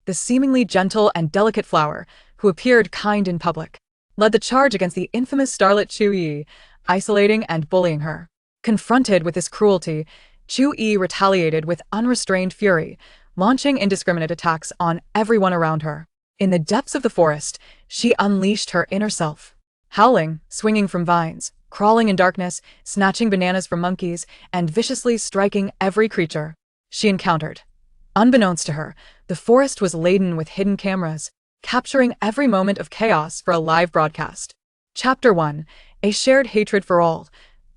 the seemingly gentle and delicate flower, who appeared kind in public, led the charge against the infamous starlet Chu Yiyi, isolating and bullying her. Confronted with this cruelty, Chu Yiyi retaliated with unrestrained fury, launching indiscriminate attacks on everyone around her. In the depths of the forest, she unleashed her inner self. Howling, swinging from vines, crawling in darkness, snatching bananas from monkeys, and viciously striking every creature she encountered. Unbeknownst to her, the forest was laden with hidden cameras, capturing every moment of chaos for a live broadcast. Chapter 1. A Shared Hatred for All.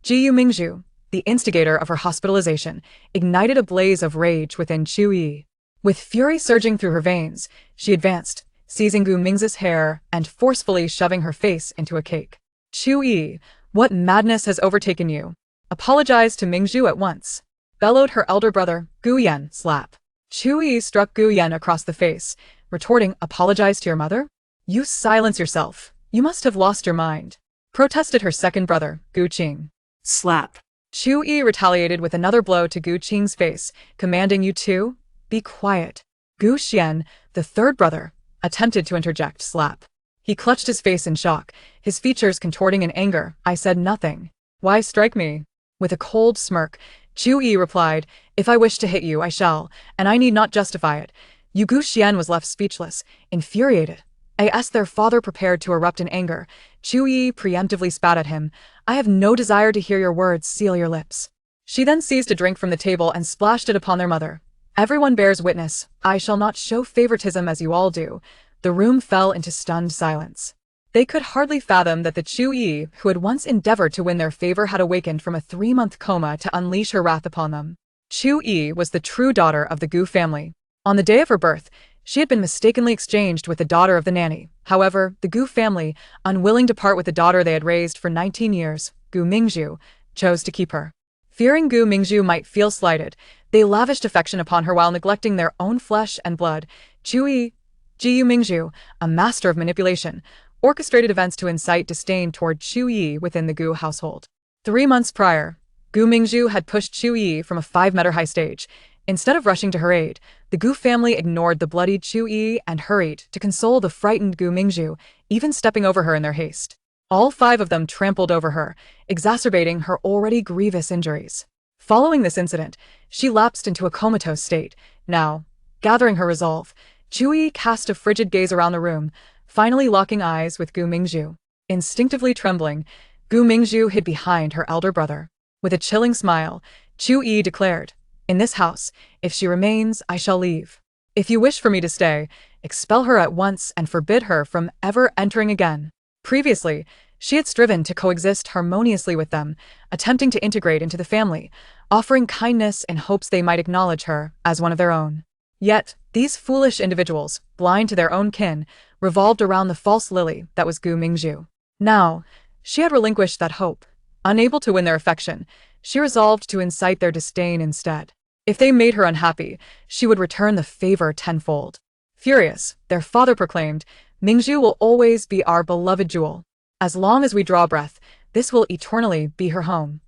Mingzhu, the instigator of her hospitalization, ignited a blaze of rage within Chu Yiyi. With fury surging through her veins, she advanced, seizing Mingzhu's hair and forcefully shoving her face into a cake. Chu Yiyi, what madness has overtaken you? Apologize to Mingzhu at once, bellowed her elder brother, Yan. Slap. Chu Yiyi struck Yan across the face, retorting, apologize to your mother? You silence yourself. You must have lost your mind, protested her second brother, Qing. Slap. Chu Yiyi retaliated with another blow to Qing's face, commanding you to be quiet. Xian, the third brother, attempted to interject. Slap. He clutched his face in shock, his features contorting in anger. I said nothing. Why strike me? With a cold smirk, Chu Yiyi replied, if I wish to hit you, I shall, and I need not justify it. Xian was left speechless, infuriated. As their father prepared to erupt in anger, Chu Yiyi preemptively spat at him. I have no desire to hear your words, seal your lips. She then seized a drink from the table and splashed it upon their mother. Everyone bears witness, I shall not show favoritism as you all do. The room fell into stunned silence. They could hardly fathom that the Chu Yiyi, who had once endeavored to win their favor, had awakened from a 3-month coma to unleash her wrath upon them. Chu Yiyi was the true daughter of the Gu family. On the day of her birth, she had been mistakenly exchanged with the daughter of the nanny. However, the Gu family, unwilling to part with the daughter they had raised for 19 years, Mingzhu, chose to keep her. Fearing Mingzhu might feel slighted, they lavished affection upon her while neglecting their own flesh and blood. Chu Yiyi, Mingzhu, a master of manipulation, orchestrated events to incite disdain toward Chu Yiyi within the Gu household. 3 months prior, Mingzhu had pushed Chu Yiyi from a 5-meter high stage. Instead of rushing to her aid, the Gu family ignored the bloodied Chu Yiyi and hurried to console the frightened Mingzhu, even stepping over her in their haste. All 5 of them trampled over her, exacerbating her already grievous injuries. Following this incident, she lapsed into a comatose state. Now, gathering her resolve, Chu Yiyi cast a frigid gaze around the room, finally locking eyes with Mingzhu. Instinctively trembling, Mingzhu hid behind her elder brother. With a chilling smile, Chu Yiyi declared, in this house, if she remains, I shall leave. If you wish for me to stay, expel her at once and forbid her from ever entering again. Previously, she had striven to coexist harmoniously with them, attempting to integrate into the family, offering kindness in hopes they might acknowledge her as one of their own. Yet, these foolish individuals, blind to their own kin, revolved around the false lily that was Mingzhu. Now, she had relinquished that hope. Unable to win their affection, she resolved to incite their disdain instead. If they made her unhappy, she would return the favor tenfold. Furious, their father proclaimed, Mingzhu will always be our beloved jewel. As long as we draw breath, this will eternally be her home.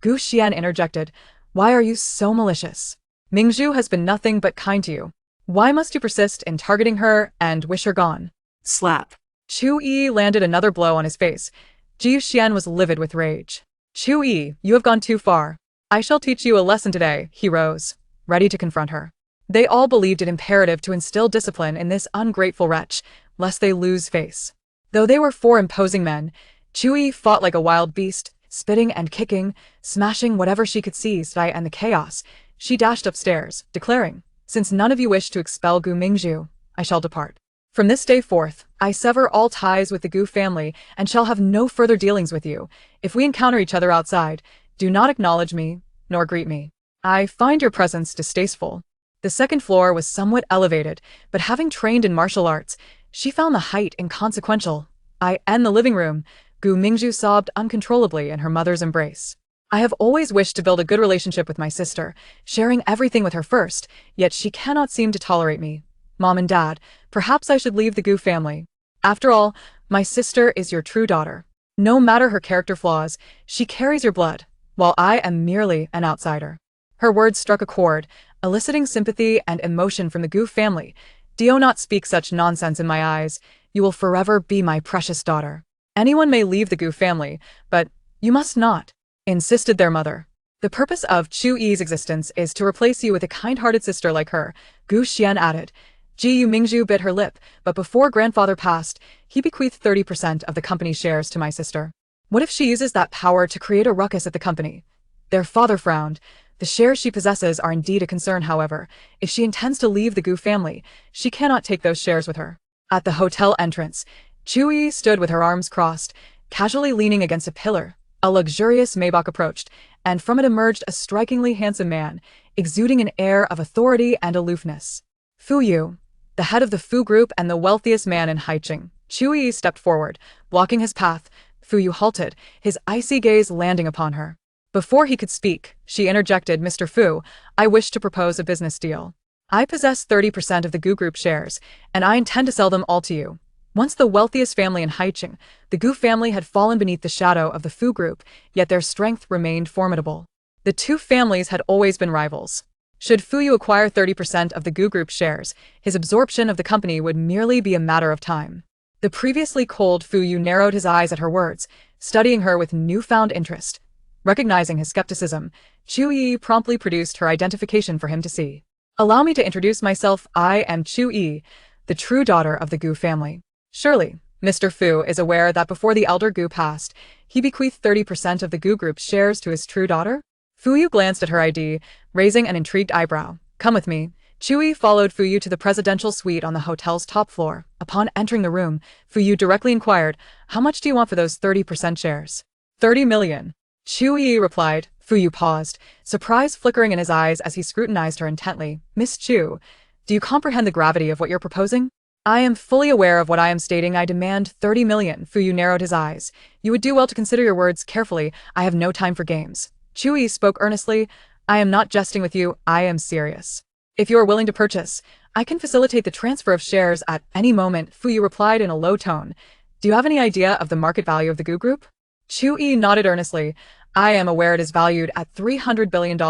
Xian interjected, why are you so malicious? Mingzhu has been nothing but kind to you. Why must you persist in targeting her and wish her gone? Slap. Chu Yiyi landed another blow on his face. Xian was livid with rage. Chu Yiyi, you have gone too far. I shall teach you a lesson today. He rose, ready to confront her. They all believed it imperative to instill discipline in this ungrateful wretch, lest they lose face. Though they were 4 imposing men, Chu Yiyi fought like a wild beast, spitting and kicking, smashing whatever she could seize, and the chaos. She dashed upstairs, declaring, since none of you wish to expel Mingzhu, I shall depart. From this day forth, I sever all ties with the Gu family and shall have no further dealings with you. If we encounter each other outside, do not acknowledge me, nor greet me. I find your presence distasteful. The second floor was somewhat elevated, but having trained in martial arts, she found the height inconsequential. The living room, Mingzhu sobbed uncontrollably in her mother's embrace. I have always wished to build a good relationship with my sister, sharing everything with her first, yet she cannot seem to tolerate me. Mom and Dad, perhaps I should leave the Gu family. After all, my sister is your true daughter. No matter her character flaws, she carries your blood, while I am merely an outsider. Her words struck a chord, eliciting sympathy and emotion from the Gu family. Do not speak such nonsense in my eyes. You will forever be my precious daughter. Anyone may leave the Gu family, but you must not, insisted their mother. The purpose of Chu Yi's existence is to replace you with a kind-hearted sister like her, Gu Xian added. Mingzhu bit her lip, but before grandfather passed, he bequeathed 30% of the company's shares to my sister. What if she uses that power to create a ruckus at the company? Their father frowned. The shares she possesses are indeed a concern, however. If she intends to leave the Gu family, she cannot take those shares with her. At the hotel entrance, Chu Yiyi stood with her arms crossed, casually leaning against a pillar. A luxurious Maybach approached, and from it emerged a strikingly handsome man, exuding an air of authority and aloofness. Fu Yu, the head of the Fu group and the wealthiest man in Haicheng. Chu Yiyi stepped forward, blocking his path. Fu Yu halted, his icy gaze landing upon her. Before he could speak, she interjected, Mr. Fu, I wish to propose a business deal. I possess 30% of the Gu Group shares, and I intend to sell them all to you. Once the wealthiest family in Haicheng, the Gu family had fallen beneath the shadow of the Fu Group, yet their strength remained formidable. The two families had always been rivals. Should Fu Yu acquire 30% of the Gu Group shares, his absorption of the company would merely be a matter of time. The previously cold Fu Yu narrowed his eyes at her words, studying her with newfound interest. Recognizing his skepticism, Chu Yiyi promptly produced her identification for him to see. Allow me to introduce myself. I am Chu Yiyi, the true daughter of the Gu family. Surely, Mr. Fu is aware that before the elder Gu passed, he bequeathed 30% of the Gu Group's shares to his true daughter? Fu Yu glanced at her ID, raising an intrigued eyebrow. Come with me. Chu Yiyi followed Fu Yu to the presidential suite on the hotel's top floor. Upon entering the room, Fu Yu directly inquired, how much do you want for those 30% shares? 30 million. Chu Yiyi replied. Fu Yu paused, surprise flickering in his eyes as he scrutinized her intently. Miss Chu, do you comprehend the gravity of what you're proposing? I am fully aware of what I am stating. I demand 30 million. Fu Yu narrowed his eyes. You would do well to consider your words carefully. I have no time for games. Chu Yiyi spoke earnestly. I am not jesting with you. I am serious. If you are willing to purchase, I can facilitate the transfer of shares at any moment. Fu Yu replied in a low tone. Do you have any idea of the market value of the Gu Group? Chu Yiyi nodded earnestly. I am aware it is valued at $300 billion.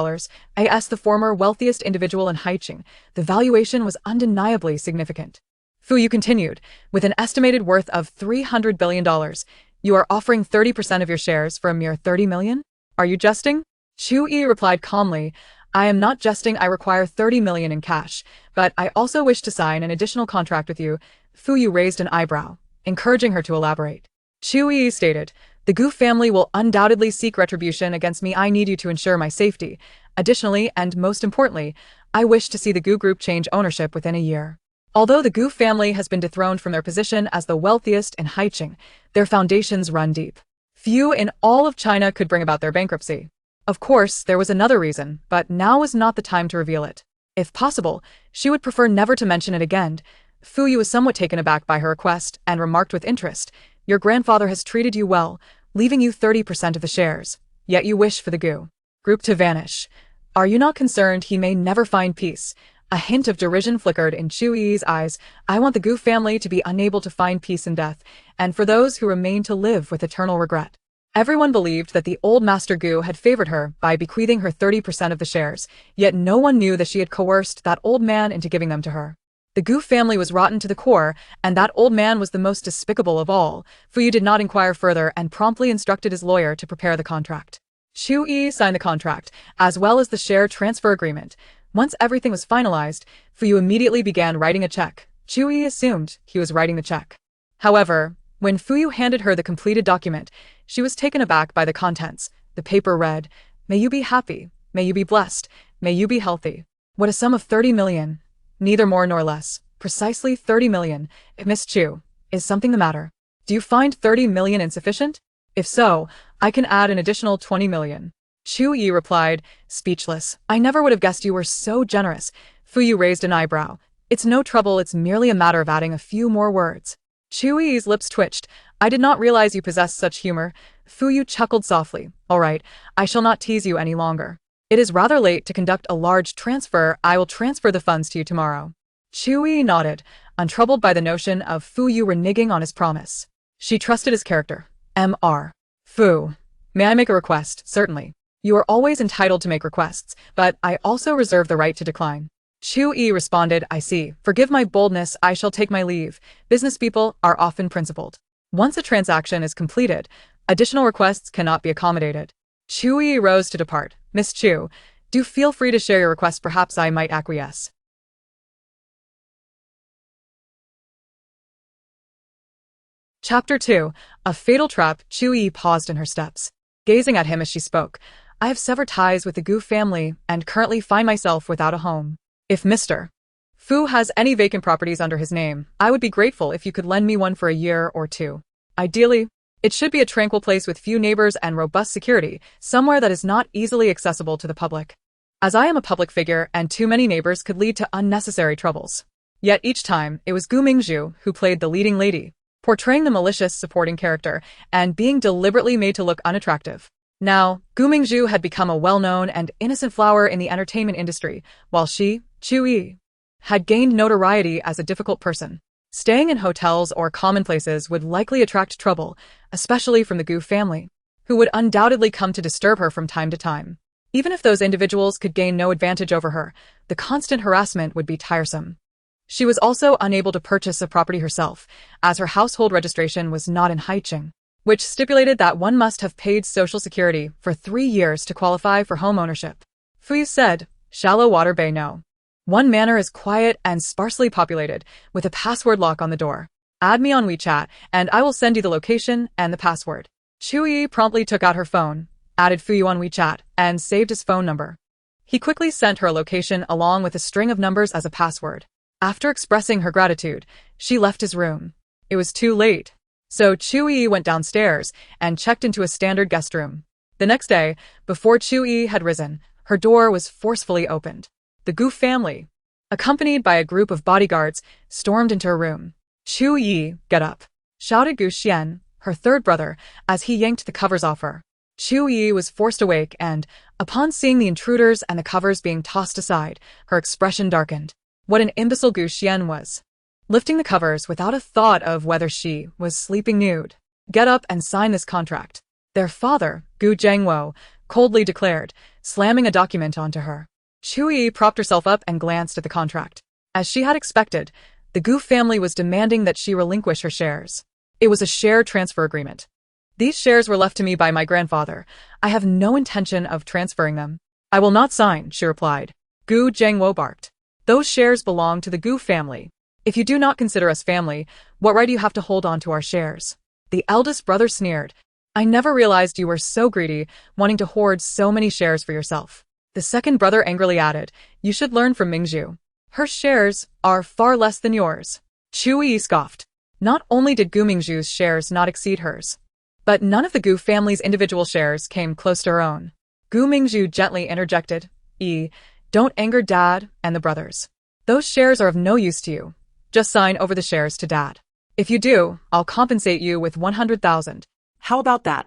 As the former wealthiest individual in Haicheng, the valuation was undeniably significant. Fu Yu continued, with an estimated worth of $300 billion, you are offering 30% of your shares for a mere 30 million? Are you jesting? Chu Yiyi replied calmly, I am not jesting. I require 30 million in cash, but I also wish to sign an additional contract with you. Fu Yu raised an eyebrow, encouraging her to elaborate. Chu Yiyi stated, the Gu family will undoubtedly seek retribution against me. I need you to ensure my safety. Additionally, and most importantly, I wish to see the Gu Group change ownership within a year. Although the Gu family has been dethroned from their position as the wealthiest in Haicheng, their foundations run deep. Few in all of China could bring about their bankruptcy. Of course, there was another reason, but now was not the time to reveal it. If possible, she would prefer never to mention it again. Fu Yu was somewhat taken aback by her request and remarked with interest, your grandfather has treated you well, leaving you 30% of the shares, yet you wish for the Gu Group to vanish. Are you not concerned he may never find peace? A hint of derision flickered in Chu Yiyi's eyes. I want the Gu family to be unable to find peace in death, and for those who remain to live with eternal regret. Everyone believed that the old Master Gu had favored her by bequeathing her 30% of the shares, yet no one knew that she had coerced that old man into giving them to her. The Gu family was rotten to the core, and that old man was the most despicable of all. Fu Yu did not inquire further and promptly instructed his lawyer to prepare the contract. Chu Yiyi signed the contract, as well as the share transfer agreement. Once everything was finalized, Fu Yu immediately began writing a check. Chu Yiyi assumed he was writing the check. However, when Fu Yu handed her the completed document, she was taken aback by the contents. The paper read, May you be happy, may you be blessed, may you be healthy. What a sum of 30 million. Neither more nor less. Precisely 30 million. Miss Chu, is something the matter? Do you find 30 million insufficient? If so, I can add an additional 20 million. Chu Yiyi replied, speechless. I never would have guessed you were so generous. Fu Yu raised an eyebrow. It's no trouble, it's merely a matter of adding a few more words. Chu Yiyi's lips twitched. I did not realize you possessed such humor. Fu Yu chuckled softly. All right, I shall not tease you any longer. It is rather late to conduct a large transfer. I will transfer the funds to you tomorrow. Chu Yiyi nodded, untroubled by the notion of Fu Yu reneging on his promise. She trusted his character. Mr. Fu, may I make a request? Certainly. You are always entitled to make requests, but I also reserve the right to decline. Chu Yiyi responded, I see. Forgive my boldness, I shall take my leave. Business people are often principled. Once a transaction is completed, additional requests cannot be accommodated. Chu Yiyi rose to depart. Miss Chu, do feel free to share your request, perhaps I might acquiesce. Chapter 2. A Fatal Trap. Chu Yiyi paused in her steps, gazing at him as she spoke. I have severed ties with the Gu family and currently find myself without a home. If Mr. Fu has any vacant properties under his name, I would be grateful if you could lend me one for a year or two. Ideally, it should be a tranquil place with few neighbors and robust security, somewhere that is not easily accessible to the public. As I am a public figure and too many neighbors could lead to unnecessary troubles. Yet each time, it was Mingzhu who played the leading lady, portraying the malicious supporting character and being deliberately made to look unattractive. Now, Mingzhu had become a well-known and innocent flower in the entertainment industry, while she, Chu Yiyi, had gained notoriety as a difficult person. Staying in hotels or common places would likely attract trouble, especially from the Gu family, who would undoubtedly come to disturb her from time to time. Even if those individuals could gain no advantage over her, the constant harassment would be tiresome. She was also unable to purchase a property herself, as her household registration was not in Haicheng, which stipulated that one must have paid Social Security for 3 years to qualify for home ownership. Fu said, Shallow Water Bay no. One manor is quiet and sparsely populated, with a password lock on the door. Add me on WeChat, and I will send you the location and the password. Chu Yiyi promptly took out her phone, added Fuyu on WeChat, and saved his phone number. He quickly sent her a location along with a string of numbers as a password. After expressing her gratitude, she left his room. It was too late, so Chu Yiyi went downstairs and checked into a standard guest room. The next day, before Chu Yiyi had risen, her door was forcefully opened. The Gu family, accompanied by a group of bodyguards, stormed into her room. Chu Yiyi, get up, shouted Gu Xian, her third brother, as he yanked the covers off her. Chu Yiyi was forced awake and, upon seeing the intruders and the covers being tossed aside, her expression darkened. What an imbecile Gu Xian was. Lifting the covers without a thought of whether she was sleeping nude. Get up and sign this contract. Their father, Gu Zhengwo, coldly declared, slamming a document onto her. Chu Yiyi propped herself up and glanced at the contract. As she had expected, the Gu family was demanding that she relinquish her shares. It was a share transfer agreement. These shares were left to me by my grandfather. I have no intention of transferring them. I will not sign, she replied. Gu Zhengwo barked. Those shares belong to the Gu family. If you do not consider us family, what right do you have to hold on to our shares? The eldest brother sneered. I never realized you were so greedy, wanting to hoard so many shares for yourself. The second brother angrily added, you should learn from Mingzhu. Her shares are far less than yours. Chu Yiyi scoffed. Not only did Gu Mingzhu's shares not exceed hers, but none of the Gu family's individual shares came close to her own. Gu Mingzhu gently interjected, don't anger Dad and the brothers. Those shares are of no use to you. Just sign over the shares to Dad. If you do, I'll compensate you with 100,000. How about that?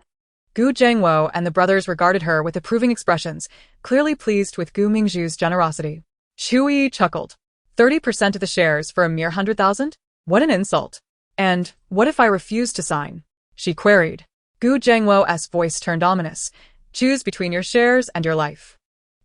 Gu Zhengwo and the brothers regarded her with approving expressions, clearly pleased with Gu Mingzhu's generosity. Chu Yiyi chuckled. 30% of the shares for a mere 100,000? What an insult. And what if I refuse to sign? She queried. Gu Zhengwo's voice turned ominous. Choose between your shares and your life.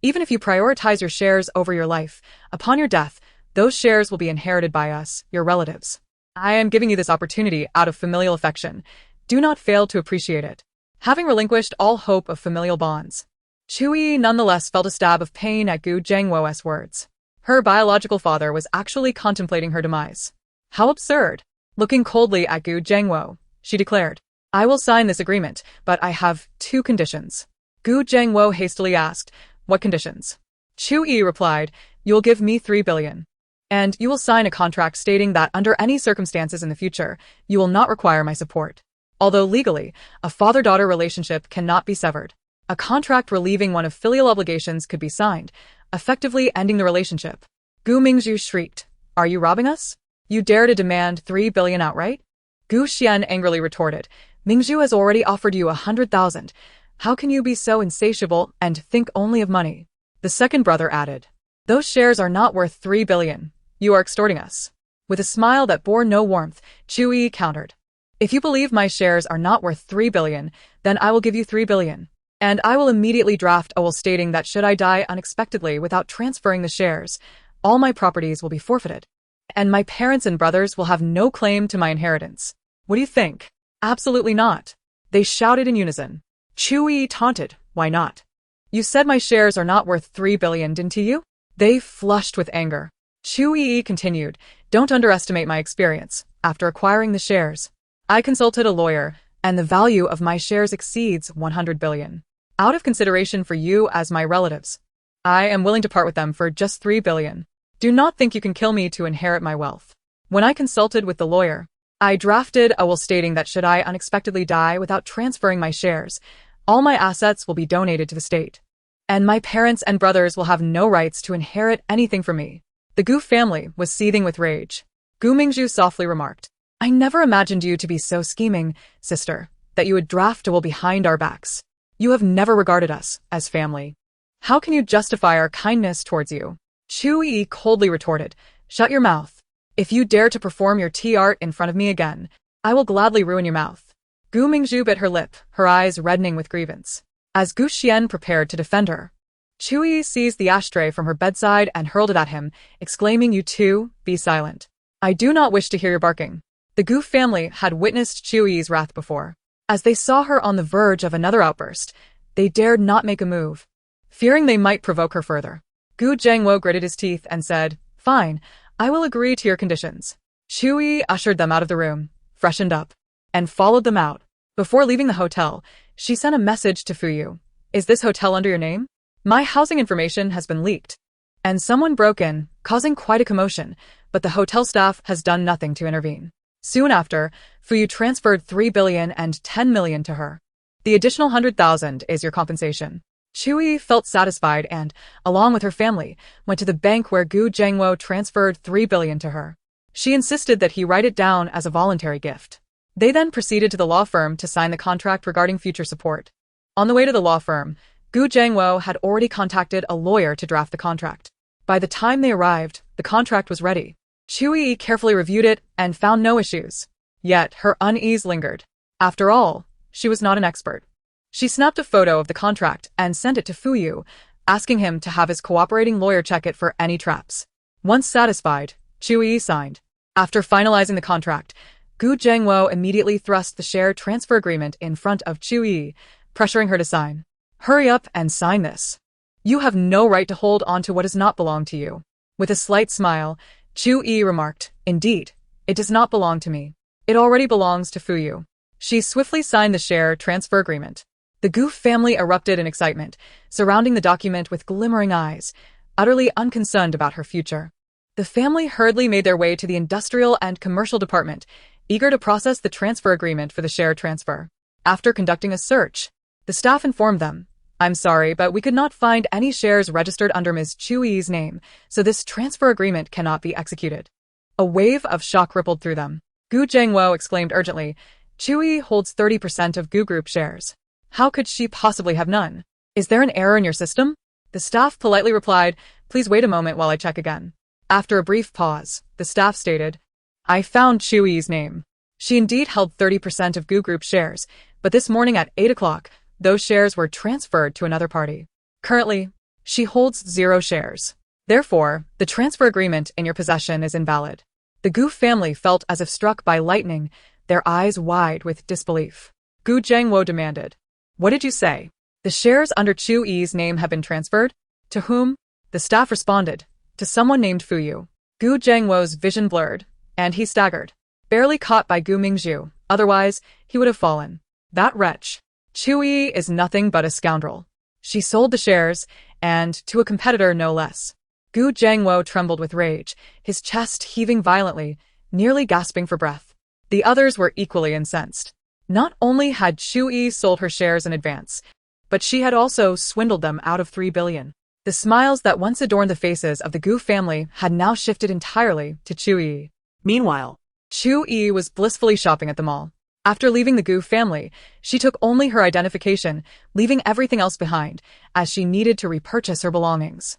Even if you prioritize your shares over your life, upon your death, those shares will be inherited by us, your relatives. I am giving you this opportunity out of familial affection. Do not fail to appreciate it. Having relinquished all hope of familial bonds, Chu Yiyi nonetheless felt a stab of pain at Gu Zhengwo's words. Her biological father was actually contemplating her demise. How absurd! Looking coldly at Gu Zhengwo, she declared, I will sign this agreement, but I have 2 conditions. Gu Zhengwo hastily asked, what conditions? Chu Yiyi replied, you will give me 3 billion. And you will sign a contract stating that under any circumstances in the future, you will not require my support. Although legally, a father-daughter relationship cannot be severed, a contract relieving one of filial obligations could be signed, effectively ending the relationship. Gu Mingzhu shrieked, are you robbing us? You dare to demand 3 billion outright? Gu Xian angrily retorted, Mingzhu has already offered you 100,000. How can you be so insatiable and think only of money? The second brother added, those shares are not worth 3 billion. You are extorting us. With a smile that bore no warmth, Chu Yiyi countered. If you believe my shares are not worth 3 billion, then I will give you 3 billion. And I will immediately draft a will stating that should I die unexpectedly without transferring the shares, all my properties will be forfeited. And my parents and brothers will have no claim to my inheritance. What do you think? Absolutely not. They shouted in unison. Chu Yiyi taunted, why not? You said my shares are not worth 3 billion, didn't you? They flushed with anger. Chu Yiyi continued, don't underestimate my experience. After acquiring the shares, I consulted a lawyer, and the value of my shares exceeds 100 billion. Out of consideration for you as my relatives, I am willing to part with them for just 3 billion. Do not think you can kill me to inherit my wealth. When I consulted with the lawyer, I drafted a will stating that should I unexpectedly die without transferring my shares, all my assets will be donated to the state. And my parents and brothers will have no rights to inherit anything from me. The Gu family was seething with rage. Mingzhu softly remarked, I never imagined you to be so scheming, sister, that you would draft a will behind our backs. You have never regarded us as family. How can you justify our kindness towards you? Chu Yiyi coldly retorted, shut your mouth. If you dare to perform your tea art in front of me again, I will gladly ruin your mouth. Mingzhu bit her lip, her eyes reddening with grievance. As Gu Xian prepared to defend her, Chu Yiyi seized the ashtray from her bedside and hurled it at him, exclaiming, you too, be silent. I do not wish to hear your barking. The Gu family had witnessed Chu Yiyi's wrath before. As they saw her on the verge of another outburst, they dared not make a move, fearing they might provoke her further. Gu Zhengwo gritted his teeth and said, fine, I will agree to your conditions. Chu Yiyi ushered them out of the room, freshened up, and followed them out. Before leaving the hotel, she sent a message to Fuyu. Is this hotel under your name? My housing information has been leaked. And someone broke in, causing quite a commotion, but the hotel staff has done nothing to intervene. Soon after, Fuyu transferred 3 billion and 10 million to her. The additional 100,000 is your compensation. Chu Yiyi felt satisfied and, along with her family, went to the bank where Gu Zhengwo transferred 3 billion to her. She insisted that he write it down as a voluntary gift. They then proceeded to the law firm to sign the contract regarding future support. On the way to the law firm, Gu Zhengwo had already contacted a lawyer to draft the contract. By the time they arrived, the contract was ready. Chu Yiyi carefully reviewed it and found no issues. Yet, her unease lingered. After all, she was not an expert. She snapped a photo of the contract and sent it to Fuyu, asking him to have his cooperating lawyer check it for any traps. Once satisfied, Chu Yiyi signed. After finalizing the contract, Gu Zhengwo immediately thrust the share transfer agreement in front of Chu Yiyi, pressuring her to sign. Hurry up and sign this. You have no right to hold on to what does not belong to you. With a slight smile, Chu Yiyi remarked, indeed, it does not belong to me. It already belongs to Fuyu. She swiftly signed the share transfer agreement. The Gu family erupted in excitement, surrounding the document with glimmering eyes, utterly unconcerned about her future. The family hurriedly made their way to the industrial and commercial department, eager to process the transfer agreement for the share transfer. After conducting a search, the staff informed them, I'm sorry, but we could not find any shares registered under Ms. Chu Yiyi's name, so this transfer agreement cannot be executed. A wave of shock rippled through them. Gu Zhengwo exclaimed urgently, Chu Yiyi holds 30% of Gu Group shares. How could she possibly have none? Is there an error in your system? The staff politely replied, please wait a moment while I check again. After a brief pause, the staff stated, I found Chu Yiyi's name. She indeed held 30% of Gu Group shares, but this morning at 8 o'clock, those shares were transferred to another party. Currently, she holds 0 shares. Therefore, the transfer agreement in your possession is invalid. The Gu family felt as if struck by lightning, their eyes wide with disbelief. Gu Zhengwo demanded, what did you say? The shares under Chu Yiyi's name have been transferred? To whom? The staff responded, to someone named Fuyu. Gu Zhengwo's vision blurred, and he staggered, barely caught by Mingzhu, otherwise he would have fallen. That wretch. Chu Yiyi is nothing but a scoundrel. She sold the shares, and to a competitor no less. Gu Zhengwo trembled with rage, his chest heaving violently, nearly gasping for breath. The others were equally incensed. Not only had Chu Yiyi sold her shares in advance, but she had also swindled them out of 3 billion. The smiles that once adorned the faces of the Gu family had now shifted entirely to Chu Yiyi. Meanwhile, Chu Yiyi was blissfully shopping at the mall. After leaving the Gu family, she took only her identification, leaving everything else behind, as she needed to repurchase her belongings.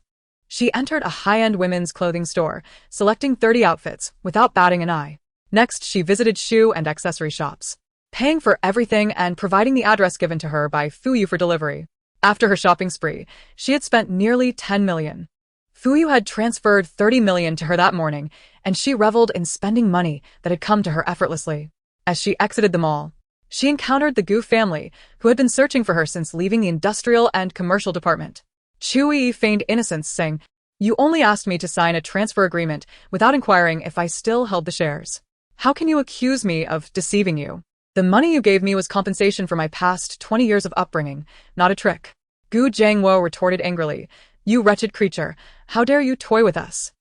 She entered a high-end women's clothing store, selecting 30 outfits, without batting an eye. Next, she visited shoe and accessory shops, paying for everything and providing the address given to her by Fuyu for delivery. After her shopping spree, she had spent nearly 10 million. Fu Yu had transferred 30 million to her that morning, and she reveled in spending money that had come to her effortlessly. As she exited the mall, she encountered the Gu family, who had been searching for her since leaving the industrial and commercial department. Chu Yiyi feigned innocence, saying, "You only asked me to sign a transfer agreement without inquiring if I still held the shares. How can you accuse me of deceiving you? The money you gave me was compensation for my past 20 years of upbringing, not a trick." Gu Jiangwo retorted angrily, "You wretched creature, how dare you toy with us?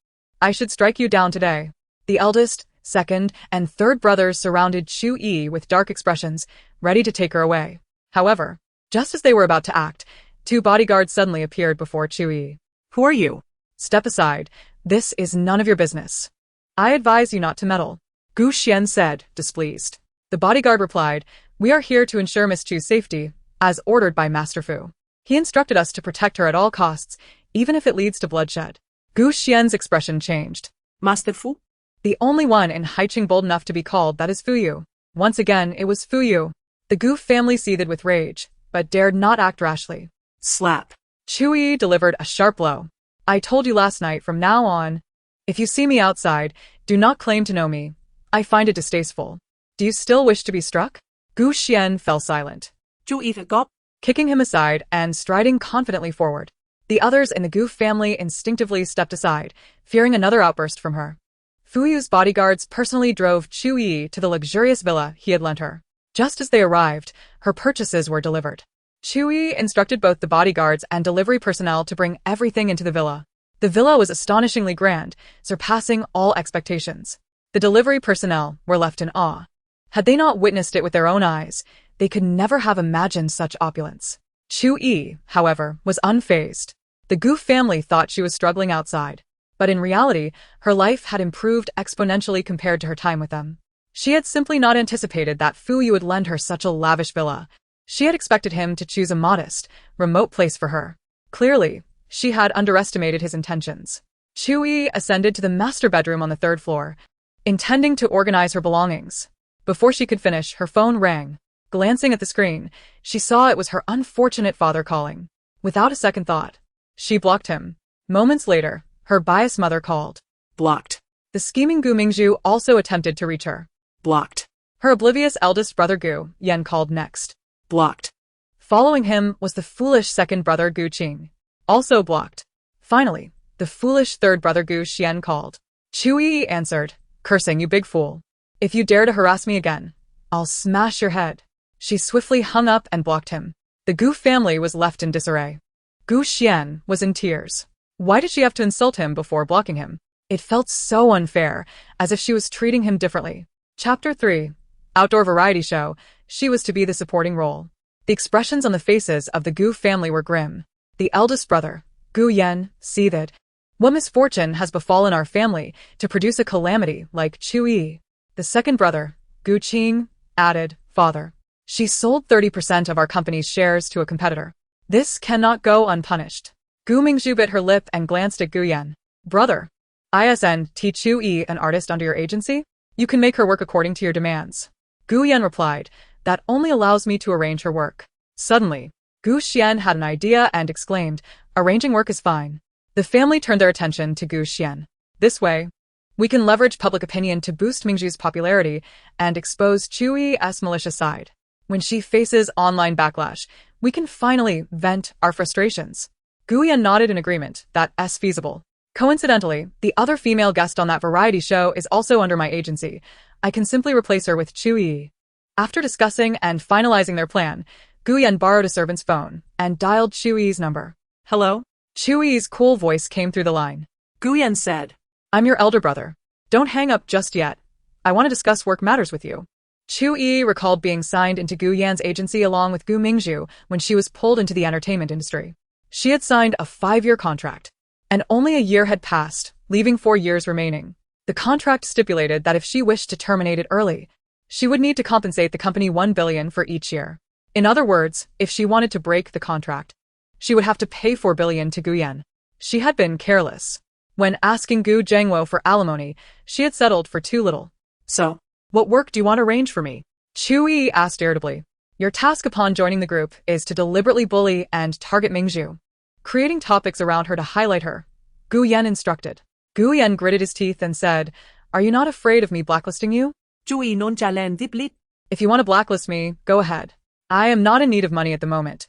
I should strike you down today." The eldest, second, and third brothers surrounded Chu Yiyi with dark expressions, ready to take her away. However, just as they were about to act, two bodyguards suddenly appeared before Chu Yiyi. "Who are you?" "Step aside. This is none of your business. I advise you not to meddle," Gu Xian said, displeased. The bodyguard replied, "We are here to ensure Miss Chu's safety, as ordered by Master Fu. He instructed us to protect her at all costs, even if it leads to bloodshed." Gu Xian's expression changed. "Master Fu?" "The only one in Haiqing bold enough to be called that is Fu Yu." Once again, it was Fu Yu. The Gu family seethed with rage, but dared not act rashly. Slap. Chu Yiyi delivered a sharp blow. "I told you last night, from now on, if you see me outside, do not claim to know me. I find it distasteful. Do you still wish to be struck?" Gu Xian fell silent, Chu Yiyi, kicking him aside and striding confidently forward. The others in the Gu family instinctively stepped aside, fearing another outburst from her. Fu Yu's bodyguards personally drove Chu Yiyi to the luxurious villa he had lent her. Just as they arrived, her purchases were delivered. Chu Yiyi instructed both the bodyguards and delivery personnel to bring everything into the villa. The villa was astonishingly grand, surpassing all expectations. The delivery personnel were left in awe. Had they not witnessed it with their own eyes, they could never have imagined such opulence. Chu Yiyi, however, was unfazed. The Gu family thought she was struggling outside, but in reality, her life had improved exponentially compared to her time with them. She had simply not anticipated that Fu Yu would lend her such a lavish villa. She had expected him to choose a modest, remote place for her. Clearly, she had underestimated his intentions. Chu Yiyi ascended to the master bedroom on the third floor, intending to organize her belongings. Before she could finish, her phone rang. Glancing at the screen, she saw it was her unfortunate father calling. Without a second thought, she blocked him. Moments later, her biased mother called. Blocked. The scheming Gu Mingzhu also attempted to reach her. Blocked. Her oblivious eldest brother Gu Yan called next. Blocked. Following him was the foolish second brother Gu Qing. Also blocked. Finally, the foolish third brother Gu Xian called. Chu Yiyi answered, cursing, "You big fool. If you dare to harass me again, I'll smash your head." She swiftly hung up and blocked him. The Gu family was left in disarray. Gu Xian was in tears. Why did she have to insult him before blocking him? It felt so unfair, as if she was treating him differently. Chapter 3. Outdoor Variety Show. She was to be the supporting role. The expressions on the faces of the Gu family were grim. The eldest brother, Gu Yan, seethed. "What misfortune has befallen our family to produce a calamity like Chu Yiyi?" The second brother, Gu Qing, added, "Father, she sold 30% of our company's shares to a competitor. This cannot go unpunished." Gu Mingzhu bit her lip and glanced at Gu Yan. "Brother, isn't Chu Yiyi an artist under your agency? You can make her work according to your demands." Gu Yan replied, "That only allows me to arrange her work." Suddenly, Gu Xian had an idea and exclaimed, "Arranging work is fine." The family turned their attention to Gu Xian. "This way, we can leverage public opinion to boost Mingzhu's popularity and expose Chu Yiyi's malicious side. When she faces online backlash, we can finally vent our frustrations." Gu Yan nodded in agreement. "That's feasible. Coincidentally, the other female guest on that variety show is also under my agency. I can simply replace her with Chu Yiyi." After discussing and finalizing their plan, Gu Yan borrowed a servant's phone and dialed Chu Yiyi's number. "Hello?" Chu Yiyi's cool voice came through the line. Gu Yan said, "I'm your elder brother. Don't hang up just yet. I want to discuss work matters with you." Chu Yiyi recalled being signed into Gu Yan's agency along with Gu Mingzhu when she was pulled into the entertainment industry. She had signed a 5-year contract, and only a year had passed, leaving 4 years remaining. The contract stipulated that if she wished to terminate it early, she would need to compensate the company 1 billion for each year. In other words, if she wanted to break the contract, she would have to pay 4 billion to Gu Yan. She had been careless. When asking Gu Jiangwo for alimony, she had settled for too little. "So, what work do you want to arrange for me?" Chu Yiyi asked irritably. "Your task upon joining the group is to deliberately bully and target Mingzhu, creating topics around her to highlight her, Gu Yan instructed. Gu Yan gritted his teeth and said, "Are you not afraid of me blacklisting you?" Chu Yiyi non trả lời tiếp lít. "If you want to blacklist me, go ahead. I am not in need of money at the moment.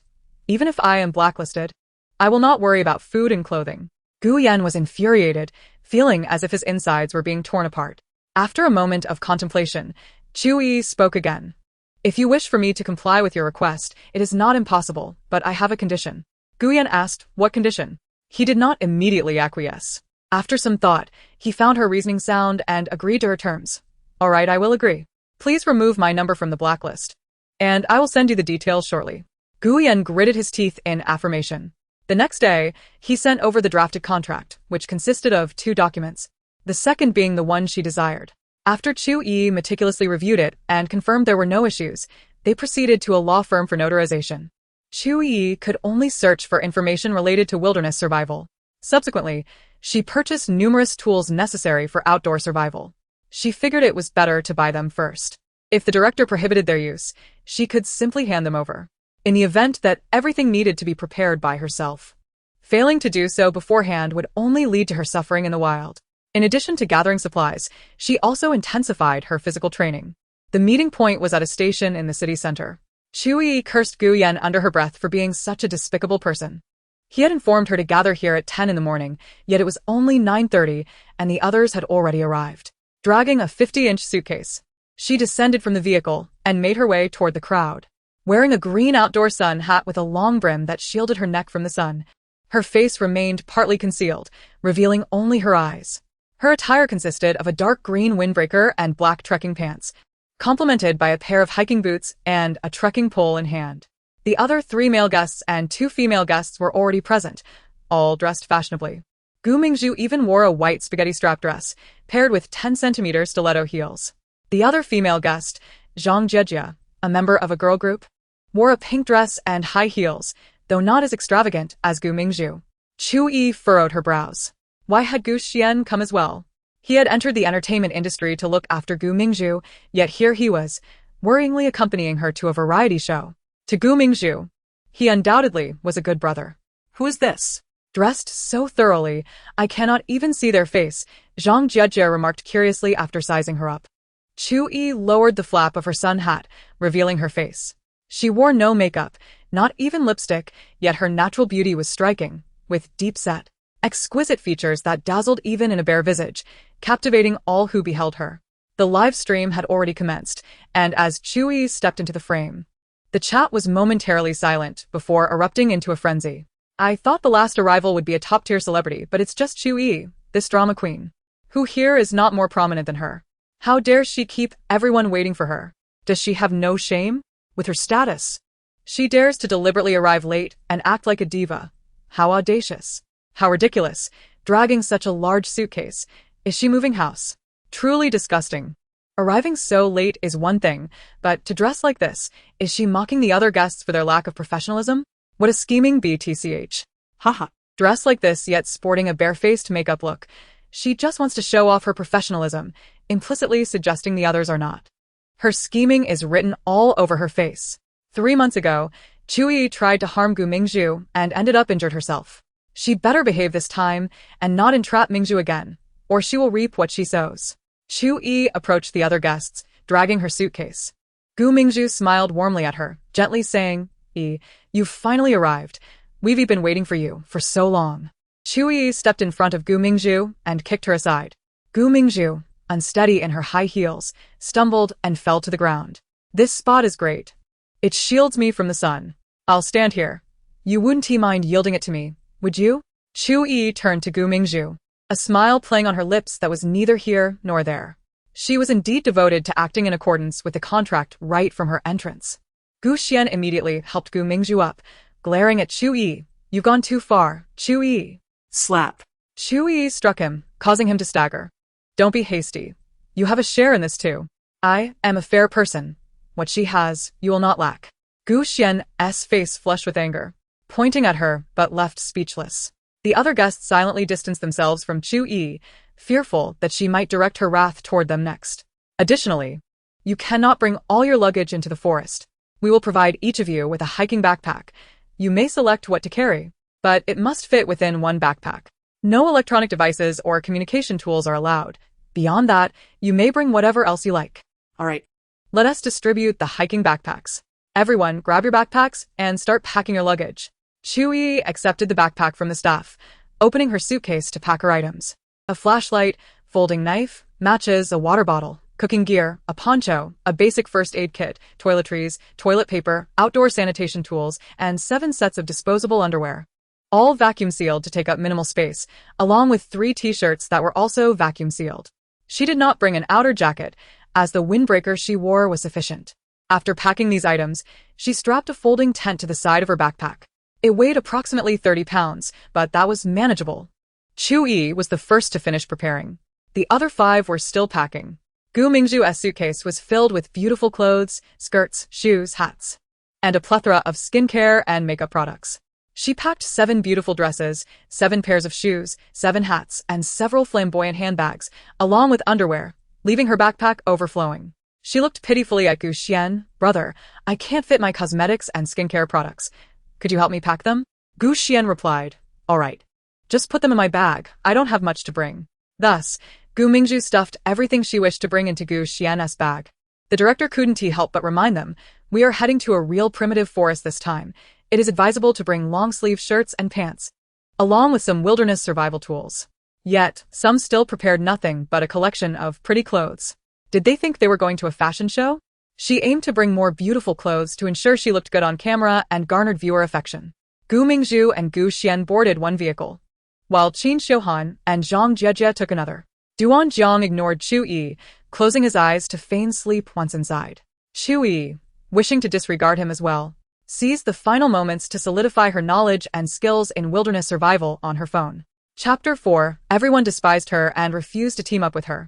Even if I am blacklisted, I will not worry about food and clothing." Gu Yan was infuriated, feeling as if his insides were being torn apart. After a moment of contemplation, Chu Yiyi spoke again. "If you wish for me to comply with your request, it is not impossible, but I have a condition." Gu Yan asked, "What condition?" He did not immediately acquiesce. After some thought, he found her reasoning sound and agreed to her terms. "All right, I will agree. Please remove my number from the blacklist, and I will send you the details shortly." Gu Yan gritted his teeth in affirmation. The next day, he sent over the drafted contract, which consisted of 2 documents, the second being the one she desired. After Chu Yiyi meticulously reviewed it and confirmed there were no issues, they proceeded to a law firm for notarization. Chu Yiyi could only search for information related to wilderness survival. Subsequently, she purchased numerous tools necessary for outdoor survival. She figured it was better to buy them first. If the director prohibited their use, she could simply hand them over, in the event that everything needed to be prepared by herself. Failing to do so beforehand would only lead to her suffering in the wild. In addition to gathering supplies, she also intensified her physical training. The meeting point was at a station in the city center. Chu Yiyi cursed Gu Yan under her breath for being such a despicable person. He had informed her to gather here at 10 in the morning, yet it was only 9:30 and the others had already arrived. Dragging a 50-inch suitcase, she descended from the vehicle and made her way toward the crowd. Wearing a green outdoor sun hat with a long brim that shielded her neck from the sun, her face remained partly concealed, revealing only her eyes. Her attire consisted of a dark green windbreaker and black trekking pants, complemented by a pair of hiking boots and a trekking pole in hand. The other 3 male guests and 2 female guests were already present, all dressed fashionably. Mingzhu even wore a white spaghetti strap dress, paired with 10-centimeter stiletto heels. The other female guest, Zhang Jejia, a member of a girl group, wore a pink dress and high heels, though not as extravagant as Mingzhu. Chu Yiyi furrowed her brows. Why had Gu Xian come as well? He had entered the entertainment industry to look after Mingzhu, yet here he was, worryingly accompanying her to a variety show. To Mingzhu, he undoubtedly was a good brother. Who is this? Dressed so thoroughly, I cannot even see their face, Zhang Jejia remarked curiously after sizing her up. Chu Yiyi lowered the flap of her sun hat, revealing her face. She wore no makeup, not even lipstick, yet her natural beauty was striking, with deep-set, exquisite features that dazzled even in a bare visage, captivating all who beheld her. The live stream had already commenced, and as Chu Yiyi stepped into the frame, the chat was momentarily silent before erupting into a frenzy. "I thought the last arrival would be a top-tier celebrity, but it's just Chu Yiyi, this drama queen. Who here is not more prominent than her? How dares she keep everyone waiting for her? Does she have no shame? With her status, she dares to deliberately arrive late and act like a diva. How audacious. How ridiculous, dragging such a large suitcase. Is she moving house? Truly disgusting. Arriving so late is one thing, but to dress like this, is she mocking the other guests for their lack of professionalism? What a scheming BTCH. Haha. Dressed like this yet sporting a barefaced makeup look, she just wants to show off her professionalism, implicitly suggesting the others are not. Her scheming is written all over her face. 3 months ago, Chu Yiyi tried to harm Mingzhu and ended up injured herself. She better behave this time and not entrap Mingzhu again, or she will reap what she sows. Chu Yiyi approached the other guests, dragging her suitcase. Mingzhu smiled warmly at her, gently saying, "You've finally arrived. We've been waiting for you for so long." Chu Yiyi stepped in front of Mingzhu and kicked her aside. Mingzhu, unsteady in her high heels, stumbled and fell to the ground. "This spot is great. It shields me from the sun. I'll stand here. You wouldn't mind yielding it to me, would you?" Chu Yiyi turned to Mingzhu, a smile playing on her lips that was neither here nor there. She was indeed devoted to acting in accordance with the contract right from her entrance. Gu Xian immediately helped Mingzhu up, glaring at Chu Yiyi. "You've gone too far, Chu Yiyi." Slap. Chu Yiyi struck him, causing him to stagger. "Don't be hasty. You have a share in this too. I am a fair person. What she has, you will not lack." Gu Xian's face flushed with anger, pointing at her but left speechless. The other guests silently distanced themselves from Chu Yiyi, fearful that she might direct her wrath toward them next. "Additionally, you cannot bring all your luggage into the forest. We will provide each of you with a hiking backpack. You may select what to carry, but it must fit within one backpack." No electronic devices or communication tools are allowed. Beyond that, you may bring whatever else you like. All right. Let us distribute the hiking backpacks. Everyone, grab your backpacks and start packing your luggage. Chu Yiyi accepted the backpack from the staff, opening her suitcase to pack her items. A flashlight, folding knife, matches, a water bottle, cooking gear, a poncho, a basic first aid kit, toiletries, toilet paper, outdoor sanitation tools, and 7 sets of disposable underwear. All vacuum sealed to take up minimal space, along with 3 t-shirts that were also vacuum sealed. She did not bring an outer jacket, as the windbreaker she wore was sufficient. After packing these items, she strapped a folding tent to the side of her backpack. It weighed approximately 30 pounds, but that was manageable. Chu Yiyi was the first to finish preparing. The other 5 were still packing. Mingzhu's suitcase was filled with beautiful clothes, skirts, shoes, hats, and a plethora of skincare and makeup products. She packed 7 beautiful dresses, 7 pairs of shoes, 7 hats, and several flamboyant handbags, along with underwear, leaving her backpack overflowing. She looked pitifully at Gu Xian. "Brother, I can't fit my cosmetics and skincare products. Could you help me pack them?" Gu Xian replied, "All right. Just put them in my bag. I don't have much to bring." Thus, Gu Mingzhu stuffed everything she wished to bring into Gu Xian's bag. The director couldn't help but remind them, "We are heading to a real primitive forest this time. It is advisable to bring long-sleeve shirts and pants, along with some wilderness survival tools." Yet, some still prepared nothing but a collection of pretty clothes. Did they think they were going to a fashion show? She aimed to bring more beautiful clothes to ensure she looked good on camera and garnered viewer affection. Gu Mingzhu and Gu Xian boarded one vehicle, while Qin Xiuhan and Zhang Jiejie took another. Duan Jiang ignored Chu Yiyi, closing his eyes to feign sleep once inside. Chu Yiyi, wishing to disregard him as well, seized the final moments to solidify her knowledge and skills in wilderness survival on her phone. Chapter 4. Everyone despised her and refused to team up with her.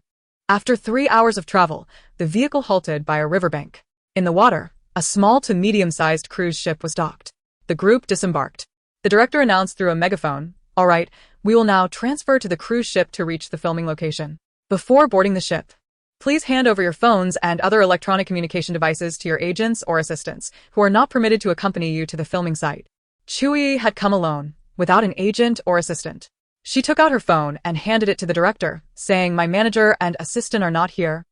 After 3 hours of travel, the vehicle halted by a riverbank. In the water, a small to medium-sized cruise ship was docked. The group disembarked. The director announced through a megaphone, "All right, we will now transfer to the cruise ship to reach the filming location. Before boarding the ship, please hand over your phones and other electronic communication devices to your agents or assistants, who are not permitted to accompany you to the filming site." Chu Yiyi had come alone, without an agent or assistant. She took out her phone and handed it to the director, saying, "My manager and assistant are not here.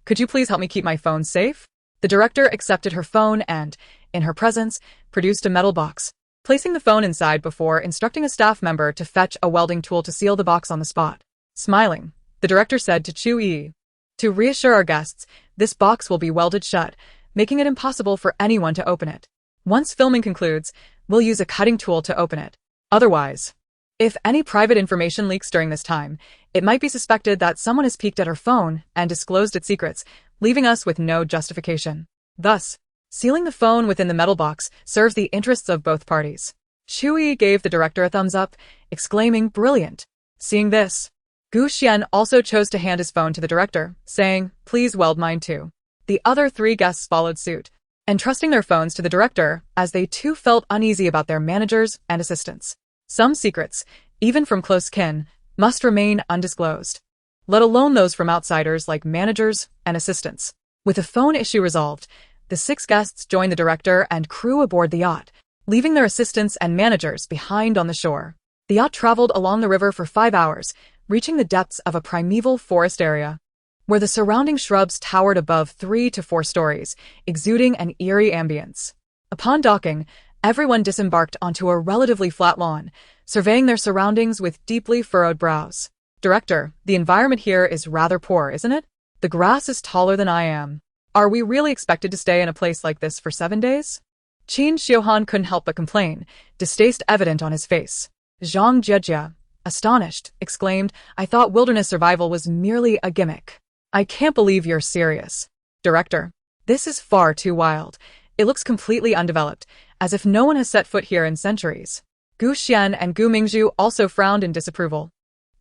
Could you please help me keep my phone safe?" The director accepted her phone and, in her presence, produced a metal box, placing the phone inside before instructing a staff member to fetch a welding tool to seal the box on the spot. Smiling, the director said to Chu Yiyi, "To reassure our guests, this box will be welded shut, making it impossible for anyone to open it. Once filming concludes, we'll use a cutting tool to open it. Otherwise, if any private information leaks during this time, it might be suspected that someone has peeked at her phone and disclosed its secrets, leaving us with no justification. Thus, sealing the phone within the metal box serves the interests of both parties." Chu Yiyi gave the director a thumbs up, exclaiming, "Brilliant." Seeing this, Gu Xian also chose to hand his phone to the director, saying, "Please weld mine too." The other 3 guests followed suit, entrusting their phones to the director, as they too felt uneasy about their managers and assistants. Some secrets, even from close kin, must remain undisclosed, let alone those from outsiders like managers and assistants. With the phone issue resolved, the 6 guests joined the director and crew aboard the yacht, leaving their assistants and managers behind on the shore. The yacht traveled along the river for 5 hours, reaching the depths of a primeval forest area, where the surrounding shrubs towered above 3 to 4 stories, exuding an eerie ambience. Upon docking, everyone disembarked onto a relatively flat lawn, surveying their surroundings with deeply furrowed brows. "Director, the environment here is rather poor, isn't it? The grass is taller than I am. Are we really expected to stay in a place like this for 7 days?" Qin Xiuhan couldn't help but complain, distaste evident on his face. Zhang Jiejie, astonished, exclaimed, "I thought wilderness survival was merely a gimmick. I can't believe you're serious." "Director, this is far too wild. It looks completely undeveloped, as if no one has set foot here in centuries." Gu Xian and Gu Mingzhu also frowned in disapproval.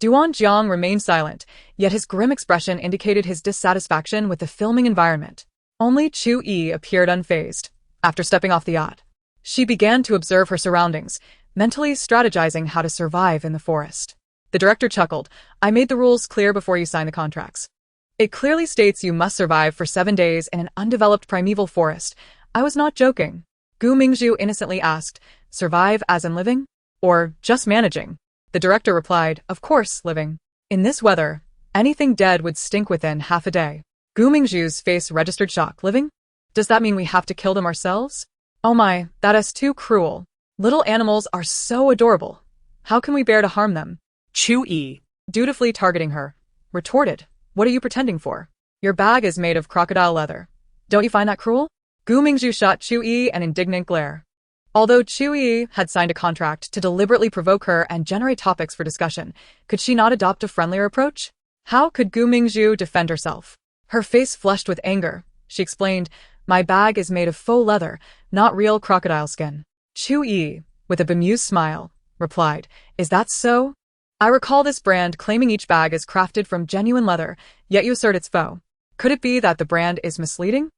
Duan Jiang remained silent, yet his grim expression indicated his dissatisfaction with the filming environment. Only Chu Yiyi appeared unfazed. After stepping off the yacht, she began to observe her surroundings, mentally strategizing how to survive in the forest. The director chuckled, "I made the rules clear before you sign the contracts. It clearly states you must survive for 7 days in an undeveloped primeval forest. I was not joking." Gu Mingzhu innocently asked, "Survive as in living? Or just managing?" The director replied, of course, living. In this weather, anything dead would stink within half a day. Gu Mingzhu's face registered shock. Living? Does that mean we have to kill them ourselves? Oh my, that is too cruel. Little animals are so adorable. How can we bear to harm them? Chu Yiyi, Dutifully targeting her, retorted, what are you pretending for? Your bag is made of crocodile leather. Don't you find that cruel? Gu Mingzhu shot Chu Yiyi an indignant glare. Although Chu Yiyi had signed a contract to deliberately provoke her and generate topics for discussion, could she not adopt a friendlier approach? How could Gu Mingzhu defend herself? Her face flushed with anger. She explained, my bag is made of faux leather, not real crocodile skin. Chu Yiyi, with a bemused smile, replied, is that so? I recall this brand claiming each bag is crafted from genuine leather, yet you assert it's faux. Could it be that the brand is misleading?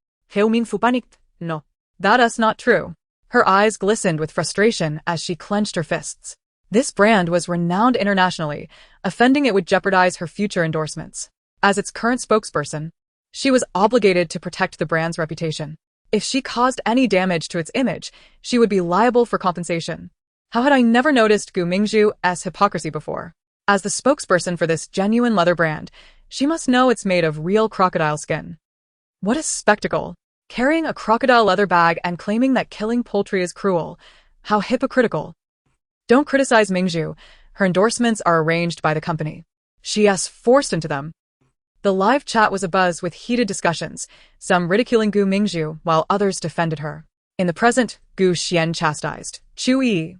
No. That is not true. Her eyes glistened with frustration as she clenched her fists. This brand was renowned internationally, offending it would jeopardize her future endorsements. As its current spokesperson, she was obligated to protect the brand's reputation. If she caused any damage to its image, she would be liable for compensation. How had I never noticed Gu Mingzhu's hypocrisy before? As the spokesperson for this genuine leather brand, she must know it's made of real crocodile skin. What a spectacle! Carrying a crocodile leather bag and claiming that killing poultry is cruel. How hypocritical. Don't criticize Mingzhu. Her endorsements are arranged by the company. She is forced into them. The live chat was abuzz with heated discussions, some ridiculing Gu Mingzhu while others defended her. In the present, Gu Xian chastised, Chu Yiyi,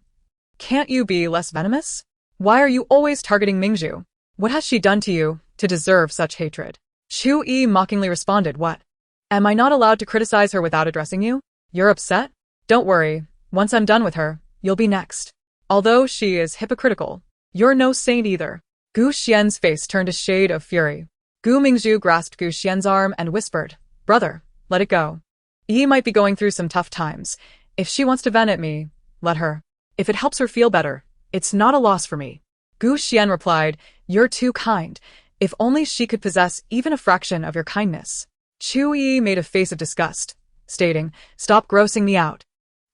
can't you be less venomous? Why are you always targeting Mingzhu? What has she done to you to deserve such hatred? Chu Yiyi mockingly responded, what? Am I not allowed to criticize her without addressing you? You're upset? Don't worry, once I'm done with her, you'll be next. Although she is hypocritical, you're no saint either. Gu Xian's face turned a shade of fury. Gu Mingzhu grasped Gu Xian's arm and whispered, brother, let it go. Yi might be going through some tough times. If she wants to vent at me, let her. If it helps her feel better, it's not a loss for me. Gu Xian replied, you're too kind. If only she could possess even a fraction of your kindness. Chu Yiyi made a face of disgust, stating, stop grossing me out.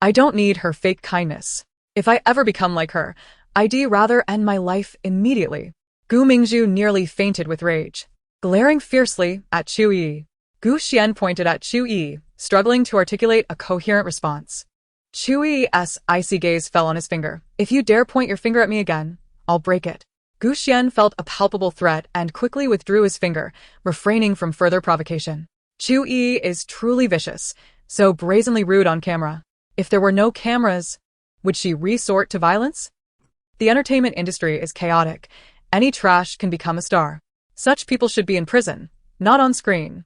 I don't need her fake kindness. If I ever become like her, I'd rather end my life immediately. Gu Mingzhu nearly fainted with rage. Glaring fiercely at Chu Yiyi, Gu Xian pointed at Chu Yiyi, struggling to articulate a coherent response. Chu Yiyi's icy gaze fell on his finger. If you dare point your finger at me again, I'll break it. Gu Xian felt a palpable threat and quickly withdrew his finger, refraining from further provocation. Chu Yiyi is truly vicious, so brazenly rude on camera. If there were no cameras, would she resort to violence? The entertainment industry is chaotic. Any trash can become a star. Such people should be in prison, not on screen.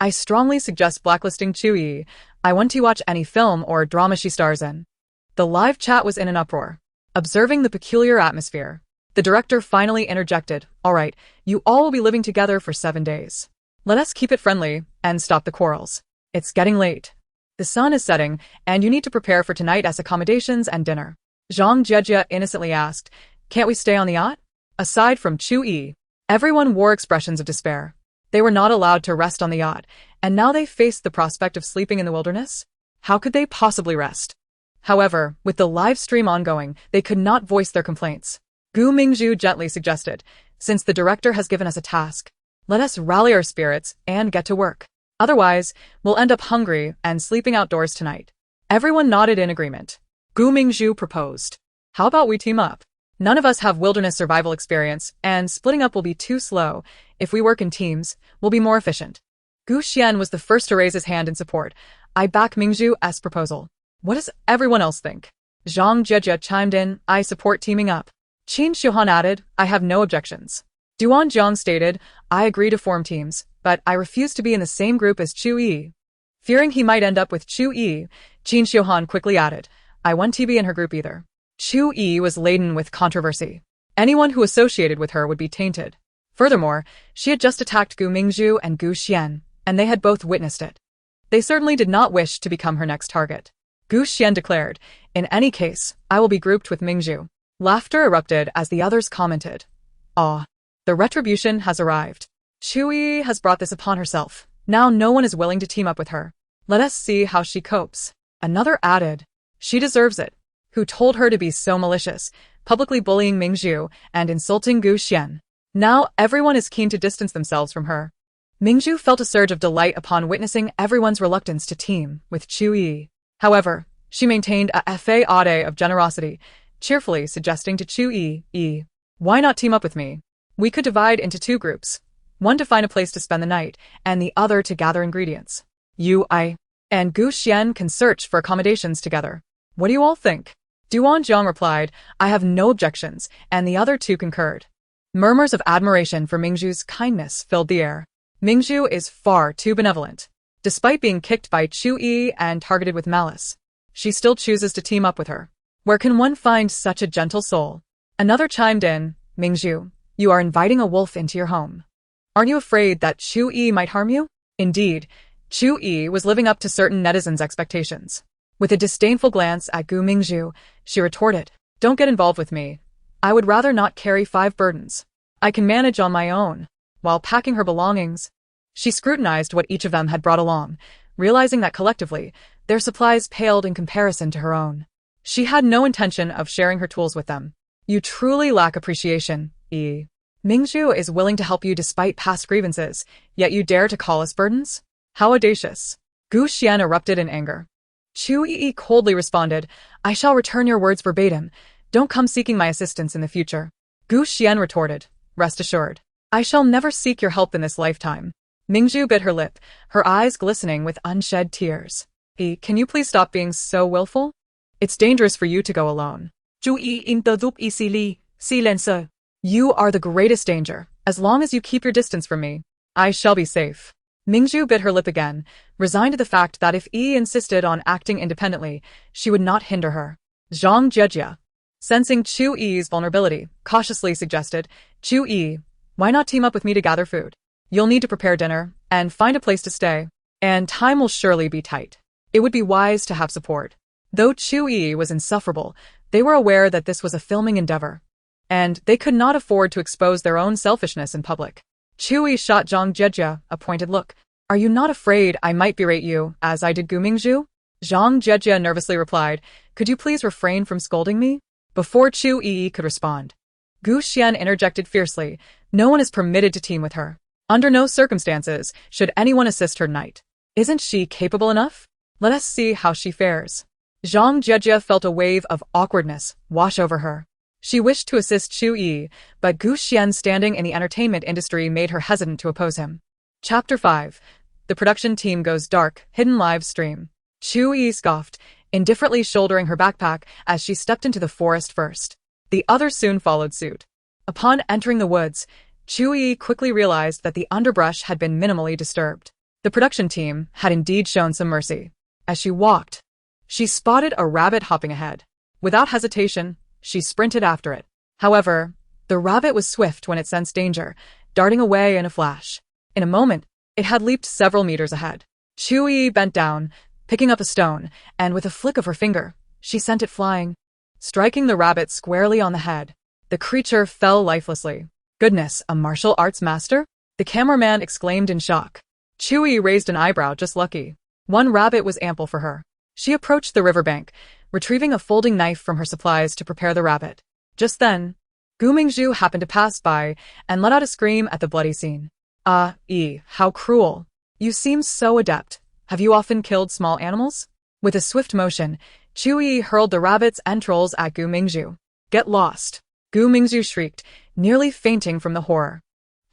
I strongly suggest blacklisting Chu Yiyi. I want to watch any film or drama she stars in. The live chat was in an uproar. Observing the peculiar atmosphere, the director finally interjected, all right, you all will be living together for 7 days. Let us keep it friendly and stop the quarrels. It's getting late. The sun is setting, and you need to prepare for tonight's accommodations and dinner. Zhang Jiejie innocently asked, can't we stay on the yacht? Aside from Chu Yiyi, everyone wore expressions of despair. They were not allowed to rest on the yacht, and now they faced the prospect of sleeping in the wilderness? How could they possibly rest? However, with the live stream ongoing, they could not voice their complaints. Gu Mingzhu gently suggested, since the director has given us a task, let us rally our spirits and get to work. Otherwise, we'll end up hungry and sleeping outdoors tonight. Everyone nodded in agreement. Gu Mingzhu proposed, how about we team up? None of us have wilderness survival experience, and splitting up will be too slow. If we work in teams, we'll be more efficient. Gu Xian was the first to raise his hand in support. I back Mingzhu's proposal. What does everyone else think? Zhang Jiejie chimed in, I support teaming up. Qin Xiuhan added, I have no objections. Duan Zhang stated, I agree to form teams, but I refuse to be in the same group as Chu Yiyi. Fearing he might end up with Chu Yiyi, Qin Xiuhan quickly added, I want to be in her group either. Chu Yiyi was laden with controversy. Anyone who associated with her would be tainted. Furthermore, she had just attacked Gu Mingzhu and Gu Xian, and they had both witnessed it. They certainly did not wish to become her next target. Gu Xian declared, in any case, I will be grouped with Mingzhu. Laughter erupted as the others commented. Ah, the retribution has arrived. Chu Yiyi has brought this upon herself. Now no one is willing to team up with her. Let us see how she copes. Another added, she deserves it. Who told her to be so malicious? publicly bullying Mingzhu and insulting Gu Xian. Now everyone is keen to distance themselves from her. Mingzhu felt a surge of delight upon witnessing everyone's reluctance to team with Chu Yiyi. However, she maintained a facade of generosity, cheerfully suggesting to Chu Yiyi, "Why not team up with me? We could divide into two groups, one to find a place to spend the night, and the other to gather ingredients. I and Gu Xian can search for accommodations together. What do you all think?" Duan Zhang replied, "I have no objections," and the other two concurred. Murmurs of admiration for Mingzhu's kindness filled the air. Mingzhu is far too benevolent. Despite being kicked by Chu Yiyi and targeted with malice, she still chooses to team up with her. Where can one find such a gentle soul? Another chimed in, "Mingzhu, you are inviting a wolf into your home. Aren't you afraid that Chu Yiyi might harm you?" Indeed, Chu Yiyi was living up to certain netizens' expectations. With a disdainful glance at Gu Mingzhu, she retorted, "Don't get involved with me. I would rather not carry 5 burdens. I can manage on my own." While packing her belongings, she scrutinized what each of them had brought along, realizing that collectively, their supplies paled in comparison to her own. She had no intention of sharing her tools with them. "You truly lack appreciation, Yi. Mingzhu is willing to help you despite past grievances, yet you dare to call us burdens? How audacious." Gu Xian erupted in anger. Chu Yiyi coldly responded, "I shall return your words verbatim. Don't come seeking my assistance in the future." Gu Xian retorted, "Rest assured, I shall never seek your help in this lifetime." Mingzhu bit her lip, her eyes glistening with unshed tears. Can you please stop being so willful? It's dangerous for you to go alone." Chu Yiyi interrupted easily, silencer. "You are the greatest danger. As long as you keep your distance from me, I shall be safe." Mingzhu bit her lip again, resigned to the fact that if Yi insisted on acting independently, she would not hinder her. Zhang Jejia, sensing Chu Yi's vulnerability, cautiously suggested, "Chu Yiyi, why not team up with me to gather food? You'll need to prepare dinner and find a place to stay, and time will surely be tight. It would be wise to have support." Though Chu Yiyi was insufferable, they were aware that this was a filming endeavor, and they could not afford to expose their own selfishness in public. Chu Yiyi shot Zhang Jejia a pointed look. "Are you not afraid I might berate you, as I did Gu Mingzhu?" Zhang Jejia nervously replied, "Could you please refrain from scolding me?" Before Chu Yiyi could respond, Gu Xian interjected fiercely, "No one is permitted to team with her. Under no circumstances should anyone assist her knight. Isn't she capable enough? Let us see how she fares." Zhang Jejia felt a wave of awkwardness wash over her. She wished to assist Chu Yiyi, but Gu Xian's standing in the entertainment industry made her hesitant to oppose him. Chapter 5. The production team goes dark, hidden live stream. Chu Yiyi scoffed, indifferently shouldering her backpack as she stepped into the forest first. The others soon followed suit. Upon entering the woods, Chu Yiyi quickly realized that the underbrush had been minimally disturbed. The production team had indeed shown some mercy. As she walked, she spotted a rabbit hopping ahead. Without hesitation, she sprinted after it. However, the rabbit was swift when it sensed danger, darting away in a flash. In a moment, it had leaped several meters ahead. Chu Yiyi bent down, picking up a stone, and with a flick of her finger, she sent it flying, striking the rabbit squarely on the head. The creature fell lifelessly. "Goodness, a martial arts master?" the cameraman exclaimed in shock. Chu Yiyi raised an eyebrow. "Just lucky. One rabbit was ample for her." She approached the riverbank, retrieving a folding knife from her supplies to prepare the rabbit. Just then, Gu Mingzhu happened to pass by and let out a scream at the bloody scene. How cruel. You seem so adept. Have you often killed small animals?" With a swift motion, Chu Yiyi hurled the rabbit's entrails at Gu Mingzhu. "Get lost!" Gu Mingzhu shrieked, nearly fainting from the horror.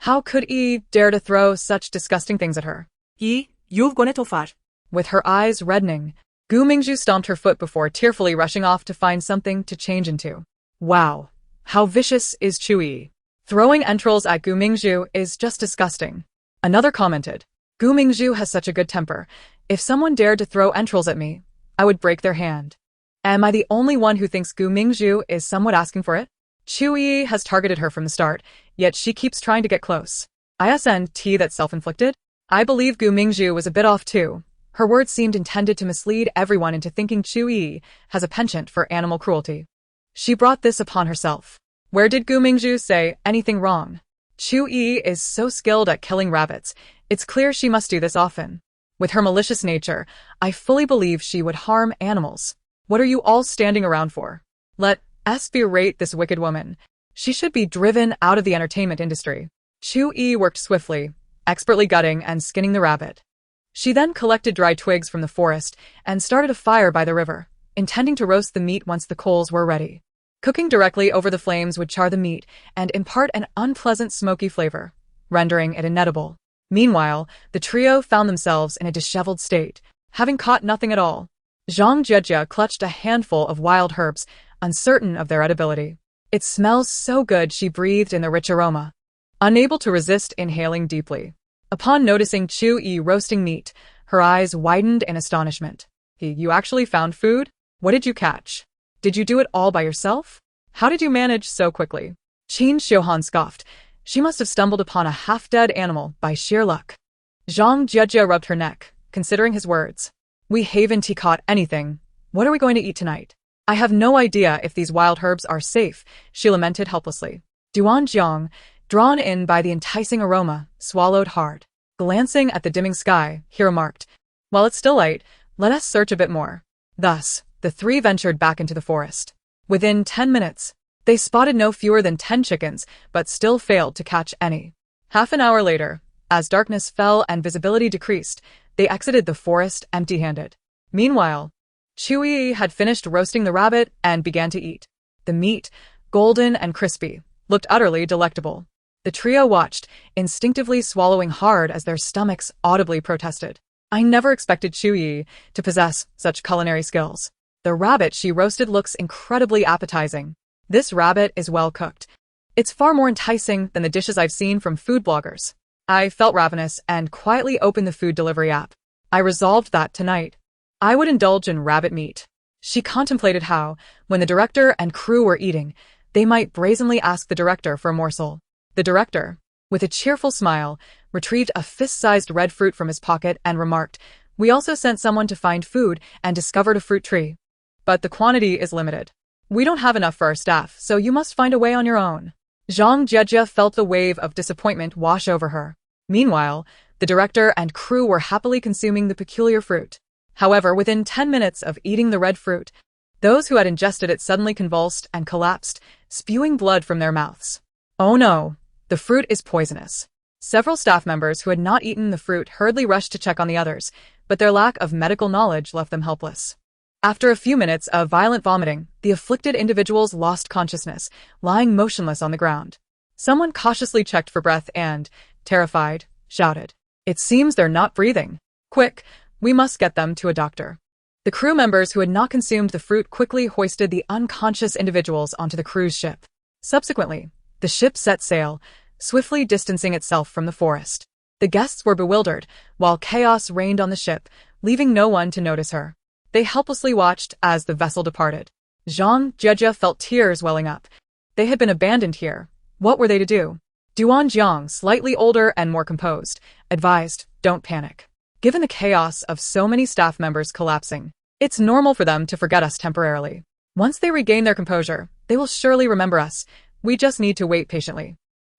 How could Yi dare to throw such disgusting things at her? Yi, you've gone too far. With her eyes reddening, Gu Mingzhu stomped her foot before tearfully rushing off to find something to change into. Wow, how vicious is Chu Yiyi. Throwing entrails at Gu Mingzhu is just disgusting. Another commented, Gu Mingzhu has such a good temper. If someone dared to throw entrails at me, I would break their hand. Am I the only one who thinks Gu Mingzhu is somewhat asking for it? Chu Yiyi has targeted her from the start, yet she keeps trying to get close. ISNT that's self-inflicted? I believe Gu Mingzhu was a bit off too. Her words seemed intended to mislead everyone into thinking Chu Yiyi has a penchant for animal cruelty. She brought this upon herself. Where did Gu Mingzhu say anything wrong? Chu Yiyi is so skilled at killing rabbits, it's clear she must do this often. With her malicious nature, I fully believe she would harm animals. What are you all standing around for? Let Berate this wicked woman. She should be driven out of the entertainment industry. Chu Yiyi worked swiftly, expertly gutting and skinning the rabbit. She then collected dry twigs from the forest and started a fire by the river, intending to roast the meat once the coals were ready. Cooking directly over the flames would char the meat and impart an unpleasant smoky flavor, rendering it inedible. Meanwhile, the trio found themselves in a disheveled state, having caught nothing at all. Zhang Jejia clutched a handful of wild herbs, uncertain of their edibility. It smells so good, she breathed in the rich aroma, unable to resist inhaling deeply. Upon noticing Chu Yiyi roasting meat, her eyes widened in astonishment. You actually found food? What did you catch? Did you do it all by yourself? How did you manage so quickly? Qin Xiuhan scoffed. She must have stumbled upon a half-dead animal by sheer luck. Zhang Jejia rubbed her neck, considering his words. We haven't caught anything. What are we going to eat tonight? I have no idea if these wild herbs are safe, she lamented helplessly. Duan Jiang, drawn in by the enticing aroma, swallowed hard. Glancing at the dimming sky, he remarked, while it's still light, let us search a bit more. Thus, the three ventured back into the forest. Within 10 minutes, they spotted no fewer than 10 chickens, but still failed to catch any. Half an hour later, as darkness fell and visibility decreased, they exited the forest empty-handed. Meanwhile, Chu Yiyi had finished roasting the rabbit and began to eat. The meat, golden and crispy, looked utterly delectable. The trio watched, instinctively swallowing hard as their stomachs audibly protested. I never expected Chu Yiyi to possess such culinary skills. The rabbit she roasted looks incredibly appetizing. This rabbit is well cooked. It's far more enticing than the dishes I've seen from food bloggers. I felt ravenous and quietly opened the food delivery app. I resolved that tonight I would indulge in rabbit meat. She contemplated how, when the director and crew were eating, they might brazenly ask the director for a morsel. The director, with a cheerful smile, retrieved a fist-sized red fruit from his pocket and remarked, we also sent someone to find food and discovered a fruit tree. But the quantity is limited. We don't have enough for our staff, so you must find a way on your own. Zhang Jejia felt the wave of disappointment wash over her. Meanwhile, the director and crew were happily consuming the peculiar fruit. However, within 10 minutes of eating the red fruit, those who had ingested it suddenly convulsed and collapsed, spewing blood from their mouths. Oh no, the fruit is poisonous. Several staff members who had not eaten the fruit hurriedly rushed to check on the others, but their lack of medical knowledge left them helpless. After a few minutes of violent vomiting, the afflicted individuals lost consciousness, lying motionless on the ground. Someone cautiously checked for breath and, terrified, shouted, "It seems they're not breathing. Quick, we must get them to a doctor." The crew members who had not consumed the fruit quickly hoisted the unconscious individuals onto the cruise ship. Subsequently, the ship set sail, swiftly distancing itself from the forest. The guests were bewildered, while chaos reigned on the ship, leaving no one to notice her. They helplessly watched as the vessel departed. Zhang Jejia felt tears welling up. They had been abandoned here. What were they to do? Duan Jiang, slightly older and more composed, advised, don't panic. Given the chaos of so many staff members collapsing, it's normal for them to forget us temporarily. Once they regain their composure, they will surely remember us. We just need to wait patiently.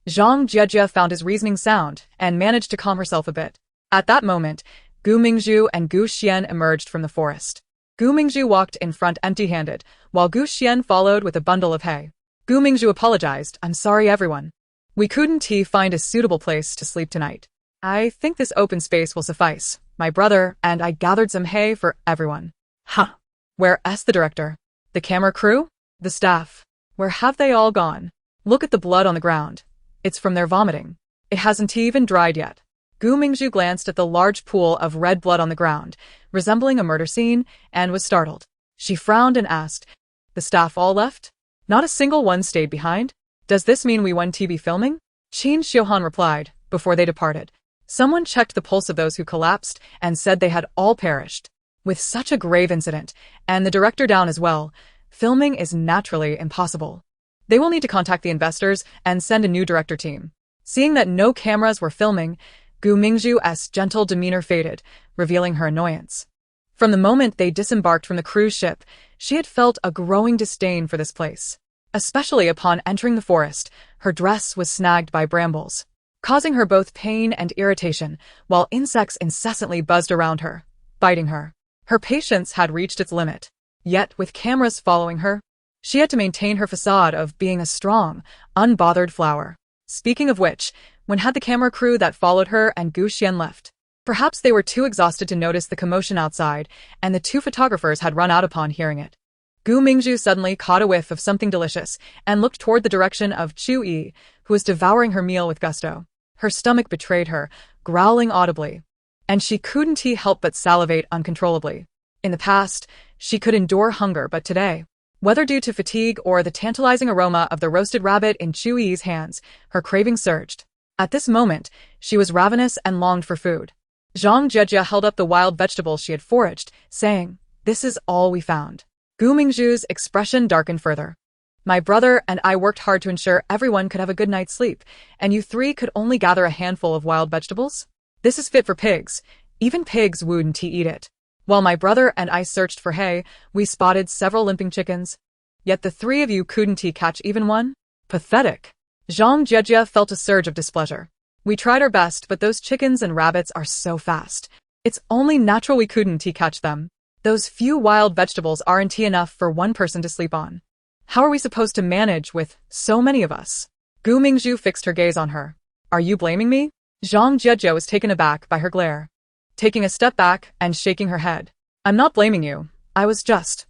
Zhang Jejia found his reasoning sound and managed to calm herself a bit. At that moment, Gu Mingzhu and Gu Xian emerged from the forest. Gu Mingzhu walked in front empty-handed, while Gu Xian followed with a bundle of hay. Gu Mingzhu apologized, I'm sorry everyone. We couldn't find a suitable place to sleep tonight. I think this open space will suffice. My brother and I gathered some hay for everyone. Huh. Where's the director? The camera crew? The staff? Where have they all gone? Look at the blood on the ground. It's from their vomiting. It hasn't even dried yet. Gu Mingzhu glanced at the large pool of red blood on the ground, resembling a murder scene, and was startled. She frowned and asked, the staff all left? Not a single one stayed behind? Does this mean we won TV filming? Qin Xiuhan replied, before they departed. Someone checked the pulse of those who collapsed and said they had all perished. With such a grave incident, and the director down as well, filming is naturally impossible. They will need to contact the investors and send a new director team. Seeing that no cameras were filming, Gu Mingzhu's gentle demeanor faded, revealing her annoyance. From the moment they disembarked from the cruise ship, she had felt a growing disdain for this place. Especially upon entering the forest, her dress was snagged by brambles, causing her both pain and irritation, while insects incessantly buzzed around her, biting her. Her patience had reached its limit. Yet, with cameras following her, She had to maintain her facade of being a strong, unbothered flower. Speaking of which, when had the camera crew that followed her and Gu Xian left? Perhaps they were too exhausted to notice the commotion outside, and the two photographers had run out upon hearing it. Gu Mingzhu suddenly caught a whiff of something delicious and looked toward the direction of Chu Yiyi, who was devouring her meal with gusto. Her stomach betrayed her, growling audibly, and she couldn't help but salivate uncontrollably. In the past, she could endure hunger, but today, whether due to fatigue or the tantalizing aroma of the roasted rabbit in Chu Yi's hands, her craving surged. At this moment, she was ravenous and longed for food. Zhang Jejia held up the wild vegetables she had foraged, saying, "This is all we found." Gu Mingzhu's expression darkened further. "My brother and I worked hard to ensure everyone could have a good night's sleep, and you three could only gather a handful of wild vegetables? This is fit for pigs. Even pigs wouldn't eat it. While my brother and I searched for hay, we spotted several limping chickens. Yet the three of you couldn't catch even one? Pathetic." Zhang Jejia felt a surge of displeasure. "We tried our best, but those chickens and rabbits are so fast. It's only natural we couldn't catch them. Those few wild vegetables aren't enough for one person to sleep on. How are we supposed to manage with so many of us?" Gu Mingzhu fixed her gaze on her. "Are you blaming me?" Zhang Jejia was taken aback by her glare, taking a step back and shaking her head. "I'm not blaming you. I was just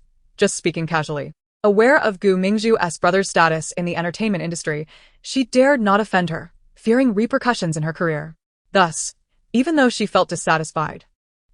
speaking casually." Aware of Gu Mingzhu's brother's status in the entertainment industry, she dared not offend her, fearing repercussions in her career. Thus, even though she felt dissatisfied,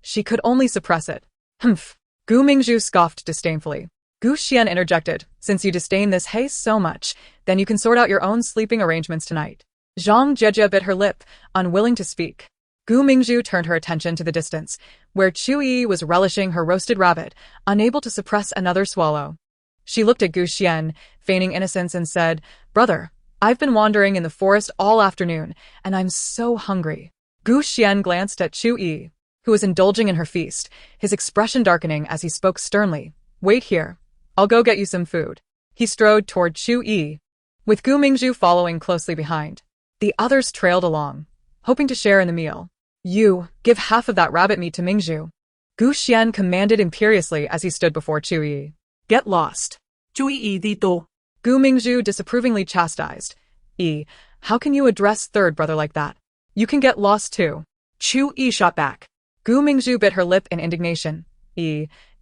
she could only suppress it. "Humph." Gu Mingzhu scoffed disdainfully. Gu Xian interjected, "Since you disdain this hay so much, then you can sort out your own sleeping arrangements tonight." Zhang Jejia bit her lip, unwilling to speak. Gu Mingzhu turned her attention to the distance, where Chu Yiyi was relishing her roasted rabbit, unable to suppress another swallow. She looked at Gu Xian, feigning innocence, and said, "Brother, I've been wandering in the forest all afternoon, and I'm so hungry." Gu Xian glanced at Chu Yiyi, who was indulging in her feast, his expression darkening as he spoke sternly. "Wait here. I'll go get you some food." He strode toward Chu Yiyi, with Gu Mingzhu following closely behind. The others trailed along, hoping to share in the meal. "You, give half of that rabbit meat to Mingzhu," Gu Xian commanded imperiously as he stood before Chu Yiyi. "Get lost." Chu Yiyi dito. Gu Mingzhu disapprovingly chastised. How can you address third brother like that? You can get lost too." Chu Yiyi shot back. Gu Mingzhu bit her lip in indignation.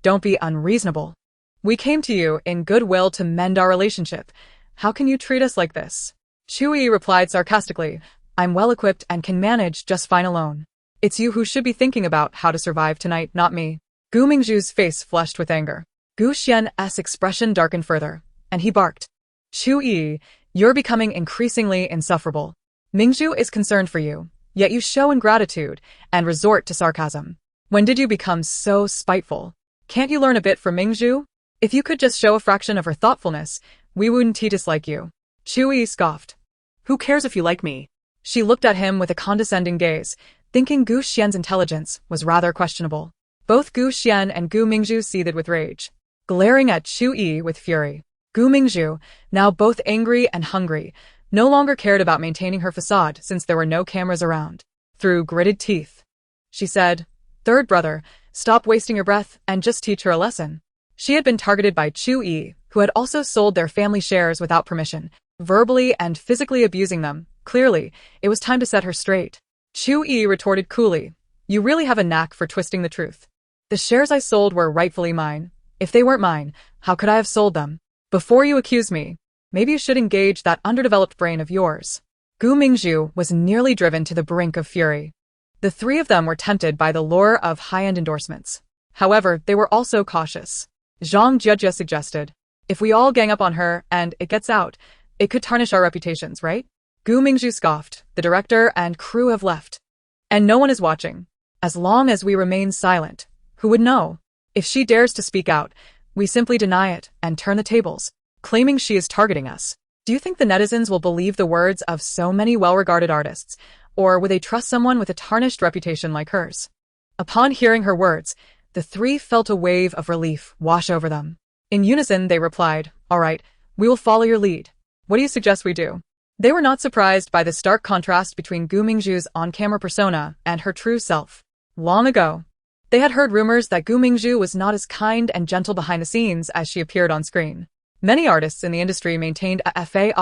Don't be unreasonable. We came to you in goodwill to mend our relationship. How can you treat us like this?" Chu Yiyi replied sarcastically, "I'm well equipped and can manage just fine alone. It's you who should be thinking about how to survive tonight, not me." Gu Mingzhu's face flushed with anger. Gu Xian's expression darkened further, and he barked. "Chu Yiyi, you're becoming increasingly insufferable. Mingzhu is concerned for you, yet you show ingratitude and resort to sarcasm. When did you become so spiteful? Can't you learn a bit from Mingzhu? If you could just show a fraction of her thoughtfulness, we wouldn't dislike you." Chu Yiyi scoffed. "Who cares if you like me?" She looked at him with a condescending gaze, thinking Gu Xian's intelligence was rather questionable. Both Gu Xian and Gu Mingzhu seethed with rage, glaring at Chu Yiyi with fury. Gu Mingzhu, now both angry and hungry, no longer cared about maintaining her facade since there were no cameras around. Through gritted teeth, she said, "Third brother, stop wasting your breath and just teach her a lesson." She had been targeted by Chu Yiyi, who had also sold their family shares without permission, verbally and physically abusing them. Clearly, it was time to set her straight. Chu Yiyi retorted coolly, "You really have a knack for twisting the truth. The shares I sold were rightfully mine. If they weren't mine, how could I have sold them? Before you accuse me, maybe you should engage that underdeveloped brain of yours." Gu Mingzhu was nearly driven to the brink of fury. The three of them were tempted by the lure of high-end endorsements. However, they were also cautious. Zhang Jejia suggested, "If we all gang up on her and it gets out, it could tarnish our reputations, right?" Gu Mingzhu scoffed. "The director and crew have left, and no one is watching. As long as we remain silent, who would know? If she dares to speak out, we simply deny it and turn the tables, claiming she is targeting us. Do you think the netizens will believe the words of so many well-regarded artists, or will they trust someone with a tarnished reputation like hers?" Upon hearing her words, the three felt a wave of relief wash over them. In unison, they replied, "All right, we will follow your lead. What do you suggest we do?" They were not surprised by the stark contrast between Gu Mingzhu's on-camera persona and her true self. Long ago, they had heard rumors that Gu Mingzhu was not as kind and gentle behind the scenes as she appeared on screen. Many artists in the industry maintained a fade,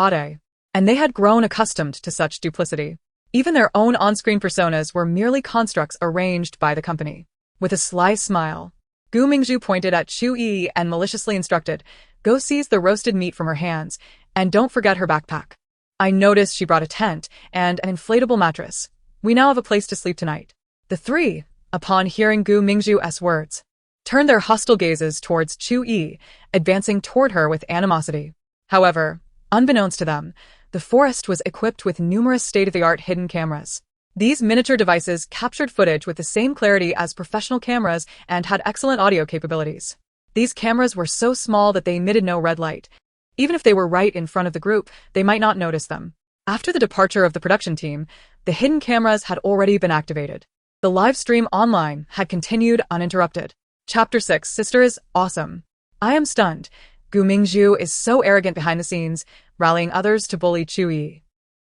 and they had grown accustomed to such duplicity. Even their own on-screen personas were merely constructs arranged by the company. With a sly smile, Mingzhu pointed at Chu Yiyi and maliciously instructed, "Go seize the roasted meat from her hands, and don't forget her backpack. I noticed she brought a tent and an inflatable mattress. We now have a place to sleep tonight." The three, upon hearing Mingzhu's words, turned their hostile gazes towards Chu Yiyi, advancing toward her with animosity. However, unbeknownst to them, the forest was equipped with numerous state-of-the-art hidden cameras. These miniature devices captured footage with the same clarity as professional cameras and had excellent audio capabilities. These cameras were so small that they emitted no red light. Even if they were right in front of the group, they might not notice them. After the departure of the production team, the hidden cameras had already been activated. The live stream online had continued uninterrupted. Chapter 6, Sister is awesome. I am stunned. Mingzhu is so arrogant behind the scenes, rallying others to bully Chu Yiyi.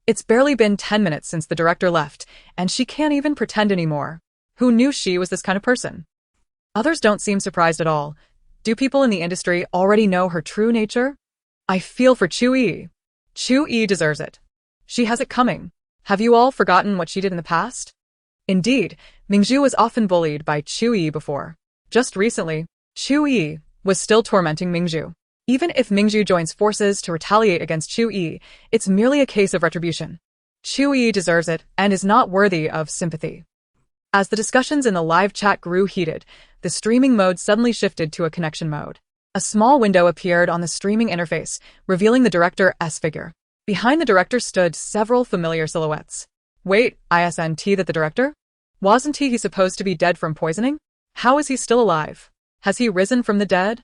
It's barely been 10 minutes since the director left, and she can't even pretend anymore. Who knew she was this kind of person? Others don't seem surprised at all. Do people in the industry already know her true nature? I feel for Chu Yiyi. Chu Yiyi deserves it. She has it coming. Have you all forgotten what she did in the past? Indeed, Mingzhu was often bullied by Chu Yiyi before. Just recently, Chu Yiyi was still tormenting Mingzhu. Even if Mingzhu joins forces to retaliate against Chu Yiyi, it's merely a case of retribution. Chu Yiyi deserves it and is not worthy of sympathy. As the discussions in the live chat grew heated, the streaming mode suddenly shifted to a connection mode. A small window appeared on the streaming interface, revealing the director's figure. Behind the director stood several familiar silhouettes. Wait, isn't that the director? Wasn't he supposed to be dead from poisoning? How is he still alive? Has he risen from the dead?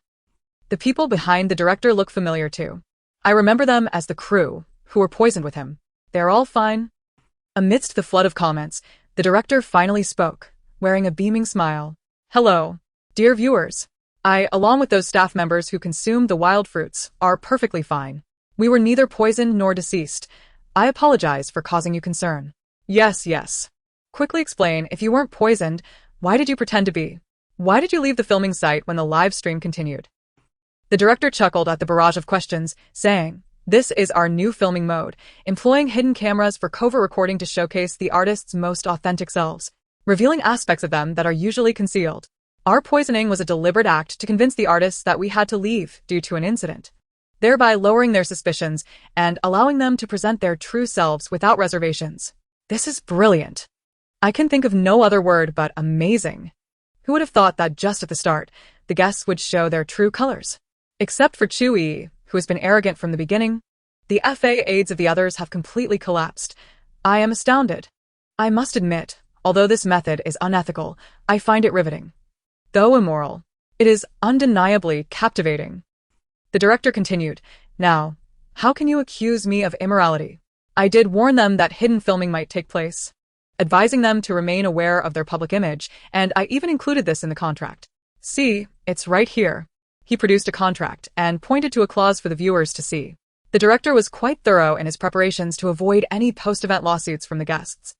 The people behind the director look familiar too. I remember them as the crew, who were poisoned with him. They're all fine. Amidst the flood of comments, the director finally spoke, wearing a beaming smile. Hello, dear viewers. I, along with those staff members who consumed the wild fruits, are perfectly fine. We were neither poisoned nor deceased. I apologize for causing you concern. Yes. Quickly explain, if you weren't poisoned, why did you pretend to be? Why did you leave the filming site when the live stream continued? The director chuckled at the barrage of questions, saying, "This is our new filming mode, employing hidden cameras for covert recording to showcase the artists' most authentic selves, revealing aspects of them that are usually concealed. Our poisoning was a deliberate act to convince the artists that we had to leave due to an incident, thereby lowering their suspicions and allowing them to present their true selves without reservations. This is brilliant. I can think of no other word but amazing. Who would have thought that just at the start, the guests would show their true colors? Except for Chu Yiyi, who has been arrogant from the beginning, the fades of the others have completely collapsed. I am astounded. I must admit, although this method is unethical, I find it riveting. Though immoral, it is undeniably captivating." The director continued, "Now, how can you accuse me of immorality? I did warn them that hidden filming might take place, advising them to remain aware of their public image, and I even included this in the contract. See, it's right here." He produced a contract and pointed to a clause for the viewers to see. The director was quite thorough in his preparations to avoid any post-event lawsuits from the guests.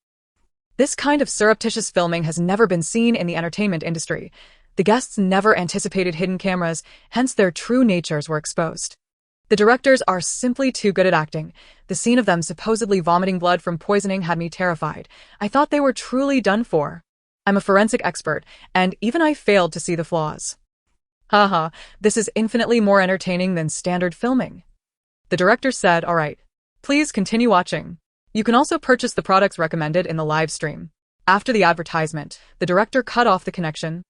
This kind of surreptitious filming has never been seen in the entertainment industry. The guests never anticipated hidden cameras, hence their true natures were exposed. The directors are simply too good at acting. The scene of them supposedly vomiting blood from poisoning had me terrified. I thought they were truly done for. I'm a forensic expert, and even I failed to see the flaws. Haha, this is infinitely more entertaining than standard filming. The director said, "All right. Please continue watching. You can also purchase the products recommended in the live stream." After the advertisement, the director cut off the connection,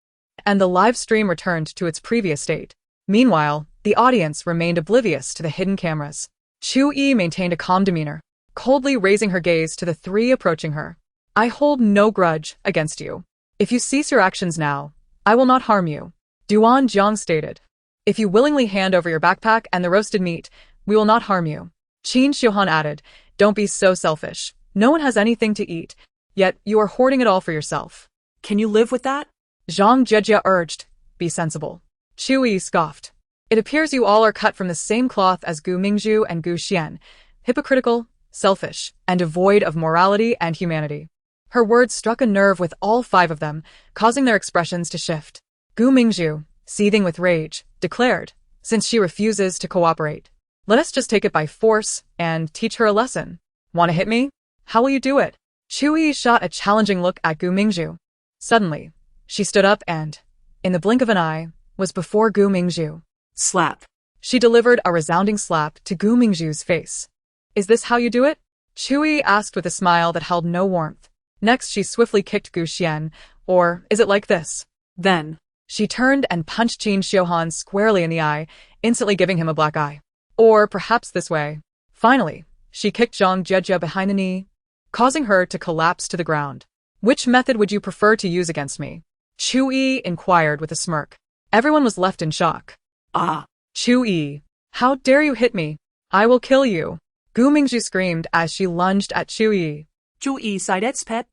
and the live stream returned to its previous state. Meanwhile, the audience remained oblivious to the hidden cameras. Chu Yiyi maintained a calm demeanor, coldly raising her gaze to the three approaching her. "I hold no grudge against you. If you cease your actions now, I will not harm you," Duan Jiang stated. "If you willingly hand over your backpack and the roasted meat, we will not harm you." Qin Xiuhan added, "Don't be so selfish. No one has anything to eat, yet you are hoarding it all for yourself." Can you live with that? Zhang Jejia urged, "Be sensible." Chu Yiyi scoffed. "It appears you all are cut from the same cloth as Mingzhu and Xian, hypocritical, selfish, and devoid of morality and humanity." Her words struck a nerve with all five of them, causing their expressions to shift. Mingzhu, seething with rage, declared, since she refuses to cooperate. Let us just take it by force and teach her a lesson. Want to hit me? How will you do it? Chu Yiyi shot a challenging look at Mingzhu. Suddenly, she stood up and, in the blink of an eye, was before Mingzhu. Slap. She delivered a resounding slap to Mingzhu's face. Is this how you do it? Chu Yiyi asked with a smile that held no warmth. Next, she swiftly kicked Gu Xian, or is it like this? Then, she turned and punched Qin Xiuhan squarely in the eye, instantly giving him a black eye. Or perhaps this way. Finally, she kicked Zhang Jiejie behind the knee, causing her to collapse to the ground. Which method would you prefer to use against me? Chu Yiyi inquired with a smirk. Everyone was left in shock. Ah. Chu Yiyi, how dare you hit me? I will kill you. Mingzhu screamed as she lunged at Chu Yiyi, Chu Yiyi sidesteps pet.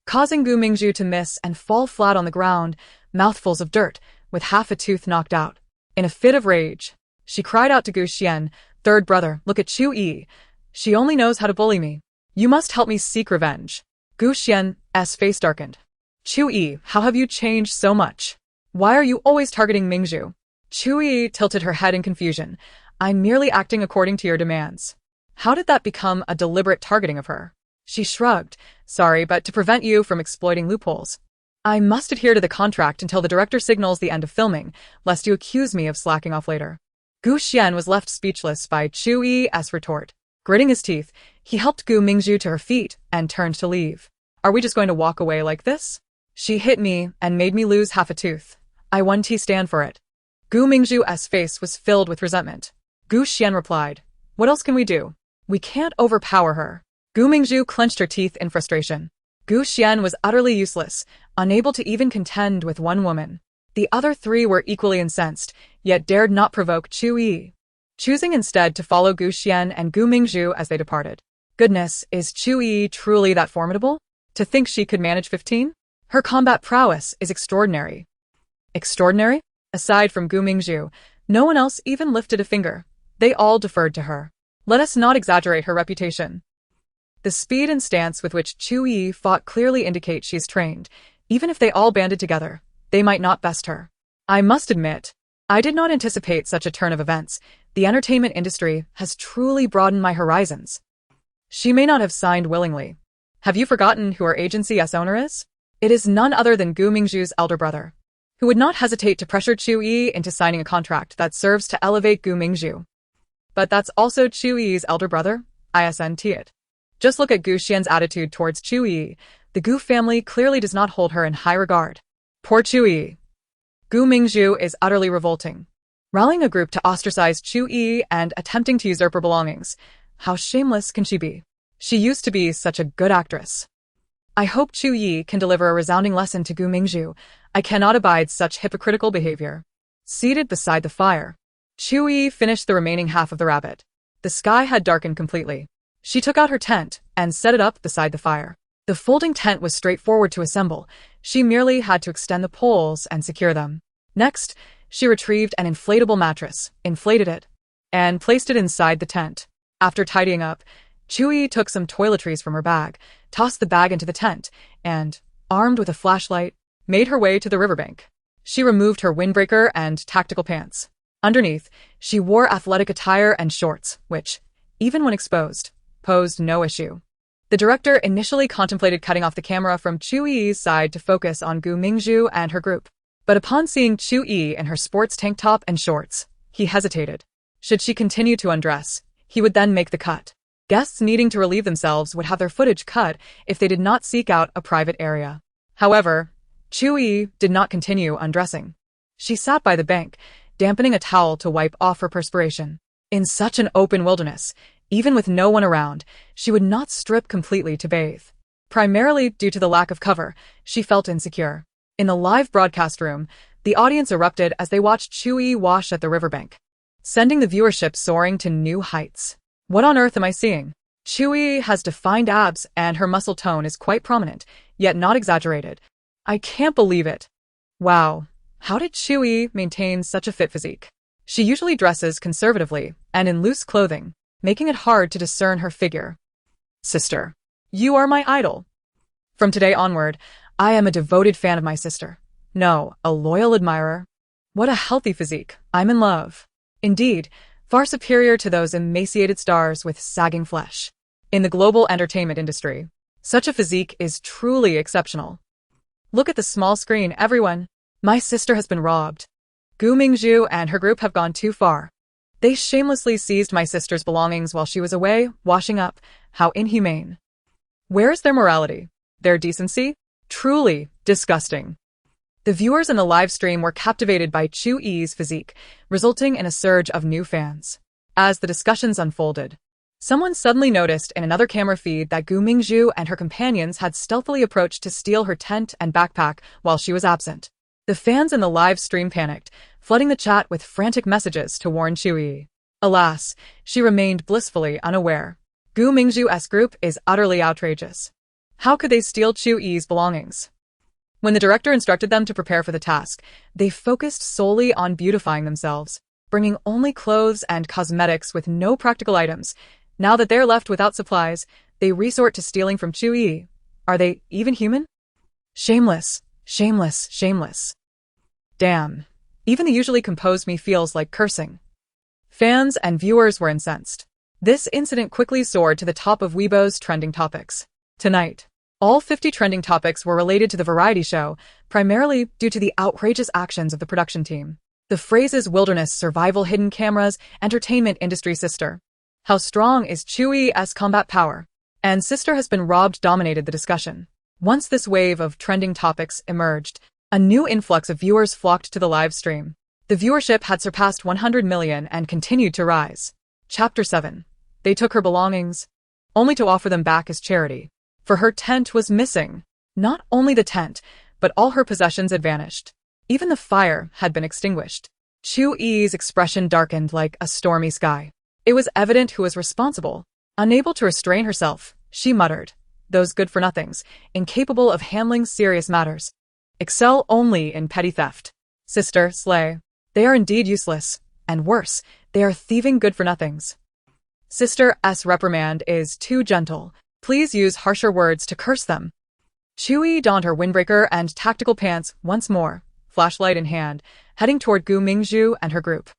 causing Mingzhu to miss and fall flat on the ground, mouthfuls of dirt, with half a tooth knocked out. In a fit of rage, she cried out to Gu Xian, third brother, look at Chu Yiyi. She only knows how to bully me. You must help me seek revenge. Gu Xian's face darkened. Chu Yiyi, how have you changed so much? Why are you always targeting Mingzhu? Chu Yiyi tilted her head in confusion. I'm merely acting according to your demands. How did that become a deliberate targeting of her? She shrugged. Sorry, but to prevent you from exploiting loopholes, I must adhere to the contract until the director signals the end of filming, lest you accuse me of slacking off later. Gu Xian was left speechless by Chu Yiyi's retort. Gritting his teeth, he helped Mingzhu to her feet and turned to leave. Are we just going to walk away like this? She hit me and made me lose half a tooth. I won T stand for it. Mingzhu's face was filled with resentment. Gu Xian replied, what else can we do? We can't overpower her. Mingzhu clenched her teeth in frustration. Gu Xian was utterly useless, unable to even contend with one woman. The other three were equally incensed, yet dared not provoke Chu Yiyi, choosing instead to follow Gu Xian and Mingzhu as they departed. Goodness, is Chu Yiyi truly that formidable? To think she could manage 15? Her combat prowess is extraordinary. Extraordinary? Aside from Mingzhu, no one else even lifted a finger. They all deferred to her. Let us not exaggerate her reputation. The speed and stance with which Chu Yiyi fought clearly indicate she's trained. Even if they all banded together, they might not best her. I must admit, I did not anticipate such a turn of events. The entertainment industry has truly broadened my horizons. She may not have signed willingly. Have you forgotten who her agency's owner is? It is none other than Mingzhu's elder brother, who would not hesitate to pressure Chu Yiyi into signing a contract that serves to elevate Mingzhu. But that's also Chu Yiyi's elder brother, isn't it? Just look at Gu Xian's attitude towards Chu Yiyi. The Gu family clearly does not hold her in high regard. Poor Chu Yiyi. Mingzhu is utterly revolting. Rallying a group to ostracize Chu Yiyi and attempting to usurp her belongings. How shameless can she be? She used to be such a good actress. I hope Chu Yiyi can deliver a resounding lesson to Mingzhu. I cannot abide such hypocritical behavior. Seated beside the fire, Chu Yiyi finished the remaining half of the rabbit. The sky had darkened completely. She took out her tent and set it up beside the fire. The folding tent was straightforward to assemble. She merely had to extend the poles and secure them. Next, she retrieved an inflatable mattress, inflated it, and placed it inside the tent. After tidying up, Chu Yiyi took some toiletries from her bag, tossed the bag into the tent, and, armed with a flashlight, made her way to the riverbank. She removed her windbreaker and tactical pants. Underneath, she wore athletic attire and shorts, which, even when exposed, posed no issue. The director initially contemplated cutting off the camera from Chu Yiyi's side to focus on Mingzhu and her group. But upon seeing Chu Yiyi in her sports tank top and shorts, he hesitated. Should she continue to undress, he would then make the cut. Guests needing to relieve themselves would have their footage cut if they did not seek out a private area. However, Chu Yiyi did not continue undressing. She sat by the bank, dampening a towel to wipe off her perspiration. In such an open wilderness, even with no one around, she would not strip completely to bathe. Primarily due to the lack of cover, she felt insecure. In the live broadcast room, the audience erupted as they watched Chu Yiyi wash at the riverbank, sending the viewership soaring to new heights. What on earth am I seeing? Chu Yiyi has defined abs and her muscle tone is quite prominent, yet not exaggerated. I can't believe it. Wow, how did Chu Yiyi maintain such a fit physique? She usually dresses conservatively and in loose clothing, making it hard to discern her figure. Sister, you are my idol. From today onward, I am a devoted fan of my sister. No, a loyal admirer. What a healthy physique. I'm in love. Indeed, far superior to those emaciated stars with sagging flesh. In the global entertainment industry, such a physique is truly exceptional. Look at the small screen, everyone. My sister has been robbed. Gu Mingzhu and her group have gone too far. They shamelessly seized my sister's belongings while she was away, washing up. How inhumane. Where is their morality? Their decency? Truly disgusting. The viewers in the live stream were captivated by Chu Yiyi's physique, resulting in a surge of new fans. As the discussions unfolded, someone suddenly noticed in another camera feed that Gu Mingzhu and her companions had stealthily approached to steal her tent and backpack while she was absent. The fans in the live stream panicked, flooding the chat with frantic messages to warn Chu Yiyi. Alas, she remained blissfully unaware. Gu Mingzhu's group is utterly outrageous. How could they steal Chu Yiyi's belongings? When the director instructed them to prepare for the task, they focused solely on beautifying themselves, bringing only clothes and cosmetics with no practical items. Now that they're left without supplies, they resort to stealing from Chu Yiyi. Are they even human? Shameless, shameless, shameless. Damn. Even the usually composed me feels like cursing. Fans and viewers were incensed. This incident quickly soared to the top of Weibo's trending topics. Tonight, all 50 trending topics were related to the variety show, primarily due to the outrageous actions of the production team. The phrases wilderness survival hidden cameras, entertainment industry sister. How strong is Chu Yiyi's combat power? And sister has been robbed dominated the discussion. Once this wave of trending topics emerged, a new influx of viewers flocked to the live stream. The viewership had surpassed 100 million and continued to rise. Chapter 7. They took her belongings, only to offer them back as charity. For her tent was missing. Not only the tent, but all her possessions had vanished. Even the fire had been extinguished. Chu Yiyi's expression darkened like a stormy sky. It was evident who was responsible. Unable to restrain herself, she muttered, "Those good-for-nothings, incapable of handling serious matters. Excel only in petty theft. Sister, slay. They are indeed useless, and worse, they are thieving good-for-nothings. Sister's reprimand is too gentle. Please use harsher words to curse them." Chu Yiyi donned her windbreaker and tactical pants once more, flashlight in hand, heading toward Gu Mingzhu and her group.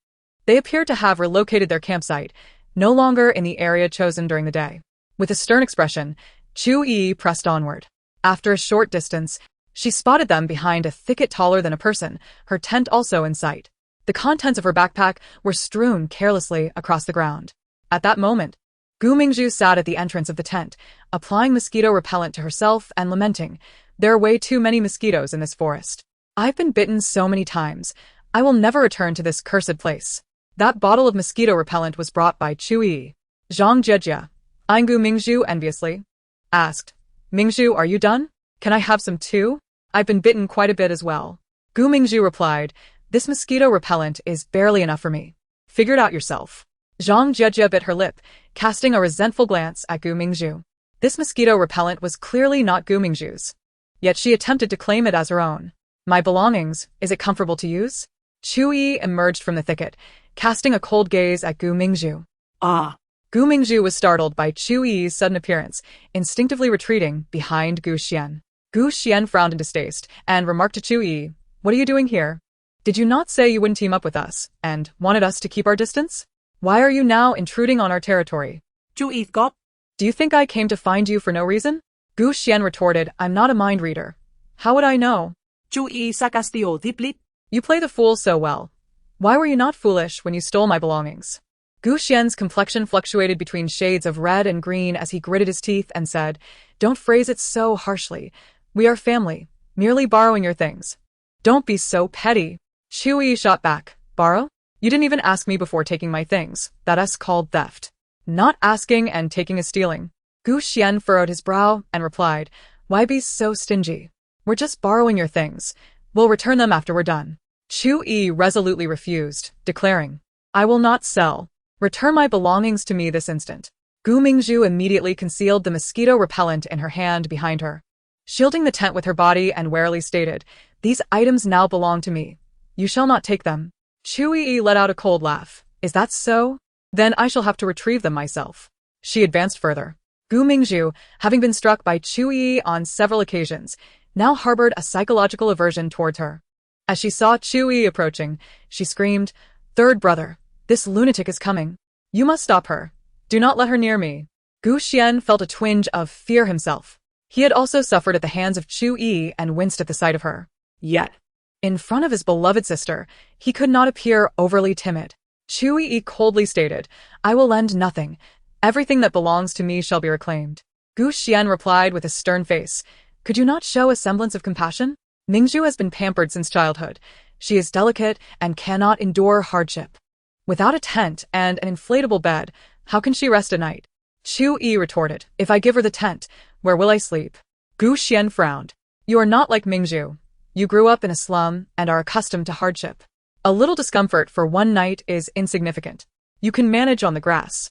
They appeared to have relocated their campsite, no longer in the area chosen during the day. With a stern expression, Chu Yiyi pressed onward. After a short distance, she spotted them behind a thicket taller than a person, her tent also in sight. The contents of her backpack were strewn carelessly across the ground. At that moment, Gu Mingzhu sat at the entrance of the tent, applying mosquito repellent to herself and lamenting, "There are way too many mosquitoes in this forest. I've been bitten so many times. I will never return to this cursed place." That bottle of mosquito repellent was brought by Chu Yiyi. Zhang Jejia, eyeing Gu Mingzhu enviously, asked, "Mingzhu, are you done? Can I have some too? I've been bitten quite a bit as well." Gu Mingzhu replied, "This mosquito repellent is barely enough for me. Figure it out yourself." Zhang Jejia bit her lip, casting a resentful glance at Gu Mingzhu. This mosquito repellent was clearly not Gu Mingzhu's. Yet she attempted to claim it as her own. "My belongings, is it comfortable to use?" Chu Yiyi emerged from the thicket, casting a cold gaze at Gu Mingzhu. Ah. Gu Mingzhu was startled by Chu Yiyi's sudden appearance, instinctively retreating behind Gu Xian. Gu Xian frowned in distaste and remarked to Chu Yiyi, "What are you doing here? Did you not say you wouldn't team up with us, and wanted us to keep our distance? Why are you now intruding on our territory?" Chu Yiyi got. "Do you think I came to find you for no reason?" Gu Xian retorted, "I'm not a mind reader. How would I know?" Chu Yiyi sarcastically deeply. "You play the fool so well. Why were you not foolish when you stole my belongings?" Gu Xian's complexion fluctuated between shades of red and green as he gritted his teeth and said, "Don't phrase it so harshly. We are family, merely borrowing your things." "Don't be so petty." Chu Yiyi shot back, "Borrow? You didn't even ask me before taking my things. That's called theft. Not asking and taking is stealing." Gu Xian furrowed his brow and replied, "Why be so stingy? We're just borrowing your things. We'll return them after we're done." Chu Yiyi resolutely refused, declaring, "I will not sell. Return my belongings to me this instant." Gu Mingzhu immediately concealed the mosquito repellent in her hand behind her, shielding the tent with her body, and warily stated, "These items now belong to me. You shall not take them." Chu Yiyi let out a cold laugh. "Is that so? Then I shall have to retrieve them myself." She advanced further. Gu Mingzhu, having been struck by Chu Yiyi on several occasions, now harbored a psychological aversion towards her. As she saw Chu Yiyi approaching, she screamed, "Third brother, This lunatic is coming. You must stop her. Do not let her near me. Gu Xian felt a twinge of fear himself. He had also suffered at the hands of Chu Yiyi and winced at the sight of her. Yet, in front of his beloved sister, he could not appear overly timid. Chu Yiyi coldly stated, I will lend nothing. Everything that belongs to me shall be reclaimed. Gu Xian replied with a stern face, Could you not show a semblance of compassion? Mingzhu has been pampered since childhood. She is delicate and cannot endure hardship. Without a tent and an inflatable bed, how can she rest at night? Chu Yiyi retorted, If I give her the tent, where will I sleep? Gu Xian frowned. You are not like Mingzhu. You grew up in a slum and are accustomed to hardship. A little discomfort for one night is insignificant. You can manage on the grass.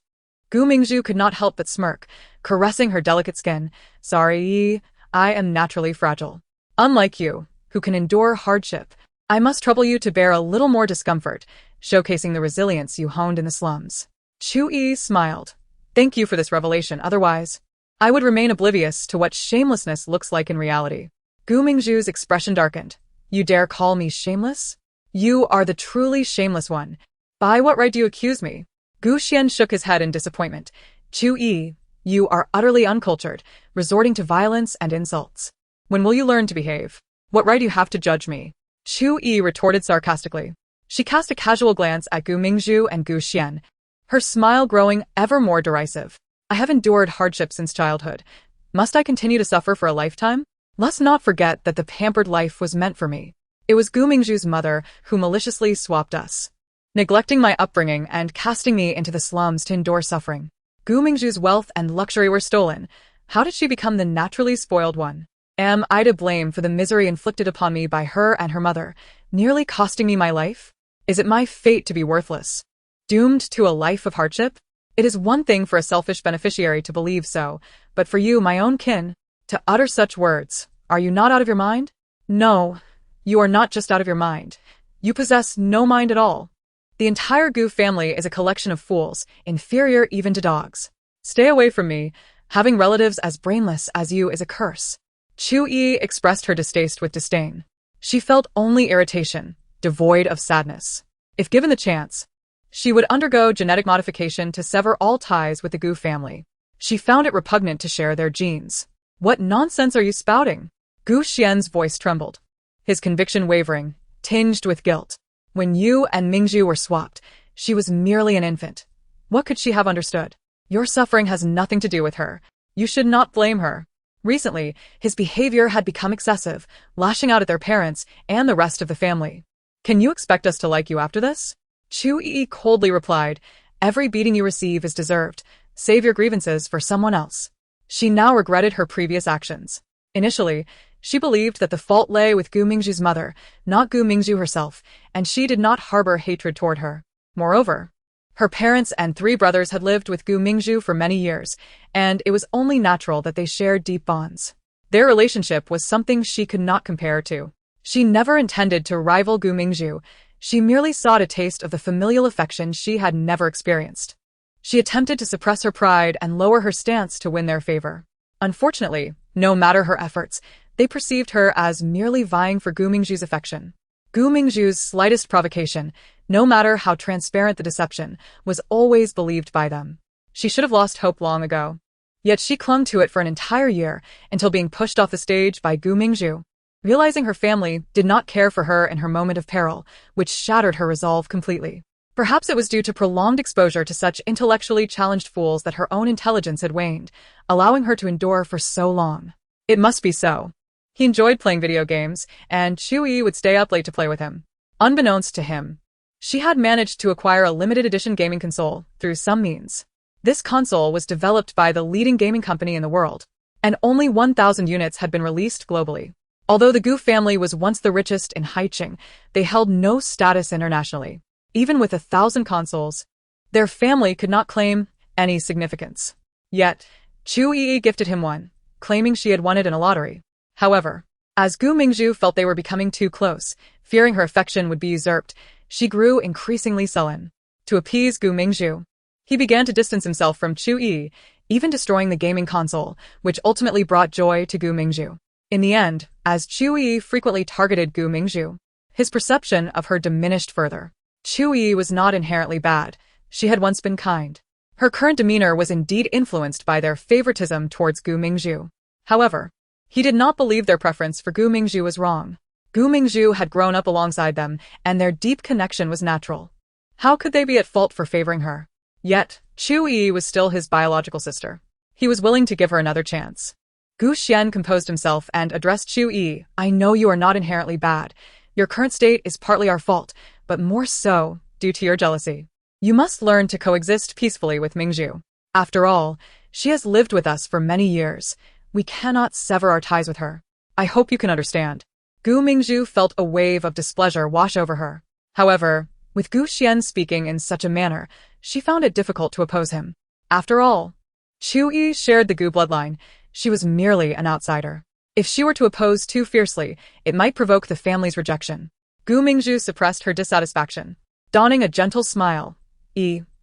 Gu Mingzhu could not help but smirk, caressing her delicate skin. Sorry, Yi, I am naturally fragile. Unlike you, who can endure hardship, I must trouble you to bear a little more discomfort, showcasing the resilience you honed in the slums. Chu Yiyi smiled. Thank you for this revelation, otherwise, I would remain oblivious to what shamelessness looks like in reality. Gu Mingzhu's expression darkened. You dare call me shameless? You are the truly shameless one. By what right do you accuse me? Gu Xian shook his head in disappointment. Chu Yiyi, you are utterly uncultured, resorting to violence and insults. When will you learn to behave? What right do you have to judge me? Chu Yiyi retorted sarcastically. She cast a casual glance at Gu Mingzhu and Gu Xian, her smile growing ever more derisive. I have endured hardship since childhood. Must I continue to suffer for a lifetime? Let's not forget that the pampered life was meant for me. It was Gu Mingzhu's mother who maliciously swapped us, neglecting my upbringing and casting me into the slums to endure suffering. Gu Mingzhu's wealth and luxury were stolen. How did she become the naturally spoiled one? Am I to blame for the misery inflicted upon me by her and her mother, nearly costing me my life? Is it my fate to be worthless, doomed to a life of hardship? It is one thing for a selfish beneficiary to believe so, but for you, my own kin, to utter such words, are you not out of your mind? No, you are not just out of your mind. You possess no mind at all. The entire Gu family is a collection of fools, inferior even to dogs. Stay away from me. Having relatives as brainless as you is a curse. Chu Yiyi expressed her distaste with disdain. She felt only irritation, devoid of sadness. If given the chance, she would undergo genetic modification to sever all ties with the Gu family. She found it repugnant to share their genes. What nonsense are you spouting? Gu Xian's voice trembled, his conviction wavering, tinged with guilt. When you and Mingzhu were swapped, she was merely an infant. What could she have understood? Your suffering has nothing to do with her. You should not blame her. Recently, his behavior had become excessive, lashing out at their parents and the rest of the family. Can you expect us to like you after this? Chu Yiyi coldly replied, Every beating you receive is deserved. Save your grievances for someone else. She now regretted her previous actions. Initially, she believed that the fault lay with Gu Mingzhu's mother, not Gu Mingzhu herself, and she did not harbor hatred toward her. Moreover, her parents and 3 brothers had lived with Gu Mingzhu for many years, and it was only natural that they shared deep bonds. Their relationship was something she could not compare to. She never intended to rival Gu Mingzhu. She merely sought a taste of the familial affection she had never experienced. She attempted to suppress her pride and lower her stance to win their favor. Unfortunately, no matter her efforts, they perceived her as merely vying for Gu Mingzhu's affection. Gu Mingzhu's slightest provocation, no matter how transparent the deception, was always believed by them. She should have lost hope long ago. Yet she clung to it for an entire year, until being pushed off the stage by Gu Mingzhu. Realizing her family did not care for her in her moment of peril, which shattered her resolve completely. Perhaps it was due to prolonged exposure to such intellectually challenged fools that her own intelligence had waned, allowing her to endure for so long. It must be so. He enjoyed playing video games, and Chu Yiyi would stay up late to play with him. Unbeknownst to him, she had managed to acquire a limited edition gaming console through some means. This console was developed by the leading gaming company in the world, and only 1,000 units had been released globally. Although the Gu family was once the richest in Haiqing, they held no status internationally. Even with 1,000 consoles, their family could not claim any significance. Yet, Chu Yiyi gifted him one, claiming she had won it in a lottery. However, as Gu Mingzhu felt they were becoming too close, fearing her affection would be usurped, she grew increasingly sullen. To appease Gu Mingzhu, he began to distance himself from Chu Yiyi, even destroying the gaming console, which ultimately brought joy to Gu Mingzhu. In the end, as Chu Yiyi frequently targeted Gu Mingzhu, his perception of her diminished further. Chu Yiyi was not inherently bad. She had once been kind. Her current demeanor was indeed influenced by their favoritism towards Gu Mingzhu. However, he did not believe their preference for Gu Mingzhu was wrong. Gu Mingzhu had grown up alongside them, and their deep connection was natural. How could they be at fault for favoring her? Yet, Chu Yiyi was still his biological sister. He was willing to give her another chance. Gu Xian composed himself and addressed Chu Yiyi. I know you are not inherently bad. Your current state is partly our fault, but more so due to your jealousy. You must learn to coexist peacefully with Mingzhu. After all, she has lived with us for many years. We cannot sever our ties with her. I hope you can understand. Gu Mingzhu felt a wave of displeasure wash over her. However, with Gu Xian speaking in such a manner, she found it difficult to oppose him. After all, Chu Yiyi shared the Gu bloodline. She was merely an outsider. If she were to oppose too fiercely, it might provoke the family's rejection. Gu Mingzhu suppressed her dissatisfaction. Donning a gentle smile,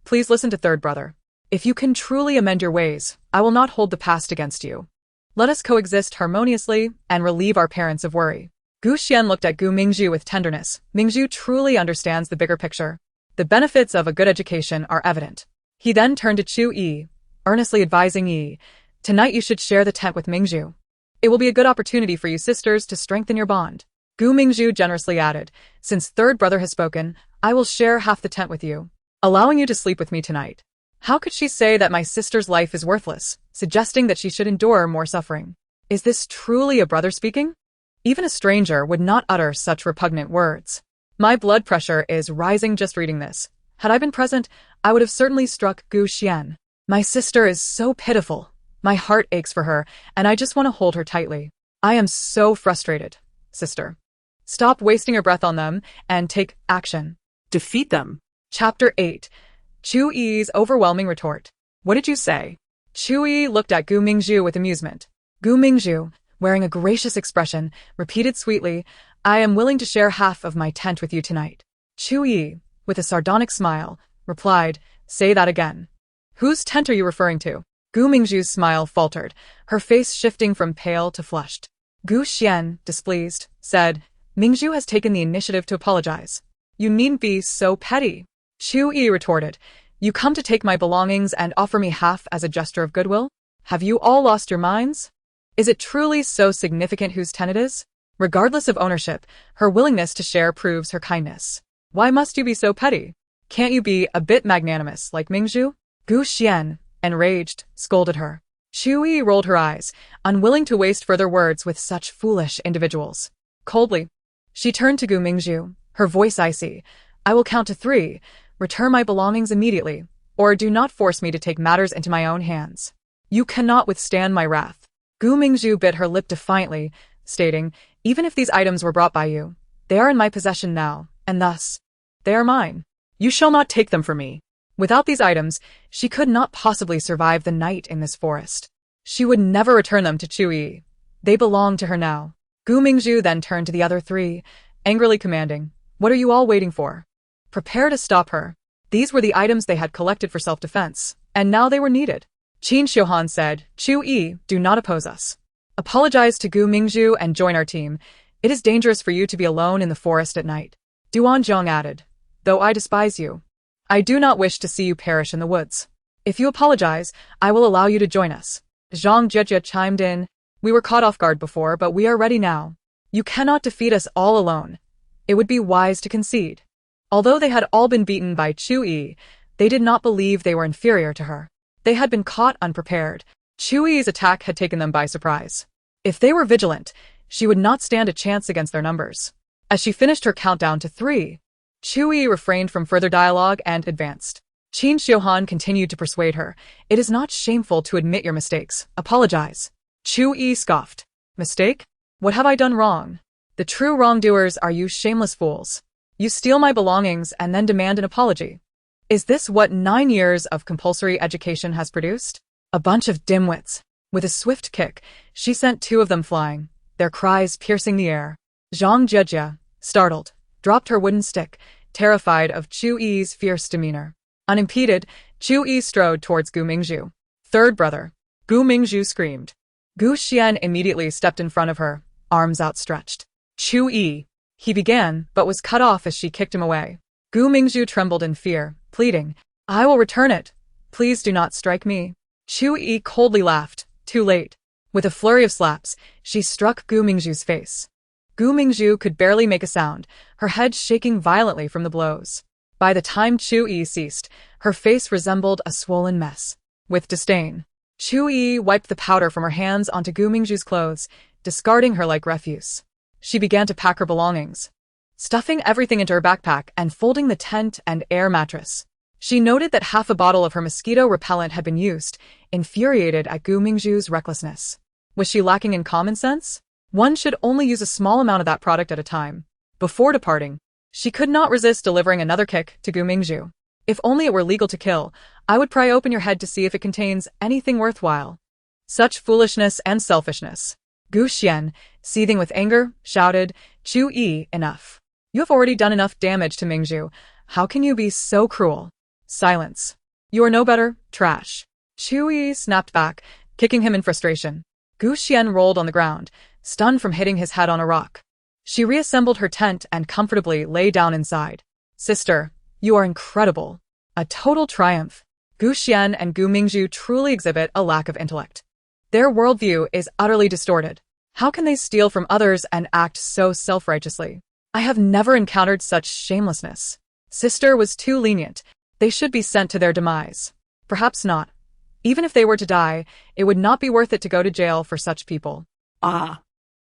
please listen to third brother. If you can truly amend your ways, I will not hold the past against you. Let us coexist harmoniously and relieve our parents of worry. Gu Xian looked at Gu Mingzhu with tenderness. Mingzhu truly understands the bigger picture. The benefits of a good education are evident. He then turned to Chu Yiyi, earnestly advising Yi, tonight you should share the tent with Mingzhu. It will be a good opportunity for you sisters to strengthen your bond. Gu Mingzhu generously added, since third brother has spoken, I will share half the tent with you, allowing you to sleep with me tonight. How could she say that my sister's life is worthless, suggesting that she should endure more suffering? Is this truly a brother speaking? Even a stranger would not utter such repugnant words. My blood pressure is rising just reading this. Had I been present, I would have certainly struck Gu Xian. My sister is so pitiful. My heart aches for her, and I just want to hold her tightly. I am so frustrated, sister. Stop wasting your breath on them and take action. Defeat them. Chapter 8. Chu Yiyi's overwhelming retort. What did you say? Chu Yiyi looked at Gu Mingzhu with amusement. Gu Mingzhu, wearing a gracious expression, repeated sweetly, I am willing to share half of my tent with you tonight. Chu Yiyi, with a sardonic smile, replied, say that again. Whose tent are you referring to? Gu Mingzhu's smile faltered, her face shifting from pale to flushed. Gu Xian, displeased, said, Mingzhu has taken the initiative to apologize. You needn't be so petty. Chu Yiyi retorted, you come to take my belongings and offer me half as a gesture of goodwill? Have you all lost your minds? Is it truly so significant whose tent it is? Regardless of ownership, her willingness to share proves her kindness. Why must you be so petty? Can't you be a bit magnanimous like Mingzhu? Gu Xian, enraged, scolded her. Chu Yiyi rolled her eyes, unwilling to waste further words with such foolish individuals. Coldly, she turned to Gu Mingzhu, her voice icy. I will count to 3. Return my belongings immediately, or do not force me to take matters into my own hands. You cannot withstand my wrath. Gu Mingzhu bit her lip defiantly, stating, even if these items were brought by you, they are in my possession now, and thus, they are mine. You shall not take them from me. Without these items, she could not possibly survive the night in this forest. She would never return them to Chu Yiyi. They belong to her now. Gu Mingzhu then turned to the other 3, angrily commanding, what are you all waiting for? Prepare to stop her. These were the items they had collected for self-defense, and now they were needed. Qin Xiuhan said, Chu Yiyi, do not oppose us. Apologize to Gu Mingzhu and join our team. It is dangerous for you to be alone in the forest at night. Duan Zhong added, though I despise you, I do not wish to see you perish in the woods. If you apologize, I will allow you to join us. Zhang Jie chimed in, we were caught off guard before, but we are ready now. You cannot defeat us all alone. It would be wise to concede. Although they had all been beaten by Chu Yiyi, they did not believe they were inferior to her. They had been caught unprepared. Chu Yiyi's attack had taken them by surprise. If they were vigilant, she would not stand a chance against their numbers. As she finished her countdown to 3, Chu Yiyi refrained from further dialogue and advanced. Qin Xiuhan continued to persuade her. It is not shameful to admit your mistakes. Apologize. Chu Yiyi scoffed. Mistake? What have I done wrong? The true wrongdoers are you shameless fools. You steal my belongings and then demand an apology. Is this what 9 years of compulsory education has produced? A bunch of dimwits. With a swift kick, she sent 2 of them flying, their cries piercing the air. Zhang Jie, startled, dropped her wooden stick, terrified of Chu Yiyi's fierce demeanor. Unimpeded, Chu Yiyi strode towards Gu Mingzhu. Third brother. Gu Mingzhu screamed. Gu Xian immediately stepped in front of her, arms outstretched. Chu Yiyi, he began, but was cut off as she kicked him away. Gu Mingzhu trembled in fear, pleading, I will return it. Please do not strike me. Chu Yiyi coldly laughed, too late. With a flurry of slaps, she struck Gu Mingzhu's face. Gu Mingzhu could barely make a sound, her head shaking violently from the blows. By the time Chu Yiyi ceased, her face resembled a swollen mess. With disdain, Chu Yiyi wiped the powder from her hands onto Gu Mingzhu's clothes, discarding her like refuse. She began to pack her belongings, stuffing everything into her backpack and folding the tent and air mattress. She noted that half a bottle of her mosquito repellent had been used, infuriated at Gu Mingzhu's recklessness. Was she lacking in common sense? One should only use a small amount of that product at a time. Before departing, she could not resist delivering another kick to Gu Mingzhu. If only it were legal to kill, I would pry open your head to see if it contains anything worthwhile. Such foolishness and selfishness. Gu Xian, seething with anger, shouted, Chu Yiyi, enough. You have already done enough damage to Mingzhu. How can you be so cruel? Silence. You are no better, trash. Chu Yiyi snapped back, kicking him in frustration. Gu Xian rolled on the ground, stunned from hitting his head on a rock. She reassembled her tent and comfortably lay down inside. Sister, you are incredible. A total triumph. Gu Xian and Gu Mingzhu truly exhibit a lack of intellect. Their worldview is utterly distorted. How can they steal from others and act so self-righteously? I have never encountered such shamelessness. Sister was too lenient. They should be sent to their demise. Perhaps not. Even if they were to die, it would not be worth it to go to jail for such people.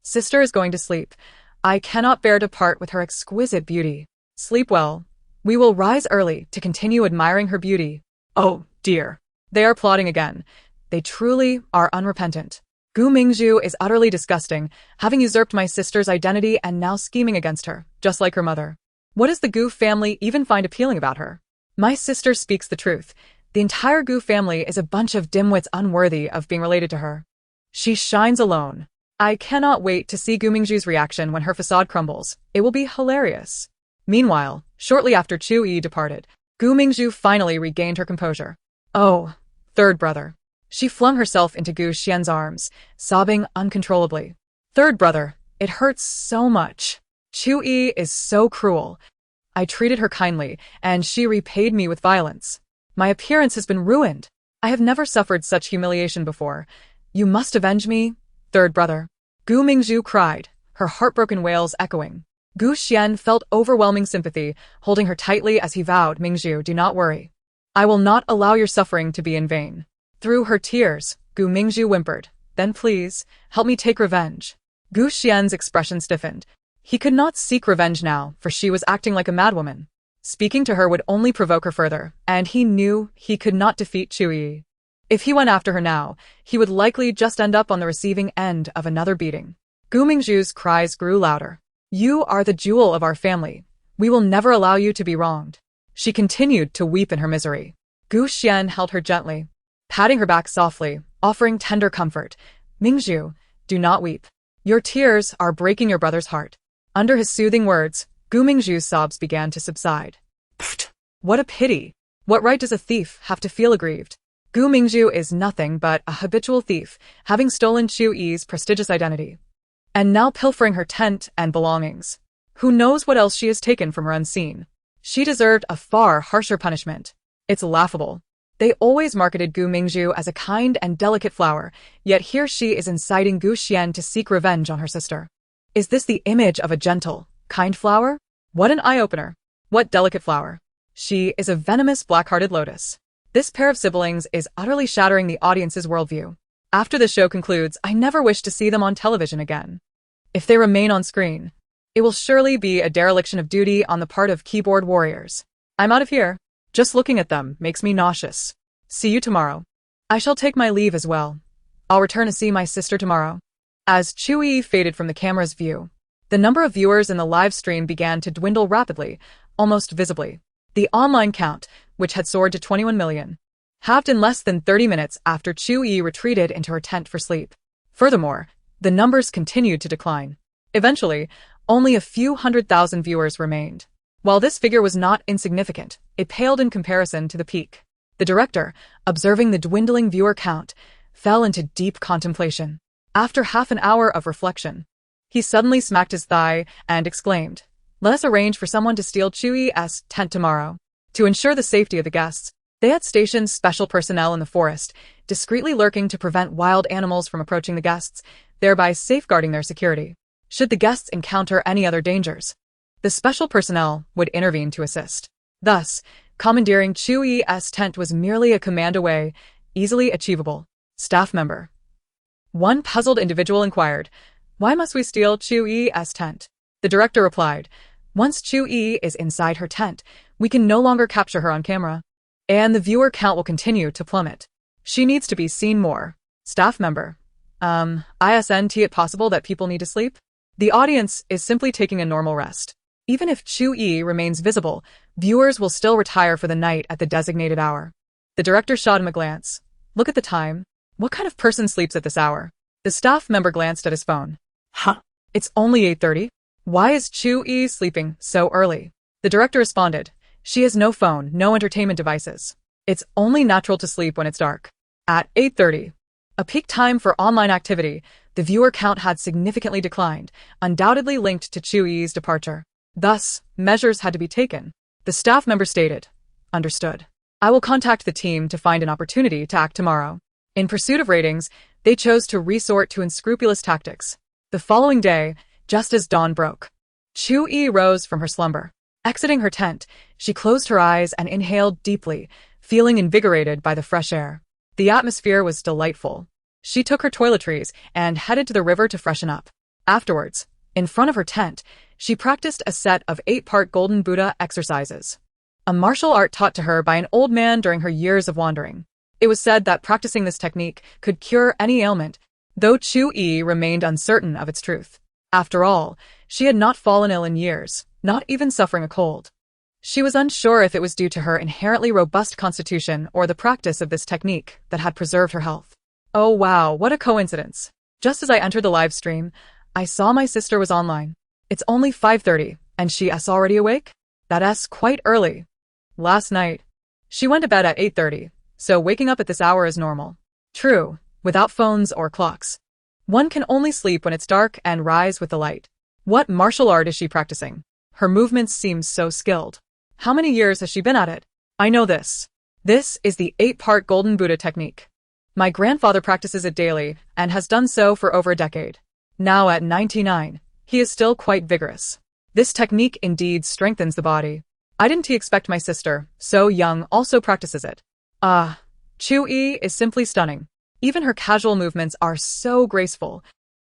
Sister is going to sleep. I cannot bear to part with her exquisite beauty. Sleep well. We will rise early to continue admiring her beauty. Oh, dear. They are plotting again. They truly are unrepentant. Gu Mingzhu is utterly disgusting, having usurped my sister's identity and now scheming against her, just like her mother. What does the Gu family even find appealing about her? My sister speaks the truth. The entire Gu family is a bunch of dimwits unworthy of being related to her. She shines alone. I cannot wait to see Gu Mingzhu's reaction when her facade crumbles. It will be hilarious. Meanwhile, shortly after Chu Yiyi departed, Gu Mingzhu finally regained her composure. Oh, third brother. She flung herself into Gu Xian's arms, sobbing uncontrollably. Third brother, it hurts so much. Chu Yiyi is so cruel. I treated her kindly, and she repaid me with violence. My appearance has been ruined. I have never suffered such humiliation before. You must avenge me, third brother. Gu Mingzhu cried, her heartbroken wails echoing. Gu Xian felt overwhelming sympathy, holding her tightly as he vowed, Mingzhu, do not worry. I will not allow your suffering to be in vain. Through her tears, Gu Mingzhu whimpered, then please, help me take revenge. Gu Xian's expression stiffened. He could not seek revenge now, for she was acting like a madwoman. Speaking to her would only provoke her further, and he knew he could not defeat Chu Yiyi. If he went after her now, he would likely just end up on the receiving end of another beating. Gu Mingzhu's cries grew louder. You are the jewel of our family. We will never allow you to be wronged. She continued to weep in her misery. Gu Xian held her gently, patting her back softly, offering tender comfort. Mingzhu, do not weep. Your tears are breaking your brother's heart. Under his soothing words, Gu Mingzhu's sobs began to subside. Pfft! What a pity! What right does a thief have to feel aggrieved? Gu Mingzhu is nothing but a habitual thief, having stolen Chu Yi's prestigious identity. And now pilfering her tent and belongings. Who knows what else she has taken from her unseen? She deserved a far harsher punishment. It's laughable. They always marketed Gu Mingzhu as a kind and delicate flower, yet here she is inciting Gu Xian to seek revenge on her sister. Is this the image of a gentle, kind flower? What an eye-opener. What delicate flower. She is a venomous black-hearted lotus. This pair of siblings is utterly shattering the audience's worldview. After the show concludes, I never wish to see them on television again. If they remain on screen, it will surely be a dereliction of duty on the part of keyboard warriors. I'm out of here. Just looking at them makes me nauseous. See you tomorrow. I shall take my leave as well. I'll return to see my sister tomorrow. As Chu Yiyi faded from the camera's view, the number of viewers in the live stream began to dwindle rapidly, almost visibly. The online count, which had soared to 21 million, halved in less than 30 minutes after Chu Yiyi retreated into her tent for sleep. Furthermore, the numbers continued to decline. Eventually, only a few 100,000 viewers remained. While this figure was not insignificant, it paled in comparison to the peak. The director, observing the dwindling viewer count, fell into deep contemplation. After half an hour of reflection, he suddenly smacked his thigh and exclaimed, Let us arrange for someone to steal Chu Yi's tent tomorrow. To ensure the safety of the guests, they had stationed special personnel in the forest, discreetly lurking to prevent wild animals from approaching the guests, thereby safeguarding their security. Should the guests encounter any other dangers, the special personnel would intervene to assist. Thus, commandeering Chu Yi's tent was merely a command away, easily achievable. Staff member. One puzzled individual inquired, "Why must we steal Chu Yi's tent?" The director replied, "Once Chu Yiyi is inside her tent, we can no longer capture her on camera, and the viewer count will continue to plummet. She needs to be seen more." Staff member. Isn't it possible that people need to sleep? The audience is simply taking a normal rest. Even if Chu Yiyi remains visible, viewers will still retire for the night at the designated hour. The director shot him a glance. Look at the time. What kind of person sleeps at this hour? The staff member glanced at his phone. Huh? It's only 8:30. Why is Chu Yiyi sleeping so early? The director responded, "She has no phone, no entertainment devices. It's only natural to sleep when it's dark." At 8:30, a peak time for online activity, the viewer count had significantly declined, undoubtedly linked to Chu Yiyi's departure. Thus, measures had to be taken. The staff member stated, "Understood. I will contact the team to find an opportunity to act tomorrow." In pursuit of ratings, they chose to resort to unscrupulous tactics. The following day, just as dawn broke, Chu Yiyi rose from her slumber. Exiting her tent, she closed her eyes and inhaled deeply, feeling invigorated by the fresh air. The atmosphere was delightful. She took her toiletries and headed to the river to freshen up. Afterwards, in front of her tent, she practiced a set of 8-part Golden Buddha exercises, a martial art taught to her by an old man during her years of wandering. It was said that practicing this technique could cure any ailment, though Chu Yiyi remained uncertain of its truth. After all, she had not fallen ill in years, not even suffering a cold. She was unsure if it was due to her inherently robust constitution or the practice of this technique that had preserved her health. Oh wow, what a coincidence. Just as I entered the live stream, I saw my sister was online. It's only 5:30, and she is already awake? That's quite early. Last night, she went to bed at 8:30, so waking up at this hour is normal. True, without phones or clocks. One can only sleep when it's dark and rise with the light. What martial art is she practicing? Her movements seem so skilled. How many years has she been at it? I know this. This is the 8-part Golden Buddha technique. My grandfather practices it daily and has done so for over a decade. Now at 99, he is still quite vigorous. This technique indeed strengthens the body. I didn't expect my sister, so young, also practices it. Chu Yiyi is simply stunning. Even her casual movements are so graceful.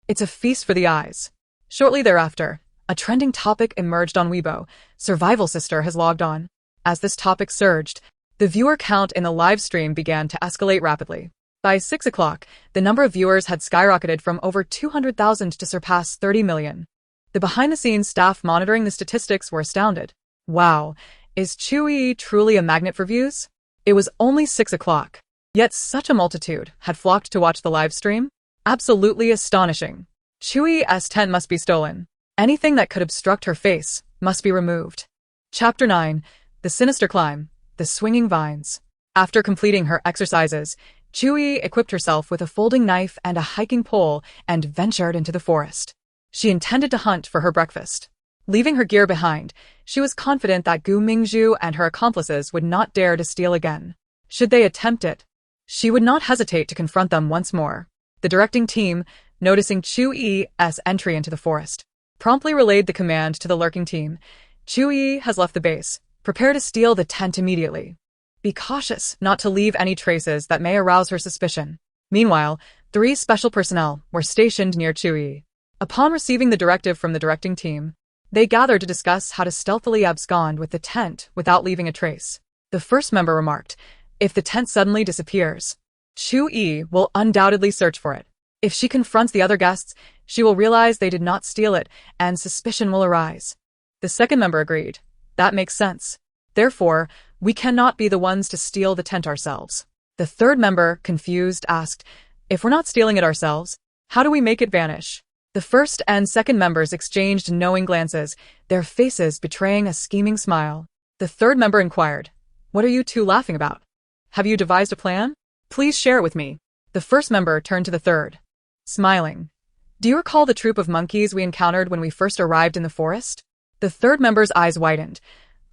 It's a feast for the eyes. Shortly thereafter, a trending topic emerged on Weibo. Survival Sister has logged on. As this topic surged, the viewer count in the live stream began to escalate rapidly. By 6 o'clock, the number of viewers had skyrocketed from over 200,000 to surpass 30 million. The behind-the-scenes staff monitoring the statistics were astounded. Wow, is Chu Yiyi truly a magnet for views? It was only 6 o'clock. Yet such a multitude had flocked to watch the live stream? Absolutely astonishing. Chu Yiyi's tent must be stolen. Anything that could obstruct her face must be removed. Chapter 9. The Sinister Climb. The Swinging Vines. After completing her exercises, Chu Yiyi equipped herself with a folding knife and a hiking pole and ventured into the forest. She intended to hunt for her breakfast. Leaving her gear behind, she was confident that Mingzhu and her accomplices would not dare to steal again. Should they attempt it, she would not hesitate to confront them once more. The directing team, noticing Chu Yiyi's entry into the forest, promptly relayed the command to the lurking team. Chu Yiyi has left the base. Prepare to steal the tent immediately. Be cautious not to leave any traces that may arouse her suspicion. Meanwhile, 3 special personnel were stationed near Chu Yiyi. Upon receiving the directive from the directing team, they gathered to discuss how to stealthily abscond with the tent without leaving a trace. The first member remarked, "If the tent suddenly disappears, Chu Yiyi will undoubtedly search for it. If she confronts the other guests, she will realize they did not steal it, and suspicion will arise." The second member agreed. That makes sense. Therefore, we cannot be the ones to steal the tent ourselves. The third member, confused, asked, "If we're not stealing it ourselves, how do we make it vanish?" The first and second members exchanged knowing glances, their faces betraying a scheming smile. The third member inquired, "What are you two laughing about? Have you devised a plan? Please share it with me." The first member turned to the third, smiling. "Do you recall the troop of monkeys we encountered when we first arrived in the forest? The third member's eyes widened.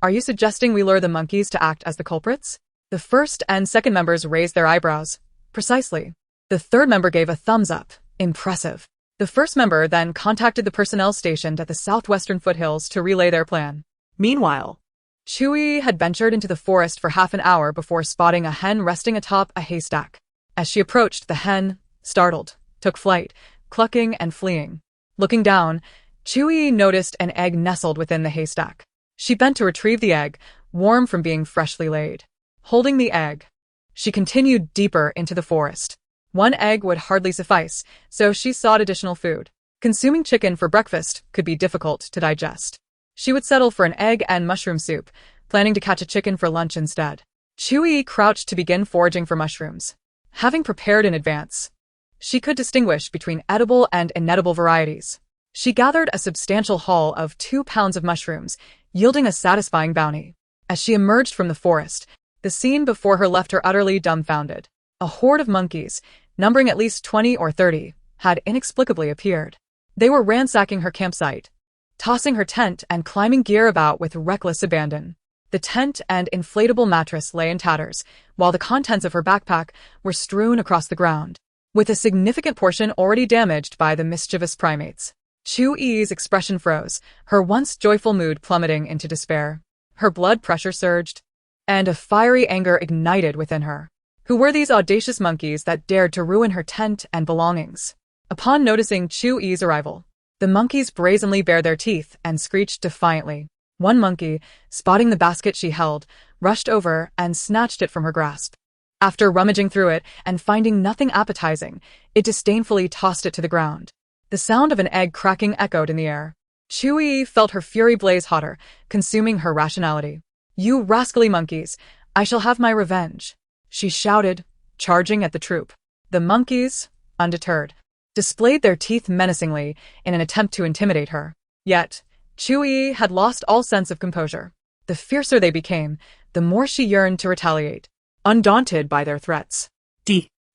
Are you suggesting we lure the monkeys to act as the culprits? The first and second members raised their eyebrows. Precisely. The third member gave a thumbs up. Impressive. The first member then contacted the personnel stationed at the southwestern foothills to relay their plan. Meanwhile, Chu Yiyi had ventured into the forest for half an hour before spotting a hen resting atop a haystack. As she approached, the hen, startled, took flight, clucking and fleeing. Looking down, Chu Yiyi noticed an egg nestled within the haystack. She bent to retrieve the egg, warm from being freshly laid. Holding the egg, she continued deeper into the forest. One egg would hardly suffice, so she sought additional food. Consuming chicken for breakfast could be difficult to digest. She would settle for an egg and mushroom soup, planning to catch a chicken for lunch instead. Chu Yiyi crouched to begin foraging for mushrooms. Having prepared in advance, she could distinguish between edible and inedible varieties. She gathered a substantial haul of 2 pounds of mushrooms, yielding a satisfying bounty. As she emerged from the forest, the scene before her left her utterly dumbfounded. A horde of monkeys, numbering at least 20 or 30, had inexplicably appeared. They were ransacking her campsite, tossing her tent and climbing gear about with reckless abandon. The tent and inflatable mattress lay in tatters, while the contents of her backpack were strewn across the ground, with a significant portion already damaged by the mischievous primates. Chu Yiyi's expression froze, her once joyful mood plummeting into despair. Her blood pressure surged, and a fiery anger ignited within her. Who were these audacious monkeys that dared to ruin her tent and belongings? Upon noticing Chu Yiyi's arrival, the monkeys brazenly bared their teeth and screeched defiantly. One monkey, spotting the basket she held, rushed over and snatched it from her grasp. After rummaging through it and finding nothing appetizing, it disdainfully tossed it to the ground. The sound of an egg cracking echoed in the air. Chu Yiyi felt her fury blaze hotter, consuming her rationality. "You rascally monkeys, I shall have my revenge," she shouted, charging at the troop. The monkeys, undeterred, displayed their teeth menacingly in an attempt to intimidate her. Yet, Chu Yiyi had lost all sense of composure. The fiercer they became, the more she yearned to retaliate. Undaunted by their threats,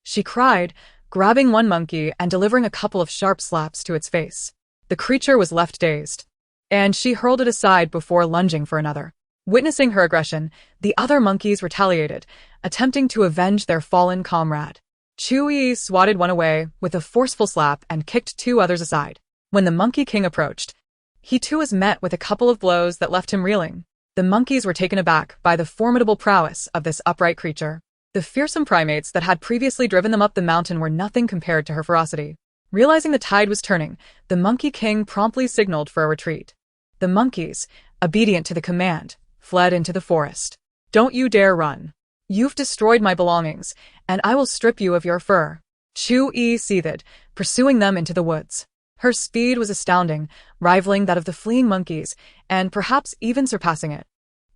she cried, grabbing one monkey and delivering a couple of sharp slaps to its face. The creature was left dazed, and she hurled it aside before lunging for another. Witnessing her aggression, the other monkeys retaliated, attempting to avenge their fallen comrade. Chu Yiyi swatted one away with a forceful slap and kicked 2 others aside. When the Monkey King approached, he too was met with a couple of blows that left him reeling. The monkeys were taken aback by the formidable prowess of this upright creature. The fearsome primates that had previously driven them up the mountain were nothing compared to her ferocity. Realizing the tide was turning, the Monkey King promptly signaled for a retreat. The monkeys, obedient to the command, fled into the forest. "Don't you dare run. You've destroyed my belongings, and I will strip you of your fur." Chu Yiyi seethed, pursuing them into the woods. Her speed was astounding, rivaling that of the fleeing monkeys, and perhaps even surpassing it.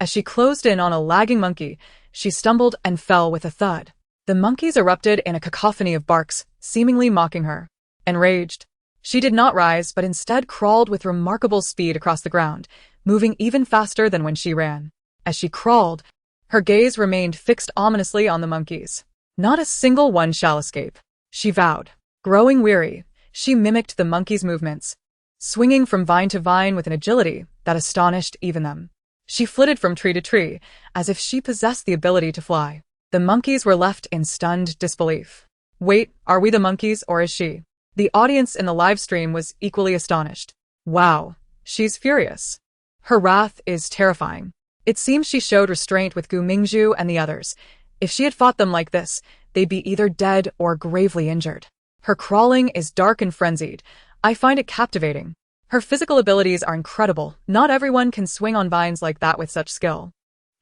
As she closed in on a lagging monkey, she stumbled and fell with a thud. The monkeys erupted in a cacophony of barks, seemingly mocking her. Enraged, she did not rise but instead crawled with remarkable speed across the ground, moving even faster than when she ran. As she crawled, her gaze remained fixed ominously on the monkeys. "Not a single one shall escape," she vowed. Growing weary, she mimicked the monkeys' movements, swinging from vine to vine with an agility that astonished even them. She flitted from tree to tree, as if she possessed the ability to fly. The monkeys were left in stunned disbelief. "Wait, are we the monkeys or is she?" The audience in the live stream was equally astonished. "Wow, she's furious. Her wrath is terrifying." It seems she showed restraint with Mingzhu and the others. If she had fought them like this, they'd be either dead or gravely injured. Her crawling is dark and frenzied. I find it captivating. Her physical abilities are incredible. Not everyone can swing on vines like that with such skill.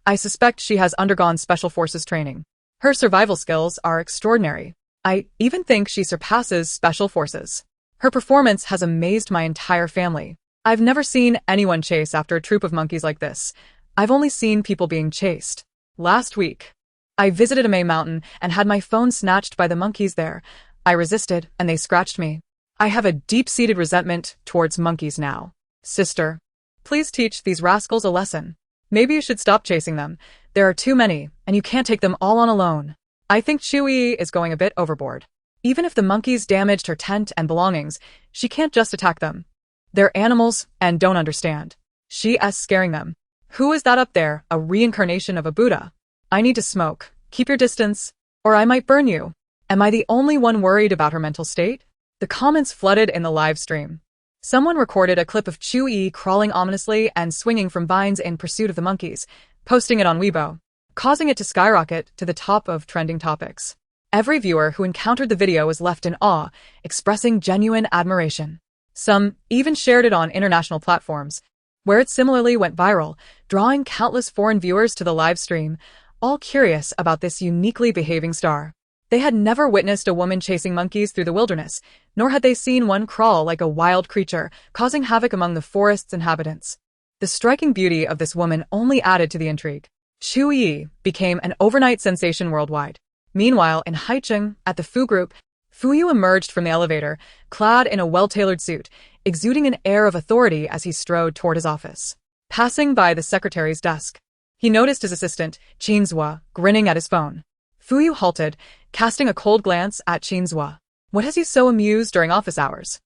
I suspect she has undergone special forces training. Her survival skills are extraordinary. I even think she surpasses special forces. Her performance has amazed my entire family. I've never seen anyone chase after a troop of monkeys like this. I've only seen people being chased. Last week, I visited a May mountain and had my phone snatched by the monkeys there. I resisted, and they scratched me. I have a deep-seated resentment towards monkeys now. Sister, please teach these rascals a lesson. Maybe you should stop chasing them. There are too many, and you can't take them all on alone. I think Chu Yiyi is going a bit overboard. Even if the monkeys damaged her tent and belongings, she can't just attack them. They're animals and don't understand. She's scaring them. Who is that up there, a reincarnation of a Buddha? I need to smoke. Keep your distance, or I might burn you. Am I the only one worried about her mental state? The comments flooded in the live stream. Someone recorded a clip of Chu Yiyi crawling ominously and swinging from vines in pursuit of the monkeys, posting it on Weibo, causing it to skyrocket to the top of trending topics. Every viewer who encountered the video was left in awe, expressing genuine admiration. Some even shared it on international platforms, where it similarly went viral, drawing countless foreign viewers to the live stream, all curious about this uniquely behaving star. They had never witnessed a woman chasing monkeys through the wilderness, nor had they seen one crawl like a wild creature, causing havoc among the forest's inhabitants. The striking beauty of this woman only added to the intrigue. Chu Yiyi became an overnight sensation worldwide. Meanwhile, in Haicheng, at the Fu Group, Fuyu emerged from the elevator, clad in a well-tailored suit, exuding an air of authority as he strode toward his office. Passing by the secretary's desk, he noticed his assistant, Qinzhua, grinning at his phone. Fuyu halted, casting a cold glance at Qinzhua. What has you so amused during office hours?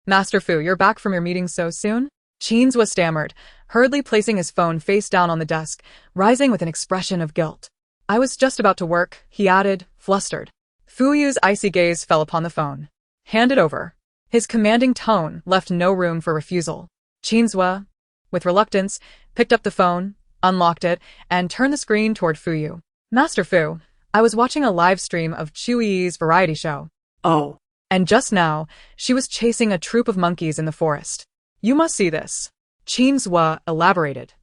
Master Fu, you're back from your meeting so soon? Qinzhua stammered, hurriedly placing his phone face down on the desk, rising with an expression of guilt. I was just about to work, he added, flustered. Fuyu's icy gaze fell upon the phone. Hand it over. His commanding tone left no room for refusal. Qinzhua, with reluctance, picked up the phone, unlocked it, and turned the screen toward Fuyu. Master Fu, I was watching a live stream of Chu Yiyi's variety show. Oh. And just now, she was chasing a troop of monkeys in the forest. You must see this. Qinzhua elaborated.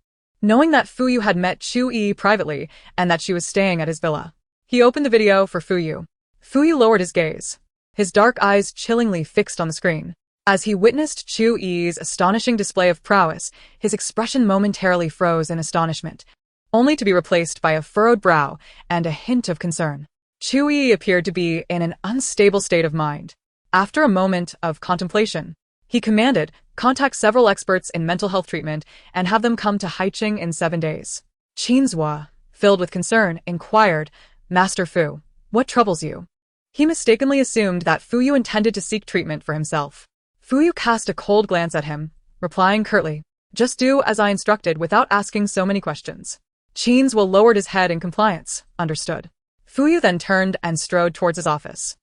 Knowing that Fuyu had met Chu Yiyi privately and that she was staying at his villa, he opened the video for Fuyu. Fuyu lowered his gaze, his dark eyes chillingly fixed on the screen. As he witnessed Chu Yiyi's astonishing display of prowess, his expression momentarily froze in astonishment, only to be replaced by a furrowed brow and a hint of concern. Chu Yiyi appeared to be in an unstable state of mind. After a moment of contemplation, he commanded, contact several experts in mental health treatment and have them come to Haicheng in 7 days. Qinzhua, filled with concern, inquired, Master Fu, what troubles you? He mistakenly assumed that Fuyu intended to seek treatment for himself. Fuyu cast a cold glance at him, replying curtly, just do as I instructed without asking so many questions. Qinzhua lowered his head in compliance, understood. Fuyu then turned and strode towards his office.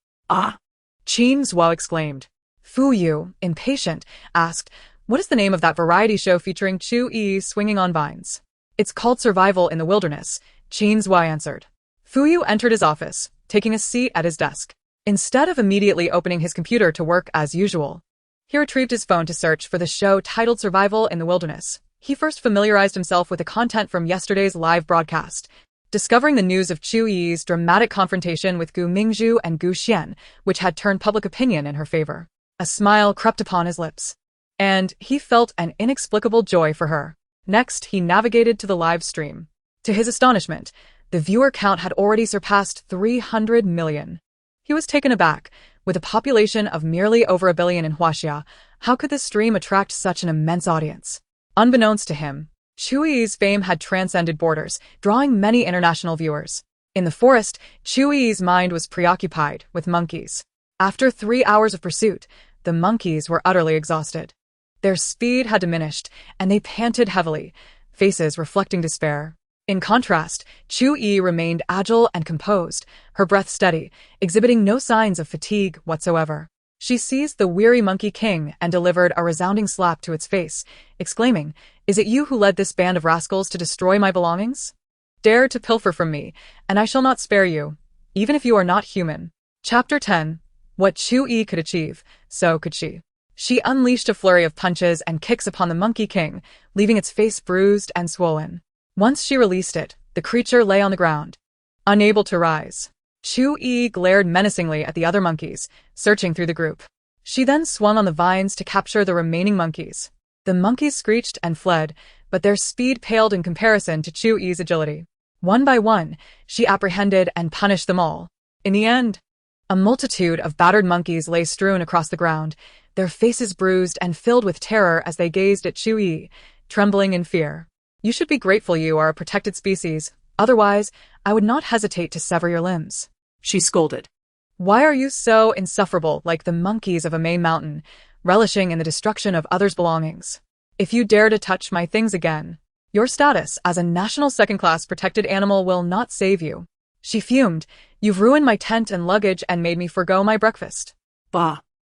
Qinzhua exclaimed. Fuyu, impatient, asked, what is the name of that variety show featuring Chu Yiyi swinging on vines? It's called Survival in the Wilderness, Qinzhua answered. Fuyu entered his office, taking a seat at his desk. Instead of immediately opening his computer to work as usual, he retrieved his phone to search for the show titled Survival in the Wilderness. He first familiarized himself with the content from yesterday's live broadcast, discovering the news of Chu Yiyi's dramatic confrontation with Gu Mingzhu and Gu Xian, which had turned public opinion in her favor. A smile crept upon his lips, and he felt an inexplicable joy for her. Next, he navigated to the live stream. To his astonishment, the viewer count had already surpassed 300 million. He was taken aback. With a population of merely over 1 billion in Huaxia, how could this stream attract such an immense audience? Unbeknownst to him, Chu Yiyi's fame had transcended borders, drawing many international viewers. In the forest, Chu Yiyi's mind was preoccupied with monkeys. After 3 hours of pursuit, the monkeys were utterly exhausted. Their speed had diminished, and they panted heavily, faces reflecting despair. In contrast, Chu Yiyi remained agile and composed, her breath steady, exhibiting no signs of fatigue whatsoever. She seized the weary Monkey King and delivered a resounding slap to its face, exclaiming, "Is it you who led this band of rascals to destroy my belongings? Dare to pilfer from me, and I shall not spare you, even if you are not human." Chapter 10. What Chu Yiyi could achieve, so could she. She unleashed a flurry of punches and kicks upon the Monkey King, leaving its face bruised and swollen. Once she released it, the creature lay on the ground, unable to rise. Chu Yiyi glared menacingly at the other monkeys, searching through the group. She then swung on the vines to capture the remaining monkeys. The monkeys screeched and fled, but their speed paled in comparison to Chu Yiyi's agility. One by one, she apprehended and punished them all. In the end, a multitude of battered monkeys lay strewn across the ground, their faces bruised and filled with terror as they gazed at Chu Yiyi, trembling in fear. You should be grateful you are a protected species, otherwise I would not hesitate to sever your limbs. She scolded. Why are you so insufferable like the monkeys of a Maine mountain, relishing in the destruction of others' belongings? If you dare to touch my things again, your status as a national second-class protected animal will not save you. She fumed. You've ruined my tent and luggage and made me forgo my breakfast. Bah.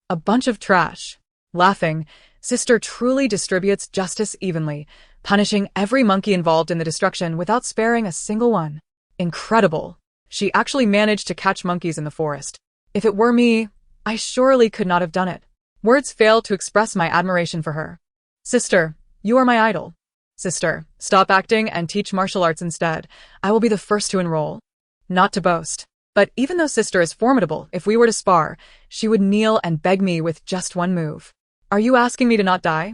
A bunch of trash. Laughing, Sister truly distributes justice evenly, punishing every monkey involved in the destruction without sparing a single one. Incredible. She actually managed to catch monkeys in the forest. If it were me, I surely could not have done it. Words fail to express my admiration for her. Sister, you are my idol. Sister, stop acting and teach martial arts instead. I will be the first to enroll. Not to boast, but even though Sister is formidable, if we were to spar, she would kneel and beg me with just one move. Are you asking me to not die?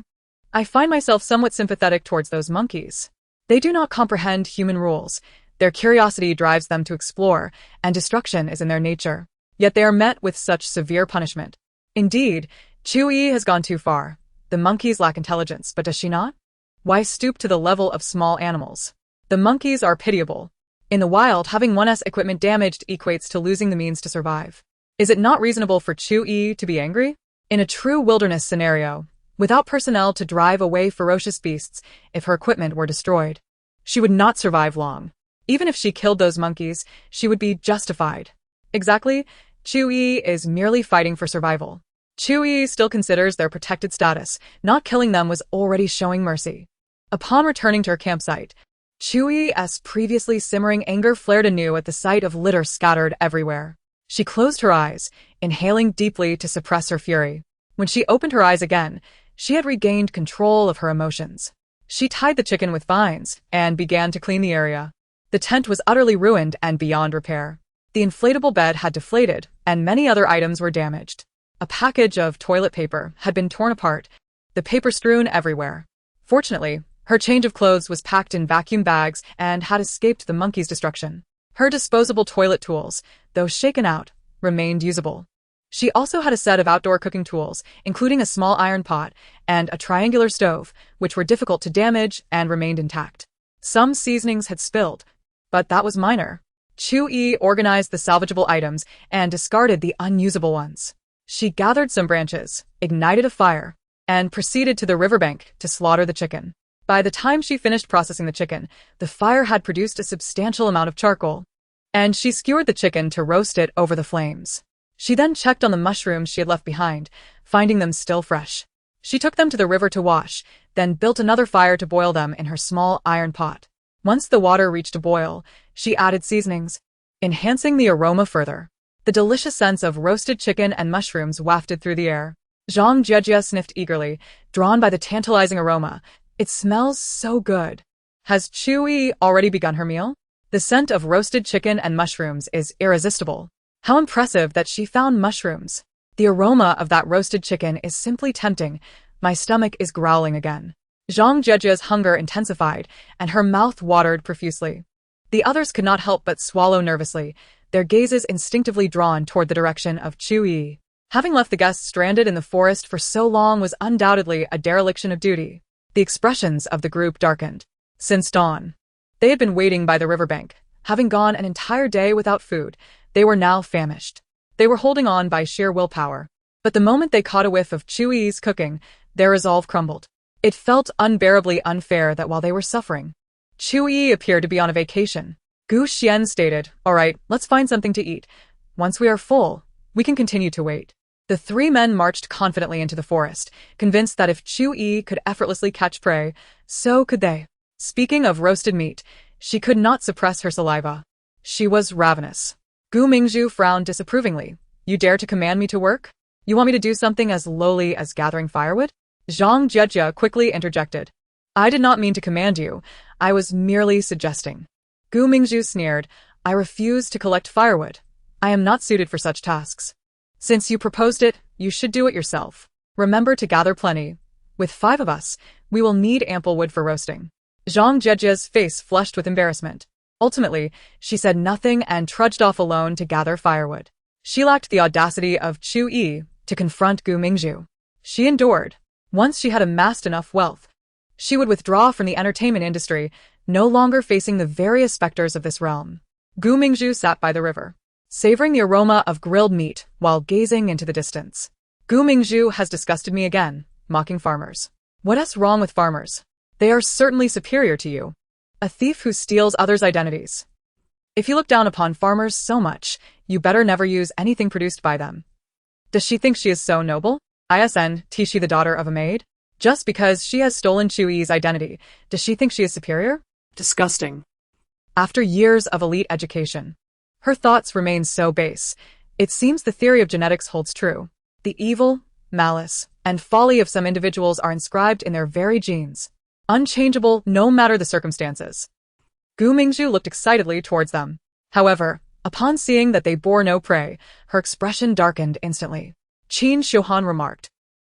I find myself somewhat sympathetic towards those monkeys. They do not comprehend human rules. Their curiosity drives them to explore, and destruction is in their nature. Yet they are met with such severe punishment. Indeed, Chu Yiyi has gone too far. The monkeys lack intelligence, but does she not? Why stoop to the level of small animals? The monkeys are pitiable. In the wild, having one's equipment damaged equates to losing the means to survive. Is it not reasonable for Chu Yiyi to be angry? In a true wilderness scenario, without personnel to drive away ferocious beasts, if her equipment were destroyed, she would not survive long. Even if she killed those monkeys, she would be justified. Exactly, Chu Yiyi is merely fighting for survival. Chu Yiyi still considers their protected status. Not killing them was already showing mercy. Upon returning to her campsite, Chu Yiyi's previously simmering anger flared anew at the sight of litter scattered everywhere. She closed her eyes, inhaling deeply to suppress her fury. When she opened her eyes again, she had regained control of her emotions. She tied the chicken with vines and began to clean the area. The tent was utterly ruined and beyond repair. The inflatable bed had deflated, and many other items were damaged. A package of toilet paper had been torn apart, the paper strewn everywhere. Fortunately, her change of clothes was packed in vacuum bags and had escaped the monkey's destruction. Her disposable toilet tools, though shaken out, remained usable. She also had a set of outdoor cooking tools, including a small iron pot and a triangular stove, which were difficult to damage and remained intact. Some seasonings had spilled, but that was minor. Chu Yiyi organized the salvageable items and discarded the unusable ones. She gathered some branches, ignited a fire, and proceeded to the riverbank to slaughter the chicken. By the time she finished processing the chicken, the fire had produced a substantial amount of charcoal, and she skewered the chicken to roast it over the flames. She then checked on the mushrooms she had left behind, finding them still fresh. She took them to the river to wash, then built another fire to boil them in her small iron pot. Once the water reached a boil, she added seasonings, enhancing the aroma further. The delicious scents of roasted chicken and mushrooms wafted through the air. Zhang Jiejie sniffed eagerly, drawn by the tantalizing aroma. It smells so good. Has Chu Yiyi already begun her meal? The scent of roasted chicken and mushrooms is irresistible. How impressive that she found mushrooms. The aroma of that roasted chicken is simply tempting. My stomach is growling again. Zhang Jiejie's hunger intensified, and her mouth watered profusely. The others could not help but swallow nervously, their gazes instinctively drawn toward the direction of Chu Yiyi. Having left the guests stranded in the forest for so long was undoubtedly a dereliction of duty. The expressions of the group darkened. Since dawn, they had been waiting by the riverbank. Having gone an entire day without food, they were now famished. They were holding on by sheer willpower. But the moment they caught a whiff of Chu Yiyi's cooking, their resolve crumbled. It felt unbearably unfair that while they were suffering, Chu Yiyi appeared to be on a vacation. Gu Xian stated, "All right, let's find something to eat. Once we are full, we can continue to wait." The three men marched confidently into the forest, convinced that if Chu Yiyi could effortlessly catch prey, so could they. Speaking of roasted meat, she could not suppress her saliva. She was ravenous. Gu Mingzhu frowned disapprovingly. "You dare to command me to work? You want me to do something as lowly as gathering firewood?" Zhang Jiejie quickly interjected. "I did not mean to command you. I was merely suggesting." Gu Mingzhu sneered. "I refuse to collect firewood. I am not suited for such tasks. Since you proposed it, you should do it yourself. Remember to gather plenty. With 5 of us, we will need ample wood for roasting." Zhang Jiejie's face flushed with embarrassment. Ultimately, she said nothing and trudged off alone to gather firewood. She lacked the audacity of Chu Yiyi to confront Gu Mingzhu. She endured. Once she had amassed enough wealth, she would withdraw from the entertainment industry, no longer facing the various specters of this realm. Gu Mingzhu sat by the river, savoring the aroma of grilled meat while gazing into the distance. "Gu Mingzhu has disgusted me again, mocking farmers. What's wrong with farmers? They are certainly superior to you. A thief who steals others' identities. If you look down upon farmers so much, you better never use anything produced by them. Does she think she is so noble? Isn't she the daughter of a maid? Just because she has stolen Chu Yi's identity, does she think she is superior? Disgusting. After years of elite education, her thoughts remain so base. It seems the theory of genetics holds true. The evil, malice, and folly of some individuals are inscribed in their very genes, unchangeable no matter the circumstances. Mingzhu looked excitedly towards them. However, upon seeing that they bore no prey, her expression darkened instantly. Qin Xiuhan remarked,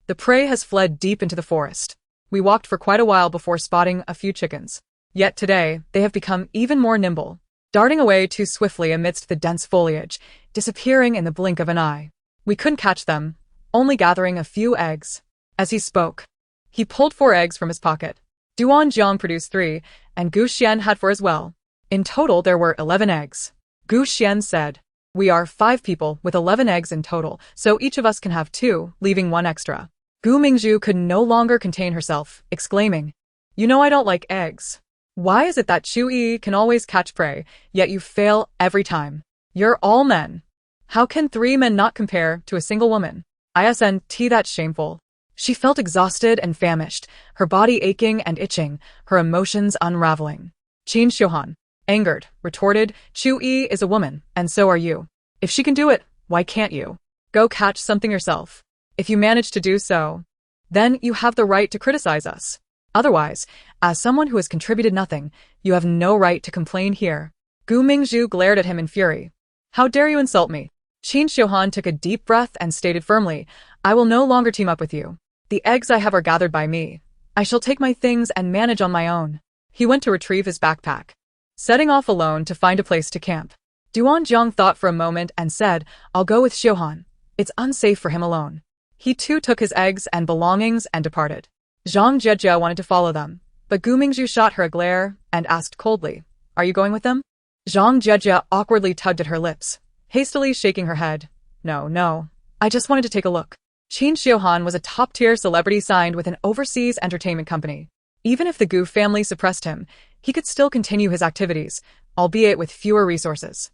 "The prey has fled deep into the forest. We walked for quite a while before spotting a few chickens. Yet today, they have become even more nimble, darting away too swiftly amidst the dense foliage, disappearing in the blink of an eye. We couldn't catch them, only gathering a few eggs." As he spoke, he pulled 4 eggs from his pocket. Duanjiang produced 3, and Gu Xian had 4 as well. In total, there were 11 eggs. Gu Xian said, "We are 5 people with 11 eggs in total, so each of us can have 2, leaving 1 extra." Mingzhu could no longer contain herself, exclaiming, "You know I don't like eggs. Why is it that Chu Yiyi can always catch prey, yet you fail every time? You're all men. How can 3 men not compare to a single woman? Isn't that shameful?" She felt exhausted and famished, her body aching and itching, her emotions unraveling. Qin Xiuhan, angered, retorted, "Chu Yiyi is a woman, and so are you. If she can do it, why can't you? Go catch something yourself. If you manage to do so, then you have the right to criticize us. Otherwise, as someone who has contributed nothing, you have no right to complain here." Mingzhu glared at him in fury. "How dare you insult me?" Qin Xiuhan took a deep breath and stated firmly, "I will no longer team up with you. The eggs I have are gathered by me. I shall take my things and manage on my own." He went to retrieve his backpack, setting off alone to find a place to camp. Duanjiang thought for a moment and said, "I'll go with Xiuhan. It's unsafe for him alone." He too took his eggs and belongings and departed. Zhang Jejia wanted to follow them, but Mingzhu shot her a glare and asked coldly, "Are you going with them?" Zhang Jejia awkwardly tugged at her lips, hastily shaking her head. No, I just wanted to take a look." Qin Xiuhan was a top-tier celebrity signed with an overseas entertainment company. Even if the Gu family suppressed him, he could still continue his activities, albeit with fewer resources.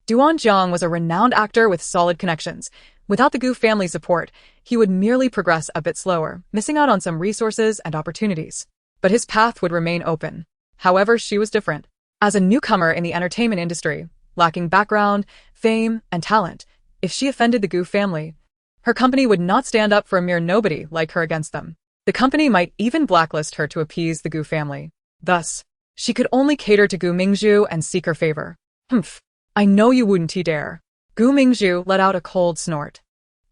Duanjiang was a renowned actor with solid connections. Without the Gu family support, he would merely progress a bit slower, missing out on some resources and opportunities. But his path would remain open. However, she was different. As a newcomer in the entertainment industry, lacking background, fame, and talent, if she offended the Gu family, her company would not stand up for a mere nobody like her against them. The company might even blacklist her to appease the Gu family. Thus, she could only cater to Mingzhu and seek her favor. "Humph, I know you wouldn't dare." Mingzhu let out a cold snort.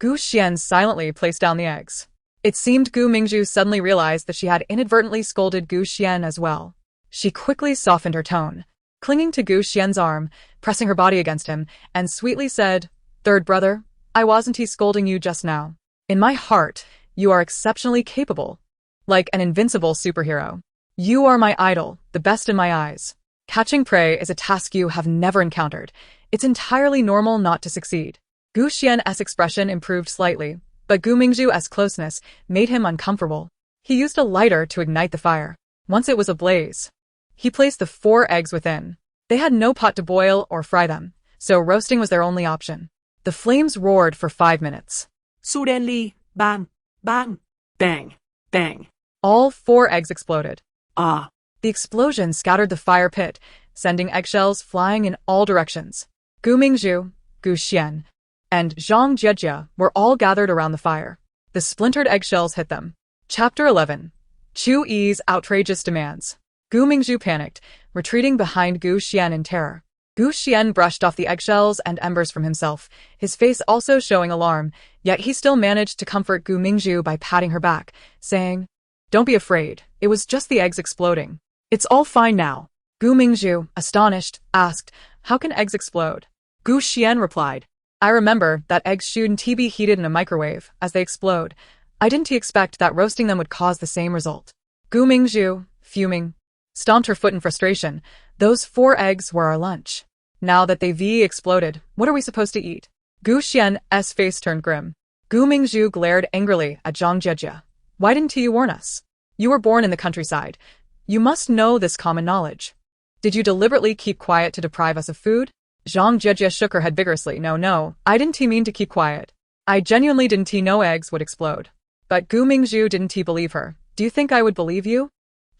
Gu Xian silently placed down the eggs. It seemed Mingzhu suddenly realized that she had inadvertently scolded Gu Xian as well. She quickly softened her tone, clinging to Gu Xian's arm, pressing her body against him, and sweetly said, "Third brother, I wasn't scolding you just now. In my heart, you are exceptionally capable. Like an invincible superhero. You are my idol, the best in my eyes. Catching prey is a task you have never encountered. It's entirely normal not to succeed." Gu Xian's expression improved slightly, but Mingzhu's closeness made him uncomfortable. He used a lighter to ignite the fire. Once it was ablaze, he placed the 4 eggs within. They had no pot to boil or fry them, so roasting was their only option. The flames roared for 5 minutes. Suddenly, bang, bang, bang, bang. All 4 eggs exploded. Ah. The explosion scattered the fire pit, sending eggshells flying in all directions. Mingzhu, Gu Xian, and Zhang Jejia were all gathered around the fire. The splintered eggshells hit them. Chapter 11. Chu Yi's outrageous demands. Mingzhu panicked, retreating behind Gu Xian in terror. Gu Xian brushed off the eggshells and embers from himself, his face also showing alarm, yet he still managed to comfort Mingzhu by patting her back, saying, "Don't be afraid, it was just the eggs exploding. It's all fine now." Mingzhu, astonished, asked, "How can eggs explode?" Gu Xian replied, "I remember that eggs shouldn't be heated in a microwave as they explode. I didn't expect that roasting them would cause the same result." Mingzhu, fuming, stomped her foot in frustration. "Those 4 eggs were our lunch. Now that they've exploded, what are we supposed to eat?" Gu Xian's face turned grim. Mingzhu glared angrily at Zhang Jejia. "Why didn't you warn us? You were born in the countryside. You must know this common knowledge. Did you deliberately keep quiet to deprive us of food? Zhang Jejie shook her head vigorously. No, I didn't mean to keep quiet. I genuinely didn't know eggs would explode. But Gu Mingzhu didn't believe her. Do you think I would believe you?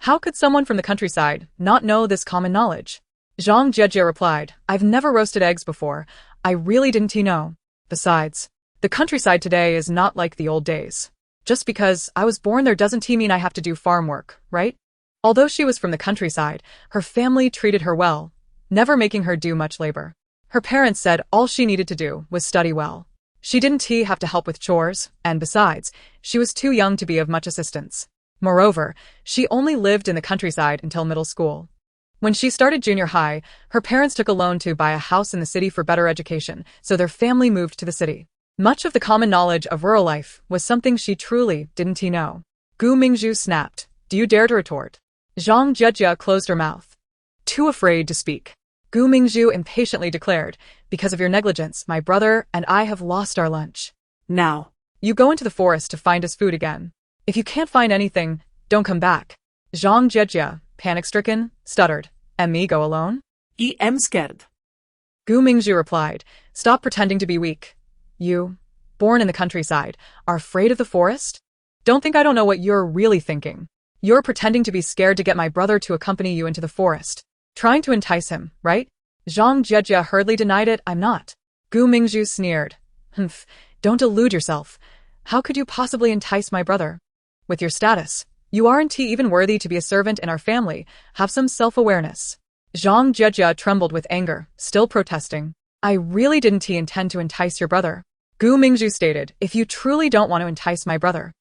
How could someone from the countryside not know this common knowledge? Zhang Jejie replied, I've never roasted eggs before. I really didn't know. Besides, the countryside today is not like the old days. Just because I was born there doesn't mean I have to do farm work, right? Although she was from the countryside, her family treated her well, never making her do much labor. Her parents said all she needed to do was study well. She didn't have to help with chores, and besides, she was too young to be of much assistance. Moreover, she only lived in the countryside until middle school. When she started junior high, her parents took a loan to buy a house in the city for better education, so their family moved to the city. Much of the common knowledge of rural life was something she truly didn't know. Gu Mingzhu snapped. Do you dare to retort? Zhang Jejie closed her mouth, too afraid to speak. Gu Mingzhu impatiently declared, because of your negligence, my brother and I have lost our lunch. Now, you go into the forest to find us food again. If you can't find anything, don't come back. Zhang Jejie, panic-stricken, stuttered. And me go alone? I am scared. Gu Mingzhu replied, stop pretending to be weak. You, born in the countryside, are afraid of the forest? Don't think I don't know what you're really thinking. You're pretending to be scared to get my brother to accompany you into the forest. Trying to entice him, right? Zhang Jejie hurriedly denied it. I'm not. Gu Mingzhu sneered. Humph, don't delude yourself. How could you possibly entice my brother? With your status, you aren't even worthy to be a servant in our family. Have some self-awareness. Zhang Jejie trembled with anger, still protesting. I really didn't intend to entice your brother. Gu Mingzhu stated, if you truly don't want to entice my brother,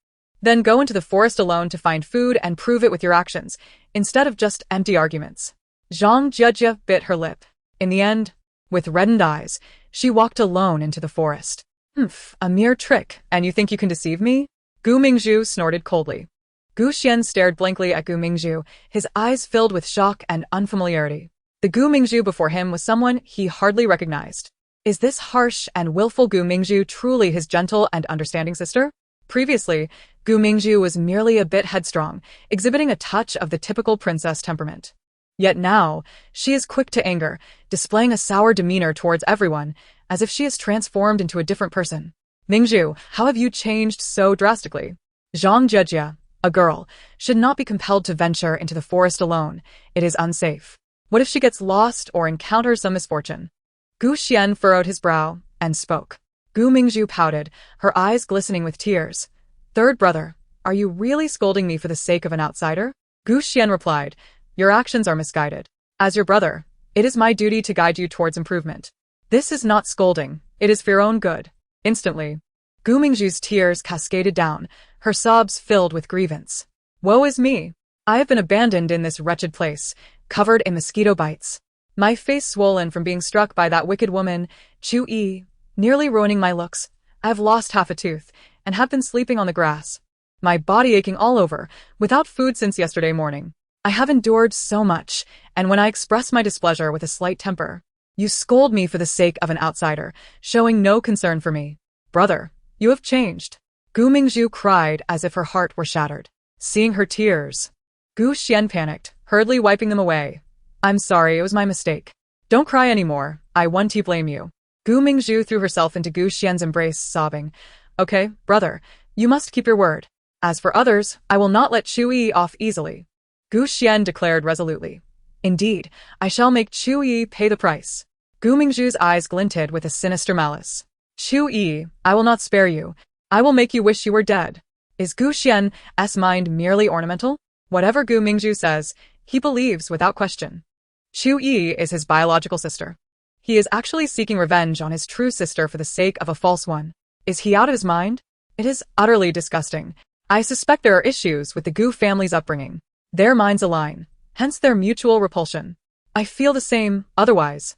then go into the forest alone to find food and prove it with your actions, instead of just empty arguments. Zhang Jejie bit her lip. In the end, with reddened eyes, she walked alone into the forest. Humph, a mere trick, and you think you can deceive me? Gu Mingzhu snorted coldly. Gu Xian stared blankly at Gu Mingzhu, his eyes filled with shock and unfamiliarity. The Gu Mingzhu before him was someone he hardly recognized. Is this harsh and willful Gu Mingzhu truly his gentle and understanding sister? Previously, Gu Mingzhu was merely a bit headstrong, exhibiting a touch of the typical princess temperament. Yet now, she is quick to anger, displaying a sour demeanor towards everyone, as if she is transformed into a different person. Mingzhu, how have you changed so drastically? Zhang Jejie, a girl, should not be compelled to venture into the forest alone. It is unsafe. What if she gets lost or encounters some misfortune? Gu Xian furrowed his brow and spoke. Gu Mingzhu pouted, her eyes glistening with tears. Third brother, are you really scolding me for the sake of an outsider? Gu Xian replied, your actions are misguided. As your brother, it is my duty to guide you towards improvement. This is not scolding, it is for your own good. Instantly, Gu Mingzhu's tears cascaded down, her sobs filled with grievance. Woe is me! I have been abandoned in this wretched place, covered in mosquito bites. My face swollen from being struck by that wicked woman, Chu Yiyi, nearly ruining my looks. I have lost half a tooth, and have been sleeping on the grass. My body aching all over, without food since yesterday morning. I have endured so much, and when I express my displeasure with a slight temper, you scold me for the sake of an outsider, showing no concern for me. Brother, you have changed. Gu Mingzhu cried as if her heart were shattered. Seeing her tears, Gu Xian panicked, hurriedly wiping them away. I'm sorry, it was my mistake. Don't cry anymore, I won't blame you. Gu Mingzhu threw herself into Gu Xian's embrace, sobbing. Okay, brother, you must keep your word. As for others, I will not let Chu Yiyi off easily. Gu Xian declared resolutely. Indeed, I shall make Chu Yiyi pay the price. Gu Mingzhu's eyes glinted with a sinister malice. Chu Yiyi, I will not spare you. I will make you wish you were dead. Is Gu Xian's mind merely ornamental? Whatever Gu Mingzhu says, he believes without question. Chu Yiyi is his biological sister. He is actually seeking revenge on his true sister for the sake of a false one. Is he out of his mind? It is utterly disgusting. I suspect there are issues with the Gu family's upbringing. Their minds align, hence their mutual repulsion. I feel the same, otherwise.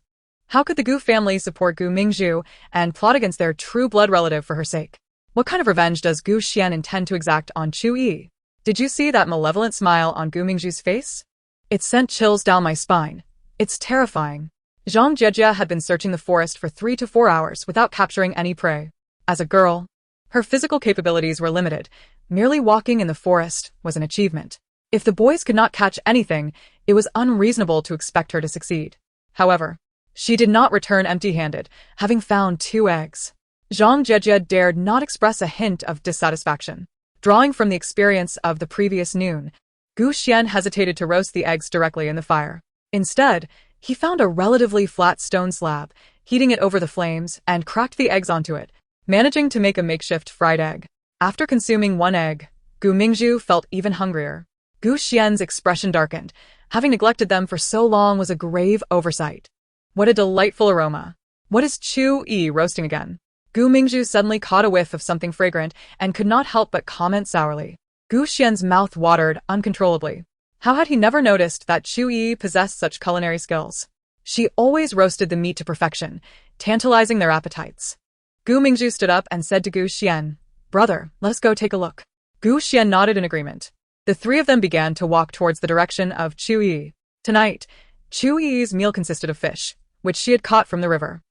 How could the Gu family support Gu Mingzhu and plot against their true blood relative for her sake? What kind of revenge does Gu Xian intend to exact on Chu Yiyi? Did you see that malevolent smile on Gu Mingzhu's face? It sent chills down my spine. It's terrifying. Zhang Jejie had been searching the forest for 3 to 4 hours without capturing any prey. As a girl, Her physical capabilities were limited. Merely walking in the forest was an achievement. If the boys could not catch anything, it was unreasonable to expect her to succeed. However, she did not return empty-handed, having found 2 eggs. Zhang Jejie dared not express a hint of dissatisfaction. Drawing from the experience of the previous noon, Gu Xian hesitated to roast the eggs directly in the fire. Instead, he found a relatively flat stone slab, heating it over the flames, and cracked the eggs onto it, managing to make a makeshift fried egg. After consuming 1 egg, Gu Mingzhu felt even hungrier. Gu Xian's expression darkened. Having neglected them for so long was a grave oversight. What a delightful aroma. What is Chu Yiyi roasting again? Gu Mingzhu suddenly caught a whiff of something fragrant and could not help but comment sourly. Gu Xian's mouth watered uncontrollably. How had he never noticed that Chu Yiyi possessed such culinary skills? She always roasted the meat to perfection, tantalizing their appetites. Gu Mingzhu stood up and said to Gu Xian, "Brother, let us go take a look." Gu Xian nodded in agreement. The 3 of them began to walk towards the direction of Chu Yiyi. Tonight, Chu Yiyi's meal consisted of fish, which she had caught from the river.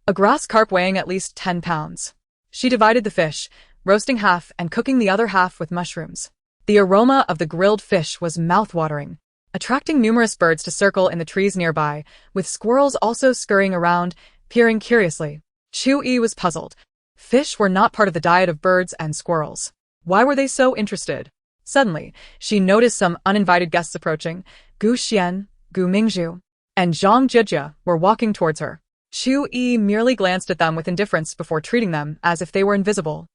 A grass carp weighing at least 10 pounds. She divided the fish, roasting half and cooking the other half with mushrooms. The aroma of the grilled fish was mouth-watering, attracting numerous birds to circle in the trees nearby, with squirrels also scurrying around, peering curiously. Chu Yiyi was puzzled. Fish were not part of the diet of birds and squirrels. Why were they so interested? Suddenly, she noticed some uninvited guests approaching. Gu Xian, Gu Mingzhu, and Zhang Jejie were walking towards her. Chu Yiyi merely glanced at them with indifference before treating them as if they were invisible.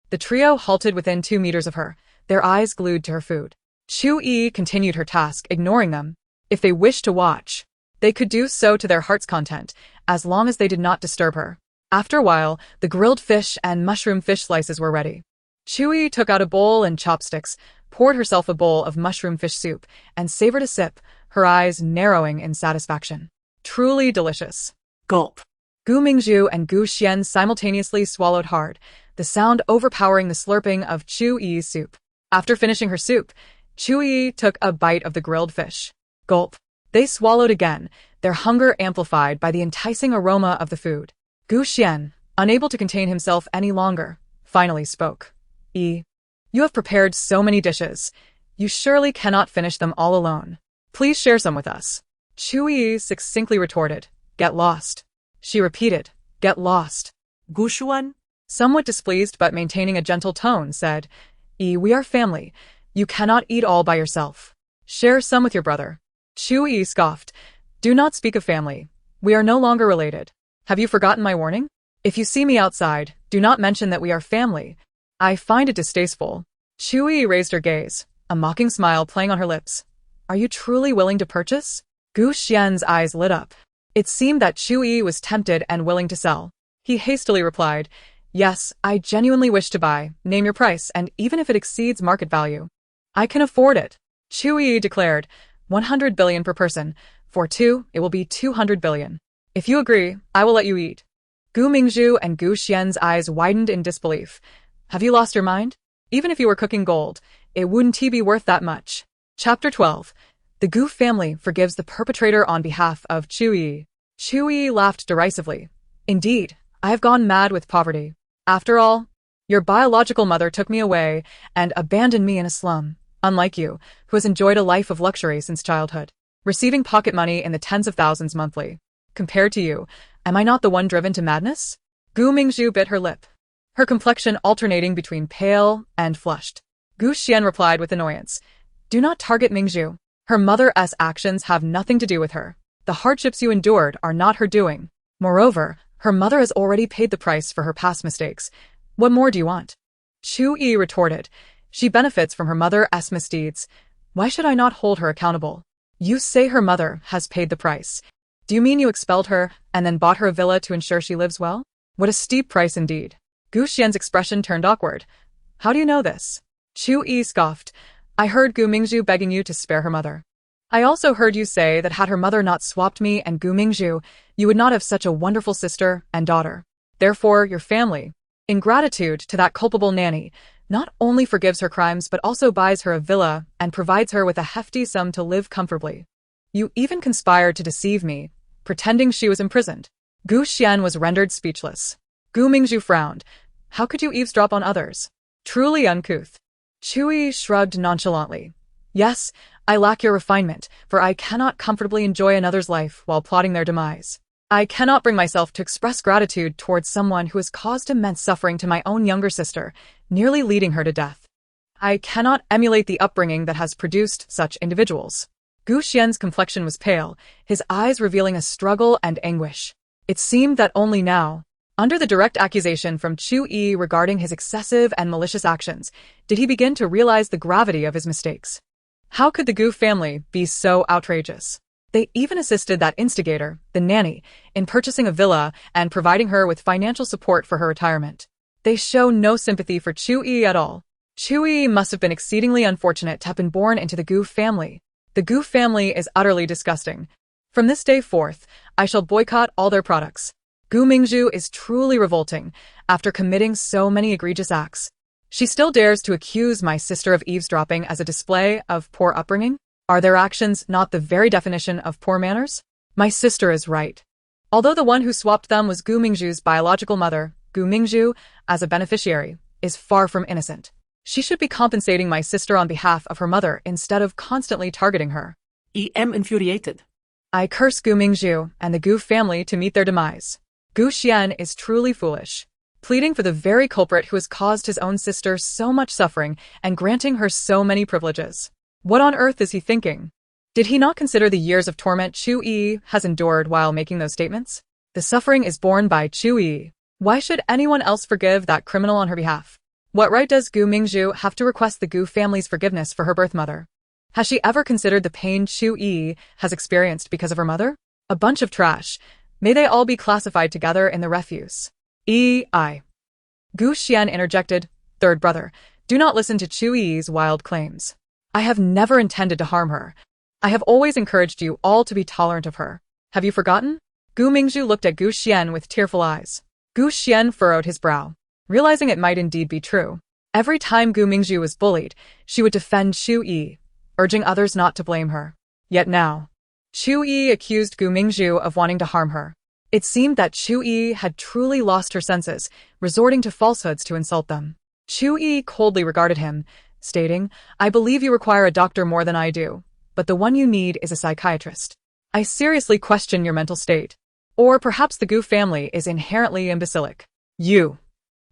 The trio halted within 2 meters of her, their eyes glued to her food. Chu Yiyi continued her task, ignoring them. If they wished to watch, they could do so to their heart's content, as long as they did not disturb her. After a while, the grilled fish and mushroom fish slices were ready. Chu Yiyi took out a bowl and chopsticks, poured herself a bowl of mushroom fish soup, and savored a sip, her eyes narrowing in satisfaction. Truly delicious. Gulp. Gu Mingzhu and Gu Xian simultaneously swallowed hard, the sound overpowering the slurping of Chu Yiyi's soup. After finishing her soup, Chu Yiyi took a bite of the grilled fish. Gulp. They swallowed again, their hunger amplified by the enticing aroma of the food. Gu Xian, unable to contain himself any longer, finally spoke. You have prepared so many dishes. You surely cannot finish them all alone. Please share some with us. Chu Yiyi succinctly retorted, "Get lost." She repeated, "Get lost." Gu Xuan. Somewhat displeased but maintaining a gentle tone, said, We are family. You cannot eat all by yourself. Share some with your brother." Chu Yiyi scoffed, "Do not speak of family. We are no longer related. Have you forgotten my warning? If you see me outside, do not mention that we are family. I find it distasteful." Chu Yiyi raised her gaze, a mocking smile playing on her lips. "Are you truly willing to purchase?" Gu Xian's eyes lit up. It seemed that Chu Yiyi was tempted and willing to sell. He hastily replied, "Yes, I genuinely wish to buy. Name your price, and even if it exceeds market value, I can afford it." Chu Yiyi declared, 100 billion per person. For 2, it will be 200 billion. If you agree, I will let you eat. Gu Mingzhu and Gu Xian's eyes widened in disbelief. Have you lost your mind? Even if you were cooking gold, it wouldn't be worth that much. Chapter 12. The Gu family forgives the perpetrator on behalf of Chu Yiyi. Chu Yiyi laughed derisively. "Indeed, I have gone mad with poverty. After all, your biological mother took me away and abandoned me in a slum, unlike you, who has enjoyed a life of luxury since childhood, receiving pocket money in the tens of thousands monthly. Compared to you, am I not the one driven to madness?" Gu Mingzhu bit her lip, her complexion alternating between pale and flushed. Gu Xian replied with annoyance, "Do not target Mingzhu. Her mother's actions have nothing to do with her. The hardships you endured are not her doing. Moreover, her mother has already paid the price for her past mistakes. What more do you want?" Chu Yiyi retorted, "She benefits from her mother's misdeeds. Why should I not hold her accountable? You say her mother has paid the price. Do you mean you expelled her and then bought her a villa to ensure she lives well? What a steep price indeed." Gu Xian's expression turned awkward. "How do you know this?" Chu Yiyi scoffed. "I heard Gu Mingzhu begging you to spare her mother. I also heard you say that had her mother not swapped me and Gu Mingzhu, you would not have such a wonderful sister and daughter. Therefore, your family, in gratitude to that culpable nanny, not only forgives her crimes but also buys her a villa and provides her with a hefty sum to live comfortably. You even conspired to deceive me, pretending she was imprisoned." Gu Xian was rendered speechless. Gu Mingzhu frowned. How could you eavesdrop on others? Truly uncouth. Chu Yiyi shrugged nonchalantly. Yes, I lack your refinement, for I cannot comfortably enjoy another's life while plotting their demise. I cannot bring myself to express gratitude towards someone who has caused immense suffering to my own younger sister, nearly leading her to death. I cannot emulate the upbringing that has produced such individuals. Gu Xian's complexion was pale, his eyes revealing a struggle and anguish. It seemed that only now, under the direct accusation from Chu Yiyi regarding his excessive and malicious actions, did he begin to realize the gravity of his mistakes. How could the Gu family be so outrageous? They even assisted that instigator, the nanny, in purchasing a villa and providing her with financial support for her retirement. They show no sympathy for Chu Yiyi at all. Chu Yiyi must have been exceedingly unfortunate to have been born into the Gu family. The Gu family is utterly disgusting. From this day forth, I shall boycott all their products. Gu Mingzhu is truly revolting, after committing so many egregious acts. She still dares to accuse my sister of eavesdropping as a display of poor upbringing? Are their actions not the very definition of poor manners? My sister is right. Although the one who swapped them was Gu Mingzhu's biological mother, Gu Mingzhu, as a beneficiary, is far from innocent. She should be compensating my sister on behalf of her mother instead of constantly targeting her. I am infuriated. I curse Gu Mingzhu and the Gu family to meet their demise. Gu Xian is truly foolish, pleading for the very culprit who has caused his own sister so much suffering and granting her so many privileges. What on earth is he thinking? Did he not consider the years of torment Chu Yiyi has endured while making those statements? The suffering is borne by Chu Yiyi. Why should anyone else forgive that criminal on her behalf? What right does Gu Mingzhu have to request the Gu family's forgiveness for her birth mother? Has she ever considered the pain Chu Yiyi has experienced because of her mother? A bunch of trash. May they all be classified together in the refuse. I. Gu Xian interjected, third brother, do not listen to Chu Yiyi's wild claims. I have never intended to harm her. I have always encouraged you all to be tolerant of her. Have you forgotten? Gu Mingzhu looked at Gu Xian with tearful eyes. Gu Xian furrowed his brow, realizing it might indeed be true. Every time Gu Mingzhu was bullied, she would defend Chu Yiyi, urging others not to blame her. Yet now, Chu Yiyi accused Gu Mingzhu of wanting to harm her. It seemed that Chu Yiyi had truly lost her senses, resorting to falsehoods to insult them. Chu Yiyi coldly regarded him, stating, I believe you require a doctor more than I do, but the one you need is a psychiatrist. I seriously question your mental state. Or perhaps the Gu family is inherently imbecilic. You.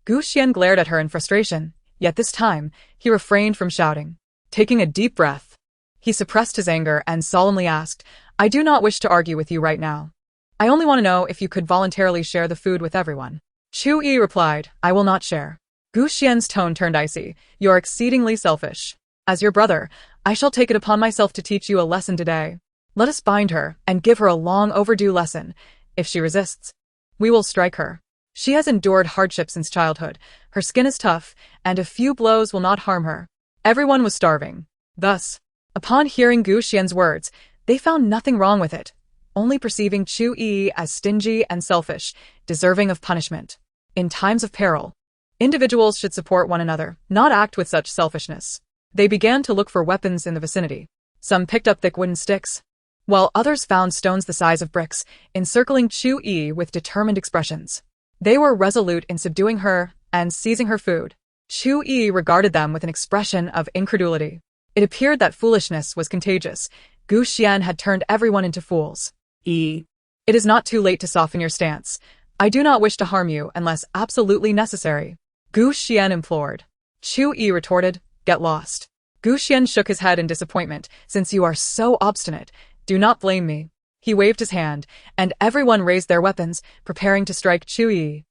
Gu Xian glared at her in frustration, yet this time, he refrained from shouting. Taking a deep breath, he suppressed his anger and solemnly asked, I do not wish to argue with you right now. I only want to know if you could voluntarily share the food with everyone. Chu Yiyi replied, I will not share. Gu Xian's tone turned icy. You are exceedingly selfish. As your brother, I shall take it upon myself to teach you a lesson today. Let us bind her and give her a long overdue lesson. If she resists, we will strike her. She has endured hardship since childhood. Her skin is tough, and a few blows will not harm her. Everyone was starving. Thus, upon hearing Gu Xian's words, they found nothing wrong with it, only perceiving Chu Yiyi as stingy and selfish, deserving of punishment. In times of peril, individuals should support one another, not act with such selfishness. They began to look for weapons in the vicinity. Some picked up thick wooden sticks, while others found stones the size of bricks, encircling Chu Yiyi with determined expressions. They were resolute in subduing her and seizing her food. Chu Yiyi regarded them with an expression of incredulity. It appeared that foolishness was contagious. Gu Xian had turned everyone into fools. It is not too late to soften your stance. I do not wish to harm you unless absolutely necessary. Gu Xian implored. Chu Yiyi retorted, get lost. Gu Xian shook his head in disappointment. Since you are so obstinate, do not blame me. He waved his hand, and everyone raised their weapons, preparing to strike Chu Yiyi.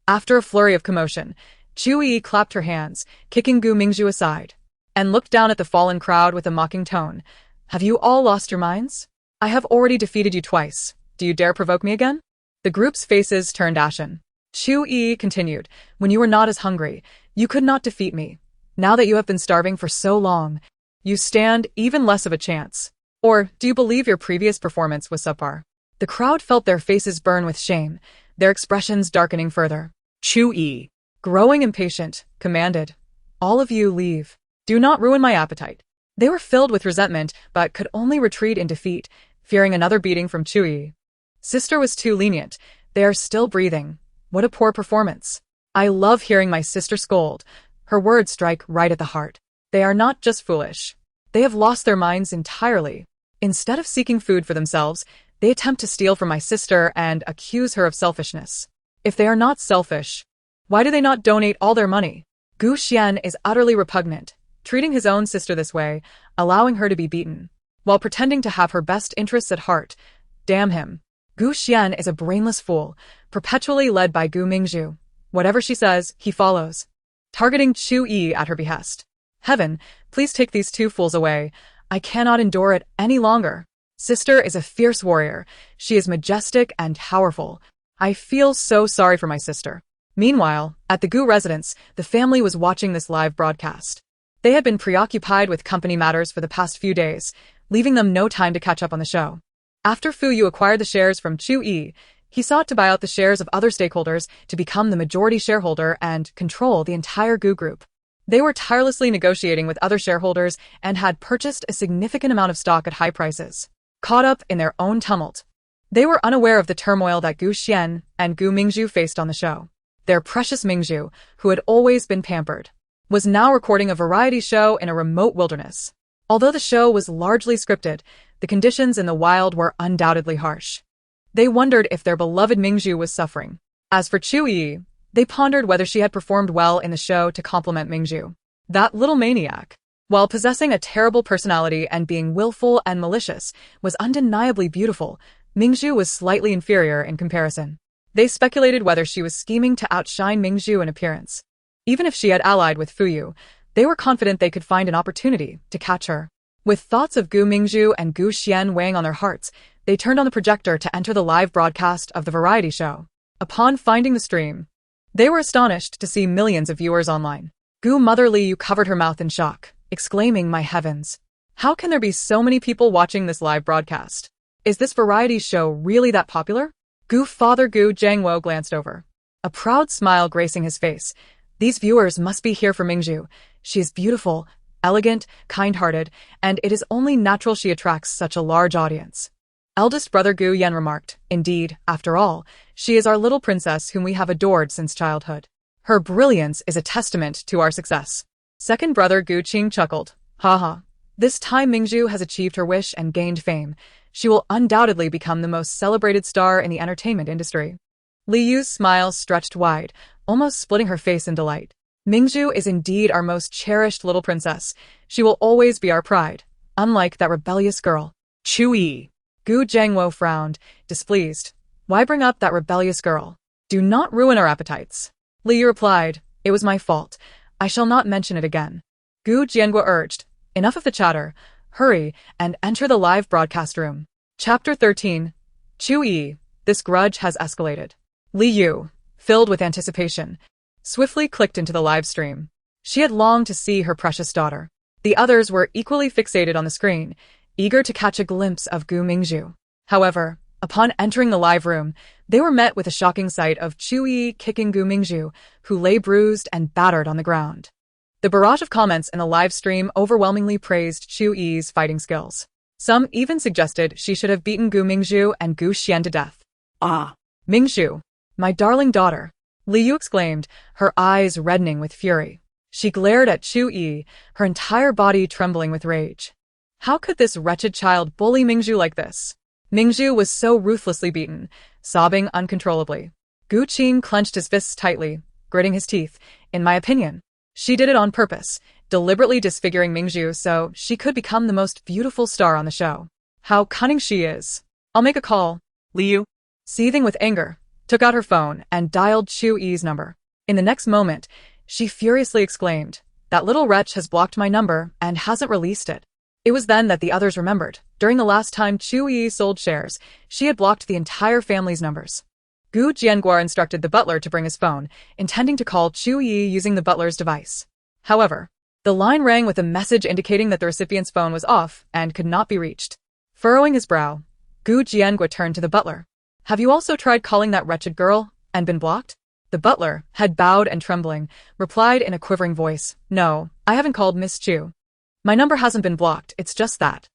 After a flurry of commotion, Chu Yiyi clapped her hands, kicking Gu Mingzhu aside, and looked down at the fallen crowd with a mocking tone. Have you all lost your minds? I have already defeated you twice. Do you dare provoke me again? The group's faces turned ashen. Chu Yiyi continued, when you were not as hungry, you could not defeat me. Now that you have been starving for so long, you stand even less of a chance. Or, do you believe your previous performance was subpar? The crowd felt their faces burn with shame, their expressions darkening further. Chu Yiyi, growing impatient, commanded, all of you leave. Do not ruin my appetite. They were filled with resentment, but could only retreat in defeat, fearing another beating from Chu Yiyi. Sister was too lenient. They are still breathing. What a poor performance. I love hearing my sister scold. Her words strike right at the heart. They are not just foolish. They have lost their minds entirely. Instead of seeking food for themselves, they attempt to steal from my sister and accuse her of selfishness. If they are not selfish, why do they not donate all their money? Gu Xian is utterly repugnant, treating his own sister this way, allowing her to be beaten, while pretending to have her best interests at heart. Damn him. Gu Xian is a brainless fool, perpetually led by Gu Mingzhu. Whatever she says, he follows, targeting Chu Yiyi at her behest. Heaven, please take these two fools away. I cannot endure it any longer. Sister is a fierce warrior. She is majestic and powerful. I feel so sorry for my sister. Meanwhile, at the Gu residence, the family was watching this live broadcast. They had been preoccupied with company matters for the past few days, leaving them no time to catch up on the show. After Fu Yu acquired the shares from Chu Yiyi, he sought to buy out the shares of other stakeholders to become the majority shareholder and control the entire Gu group. They were tirelessly negotiating with other shareholders and had purchased a significant amount of stock at high prices. Caught up in their own tumult, they were unaware of the turmoil that Gu Xian and Gu Mingzhu faced on the show. Their precious Mingzhu, who had always been pampered, was now recording a variety show in a remote wilderness. Although the show was largely scripted, the conditions in the wild were undoubtedly harsh. They wondered if their beloved Mingzhu was suffering. As for Chu Yiyi, they pondered whether she had performed well in the show to compliment Mingzhu. That little maniac, while possessing a terrible personality and being willful and malicious, was undeniably beautiful. Mingzhu was slightly inferior in comparison. They speculated whether she was scheming to outshine Mingzhu in appearance. Even if she had allied with Fu Yu, they were confident they could find an opportunity to catch her. With thoughts of Gu Mingzhu and Gu Xian weighing on their hearts, they turned on the projector to enter the live broadcast of the variety show. Upon finding the stream, they were astonished to see millions of viewers online. Gu Mother Li Yu covered her mouth in shock, exclaiming, "My heavens! How can there be so many people watching this live broadcast? Is this variety show really that popular?" Gu Father Gu Zhangwo glanced over, a proud smile gracing his face. These viewers must be here for Mingzhu. She is beautiful, elegant, kind-hearted, and it is only natural she attracts such a large audience. Eldest brother Gu Yan remarked, "Indeed, after all, she is our little princess whom we have adored since childhood. Her brilliance is a testament to our success." Second brother Gu Qing chuckled, "Haha. This time Mingzhu has achieved her wish and gained fame. She will undoubtedly become the most celebrated star in the entertainment industry." Li Yu's smile stretched wide, almost splitting her face in delight. "Mingzhu is indeed our most cherished little princess. She will always be our pride, unlike that rebellious girl." Chu Yiyi. Gu Zhangwo frowned, displeased. "Why bring up that rebellious girl? Do not ruin our appetites." Li Yu replied, "It was my fault. I shall not mention it again." Gu Jianguo urged, "Enough of the chatter. Hurry and enter the live broadcast room." Chapter 13. Chu Yiyi. This grudge has escalated. Li Yu, filled with anticipation, swiftly clicked into the live stream. She had longed to see her precious daughter. The others were equally fixated on the screen, eager to catch a glimpse of Gu Mingzhu. However, upon entering the live room, they were met with a shocking sight of Chu Yiyi kicking Gu Mingzhu, who lay bruised and battered on the ground. The barrage of comments in the live stream overwhelmingly praised Chu Yiyi's fighting skills. Some even suggested she should have beaten Gu Mingzhu and Gu Xian to death. Ah! "Mingzhu, my darling daughter," Li Yu exclaimed, her eyes reddening with fury. She glared at Chu Yiyi, her entire body trembling with rage. How could this wretched child bully Mingzhu like this? Mingzhu was so ruthlessly beaten, sobbing uncontrollably. Gu Qing clenched his fists tightly, gritting his teeth. "In my opinion, she did it on purpose, deliberately disfiguring Mingzhu so she could become the most beautiful star on the show. How cunning she is. I'll make a call." Li Yu, seething with anger, took out her phone and dialed Chu Yiyi's number. In the next moment, she furiously exclaimed, "That little wretch has blocked my number and hasn't released it." It was then that the others remembered. During the last time Chu Yiyi sold shares, she had blocked the entire family's numbers. Gu Jianguo instructed the butler to bring his phone, intending to call Chu Yiyi using the butler's device. However, the line rang with a message indicating that the recipient's phone was off and could not be reached. Furrowing his brow, Gu Jianguo turned to the butler. "Have you also tried calling that wretched girl and been blocked?" The butler, head bowed and trembling, replied in a quivering voice, "No, I haven't called Miss Chu. My number hasn't been blocked, it's just that."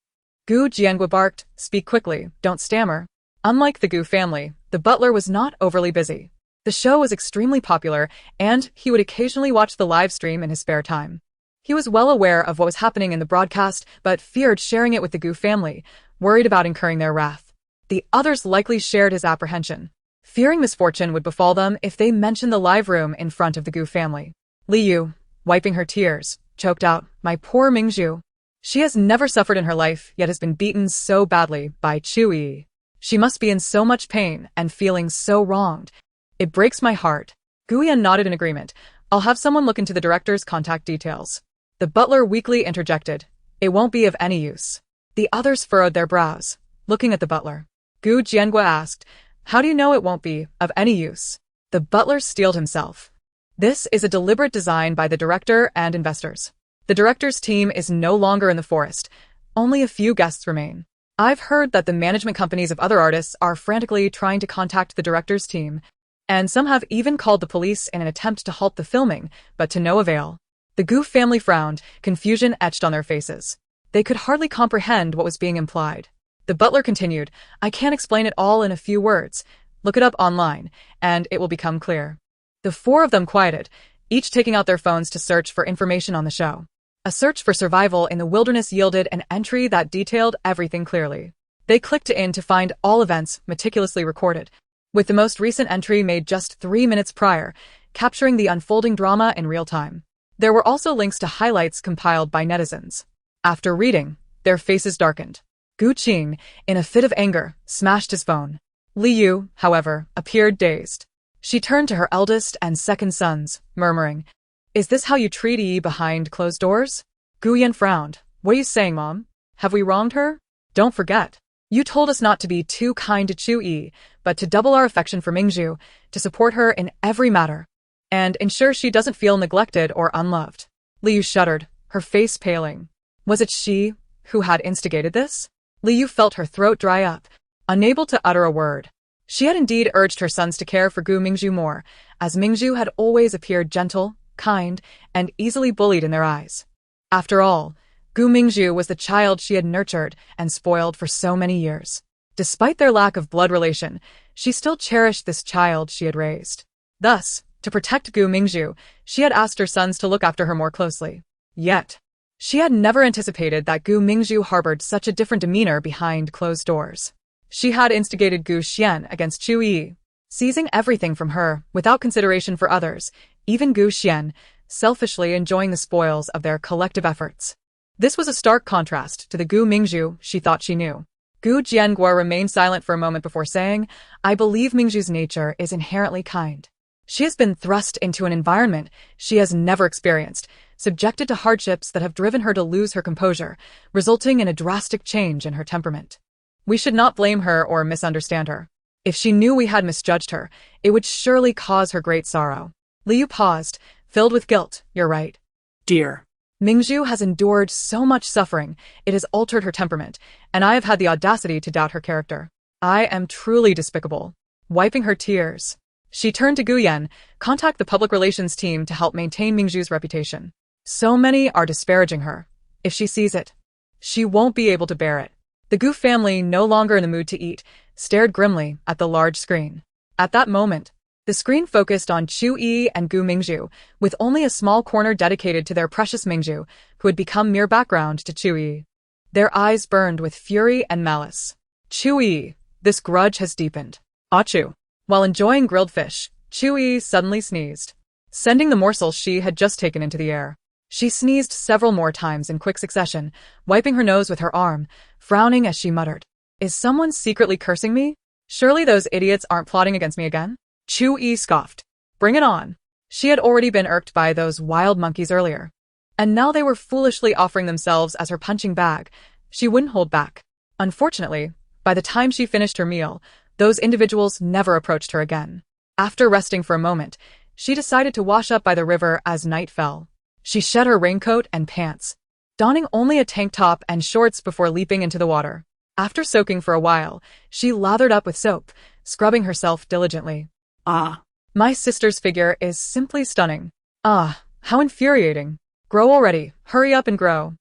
Gu Jianguo barked, "Speak quickly, don't stammer." Unlike the Gu family, the butler was not overly busy. The show was extremely popular, and he would occasionally watch the live stream in his spare time. He was well aware of what was happening in the broadcast, but feared sharing it with the Gu family, worried about incurring their wrath. The others likely shared his apprehension, fearing misfortune would befall them if they mentioned the live room in front of the Gu family. Liu, wiping her tears, choked out, "My poor Mingzhu. She has never suffered in her life, yet has been beaten so badly by Chu Yiyi. She must be in so much pain and feeling so wronged. It breaks my heart." Guyan nodded in agreement. "I'll have someone look into the director's contact details." The butler weakly interjected, "It won't be of any use." The others furrowed their brows, looking at the butler. Gu Jiangua asked, "How do you know it won't be of any use?" The butler steeled himself. "This is a deliberate design by the director and investors. The director's team is no longer in the forest. Only a few guests remain. I've heard that the management companies of other artists are frantically trying to contact the director's team, and some have even called the police in an attempt to halt the filming, but to no avail." The Gu family frowned, confusion etched on their faces. They could hardly comprehend what was being implied. The butler continued, "I can't explain it all in a few words. Look it up online, and it will become clear." The four of them quieted, each taking out their phones to search for information on the show. A search for survival in the wilderness yielded an entry that detailed everything clearly. They clicked in to find all events meticulously recorded, with the most recent entry made just 3 minutes prior, capturing the unfolding drama in real time. There were also links to highlights compiled by netizens. After reading, their faces darkened. Gu Qing, in a fit of anger, smashed his phone. Liu, however, appeared dazed. She turned to her eldest and second sons, murmuring, "Is this how you treat Yi behind closed doors?" Guyan frowned. "What are you saying, Mom? Have we wronged her? Don't forget. You told us not to be too kind to Chu Yiyi, but to double our affection for Mingzhu, to support her in every matter, and ensure she doesn't feel neglected or unloved." Liu shuddered, her face paling. Was it she who had instigated this? Liu felt her throat dry up, unable to utter a word. She had indeed urged her sons to care for Gu Mingzhu more, as Mingzhu had always appeared gentle, kind, and easily bullied in their eyes. After all, Gu Mingzhu was the child she had nurtured and spoiled for so many years. Despite their lack of blood relation, she still cherished this child she had raised. Thus, to protect Gu Mingzhu, she had asked her sons to look after her more closely. Yet, she had never anticipated that Gu Mingzhu harbored such a different demeanor behind closed doors. She had instigated Gu Xian against Chu Yiyi, seizing everything from her without consideration for others, even Gu Xian, selfishly enjoying the spoils of their collective efforts. This was a stark contrast to the Gu Mingzhu she thought she knew. Gu Jiangua remained silent for a moment before saying, "I believe Mingzhu's nature is inherently kind. She has been thrust into an environment she has never experienced, subjected to hardships that have driven her to lose her composure, resulting in a drastic change in her temperament. We should not blame her or misunderstand her. If she knew we had misjudged her, it would surely cause her great sorrow." Liu paused, filled with guilt. "You're right. Dear. Mingzhu has endured so much suffering, it has altered her temperament, and I have had the audacity to doubt her character. I am truly despicable." Wiping her tears, she turned to Guyan, "Contact the public relations team to help maintain Mingzhu's reputation. So many are disparaging her. If she sees it, she won't be able to bear it." The Gu family, no longer in the mood to eat, stared grimly at the large screen. At that moment, the screen focused on Chu Yiyi and Gu Mingzhu, with only a small corner dedicated to their precious Mingzhu, who had become mere background to Chu Yiyi. Their eyes burned with fury and malice. "Chu Yiyi, this grudge has deepened." Achu. While enjoying grilled fish, Chu Yiyi suddenly sneezed, sending the morsel she had just taken into the air. She sneezed several more times in quick succession, wiping her nose with her arm, frowning as she muttered, "Is someone secretly cursing me? Surely those idiots aren't plotting against me again?" Chu Yiyi scoffed. "Bring it on." She had already been irked by those wild monkeys earlier, and now they were foolishly offering themselves as her punching bag. She wouldn't hold back. Unfortunately, by the time she finished her meal, those individuals never approached her again. After resting for a moment, she decided to wash up by the river as night fell. She shed her raincoat and pants, donning only a tank top and shorts before leaping into the water. After soaking for a while, she lathered up with soap, scrubbing herself diligently. Ah. My sister's figure is simply stunning. Ah, how infuriating. Grow already, hurry up and grow.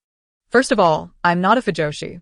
First of all, I'm not a fujoshi.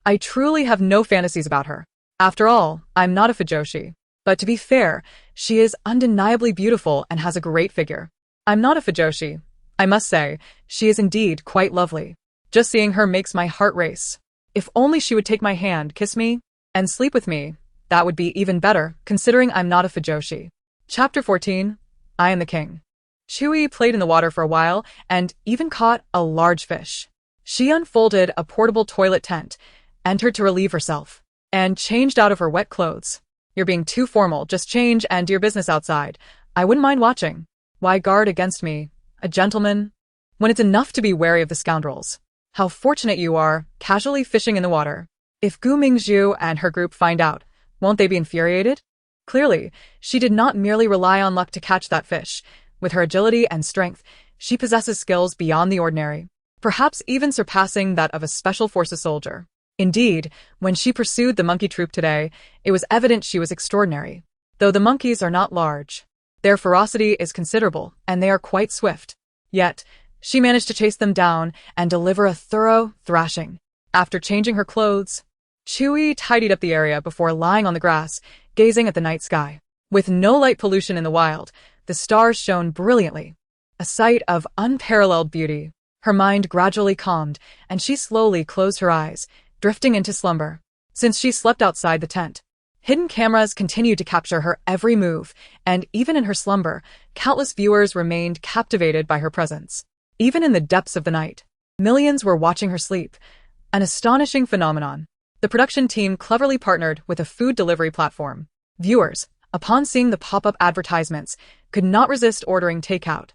I truly have no fantasies about her. After all, I'm not a fujoshi. But to be fair, she is undeniably beautiful and has a great figure. I'm not a fujoshi. I must say, she is indeed quite lovely. Just seeing her makes my heart race. If only she would take my hand, kiss me, and sleep with me, that would be even better, considering I'm not a fujoshi. Chapter 14. I Am the King. Chu Yiyi played in the water for a while and even caught a large fish. She unfolded a portable toilet tent, entered to relieve herself, and changed out of her wet clothes. You're being too formal, just change and do your business outside. I wouldn't mind watching. Why guard against me, a gentleman, when it's enough to be wary of the scoundrels? How fortunate you are, casually fishing in the water. If Mingzhu and her group find out, won't they be infuriated? Clearly, she did not merely rely on luck to catch that fish. With her agility and strength, she possesses skills beyond the ordinary, perhaps even surpassing that of a special forces soldier. Indeed, when she pursued the monkey troop today, it was evident she was extraordinary. Though the monkeys are not large, their ferocity is considerable, and they are quite swift. Yet, she managed to chase them down and deliver a thorough thrashing. After changing her clothes, Chu Yiyi tidied up the area before lying on the grass, gazing at the night sky. With no light pollution in the wild, the stars shone brilliantly, a sight of unparalleled beauty. Her mind gradually calmed, and she slowly closed her eyes, drifting into slumber. Since she slept outside the tent, hidden cameras continued to capture her every move, and even in her slumber, countless viewers remained captivated by her presence. Even in the depths of the night, millions were watching her sleep, an astonishing phenomenon. The production team cleverly partnered with a food delivery platform. Viewers, upon seeing the pop-up advertisements, could not resist ordering takeout,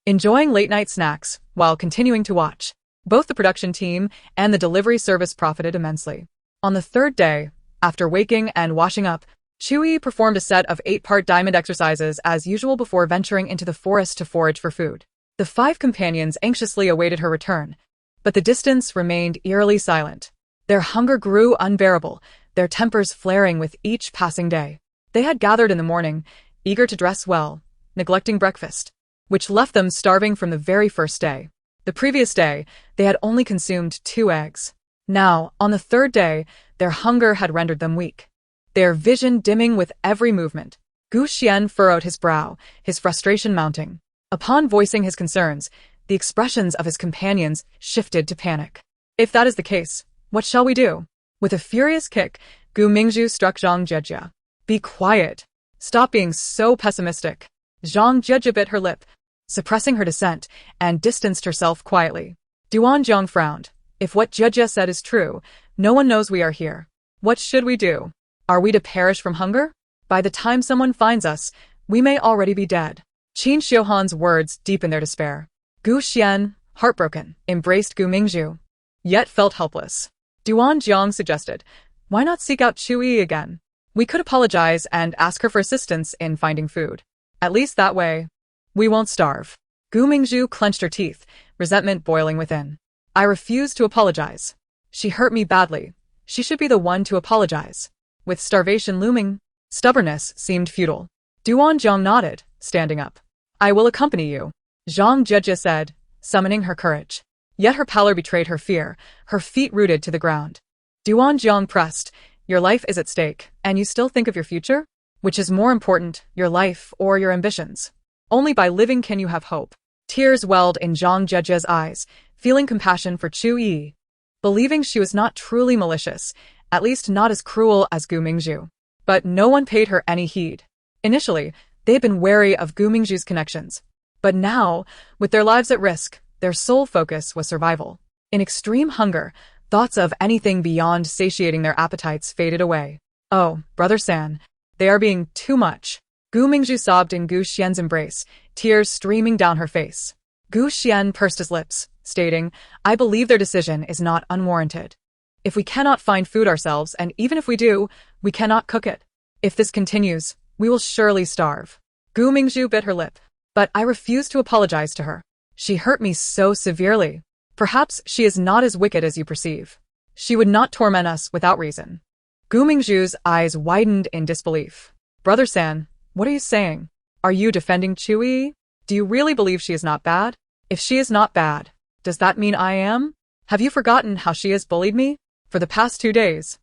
enjoying late-night snacks while continuing to watch. Both the production team and the delivery service profited immensely. On the third day, after waking and washing up, Chu Yiyi performed a set of 8-part diamond exercises as usual before venturing into the forest to forage for food. The 5 companions anxiously awaited her return, but the distance remained eerily silent. Their hunger grew unbearable, their tempers flaring with each passing day. They had gathered in the morning, eager to dress well, neglecting breakfast, which left them starving from the very first day. The previous day, they had only consumed 2 eggs. Now, on the third day, their hunger had rendered them weak, their vision dimming with every movement. Gu Xian furrowed his brow, his frustration mounting. Upon voicing his concerns, the expressions of his companions shifted to panic. If that is the case, what shall we do? With a furious kick, Gu Mingzhu struck Zhang Jieji. Be quiet. Stop being so pessimistic. Zhang Jieji bit her lip, suppressing her dissent, and distanced herself quietly. Duan Zhang frowned. If what Jieji said is true, no one knows we are here. What should we do? Are we to perish from hunger? By the time someone finds us, we may already be dead. Qin Xiuhan's words deepened their despair. Gu Xian, heartbroken, embraced Gu Mingzhu, yet felt helpless. Duan Zhang suggested, why not seek out Chu Yiyi again? We could apologize and ask her for assistance in finding food. At least that way, we won't starve. Gu Mingzhu clenched her teeth, resentment boiling within. I refuse to apologize. She hurt me badly. She should be the one to apologize. With starvation looming, stubbornness seemed futile. Duan Zhang nodded, standing up. I will accompany you, Zhang Jieji said, summoning her courage. Yet her pallor betrayed her fear, her feet rooted to the ground. Duan Zhang pressed, your life is at stake, and you still think of your future? Which is more important, your life or your ambitions? Only by living can you have hope. Tears welled in Zhang Jieji's eyes, feeling compassion for Chu Yiyi, believing she was not truly malicious, at least not as cruel as Gu Mingzhu. But no one paid her any heed. Initially, they had been wary of Gu Mingzhu's connections. But now, with their lives at risk, their sole focus was survival. In extreme hunger, thoughts of anything beyond satiating their appetites faded away. Oh, Brother San, they are being too much. Gu Mingzhu sobbed in Gu Xian's embrace, tears streaming down her face. Gu Xian pursed his lips, stating, I believe their decision is not unwarranted. If we cannot find food ourselves, and even if we do, we cannot cook it. If this continues, we will surely starve. Gu Mingzhu bit her lip. But I refuse to apologize to her. She hurt me so severely. Perhaps she is not as wicked as you perceive. She would not torment us without reason. Gu Mingzhu's eyes widened in disbelief. Brother San, what are you saying? Are you defending Chu Yiyi? Do you really believe she is not bad? If she is not bad, does that mean I am? Have you forgotten how she has bullied me? For the past 2 days,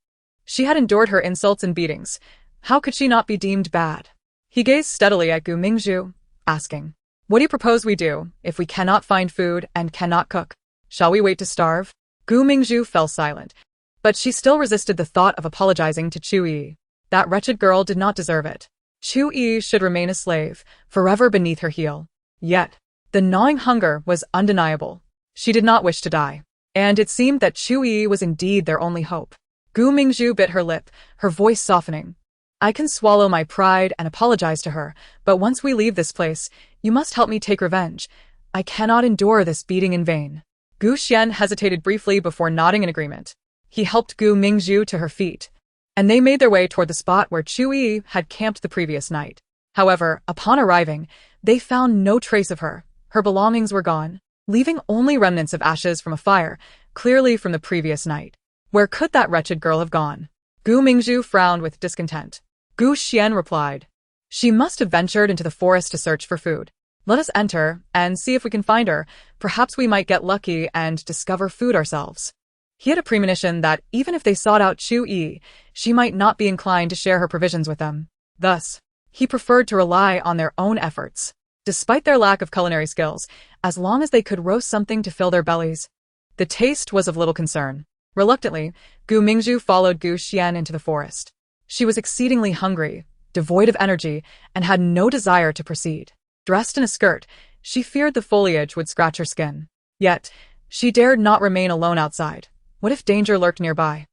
she had endured her insults and beatings, How could she not be deemed bad? He gazed steadily at Mingzhu, asking, "What do you propose we do if we cannot find food and cannot cook? Shall we wait to starve?" Mingzhu fell silent, but she still resisted the thought of apologizing to Chu Yiyi. That wretched girl did not deserve it. Chu Yiyi should remain a slave, forever beneath her heel. Yet, the gnawing hunger was undeniable. She did not wish to die, and it seemed that Chu Yiyi was indeed their only hope. Mingzhu bit her lip, her voice softening. "I can swallow my pride and apologize to her, but once we leave this place, you must help me take revenge. I cannot endure this beating in vain." Gu Xian hesitated briefly before nodding in agreement. He helped Mingzhu to her feet, and they made their way toward the spot where Chu Yiyi had camped the previous night. However, upon arriving, they found no trace of her. Her belongings were gone, leaving only remnants of ashes from a fire, clearly from the previous night. Where could that wretched girl have gone? Mingzhu frowned with discontent. Gu Xian replied, "She must have ventured into the forest to search for food. Let us enter and see if we can find her. Perhaps we might get lucky and discover food ourselves." He had a premonition that even if they sought out Chu Yiyi, she might not be inclined to share her provisions with them. Thus, he preferred to rely on their own efforts. Despite their lack of culinary skills, as long as they could roast something to fill their bellies, the taste was of little concern. Reluctantly, Mingzhu followed Gu Xian into the forest. She was exceedingly hungry, devoid of energy, and had no desire to proceed. Dressed in a skirt, she feared the foliage would scratch her skin. Yet, she dared not remain alone outside. What if danger lurked nearby?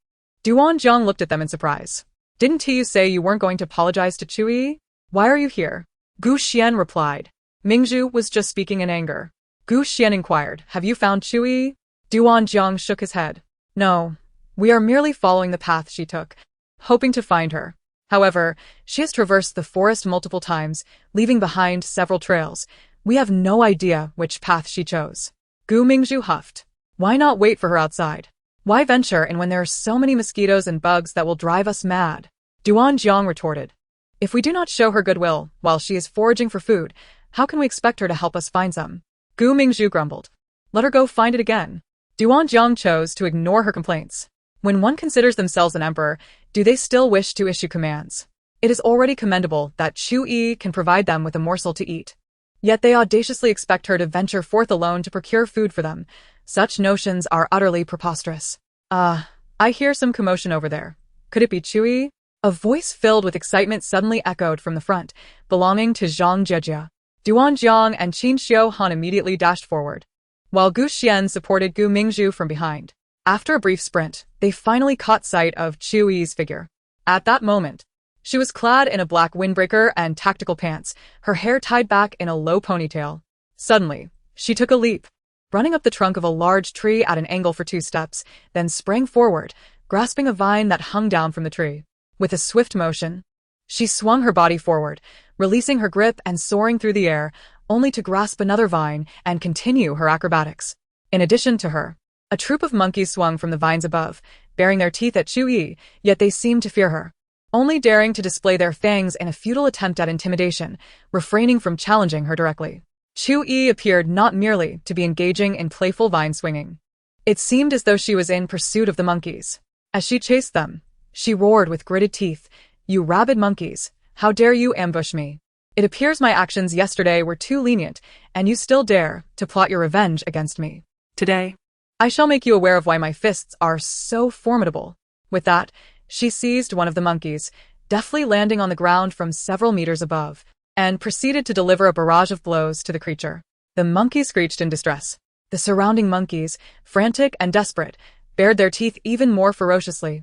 Duanjiang looked at them in surprise. "Didn't you say you weren't going to apologize to Chu Yiyi? Why are you here?" Gu Xian replied. Mingzhu was just speaking in anger. Gu Xian inquired, "Have you found Chu Yiyi?" Duanjiang shook his head. "No, we are merely following the path she took, hoping to find her. However, she has traversed the forest multiple times, leaving behind several trails. We have no idea which path she chose." Mingzhu huffed. "Why not wait for her outside? Why venture in when there are so many mosquitoes and bugs that will drive us mad?" Duanjiang retorted. "If we do not show her goodwill while she is foraging for food, how can we expect her to help us find some?" Mingzhu grumbled. "Let her go find it again." Duanjiang chose to ignore her complaints. When one considers themselves an emperor, do they still wish to issue commands? It is already commendable that Chu Yiyi can provide them with a morsel to eat. Yet they audaciously expect her to venture forth alone to procure food for them. Such notions are utterly preposterous. I hear some commotion over there. Could it be Chu Yiyi?" A voice filled with excitement suddenly echoed from the front, belonging to Zhang Jejia. Duanjiang and Qin Xiuhan immediately dashed forward, while Gu Xian supported Mingzhu from behind. After a brief sprint, they finally caught sight of Chu Yiyi's figure. At that moment, she was clad in a black windbreaker and tactical pants, her hair tied back in a low ponytail. Suddenly, she took a leap, running up the trunk of a large tree at an angle for 2 steps, then sprang forward, grasping a vine that hung down from the tree. With a swift motion, she swung her body forward, releasing her grip and soaring through the air, only to grasp another vine and continue her acrobatics. In addition to her, a troop of monkeys swung from the vines above, baring their teeth at Chu Yiyi, yet they seemed to fear her, only daring to display their fangs in a futile attempt at intimidation, refraining from challenging her directly. Chu Yiyi appeared not merely to be engaging in playful vine swinging. It seemed as though she was in pursuit of the monkeys. As she chased them, she roared with gritted teeth, "You rabid monkeys, how dare you ambush me? It appears my actions yesterday were too lenient, and you still dare to plot your revenge against me. Today, I shall make you aware of why my fists are so formidable." With that, she seized one of the monkeys, deftly landing on the ground from several meters above, and proceeded to deliver a barrage of blows to the creature. The monkey screeched in distress. The surrounding monkeys, frantic and desperate, bared their teeth even more ferociously,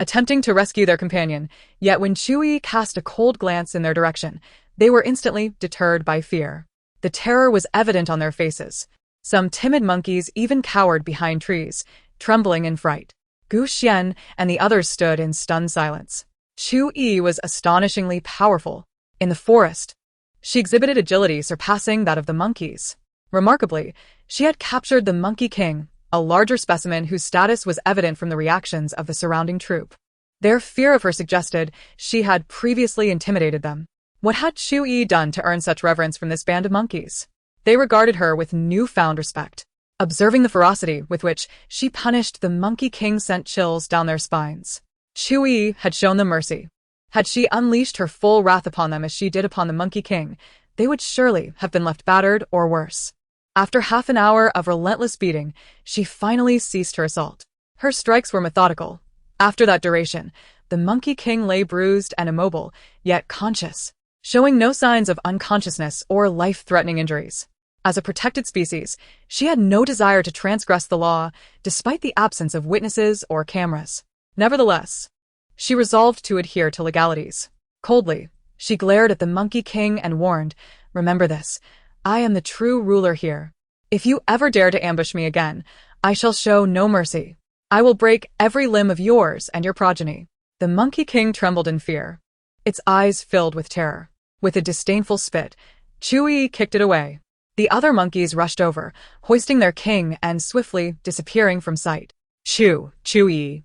attempting to rescue their companion, yet when Chu Yiyi cast a cold glance in their direction, they were instantly deterred by fear. The terror was evident on their faces. Some timid monkeys even cowered behind trees, trembling in fright. Gu Xian and the others stood in stunned silence. Chu Yiyi was astonishingly powerful. In the forest, she exhibited agility surpassing that of the monkeys. Remarkably, she had captured the Monkey King, a larger specimen whose status was evident from the reactions of the surrounding troop. Their fear of her suggested she had previously intimidated them. What had Chu Yiyi done to earn such reverence from this band of monkeys? They regarded her with newfound respect. Observing the ferocity with which she punished the Monkey King sent chills down their spines. Chu Yiyi had shown them mercy. Had she unleashed her full wrath upon them as she did upon the Monkey King, they would surely have been left battered or worse. After half an hour of relentless beating, she finally ceased her assault. Her strikes were methodical. After that duration, the Monkey King lay bruised and immobile, yet conscious, showing no signs of unconsciousness or life-threatening injuries. As a protected species, she had no desire to transgress the law, despite the absence of witnesses or cameras. Nevertheless, she resolved to adhere to legalities. Coldly, she glared at the Monkey King and warned, "Remember this. I am the true ruler here. If you ever dare to ambush me again, I shall show no mercy. I will break every limb of yours and your progeny." The Monkey King trembled in fear. Its eyes filled with terror. With a disdainful spit, Chu Yiyi kicked it away. The other monkeys rushed over, hoisting their king and swiftly disappearing from sight. Chu Yiyi,"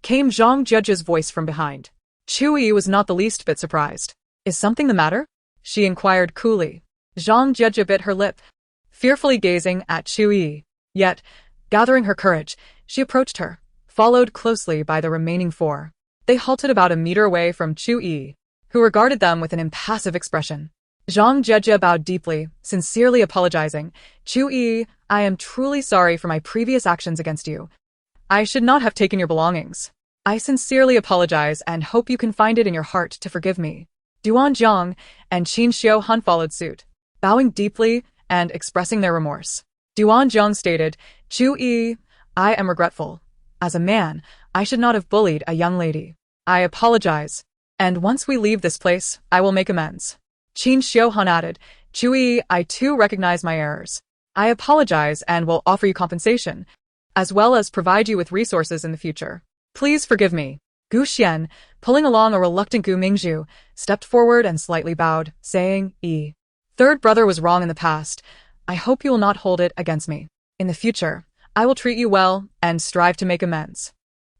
came Zhang Jie's voice from behind. Chu Yiyi was not the least bit surprised. "Is something the matter?" she inquired coolly. Zhang Jie bit her lip, fearfully gazing at Chu Yiyi. Yet, gathering her courage, she approached her, followed closely by the remaining four. They halted about a meter away from Chu Yiyi, who regarded them with an impassive expression. Zhang Jie bowed deeply, sincerely apologizing. "Chu Yiyi, I am truly sorry for my previous actions against you. I should not have taken your belongings. I sincerely apologize and hope you can find it in your heart to forgive me." Duan Jiang and Qin Xiaohan followed suit, bowing deeply and expressing their remorse. Duan Jiang stated, "Chu Yiyi, I am regretful. As a man, I should not have bullied a young lady. I apologize, and once we leave this place, I will make amends." Qin Xiaohan added, "Chu Yiyi, I too recognize my errors. I apologize and will offer you compensation, as well as provide you with resources in the future. Please forgive me." Gu Xian, pulling along a reluctant Gu Mingzhu, stepped forward and slightly bowed, saying, "Third brother was wrong in the past. I hope you will not hold it against me. In the future, I will treat you well and strive to make amends."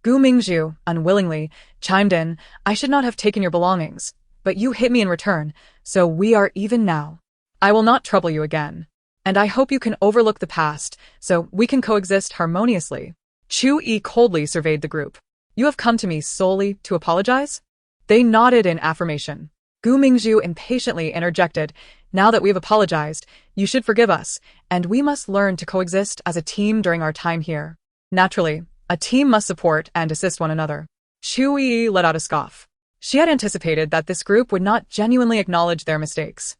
Gu Mingzhu, unwillingly, chimed in, "I should not have taken your belongings, but you hit me in return, so we are even now. I will not trouble you again, and I hope you can overlook the past so we can coexist harmoniously." Chu Yiyi coldly surveyed the group. "You have come to me solely to apologize?" They nodded in affirmation. Gu Mingzhu impatiently interjected, "Now that we've apologized, you should forgive us, and we must learn to coexist as a team during our time here. Naturally, a team must support and assist one another." Chu Yiyi let out a scoff. She had anticipated that this group would not genuinely acknowledge their mistakes.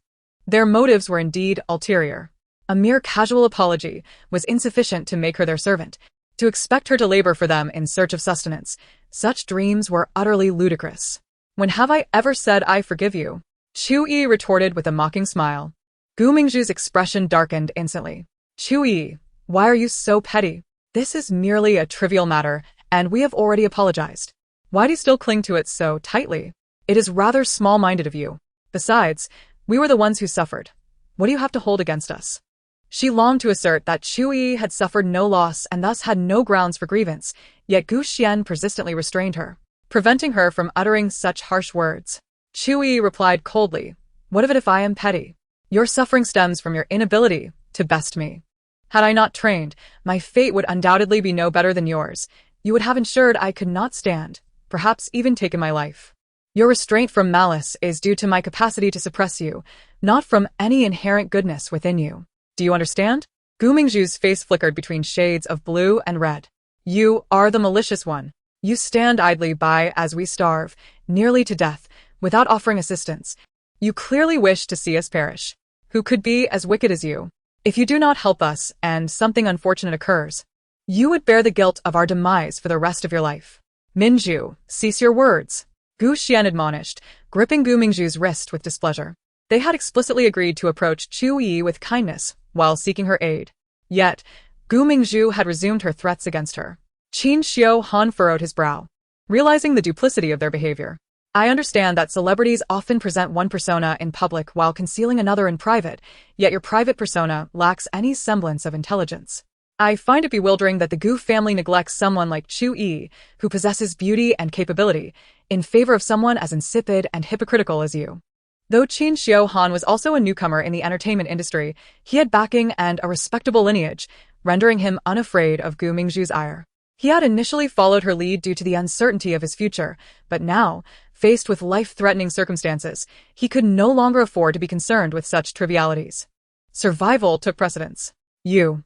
Their motives were indeed ulterior. A mere casual apology was insufficient to make her their servant. To expect her to labor for them in search of sustenance, such dreams were utterly ludicrous. "When have I ever said I forgive you?" Chu Yiyi retorted with a mocking smile. Gu Mingzhu's expression darkened instantly. "Chu Yiyi, why are you so petty? This is merely a trivial matter, and we have already apologized. Why do you still cling to it so tightly? It is rather small-minded of you. Besides, we were the ones who suffered. What do you have to hold against us?" She longed to assert that Chu Yiyi had suffered no loss and thus had no grounds for grievance, yet Gu Xian persistently restrained her, preventing her from uttering such harsh words. Chu Yiyi replied coldly, "What of it if I am petty? Your suffering stems from your inability to best me. Had I not trained, my fate would undoubtedly be no better than yours. You would have ensured I could not stand, perhaps even taken my life. Your restraint from malice is due to my capacity to suppress you, not from any inherent goodness within you. Do you understand?" Gu Mingzhu's face flickered between shades of blue and red. "You are the malicious one. You stand idly by as we starve, nearly to death, without offering assistance. You clearly wish to see us perish. Who could be as wicked as you? If you do not help us and something unfortunate occurs, you would bear the guilt of our demise for the rest of your life." "Mingzhu, cease your words," Gu Xian admonished, gripping Gu Mingzhu's wrist with displeasure. They had explicitly agreed to approach Chu Yiyi with kindness while seeking her aid. Yet, Gu Mingzhu had resumed her threats against her. Qin Xiaohan furrowed his brow, realizing the duplicity of their behavior. "I understand that celebrities often present one persona in public while concealing another in private, yet your private persona lacks any semblance of intelligence. I find it bewildering that the Gu family neglects someone like Chu Yiyi, who possesses beauty and capability, in favor of someone as insipid and hypocritical as you." Though Qin Xiaohan was also a newcomer in the entertainment industry, he had backing and a respectable lineage, rendering him unafraid of Gu Mingzhu's ire. He had initially followed her lead due to the uncertainty of his future, but now, Faced with life-threatening circumstances, he could no longer afford to be concerned with such trivialities. Survival took precedence. You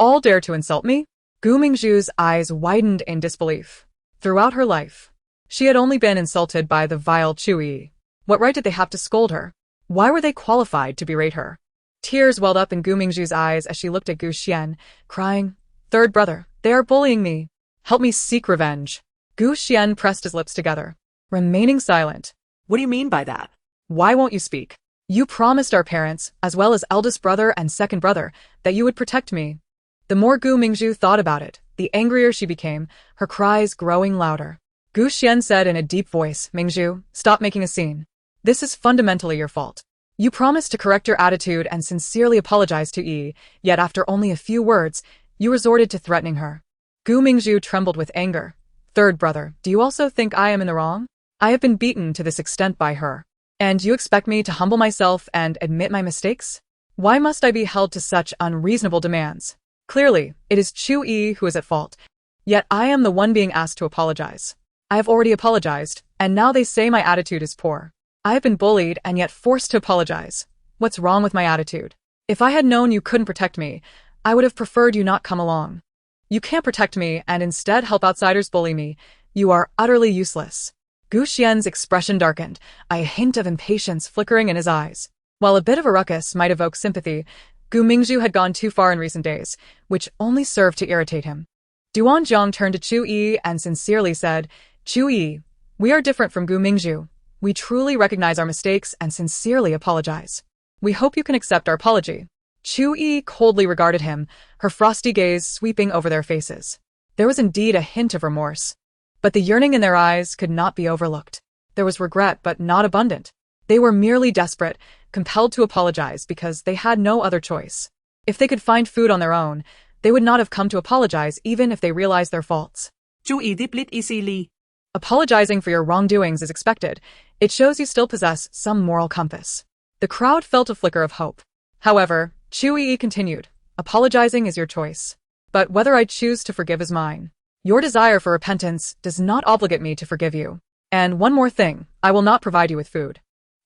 all dare to insult me? Gu Mingzhu's eyes widened in disbelief. Throughout her life, she had only been insulted by the vile Chu Yiyi. What right did they have to scold her? Why were they qualified to berate her? Tears welled up in Gu Mingzhu's eyes as she looked at Gu Xian, crying, "Third brother, they are bullying me. Help me seek revenge." Gu Xian pressed his lips together, remaining silent. What do you mean by that? Why won't you speak? You promised our parents, as well as eldest brother and second brother, that you would protect me. The more Gu Mingzhu thought about it, the angrier she became, her cries growing louder. Gu Xian said in a deep voice, "Mingzhu, stop making a scene. This is fundamentally your fault. You promised to correct your attitude and sincerely apologize to Yi, yet after only a few words, you resorted to threatening her." Gu Mingzhu trembled with anger. "Third brother, do you also think I am in the wrong? I have been beaten to this extent by her. And you expect me to humble myself and admit my mistakes? Why must I be held to such unreasonable demands? Clearly, it is Chu Yiyi who is at fault. Yet I am the one being asked to apologize. I have already apologized, and now they say my attitude is poor. I have been bullied and yet forced to apologize. What's wrong with my attitude? If I had known you couldn't protect me, I would have preferred you not come along. You can't protect me and instead help outsiders bully me. You are utterly useless." Gu Xian's expression darkened, a hint of impatience flickering in his eyes. While a bit of a ruckus might evoke sympathy, Gu Mingzhu had gone too far in recent days, which only served to irritate him. Duanzhang turned to Chu Yiyi and sincerely said, "Chu Yiyi, we are different from Gu Mingzhu. We truly recognize our mistakes and sincerely apologize. We hope you can accept our apology." Chu Yiyi coldly regarded him, her frosty gaze sweeping over their faces. There was indeed a hint of remorse. But the yearning in their eyes could not be overlooked. There was regret, but not abundant. They were merely desperate, compelled to apologize because they had no other choice. If they could find food on their own, they would not have come to apologize even if they realized their faults. Chu Yiyi did easily. Apologizing for your wrongdoings is expected. It shows you still possess some moral compass. The crowd felt a flicker of hope. However, Chu Yiyi continued, "Apologizing is your choice. But whether I choose to forgive is mine. Your desire for repentance does not obligate me to forgive you. And one more thing, I will not provide you with food.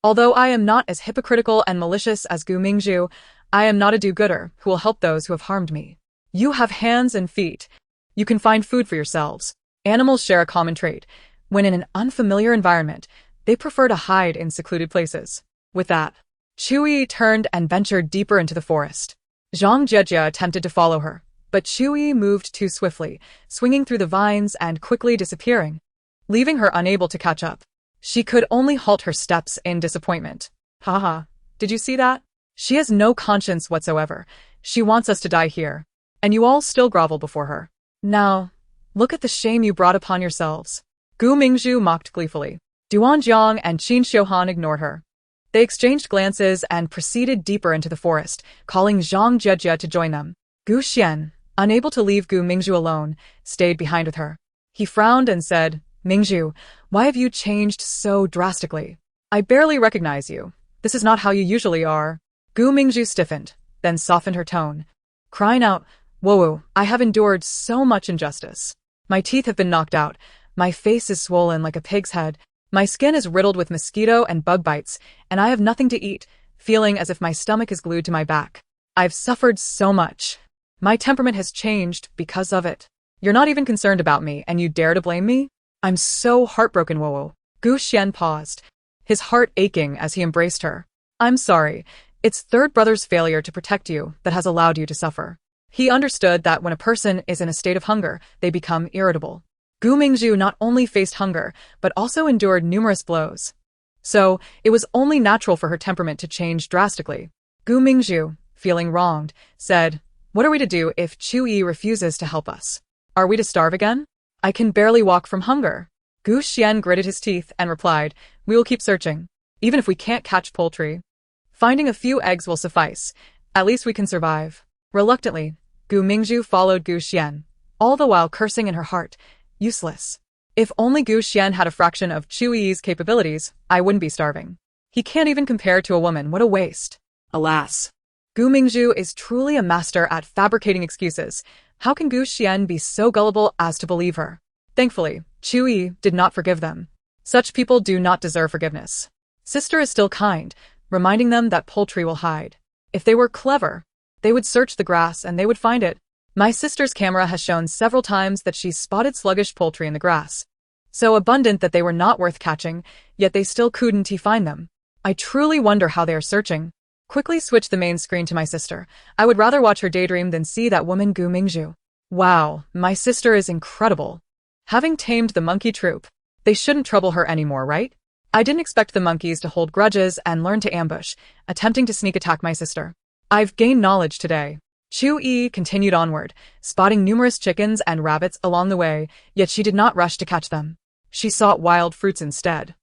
Although I am not as hypocritical and malicious as Gu Mingzhu, I am not a do-gooder who will help those who have harmed me. You have hands and feet. You can find food for yourselves. Animals share a common trait. When in an unfamiliar environment, they prefer to hide in secluded places." With that, Chu Yiyi turned and ventured deeper into the forest. Zhang Jejia attempted to follow her, but Chu Yiyi moved too swiftly, swinging through the vines and quickly disappearing, leaving her unable to catch up. She could only halt her steps in disappointment. "Haha, did you see that? She has no conscience whatsoever. She wants us to die here. And you all still grovel before her. Now, look at the shame you brought upon yourselves." Gu Mingzhu mocked gleefully. Duanzhang and Qin Xiuhan ignored her. They exchanged glances and proceeded deeper into the forest, calling Zhang Jejia to join them. Gu Xian, unable to leave Gu Mingzhu alone, stayed behind with her. He frowned and said, "Mingzhu, why have you changed so drastically? I barely recognize you. This is not how you usually are." Gu Mingzhu stiffened, then softened her tone, crying out, "Whoa, I have endured so much injustice. My teeth have been knocked out. My face is swollen like a pig's head. My skin is riddled with mosquito and bug bites, and I have nothing to eat, feeling as if my stomach is glued to my back. I've suffered so much. My temperament has changed because of it. You're not even concerned about me, and you dare to blame me? I'm so heartbroken, Wo." Gu Xian paused, his heart aching as he embraced her. "I'm sorry. It's third brother's failure to protect you that has allowed you to suffer." He understood that when a person is in a state of hunger, they become irritable. Gu Mingzhu not only faced hunger, but also endured numerous blows. So, it was only natural for her temperament to change drastically. Gu Mingzhu, feeling wronged, said, "What are we to do if Chu Yiyi refuses to help us? Are we to starve again? I can barely walk from hunger." Gu Xian gritted his teeth and replied, "We will keep searching, even if we can't catch poultry. Finding a few eggs will suffice. At least we can survive." Reluctantly, Gu Mingzhu followed Gu Xian, all the while cursing in her heart, "Useless. If only Gu Xian had a fraction of Chu Yiyi's capabilities, I wouldn't be starving. He can't even compare to a woman, what a waste." Alas. Gu Mingzhu is truly a master at fabricating excuses. How can Gu Xian be so gullible as to believe her? Thankfully, Chu Yiyi did not forgive them. Such people do not deserve forgiveness. Sister is still kind, reminding them that poultry will hide. If they were clever, they would search the grass and they would find it. My sister's camera has shown several times that she spotted sluggish poultry in the grass. So abundant that they were not worth catching, yet they still couldn't find them. I truly wonder how they are searching. Quickly switch the main screen to my sister. I would rather watch her daydream than see that woman Gu Mingzhu. Wow, my sister is incredible. Having tamed the monkey troop, they shouldn't trouble her anymore, right? I didn't expect the monkeys to hold grudges and learn to ambush, attempting to sneak attack my sister. I've gained knowledge today. Chu Yiyi continued onward, spotting numerous chickens and rabbits along the way, yet she did not rush to catch them. She sought wild fruits instead.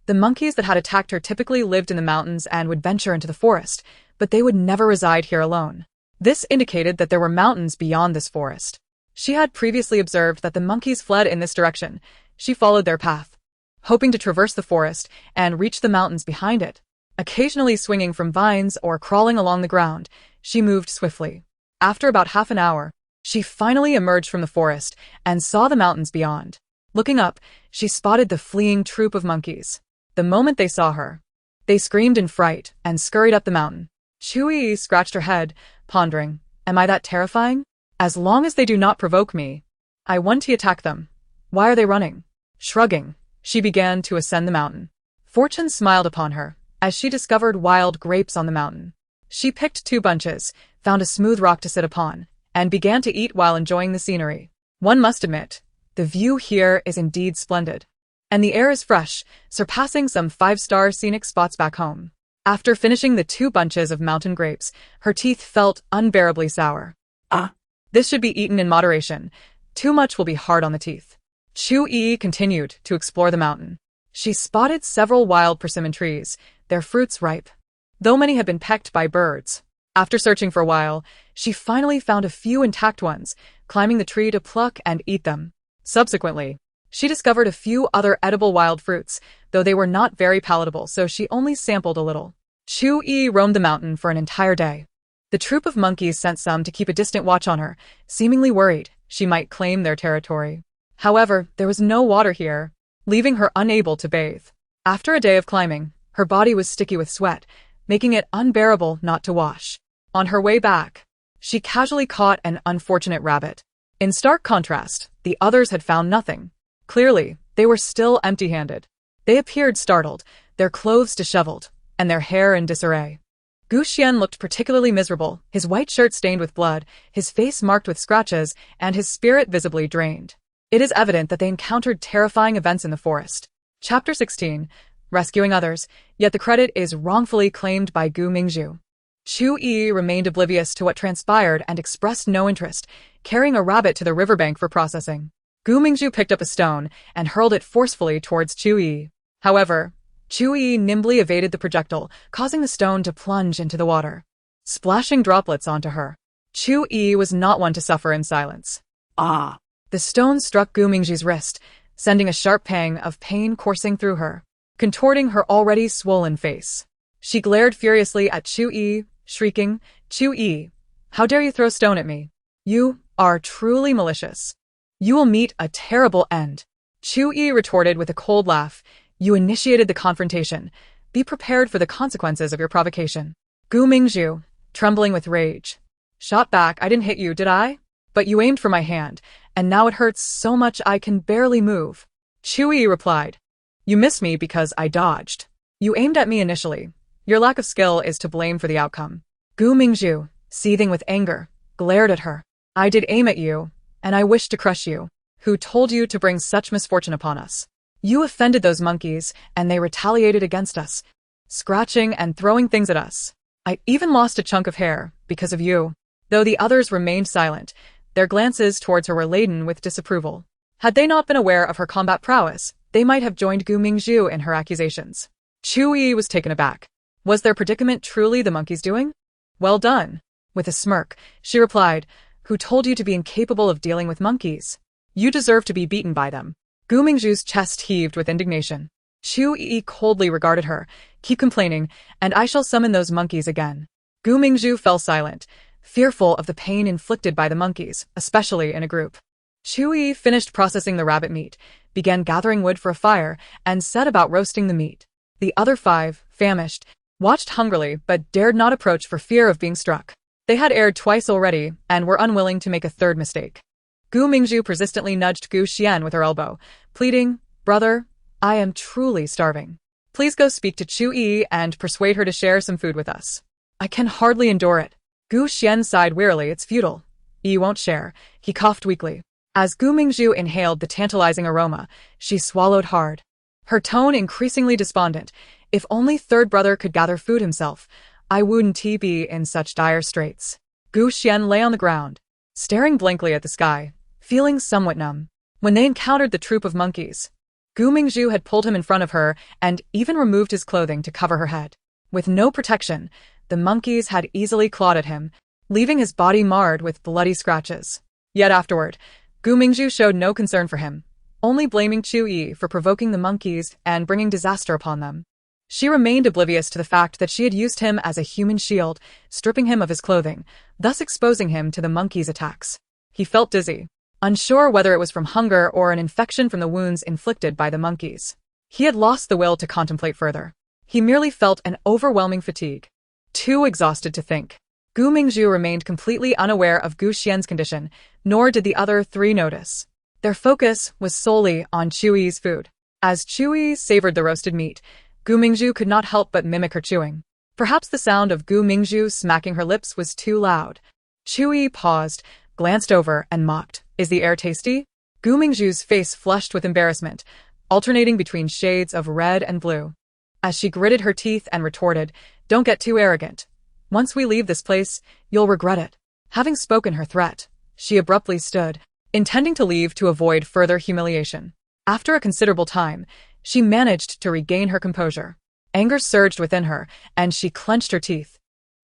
The monkeys that had attacked her typically lived in the mountains and would venture into the forest, but they would never reside here alone. This indicated that there were mountains beyond this forest. She had previously observed that the monkeys fled in this direction. She followed their path, hoping to traverse the forest and reach the mountains behind it. Occasionally swinging from vines or crawling along the ground, she moved swiftly. After about half an hour, she finally emerged from the forest and saw the mountains beyond. Looking up, she spotted the fleeing troop of monkeys. The moment they saw her, they screamed in fright and scurried up the mountain. Chu Yiyi scratched her head, pondering, am I that terrifying? As long as they do not provoke me, I want to attack them. Why are they running? Shrugging, she began to ascend the mountain. Fortune smiled upon her as she discovered wild grapes on the mountain. She picked 2 bunches, found a smooth rock to sit upon, and began to eat while enjoying the scenery. One must admit, the view here is indeed splendid. And the air is fresh, surpassing some 5-star scenic spots back home. After finishing the 2 bunches of mountain grapes, her teeth felt unbearably sour. This should be eaten in moderation. Too much will be hard on the teeth. Chu Yiyi continued to explore the mountain. She spotted several wild persimmon trees, their fruits ripe, though many had been pecked by birds. After searching for a while, she finally found a few intact ones, climbing the tree to pluck and eat them. Subsequently, she discovered a few other edible wild fruits, though they were not very palatable, so she only sampled a little. Chu Yiyi roamed the mountain for an entire day. The troop of monkeys sent some to keep a distant watch on her, seemingly worried she might claim their territory. However, there was no water here, leaving her unable to bathe. After a day of climbing, her body was sticky with sweat, making it unbearable not to wash. On her way back, she casually caught an unfortunate rabbit. In stark contrast, the others had found nothing. Clearly, they were still empty-handed. They appeared startled, their clothes disheveled, and their hair in disarray. Gu Xian looked particularly miserable, his white shirt stained with blood, his face marked with scratches, and his spirit visibly drained. It is evident that they encountered terrifying events in the forest. Chapter 16. Rescuing others, yet the credit is wrongfully claimed by Gu Mingzhu. Chu Yiyi remained oblivious to what transpired and expressed no interest, carrying a rabbit to the riverbank for processing. Gu Mingzhu picked up a stone and hurled it forcefully towards Chu Yiyi. However, Chu Yiyi nimbly evaded the projectile, causing the stone to plunge into the water, splashing droplets onto her. Chu Yiyi was not one to suffer in silence. The stone struck Gu Mingzhu's wrist, sending a sharp pang of pain coursing through her, contorting her already swollen face. She glared furiously at Chu Yiyi, shrieking, "Chu Yiyi, how dare you throw a stone at me? You are truly malicious. You will meet a terrible end." Chu Yiyi retorted with a cold laugh. "You initiated the confrontation. Be prepared for the consequences of your provocation." Gu Mingzhu, trembling with rage, shot back, "I didn't hit you, did I? But you aimed for my hand, and now it hurts so much I can barely move." Chu Yiyi replied, "You missed me because I dodged. You aimed at me initially. Your lack of skill is to blame for the outcome." Gu Mingzhu, seething with anger, glared at her. "I did aim at you, and I wished to crush you. Who told you to bring such misfortune upon us? You offended those monkeys, and they retaliated against us, scratching and throwing things at us. I even lost a chunk of hair because of you." Though the others remained silent, their glances towards her were laden with disapproval. Had they not been aware of her combat prowess, they might have joined Gu Mingzhu in her accusations. Chu Yiyi was taken aback. Was their predicament truly the monkey's doing? "Well done." With a smirk, she replied, "Who told you to be incapable of dealing with monkeys? You deserve to be beaten by them." Gu Mingzhu's chest heaved with indignation. Chu Yiyi coldly regarded her. "Keep complaining, and I shall summon those monkeys again." Gu Mingzhu fell silent, fearful of the pain inflicted by the monkeys, especially in a group. Chu Yiyi finished processing the rabbit meat, began gathering wood for a fire, and set about roasting the meat. The other 5, famished, watched hungrily but dared not approach for fear of being struck. They had erred twice already and were unwilling to make a third mistake. Mingzhu persistently nudged Gu Xian with her elbow, pleading, "Brother, I am truly starving. Please go speak to Chu Yiyi and persuade her to share some food with us. I can hardly endure it." Gu Xian sighed wearily. "It's futile. Yi won't share." He coughed weakly. As Mingzhu inhaled the tantalizing aroma, she swallowed hard. Her tone increasingly despondent. "If only third brother could gather food himself, I wouldn't be in such dire straits." Gu Xian lay on the ground, staring blankly at the sky, feeling somewhat numb. When they encountered the troop of monkeys, Mingzhu had pulled him in front of her and even removed his clothing to cover her head. With no protection, the monkeys had easily clawed at him, leaving his body marred with bloody scratches. Yet afterward, Mingzhu showed no concern for him, only blaming Chu Yiyi for provoking the monkeys and bringing disaster upon them. She remained oblivious to the fact that she had used him as a human shield, stripping him of his clothing, thus exposing him to the monkeys' attacks. He felt dizzy, unsure whether it was from hunger or an infection from the wounds inflicted by the monkeys. He had lost the will to contemplate further. He merely felt an overwhelming fatigue, too exhausted to think. Mingzhu remained completely unaware of Gu Xian's condition, nor did the other 3 notice. Their focus was solely on Chu Yi's food. As Chu Yiyi savored the roasted meat, Mingzhu could not help but mimic her chewing. Perhaps the sound of Mingzhu smacking her lips was too loud. Chu Yiyi paused, glanced over, and mocked, "Is the air tasty?" Mingzhu's face flushed with embarrassment, alternating between shades of red and blue. As she gritted her teeth and retorted, "Don't get too arrogant. Once we leave this place, you'll regret it." Having spoken her threat, she abruptly stood, intending to leave to avoid further humiliation. After a considerable time, she managed to regain her composure. Anger surged within her, and she clenched her teeth,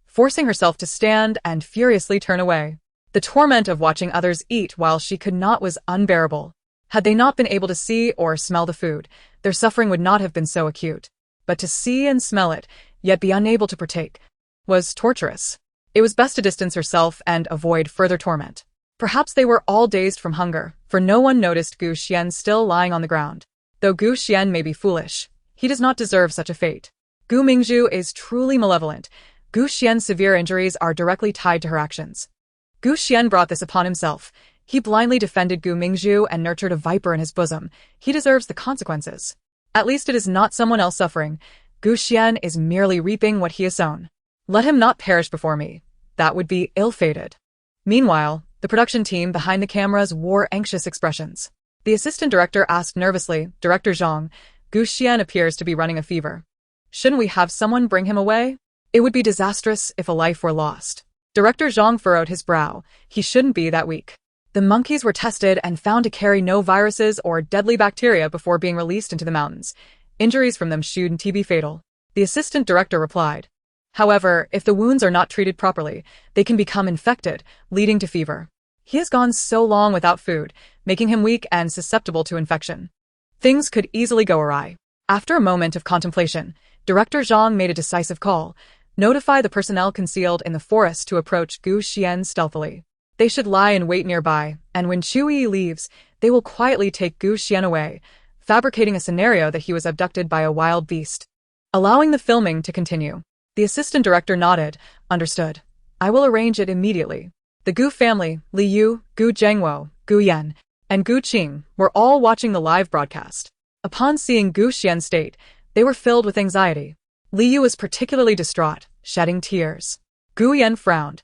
forcing herself to stand and furiously turn away. The torment of watching others eat while she could not was unbearable. Had they not been able to see or smell the food, their suffering would not have been so acute. But to see and smell it, yet be unable to partake, was torturous. It was best to distance herself and avoid further torment. Perhaps they were all dazed from hunger, for no one noticed Gu Xian still lying on the ground. Though Gu Xian may be foolish, he does not deserve such a fate. Mingzhu is truly malevolent. Gu Xian's severe injuries are directly tied to her actions. Gu Xian brought this upon himself. He blindly defended Mingzhu and nurtured a viper in his bosom. He deserves the consequences. At least it is not someone else suffering. Gu Xian is merely reaping what he has sown. Let him not perish before me. That would be ill-fated. Meanwhile, the production team behind the cameras wore anxious expressions. The assistant director asked nervously, "Director Zhang, Gu Xian appears to be running a fever. Shouldn't we have someone bring him away? It would be disastrous if a life were lost." Director Zhang furrowed his brow. He shouldn't be that weak. The monkeys were tested and found to carry no viruses or deadly bacteria before being released into the mountains. Injuries from them shouldn't be fatal. The assistant director replied. However, if the wounds are not treated properly, they can become infected, leading to fever. He has gone so long without food, making him weak and susceptible to infection. Things could easily go awry. After a moment of contemplation, Director Zhang made a decisive call. Notify the personnel concealed in the forest to approach Gu Xian stealthily. They should lie in wait nearby, and when Chu Yiyi leaves, they will quietly take Gu Xian away, fabricating a scenario that he was abducted by a wild beast. Allowing the filming to continue. The assistant director nodded. "Understood. I will arrange it immediately." The Gu family, Li Yu, Gu Zhengwo, Gu Yan, and Gu Qing, were all watching the live broadcast. Upon seeing Gu Xian's state, they were filled with anxiety. Li Yu was particularly distraught, shedding tears. Gu Yan frowned.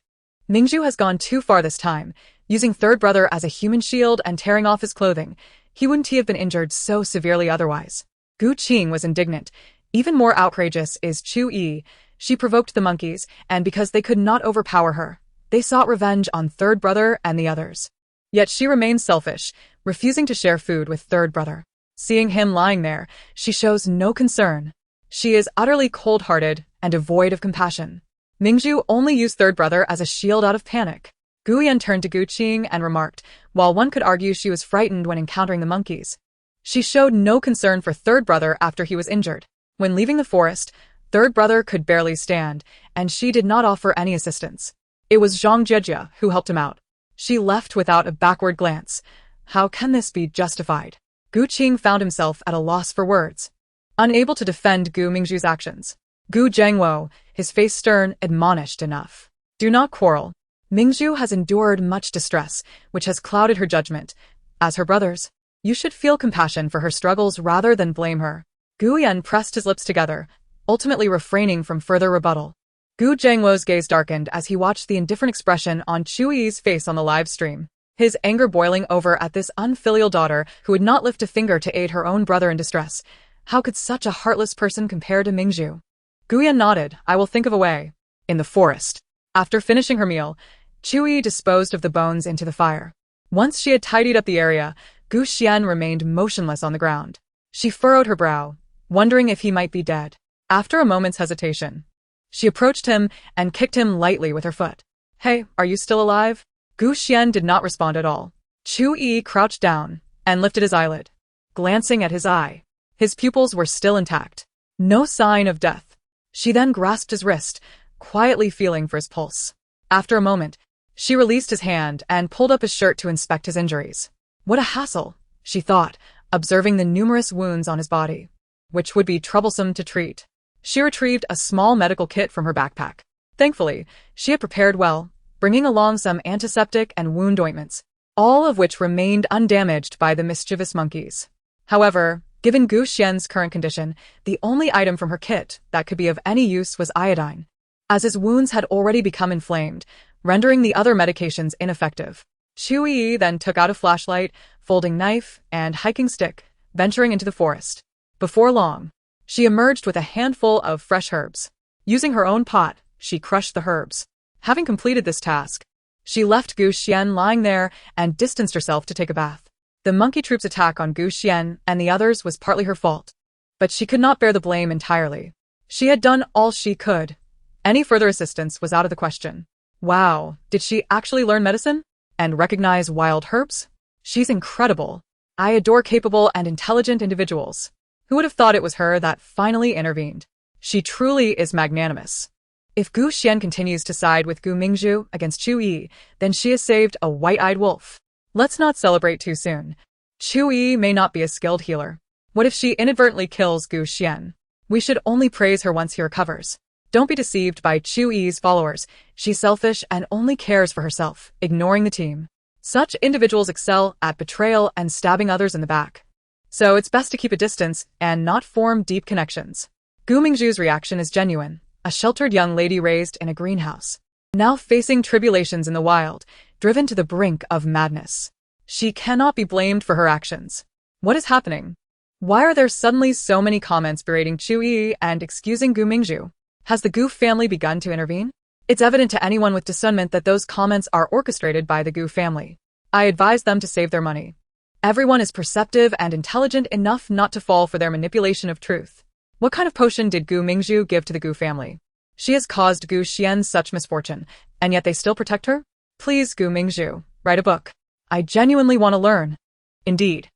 Mingzhu has gone too far this time, using third brother as a human shield and tearing off his clothing. He wouldn't have been injured so severely otherwise. Gu Qing was indignant. Even more outrageous is Chu Yiyi. She provoked the monkeys, and because they could not overpower her, they sought revenge on third brother and the others. Yet she remained selfish, refusing to share food with third brother. Seeing him lying there, she shows no concern. She is utterly cold-hearted and devoid of compassion. Mingzhu only used third brother as a shield out of panic. Gu Yan turned to Gu Qing and remarked, while one could argue she was frightened when encountering the monkeys. She showed no concern for third brother after he was injured. When leaving the forest, third brother could barely stand, and she did not offer any assistance. It was Zhang Jejia who helped him out. She left without a backward glance. How can this be justified? Gu Qing found himself at a loss for words, unable to defend Gu Mingzhu's actions. Gu Zhengwo, his face stern, admonished enough. Do not quarrel. Mingzhu has endured much distress, which has clouded her judgment. As her brothers, you should feel compassion for her struggles rather than blame her. Gu Yan pressed his lips together, ultimately refraining from further rebuttal. Gu Zhengwo's gaze darkened as he watched the indifferent expression on Chu Yiyi's face on the live stream, his anger boiling over at this unfilial daughter who would not lift a finger to aid her own brother in distress. How could such a heartless person compare to Mingzhu? Gu Yan nodded. I will think of a way. In the forest. After finishing her meal, Chu Yiyi disposed of the bones into the fire. Once she had tidied up the area, Gu Xian remained motionless on the ground. She furrowed her brow, wondering if he might be dead. After a moment's hesitation, she approached him and kicked him lightly with her foot. Hey, are you still alive? Gu Xian did not respond at all. Chu Yiyi crouched down and lifted his eyelid, glancing at his eye. His pupils were still intact. No sign of death. She then grasped his wrist, quietly feeling for his pulse. After a moment, she released his hand and pulled up his shirt to inspect his injuries. What a hassle, she thought, observing the numerous wounds on his body, which would be troublesome to treat. She retrieved a small medical kit from her backpack. Thankfully, she had prepared well, bringing along some antiseptic and wound ointments, all of which remained undamaged by the mischievous monkeys. However, given Gu Xian's current condition, the only item from her kit that could be of any use was iodine, as his wounds had already become inflamed, rendering the other medications ineffective. Chu Yiyi then took out a flashlight, folding knife, and hiking stick, venturing into the forest. Before long, she emerged with a handful of fresh herbs. Using her own pot, she crushed the herbs. Having completed this task, she left Gu Xian lying there and distanced herself to take a bath. The monkey troop's attack on Gu Xian and the others was partly her fault, but she could not bear the blame entirely. She had done all she could. Any further assistance was out of the question. Wow, did she actually learn medicine? And recognize wild herbs? She's incredible. I adore capable and intelligent individuals. Who would have thought it was her that finally intervened? She truly is magnanimous. If Gu Xian continues to side with Gu Mingzhu against Chu Yiyi, then she has saved a white-eyed wolf. Let's not celebrate too soon. Chu Yiyi may not be a skilled healer. What if she inadvertently kills Gu Xian? We should only praise her once he recovers. Don't be deceived by Chu Yiyi's followers. She's selfish and only cares for herself, ignoring the team. Such individuals excel at betrayal and stabbing others in the back. So it's best to keep a distance and not form deep connections. Gu Mingzhu's reaction is genuine, a sheltered young lady raised in a greenhouse, now facing tribulations in the wild, driven to the brink of madness. She cannot be blamed for her actions. What is happening? Why are there suddenly so many comments berating Chu Yiyi and excusing Gu Mingzhu? Has the Gu family begun to intervene? It's evident to anyone with discernment that those comments are orchestrated by the Gu family. I advise them to save their money. Everyone is perceptive and intelligent enough not to fall for their manipulation of truth. What kind of potion did Gu Mingzhu give to the Gu family? She has caused Gu Xian such misfortune, and yet they still protect her? Please, Gu Mingzhu, write a book. I genuinely want to learn. Indeed.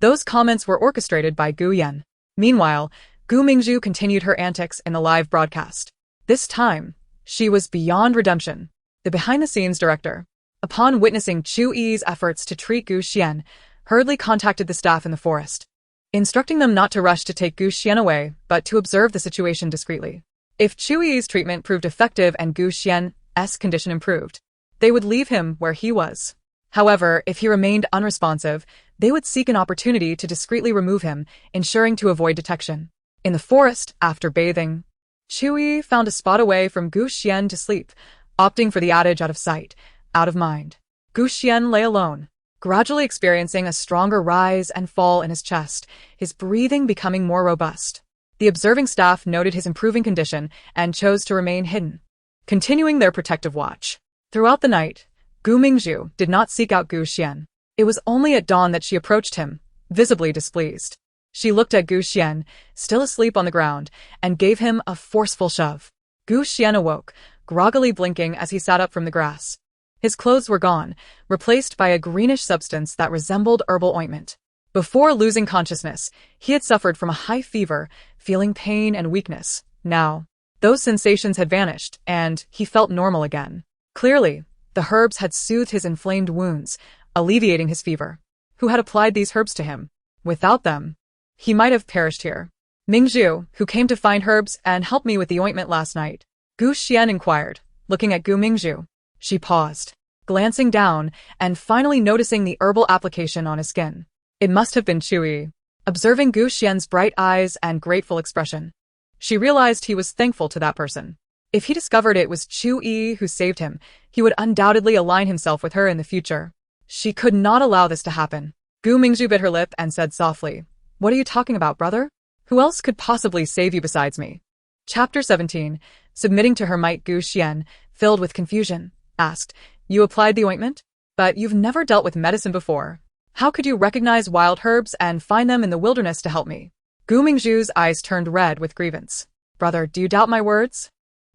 Those comments were orchestrated by Gu Yan. Meanwhile, Gu Mingzhu continued her antics in the live broadcast. This time, she was beyond redemption. The behind-the-scenes director, upon witnessing Chu Yiyi's efforts to treat Gu Xian, hurriedly contacted the staff in the forest, instructing them not to rush to take Gu Xian away, but to observe the situation discreetly. If Chu Yiyi's treatment proved effective and Gu Xian's condition improved, they would leave him where he was. However, if he remained unresponsive, they would seek an opportunity to discreetly remove him, ensuring to avoid detection. In the forest, after bathing, Chu Yiyi found a spot away from Gu Xian to sleep, opting for the adage out of sight, out of mind. Gu Xian lay alone, gradually experiencing a stronger rise and fall in his chest, his breathing becoming more robust. The observing staff noted his improving condition and chose to remain hidden, continuing their protective watch. Throughout the night, Gu Mingzhu did not seek out Gu Xian. It was only at dawn that she approached him, visibly displeased. She looked at Gu Xian, still asleep on the ground, and gave him a forceful shove. Gu Xian awoke, groggily blinking as he sat up from the grass. His clothes were gone, replaced by a greenish substance that resembled herbal ointment. Before losing consciousness, he had suffered from a high fever, feeling pain and weakness. Now, those sensations had vanished, and he felt normal again. Clearly, the herbs had soothed his inflamed wounds, alleviating his fever. Who had applied these herbs to him? Without them, he might have perished here. Mingzhu, who came to find herbs and help me with the ointment last night? Gu Xian inquired, looking at Gu Mingzhu. She paused, glancing down and finally noticing the herbal application on his skin. It must have been Chu Yiyi. Observing Gu Xian's bright eyes and grateful expression, she realized he was thankful to that person. If he discovered it was Chu Yiyi who saved him, he would undoubtedly align himself with her in the future. She could not allow this to happen. Gu Mingzhu bit her lip and said softly, "What are you talking about, brother? Who else could possibly save you besides me?" Chapter 17. Submitting to her might. Gu Xian, filled with confusion, asked, "You applied the ointment? But you've never dealt with medicine before. How could you recognize wild herbs and find them in the wilderness to help me?" Gu Mingzhu's eyes turned red with grievance. "Brother, do you doubt my words?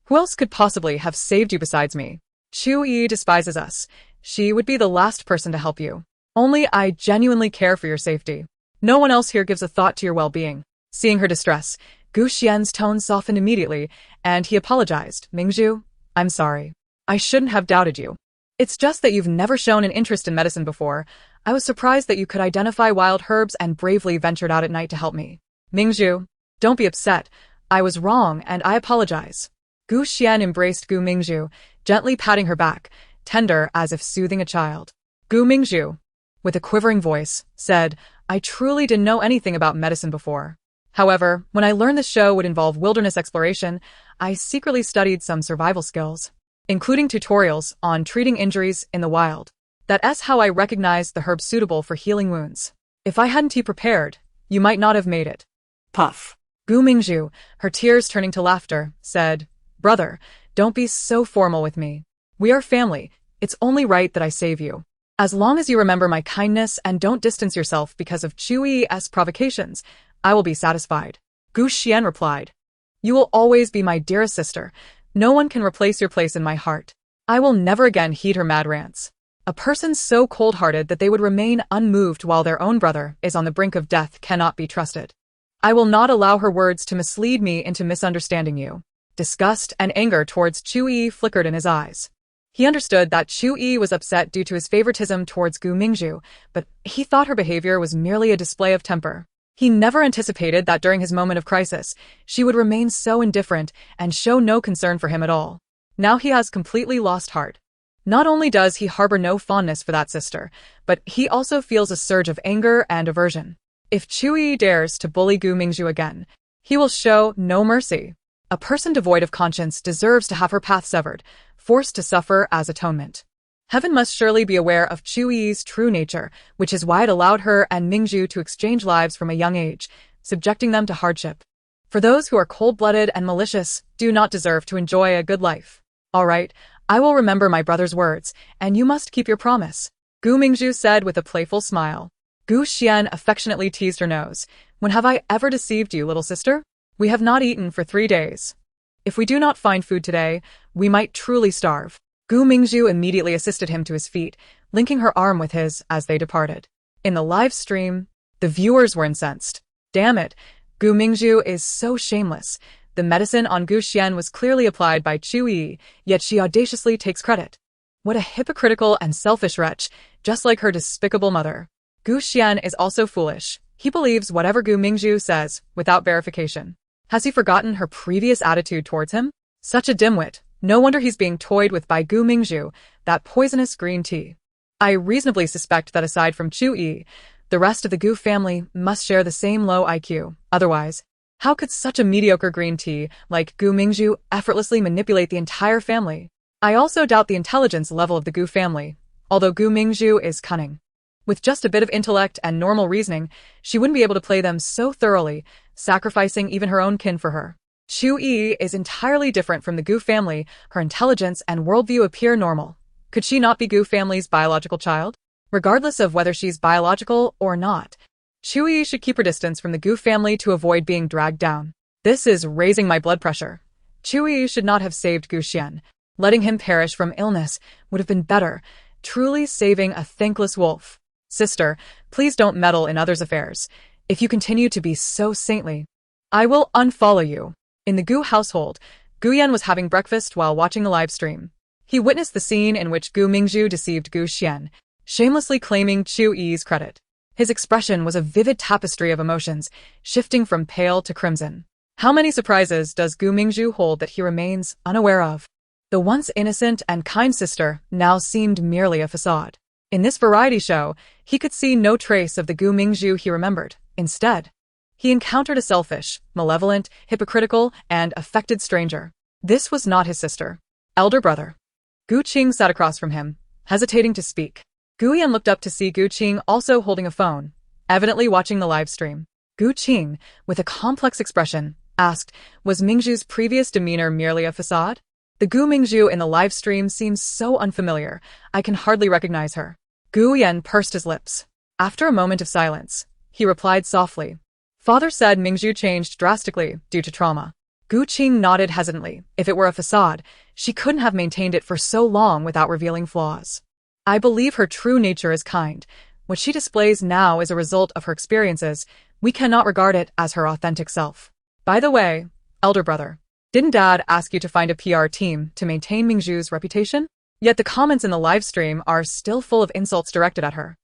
Who else could possibly have saved you besides me? Chu Yiyi despises us. She would be the last person to help you. Only I genuinely care for your safety. No one else here gives a thought to your well-being." Seeing her distress, Gu Xian's tone softened immediately, and he apologized. "Mingzhu, I'm sorry. I shouldn't have doubted you. It's just that you've never shown an interest in medicine before. I was surprised that you could identify wild herbs and bravely ventured out at night to help me. Mingzhu, don't be upset. I was wrong, and I apologize." Gu Xian embraced Gu Mingzhu, gently patting her back, tender as if soothing a child. Gu Mingzhu, with a quivering voice, said, "I truly didn't know anything about medicine before. However, when I learned the show would involve wilderness exploration, I secretly studied some survival skills, including tutorials on treating injuries in the wild. That's how I recognized the herbs suitable for healing wounds. If I hadn't prepared, you might not have made it." Puff. Gu Mingzhu, her tears turning to laughter, said, "Brother, don't be so formal with me. We are family. It's only right that I save you. As long as you remember my kindness and don't distance yourself because of Chu Yiyi's provocations, I will be satisfied." Gu Xian replied, "You will always be my dearest sister. No one can replace your place in my heart." I will never again heed her mad rants. A person so cold-hearted that they would remain unmoved while their own brother is on the brink of death cannot be trusted. I will not allow her words to mislead me into misunderstanding you. Disgust and anger towards Chu Yiyi flickered in his eyes. He understood that Chu Yiyi was upset due to his favoritism towards Gu Mingzhu, but he thought her behavior was merely a display of temper. He never anticipated that during his moment of crisis, she would remain so indifferent and show no concern for him at all. Now he has completely lost heart. Not only does he harbor no fondness for that sister, but he also feels a surge of anger and aversion. If Chu Yiyi dares to bully Gu Mingzhu again, he will show no mercy. A person devoid of conscience deserves to have her path severed, forced to suffer as atonement. Heaven must surely be aware of Chu Yiyi's true nature, which is why it allowed her and Mingzhu to exchange lives from a young age, subjecting them to hardship. For those who are cold-blooded and malicious do not deserve to enjoy a good life. All right, I will remember my brother's words, and you must keep your promise, Gu Mingzhu said with a playful smile. Gu Xian affectionately teased her nose. When have I ever deceived you, little sister? We have not eaten for 3 days. If we do not find food today, we might truly starve. Gu Mingzhu immediately assisted him to his feet, linking her arm with his as they departed. In the live stream, the viewers were incensed. Damn it, Gu Mingzhu is so shameless. The medicine on Gu Xian was clearly applied by Chu Yiyi, yet she audaciously takes credit. What a hypocritical and selfish wretch, just like her despicable mother. Gu Xian is also foolish. He believes whatever Gu Mingzhu says, without verification. Has he forgotten her previous attitude towards him? Such a dimwit. No wonder he's being toyed with by Gu Mingzhu, that poisonous green tea. I reasonably suspect that aside from Chu Yiyi, the rest of the Gu family must share the same low IQ. Otherwise, how could such a mediocre green tea like Gu Mingzhu effortlessly manipulate the entire family? I also doubt the intelligence level of the Gu family, although Gu Mingzhu is cunning. With just a bit of intellect and normal reasoning, she wouldn't be able to play them so thoroughly, sacrificing even her own kin for her. Chu Yiyi is entirely different from the Gu family. Her intelligence and worldview appear normal. Could she not be Gu family's biological child? Regardless of whether she's biological or not, Chu Yiyi should keep her distance from the Gu family to avoid being dragged down. This is raising my blood pressure. Chu Yiyi should not have saved Gu Xian. Letting him perish from illness would have been better, truly saving a thankless wolf. Sister, please don't meddle in others' affairs. If you continue to be so saintly, I will unfollow you. In the Gu household, Gu Yan was having breakfast while watching the live stream. He witnessed the scene in which Gu Mingzhu deceived Gu Xian, shamelessly claiming Chu Yiyi's credit. His expression was a vivid tapestry of emotions, shifting from pale to crimson. How many surprises does Gu Mingzhu hold that he remains unaware of? The once innocent and kind sister now seemed merely a facade. In this variety show, he could see no trace of the Gu Mingzhu he remembered. Instead, he encountered a selfish, malevolent, hypocritical, and affected stranger. This was not his sister. Elder brother. Gu Qing sat across from him, hesitating to speak. Gu Yan looked up to see Gu Qing also holding a phone, evidently watching the live stream. Gu Qing, with a complex expression, asked, was Mingzhu's previous demeanor merely a facade? The Gu Mingzhu in the live stream seems so unfamiliar, I can hardly recognize her. Gu Yan pursed his lips. After a moment of silence, he replied softly. Father said Mingzhu changed drastically due to trauma. Gu Qing nodded hesitantly. If it were a facade, she couldn't have maintained it for so long without revealing flaws. I believe her true nature is kind. What she displays now is a result of her experiences. We cannot regard it as her authentic self. By the way, elder brother, didn't Dad ask you to find a PR team to maintain Mingzhu's reputation? Yet the comments in the live stream are still full of insults directed at her.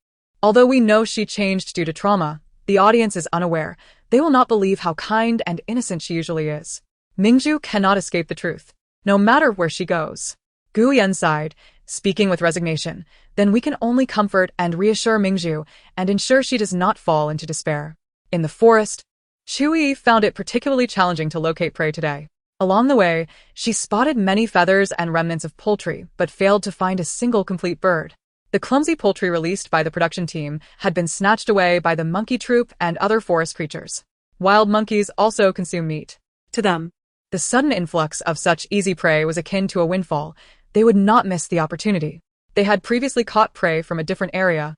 Although we know she changed due to trauma, the audience is unaware. They will not believe how kind and innocent she usually is. Mingzhu cannot escape the truth, no matter where she goes. Gu Yan sighed, speaking with resignation. Then we can only comfort and reassure Mingzhu and ensure she does not fall into despair. In the forest, Chu Yiyi found it particularly challenging to locate prey today. Along the way, she spotted many feathers and remnants of poultry, but failed to find a single complete bird. The clumsy poultry released by the production team had been snatched away by the monkey troop and other forest creatures. Wild monkeys also consume meat. To them, the sudden influx of such easy prey was akin to a windfall. They would not miss the opportunity. They had previously caught prey from a different area,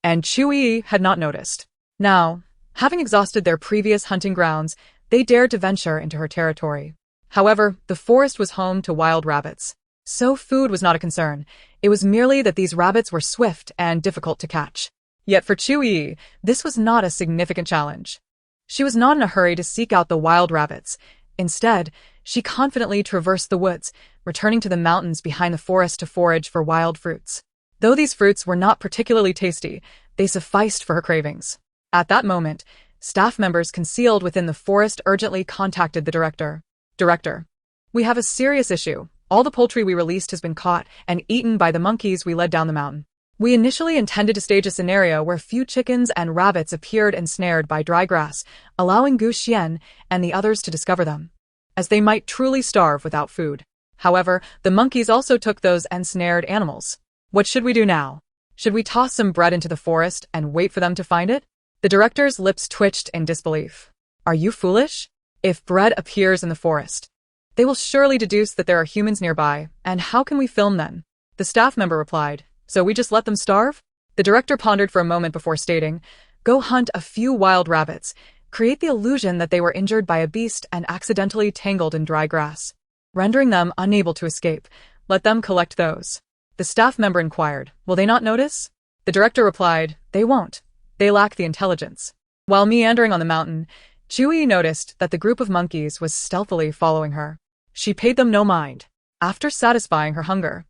and Chu Yiyi had not noticed. Now, having exhausted their previous hunting grounds, they dared to venture into her territory. However, the forest was home to wild rabbits, so food was not a concern. It was merely that these rabbits were swift and difficult to catch. Yet for Chu Yiyi, this was not a significant challenge. She was not in a hurry to seek out the wild rabbits. Instead, she confidently traversed the woods, returning to the mountains behind the forest to forage for wild fruits. Though these fruits were not particularly tasty, they sufficed for her cravings. At that moment, staff members concealed within the forest urgently contacted the director. Director, we have a serious issue. All the poultry we released has been caught and eaten by the monkeys we led down the mountain. We initially intended to stage a scenario where few chickens and rabbits appeared ensnared by dry grass, allowing Gu Xian and the others to discover them, as they might truly starve without food. However, the monkeys also took those ensnared animals. What should we do now? Should we toss some bread into the forest and wait for them to find it? The director's lips twitched in disbelief. Are you foolish? If bread appears in the forest, they will surely deduce that there are humans nearby, and how can we film then? The staff member replied, so we just let them starve? The director pondered for a moment before stating, go hunt a few wild rabbits, create the illusion that they were injured by a beast and accidentally tangled in dry grass, rendering them unable to escape. Let them collect those. The staff member inquired, will they not notice? The director replied, they won't. They lack the intelligence. While meandering on the mountain, Chu Yiyi noticed that the group of monkeys was stealthily following her. She paid them no mind. After satisfying her hunger,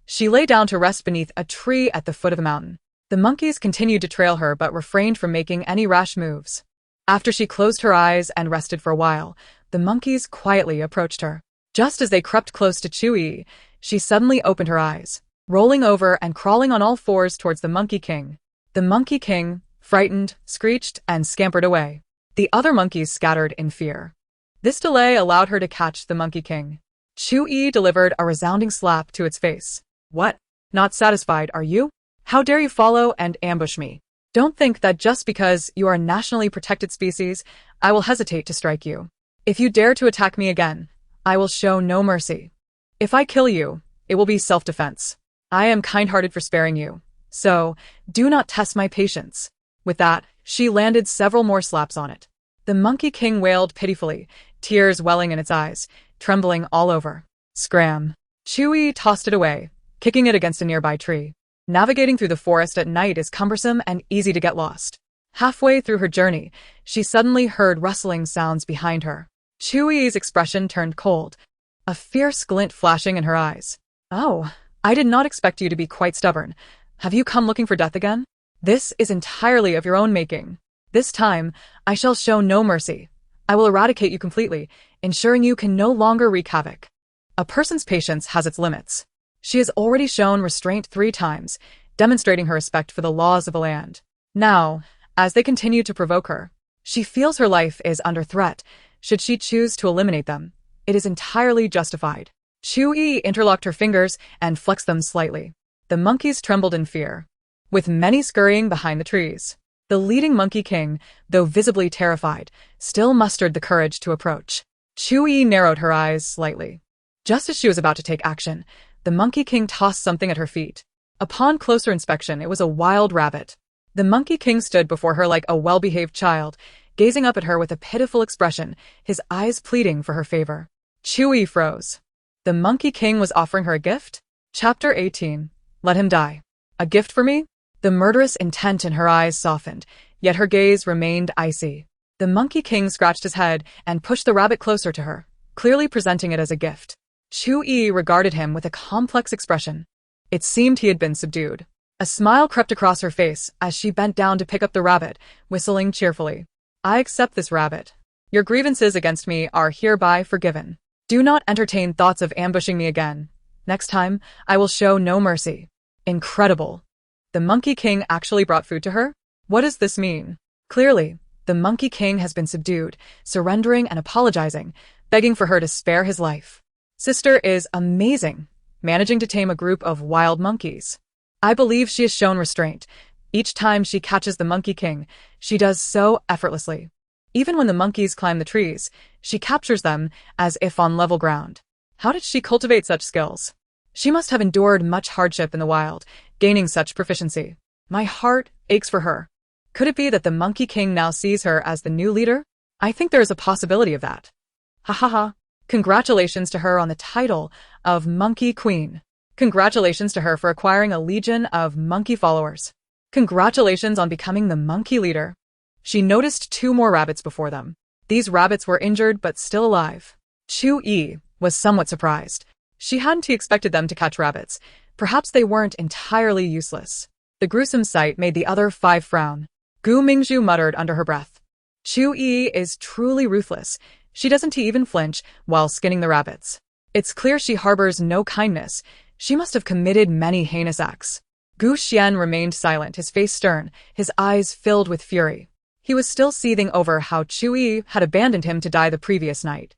she lay down to rest beneath a tree at the foot of the mountain. The monkeys continued to trail her but refrained from making any rash moves. After she closed her eyes and rested for a while, the monkeys quietly approached her. Just as they crept close to Chu Yiyi, she suddenly opened her eyes, rolling over and crawling on all fours towards the Monkey King. The Monkey King, frightened, screeched and scampered away. The other monkeys scattered in fear. This delay allowed her to catch the Monkey King. Chu Yiyi delivered a resounding slap to its face. What? Not satisfied, are you? How dare you follow and ambush me? Don't think that just because you are a nationally protected species, I will hesitate to strike you. If you dare to attack me again, I will show no mercy. If I kill you, it will be self-defense. I am kind-hearted for sparing you, so do not test my patience. With that, she landed several more slaps on it. The Monkey King wailed pitifully, tears welling in its eyes, trembling all over. Scram. Chu Yiyi tossed it away, kicking it against a nearby tree. Navigating through the forest at night is cumbersome and easy to get lost. Halfway through her journey, she suddenly heard rustling sounds behind her. Chu Yiyi's expression turned cold, a fierce glint flashing in her eyes. Oh, I did not expect you to be quite stubborn. Have you come looking for death again? This is entirely of your own making. This time, I shall show no mercy. I will eradicate you completely, ensuring you can no longer wreak havoc. A person's patience has its limits. She has already shown restraint 3 times, demonstrating her respect for the laws of the land. Now, as they continue to provoke her, she feels her life is under threat. Should she choose to eliminate them, it is entirely justified. Chu Yiyi interlocked her fingers and flexed them slightly. The monkeys trembled in fear, with many scurrying behind the trees. The leading Monkey King, though visibly terrified, still mustered the courage to approach. Chu Yiyi narrowed her eyes slightly. Just as she was about to take action, the Monkey King tossed something at her feet. Upon closer inspection, it was a wild rabbit. The Monkey King stood before her like a well-behaved child, gazing up at her with a pitiful expression, his eyes pleading for her favor. Chu Yiyi froze. The Monkey King was offering her a gift? Chapter 18. Let him die. A gift for me? The murderous intent in her eyes softened, yet her gaze remained icy. The Monkey King scratched his head and pushed the rabbit closer to her, clearly presenting it as a gift. Chu Yiyi regarded him with a complex expression. It seemed he had been subdued. A smile crept across her face as she bent down to pick up the rabbit, whistling cheerfully. I accept this rabbit. Your grievances against me are hereby forgiven. Do not entertain thoughts of ambushing me again. Next time, I will show no mercy. Incredible. The Monkey King actually brought food to her? What does this mean? Clearly, the Monkey King has been subdued, surrendering and apologizing, begging for her to spare his life. Sister is amazing, managing to tame a group of wild monkeys. I believe she has shown restraint. Each time she catches the Monkey King, she does so effortlessly. Even when the monkeys climb the trees, she captures them as if on level ground. How did she cultivate such skills? She must have endured much hardship in the wild, gaining such proficiency. My heart aches for her. Could it be that the Monkey King now sees her as the new leader? I think there is a possibility of that. Ha ha ha. Congratulations to her on the title of Monkey Queen. Congratulations to her for acquiring a legion of monkey followers. Congratulations on becoming the monkey leader. She noticed 2 more rabbits before them. These rabbits were injured but still alive. Chu Yiyi was somewhat surprised. She hadn't expected them to catch rabbits. Perhaps they weren't entirely useless. The gruesome sight made the other 5 frown. Mingzhu muttered under her breath. Chu Yiyi is truly ruthless. She doesn't even flinch while skinning the rabbits. It's clear she harbors no kindness. She must have committed many heinous acts. Gu Xian remained silent, his face stern, his eyes filled with fury. He was still seething over how Chu Yiyi had abandoned him to die the previous night.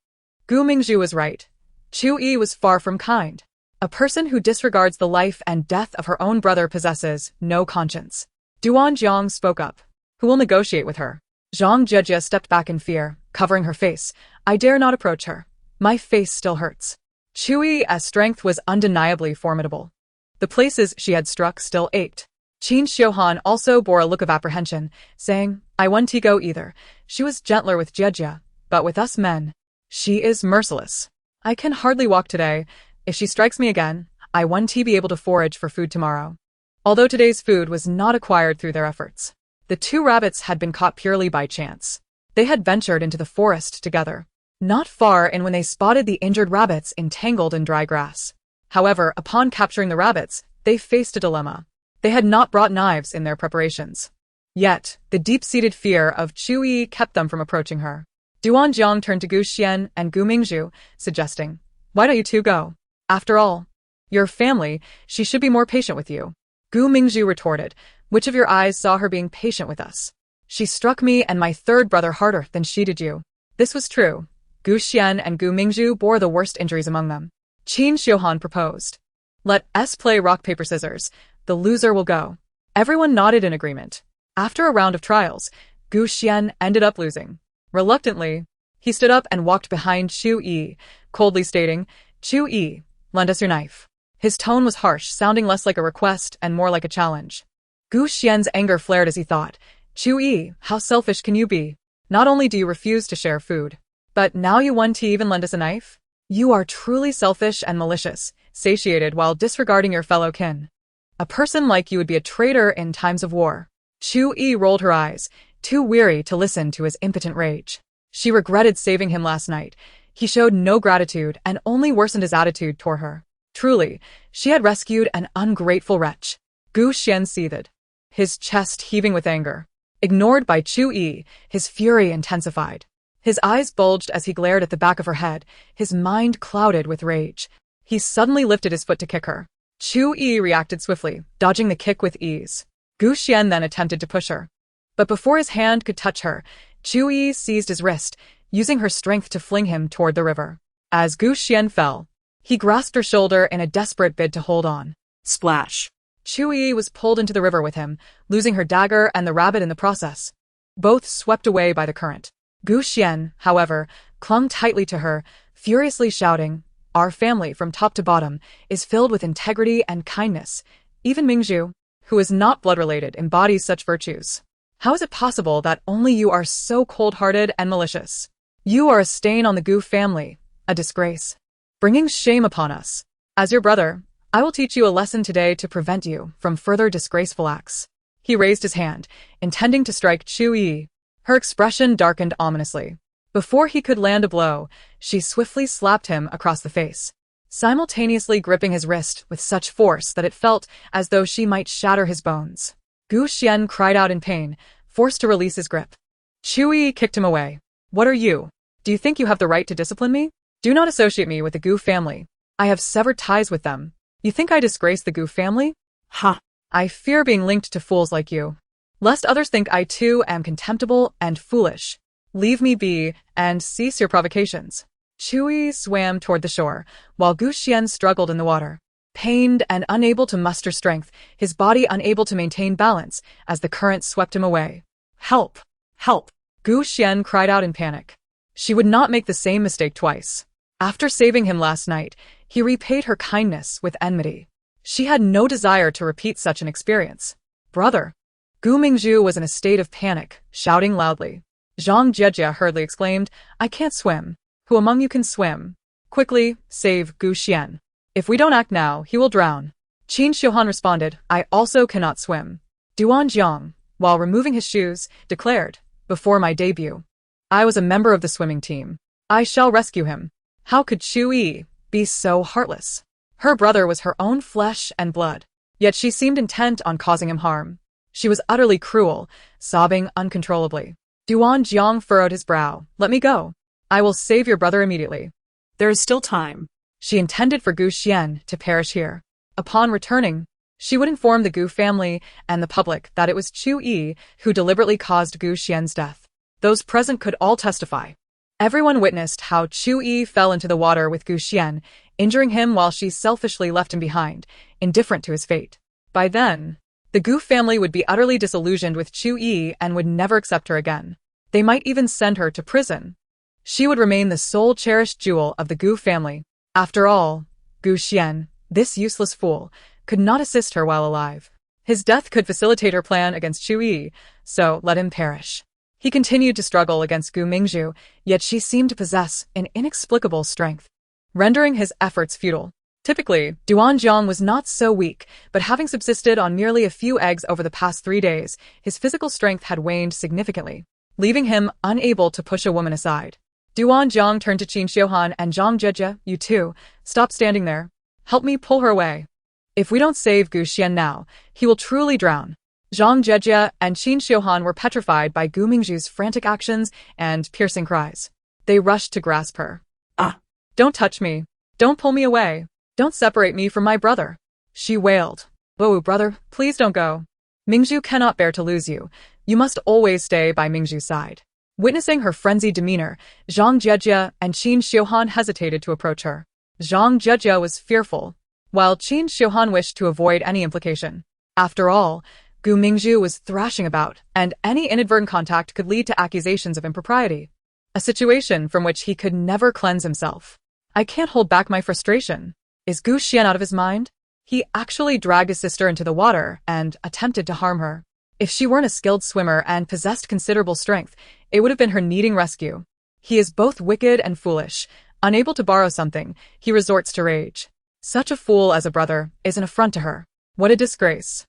Mingzhu was right. Chu Yiyi was far from kind. A person who disregards the life and death of her own brother possesses no conscience. Duan Jiang spoke up. Who will negotiate with her? Zhang Jejia stepped back in fear, covering her face. I dare not approach her. My face still hurts. Chu Yiyi's strength was undeniably formidable. The places she had struck still ached. Qin Xiuhan also bore a look of apprehension, saying, I won't go either. She was gentler with Jejia, but with us men, she is merciless. I can hardly walk today. If she strikes me again, I won't be able to forage for food tomorrow. Although today's food was not acquired through their efforts, the 2 rabbits had been caught purely by chance. They had ventured into the forest together, not far in when they spotted the injured rabbits entangled in dry grass. However, upon capturing the rabbits, they faced a dilemma. They had not brought knives in their preparations. Yet, the deep-seated fear of Chu Yiyi kept them from approaching her. Duan Jiang turned to Gu Xian and Gu Mingzhu, suggesting, Why don't you 2 go? After all, your family, she should be more patient with you. Gu Mingzhu retorted, Which of your eyes saw her being patient with us? She struck me and my 3rd brother harder than she did you. This was true. Gu Xian and Gu Mingzhu bore the worst injuries among them. Qin Xiuhan proposed. Let us play rock, paper, scissors. The loser will go. Everyone nodded in agreement. After a round of trials, Gu Xian ended up losing. Reluctantly, he stood up and walked behind Chu Yiyi, coldly stating, Chu Yiyi, lend us your knife. His tone was harsh, sounding less like a request and more like a challenge. Gu Xian's anger flared as he thought, Chu Yiyi, how selfish can you be? Not only do you refuse to share food, but now you want to even lend us a knife? You are truly selfish and malicious, satiated while disregarding your fellow kin. A person like you would be a traitor in times of war. Chu Yiyi rolled her eyes, too weary to listen to his impotent rage. She regretted saving him last night. He showed no gratitude and only worsened his attitude toward her. Truly, she had rescued an ungrateful wretch. Gu Xian seethed. his chest heaving with anger. Ignored by Chu Yiyi, his fury intensified. His eyes bulged as he glared at the back of her head, his mind clouded with rage. He suddenly lifted his foot to kick her. Chu Yiyi reacted swiftly, dodging the kick with ease. Gu Xian then attempted to push her. But before his hand could touch her, Chu Yiyi seized his wrist, using her strength to fling him toward the river. As Gu Xian fell, he grasped her shoulder in a desperate bid to hold on. Splash. Chu Yiyi was pulled into the river with him, losing her dagger and the rabbit in the process. Both swept away by the current. Gu Xian, however, clung tightly to her, furiously shouting, "Our family, from top to bottom, is filled with integrity and kindness. Even Mingzhu, who is not blood-related, embodies such virtues. How is it possible that only you are so cold-hearted and malicious? You are a stain on the Gu family, a disgrace, bringing shame upon us. As your brother, I will teach you a lesson today to prevent you from further disgraceful acts." He raised his hand, intending to strike Chu Yiyi. Her expression darkened ominously. Before he could land a blow, she swiftly slapped him across the face, simultaneously gripping his wrist with such force that it felt as though she might shatter his bones. Gu Xian cried out in pain, forced to release his grip. Chu Yiyi kicked him away. "What are you? Do you think you have the right to discipline me? Do not associate me with the Gu family. I have severed ties with them. You think I disgrace the Gu family? Ha! I fear being linked to fools like you, lest others think I too am contemptible and foolish. Leave me be, and cease your provocations." Chu Yiyi swam toward the shore, while Gu Xian struggled in the water. Pained and unable to muster strength, his body unable to maintain balance as the current swept him away. "Help! Help!" Gu Xian cried out in panic. She would not make the same mistake twice. After saving him last night, he repaid her kindness with enmity. She had no desire to repeat such an experience. "Brother!" Gu Mingzhu was in a state of panic, shouting loudly. Zhang Jejia hurriedly exclaimed, "I can't swim. Who among you can swim? Quickly, save Gu Xian. If we don't act now, he will drown." Qin Xiuhan responded, "I also cannot swim." Duan Jiang, while removing his shoes, declared, "Before my debut, I was a member of the swimming team. I shall rescue him." How could Chu Yiyi be so heartless? Her brother was her own flesh and blood, yet she seemed intent on causing him harm. She was utterly cruel, sobbing uncontrollably. Duan Jiang furrowed his brow. "Let me go. I will save your brother immediately." There is still time. She intended for Gu Xian to perish here. Upon returning, she would inform the Gu family and the public that it was Chu Yiyi who deliberately caused Gu Xian's death. Those present could all testify. Everyone witnessed how Chu Yiyi fell into the water with Gu Xian, injuring him while she selfishly left him behind, indifferent to his fate. By then, the Gu family would be utterly disillusioned with Chu Yiyi and would never accept her again. They might even send her to prison. She would remain the sole cherished jewel of the Gu family. After all, Gu Xian, this useless fool, could not assist her while alive. His death could facilitate her plan against Chu Yiyi, so let him perish. He continued to struggle against Gu Mingzhu, yet she seemed to possess an inexplicable strength, rendering his efforts futile. Typically, Duan Jiang was not so weak, but having subsisted on merely a few eggs over the past 3 days, his physical strength had waned significantly, leaving him unable to push a woman aside. Duan Jiang turned to Qin Xiuhan and Zhang Jejia. "You two, stop standing there. Help me pull her away. If we don't save Gu Xian now, he will truly drown." Zhang Jejia and Qin Xiuhan were petrified by Gu Mingzhu's frantic actions and piercing cries. They rushed to grasp her. "Ah! Don't touch me. Don't pull me away. Don't separate me from my brother," she wailed. "Oh, brother, please don't go. Mingzhu cannot bear to lose you. You must always stay by Mingzhu's side." Witnessing her frenzied demeanor, Zhang Jejia and Qin Xiuhan hesitated to approach her. Zhang Jejia was fearful, while Qin Xiuhan wished to avoid any implication. After all, Gu Mingzhu was thrashing about, and any inadvertent contact could lead to accusations of impropriety. A situation from which he could never cleanse himself. "I can't hold back my frustration. Is Gu Xian out of his mind? He actually dragged his sister into the water and attempted to harm her. If she weren't a skilled swimmer and possessed considerable strength, it would have been her needing rescue. He is both wicked and foolish. Unable to borrow something, he resorts to rage. Such a fool as a brother is an affront to her. What a disgrace.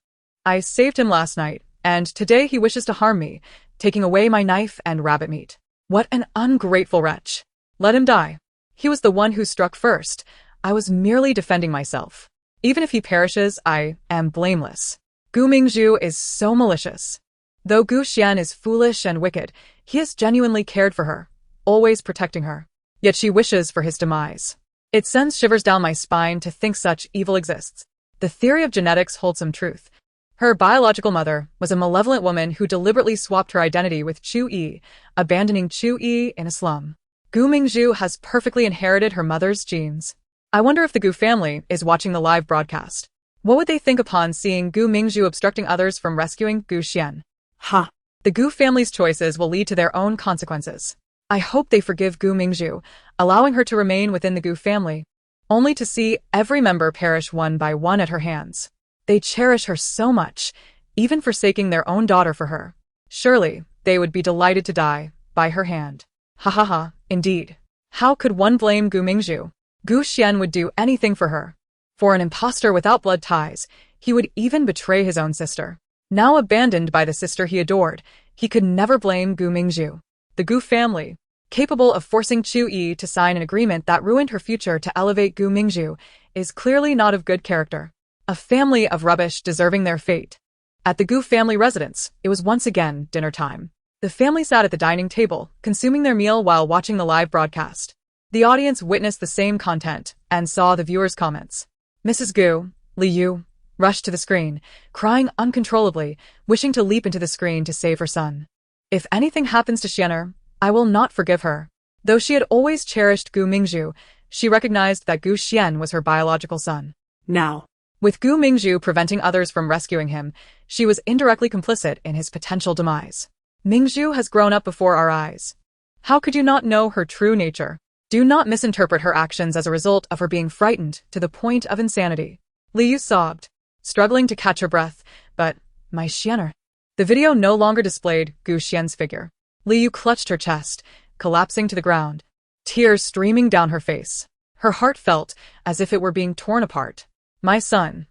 I saved him last night, and today he wishes to harm me, taking away my knife and rabbit meat. What an ungrateful wretch. Let him die. He was the one who struck first. I was merely defending myself. Even if he perishes, I am blameless." Gu Mingzhu is so malicious. Though Gu Xian is foolish and wicked, he has genuinely cared for her, always protecting her. Yet she wishes for his demise. It sends shivers down my spine to think such evil exists. The theory of genetics holds some truth. Her biological mother was a malevolent woman who deliberately swapped her identity with Chu Yiyi, abandoning Chu Yiyi in a slum. Gu Mingzhu has perfectly inherited her mother's genes. I wonder if the Gu family is watching the live broadcast. What would they think upon seeing Gu Mingzhu obstructing others from rescuing Gu Xian? Ha! The Gu family's choices will lead to their own consequences. I hope they forgive Gu Mingzhu, allowing her to remain within the Gu family, only to see every member perish one by one at her hands. They cherish her so much, even forsaking their own daughter for her. Surely, they would be delighted to die by her hand. Ha ha ha, indeed. How could one blame Gu Mingzhu? Gu Xian would do anything for her. For an impostor without blood ties, he would even betray his own sister. Now abandoned by the sister he adored, he could never blame Gu Mingzhu. The Gu family, capable of forcing Chu Yiyi to sign an agreement that ruined her future to elevate Gu Mingzhu, is clearly not of good character. A family of rubbish deserving their fate. At the Gu family residence, it was once again dinner time. The family sat at the dining table, consuming their meal while watching the live broadcast. The audience witnessed the same content and saw the viewers' comments. Mrs. Gu, Li Yu, rushed to the screen, crying uncontrollably, wishing to leap into the screen to save her son. If anything happens to Xianer, I will not forgive her. Though she had always cherished Gu Mingzhu, she recognized that Gu Xian was her biological son. Now. With Gu Mingzhu preventing others from rescuing him, she was indirectly complicit in his potential demise. Mingzhu has grown up before our eyes. How could you not know her true nature? Do not misinterpret her actions as a result of her being frightened to the point of insanity. Li Yu sobbed, struggling to catch her breath, but, my Xianer. The video no longer displayed Gu Xian's figure. Li Yu clutched her chest, collapsing to the ground, tears streaming down her face. Her heart felt as if it were being torn apart. My son.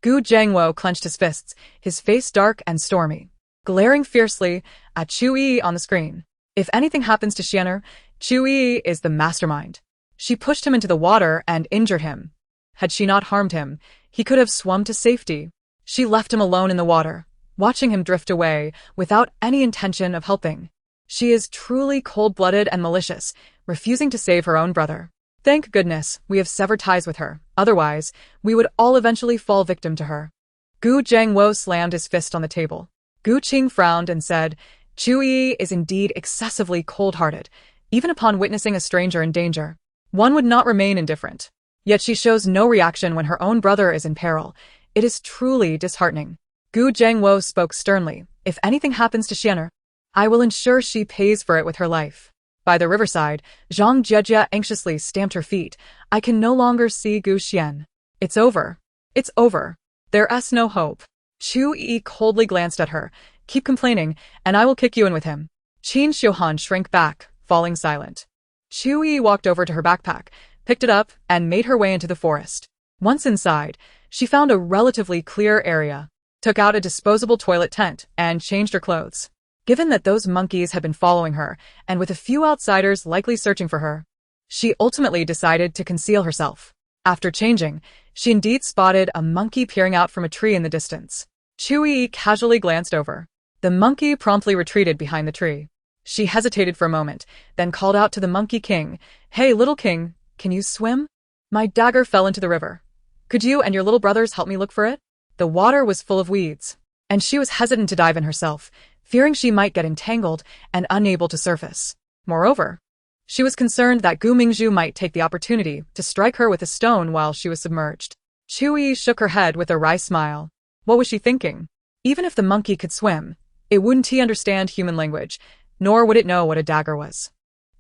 Gu Zhengwo clenched his fists, his face dark and stormy, glaring fiercely at Chu Yiyi on the screen. If anything happens to Xianer, Chu Yiyi is the mastermind. She pushed him into the water and injured him. Had she not harmed him, he could have swum to safety. She left him alone in the water, watching him drift away without any intention of helping. She is truly cold-blooded and malicious, refusing to save her own brother. Thank goodness we have severed ties with her, otherwise, we would all eventually fall victim to her. Gu Zhengwo slammed his fist on the table. Gu Qing frowned and said, Chu Yiyi is indeed excessively cold-hearted, even upon witnessing a stranger in danger. One would not remain indifferent. Yet she shows no reaction when her own brother is in peril. It is truly disheartening. Gu Zhengwo spoke sternly. If anything happens to Xianer, I will ensure she pays for it with her life. By the riverside, Zhang Jiejie anxiously stamped her feet. I can no longer see Gu Xian. It's over. It's over. There's no hope. Chu Yiyi coldly glanced at her. Keep complaining, and I will kick you in with him. Qin Xiuhan shrank back, falling silent. Chu Yiyi walked over to her backpack, picked it up, and made her way into the forest. Once inside, she found a relatively clear area, took out a disposable toilet tent, and changed her clothes. Given that those monkeys had been following her, and with a few outsiders likely searching for her, she ultimately decided to conceal herself. After changing, she indeed spotted a monkey peering out from a tree in the distance. Chu Yiyi casually glanced over. The monkey promptly retreated behind the tree. She hesitated for a moment, then called out to the Monkey King, Hey, little king, can you swim? My dagger fell into the river. Could you and your little brothers help me look for it? The water was full of weeds, and she was hesitant to dive in herself, fearing she might get entangled and unable to surface. Moreover, she was concerned that Gu Mingzhu might take the opportunity to strike her with a stone while she was submerged. Chu Yiyi shook her head with a wry smile. What was she thinking? Even if the monkey could swim, it wouldn't understand human language, nor would it know what a dagger was.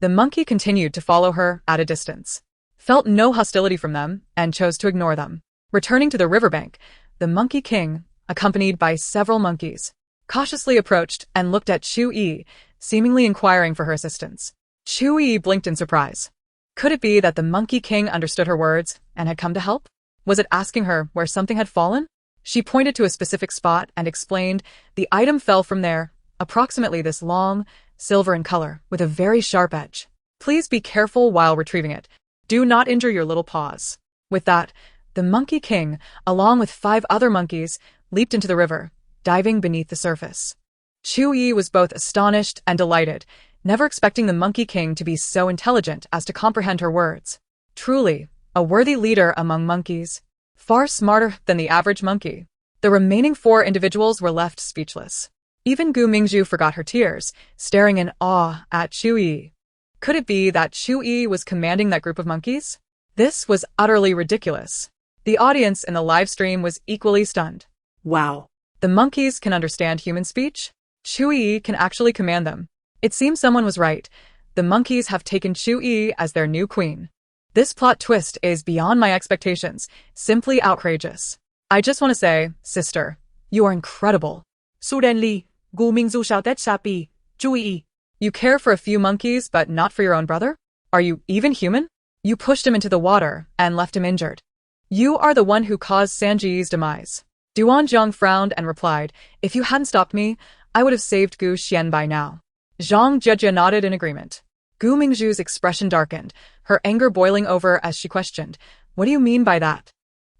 The monkey continued to follow her at a distance, felt no hostility from them, and chose to ignore them. Returning to the riverbank, the Monkey King, accompanied by several monkeys, cautiously approached and looked at Chu Yiyi, seemingly inquiring for her assistance. Chu Yiyi blinked in surprise. Could it be that the Monkey King understood her words and had come to help? Was it asking her where something had fallen? She pointed to a specific spot and explained, the item fell from there, approximately this long, silver in color, with a very sharp edge. Please be careful while retrieving it. Do not injure your little paws. With that, the Monkey King, along with 5 other monkeys, leaped into the river, diving beneath the surface. Chu Yiyi was both astonished and delighted, never expecting the Monkey King to be so intelligent as to comprehend her words. Truly, a worthy leader among monkeys. Far smarter than the average monkey. The remaining 4 individuals were left speechless. Even Mingzhu forgot her tears, staring in awe at Chu Yiyi. Could it be that Chu Yiyi was commanding that group of monkeys? This was utterly ridiculous. The audience in the live stream was equally stunned. Wow. The monkeys can understand human speech? Chu Yiyi can actually command them. It seems someone was right. The monkeys have taken Chu Yiyi as their new queen. This plot twist is beyond my expectations, simply outrageous. I just want to say, sister, you are incredible. Suddenly, Mingzhu shouted sharply, Chu Yiyi. You care for a few monkeys but not for your own brother? Are you even human? You pushed him into the water and left him injured. You are the one who caused Sanji's demise. Duanjiang frowned and replied, if you hadn't stopped me, I would have saved Gu Xian by now. Zhang Jejia nodded in agreement. Gu Mingzhu's expression darkened, her anger boiling over as she questioned, what do you mean by that?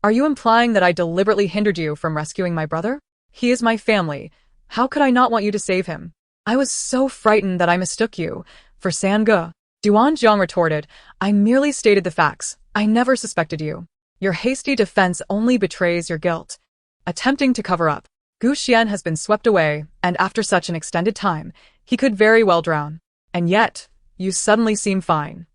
Are you implying that I deliberately hindered you from rescuing my brother? He is my family. How could I not want you to save him? I was so frightened that I mistook you for Sangge. Duanjiang retorted, I merely stated the facts. I never suspected you. Your hasty defense only betrays your guilt. Attempting to cover up, Gu Xian has been swept away, and after such an extended time, he could very well drown. And yet, you suddenly seem fine.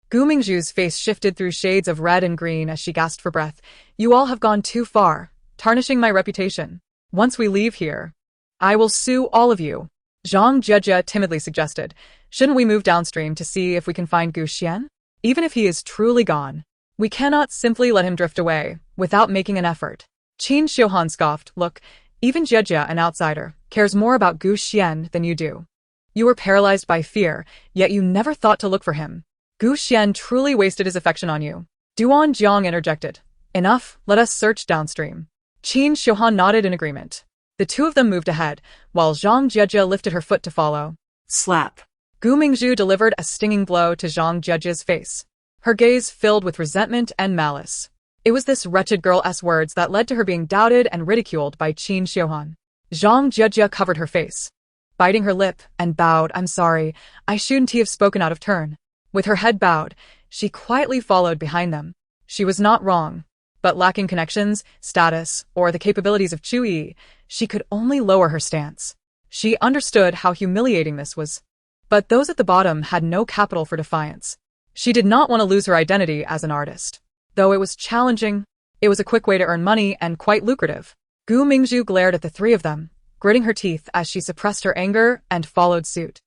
Gu Mingzhu's face shifted through shades of red and green as she gasped for breath. You all have gone too far, tarnishing my reputation. Once we leave here, I will sue all of you. Zhang Jejia timidly suggested, shouldn't we move downstream to see if we can find Gu Xian? Even if he is truly gone, we cannot simply let him drift away without making an effort. Qin Xiuhan scoffed, look, even Jejia, an outsider, cares more about Gu Xian than you do. You were paralyzed by fear, yet you never thought to look for him. Gu Xian truly wasted his affection on you. Duanjiang interjected. Enough, let us search downstream. Qin Xiuhan nodded in agreement. The two of them moved ahead, while Zhang Jejia lifted her foot to follow. Slap. Gu Mingzhu delivered a stinging blow to Zhang Jejia's face. Her gaze filled with resentment and malice. It was this wretched girl's words that led to her being doubted and ridiculed by Qin Xiuhan. Zhang Jejia covered her face, biting her lip, and bowed, I'm sorry, I shouldn't have spoken out of turn. With her head bowed, she quietly followed behind them. She was not wrong, but lacking connections, status, or the capabilities of Chu Yiyi, she could only lower her stance. She understood how humiliating this was. But those at the bottom had no capital for defiance. She did not want to lose her identity as an artist. Though it was challenging, it was a quick way to earn money and quite lucrative. Gu Mingzhu glared at the three of them, gritting her teeth as she suppressed her anger and followed suit.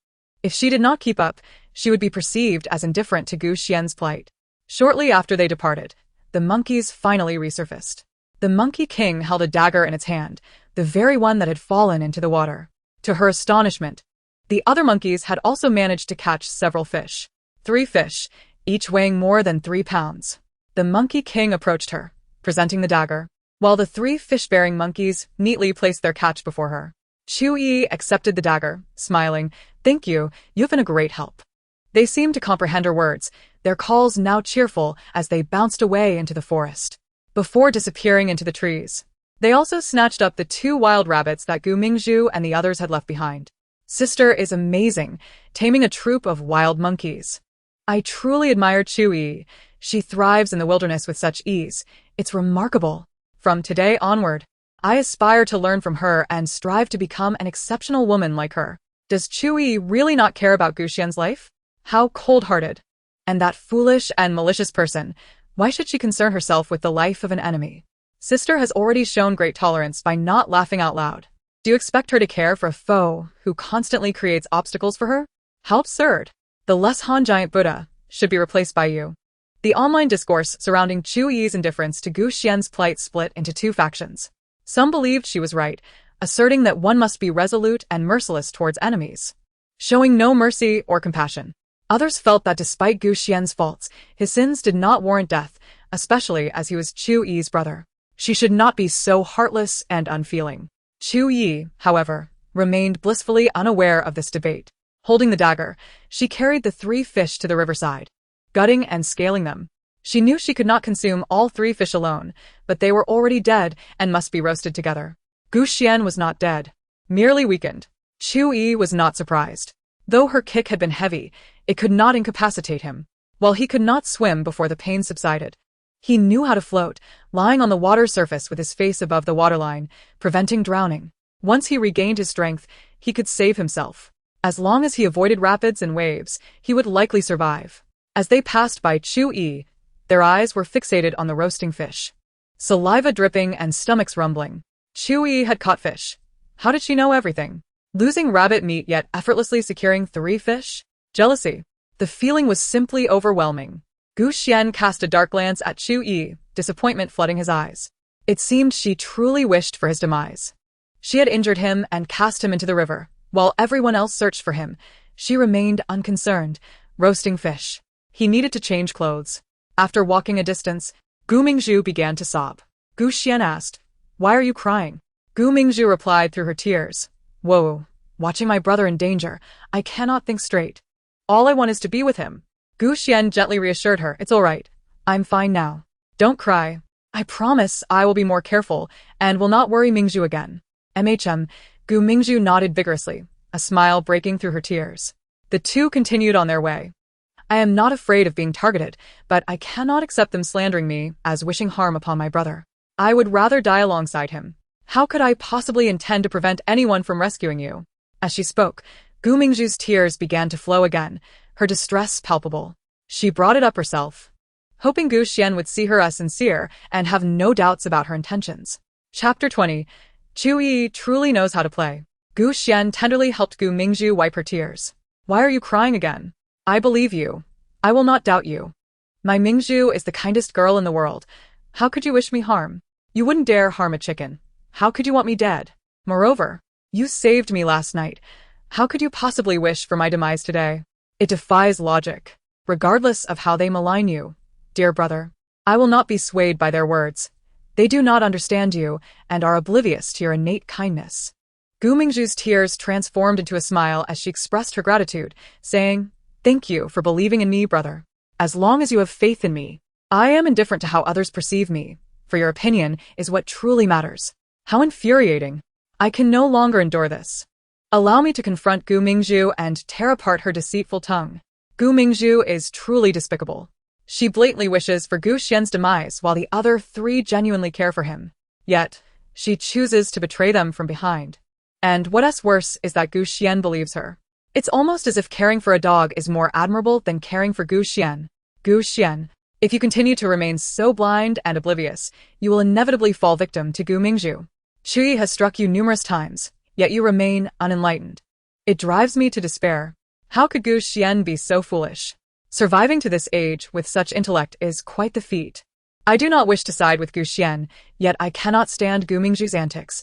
If she did not keep up, she would be perceived as indifferent to Gu Xian's plight. Shortly after they departed, the monkeys finally resurfaced. The Monkey King held a dagger in its hand, the very one that had fallen into the water. To her astonishment, the other monkeys had also managed to catch several fish. 3 fish, each weighing more than 3 pounds. The Monkey King approached her, presenting the dagger, while the 3 fish-bearing monkeys neatly placed their catch before her. Chu Yiyi accepted the dagger, smiling, thank you, you've been a great help. They seemed to comprehend her words, their calls now cheerful as they bounced away into the forest. Before disappearing into the trees, they also snatched up the 2 wild rabbits that Gu Mingzhu and the others had left behind. Sister is amazing, taming a troop of wild monkeys. I truly admire Chu Yiyi. She thrives in the wilderness with such ease. It's remarkable. From today onward, I aspire to learn from her and strive to become an exceptional woman like her. Does Chu Yiyi really not care about Gu Xian's life? How cold-hearted. And that foolish and malicious person, why should she concern herself with the life of an enemy? Sister has already shown great tolerance by not laughing out loud. Do you expect her to care for a foe who constantly creates obstacles for her? How absurd. The less Han giant Buddha should be replaced by you. The online discourse surrounding Chu Yiyi's indifference to Gu Xian's plight split into 2 factions. Some believed she was right, asserting that one must be resolute and merciless towards enemies, showing no mercy or compassion. Others felt that despite Gu Xian's faults, his sins did not warrant death, especially as he was Chu Yiyi's brother. She should not be so heartless and unfeeling. Chu Yiyi, however, remained blissfully unaware of this debate. Holding the dagger, she carried the 3 fish to the riverside. Gutting and scaling them, She knew she could not consume all 3 fish alone, but they were already dead and must be roasted together. Gu Xian was not dead, merely weakened. Chu Yiyi was not surprised. Though her kick had been heavy, it could not incapacitate him. While he could not swim before the pain subsided, he knew how to float, lying on the water surface with his face above the waterline, preventing drowning. Once he regained his strength, he could save himself. As long as he avoided rapids and waves, he would likely survive. As they passed by Chu Yiyi, their eyes were fixated on the roasting fish. Saliva dripping and stomachs rumbling. Chu Yiyi had caught fish. How did she know everything? Losing rabbit meat yet effortlessly securing 3 fish? Jealousy. The feeling was simply overwhelming. Gu Xian cast a dark glance at Chu Yiyi, disappointment flooding his eyes. It seemed she truly wished for his demise. She had injured him and cast him into the river. While everyone else searched for him, she remained unconcerned, roasting fish. He needed to change clothes. After walking a distance, Gu Mingzhu began to sob. Gu Xian asked, "Why are you crying?" Gu Mingzhu replied through her tears, "Whoa, watching my brother in danger, I cannot think straight. All I want is to be with him." Gu Xian gently reassured her, "It's all right. I'm fine now. Don't cry. I promise I will be more careful and will not worry Mingzhu again." Gu Mingzhu nodded vigorously, a smile breaking through her tears. The two continued on their way. "I am not afraid of being targeted, but I cannot accept them slandering me as wishing harm upon my brother. I would rather die alongside him. How could I possibly intend to prevent anyone from rescuing you?" As she spoke, Gu Mingzhu's tears began to flow again, her distress palpable. She brought it up herself, hoping Gu Xian would see her as sincere and have no doubts about her intentions. Chapter 20. Chu Yiyi truly knows how to play. Gu Xian tenderly helped Gu Mingzhu wipe her tears. "Why are you crying again? I believe you. I will not doubt you. My Mingzhu is the kindest girl in the world. How could you wish me harm? You wouldn't dare harm a chicken. How could you want me dead? Moreover, you saved me last night. How could you possibly wish for my demise today? It defies logic. Regardless of how they malign you, dear brother, I will not be swayed by their words. They do not understand you and are oblivious to your innate kindness." Gu Mingzhu's tears transformed into a smile as she expressed her gratitude, saying, "Thank you for believing in me, brother. As long as you have faith in me, I am indifferent to how others perceive me, for your opinion is what truly matters." How infuriating. I can no longer endure this. Allow me to confront Gu Mingzhu and tear apart her deceitful tongue. Gu Mingzhu is truly despicable. She blatantly wishes for Gu Xian's demise while the other 3 genuinely care for him. Yet, she chooses to betray them from behind. And what's worse is that Gu Xian believes her. It's almost as if caring for a dog is more admirable than caring for Gu Xian. Gu Xian, if you continue to remain so blind and oblivious, you will inevitably fall victim to Gu Mingzhu. Chu Yiyi has struck you numerous times, yet you remain unenlightened. It drives me to despair. How could Gu Xian be so foolish? Surviving to this age with such intellect is quite the feat. I do not wish to side with Gu Xian, yet I cannot stand Gu Mingzhu's antics.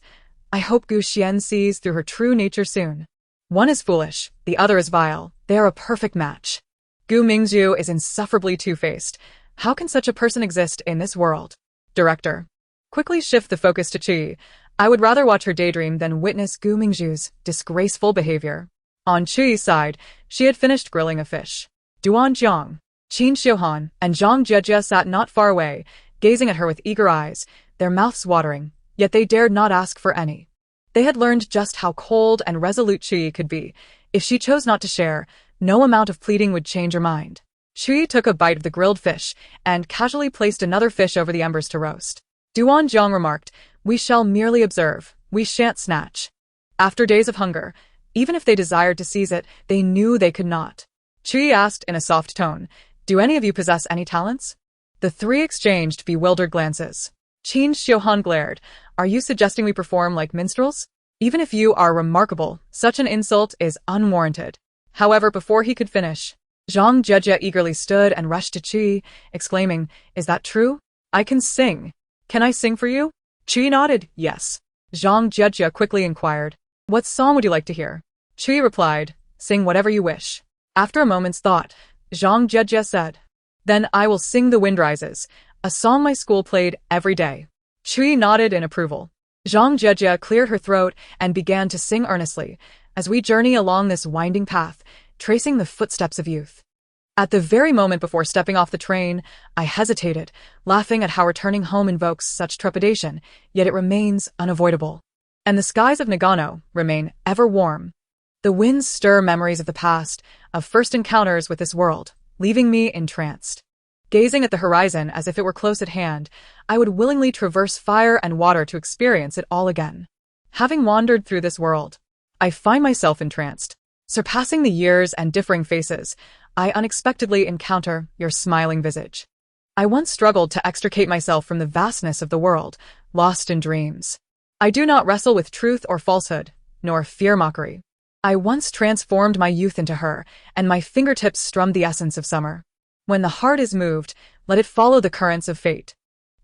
I hope Gu Xian sees through her true nature soon. One is foolish, the other is vile. They are a perfect match. Gu Mingzhu is insufferably two-faced. How can such a person exist in this world? Director. Quickly shift the focus to Chu Yiyi. I would rather watch her daydream than witness Gu Mingzhu's disgraceful behavior. On Chu Yi's side, she had finished grilling a fish. Duan Jiang, Qin Xiuhan, and Zhang Jiejie sat not far away, gazing at her with eager eyes, their mouths watering, yet they dared not ask for any. They had learned just how cold and resolute Chu Yiyi could be. If she chose not to share, no amount of pleading would change her mind. Chu Yiyi took a bite of the grilled fish and casually placed another fish over the embers to roast. Duan Jiang remarked, "We shall merely observe, we shan't snatch." After days of hunger, even if they desired to seize it, they knew they could not. Chu Yiyi asked in a soft tone, "Do any of you possess any talents?" The 3 exchanged bewildered glances. Qin Xiuhan glared, "Are you suggesting we perform like minstrels? Even if you are remarkable, such an insult is unwarranted." However, before he could finish, Zhang Jiejie eagerly stood and rushed to Chu Yiyi, exclaiming, "Is that true? I can sing. Can I sing for you?" Chu Yiyi nodded, "Yes." Zhang Jiejie quickly inquired, "What song would you like to hear?" Chu Yiyi replied, "Sing whatever you wish." After a moment's thought, Zhang Jiejie said, "Then I will sing The Wind Rises, a song my school played every day." Chu Yiyi nodded in approval. Zhang Jiejie cleared her throat and began to sing earnestly, "As we journey along this winding path, tracing the footsteps of youth. At the very moment before stepping off the train, I hesitated, laughing at how returning home invokes such trepidation, yet it remains unavoidable. And the skies of Nagano remain ever warm. The winds stir memories of the past, of first encounters with this world, leaving me entranced. Gazing at the horizon as if it were close at hand, I would willingly traverse fire and water to experience it all again. Having wandered through this world, I find myself entranced. Surpassing the years and differing faces, I unexpectedly encounter your smiling visage. I once struggled to extricate myself from the vastness of the world, lost in dreams. I do not wrestle with truth or falsehood, nor fear mockery. I once transformed my youth into her, and my fingertips strummed the essence of summer. When the heart is moved, let it follow the currents of fate.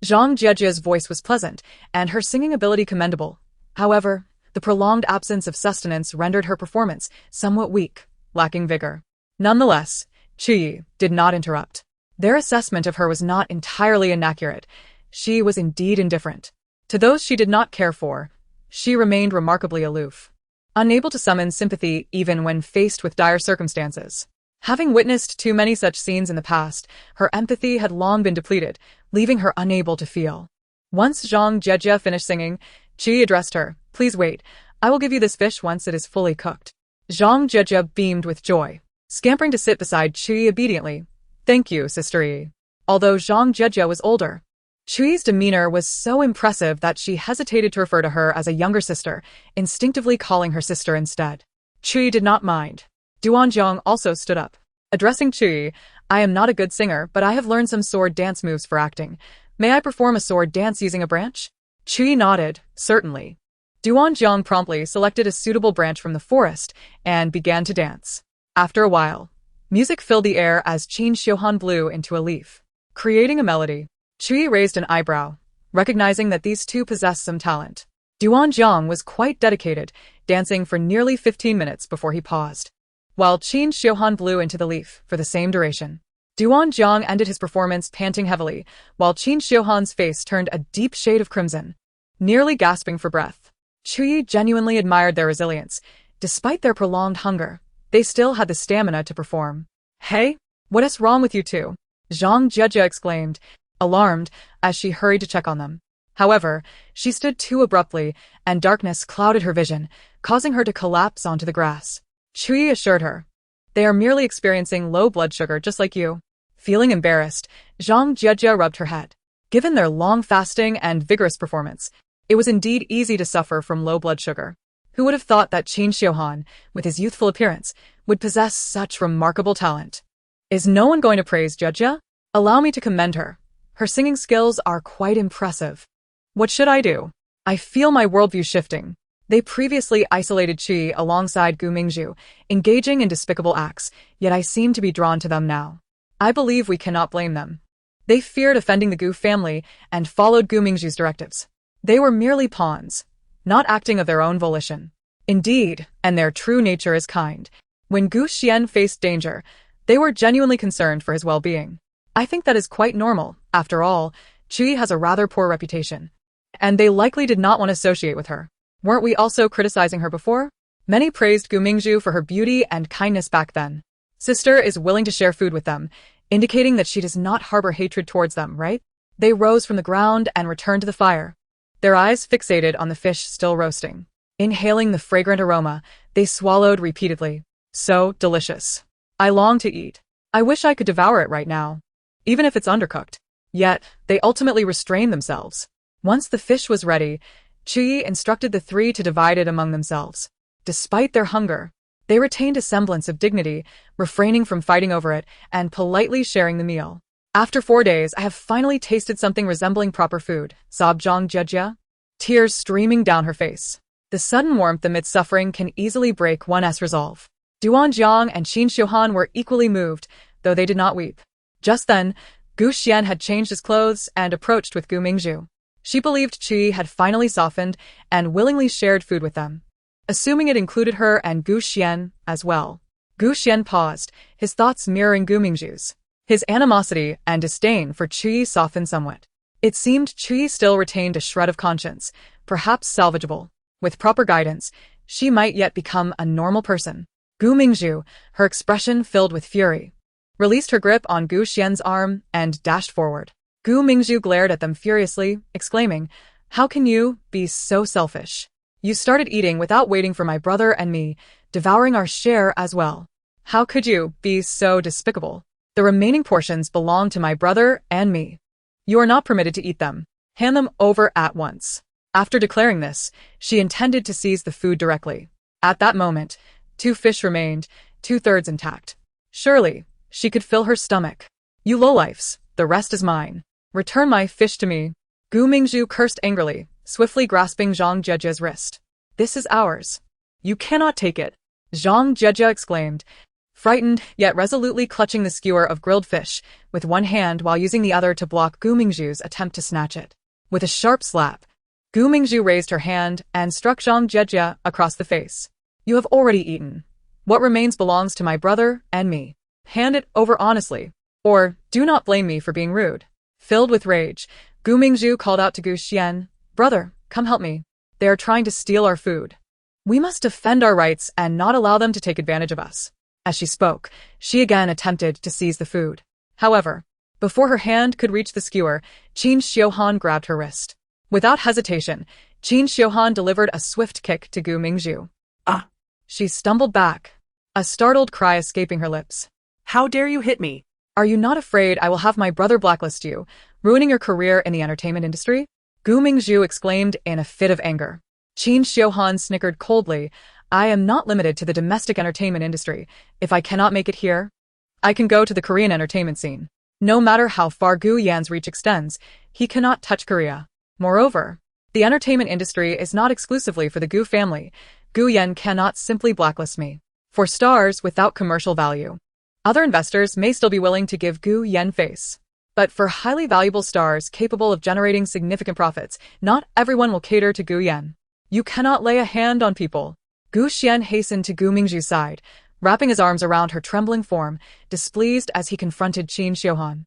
Zhang Jiejia's voice was pleasant, and her singing ability commendable. However, the prolonged absence of sustenance rendered her performance somewhat weak, lacking vigor. Nonetheless, Chu Yiyi did not interrupt. Their assessment of her was not entirely inaccurate. She was indeed indifferent. To those she did not care for, she remained remarkably aloof, unable to summon sympathy even when faced with dire circumstances. Having witnessed too many such scenes in the past, her empathy had long been depleted, leaving her unable to feel. Once Zhang Jiejia finished singing, Chu Yiyi addressed her. "Please wait. I will give you this fish once it is fully cooked." Zhang Jiejia beamed with joy, scampering to sit beside Chu Yiyi obediently. "Thank you, Sister Yi." Although Zhang Jiejia was older, Chu Yi's demeanor was so impressive that she hesitated to refer to her as a younger sister, instinctively calling her sister instead. Chu Yiyi did not mind. Duanjiang also stood up. Addressing Chu Yiyi, "I am not a good singer, but I have learned some sword dance moves for acting. May I perform a sword dance using a branch?" Chu Yiyi nodded, "Certainly." Duanjiang promptly selected a suitable branch from the forest and began to dance. After a while, music filled the air as Qin Xiuhan blew into a leaf, creating a melody. Chu Yiyi raised an eyebrow, recognizing that these two possessed some talent. Duanjiang was quite dedicated, dancing for nearly 15 minutes before he paused, while Qin Xiuhan blew into the leaf for the same duration. Duanjiang ended his performance panting heavily, while Qin Xiuhan's face turned a deep shade of crimson, nearly gasping for breath. Chu Yiyi genuinely admired their resilience. Despite their prolonged hunger, they still had the stamina to perform. "Hey, what is wrong with you two?" Zhang Jiejia exclaimed, alarmed, as she hurried to check on them. However, she stood too abruptly, and darkness clouded her vision, causing her to collapse onto the grass. Chu Yiyi assured her, "They are merely experiencing low blood sugar just like you." Feeling embarrassed, Zhang Jiejia rubbed her head. Given their long fasting and vigorous performance, it was indeed easy to suffer from low blood sugar. Who would have thought that Qin Xiuhan, with his youthful appearance, would possess such remarkable talent? Is no one going to praise Jiejia? Allow me to commend her. Her singing skills are quite impressive. What should I do? I feel my worldview shifting. They previously isolated Chu Yiyi alongside Mingzhu, engaging in despicable acts, yet I seem to be drawn to them now. I believe we cannot blame them. They feared offending the Gu family and followed Mingzhu's directives. They were merely pawns, not acting of their own volition. Indeed, and their true nature is kind. When Gu Xian faced danger, they were genuinely concerned for his well-being. I think that is quite normal. After all, Chu Yiyi has a rather poor reputation, and they likely did not want to associate with her. Weren't we also criticizing her before? Many praised Mingzhu for her beauty and kindness back then. Sister is willing to share food with them, indicating that she does not harbor hatred towards them, right? They rose from the ground and returned to the fire, their eyes fixated on the fish still roasting. Inhaling the fragrant aroma, they swallowed repeatedly. So delicious. I long to eat. I wish I could devour it right now, even if it's undercooked. Yet, they ultimately restrained themselves. Once the fish was ready, Chu Yiyi instructed the three to divide it among themselves. Despite their hunger, they retained a semblance of dignity, refraining from fighting over it and politely sharing the meal. "After 4 days, I have finally tasted something resembling proper food," sobbed Zhang Jiejia, tears streaming down her face. The sudden warmth amid suffering can easily break one's resolve. Duanjiang and Qin Xiuhan were equally moved, though they did not weep. Just then, Gu Xian had changed his clothes and approached with Mingzhu. She believed Chu Yiyi had finally softened and willingly shared food with them, assuming it included her and Gu Xian as well. Gu Xian paused, his thoughts mirroring Mingzhu's. His animosity and disdain for Chu Yiyi softened somewhat. It seemed Chu Yiyi still retained a shred of conscience, perhaps salvageable. With proper guidance, she might yet become a normal person. Mingzhu, her expression filled with fury. released her grip on Gu Xian's arm, and dashed forward. Gu Mingzhu glared at them furiously, exclaiming, "How can you be so selfish? You started eating without waiting for my brother and me, devouring our share as well. How could you be so despicable? The remaining portions belong to my brother and me. You are not permitted to eat them. Hand them over at once." After declaring this, she intended to seize the food directly. At that moment, 2 fish remained, 2/3 intact. Surely, she could fill her stomach. "You lowlifes, the rest is mine. Return my fish to me." Gu Mingzhu cursed angrily, swiftly grasping Zhang Jiejia's wrist. "This is ours. You cannot take it," Zhang Jiejia exclaimed, frightened yet resolutely clutching the skewer of grilled fish with one hand while using the other to block Gu Mingzhu's attempt to snatch it. With a sharp slap, Gu Mingzhu raised her hand and struck Zhang Jiejia across the face. "You have already eaten. What remains belongs to my brother and me. Hand it over honestly, or do not blame me for being rude." Filled with rage, Gu Mingzhu called out to Gu Xian, "Brother, come help me. They are trying to steal our food. We must defend our rights and not allow them to take advantage of us." As she spoke, she again attempted to seize the food. However, before her hand could reach the skewer, Qin Xiuhan grabbed her wrist. Without hesitation, Qin Xiuhan delivered a swift kick to Gu Mingzhu. Ah! She stumbled back, a startled cry escaping her lips. How dare you hit me? "Are you not afraid I will have my brother blacklist you, ruining your career in the entertainment industry?" Gu Mingzhu exclaimed in a fit of anger. Qin Xiuhan snickered coldly. "I am not limited to the domestic entertainment industry. If I cannot make it here, I can go to the Korean entertainment scene. No matter how far Gu Yan's reach extends, he cannot touch Korea. Moreover, the entertainment industry is not exclusively for the Gu family. Gu Yan cannot simply blacklist me. For stars without commercial value, other investors may still be willing to give Gu Yan face. But for highly valuable stars capable of generating significant profits, not everyone will cater to Gu Yan. You cannot lay a hand on people." Gu Xian hastened to Gu Mingzhu's side, wrapping his arms around her trembling form, displeased as he confronted Qin Xiuhan.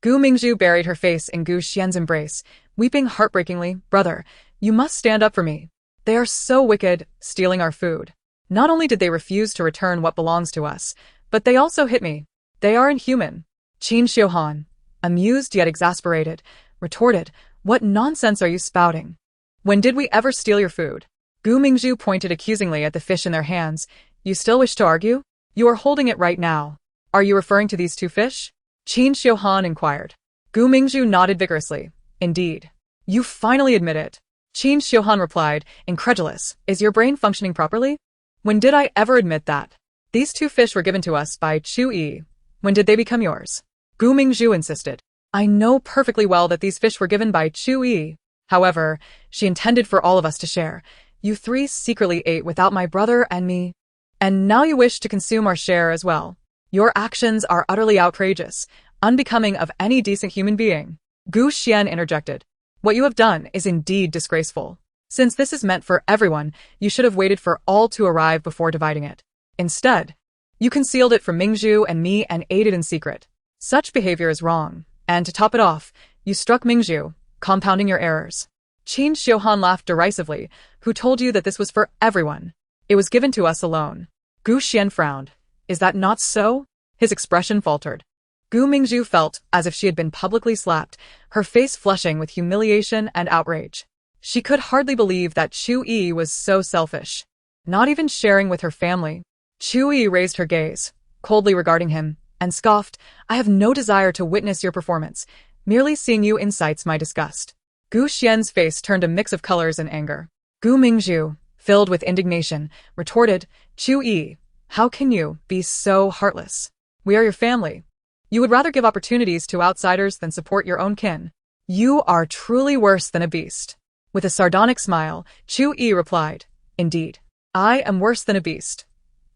Gu Mingzhu buried her face in Gu Xian's embrace, weeping heartbreakingly, "Brother, you must stand up for me. They are so wicked, stealing our food. Not only did they refuse to return what belongs to us, but they also hit me. They are inhuman." Qin Xiuhan, amused yet exasperated, retorted, "What nonsense are you spouting? When did we ever steal your food?" Gu Mingzhu pointed accusingly at the fish in their hands. "You still wish to argue? You are holding it right now. Are you referring to these 2 fish?" Qin Xiuhan inquired. Gu Mingzhu nodded vigorously. "Indeed. You finally admit it." Qin Xiuhan replied, incredulous, "Is your brain functioning properly? When did I ever admit that? These 2 fish were given to us by Chu Yiyi. When did they become yours?" Gu Mingzhu insisted. "I know perfectly well that these fish were given by Chu Yiyi. However, she intended for all of us to share. You 3 secretly ate without my brother and me. And now you wish to consume our share as well. Your actions are utterly outrageous, unbecoming of any decent human being." Gu Xian interjected. "What you have done is indeed disgraceful. Since this is meant for everyone, you should have waited for all to arrive before dividing it. Instead, you concealed it from Mingzhu and me and ate it in secret. Such behavior is wrong, and to top it off, you struck Mingzhu, compounding your errors." Qin Xiuhan laughed derisively. "Who told you that this was for everyone? It was given to us alone." Gu Xian frowned. "Is that not so?" His expression faltered. Gu Mingzhu felt as if she had been publicly slapped, her face flushing with humiliation and outrage. She could hardly believe that Chu Yiyi was so selfish, not even sharing with her family. Chu Yiyi raised her gaze, coldly regarding him, and scoffed, "I have no desire to witness your performance. Merely seeing you incites my disgust." Gu Xian's face turned a mix of colors and anger. Gu Mingzhu, filled with indignation, retorted, "Chu Yiyi, how can you be so heartless? We are your family. You would rather give opportunities to outsiders than support your own kin. You are truly worse than a beast." With a sardonic smile, Chu Yiyi replied, "Indeed, I am worse than a beast.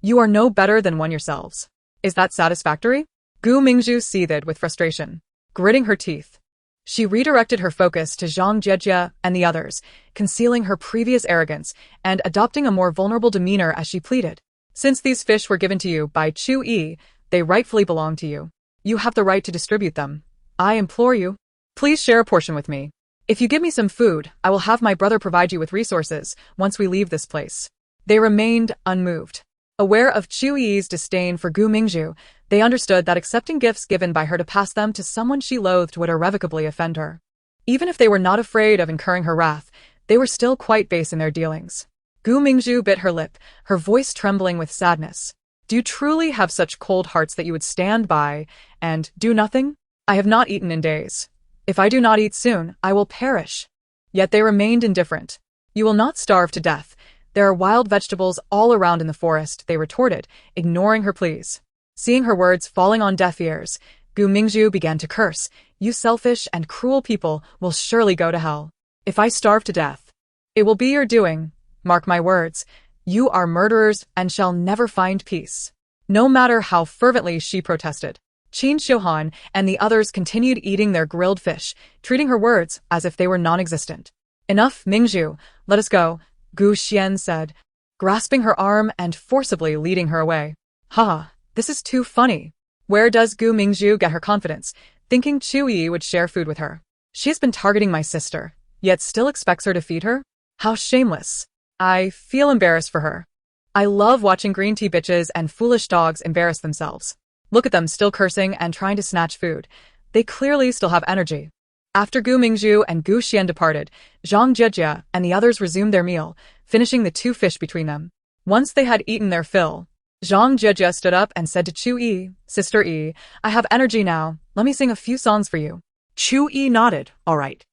You are no better than one yourselves. Is that satisfactory?" Gu Mingzhu seethed with frustration. Gritting her teeth, she redirected her focus to Zhang Jiejia and the others, concealing her previous arrogance and adopting a more vulnerable demeanor as she pleaded. "Since these fish were given to you by Chu Yiyi, they rightfully belong to you. You have the right to distribute them. I implore you, please share a portion with me. If you give me some food, I will have my brother provide you with resources once we leave this place." They remained unmoved. Aware of Chu Yi's disdain for Gu Mingzhu, they understood that accepting gifts given by her to pass them to someone she loathed would irrevocably offend her. Even if they were not afraid of incurring her wrath, they were still quite base in their dealings. Gu Mingzhu bit her lip, her voice trembling with sadness. Do you truly have such cold hearts that you would stand by and do nothing? I have not eaten in days. If I do not eat soon, I will perish. Yet they remained indifferent. You will not starve to death. There are wild vegetables all around in the forest, they retorted, ignoring her pleas. Seeing her words falling on deaf ears, Gu Mingzhu began to curse. You selfish and cruel people will surely go to hell. If I starve to death, it will be your doing. Mark my words. You are murderers and shall never find peace. No matter how fervently she protested, Qin Xiuhan and the others continued eating their grilled fish, treating her words as if they were non-existent. Enough, Mingzhu, let us go, Gu Xian said, grasping her arm and forcibly leading her away. Haha, this is too funny. Where does Gu Mingzhu get her confidence, thinking Chu Yiyi would share food with her? She has been targeting my sister, yet still expects her to feed her? How shameless. I feel embarrassed for her. I love watching green tea bitches and foolish dogs embarrass themselves. Look at them still cursing and trying to snatch food. They clearly still have energy. After Gu Mingzhu and Gu Xian departed, Zhang Jijia and the others resumed their meal, finishing the 2 fish between them. Once they had eaten their fill, Zhang Jijia stood up and said to Chu Yi, Sister Yi, I have energy now, let me sing a few songs for you. Chu Yi nodded, all right.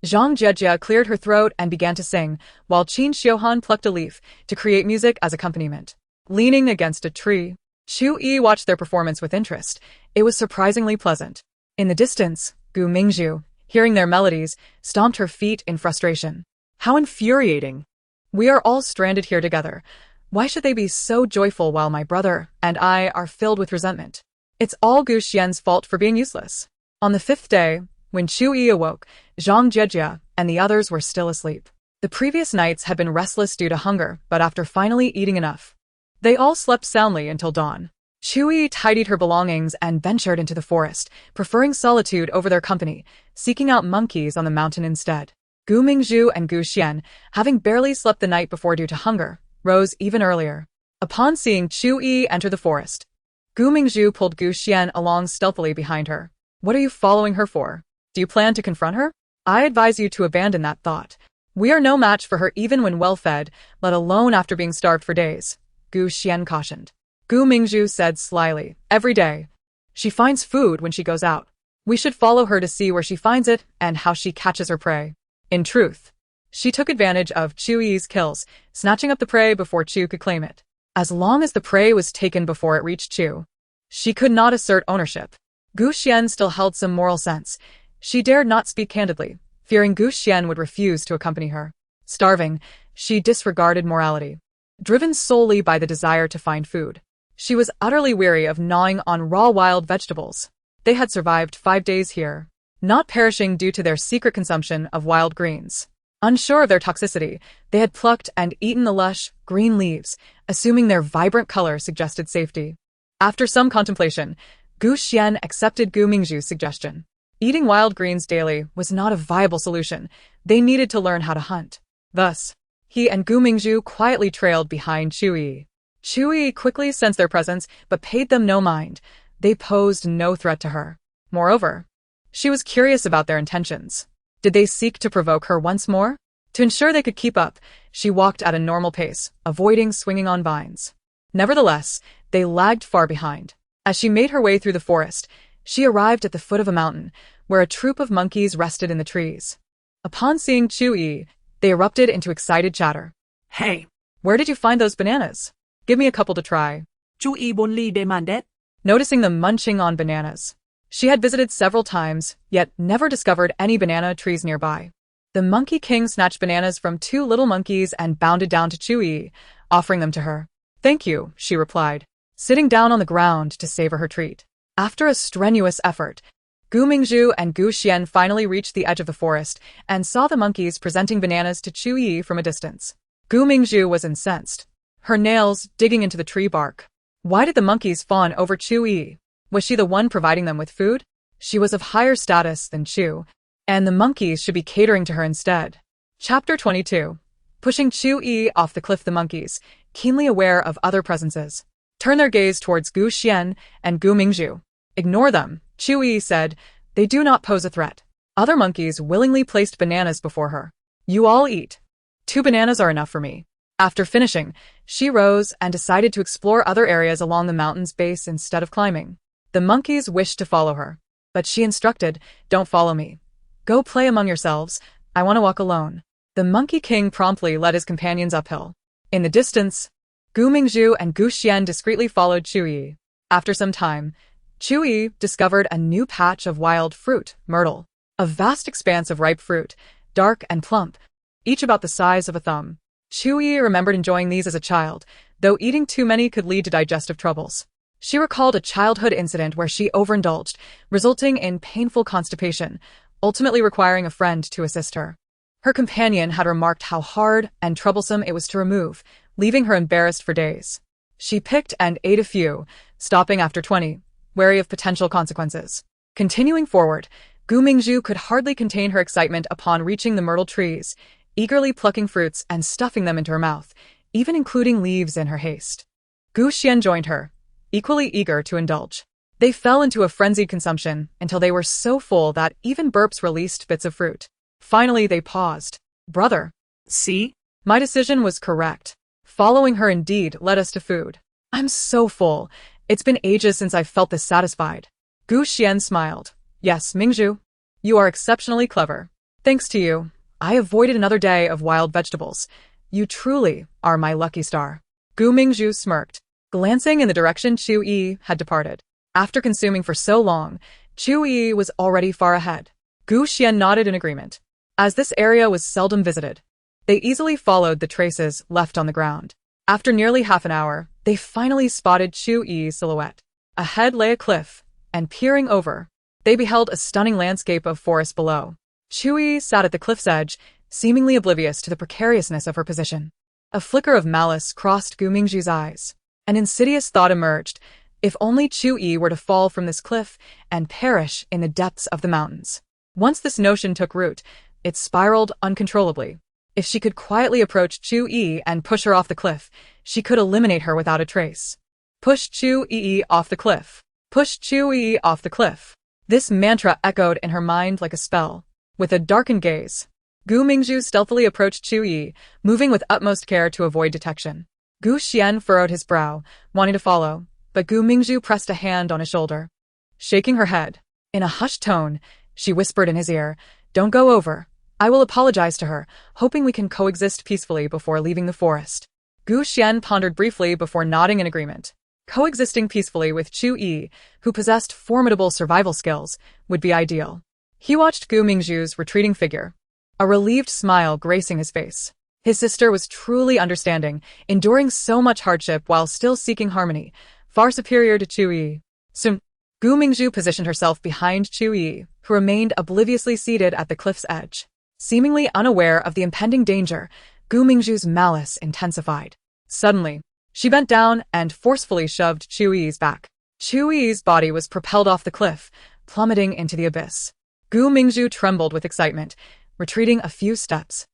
Zhang Jijia cleared her throat and began to sing, while Qin Xiuhan plucked a leaf to create music as accompaniment. Leaning against a tree, Chu Yi watched their performance with interest. It was surprisingly pleasant. In the distance, Gu Mingzhu, hearing their melodies, stomped her feet in frustration. How infuriating. We are all stranded here together. Why should they be so joyful while my brother and I are filled with resentment? It's all Gu Xian's fault for being useless. On the 5th day, when Chu Yi awoke, Zhang Jijia and the others were still asleep. The previous nights had been restless due to hunger, but after finally eating enough, they all slept soundly until dawn. Chu Yi tidied her belongings and ventured into the forest, preferring solitude over their company, seeking out monkeys on the mountain instead. Gu Mingzhu and Gu Xian, having barely slept the night before due to hunger, rose even earlier. Upon seeing Chu Yi enter the forest, Gu Mingzhu pulled Gu Xian along stealthily behind her. What are you following her for? Do you plan to confront her? I advise you to abandon that thought. We are no match for her even when well-fed, let alone after being starved for days, Gu Xian cautioned. Gu Mingzhu said slyly, every day. She finds food when she goes out. We should follow her to see where she finds it and how she catches her prey. In truth, she took advantage of Chu Yi's kills, snatching up the prey before Chu could claim it. As long as the prey was taken before it reached Chu, she could not assert ownership. Gu Xian still held some moral sense. She dared not speak candidly, fearing Gu Xian would refuse to accompany her. Starving, she disregarded morality. Driven solely by the desire to find food, she was utterly weary of gnawing on raw wild vegetables. They had survived 5 days here, not perishing due to their secret consumption of wild greens. Unsure of their toxicity, they had plucked and eaten the lush, green leaves, assuming their vibrant color suggested safety. After some contemplation, Gu Xian accepted Gu Mingzhu's suggestion. Eating wild greens daily was not a viable solution. They needed to learn how to hunt. Thus, he and Gu Mingzhu quietly trailed behind Chu Yiyi. Chu Yiyi quickly sensed their presence, but paid them no mind. They posed no threat to her. Moreover, she was curious about their intentions. Did they seek to provoke her once more? To ensure they could keep up, she walked at a normal pace, avoiding swinging on vines. Nevertheless, they lagged far behind. As she made her way through the forest, she arrived at the foot of a mountain, where a troop of monkeys rested in the trees. Upon seeing Chu Yiyi, they erupted into excited chatter. Hey, Where did you find those bananas? Give me a couple to try. Chu Yiyi only demanded. Noticing them munching on bananas, she had visited several times, yet never discovered any banana trees nearby. The Monkey King snatched bananas from 2 little monkeys and bounded down to Chu Yiyi, offering them to her. Thank you, she replied, sitting down on the ground to savor her treat. After a strenuous effort, Gu Mingzhu and Gu Xian finally reached the edge of the forest and saw the monkeys presenting bananas to Chu Yiyi from a distance. Gu Mingzhu was incensed, her nails digging into the tree bark. Why did the monkeys fawn over Chu Yiyi? Was she the one providing them with food? She was of higher status than Chu, and the monkeys should be catering to her instead. Chapter 22. Pushing Chu Yiyi off the cliff, the monkeys, keenly aware of other presences, turned their gaze towards Gu Xian and Gu Mingzhu. Ignore them, Chu Yiyi said. They do not pose a threat. Other monkeys willingly placed bananas before her. You all eat. 2 bananas are enough for me. After finishing, she rose and decided to explore other areas along the mountain's base instead of climbing. The monkeys wished to follow her, but she instructed, don't follow me. Go play among yourselves. I want to walk alone. The Monkey King promptly led his companions uphill. In the distance, Gu Mingzhu and Gu Xian discreetly followed Chu Yiyi. After some time, Chu Yiyi discovered a new patch of wild fruit, myrtle. A vast expanse of ripe fruit, dark and plump, each about the size of a thumb. Chu Yiyi remembered enjoying these as a child, though eating too many could lead to digestive troubles. She recalled a childhood incident where she overindulged, resulting in painful constipation, ultimately requiring a friend to assist her. Her companion had remarked how hard and troublesome it was to remove, leaving her embarrassed for days. She picked and ate a few, stopping after 20, wary of potential consequences. Continuing forward, Gu Mingzhu could hardly contain her excitement upon reaching the myrtle trees, eagerly plucking fruits and stuffing them into her mouth, even including leaves in her haste. Gu Xian joined her, equally eager to indulge. They fell into a frenzied consumption until they were so full that even burps released bits of fruit. Finally, they paused. Brother. See? My decision was correct. Following her indeed led us to food. I'm so full. It's been ages since I've felt this satisfied. Gu Xian smiled. Yes, Mingzhu. You are exceptionally clever. Thanks to you, I avoided another day of wild vegetables. You truly are my lucky star. Gu Mingzhu smirked, glancing in the direction Chu Yiyi had departed. After consuming for so long, Chu Yiyi was already far ahead. Gu Xian nodded in agreement. As this area was seldom visited, they easily followed the traces left on the ground. After nearly half an hour, they finally spotted Chu Yiyi's silhouette. Ahead lay a cliff, and peering over, they beheld a stunning landscape of forest below. Chu Yiyi sat at the cliff's edge, seemingly oblivious to the precariousness of her position. A flicker of malice crossed Gu Mingzhu's eyes. An insidious thought emerged. If only Chu Yiyi were to fall from this cliff and perish in the depths of the mountains. Once this notion took root, it spiraled uncontrollably. If she could quietly approach Chu Yiyi and push her off the cliff, she could eliminate her without a trace. Push Chu Yiyi off the cliff. Push Chu Yiyi off the cliff. This mantra echoed in her mind like a spell. With a darkened gaze, Gu Mingzhu stealthily approached Chu Yiyi, moving with utmost care to avoid detection. Gu Xian furrowed his brow, wanting to follow, but Gu Mingzhu pressed a hand on his shoulder. Shaking her head, in a hushed tone, she whispered in his ear, Don't go over. I will apologize to her, hoping we can coexist peacefully before leaving the forest. Gu Xian pondered briefly before nodding in agreement. Coexisting peacefully with Chu Yiyi, who possessed formidable survival skills, would be ideal. He watched Gu Mingzhu's retreating figure, a relieved smile gracing his face. His sister was truly understanding, enduring so much hardship while still seeking harmony, far superior to Chu Yiyi. Soon, Gu Mingzhu positioned herself behind Chu Yiyi, who remained obliviously seated at the cliff's edge. Seemingly unaware of the impending danger, Gu Mingzhu's malice intensified. Suddenly, she bent down and forcefully shoved Chu Yiyi's back. Chu Yiyi's body was propelled off the cliff, plummeting into the abyss. Gu Mingzhu trembled with excitement, retreating a few steps,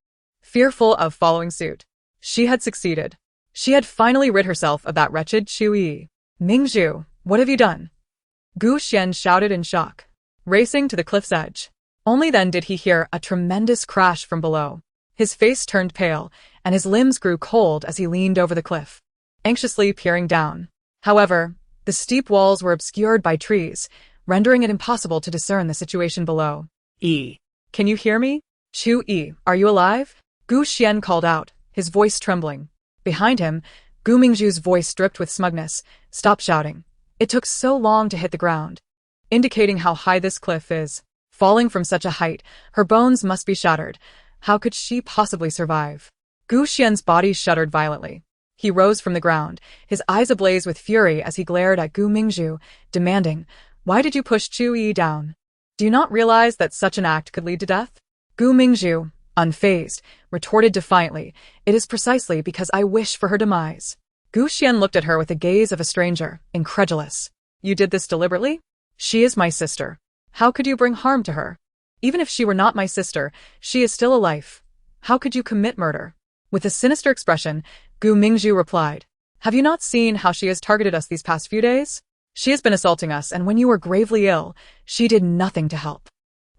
fearful of following suit. She had succeeded. She had finally rid herself of that wretched Chu Yiyi. Mingzhu, what have you done? Gu Xian shouted in shock, racing to the cliff's edge. Only then did he hear a tremendous crash from below. His face turned pale, and his limbs grew cold as he leaned over the cliff, anxiously peering down. However, the steep walls were obscured by trees, rendering it impossible to discern the situation below. Can you hear me? Chu Yiyi, are you alive? Gu Xian called out, his voice trembling. Behind him, Gu Mingzhu's voice dripped with smugness. Stop shouting. It took so long to hit the ground, indicating how high this cliff is. Falling from such a height, her bones must be shattered. How could she possibly survive? Gu Xian's body shuddered violently. He rose from the ground, his eyes ablaze with fury as he glared at Gu Mingzhu, demanding, Why did you push Chu Yiyi down? Do you not realize that such an act could lead to death? Gu Mingzhu, unfazed, retorted defiantly, It is precisely because I wish for her demise. Gu Xian looked at her with the gaze of a stranger, incredulous. You did this deliberately? She is my sister. How could you bring harm to her? Even if she were not my sister, she is still a life. How could you commit murder? With a sinister expression, Gu Mingzhu replied. Have you not seen how she has targeted us these past few days? She has been assaulting us, and when you were gravely ill, she did nothing to help.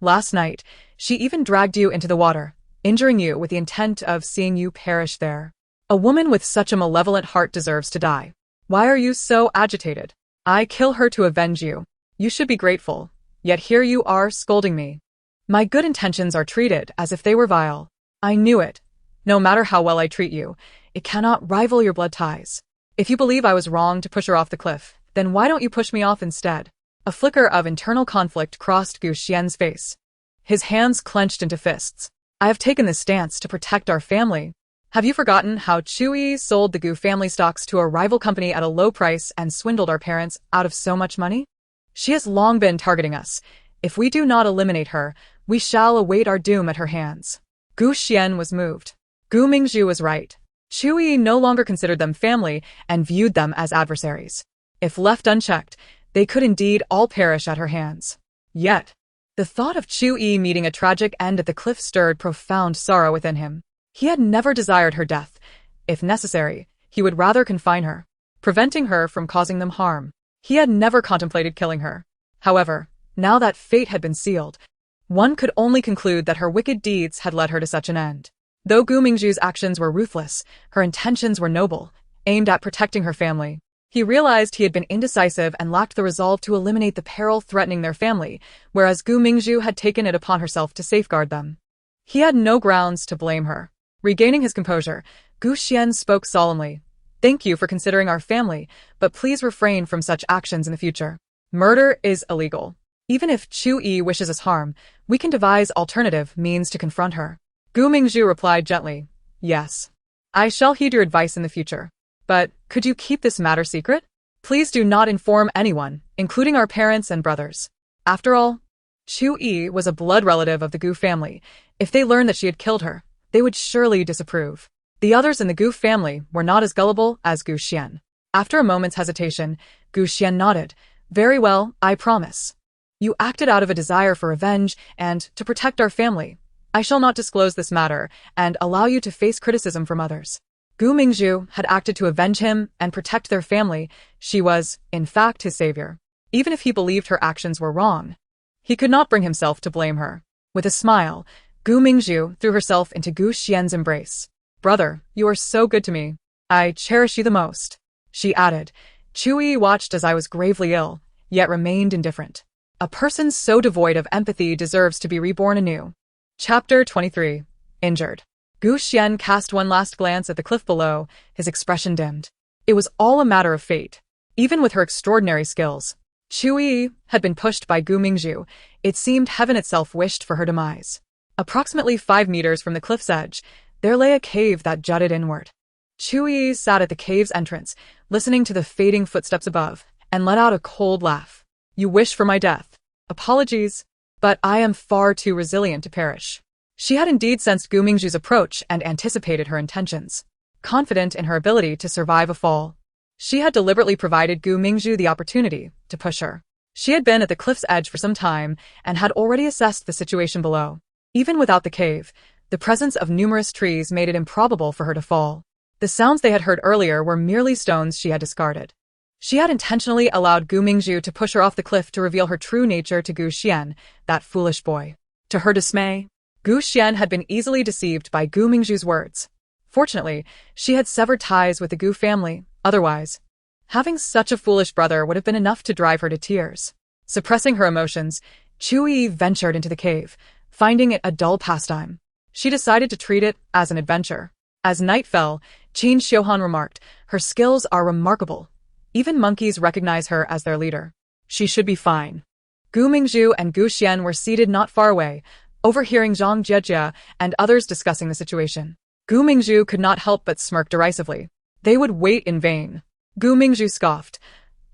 Last night, she even dragged you into the water, injuring you with the intent of seeing you perish there. A woman with such a malevolent heart deserves to die. Why are you so agitated? I kill her to avenge you. You should be grateful, yet here you are scolding me. My good intentions are treated as if they were vile. I knew it. No matter how well I treat you, it cannot rival your blood ties. If you believe I was wrong to push her off the cliff, then why don't you push me off instead? A flicker of internal conflict crossed Gu Xian's face. His hands clenched into fists. I have taken this stance to protect our family. Have you forgotten how Chu Yiyi sold the Gu family stocks to a rival company at a low price and swindled our parents out of so much money? She has long been targeting us. If we do not eliminate her, we shall await our doom at her hands. Gu Xian was moved. Gu Mingzhu was right. Chu Yiyi no longer considered them family and viewed them as adversaries. If left unchecked, they could indeed all perish at her hands. Yet, the thought of Chu Yiyi meeting a tragic end at the cliff stirred profound sorrow within him. He had never desired her death. If necessary, he would rather confine her, preventing her from causing them harm. He had never contemplated killing her. However, now that fate had been sealed, one could only conclude that her wicked deeds had led her to such an end. Though Gu Mingzhu's actions were ruthless, her intentions were noble, aimed at protecting her family. He realized he had been indecisive and lacked the resolve to eliminate the peril threatening their family, whereas Gu Mingzhu had taken it upon herself to safeguard them. He had no grounds to blame her. Regaining his composure, Gu Xian spoke solemnly. Thank you for considering our family, but please refrain from such actions in the future. Murder is illegal. Even if Chu Yiyi wishes us harm, we can devise alternative means to confront her. Gu Mingzhu replied gently. Yes. I shall heed your advice in the future. But could you keep this matter secret? Please do not inform anyone, including our parents and brothers. After all, Chu Yiyi was a blood relative of the Gu family. If they learned that she had killed her, they would surely disapprove. The others in the Gu family were not as gullible as Gu Xian. After a moment's hesitation, Gu Xian nodded. Very well, I promise. You acted out of a desire for revenge and to protect our family. I shall not disclose this matter and allow you to face criticism from others. Gu Mingzhu had acted to avenge him and protect their family. She was, in fact, his savior. Even if he believed her actions were wrong, he could not bring himself to blame her. With a smile, Gu Mingzhu threw herself into Gu Xian's embrace. Brother, you are so good to me. I cherish you the most. She added. Chu Yiyi watched as I was gravely ill, yet remained indifferent. A person so devoid of empathy deserves to be reborn anew. Chapter 23. Injured. Gu Xian cast one last glance at the cliff below, his expression dimmed. It was all a matter of fate. Even with her extraordinary skills, Chu Yiyi had been pushed by Gu Mingzhu. It seemed heaven itself wished for her demise. Approximately 5 meters from the cliff's edge, there lay a cave that jutted inward. Chu Yiyi sat at the cave's entrance, listening to the fading footsteps above, and let out a cold laugh. You wish for my death. Apologies, but I am far too resilient to perish. She had indeed sensed Gu Mingzhu's approach and anticipated her intentions. Confident in her ability to survive a fall, she had deliberately provided Gu Mingzhu the opportunity to push her. She had been at the cliff's edge for some time and had already assessed the situation below. Even without the cave, the presence of numerous trees made it improbable for her to fall. The sounds they had heard earlier were merely stones she had discarded. She had intentionally allowed Gu Mingzhu to push her off the cliff to reveal her true nature to Gu Xian, that foolish boy. To her dismay, Gu Xian had been easily deceived by Gu Mingzhu's words. Fortunately, she had severed ties with the Gu family. Otherwise, having such a foolish brother would have been enough to drive her to tears. Suppressing her emotions, Chu Yiyi ventured into the cave, finding it a dull pastime. She decided to treat it as an adventure. As night fell, Qin Xiuhan remarked, her skills are remarkable. Even monkeys recognize her as their leader. She should be fine. Gu Mingzhu and Gu Xian were seated not far away, overhearing Zhang Jiejie and others discussing the situation. Gu Mingzhu could not help but smirk derisively. They would wait in vain. Gu Mingzhu scoffed.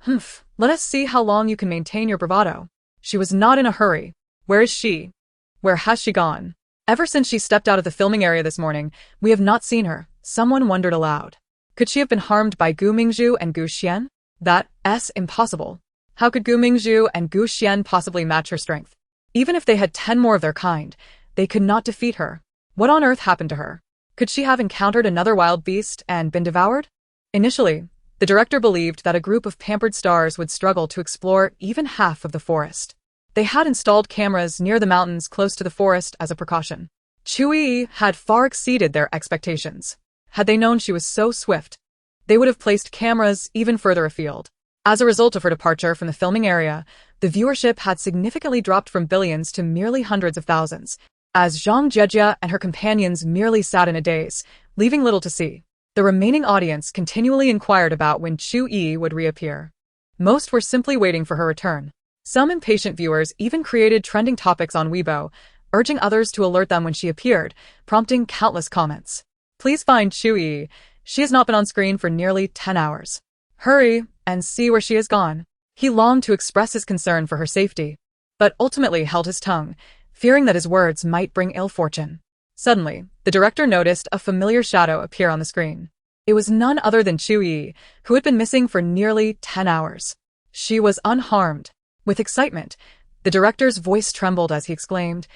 Humph, let us see how long you can maintain your bravado. She was not in a hurry. Where is she? Where has she gone? Ever since she stepped out of the filming area this morning, we have not seen her. Someone wondered aloud. Could she have been harmed by Gu Mingzhu and Gu Xian? That's impossible. How could Gu Mingzhu and Gu Xian possibly match her strength? Even if they had 10 more of their kind, they could not defeat her. What on earth happened to her? Could she have encountered another wild beast and been devoured? Initially, the director believed that a group of pampered stars would struggle to explore even half of the forest. They had installed cameras near the mountains close to the forest as a precaution. Chu Yiyi had far exceeded their expectations. Had they known she was so swift, they would have placed cameras even further afield. As a result of her departure from the filming area, the viewership had significantly dropped from billions to merely hundreds of thousands, as Zhang Jejia and her companions merely sat in a daze, leaving little to see. The remaining audience continually inquired about when Chu Yiyi would reappear. Most were simply waiting for her return. Some impatient viewers even created trending topics on Weibo, urging others to alert them when she appeared, prompting countless comments. Please find Chu Yiyi. She has not been on screen for nearly 10 hours. Hurry and see where she has gone. He longed to express his concern for her safety, but ultimately held his tongue, fearing that his words might bring ill fortune. Suddenly, the director noticed a familiar shadow appear on the screen. It was none other than Chu Yiyi, who had been missing for nearly 10 hours. She was unharmed. With excitement, the director's voice trembled as he exclaimed,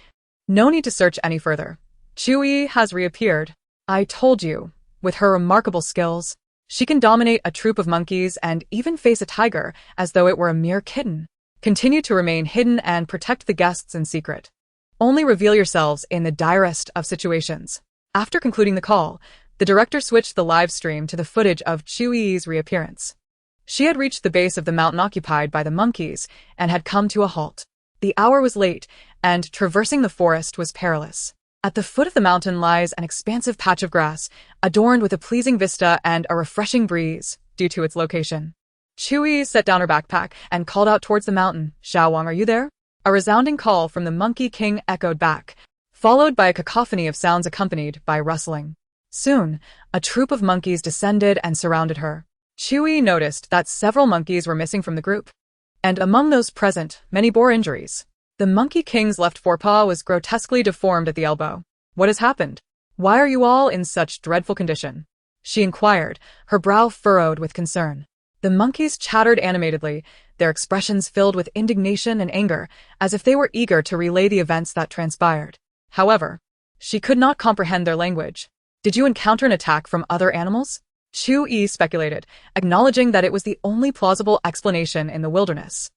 "No need to search any further. Chu Yiyi has reappeared. I told you, with her remarkable skills, she can dominate a troop of monkeys and even face a tiger as though it were a mere kitten. Continue to remain hidden and protect the guests in secret. Only reveal yourselves in the direst of situations." After concluding the call, the director switched the live stream to the footage of Chu Yiyi's reappearance. She had reached the base of the mountain occupied by the monkeys and had come to a halt. The hour was late, and traversing the forest was perilous. At the foot of the mountain lies an expansive patch of grass, adorned with a pleasing vista and a refreshing breeze, due to its location. Chu Yiyi set down her backpack and called out towards the mountain, "Xiao Wang, are you there?" A resounding call from the Monkey King echoed back, followed by a cacophony of sounds accompanied by rustling. Soon, a troop of monkeys descended and surrounded her. Chu Yiyi noticed that several monkeys were missing from the group, and among those present, many bore injuries. The Monkey King's left forepaw was grotesquely deformed at the elbow. "What has happened? Why are you all in such dreadful condition?" she inquired, her brow furrowed with concern. The monkeys chattered animatedly, their expressions filled with indignation and anger, as if they were eager to relay the events that transpired. However, she could not comprehend their language. "Did you encounter an attack from other animals?" Chu Yiyi speculated, acknowledging that it was the only plausible explanation in the wilderness.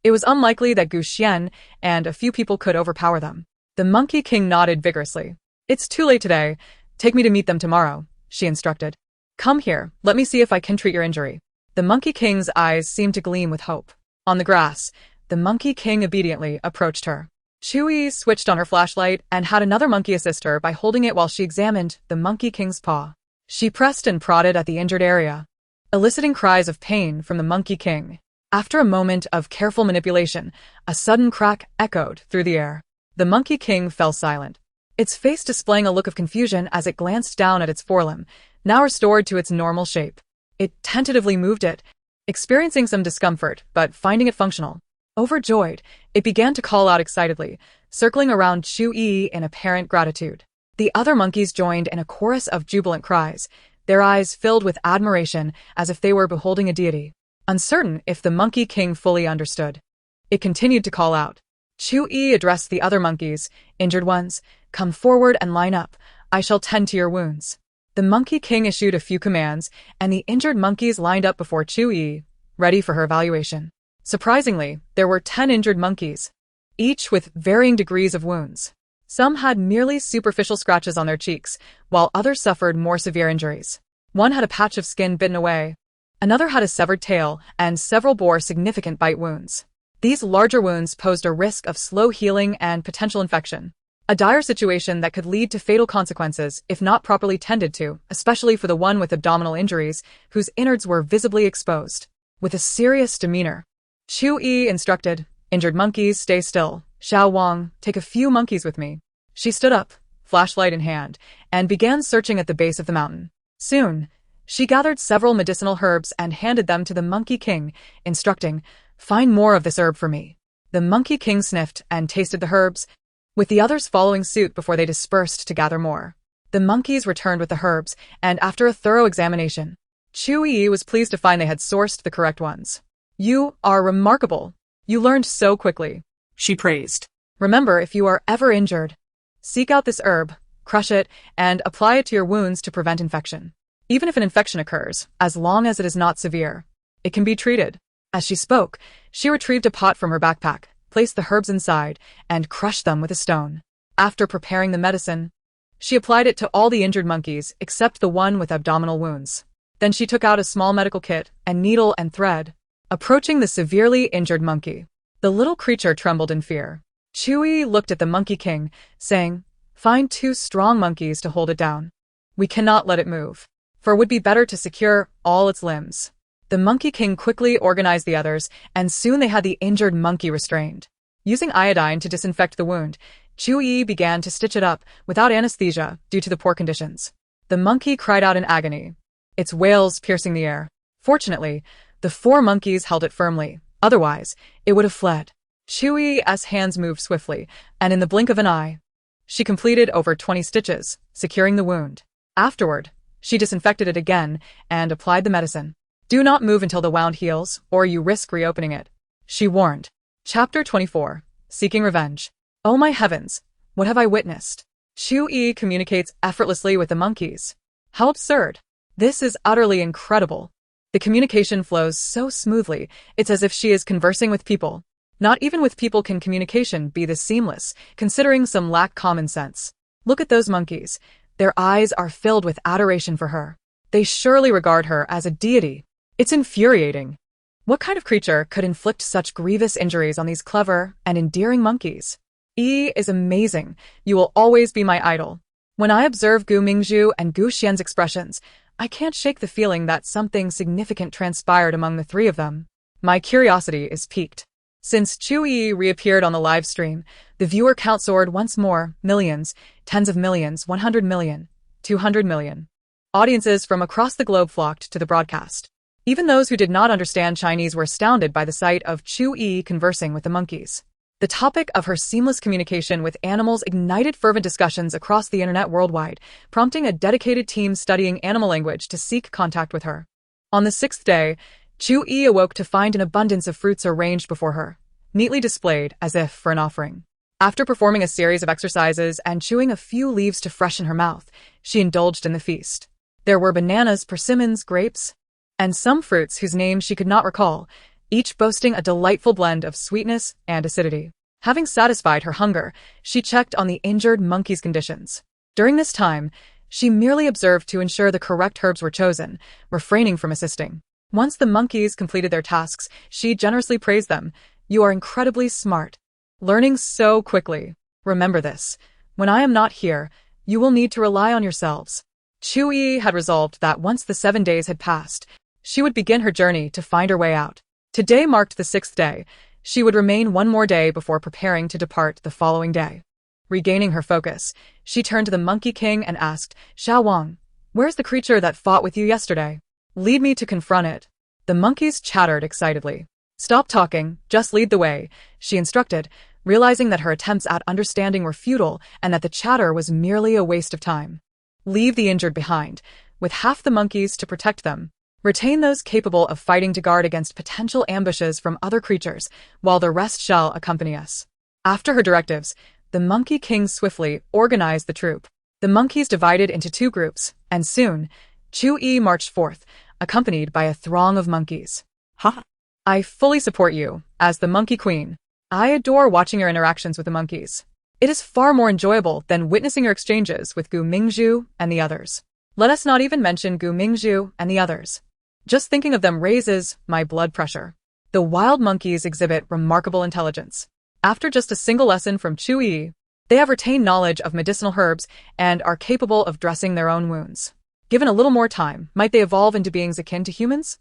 It was unlikely that Gu Xian and a few people could overpower them. The Monkey King nodded vigorously. "It's too late today. Take me to meet them tomorrow," she instructed. "Come here, let me see if I can treat your injury." The Monkey King's eyes seemed to gleam with hope. On the grass, the Monkey King obediently approached her. Chu Yiyi switched on her flashlight and had another monkey assist her by holding it while she examined the Monkey King's paw. She pressed and prodded at the injured area, eliciting cries of pain from the Monkey King. After a moment of careful manipulation, a sudden crack echoed through the air. The Monkey King fell silent, its face displaying a look of confusion as it glanced down at its forelimb, now restored to its normal shape. It tentatively moved it, experiencing some discomfort, but finding it functional. Overjoyed, it began to call out excitedly, circling around Chu Yiyi in apparent gratitude. The other monkeys joined in a chorus of jubilant cries, their eyes filled with admiration as if they were beholding a deity. Uncertain if the Monkey King fully understood, it continued to call out. Chu Yiyi addressed the other monkeys, "Injured ones, come forward and line up. I shall tend to your wounds." The Monkey King issued a few commands, and the injured monkeys lined up before Chu Yiyi, ready for her evaluation. Surprisingly, there were 10 injured monkeys, each with varying degrees of wounds. Some had merely superficial scratches on their cheeks, while others suffered more severe injuries. One had a patch of skin bitten away. Another had a severed tail, and several bore significant bite wounds. These larger wounds posed a risk of slow healing and potential infection, a dire situation that could lead to fatal consequences if not properly tended to, especially for the one with abdominal injuries, whose innards were visibly exposed. With a serious demeanor, Chu Yiyi instructed, "Injured monkeys, stay still. Xiao Wang, take a few monkeys with me." She stood up, flashlight in hand, and began searching at the base of the mountain. Soon, she gathered several medicinal herbs and handed them to the Monkey King, instructing, "Find more of this herb for me." The Monkey King sniffed and tasted the herbs, with the others following suit before they dispersed to gather more. The monkeys returned with the herbs, and after a thorough examination, Chu Yiyi was pleased to find they had sourced the correct ones. "You are remarkable. You learned so quickly," she praised. "Remember, if you are ever injured, seek out this herb, crush it, and apply it to your wounds to prevent infection. Even if an infection occurs, as long as it is not severe, it can be treated. As she spoke, she retrieved a pot from her backpack, placed the herbs inside, and crushed them with a stone. After preparing the medicine, she applied it to all the injured monkeys except the one with abdominal wounds. Then she took out a small medical kit and needle and thread. Approaching the severely injured monkey, the little creature trembled in fear. Chu Yiyi looked at the Monkey King, saying, "Find 2 strong monkeys to hold it down. We cannot let it move, for it would be better to secure all its limbs." The Monkey King quickly organized the others, and soon they had the injured monkey restrained. Using iodine to disinfect the wound, Chu Yiyi began to stitch it up without anesthesia due to the poor conditions. The monkey cried out in agony, its wails piercing the air. Fortunately, the 4 monkeys held it firmly, otherwise, it would have fled. Chu Yiyi's hands moved swiftly, and in the blink of an eye, she completed over 20 stitches, securing the wound. Afterward, she disinfected it again and applied the medicine. "Do not move until the wound heals, or you risk reopening it," she warned. Chapter 24. Seeking Revenge. Oh my heavens, what have I witnessed? Chu Yiyi communicates effortlessly with the monkeys. How absurd. This is utterly incredible. The communication flows so smoothly, it's as if she is conversing with people. Not even with people can communication be this seamless, considering some lack common sense. Look at those monkeys. Their eyes are filled with adoration for her. They surely regard her as a deity. It's infuriating. What kind of creature could inflict such grievous injuries on these clever and endearing monkeys? Yi is amazing. You will always be my idol. When I observe Gu Mingzhu and Gu Xian's expressions, I can't shake the feeling that something significant transpired among the 3 of them. My curiosity is piqued. Since Chu Yiyi reappeared on the live stream, the viewer count soared once more, millions, tens of millions, 100 million, 200 million. Audiences from across the globe flocked to the broadcast. Even those who did not understand Chinese were astounded by the sight of Chu Yiyi conversing with the monkeys. The topic of her seamless communication with animals ignited fervent discussions across the internet worldwide, prompting a dedicated team studying animal language to seek contact with her. On the 6th day, Chu Yiyi awoke to find an abundance of fruits arranged before her, neatly displayed as if for an offering. After performing a series of exercises and chewing a few leaves to freshen her mouth, she indulged in the feast. There were bananas, persimmons, grapes, and some fruits whose names she could not recall, each boasting a delightful blend of sweetness and acidity. Having satisfied her hunger, she checked on the injured monkey's conditions. During this time, she merely observed to ensure the correct herbs were chosen, refraining from assisting. Once the monkeys completed their tasks, she generously praised them. "You are incredibly smart. Learning so quickly. Remember this. When I am not here, you will need to rely on yourselves." Chu Yiyi had resolved that once the 7 days had passed, she would begin her journey to find her way out. Today marked the 6th day. She would remain 1 more day before preparing to depart the following day. Regaining her focus, she turned to the Monkey King and asked, "Xiao Wang, where's the creature that fought with you yesterday? Lead me to confront it." The monkeys chattered excitedly. "Stop talking, just lead the way," she instructed, realizing that her attempts at understanding were futile and that the chatter was merely a waste of time. "Leave the injured behind, with half the monkeys to protect them. Retain those capable of fighting to guard against potential ambushes from other creatures, while the rest shall accompany us." After her directives, the Monkey King swiftly organized the troop. The monkeys divided into 2 groups, and soon, Chu Yiyi marched forth, accompanied by a throng of monkeys. "Ha! I fully support you, as the Monkey Queen. I adore watching your interactions with the monkeys. It is far more enjoyable than witnessing your exchanges with Gu Mingzhu and the others. Let us not even mention Gu Mingzhu and the others. Just thinking of them raises my blood pressure. The wild monkeys exhibit remarkable intelligence. After just a single lesson from Chu Yiyi, they have retained knowledge of medicinal herbs and are capable of dressing their own wounds. Given a little more time, might they evolve into beings akin to humans?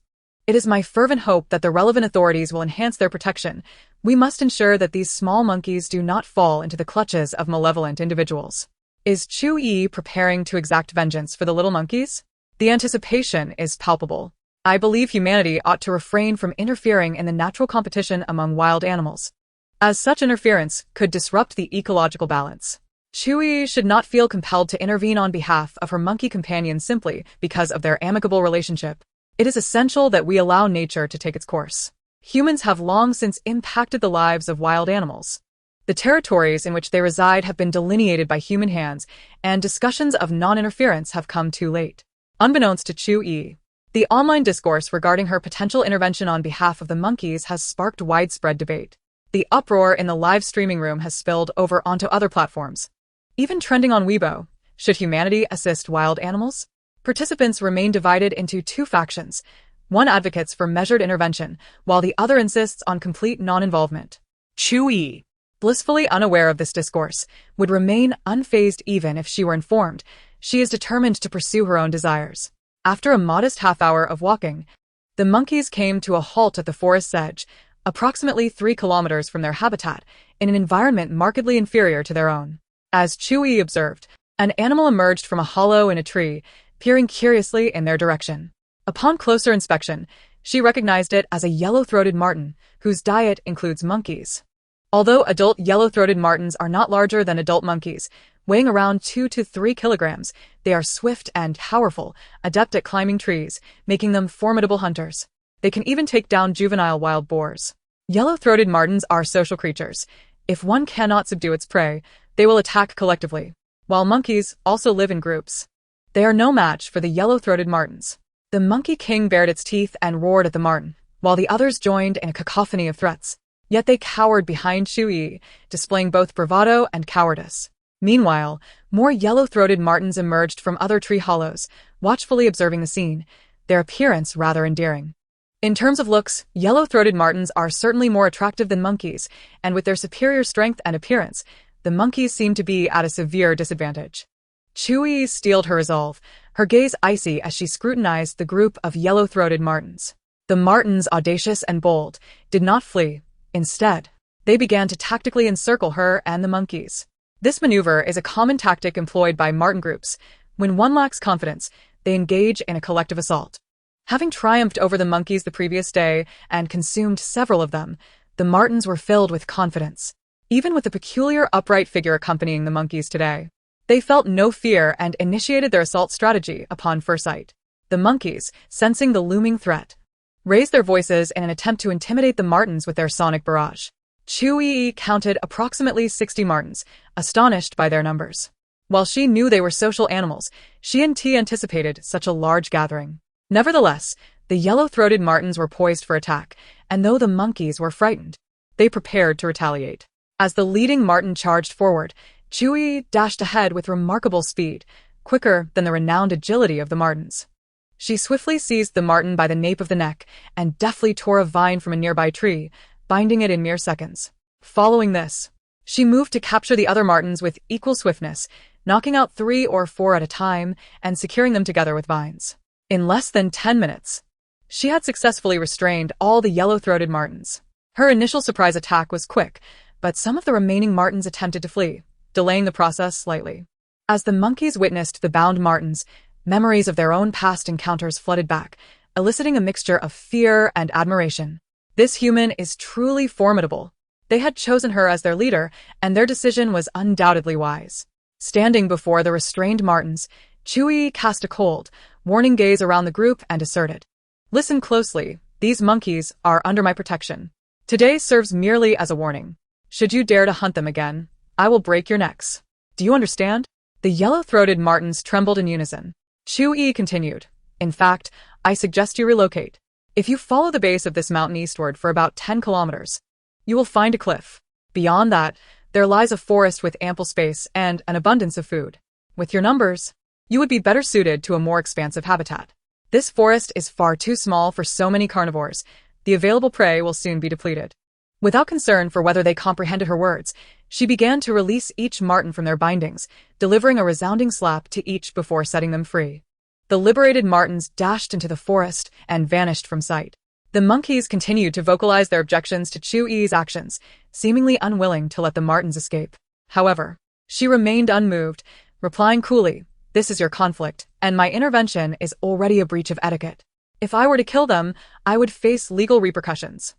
It is my fervent hope that the relevant authorities will enhance their protection. We must ensure that these small monkeys do not fall into the clutches of malevolent individuals. Is Chu Yiyi preparing to exact vengeance for the little monkeys? The anticipation is palpable. I believe humanity ought to refrain from interfering in the natural competition among wild animals, as such interference could disrupt the ecological balance. Chu Yiyi should not feel compelled to intervene on behalf of her monkey companions simply because of their amicable relationship. It is essential that we allow nature to take its course. Humans have long since impacted the lives of wild animals. The territories in which they reside have been delineated by human hands, and discussions of non-interference have come too late. Unbeknownst to Chu Yiyi, the online discourse regarding her potential intervention on behalf of the monkeys has sparked widespread debate. The uproar in the live streaming room has spilled over onto other platforms, even trending on Weibo. Should humanity assist wild animals? Participants remain divided into two factions. One advocates for measured intervention, while the other insists on complete non-involvement. Chu Yiyi, blissfully unaware of this discourse, would remain unfazed even if she were informed. She is determined to pursue her own desires. After a modest half-hour of walking, the monkeys came to a halt at the forest's edge, approximately 3 kilometers from their habitat, in an environment markedly inferior to their own. As Chu Yiyi observed, an animal emerged from a hollow in a tree, peering curiously in their direction. Upon closer inspection, she recognized it as a yellow-throated marten, whose diet includes monkeys. Although adult yellow-throated martens are not larger than adult monkeys, weighing around 2 to 3 kilograms, they are swift and powerful, adept at climbing trees, making them formidable hunters. They can even take down juvenile wild boars. Yellow-throated martens are social creatures. If one cannot subdue its prey, they will attack collectively. While monkeys also live in groups, they are no match for the yellow-throated martens. The monkey king bared its teeth and roared at the marten, while the others joined in a cacophony of threats. Yet they cowered behind Chu Yiyi, displaying both bravado and cowardice. Meanwhile, more yellow-throated martens emerged from other tree hollows, watchfully observing the scene, their appearance rather endearing. In terms of looks, yellow-throated martens are certainly more attractive than monkeys, and with their superior strength and appearance, the monkeys seem to be at a severe disadvantage. Chu Yiyi steeled her resolve, her gaze icy as she scrutinized the group of yellow-throated martens. The martens, audacious and bold, did not flee. Instead, they began to tactically encircle her and the monkeys. This maneuver is a common tactic employed by marten groups. When one lacks confidence, they engage in a collective assault. Having triumphed over the monkeys the previous day and consumed several of them, the martens were filled with confidence. Even with the peculiar upright figure accompanying the monkeys today, they felt no fear and initiated their assault strategy upon first sight. The monkeys, sensing the looming threat, raised their voices in an attempt to intimidate the martens with their sonic barrage. Chu Yiyi counted approximately 60 martens, astonished by their numbers. While she knew they were social animals, she anticipated such a large gathering. Nevertheless, the yellow-throated martens were poised for attack, and though the monkeys were frightened, they prepared to retaliate. As the leading marten charged forward, Chu Yiyi dashed ahead with remarkable speed, quicker than the renowned agility of the martens. She swiftly seized the marten by the nape of the neck and deftly tore a vine from a nearby tree, binding it in mere seconds. Following this, she moved to capture the other martens with equal swiftness, knocking out 3 or 4 at a time and securing them together with vines. In less than 10 minutes, she had successfully restrained all the yellow-throated martens. Her initial surprise attack was quick, but some of the remaining martens attempted to flee, delaying the process slightly. As the monkeys witnessed the bound martens, memories of their own past encounters flooded back, eliciting a mixture of fear and admiration. This human is truly formidable. They had chosen her as their leader, and their decision was undoubtedly wise. Standing before the restrained martens, Chu Yiyi cast a cold, warning gaze around the group and asserted, "Listen closely, these monkeys are under my protection. Today serves merely as a warning. Should you dare to hunt them again, I will break your necks. Do you understand?" The yellow-throated martens trembled in unison. Chu Yiyi continued, "In fact, I suggest you relocate. If you follow the base of this mountain eastward for about 10 kilometers, you will find a cliff. Beyond that, there lies a forest with ample space and an abundance of food. With your numbers, you would be better suited to a more expansive habitat. This forest is far too small for so many carnivores. The available prey will soon be depleted." Without concern for whether they comprehended her words, she began to release each marten from their bindings, delivering a resounding slap to each before setting them free. The liberated martens dashed into the forest and vanished from sight. The monkeys continued to vocalize their objections to Chu Yiyi's actions, seemingly unwilling to let the martens escape. However, she remained unmoved, replying coolly, "This is your conflict, and my intervention is already a breach of etiquette. If I were to kill them, I would face legal repercussions."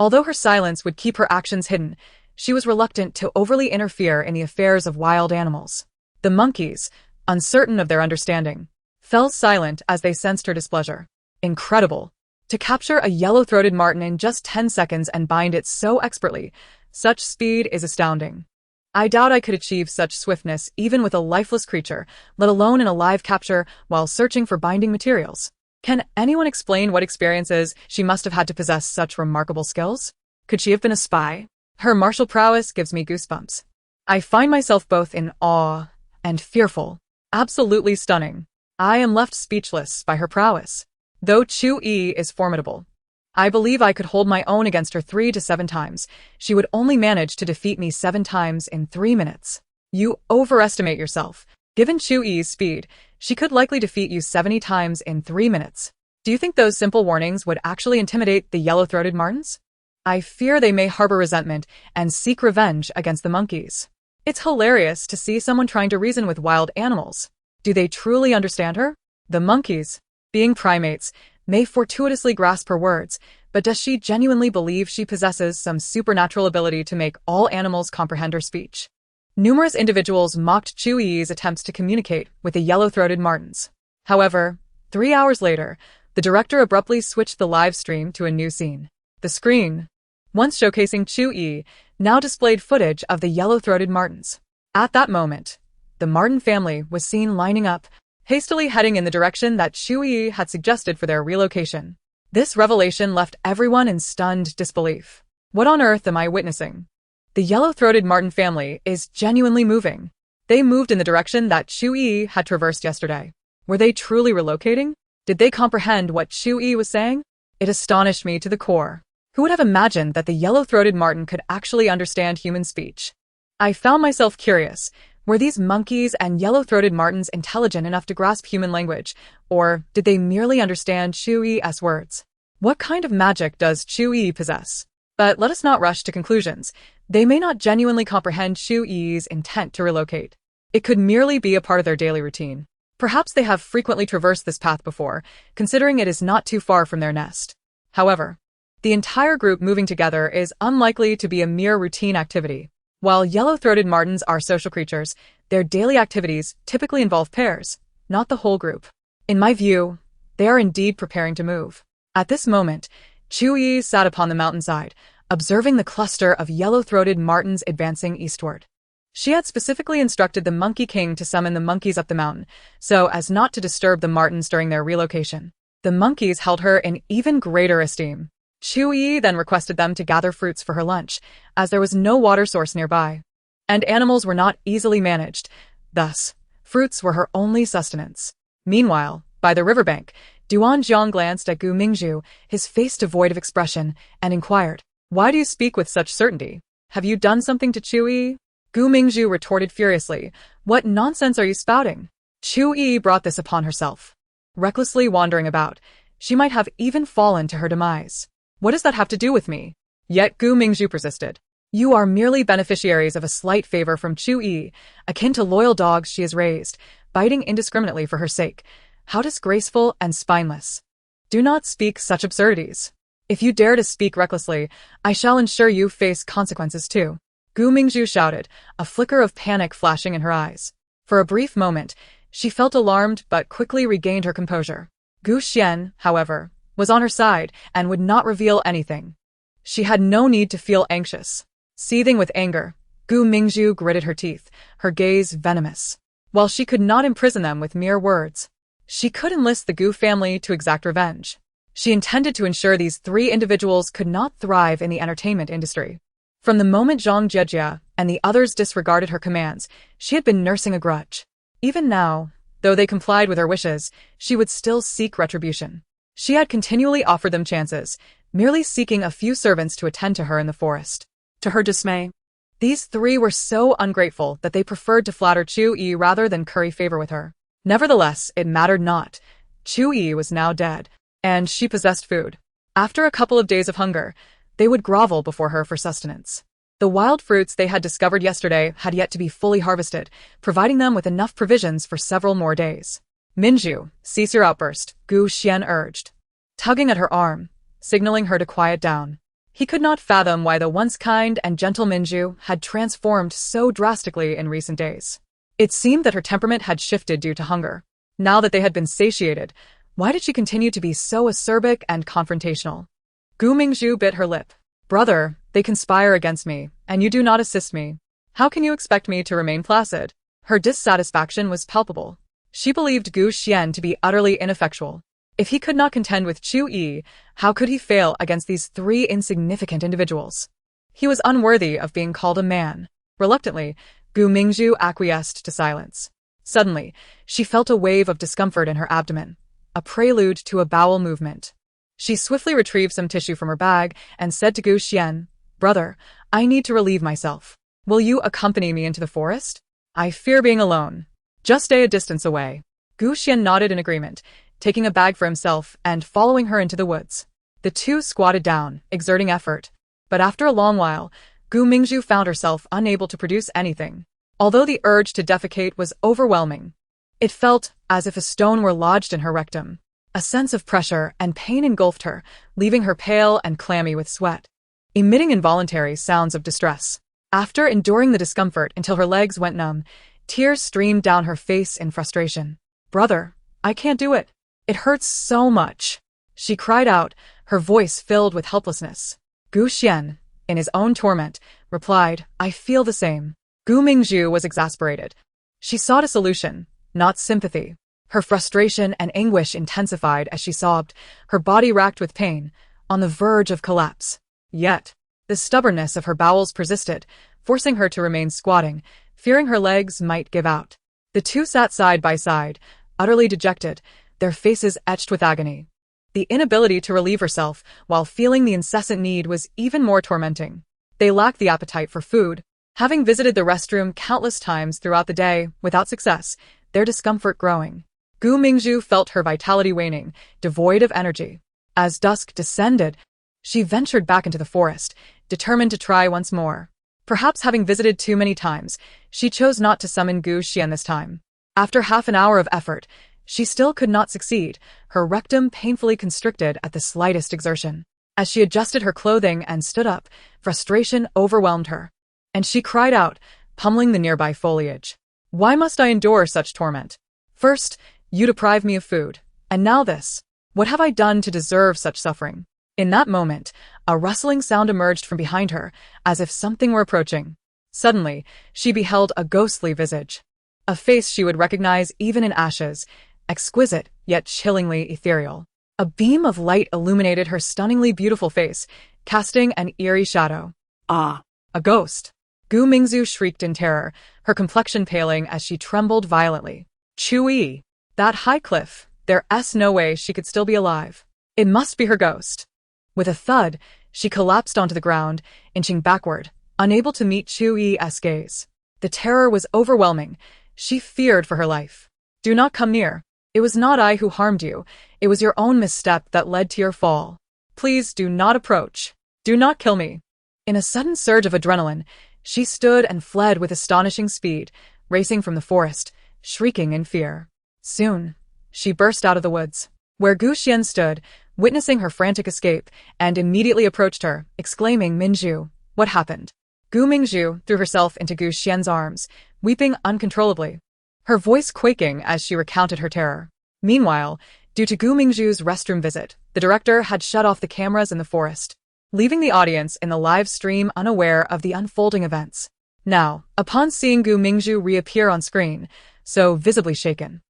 Although her silence would keep her actions hidden, she was reluctant to overly interfere in the affairs of wild animals. The monkeys, uncertain of their understanding, fell silent as they sensed her displeasure. Incredible! To capture a yellow-throated marten in just 10 seconds and bind it so expertly, Such speed is astounding. I doubt I could achieve such swiftness even with a lifeless creature, let alone in a live capture while searching for binding materials. Can anyone explain what experiences she must have had to possess such remarkable skills? Could she have been a spy? Her martial prowess gives me goosebumps. I find myself both in awe and fearful. Absolutely stunning. I am left speechless by her prowess. Though Chu Yiyi is formidable, I believe I could hold my own against her 3 to 7 times. She would only manage to defeat me 7 times in 3 minutes. You overestimate yourself. Given Chu Yiyi's speed, she could likely defeat you 70 times in 3 minutes. Do you think those simple warnings would actually intimidate the yellow-throated martens? I fear they may harbor resentment and seek revenge against the monkeys. It's hilarious to see someone trying to reason with wild animals. Do they truly understand her? The monkeys, being primates, may fortuitously grasp her words, but does she genuinely believe she possesses some supernatural ability to make all animals comprehend her speech? Numerous individuals mocked Chu Yiyi's attempts to communicate with the yellow-throated martens. However, 3 hours later, the director abruptly switched the live stream to a new scene. The screen, once showcasing Chu Yiyi, now displayed footage of the yellow-throated martens. At that moment, the marten family was seen lining up, hastily heading in the direction that Chu Yiyi had suggested for their relocation. This revelation left everyone in stunned disbelief. What on earth am I witnessing? The yellow-throated marten family is genuinely moving. They moved in the direction that Chu Yiyi had traversed yesterday. Were they truly relocating? Did they comprehend what Chu Yiyi was saying? It astonished me to the core. Who would have imagined that the yellow-throated marten could actually understand human speech? I found myself curious. Were these monkeys and yellow-throated martens intelligent enough to grasp human language, or did they merely understand Chu Yiyi's words? What kind of magic does Chu Yiyi possess? But let us not rush to conclusions. They may not genuinely comprehend Chu Yiyi's intent to relocate. It could merely be a part of their daily routine. Perhaps they have frequently traversed this path before, considering it is not too far from their nest. However, the entire group moving together is unlikely to be a mere routine activity. While yellow-throated martens are social creatures, their daily activities typically involve pairs, not the whole group. In my view, they are indeed preparing to move. At this moment, Chu Yiyi sat upon the mountainside, observing the cluster of yellow-throated martens advancing eastward. She had specifically instructed the Monkey King to summon the monkeys up the mountain, so as not to disturb the martens during their relocation. The monkeys held her in even greater esteem. Chu Yiyi then requested them to gather fruits for her lunch, as there was no water source nearby, and animals were not easily managed. Thus, fruits were her only sustenance. Meanwhile, by the riverbank, Duan Zhang glanced at Gu Mingzhu, his face devoid of expression, and inquired, "Why do you speak with such certainty? Have you done something to Chu Yiyi?" Gu Mingzhu retorted furiously, "What nonsense are you spouting?" Chu Yiyi brought this upon herself. Recklessly wandering about, she might have even fallen to her demise. What does that have to do with me? Yet Gu Mingzhu persisted. You are merely beneficiaries of a slight favor from Chu Yiyi, akin to loyal dogs she has raised, biting indiscriminately for her sake. How disgraceful and spineless. Do not speak such absurdities. If you dare to speak recklessly, I shall ensure you face consequences too. Gu Mingzhu shouted, a flicker of panic flashing in her eyes. For a brief moment, she felt alarmed but quickly regained her composure. Gu Xian, however, was on her side and would not reveal anything. She had no need to feel anxious. Seething with anger, Gu Mingzhu gritted her teeth, her gaze venomous. While she could not imprison them with mere words, she could enlist the Gu family to exact revenge. She intended to ensure these 3 individuals could not thrive in the entertainment industry. From the moment Zhang Jiejia and the others disregarded her commands, she had been nursing a grudge. Even now, though they complied with her wishes, she would still seek retribution. She had continually offered them chances, merely seeking a few servants to attend to her in the forest. To her dismay, these 3 were so ungrateful that they preferred to flatter Chu Yiyi rather than curry favor with her. Nevertheless, it mattered not. Chu Yiyi was now dead, and she possessed food. After a couple of days of hunger, they would grovel before her for sustenance. The wild fruits they had discovered yesterday had yet to be fully harvested, providing them with enough provisions for several more days. Mingzhu, cease your outburst, Gu Xian urged, tugging at her arm, signaling her to quiet down. He could not fathom why the once kind and gentle Mingzhu had transformed so drastically in recent days. It seemed that her temperament had shifted due to hunger. Now that they had been satiated, why did she continue to be so acerbic and confrontational? Gu Mingzhu bit her lip. Brother, they They conspire against me, and you do not assist me. How can you expect me to remain placid? Her dissatisfaction was palpable. She believed Gu Xian to be utterly ineffectual. If he could not contend with Chu Yiyi, how could he fail against these three insignificant individuals? He was unworthy of being called a man. Reluctantly, Gu Mingzhu acquiesced to silence. Suddenly, she felt a wave of discomfort in her abdomen, a prelude to a bowel movement. She swiftly retrieved some tissue from her bag and said to Gu Xian, "Brother, I need to relieve myself. Will you accompany me into the forest? I fear being alone. Just stay a distance away." Gu Xian nodded in agreement, taking a bag for himself and following her into the woods. The two squatted down, exerting effort. But after a long while, Gu Mingzhu found herself unable to produce anything. Although the urge to defecate was overwhelming, it felt as if a stone were lodged in her rectum. A sense of pressure and pain engulfed her, leaving her pale and clammy with sweat, emitting involuntary sounds of distress. After enduring the discomfort until her legs went numb, tears streamed down her face in frustration. "Brother, I can't do it. It hurts so much," she cried out, her voice filled with helplessness. Gu Xian, in his own torment, replied, "I feel the same." Gu Mingzhu was exasperated. She sought a solution, not sympathy. Her frustration and anguish intensified as she sobbed, her body racked with pain, on the verge of collapse. Yet, the stubbornness of her bowels persisted, forcing her to remain squatting, fearing her legs might give out. The two sat side by side, utterly dejected, their faces etched with agony. The inability to relieve herself while feeling the incessant need was even more tormenting. They lacked the appetite for food. Having visited the restroom countless times throughout the day without success, their discomfort growing. Gu Mingzhu felt her vitality waning, devoid of energy. As dusk descended, she ventured back into the forest, determined to try once more. Perhaps having visited too many times, she chose not to summon Gu Xian this time. After half an hour of effort, she still could not succeed, her rectum painfully constricted at the slightest exertion. As she adjusted her clothing and stood up, frustration overwhelmed her, and she cried out, pummeling the nearby foliage. "Why must I endure such torment? First, you deprive me of food, and now this. What have I done to deserve such suffering?" In that moment, a rustling sound emerged from behind her, as if something were approaching. Suddenly, she beheld a ghostly visage. A face she would recognize even in ashes, exquisite yet chillingly ethereal. A beam of light illuminated her stunningly beautiful face, casting an eerie shadow. "Ah, a ghost!" Gu Mingzhu shrieked in terror, her complexion paling as she trembled violently. "Chu Yiyi! That high cliff, there's no way she could still be alive. It must be her ghost." With a thud, she collapsed onto the ground, inching backward, unable to meet Chu Yiyi's gaze. The terror was overwhelming. She feared for her life. "Do not come near. It was not I who harmed you. It was your own misstep that led to your fall. Please do not approach. Do not kill me." In a sudden surge of adrenaline, she stood and fled with astonishing speed, racing from the forest, shrieking in fear. Soon, she burst out of the woods, where Gu Xian stood, witnessing her frantic escape, and immediately approached her, exclaiming, "Mingzhu, what happened?" Gu Mingzhu threw herself into Gu Xian's arms, weeping uncontrollably, her voice quaking as she recounted her terror. Meanwhile, due to Gu Mingzhu's restroom visit, the director had shut off the cameras in the forest, leaving the audience in the live stream unaware of the unfolding events. Now, upon seeing Gu Mingzhu reappear on screen, so visibly shaken,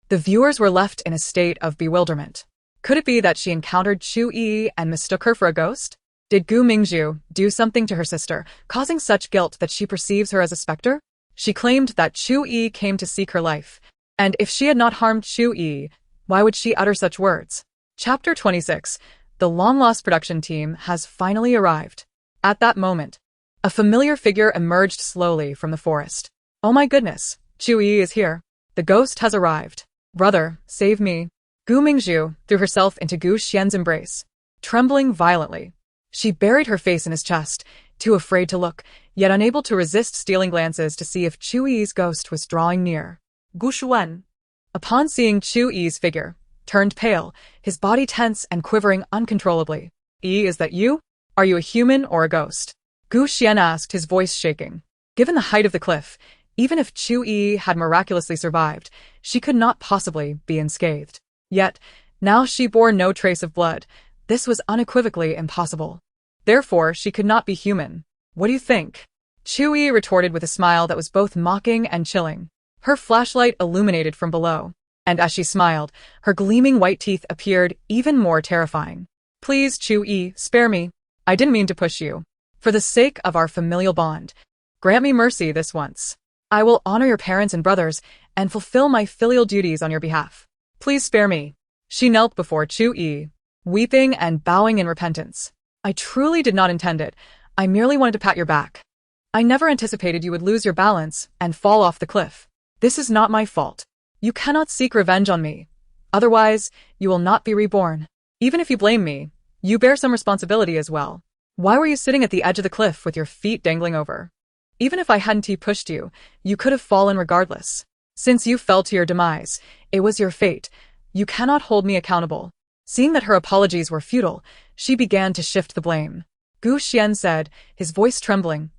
the viewers were left in a state of bewilderment. Could it be that she encountered Chu Yiyi and mistook her for a ghost? Did Gu Mingzhu do something to her sister, causing such guilt that she perceives her as a specter? She claimed that Chu Yiyi came to seek her life, and if she had not harmed Chu Yiyi, why would she utter such words? Chapter 26. The long-lost production team has finally arrived. At that moment, a familiar figure emerged slowly from the forest. "Oh my goodness, Chu Yiyi is here. The ghost has arrived. Brother, save me." Gu Mingzhu threw herself into Gu Xian's embrace, trembling violently. She buried her face in his chest, too afraid to look, yet unable to resist stealing glances to see if Chu Yiyi's ghost was drawing near. Gu Xuan, upon seeing Chu Yiyi's figure, turned pale, his body tense and quivering uncontrollably. "Yi, is that you? Are you a human or a ghost?" Gu Xian asked, his voice shaking. Given the height of the cliff, even if Chu Yiyi had miraculously survived, she could not possibly be unscathed. Yet, now she bore no trace of blood. This was unequivocally impossible. Therefore, she could not be human. What do you think? Chu Yiyi retorted with a smile that was both mocking and chilling. Her flashlight illuminated from below, and as she smiled, her gleaming white teeth appeared even more terrifying. Please, Chu Yiyi, spare me. I didn't mean to push you. For the sake of our familial bond, grant me mercy this once. I will honor your parents and brothers and fulfill my filial duties on your behalf. Please spare me. She knelt before Chu Yiyi, weeping and bowing in repentance. I truly did not intend it. I merely wanted to pat your back. I never anticipated you would lose your balance and fall off the cliff. This is not my fault. You cannot seek revenge on me. Otherwise, you will not be reborn. Even if you blame me, you bear some responsibility as well. Why were you sitting at the edge of the cliff with your feet dangling over? Even if I hadn't pushed you, you could have fallen regardless. Since you fell to your demise, it was your fate. You cannot hold me accountable. Seeing that her apologies were futile, she began to shift the blame. Gu Xian said, his voice trembling,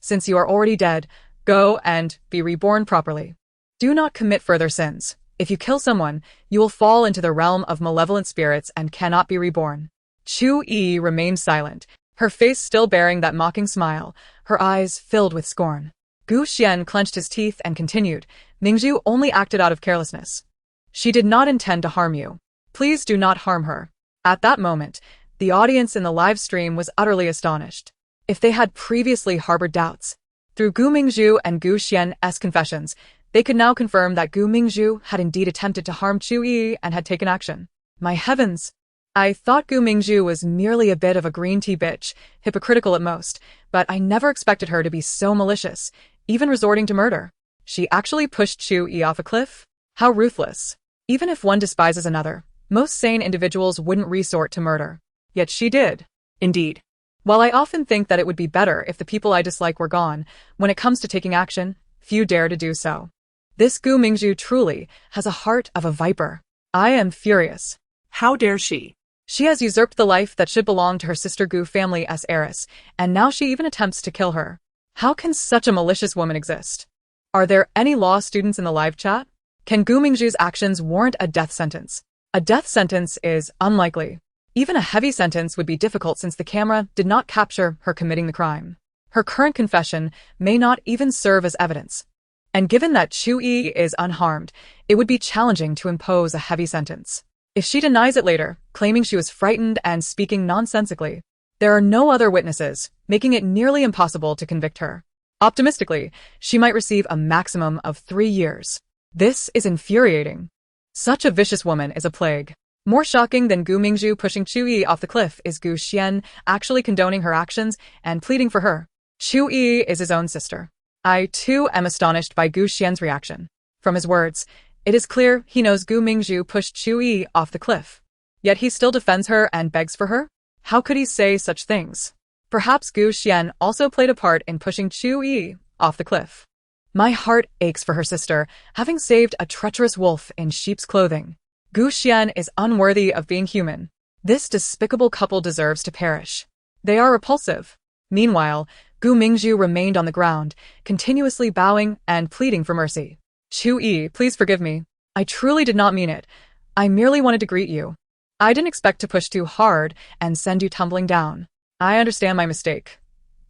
since you are already dead, go and be reborn properly. Do not commit further sins. If you kill someone, you will fall into the realm of malevolent spirits and cannot be reborn. Chu Yiyi remained silent, her face still bearing that mocking smile, her eyes filled with scorn. Gu Xian clenched his teeth and continued, Mingzhu only acted out of carelessness. She did not intend to harm you. Please do not harm her. At that moment, the audience in the live stream was utterly astonished. If they had previously harbored doubts, through Gu Mingzhu and Gu Xian's confessions, they could now confirm that Gu Mingzhu had indeed attempted to harm Chu Yiyi and had taken action. My heavens! I thought Gu Mingzhu was merely a bit of a green tea bitch, hypocritical at most, but I never expected her to be so malicious, even resorting to murder. She actually pushed Chu Yiyi off a cliff? How ruthless. Even if one despises another, most sane individuals wouldn't resort to murder. Yet she did. Indeed. While I often think that it would be better if the people I dislike were gone, when it comes to taking action, few dare to do so. This Gu Mingzhu truly has a heart of a viper. I am furious. How dare she? She has usurped the life that should belong to her sister Gu family as heiress, and now she even attempts to kill her. How can such a malicious woman exist? Are there any law students in the live chat? Can Gu Mingzhu's actions warrant a death sentence? A death sentence is unlikely. Even a heavy sentence would be difficult since the camera did not capture her committing the crime. Her current confession may not even serve as evidence. And given that Chu Yiyi is unharmed, it would be challenging to impose a heavy sentence. If she denies it later, claiming she was frightened and speaking nonsensically, there are no other witnesses, making it nearly impossible to convict her. Optimistically, she might receive a maximum of 3 years. This is infuriating. Such a vicious woman is a plague. More shocking than Gu Mingzhu pushing Chu Yiyi off the cliff is Gu Xian actually condoning her actions and pleading for her. Chu Yiyi is his own sister. I, too, am astonished by Gu Xian's reaction. From his words, it is clear he knows Gu Mingzhu pushed Chu Yiyi off the cliff. Yet he still defends her and begs for her? How could he say such things? Perhaps Gu Xian also played a part in pushing Chu Yiyi off the cliff. My heart aches for her sister, having saved a treacherous wolf in sheep's clothing. Gu Xian is unworthy of being human. This despicable couple deserves to perish. They are repulsive. Meanwhile, Gu Mingzhu remained on the ground, continuously bowing and pleading for mercy. Chu Yiyi, please forgive me. I truly did not mean it. I merely wanted to greet you. I didn't expect to push too hard and send you tumbling down. I understand my mistake.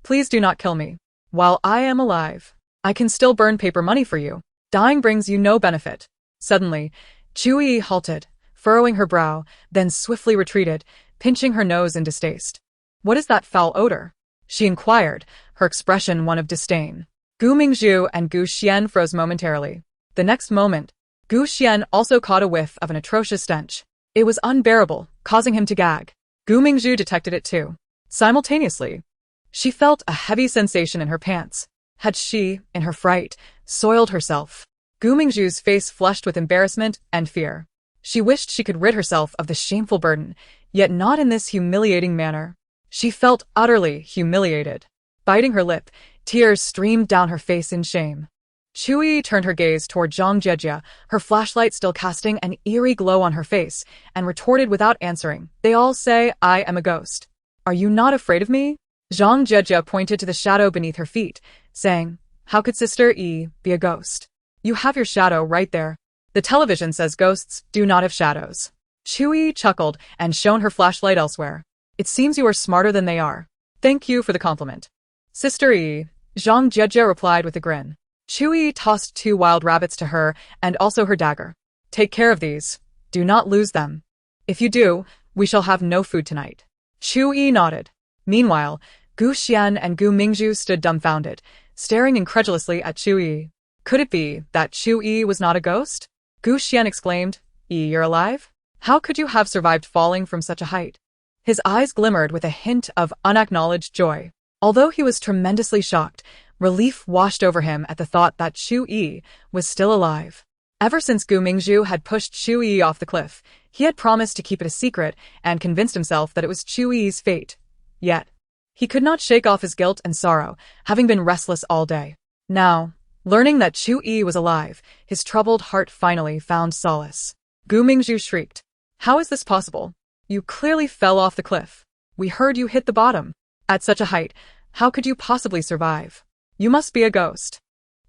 Please do not kill me. While I am alive, I can still burn paper money for you. Dying brings you no benefit. Suddenly, Chu Yiyi halted, furrowing her brow, then swiftly retreated, pinching her nose in distaste. What is that foul odor? She inquired, her expression one of disdain. Gu Mingzhu and Gu Xian froze momentarily. The next moment, Gu Xian also caught a whiff of an atrocious stench. It was unbearable, causing him to gag. Gu Mingzhu detected it too. Simultaneously, she felt a heavy sensation in her pants. Had she, in her fright, soiled herself? Gu Mingzhu's face flushed with embarrassment and fear. She wished she could rid herself of the shameful burden, yet not in this humiliating manner. She felt utterly humiliated. Biting her lip, tears streamed down her face in shame. Chu Yiyi turned her gaze toward Zhang Jejia, her flashlight still casting an eerie glow on her face, and retorted without answering, "They all say I am a ghost. Are you not afraid of me?" Zhang Jejia pointed to the shadow beneath her feet, saying, "How could Sister Yi be a ghost? You have your shadow right there. The television says ghosts do not have shadows." Chu Yiyi chuckled and shone her flashlight elsewhere. It seems you are smarter than they are. Thank you for the compliment. Sister Yi, Zhang Jiejie replied with a grin. Chu Yiyi tossed 2 wild rabbits to her and also her dagger. Take care of these. Do not lose them. If you do, we shall have no food tonight. Chu Yiyi nodded. Meanwhile, Gu Xian and Gu Mingzhu stood dumbfounded, staring incredulously at Chu Yiyi. Could it be that Chu Yiyi was not a ghost? Gu Xian exclaimed, You're alive? How could you have survived falling from such a height? His eyes glimmered with a hint of unacknowledged joy. Although he was tremendously shocked, relief washed over him at the thought that Chu Yiyi was still alive. Ever since Gu Mingzhu had pushed Chu Yiyi off the cliff, he had promised to keep it a secret and convinced himself that it was Chu Yiyi's fate. Yet, he could not shake off his guilt and sorrow, having been restless all day. Now, learning that Chu Yiyi was alive, his troubled heart finally found solace. Gu Mingzhu shrieked. How is this possible? You clearly fell off the cliff. We heard you hit the bottom. At such a height, how could you possibly survive? You must be a ghost.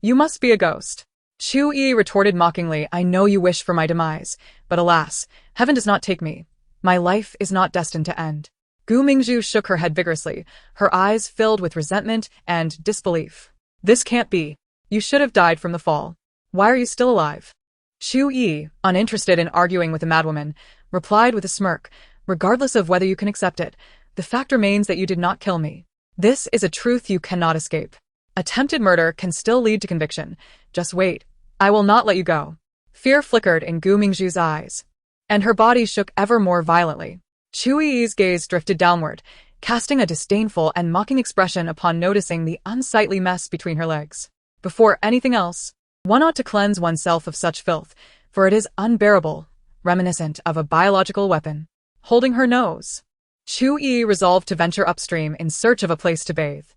You must be a ghost. Chu Yiyi retorted mockingly, I know you wish for my demise, but alas, heaven does not take me. My life is not destined to end. Gu Mingzhu shook her head vigorously, her eyes filled with resentment and disbelief. This can't be. You should have died from the fall. Why are you still alive? Chu Yiyi, uninterested in arguing with the madwoman, replied with a smirk, regardless of whether you can accept it, the fact remains that you did not kill me. This is a truth you cannot escape. Attempted murder can still lead to conviction. Just wait. I will not let you go. Fear flickered in Gu Mingzhu's eyes, and her body shook ever more violently. Chu Yiyi's gaze drifted downward, casting a disdainful and mocking expression upon noticing the unsightly mess between her legs. Before anything else, one ought to cleanse oneself of such filth, for it is unbearable, reminiscent of a biological weapon. Holding her nose, Chu Yiyi resolved to venture upstream in search of a place to bathe.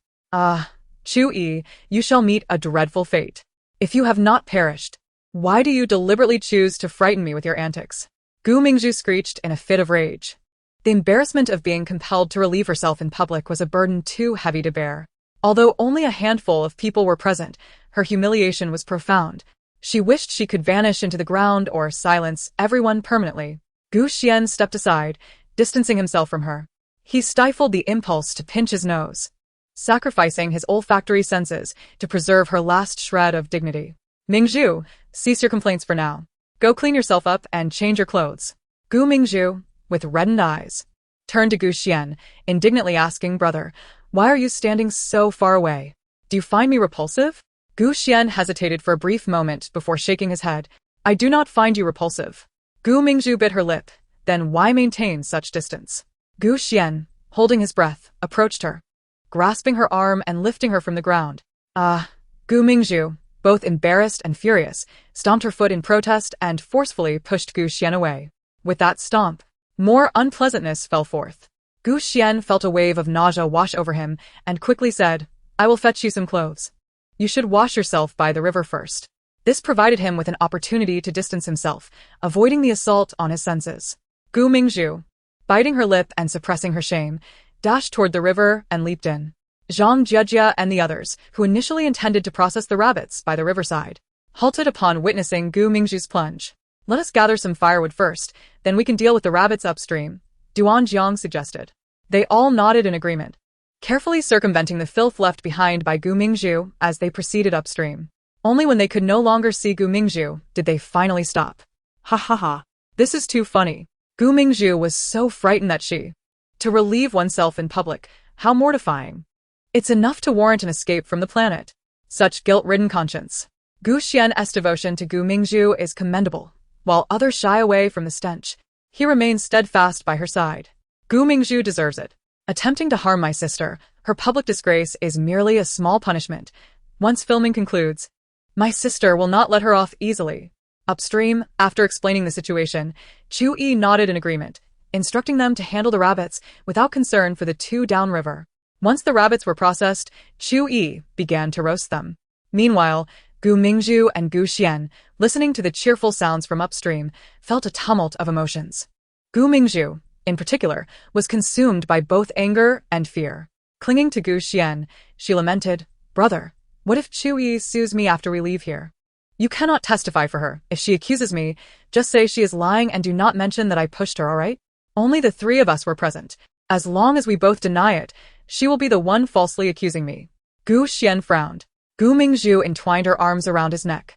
Chu Yiyi, you shall meet a dreadful fate. If you have not perished, why do you deliberately choose to frighten me with your antics? Gu Mingzhu screeched in a fit of rage. The embarrassment of being compelled to relieve herself in public was a burden too heavy to bear. Although only a handful of people were present, her humiliation was profound. She wished she could vanish into the ground or silence everyone permanently. Gu Xian stepped aside, distancing himself from her. He stifled the impulse to pinch his nose, sacrificing his olfactory senses to preserve her last shred of dignity. Mingzhu, cease your complaints for now. Go clean yourself up and change your clothes. Gu Mingzhu, with reddened eyes, turned to Gu Xian, indignantly asking, Brother, why are you standing so far away? Do you find me repulsive? Gu Xian hesitated for a brief moment before shaking his head. I do not find you repulsive. Gu Mingzhu bit her lip. Then why maintain such distance? Gu Xian, holding his breath, approached her, grasping her arm and lifting her from the ground. Gu Mingzhu, both embarrassed and furious, stomped her foot in protest and forcefully pushed Gu Xian away. With that stomp, more unpleasantness fell forth. Gu Xian felt a wave of nausea wash over him and quickly said, I will fetch you some clothes. You should wash yourself by the river first. This provided him with an opportunity to distance himself, avoiding the assault on his senses. Gu Mingzhu, biting her lip and suppressing her shame, dashed toward the river and leaped in. Zhang Jiejie and the others, who initially intended to process the rabbits by the riverside, halted upon witnessing Gu Mingzhu's plunge. Let us gather some firewood first, then we can deal with the rabbits upstream, Duan Jiang suggested. They all nodded in agreement, carefully circumventing the filth left behind by Gu Mingzhu as they proceeded upstream. Only when they could no longer see Gu Mingzhu did they finally stop. Ha ha ha. This is too funny. Gu Mingzhu was so frightened that to relieve oneself in public, how mortifying. It's enough to warrant an escape from the planet. Such guilt-ridden conscience. Gu Xian's devotion to Gu Mingzhu is commendable. While others shy away from the stench, he remains steadfast by her side. Gu Mingzhu deserves it. Attempting to harm my sister, her public disgrace is merely a small punishment. Once filming concludes, my sister will not let her off easily. Upstream, after explaining the situation, Chu Yiyi nodded in agreement, instructing them to handle the rabbits without concern for the 2 downriver. Once the rabbits were processed, Chu Yiyi began to roast them. Meanwhile, Gu Mingzhu and Gu Xian, listening to the cheerful sounds from upstream, felt a tumult of emotions. Gu Mingzhu, in particular, was consumed by both anger and fear. Clinging to Gu Xian, she lamented, Brother, what if Chu Yiyi sues me after we leave here? You cannot testify for her. If she accuses me, just say she is lying and do not mention that I pushed her, all right? Only the 3 of us were present, As long as we both deny it, she will be the one falsely accusing me. Gu Xian frowned. Gu Mingzhu entwined her arms around his neck,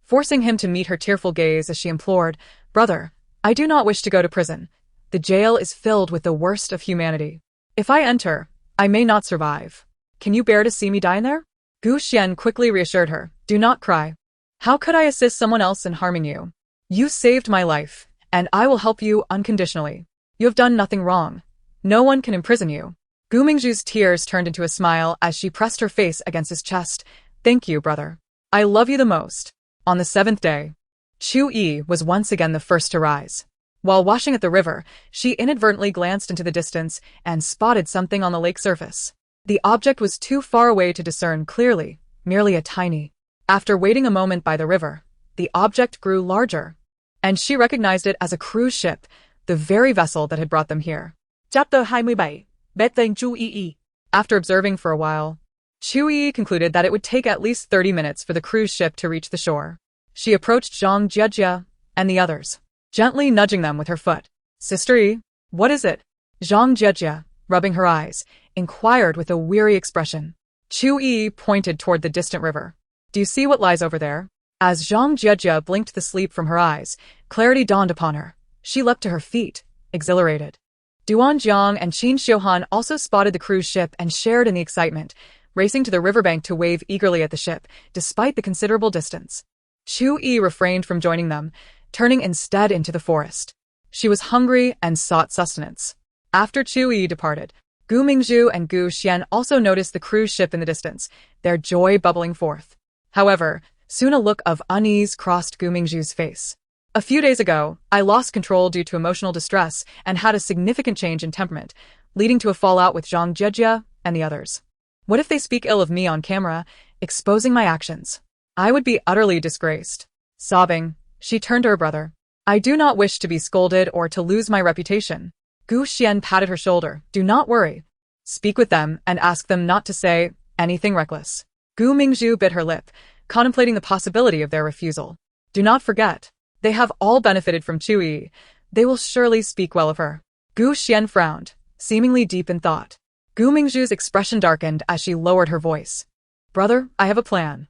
forcing him to meet her tearful gaze as she implored, "Brother, I do not wish to go to prison. The jail is filled with the worst of humanity. If I enter, I may not survive. Can you bear to see me die in there?" Gu Xian quickly reassured her, "Do not cry. How could I assist someone else in harming you? You saved my life, and I will help you unconditionally. You have done nothing wrong. No one can imprison you." Gu Mingzhu's tears turned into a smile as she pressed her face against his chest. "Thank you, brother. I love you the most." On the 7th day, Chu Yiyi was once again the first to rise. While washing at the river, she inadvertently glanced into the distance and spotted something on the lake surface. The object was too far away to discern clearly, merely a tiny. After waiting a moment by the river, the object grew larger, and she recognized it as a cruise ship, the very vessel that had brought them here. Chapter 27. Bé tên Chu Yiyi. After observing for a while, Chu Yiyi concluded that it would take at least 30 minutes for the cruise ship to reach the shore. She approached Zhang Jiejie and the others, gently nudging them with her foot. "Sister Yi, what is it?" Zhang Jiejie, rubbing her eyes, inquired with a weary expression. Chu Yiyi pointed toward the distant river. "Do you see what lies over there?" As Zhang Jiejie blinked the sleep from her eyes, clarity dawned upon her. She leapt to her feet, exhilarated. Duan Jiang and Qin Xiuhan also spotted the cruise ship and shared in the excitement, racing to the riverbank to wave eagerly at the ship, despite the considerable distance. Chu Yiyi refrained from joining them, turning instead into the forest. She was hungry and sought sustenance. After Chu Yiyi departed, Gu Mingzhu and Gu Xian also noticed the cruise ship in the distance, their joy bubbling forth. However, soon a look of unease crossed Gu Mingzhu's face. "A few days ago, I lost control due to emotional distress and had a significant change in temperament, leading to a fallout with Zhang Jiejie and the others. What if they speak ill of me on camera, exposing my actions? I would be utterly disgraced." Sobbing, she turned to her brother. "I do not wish to be scolded or to lose my reputation." Gu Xian patted her shoulder. "Do not worry. Speak with them and ask them not to say anything reckless." Gu Mingzhu bit her lip, contemplating the possibility of their refusal. "Do not forget, they have all benefited from Chu Yiyi. They will surely speak well of her." Gu Xian frowned, seemingly deep in thought. Gu Mingzhu's expression darkened as she lowered her voice. "Brother, I have a plan."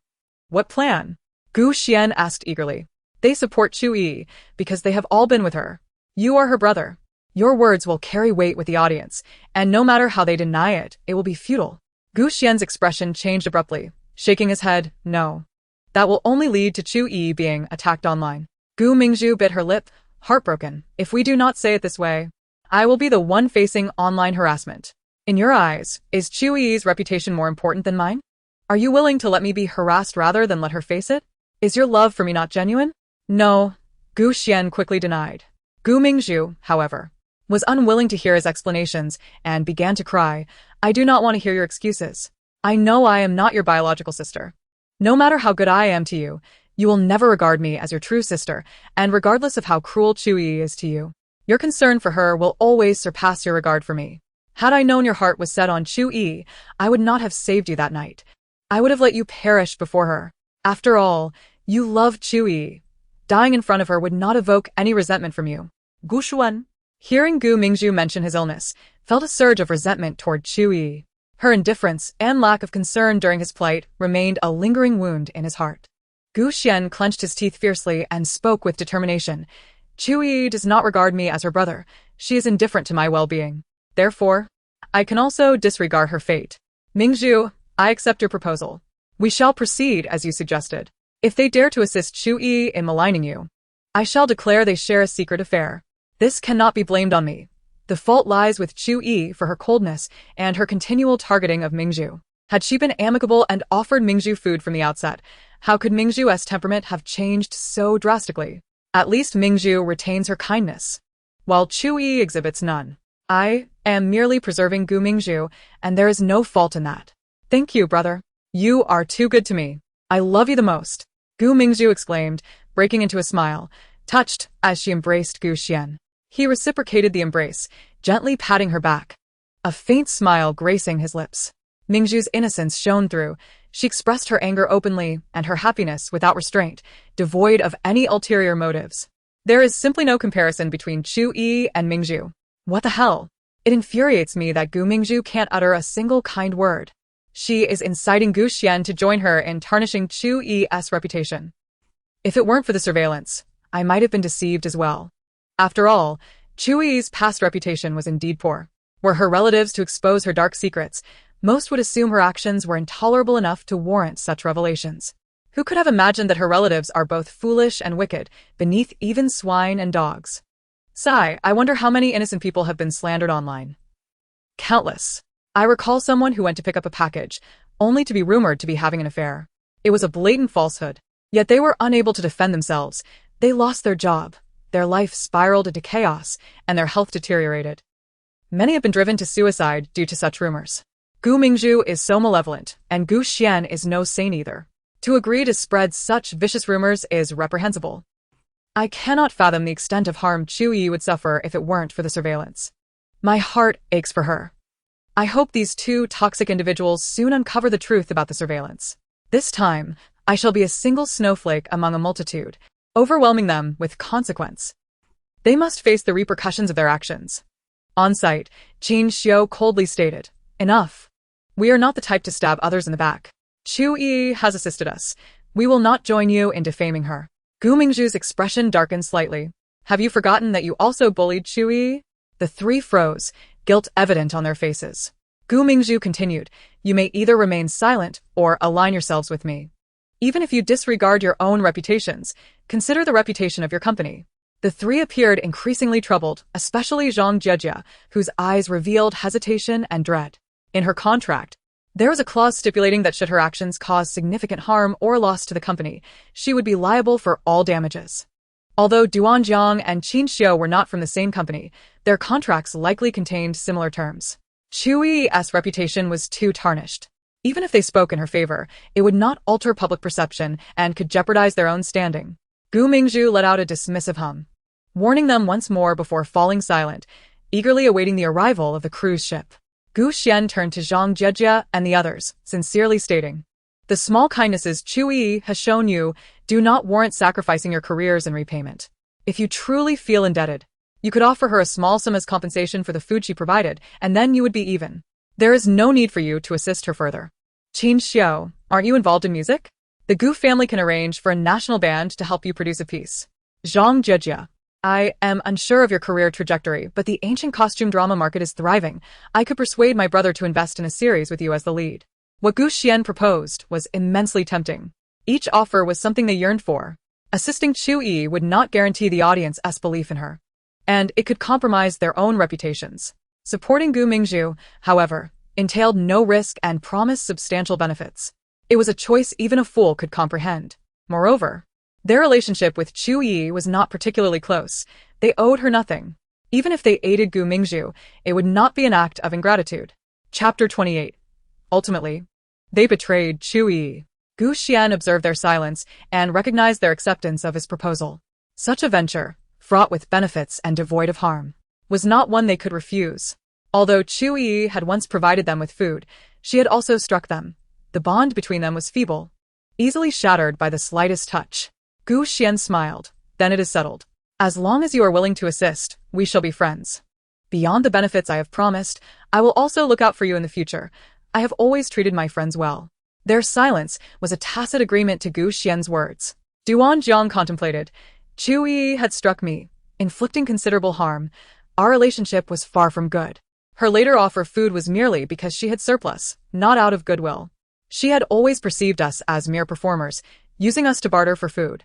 "What plan?" Gu Xian asked eagerly. "They support Chu Yiyi because they have all been with her. You are her brother. Your words will carry weight with the audience, and no matter how they deny it, it will be futile." Gu Xian's expression changed abruptly, shaking his head. "No. That will only lead to Chu Yiyi being attacked online." Gu Mingzhu bit her lip, heartbroken. "If we do not say it this way, I will be the one facing online harassment. In your eyes, is Chu Yiyi's reputation more important than mine? Are you willing to let me be harassed rather than let her face it? Is your love for me not genuine?" "No," Gu Xian quickly denied. Gu Mingzhu, however, was unwilling to hear his explanations and began to cry. "I do not want to hear your excuses. I know I am not your biological sister. No matter how good I am to you, you will never regard me as your true sister, and regardless of how cruel Chu Yiyi is to you, your concern for her will always surpass your regard for me. Had I known your heart was set on Chu Yiyi, I would not have saved you that night. I would have let you perish before her. After all, you loved Chu Yiyi. Dying in front of her would not evoke any resentment from you." Gu Xuan, Hearing Gu Mingzhu mention his illness, felt a surge of resentment toward Chu Yiyi. Her indifference and lack of concern during his plight remained a lingering wound in his heart. Gu Xian clenched his teeth fiercely and spoke with determination. "Chu Yiyi does not regard me as her brother. She is indifferent to my well-being. Therefore, I can also disregard her fate. Mingzhu, I accept your proposal. We shall proceed as you suggested. If they dare to assist Chu Yiyi in maligning you, I shall declare they share a secret affair. This cannot be blamed on me. The fault lies with Chu Yiyi for her coldness and her continual targeting of Mingzhu. Had she been amicable and offered Mingzhu food from the outset, how could Mingzhu's temperament have changed so drastically? At least Mingzhu retains her kindness, while Chu Yiyi exhibits none. I am merely preserving Gu Mingzhu, and there is no fault in that. Thank you, brother. You are too good to me. I love you the most," Gu Mingzhu exclaimed, breaking into a smile, touched as she embraced Gu Xian. He reciprocated the embrace, gently patting her back, a faint smile gracing his lips. Mingzhu's innocence shone through. She expressed her anger openly and her happiness without restraint, devoid of any ulterior motives. There is simply no comparison between Chu Yiyi and Mingzhu. What the hell? It infuriates me that Gu Mingzhu can't utter a single kind word. She is inciting Gu Xian to join her in tarnishing Chu Yi's reputation. If it weren't for the surveillance, I might have been deceived as well. After all, Chu Yi's past reputation was indeed poor. Were her relatives to expose her dark secrets, most would assume her actions were intolerable enough to warrant such revelations. Who could have imagined that her relatives are both foolish and wicked, beneath even swine and dogs? Sigh, I wonder how many innocent people have been slandered online. Countless. I recall someone who went to pick up a package, only to be rumored to be having an affair. It was a blatant falsehood. Yet they were unable to defend themselves. They lost their job. Their life spiraled into chaos, and their health deteriorated. Many have been driven to suicide due to such rumors. Gu Mingzhu is so malevolent, and Gu Xian is no saint either. To agree to spread such vicious rumors is reprehensible. I cannot fathom the extent of harm Chu Yiyi would suffer if it weren't for the surveillance. My heart aches for her. I hope these two toxic individuals soon uncover the truth about the surveillance. This time, I shall be a single snowflake among a multitude, overwhelming them with consequence. They must face the repercussions of their actions. On site, Qin Xiu coldly stated, "Enough. We are not the type to stab others in the back. Chu Yiyi has assisted us. We will not join you in defaming her." Gu Mingzhu's expression darkened slightly. "Have you forgotten that you also bullied Chu Yiyi?" The three froze, guilt evident on their faces. Gu Mingzhu continued, "You may either remain silent or align yourselves with me. Even if you disregard your own reputations, consider the reputation of your company." The three appeared increasingly troubled, especially Zhang Jejia, whose eyes revealed hesitation and dread. In her contract, there was a clause stipulating that should her actions cause significant harm or loss to the company, she would be liable for all damages. Although Duan Jiang and Qin Xiu were not from the same company, their contracts likely contained similar terms. Chu Yi's reputation was too tarnished. Even if they spoke in her favor, it would not alter public perception and could jeopardize their own standing. Gu Mingzhu let out a dismissive hum, warning them once more before falling silent, eagerly awaiting the arrival of the cruise ship. Gu Xian turned to Zhang Jejia and the others, sincerely stating, "The small kindnesses Chu Yiyi has shown you do not warrant sacrificing your careers in repayment. If you truly feel indebted, you could offer her a small sum as compensation for the food she provided, and then you would be even. There is no need for you to assist her further." Qin Xiu, aren't you involved in music? The Gu family can arrange for a national band to help you produce a piece. Zhang Jejia, I am unsure of your career trajectory, but the ancient costume drama market is thriving. I could persuade my brother to invest in a series with you as the lead. What Gu Xian proposed was immensely tempting. Each offer was something they yearned for. Assisting Chu Yiyi would not guarantee the audience's belief in her, and it could compromise their own reputations. Supporting Gu Mingzhu, however, entailed no risk and promised substantial benefits. It was a choice even a fool could comprehend. Moreover, their relationship with Chu Yiyi was not particularly close. They owed her nothing. Even if they aided Gu Mingzhu, it would not be an act of ingratitude. Chapter 28. Ultimately, they betrayed Chu Yiyi. Gu Xian observed their silence and recognized their acceptance of his proposal. Such a venture, fraught with benefits and devoid of harm, was not one they could refuse. Although Chu Yiyi had once provided them with food, she had also struck them. The bond between them was feeble, easily shattered by the slightest touch. Gu Xian smiled. "Then it is settled. As long as you are willing to assist, we shall be friends. Beyond the benefits I have promised, I will also look out for you in the future. I have always treated my friends well." Their silence was a tacit agreement to Gu Xian's words. Duan Jiang contemplated. Chu Yiyi had struck me, inflicting considerable harm. Our relationship was far from good. Her later offer of food was merely because she had surplus, not out of goodwill. She had always perceived us as mere performers, using us to barter for food.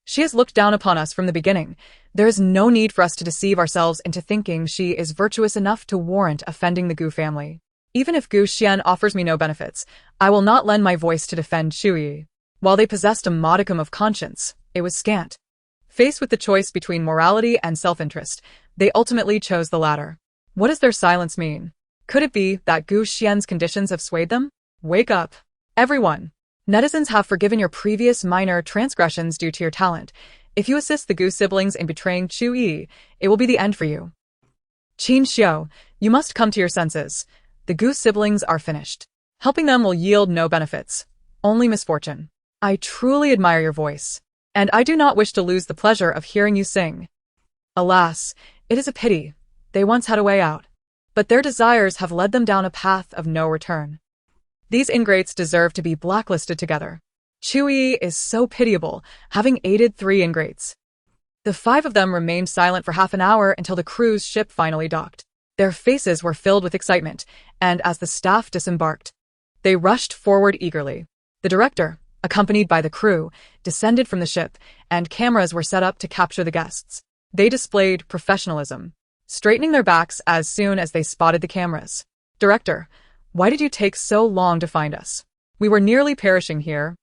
She has looked down upon us from the beginning. There is no need for us to deceive ourselves into thinking she is virtuous enough to warrant offending the Gu family. Even if Gu Xian offers me no benefits, I will not lend my voice to defend Chu Yiyi. While they possessed a modicum of conscience, it was scant. Faced with the choice between morality and self-interest, they ultimately chose the latter. What does their silence mean? Could it be that Gu Xian's conditions have swayed them? Wake up, everyone. Netizens have forgiven your previous minor transgressions due to your talent. If you assist the Gu siblings in betraying Chu Yiyi, it will be the end for you. Qin Xiu, you must come to your senses. The Gu siblings are finished. Helping them will yield no benefits, only misfortune. I truly admire your voice, and I do not wish to lose the pleasure of hearing you sing. Alas, it is a pity. They once had a way out. but their desires have led them down a path of no return. These ingrates deserve to be blacklisted together. Chu Yiyi is so pitiable, having aided 3 ingrates. The 5 of them remained silent for half an hour until the cruise ship finally docked. Their faces were filled with excitement, and as the staff disembarked, they rushed forward eagerly. The director, accompanied by the crew, descended from the ship, and cameras were set up to capture the guests. They displayed professionalism, straightening their backs as soon as they spotted the cameras. "Director, why did you take so long to find us? We were nearly perishing here."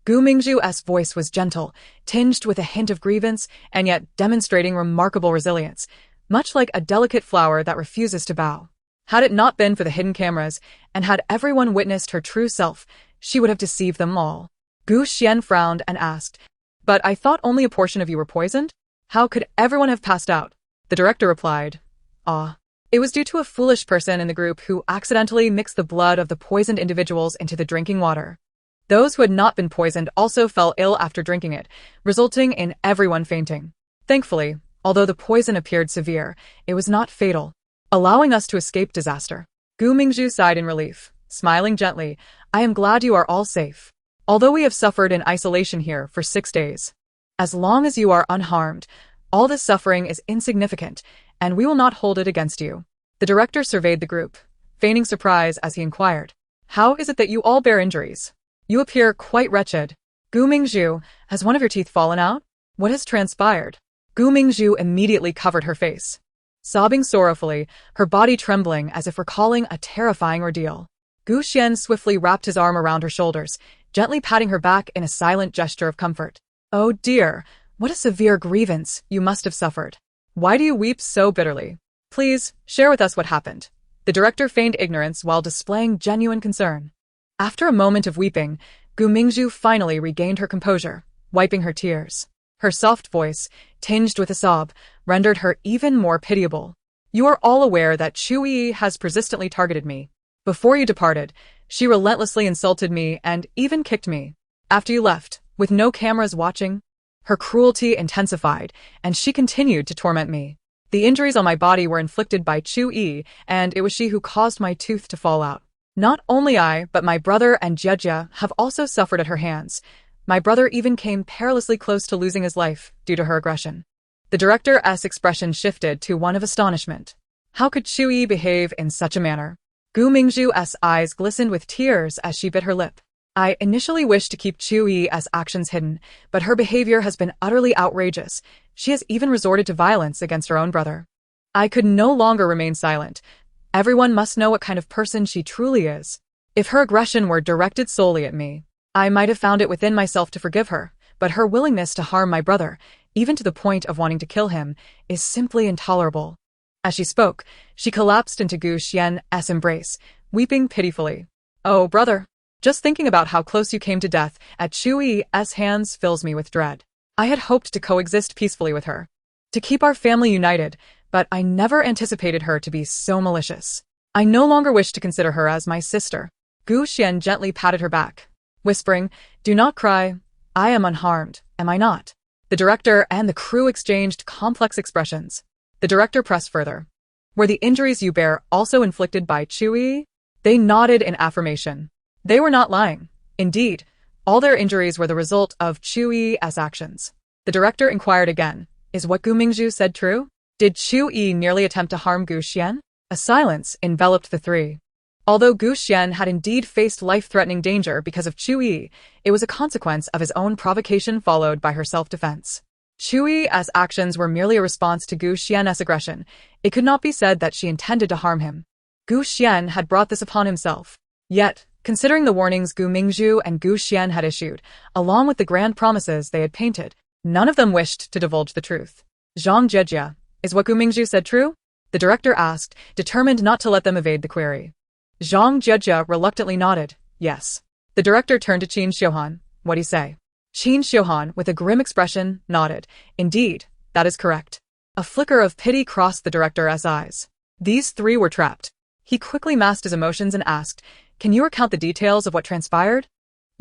Mingzhu's voice was gentle, tinged with a hint of grievance, and yet demonstrating remarkable resilience, much like a delicate flower that refuses to bow. Had it not been for the hidden cameras, and had everyone witnessed her true self, she would have deceived them all. Gu Xian frowned and asked, "But I thought only a portion of you were poisoned? How could everyone have passed out?" The director replied, It was due to a foolish person in the group who accidentally mixed the blood of the poisoned individuals into the drinking water. Those who had not been poisoned also fell ill after drinking it, resulting in everyone fainting. Thankfully, although the poison appeared severe, it was not fatal, allowing us to escape disaster." Gu Mingzhu sighed in relief, smiling gently. "I am glad you are all safe. Although we have suffered in isolation here for 6 days. As long as you are unharmed, all this suffering is insignificant, and we will not hold it against you." The director surveyed the group, feigning surprise as he inquired, "How is it that you all bear injuries? You appear quite wretched." "Gu Mingzhu, has one of your teeth fallen out? What has transpired?" Gu Mingzhu immediately covered her face, sobbing sorrowfully, her body trembling as if recalling a terrifying ordeal. Gu Xian swiftly wrapped his arm around her shoulders, gently patting her back in a silent gesture of comfort. "Oh dear, what a severe grievance you must have suffered. Why do you weep so bitterly? Please, share with us what happened." The director feigned ignorance while displaying genuine concern. After a moment of weeping, Gu Mingzhu finally regained her composure, wiping her tears. Her soft voice, tinged with a sob, rendered her even more pitiable. "You are all aware that Chu Yiyi has persistently targeted me. Before you departed, she relentlessly insulted me and even kicked me. After you left, with no cameras watching, her cruelty intensified, and she continued to torment me. The injuries on my body were inflicted by Chu Yiyi, and it was she who caused my tooth to fall out. Not only I, but my brother and Jie have also suffered at her hands. My brother even came perilously close to losing his life due to her aggression." The director's expression shifted to one of astonishment. How could Chu Yiyi behave in such a manner? Gu Mingzhu's eyes glistened with tears as she bit her lip. "I initially wished to keep Chu Yiyi's actions hidden, but her behavior has been utterly outrageous. She has even resorted to violence against her own brother. I could no longer remain silent. Everyone must know what kind of person she truly is. If her aggression were directed solely at me, I might have found it within myself to forgive her, but her willingness to harm my brother, even to the point of wanting to kill him, is simply intolerable." As she spoke, she collapsed into Gu Xian's embrace, weeping pitifully. "Oh, brother, just thinking about how close you came to death at Chu Yiyi's hands fills me with dread. I had hoped to coexist peacefully with her, to keep our family united, but I never anticipated her to be so malicious. I no longer wish to consider her as my sister." Gu Xian gently patted her back, whispering, "Do not cry. I am unharmed, am I not?" The director and the crew exchanged complex expressions. The director pressed further. "Were the injuries you bear also inflicted by Chu Yiyi?" They nodded in affirmation. They were not lying. Indeed, all their injuries were the result of Chu Yiyi's actions. The director inquired again, "Is what Gu Mingzhu said true? Did Chu Yiyi nearly attempt to harm Gu Xian?" A silence enveloped the 3. Although Gu Xian had indeed faced life-threatening danger because of Chu Yiyi, it was a consequence of his own provocation followed by her self-defense. Chu Yiyi's actions were merely a response to Gu Xian's aggression. It could not be said that she intended to harm him. Gu Xian had brought this upon himself. Yet, considering the warnings Gu Mingzhu and Gu Xian had issued, along with the grand promises they had painted, none of them wished to divulge the truth. "Zhang Jie, is what Gu Mingzhu said true?" the director asked, determined not to let them evade the query. Zhang Jie reluctantly nodded, "Yes." The director turned to Qin Xiuhan. "What'd he say?" Qin Xiuhan, with a grim expression, nodded. "Indeed, that is correct." A flicker of pity crossed the director's eyes. These 3 were trapped. He quickly masked his emotions and asked, "Can you recount the details of what transpired?"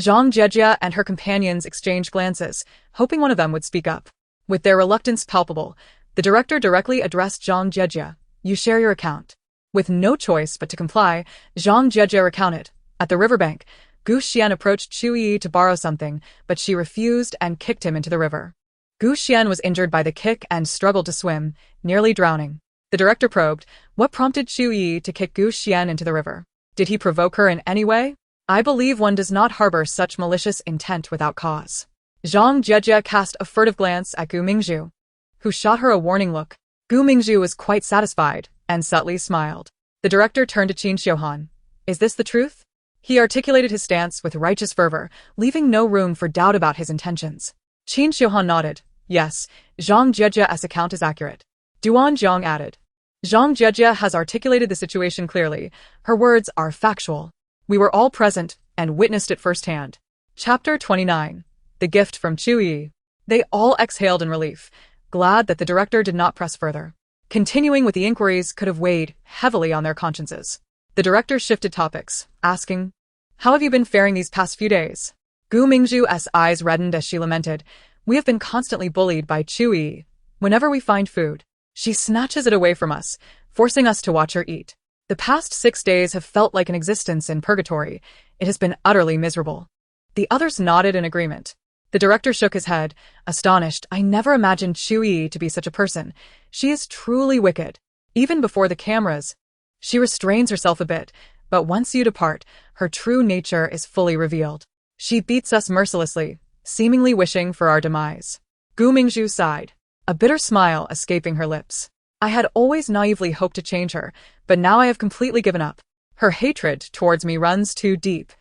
Zhang Jie and her companions exchanged glances, hoping one of them would speak up. With their reluctance palpable, the director directly addressed Zhang Jie. "You share your account." With no choice but to comply, Zhang Jieje recounted. At the riverbank, Gu Xian approached Chu Yiyi to borrow something, but she refused and kicked him into the river. Gu Xian was injured by the kick and struggled to swim, nearly drowning. The director probed, what prompted Chu Yiyi to kick Gu Xian into the river? Did he provoke her in any way? I believe one does not harbor such malicious intent without cause. Zhang Jieje cast a furtive glance at Gu Mingzhu, who shot her a warning look. Gu Mingzhu was quite satisfied and subtly smiled. The director turned to Qin Xiuhan. Is this the truth? He articulated his stance with righteous fervor, leaving no room for doubt about his intentions. Qin Xiuhan nodded. Yes, Zhang Jieje's account is accurate. Duan Zhang added. Zhang Jieje has articulated the situation clearly. Her words are factual. We were all present and witnessed it firsthand. Chapter 29. The Gift from Chu Yiyi. They all exhaled in relief, glad that the director did not press further. Continuing with the inquiries could have weighed heavily on their consciences. The director shifted topics, asking, How have you been faring these past few days? Gu Mingzhu's eyes reddened as she lamented, We have been constantly bullied by Chu Yiyi. Whenever we find food, she snatches it away from us, forcing us to watch her eat. The past 6 days have felt like an existence in purgatory. It has been utterly miserable. The others nodded in agreement. The director shook his head, astonished. I never imagined Chu Yiyi to be such a person. She is truly wicked. Even before the cameras, she restrains herself a bit, but once you depart, her true nature is fully revealed. She beats us mercilessly, seemingly wishing for our demise. Gu Mingzhu sighed, a bitter smile escaping her lips. I had always naively hoped to change her, but now I have completely given up. Her hatred towards me runs too deep.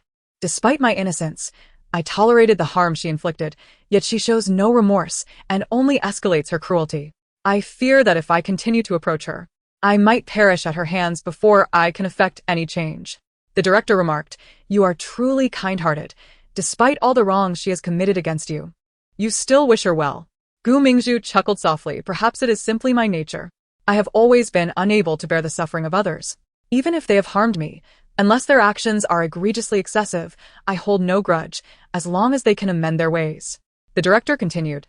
Despite my innocence, I tolerated the harm she inflicted, yet she shows no remorse and only escalates her cruelty. I fear that if I continue to approach her, I might perish at her hands before I can effect any change. The director remarked, You are truly kind-hearted. Despite all the wrongs she has committed against you, you still wish her well. Gu Mingzhu chuckled softly. Perhaps it is simply my nature. I have always been unable to bear the suffering of others. Even if they have harmed me, unless their actions are egregiously excessive, I hold no grudge, as long as they can amend their ways. The director continued,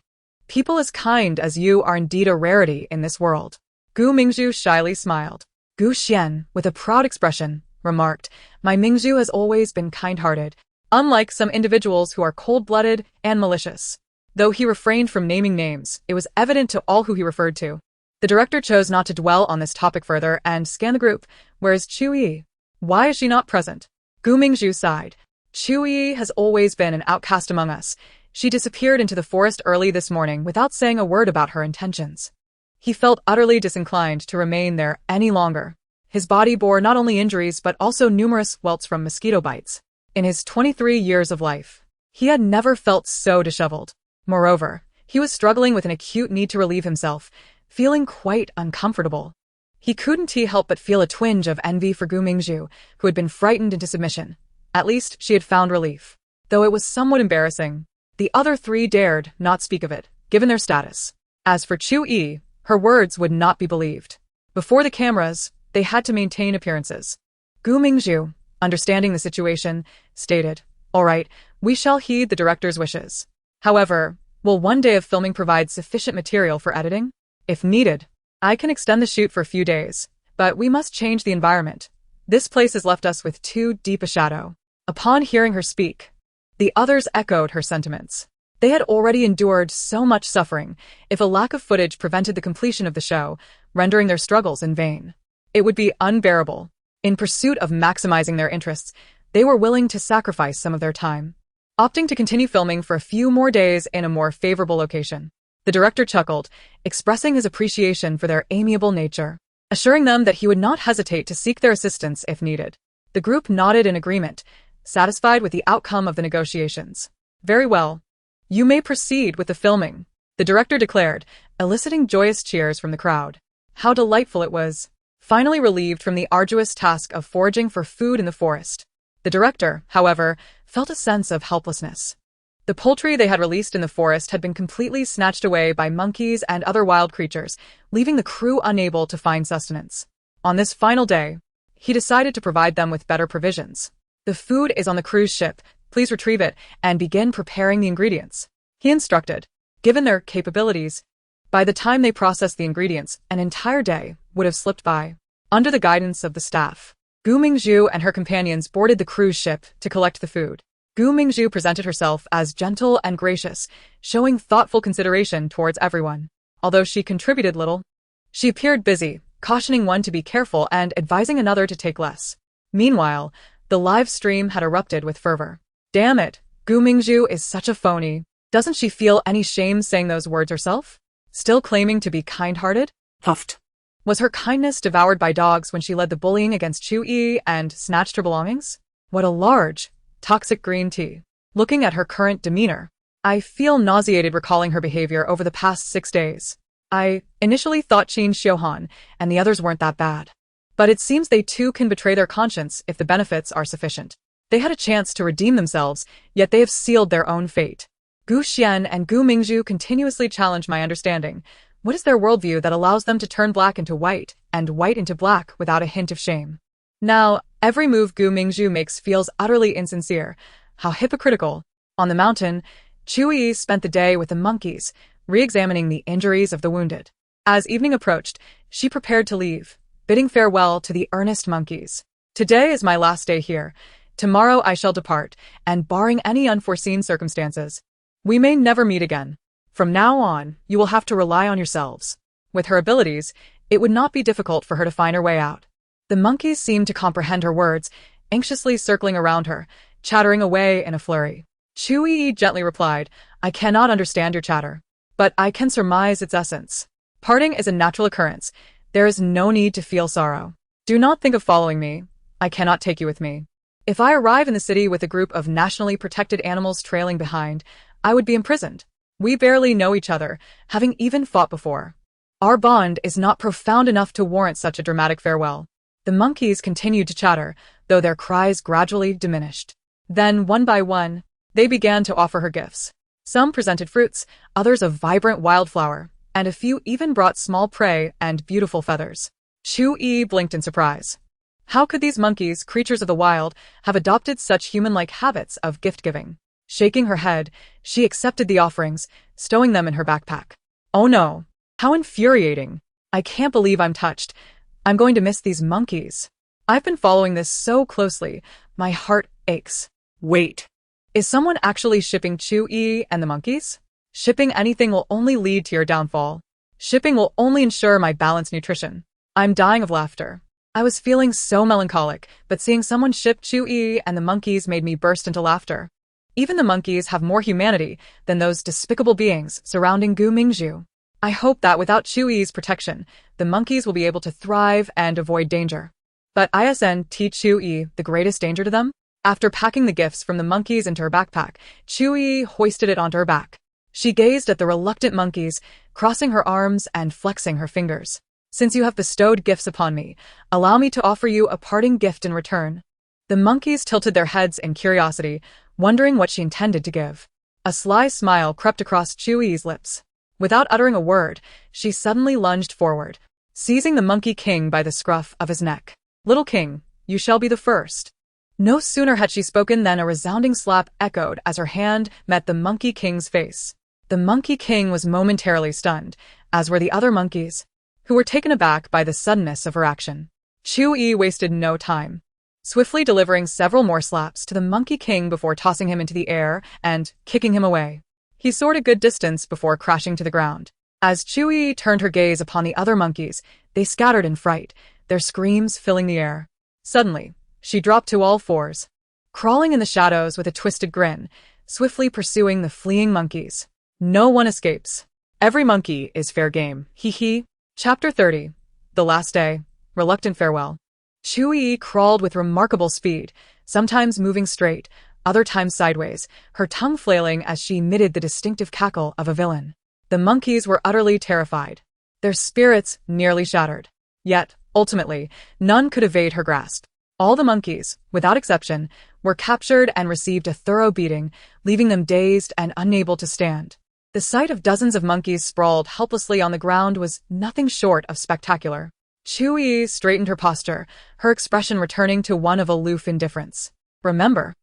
People as kind as you are indeed a rarity in this world. Gu Mingzhu shyly smiled. Gu Xian, with a proud expression, remarked, My Mingzhu has always been kind-hearted, unlike some individuals who are cold-blooded and malicious. Though he refrained from naming names, it was evident to all who he referred to. The director chose not to dwell on this topic further and scanned the group. Where is Chu Yiyi? Why is she not present? Gu Mingzhu sighed. Chu Yiyi has always been an outcast among us. She disappeared into the forest early this morning without saying a word about her intentions. He felt utterly disinclined to remain there any longer. His body bore not only injuries but also numerous welts from mosquito bites. In his 23 years of life, he had never felt so disheveled. Moreover, he was struggling with an acute need to relieve himself, feeling quite uncomfortable. He couldn't help but feel a twinge of envy for Gu Mingzhu, who had been frightened into submission. At least she had found relief. Though it was somewhat embarrassing, the other three dared not speak of it, given their status. As for Chu Yiyi, her words would not be believed. Before the cameras, they had to maintain appearances. Gu Mingzhu, understanding the situation, stated, All right, we shall heed the director's wishes. However, will one day of filming provide sufficient material for editing? If needed, I can extend the shoot for a few days, but we must change the environment. This place has left us with too deep a shadow. Upon hearing her speak, the others echoed her sentiments. They had already endured so much suffering. If a lack of footage prevented the completion of the show, rendering their struggles in vain, it would be unbearable. In pursuit of maximizing their interests, they were willing to sacrifice some of their time, opting to continue filming for a few more days in a more favorable location. The director chuckled, expressing his appreciation for their amiable nature, assuring them that he would not hesitate to seek their assistance if needed. The group nodded in agreement, satisfied with the outcome of the negotiations. Very well. You may proceed with the filming, the director declared, eliciting joyous cheers from the crowd. How delightful it was. Finally relieved from the arduous task of foraging for food in the forest. The director, however, felt a sense of helplessness. The poultry they had released in the forest had been completely snatched away by monkeys and other wild creatures, leaving the crew unable to find sustenance. On this final day, he decided to provide them with better provisions. The food is on the cruise ship. Please retrieve it and begin preparing the ingredients, he instructed. Given their capabilities, by the time they processed the ingredients, an entire day would have slipped by. Under the guidance of the staff, Gu Mingzhu and her companions boarded the cruise ship to collect the food. Gu Mingzhu presented herself as gentle and gracious, showing thoughtful consideration towards everyone. Although she contributed little, she appeared busy, cautioning one to be careful and advising another to take less. Meanwhile, the live stream had erupted with fervor. Damn it, Gu Mingzhu is such a phony. Doesn't she feel any shame saying those words herself? Still claiming to be kind-hearted? Huffed. Was her kindness devoured by dogs when she led the bullying against Chu Yiyi and snatched her belongings? What a large, toxic green tea. Looking at her current demeanor, I feel nauseated recalling her behavior over the past 6 days. I initially thought Qin Xiuhan and the others weren't that bad. But it seems they too can betray their conscience if the benefits are sufficient. They had a chance to redeem themselves, yet they have sealed their own fate. Gu Xian and Gu Mingzhu continuously challenge my understanding. What is their worldview that allows them to turn black into white and white into black without a hint of shame? Now, every move Gu Mingzhu makes feels utterly insincere. How hypocritical. On the mountain, Chu Yiyi spent the day with the monkeys, re-examining the injuries of the wounded. As evening approached, she prepared to leave, bidding farewell to the earnest monkeys. Today is my last day here. Tomorrow I shall depart, and barring any unforeseen circumstances, we may never meet again. From now on, you will have to rely on yourselves. With her abilities, it would not be difficult for her to find her way out. The monkeys seemed to comprehend her words, anxiously circling around her, chattering away in a flurry. Chu Yiyi gently replied, I cannot understand your chatter, but I can surmise its essence. Parting is a natural occurrence. There is no need to feel sorrow. Do not think of following me. I cannot take you with me. If I arrive in the city with a group of nationally protected animals trailing behind, I would be imprisoned. We barely know each other, having even fought before. Our bond is not profound enough to warrant such a dramatic farewell. The monkeys continued to chatter, though their cries gradually diminished. Then, one by one, they began to offer her gifts. Some presented fruits, others a vibrant wildflower, and a few even brought small prey and beautiful feathers. Chu Yiyi blinked in surprise. How could these monkeys, creatures of the wild, have adopted such human-like habits of gift-giving? Shaking her head, she accepted the offerings, stowing them in her backpack. Oh no! How infuriating! I can't believe I'm touched. I'm going to miss these monkeys. I've been following this so closely, my heart aches. Wait. Is someone actually shipping Chu Yiyi and the monkeys? Shipping anything will only lead to your downfall. Shipping will only ensure my balanced nutrition. I'm dying of laughter. I was feeling so melancholic, but seeing someone ship Chu Yiyi and the monkeys made me burst into laughter. Even the monkeys have more humanity than those despicable beings surrounding Gu Mingzhu. I hope that without Chu Yiyi's protection, the monkeys will be able to thrive and avoid danger. But isn't Chu Yiyi the greatest danger to them? After packing the gifts from the monkeys into her backpack, Chu Yiyi hoisted it onto her back. She gazed at the reluctant monkeys, crossing her arms and flexing her fingers. Since you have bestowed gifts upon me, allow me to offer you a parting gift in return. The monkeys tilted their heads in curiosity, wondering what she intended to give. A sly smile crept across Chu Yiyi's lips. Without uttering a word, she suddenly lunged forward, seizing the monkey king by the scruff of his neck. Little king, you shall be the first. No sooner had she spoken than a resounding slap echoed as her hand met the monkey king's face. The monkey king was momentarily stunned, as were the other monkeys, who were taken aback by the suddenness of her action. Chu Yiyi wasted no time, swiftly delivering several more slaps to the Monkey King before tossing him into the air and kicking him away. He soared a good distance before crashing to the ground. As Chu Yiyi turned her gaze upon the other monkeys, they scattered in fright, their screams filling the air. Suddenly, she dropped to all fours, crawling in the shadows with a twisted grin, swiftly pursuing the fleeing monkeys. No one escapes. Every monkey is fair game, hee hee. Chapter 30. The Last Day. Reluctant Farewell. Chu Yiyi crawled with remarkable speed, sometimes moving straight, other times sideways, her tongue flailing as she emitted the distinctive cackle of a villain. The monkeys were utterly terrified, their spirits nearly shattered. Yet, ultimately, none could evade her grasp. All the monkeys, without exception, were captured and received a thorough beating, leaving them dazed and unable to stand. The sight of dozens of monkeys sprawled helplessly on the ground was nothing short of spectacular. Chu Yiyi straightened her posture, her expression returning to one of aloof indifference. Remember,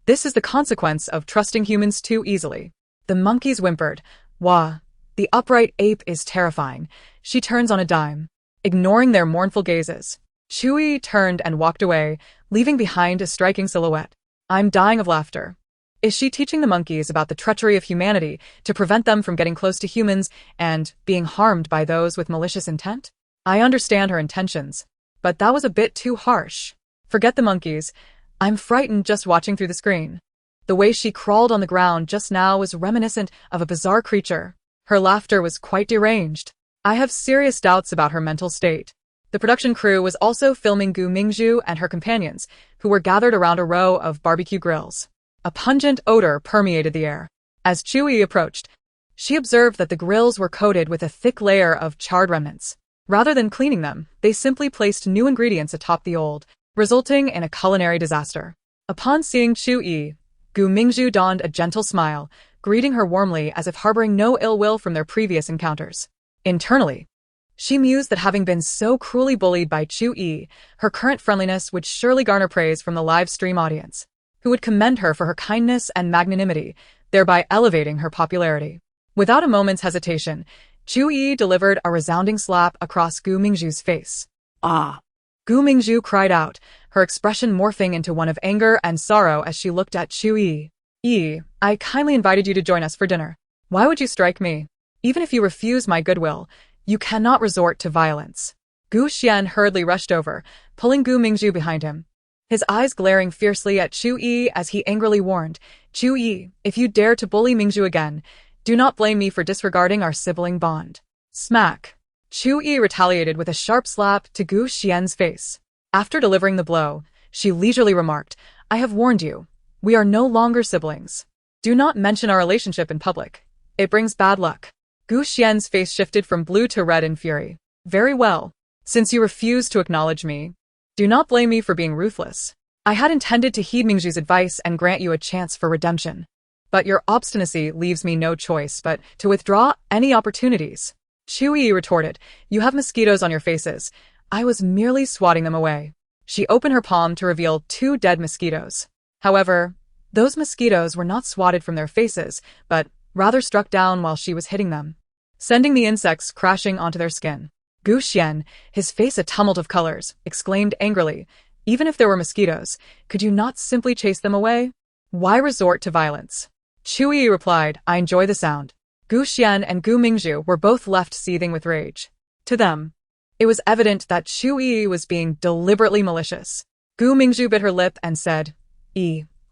this is the consequence of trusting humans too easily. The monkeys whimpered. Wah, the upright ape is terrifying. She turns on a dime. Ignoring their mournful gazes, Chu Yiyi turned and walked away, leaving behind a striking silhouette. I'm dying of laughter. Is she teaching the monkeys about the treachery of humanity to prevent them from getting close to humans and being harmed by those with malicious intent? I understand her intentions, but that was a bit too harsh. Forget the monkeys. I'm frightened just watching through the screen. The way she crawled on the ground just now was reminiscent of a bizarre creature. Her laughter was quite deranged. I have serious doubts about her mental state. The production crew was also filming Gu Mingzhu and her companions, who were gathered around a row of barbecue grills. A pungent odor permeated the air. As Chu Yiyi approached, she observed that the grills were coated with a thick layer of charred remnants. Rather than cleaning them, they simply placed new ingredients atop the old, resulting in a culinary disaster. Upon seeing Chu Yiyi, Gu Mingzhu donned a gentle smile, greeting her warmly as if harboring no ill will from their previous encounters. Internally, she mused that having been so cruelly bullied by Chu Yiyi, her current friendliness would surely garner praise from the live stream audience, who would commend her for her kindness and magnanimity, thereby elevating her popularity. Without a moment's hesitation, Chu Yiyi delivered a resounding slap across Gu Mingzhu's face. Ah! Gu Mingzhu cried out, her expression morphing into one of anger and sorrow as she looked at Chu Yiyi. Yi, I kindly invited you to join us for dinner. Why would you strike me? Even if you refuse my goodwill, you cannot resort to violence. Gu Xian hurriedly rushed over, pulling Gu Mingzhu behind him, his eyes glaring fiercely at Chu Yiyi as he angrily warned, Chu Yiyi, if you dare to bully Mingzhu again, do not blame me for disregarding our sibling bond. Smack. Chu Yiyi retaliated with a sharp slap to Gu Xian's face. After delivering the blow, she leisurely remarked, I have warned you. We are no longer siblings. Do not mention our relationship in public. It brings bad luck. Gu Xian's face shifted from blue to red in fury. Very well. Since you refuse to acknowledge me, do not blame me for being ruthless. I had intended to heed Mingzhu's advice and grant you a chance for redemption. But your obstinacy leaves me no choice but to withdraw any opportunities. Chu Yiyi retorted, you have mosquitoes on your faces. I was merely swatting them away. She opened her palm to reveal 2 dead mosquitoes. However, those mosquitoes were not swatted from their faces, but rather struck down while she was hitting them, sending the insects crashing onto their skin. Gu Xian, his face a tumult of colors, exclaimed angrily, even if there were mosquitoes, could you not simply chase them away? Why resort to violence? Chu Yiyi replied, I enjoy the sound. Gu Xian and Gu Mingzhu were both left seething with rage. To them, it was evident that Chu Yiyi was being deliberately malicious. Gu Mingzhu bit her lip and said,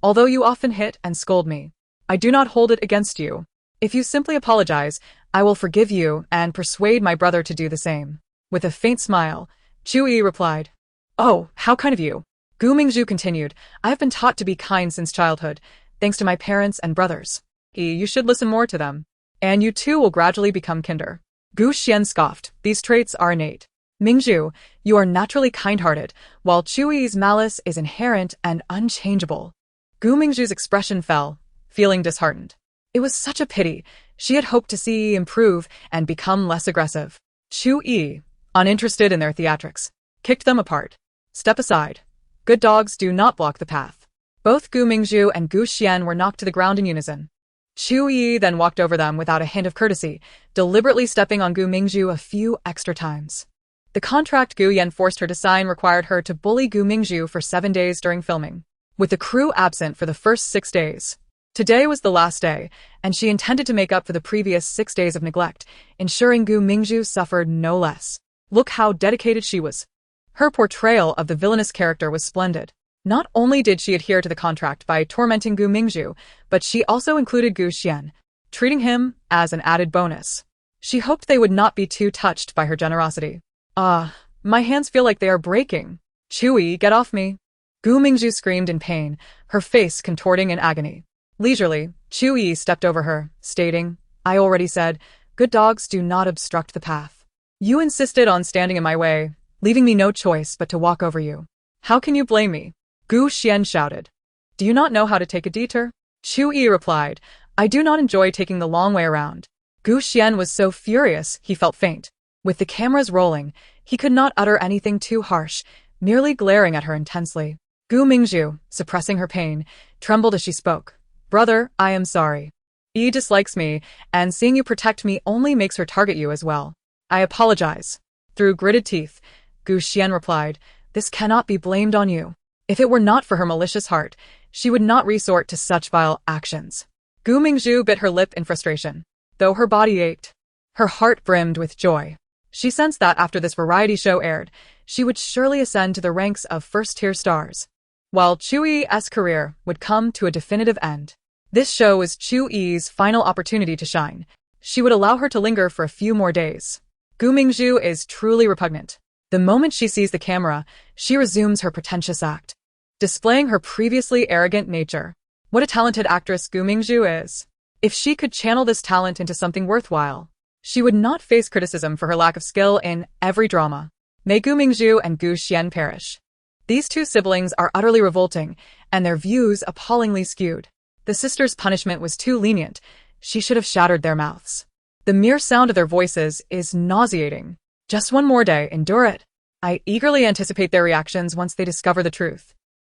although you often hit and scold me, I do not hold it against you. If you simply apologize, I will forgive you and persuade my brother to do the same. With a faint smile, Chu Yiyi replied, Oh, how kind of you. Gu Mingzhu continued, I have been taught to be kind since childhood, thanks to my parents and brothers. You should listen more to them, and you too will gradually become kinder. Gu Xian scoffed, these traits are innate. Mingzhu, you are naturally kind-hearted, while Chu Yiyi's malice is inherent and unchangeable. Gu Mingzhu's expression fell, feeling disheartened. It was such a pity. She had hoped to see Yi improve and become less aggressive. Chu Yiyi, uninterested in their theatrics, kicked them apart. Step aside. Good dogs do not block the path. Both Gu Mingzhu and Gu Xian were knocked to the ground in unison. Chu Yiyi then walked over them without a hint of courtesy, deliberately stepping on Gu Mingzhu a few extra times. The contract Gu Yan forced her to sign required her to bully Gu Mingzhu for 7 days during filming, with the crew absent for the first 6 days. Today was the last day, and she intended to make up for the previous 6 days of neglect, ensuring Gu Mingzhu suffered no less. Look how dedicated she was. Her portrayal of the villainous character was splendid. Not only did she adhere to the contract by tormenting Gu Mingzhu, but she also included Gu Xian, treating him as an added bonus. She hoped they would not be too touched by her generosity. My hands feel like they are breaking. Chu Yiyi, get off me. Gu Mingzhu screamed in pain, her face contorting in agony. Leisurely, Chu Yiyi stepped over her, stating, I already said, good dogs do not obstruct the path. You insisted on standing in my way, leaving me no choice but to walk over you. How can you blame me? Gu Xian shouted. Do you not know how to take a detour? Chu Yiyi replied, I do not enjoy taking the long way around. Gu Xian was so furious he felt faint. With the cameras rolling, he could not utter anything too harsh, merely glaring at her intensely. Gu Mingzhu, suppressing her pain, trembled as she spoke. Brother, I am sorry. Yi dislikes me, and seeing you protect me only makes her target you as well. I apologize. Through gritted teeth, Gu Xian replied, This cannot be blamed on you. If it were not for her malicious heart, she would not resort to such vile actions. Gu Mingzhu bit her lip in frustration. Though her body ached, her heart brimmed with joy. She sensed that after this variety show aired, she would surely ascend to the ranks of first-tier stars, while Chu Yi's career would come to a definitive end. This show was Chu Yi's final opportunity to shine. She would allow her to linger for a few more days. Gu Mingzhu is truly repugnant. The moment she sees the camera, she resumes her pretentious act, displaying her previously arrogant nature. What a talented actress Gu Mingzhu is. If she could channel this talent into something worthwhile, she would not face criticism for her lack of skill in every drama. May Gu Mingzhu and Gu Xian perish. These two siblings are utterly revolting, and their views appallingly skewed. The sisters' punishment was too lenient. She should have shattered their mouths. The mere sound of their voices is nauseating. Just one more day, endure it. I eagerly anticipate their reactions once they discover the truth.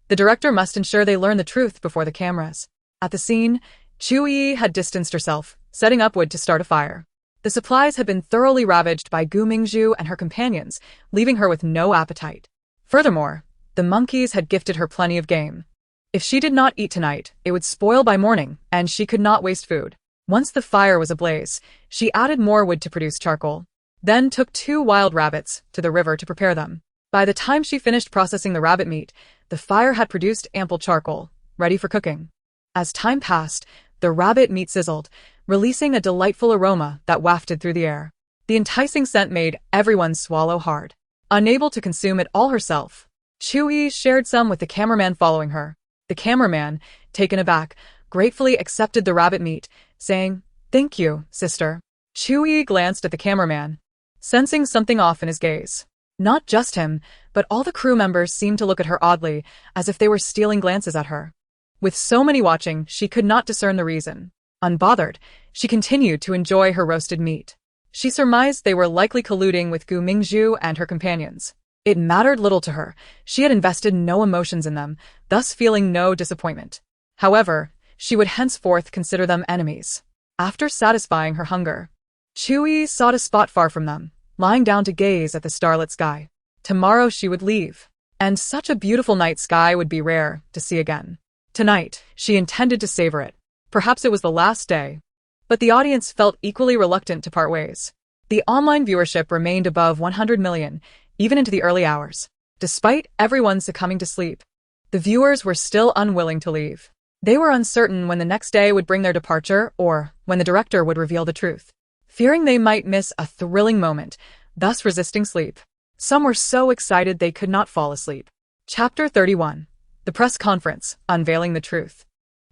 The director must ensure they learn the truth before the cameras. At the scene, Chu Yiyi had distanced herself, setting up wood to start a fire. The supplies had been thoroughly ravaged by Gu Mingzhu and her companions, leaving her with no appetite. Furthermore, the monkeys had gifted her plenty of game. If she did not eat tonight, it would spoil by morning, and she could not waste food. Once the fire was ablaze, she added more wood to produce charcoal, then took 2 wild rabbits to the river to prepare them. By the time she finished processing the rabbit meat, the fire had produced ample charcoal, ready for cooking. As time passed, the rabbit meat sizzled, releasing a delightful aroma that wafted through the air. The enticing scent made everyone swallow hard. Unable to consume it all herself, Chu Yiyi shared some with the cameraman following her. The cameraman, taken aback, gratefully accepted the rabbit meat, saying, "Thank you, sister." Chu Yiyi glanced at the cameraman, sensing something off in his gaze. Not just him, but all the crew members seemed to look at her oddly, as if they were stealing glances at her. With so many watching, she could not discern the reason. Unbothered, she continued to enjoy her roasted meat. She surmised they were likely colluding with Gu Mingzhu and her companions. It mattered little to her. She had invested no emotions in them, thus feeling no disappointment. However, she would henceforth consider them enemies. After satisfying her hunger, Chu Yiyi sought a spot far from them, lying down to gaze at the starlit sky. Tomorrow she would leave, and such a beautiful night sky would be rare to see again. Tonight, she intended to savor it. Perhaps it was the last day. But the audience felt equally reluctant to part ways. The online viewership remained above 100 million, even into the early hours. Despite everyone succumbing to sleep, the viewers were still unwilling to leave. They were uncertain when the next day would bring their departure or when the director would reveal the truth, fearing they might miss a thrilling moment, thus resisting sleep. Some were so excited they could not fall asleep. Chapter 31. The Press Conference, Unveiling the Truth.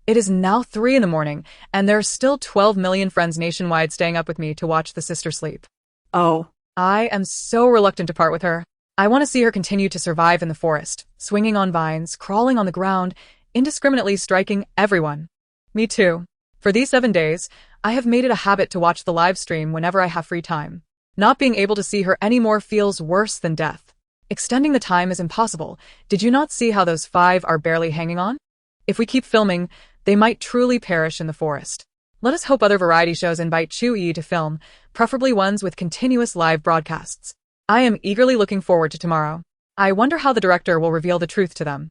It is now 3 a.m, and there are still 12 million friends nationwide staying up with me to watch the sister sleep. Oh, I am so reluctant to part with her. I want to see her continue to survive in the forest, swinging on vines, crawling on the ground, indiscriminately striking everyone. Me too. For these 7 days, I have made it a habit to watch the live stream whenever I have free time. Not being able to see her anymore feels worse than death. Extending the time is impossible. Did you not see how those 5 are barely hanging on? If we keep filming, they might truly perish in the forest. Let us hope other variety shows invite Chu Yiyi to film, preferably ones with continuous live broadcasts. I am eagerly looking forward to tomorrow. I wonder how the director will reveal the truth to them.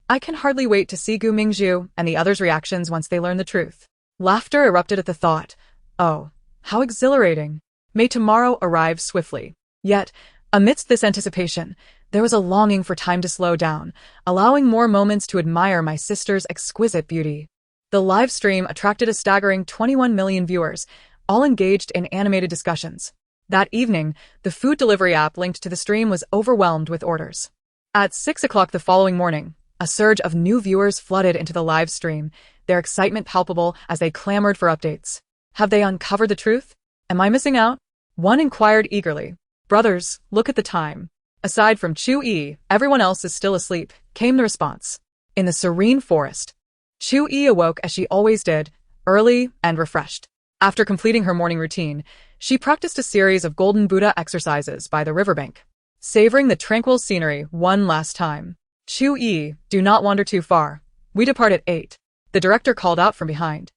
I can hardly wait to see Gu Mingzhu and the others' reactions once they learn the truth. Laughter erupted at the thought. Oh, how exhilarating. May tomorrow arrive swiftly. Yet, amidst this anticipation, there was a longing for time to slow down, allowing more moments to admire my sister's exquisite beauty. The live stream attracted a staggering 21 million viewers, all engaged in animated discussions. That evening, the food delivery app linked to the stream was overwhelmed with orders. At 6 o'clock the following morning, a surge of new viewers flooded into the live stream, their excitement palpable as they clamored for updates. Have they uncovered the truth? Am I missing out? One inquired eagerly. Brothers, look at the time. Aside from Chu Yiyi, everyone else is still asleep, came the response. In the serene forest, Chu Yiyi awoke as she always did, early and refreshed. After completing her morning routine, she practiced a series of Golden Buddha exercises by the riverbank, savoring the tranquil scenery one last time. Chu Yiyi, do not wander too far. We depart at 8. The director called out from behind.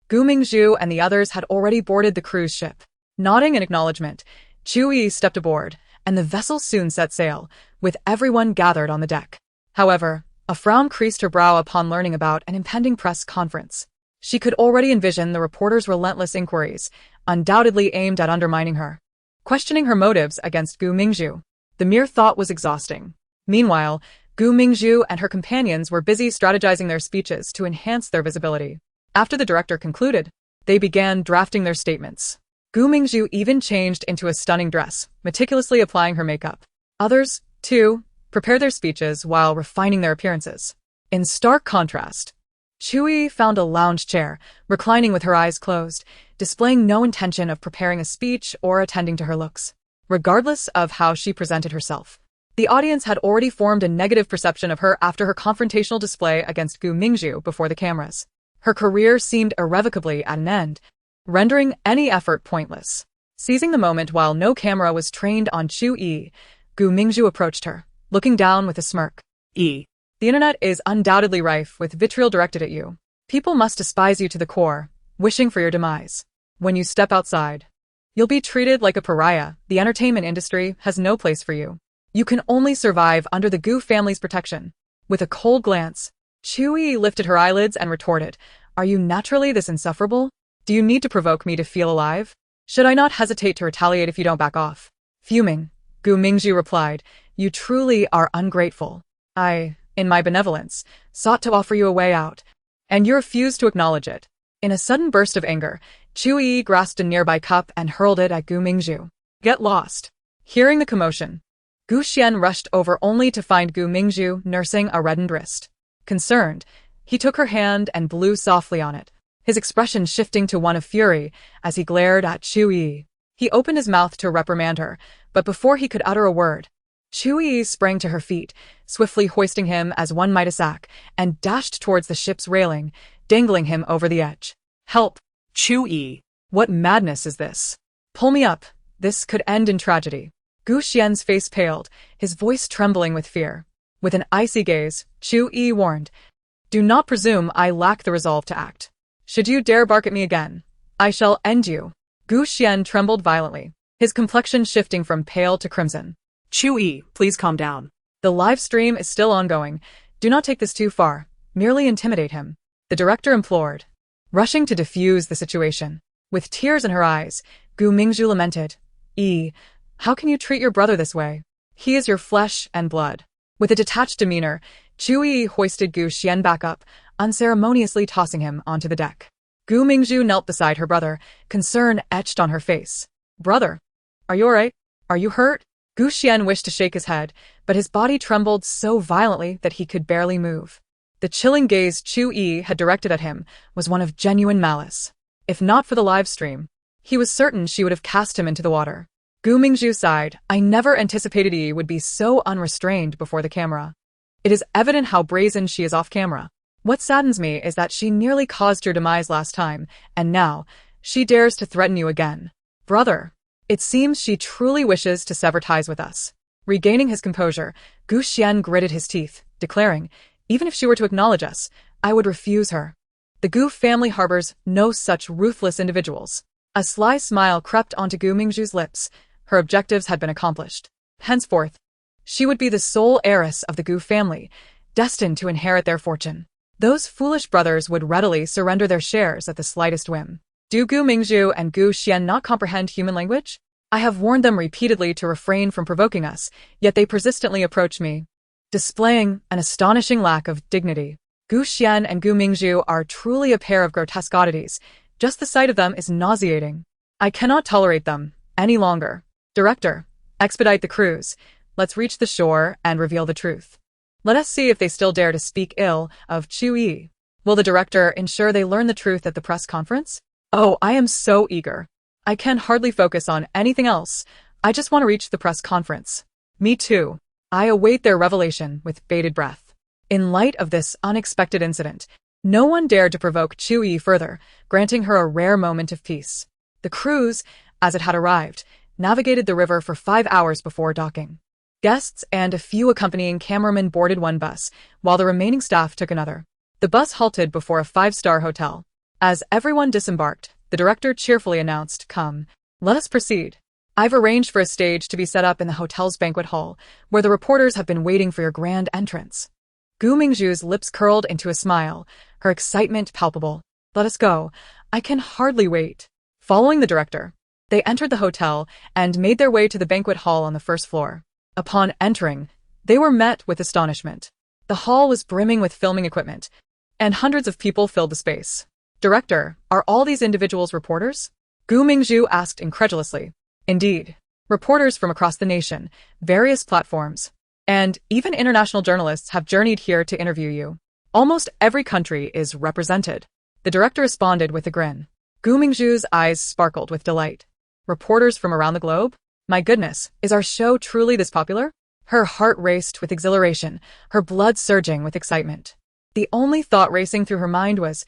Gu Mingzhu and the others had already boarded the cruise ship. Nodding in acknowledgement, Chu Yiyi stepped aboard, and the vessel soon set sail, with everyone gathered on the deck. However, a frown creased her brow upon learning about an impending press conference. She could already envision the reporters' relentless inquiries, undoubtedly aimed at undermining her, questioning her motives against Gu Mingzhu. The mere thought was exhausting. Meanwhile, Gu Mingzhu and her companions were busy strategizing their speeches to enhance their visibility. After the director concluded, they began drafting their statements. Gu Mingzhu even changed into a stunning dress, meticulously applying her makeup. Others, too, prepared their speeches while refining their appearances. In stark contrast, Chu Yiyi found a lounge chair, reclining with her eyes closed, displaying no intention of preparing a speech or attending to her looks. Regardless of how she presented herself, the audience had already formed a negative perception of her after her confrontational display against Gu Mingzhu before the cameras. Her career seemed irrevocably at an end, rendering any effort pointless. Seizing the moment while no camera was trained on Chu Yiyi, Gu Mingzhu approached her, looking down with a smirk. The internet is undoubtedly rife with vitriol directed at you. People must despise you to the core, wishing for your demise. When you step outside, you'll be treated like a pariah. The entertainment industry has no place for you. You can only survive under the Gu family's protection. With a cold glance, Chu Yiyi lifted her eyelids and retorted, "Are you naturally this insufferable? Do you need to provoke me to feel alive? Should I not hesitate to retaliate if you don't back off?" Fuming, Gu Mingzhu replied, "You truly are ungrateful. I, in my benevolence, sought to offer you a way out, and you refused to acknowledge it." In a sudden burst of anger, Chu Yiyi grasped a nearby cup and hurled it at Gu Mingzhu. "Get lost." Hearing the commotion, Gu Xian rushed over only to find Gu Mingzhu nursing a reddened wrist. Concerned, he took her hand and blew softly on it, his expression shifting to one of fury as he glared at Chu Yiyi. He opened his mouth to reprimand her, but before he could utter a word, Chu Yiyi sprang to her feet, swiftly hoisting him as one might a sack, and dashed towards the ship's railing, dangling him over the edge. "Help! Chu Yiyi! What madness is this? Pull me up. This could end in tragedy." Gu Xian's face paled, his voice trembling with fear. With an icy gaze, Chu Yiyi warned, "Do not presume I lack the resolve to act. Should you dare bark at me again, I shall end you." Gu Xian trembled violently, his complexion shifting from pale to crimson. "Chu Yiyi, please calm down. The live stream is still ongoing. Do not take this too far. Merely intimidate him," the director implored, rushing to defuse the situation. With tears in her eyes, Gu Mingzhu lamented, "How can you treat your brother this way? He is your flesh and blood." With a detached demeanor, Chu Yiyi hoisted Gu Xian back up, unceremoniously tossing him onto the deck. Gu Mingzhu knelt beside her brother, concern etched on her face. "Brother, are you alright? Are you hurt?" Gu Xian wished to shake his head, but his body trembled so violently that he could barely move. The chilling gaze Chu Yiyi had directed at him was one of genuine malice. If not for the live stream, he was certain she would have cast him into the water. Gu Mingzhu sighed, "I never anticipated Yi would be so unrestrained before the camera. It is evident how brazen she is off camera. What saddens me is that she nearly caused your demise last time, and now, she dares to threaten you again. Brother, it seems she truly wishes to sever ties with us." Regaining his composure, Gu Xian gritted his teeth, declaring, "Even if she were to acknowledge us, I would refuse her. The Gu family harbors no such ruthless individuals." A sly smile crept onto Gu Mingzhu's lips. Her objectives had been accomplished. Henceforth, she would be the sole heiress of the Gu family, destined to inherit their fortune. Those foolish brothers would readily surrender their shares at the slightest whim. Do Gu Mingzhu and Gu Xian not comprehend human language? I have warned them repeatedly to refrain from provoking us, yet they persistently approach me, displaying an astonishing lack of dignity. Gu Xian and Gu Mingzhu are truly a pair of grotesque oddities. Just the sight of them is nauseating. I cannot tolerate them any longer. Director, expedite the cruise. Let's reach the shore and reveal the truth. Let us see if they still dare to speak ill of Chu Yiyi. Will the director ensure they learn the truth at the press conference? Oh, I am so eager. I can hardly focus on anything else. I just want to reach the press conference. Me too. I await their revelation with bated breath. In light of this unexpected incident, no one dared to provoke Chu Yiyi further, granting her a rare moment of peace. The cruise, as it had arrived, navigated the river for 5 hours before docking. Guests and a few accompanying cameramen boarded one bus, while the remaining staff took another. The bus halted before a 5-star hotel. As everyone disembarked, the director cheerfully announced, "Come, let us proceed. I've arranged for a stage to be set up in the hotel's banquet hall, where the reporters have been waiting for your grand entrance. Gu Mingzhu's lips curled into a smile, her excitement palpable. Let us go. I can hardly wait. Following the director, they entered the hotel and made their way to the banquet hall on the first floor. Upon entering, they were met with astonishment. The hall was brimming with filming equipment, and hundreds of people filled the space. Director, are all these individuals reporters? Gu Mingzhu asked incredulously. Indeed. Reporters from across the nation, various platforms, and even international journalists have journeyed here to interview you. Almost every country is represented. The director responded with a grin. Gu Mingzhu's eyes sparkled with delight. Reporters from around the globe? My goodness, is our show truly this popular? Her heart raced with exhilaration, her blood surging with excitement. The only thought racing through her mind was,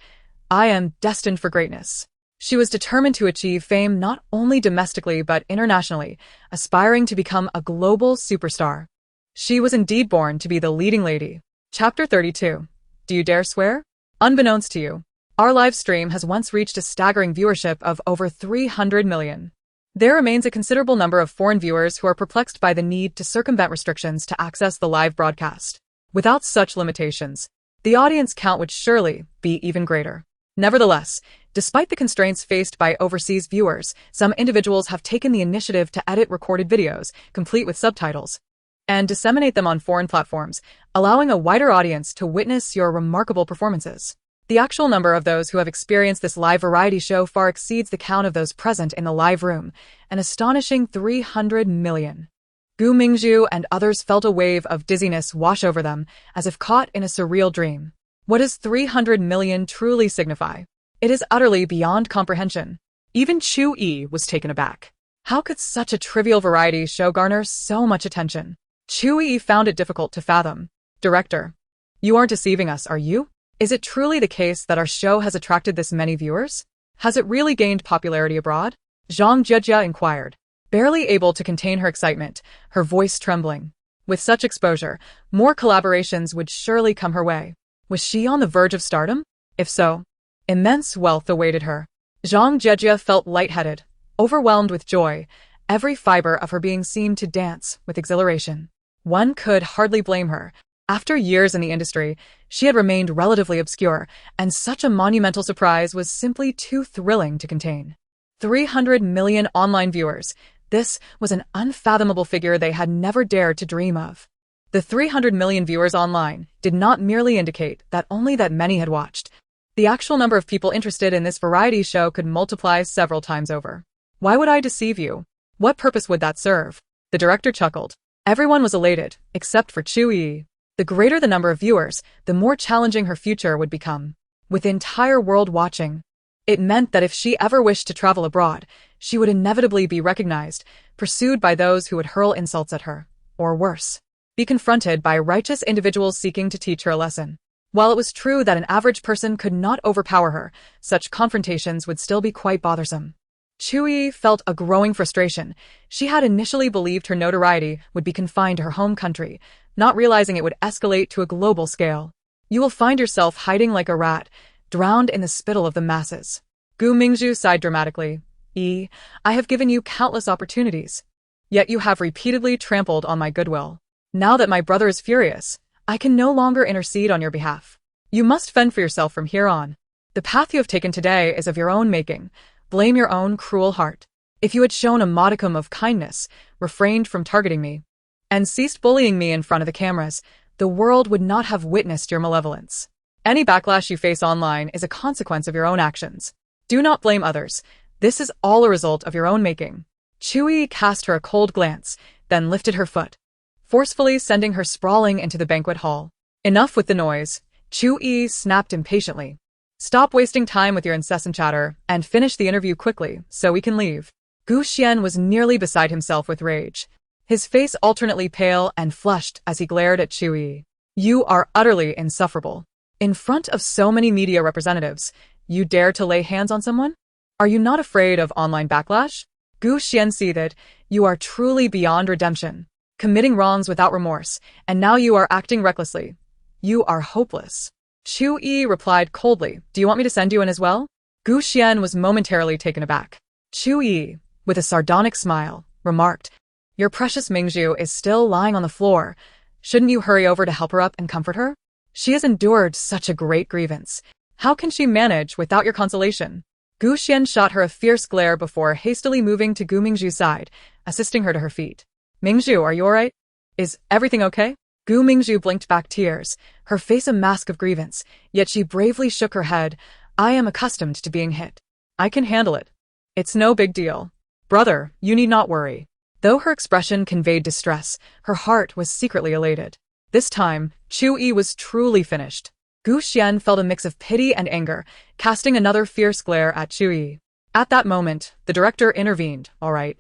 I am destined for greatness. She was determined to achieve fame not only domestically but internationally, aspiring to become a global superstar. She was indeed born to be the leading lady. Chapter 32. Do you dare swear? Unbeknownst to you, our live stream has once reached a staggering viewership of over 300 million. There remains a considerable number of foreign viewers who are perplexed by the need to circumvent restrictions to access the live broadcast. Without such limitations, the audience count would surely be even greater. Nevertheless, despite the constraints faced by overseas viewers, some individuals have taken the initiative to edit recorded videos, complete with subtitles, and disseminate them on foreign platforms, allowing a wider audience to witness your remarkable performances. The actual number of those who have experienced this live variety show far exceeds the count of those present in the live room, an astonishing 300 million. Gu Mingzhu and others felt a wave of dizziness wash over them, as if caught in a surreal dream. What does 300 million truly signify? It is utterly beyond comprehension. Even Chu Yiyi was taken aback. How could such a trivial variety show garner so much attention? Chu Yiyi found it difficult to fathom. Director, you aren't deceiving us, are you? Is it truly the case that our show has attracted this many viewers? Has it really gained popularity abroad? Zhang Jejia inquired, barely able to contain her excitement, her voice trembling. With such exposure, more collaborations would surely come her way. Was she on the verge of stardom? If so, immense wealth awaited her. Zhang Jejia felt lightheaded, overwhelmed with joy. Every fiber of her being seemed to dance with exhilaration. One could hardly blame her. After years in the industry, she had remained relatively obscure, and such a monumental surprise was simply too thrilling to contain. 300 million online viewers. This was an unfathomable figure they had never dared to dream of. The 300 million viewers online did not merely indicate that only that many had watched. The actual number of people interested in this variety show could multiply several times over. Why would I deceive you? What purpose would that serve? The director chuckled. Everyone was elated, except for Chu Yiyi. The greater the number of viewers, the more challenging her future would become. With the entire world watching, it meant that if she ever wished to travel abroad, she would inevitably be recognized, pursued by those who would hurl insults at her, or worse, be confronted by righteous individuals seeking to teach her a lesson. While it was true that an average person could not overpower her, such confrontations would still be quite bothersome. Chu Yiyi felt a growing frustration. She had initially believed her notoriety would be confined to her home country, not realizing it would escalate to a global scale. You will find yourself hiding like a rat, drowned in the spittle of the masses. Gu Mingzhu sighed dramatically. I have given you countless opportunities. Yet you have repeatedly trampled on my goodwill. Now that my brother is furious, I can no longer intercede on your behalf. You must fend for yourself from here on. The path you have taken today is of your own making. Blame your own cruel heart. If you had shown a modicum of kindness, refrained from targeting me, and ceased bullying me in front of the cameras, the world would not have witnessed your malevolence. Any backlash you face online is a consequence of your own actions. Do not blame others. This is all a result of your own making. Chu Yiyi cast her a cold glance, then lifted her foot, forcefully sending her sprawling into the banquet hall. Enough with the noise, Chu Yiyi snapped impatiently. Stop wasting time with your incessant chatter, and finish the interview quickly, so we can leave. Gu Xian was nearly beside himself with rage, his face alternately pale and flushed as he glared at Chu Yiyi. You are utterly insufferable. In front of so many media representatives, you dare to lay hands on someone? Are you not afraid of online backlash? Gu Xian seethed. You are truly beyond redemption, committing wrongs without remorse, and now you are acting recklessly. You are hopeless. Chu Yiyi replied coldly, do you want me to send you in as well? Gu Xian was momentarily taken aback. Chu Yiyi, with a sardonic smile, remarked, "Your precious Mingzhu is still lying on the floor. Shouldn't you hurry over to help her up and comfort her? She has endured such a great grievance. How can she manage without your consolation?" Gu Xian shot her a fierce glare before hastily moving to Gu Mingzhu's side, assisting her to her feet. "Mingzhu, are you alright? Is everything okay?" Gu Mingzhu blinked back tears, her face a mask of grievance, yet she bravely shook her head. "I am accustomed to being hit. I can handle it. It's no big deal. Brother, you need not worry." Though her expression conveyed distress, her heart was secretly elated. This time, Chu Yiyi was truly finished. Gu Xian felt a mix of pity and anger, casting another fierce glare at Chu Yiyi. At that moment, the director intervened. "All right.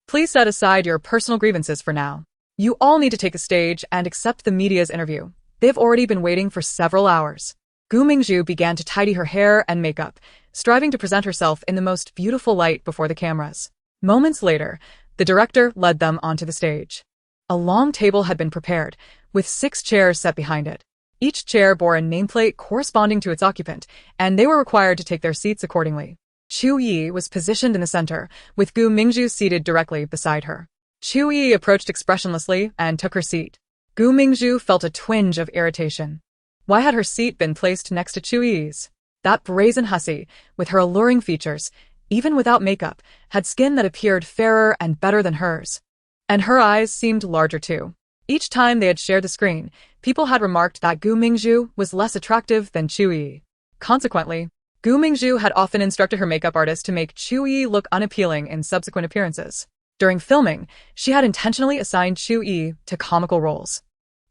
Please set aside your personal grievances for now. You all need to take the stage and accept the media's interview. They've already been waiting for several hours." Gu Mingzhu began to tidy her hair and makeup, striving to present herself in the most beautiful light before the cameras. Moments later, the director led them onto the stage. A long table had been prepared, with 6 chairs set behind it. Each chair bore a nameplate corresponding to its occupant, and they were required to take their seats accordingly. Chu Yiyi was positioned in the center, with Gu Mingzhu seated directly beside her. Chu Yiyi approached expressionlessly and took her seat. Gu Mingzhu felt a twinge of irritation. Why had her seat been placed next to Chu Yiyi's? That brazen hussy, with her alluring features, even without makeup, had skin that appeared fairer and better than hers. And her eyes seemed larger too. Each time they had shared the screen, people had remarked that Gu Mingzhu was less attractive than Chu Yiyi. Consequently, Gu Mingzhu had often instructed her makeup artist to make Chu Yiyi look unappealing in subsequent appearances. During filming, she had intentionally assigned Chu Yiyi to comical roles,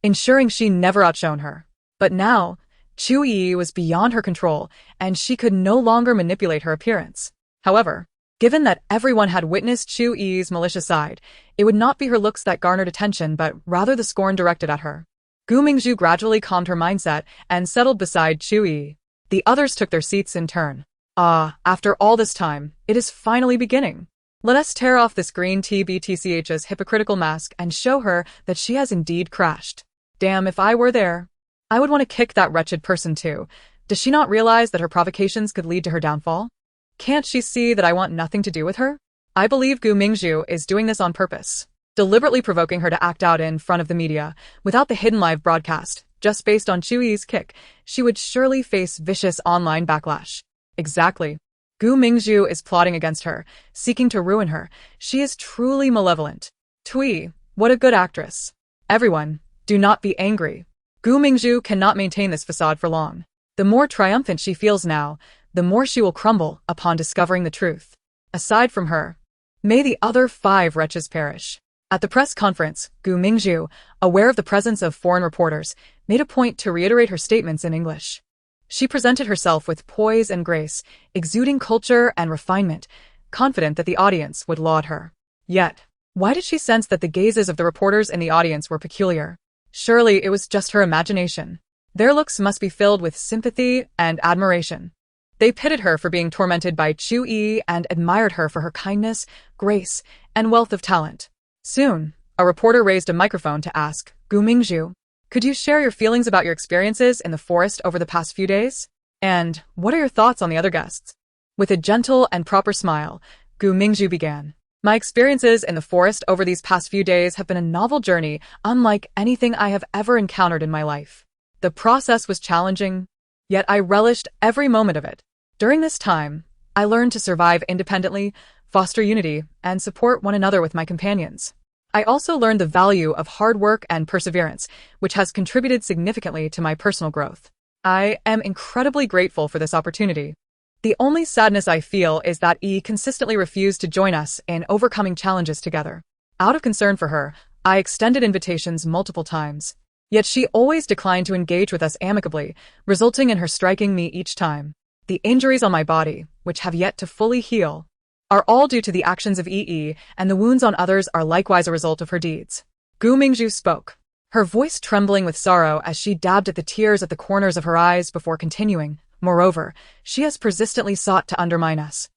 ensuring she never outshone her. But now, Chu Yiyi was beyond her control, and she could no longer manipulate her appearance. However, given that everyone had witnessed Chu Yiyi's malicious side, it would not be her looks that garnered attention but rather the scorn directed at her. Gu Mingzhu gradually calmed her mindset and settled beside Chu Yiyi. The others took their seats in turn. After all this time, it is finally beginning. Let us tear off this green TBTCH's hypocritical mask and show her that she has indeed crashed. Damn, if I were there, I would want to kick that wretched person too. Does she not realize that her provocations could lead to her downfall? Can't she see that I want nothing to do with her? I believe Gu Mingzhu is doing this on purpose, deliberately provoking her to act out in front of the media, without the hidden live broadcast. Just based on Chu Yiyi's kick, she would surely face vicious online backlash. Exactly. Gu Mingzhu is plotting against her, seeking to ruin her. She is truly malevolent. Tui, what a good actress. Everyone, do not be angry. Gu Mingzhu cannot maintain this facade for long. The more triumphant she feels now, the more she will crumble upon discovering the truth. Aside from her, may the other 5 wretches perish. At the press conference, Gu Mingzhu, aware of the presence of foreign reporters, made a point to reiterate her statements in English. She presented herself with poise and grace, exuding culture and refinement, confident that the audience would laud her. Yet, why did she sense that the gazes of the reporters in the audience were peculiar? Surely it was just her imagination. Their looks must be filled with sympathy and admiration. They pitied her for being tormented by Chu Yiyi and admired her for her kindness, grace, and wealth of talent. Soon, a reporter raised a microphone to ask, "Gu Mingzhu, could you share your feelings about your experiences in the forest over the past few days? And what are your thoughts on the other guests?" With a gentle and proper smile, Gu Mingzhu began. "My experiences in the forest over these past few days have been a novel journey unlike anything I have ever encountered in my life. The process was challenging, yet I relished every moment of it. During this time, I learned to survive independently, foster unity, and support one another with my companions. I also learned the value of hard work and perseverance, which has contributed significantly to my personal growth. I am incredibly grateful for this opportunity. The only sadness I feel is that E consistently refused to join us in overcoming challenges together. Out of concern for her, I extended invitations multiple times. Yet she always declined to engage with us amicably, resulting in her striking me each time. The injuries on my body, which have yet to fully heal, are all due to the actions of EE, and the wounds on others are likewise a result of her deeds." Gu Mingzhu spoke, her voice trembling with sorrow as she dabbed at the tears at the corners of her eyes before continuing. "Moreover, she has persistently sought to undermine us.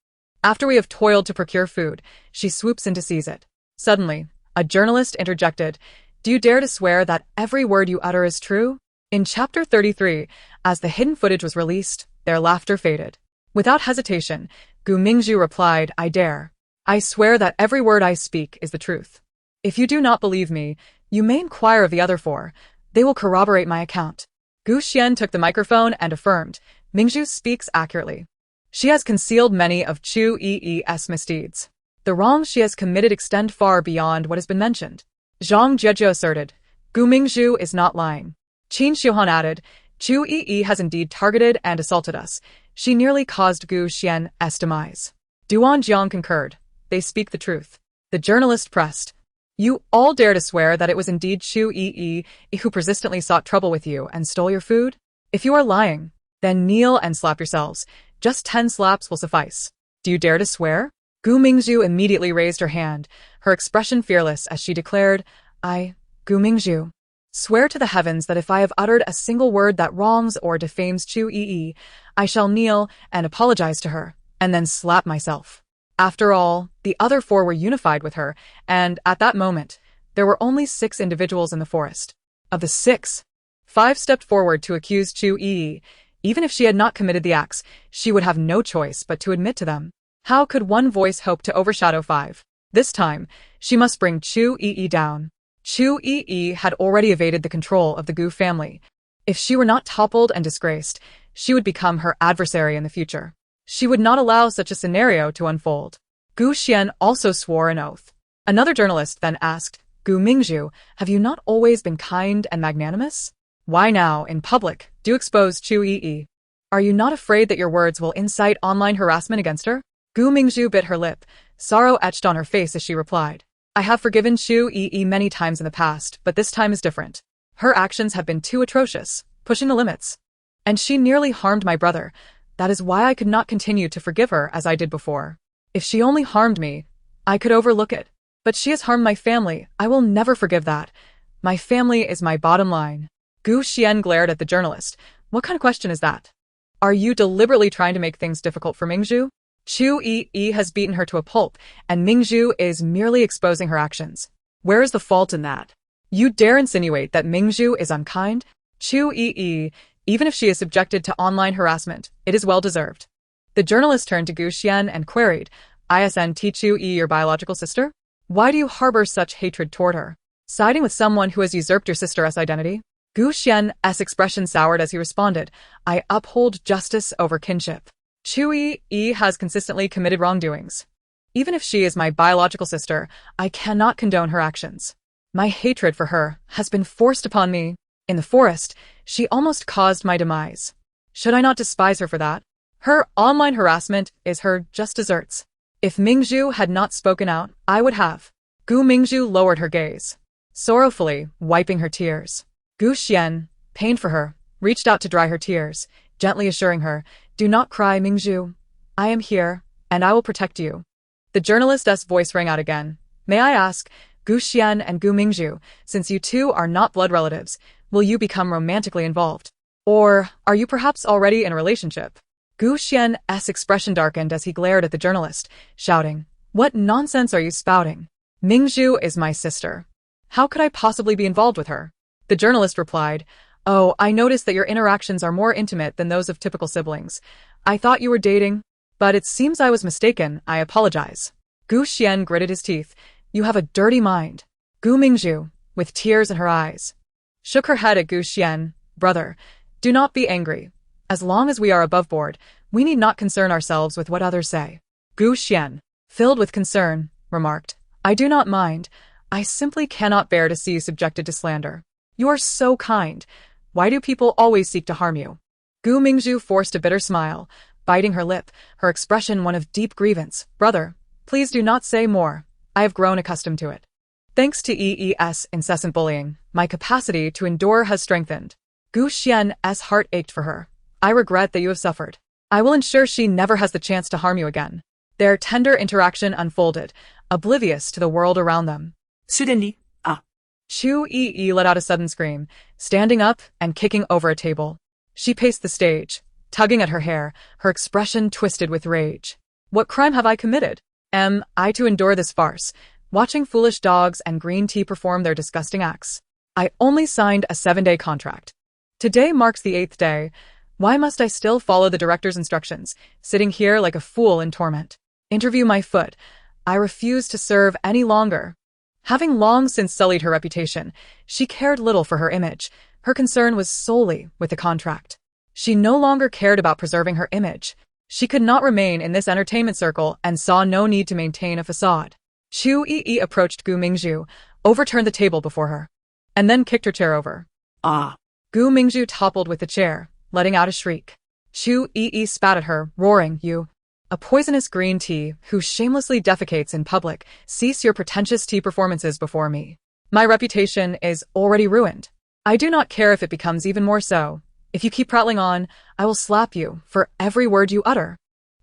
After we have toiled to procure food, she swoops in to seize it." Suddenly, a journalist interjected, "Do you dare to swear that every word you utter is true?" In Chapter 33, as the hidden footage was released, their laughter faded. Without hesitation, Gu Mingzhu replied, "I dare." I swear that every word I speak is the truth. If you do not believe me, you may inquire of the other four. They will corroborate my account. Gu Xian took the microphone and affirmed, Mingzhu speaks accurately. She has concealed many of Chu Yiyi's misdeeds. The wrongs she has committed extend far beyond what has been mentioned. Zhang Jieju asserted, Gu Mingzhu is not lying. Qin Xiuhan added, Chu Yiyi has indeed targeted and assaulted us. She nearly caused Gu Xian's demise. Duan Jiang concurred. They speak the truth. The journalist pressed. You all dare to swear that it was indeed Chu Yiyi who persistently sought trouble with you and stole your food? If you are lying, then kneel and slap yourselves. Just 10 slaps will suffice. Do you dare to swear? Gu Mingzhu immediately raised her hand, her expression fearless as she declared, I, Gu Mingzhu, swear to the heavens that if I have uttered a single word that wrongs or defames Chu Yiyi, I shall kneel and apologize to her, and then slap myself. After all, the other four were unified with her, and at that moment, there were only 6 individuals in the forest. Of the 6, 5 stepped forward to accuse Chu Yiyi. Even if she had not committed the acts, she would have no choice but to admit to them. How could one voice hope to overshadow 5? This time, she must bring Chu Yiyi down. Chu Yiyi had already evaded the control of the Gu family. If she were not toppled and disgraced, she would become her adversary in the future. She would not allow such a scenario to unfold. Gu Xian also swore an oath. Another journalist then asked, Gu Mingzhu, have you not always been kind and magnanimous? Why now, in public, do you expose Chu Yiyi? Are you not afraid that your words will incite online harassment against her? Gu Mingzhu bit her lip, sorrow etched on her face as she replied, I have forgiven Chu Yiyi many times in the past, but this time is different. Her actions have been too atrocious, pushing the limits. And she nearly harmed my brother. That is why I could not continue to forgive her as I did before. If she only harmed me, I could overlook it. But she has harmed my family. I will never forgive that. My family is my bottom line. Gu Xian glared at the journalist. What kind of question is that? Are you deliberately trying to make things difficult for Mingzhu? Chu Yiyi has beaten her to a pulp, and Mingzhu is merely exposing her actions. Where is the fault in that? You dare insinuate that Mingzhu is unkind? Chu Yiyi, even if she is subjected to online harassment, it is well deserved. The journalist turned to Gu Xian and queried, Isn't Chu Yiyi your biological sister? Why do you harbor such hatred toward her? Siding with someone who has usurped your sister's identity? Gu Xian's expression soured as he responded, I uphold justice over kinship. Chu Yiyi has consistently committed wrongdoings. Even if she is my biological sister, I cannot condone her actions. My hatred for her has been forced upon me. In the forest, she almost caused my demise. Should I not despise her for that? Her online harassment is her just desserts. If Mingzhu had not spoken out, I would have. Gu Mingzhu lowered her gaze, sorrowfully wiping her tears. Gu Xian, pained for her, reached out to dry her tears, gently assuring her, Do not cry, Mingzhu. I am here, and I will protect you. The journalist's voice rang out again. May I ask, Gu Xian and Gu Mingzhu, since you two are not blood relatives, will you become romantically involved? Or are you perhaps already in a relationship? Gu Xian's expression darkened as he glared at the journalist, shouting, What nonsense are you spouting? Mingzhu is my sister. How could I possibly be involved with her? The journalist replied, Oh, I noticed that your interactions are more intimate than those of typical siblings. I thought you were dating, but it seems I was mistaken. I apologize. Gu Xian gritted his teeth. You have a dirty mind. Gu Mingzhu, with tears in her eyes, shook her head at Gu Xian. Brother, do not be angry. As long as we are above board, we need not concern ourselves with what others say. Gu Xian, filled with concern, remarked, I do not mind. I simply cannot bear to see you subjected to slander. You are so kind. Why do people always seek to harm you? Gu Mingzhu forced a bitter smile, biting her lip, her expression one of deep grievance. Brother, please do not say more. I have grown accustomed to it. Thanks to Yi's incessant bullying, my capacity to endure has strengthened. Gu Xian's heart ached for her. I regret that you have suffered. I will ensure she never has the chance to harm you again. Their tender interaction unfolded, oblivious to the world around them. Suddenly, Chu Yiyi let out a sudden scream, standing up and kicking over a table. She paced the stage, tugging at her hair, her expression twisted with rage. What crime have I committed? Am I to endure this farce, watching foolish dogs and green tea perform their disgusting acts? I only signed a 7-day contract. Today marks the 8th day. Why must I still follow the director's instructions, sitting here like a fool in torment? Interview my foot. I refuse to serve any longer. Having long since sullied her reputation, she cared little for her image. Her concern was solely with the contract. She no longer cared about preserving her image. She could not remain in this entertainment circle and saw no need to maintain a facade. Chu Yiyi approached Gu Mingzhu, overturned the table before her, and then kicked her chair over. Ah! Gu Mingzhu toppled with the chair, letting out a shriek. Chu Yiyi spat at her, roaring, "You, a poisonous green tea who shamelessly defecates in public, cease your pretentious tea performances before me. My reputation is already ruined. I do not care if it becomes even more so. If you keep prattling on, I will slap you for every word you utter."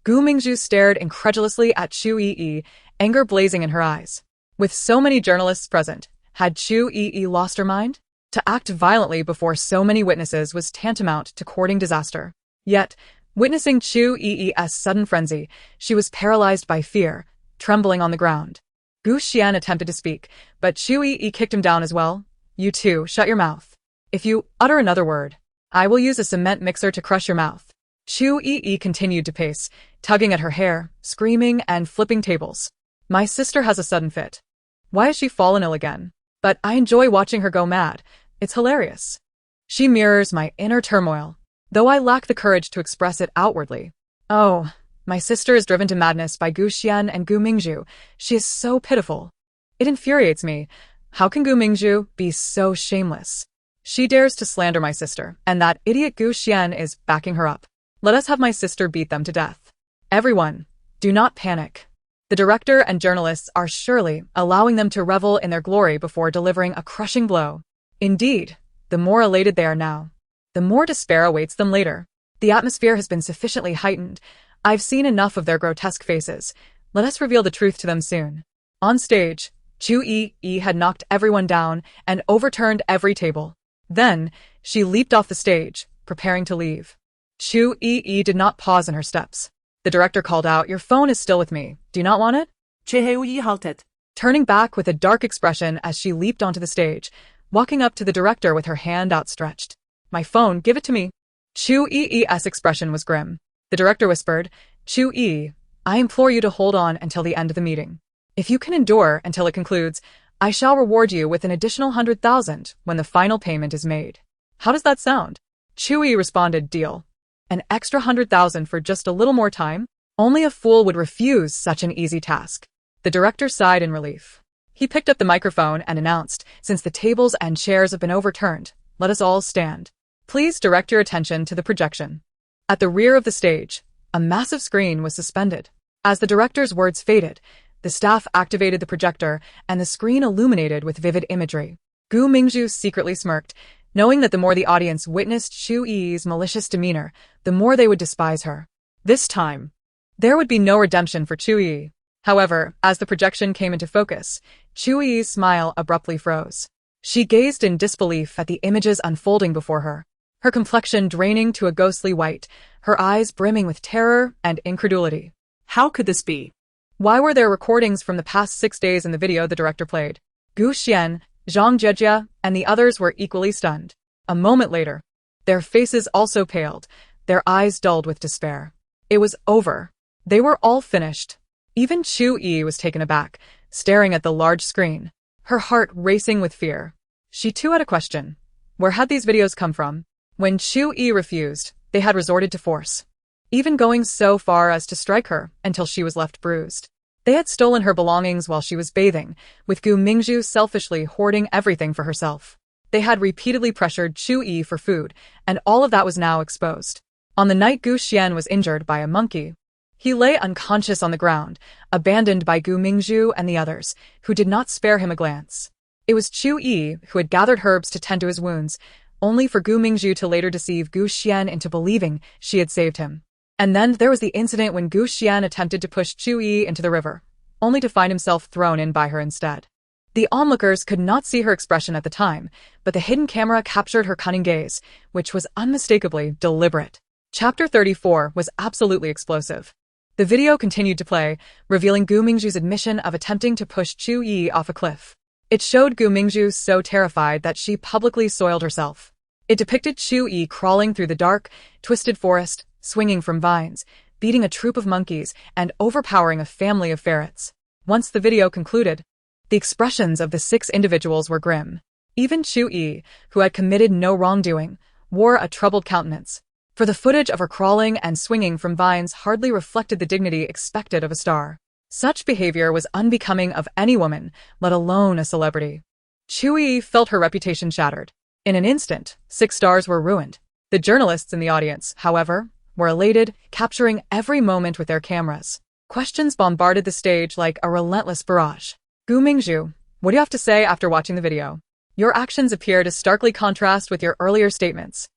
Gu Mingzhu stared incredulously at Chu Yiyi, anger blazing in her eyes. With so many journalists present, had Chu Yiyi lost her mind? To act violently before so many witnesses was tantamount to courting disaster. Yet, witnessing Chu Yiyi's sudden frenzy, she was paralyzed by fear, trembling on the ground. Gu Xian attempted to speak, but Chu Yiyi kicked him down as well. "You too, shut your mouth. If you utter another word, I will use a cement mixer to crush your mouth." Chu Yiyi continued to pace, tugging at her hair, screaming and flipping tables. "My sister has a sudden fit. Why has she fallen ill again? But I enjoy watching her go mad. It's hilarious. She mirrors my inner turmoil, though I lack the courage to express it outwardly. Oh, my sister is driven to madness by Gu Xian and Gu Mingzhu. She is so pitiful. It infuriates me. How can Gu Mingzhu be so shameless? She dares to slander my sister, and that idiot Gu Xian is backing her up. Let us have my sister beat them to death. Everyone, do not panic. The director and journalists are surely allowing them to revel in their glory before delivering a crushing blow. Indeed, the more elated they are now, the more despair awaits them later. The atmosphere has been sufficiently heightened. I've seen enough of their grotesque faces. Let us reveal the truth to them soon." On stage, Chu Yiyi had knocked everyone down and overturned every table. Then, she leaped off the stage, preparing to leave. Chu Yiyi did not pause in her steps. The director called out, "Your phone is still with me. Do you not want it?" Chu halted, turning back with a dark expression as she leaped onto the stage, walking up to the director with her hand outstretched. "My phone, give it to me." Chu Yiyi's expression was grim. The director whispered, "Chu Yiyi, I implore you to hold on until the end of the meeting. If you can endure until it concludes, I shall reward you with an additional 100,000 when the final payment is made. How does that sound?" Chu Yiyi responded, "Deal. An extra 100,000 for just a little more time? Only a fool would refuse such an easy task." The director sighed in relief. He picked up the microphone and announced, "Since the tables and chairs have been overturned, let us all stand. Please direct your attention to the projection." At the rear of the stage, a massive screen was suspended. As the director's words faded, the staff activated the projector and the screen illuminated with vivid imagery. Gu Mingzhu secretly smirked, knowing that the more the audience witnessed Chu Yiyi's malicious demeanor, the more they would despise her. This time, there would be no redemption for Chu Yiyi. However, as the projection came into focus, Chu Yiyi's smile abruptly froze. She gazed in disbelief at the images unfolding before her, her complexion draining to a ghostly white, her eyes brimming with terror and incredulity. How could this be? Why were there recordings from the past 6 days in the video the director played? Gu Xian, Zhang Jejia, and the others were equally stunned. A moment later, their faces also paled, their eyes dulled with despair. It was over. They were all finished. Even Chu Yiyi was taken aback, staring at the large screen, her heart racing with fear. She too had a question. Where had these videos come from? When Chu Yiyi refused, they had resorted to force, even going so far as to strike her until she was left bruised. They had stolen her belongings while she was bathing, with Gu Mingzhu selfishly hoarding everything for herself. They had repeatedly pressured Chu Yiyi for food, and all of that was now exposed. On the night Gu Xian was injured by a monkey, he lay unconscious on the ground, abandoned by Gu Mingzhu and the others, who did not spare him a glance. It was Chu Yiyi who had gathered herbs to tend to his wounds, only for Gu Mingzhu to later deceive Gu Xian into believing she had saved him. And then there was the incident when Gu Xian attempted to push Chu Yiyi into the river, only to find himself thrown in by her instead. The onlookers could not see her expression at the time, but the hidden camera captured her cunning gaze, which was unmistakably deliberate. Chapter 34 was absolutely explosive. The video continued to play, revealing Gu Mingzhu's admission of attempting to push Chu Yiyi off a cliff. It showed Gu Mingzhu so terrified that she publicly soiled herself. It depicted Chu Yiyi crawling through the dark, twisted forest, swinging from vines, beating a troop of monkeys, and overpowering a family of ferrets. Once the video concluded, the expressions of the 6 individuals were grim. Even Chu Yiyi, who had committed no wrongdoing, wore a troubled countenance, for the footage of her crawling and swinging from vines hardly reflected the dignity expected of a star. Such behavior was unbecoming of any woman, let alone a celebrity. Chu Yiyi felt her reputation shattered. In an instant, 6 stars were ruined. The journalists in the audience, however, were elated, capturing every moment with their cameras. Questions bombarded the stage like a relentless barrage. Mingzhu, what do you have to say after watching the video? Your actions appear to starkly contrast with your earlier statements.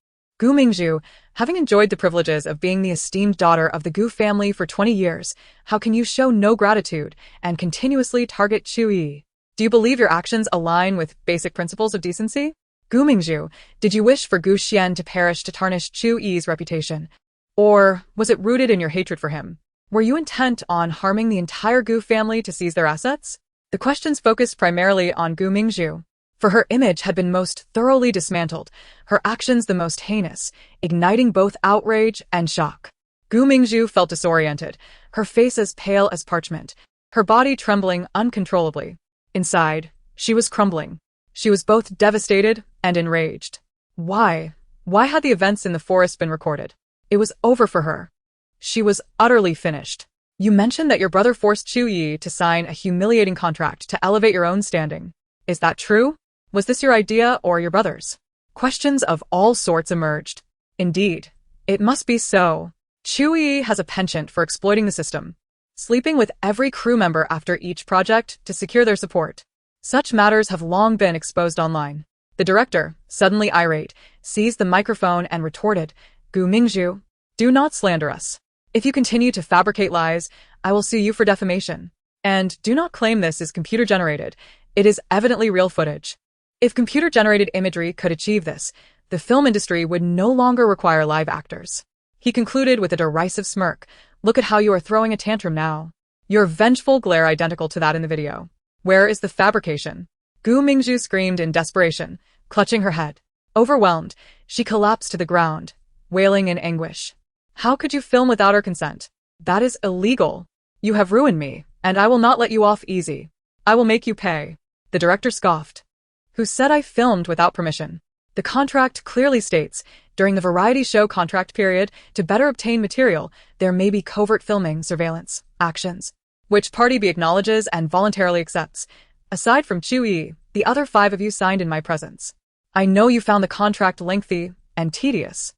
Mingzhu, having enjoyed the privileges of being the esteemed daughter of the Gu family for 20 years, how can you show no gratitude and continuously target Chu Yiyi? Do you believe your actions align with basic principles of decency? Mingzhu, did you wish for Gu Xian to perish to tarnish Chu Yiyi's reputation? Or was it rooted in your hatred for him? Were you intent on harming the entire Gu family to seize their assets? The questions focused primarily on Mingzhu, for her image had been most thoroughly dismantled, her actions the most heinous, igniting both outrage and shock. Mingzhu felt disoriented, her face as pale as parchment, her body trembling uncontrollably. Inside, she was crumbling. She was both devastated and enraged. Why? Why had the events in the forest been recorded? It was over for her. She was utterly finished. You mentioned that your brother forced Chu Yiyi to sign a humiliating contract to elevate your own standing. Is that true? Was this your idea or your brother's? Questions of all sorts emerged. Indeed, it must be so. Chu Yiyi has a penchant for exploiting the system, sleeping with every crew member after each project to secure their support. Such matters have long been exposed online. The director, suddenly irate, seized the microphone and retorted, Mingzhu, do not slander us. If you continue to fabricate lies, I will sue you for defamation. And do not claim this is computer-generated. It is evidently real footage. If computer-generated imagery could achieve this, the film industry would no longer require live actors. He concluded with a derisive smirk, look at how you are throwing a tantrum now. Your vengeful glare identical to that in the video. Where is the fabrication? Mingzhu screamed in desperation, clutching her head. Overwhelmed, she collapsed to the ground, wailing in anguish. How could you film without her consent? That is illegal. You have ruined me, and I will not let you off easy. I will make you pay. The director scoffed. Who said I filmed without permission? The contract clearly states, during the variety show contract period, to better obtain material, there may be covert filming, surveillance, actions, which party B acknowledges and voluntarily accepts. Aside from Chu Yiyi, the other 5 of you signed in my presence. I know you found the contract lengthy and tedious,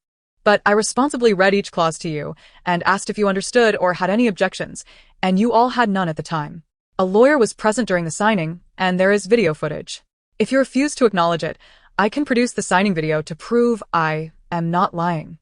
but I responsibly read each clause to you and asked if you understood or had any objections, and you all had none at the time. A lawyer was present during the signing, and there is video footage. If you refuse to acknowledge it, I can produce the signing video to prove I am not lying.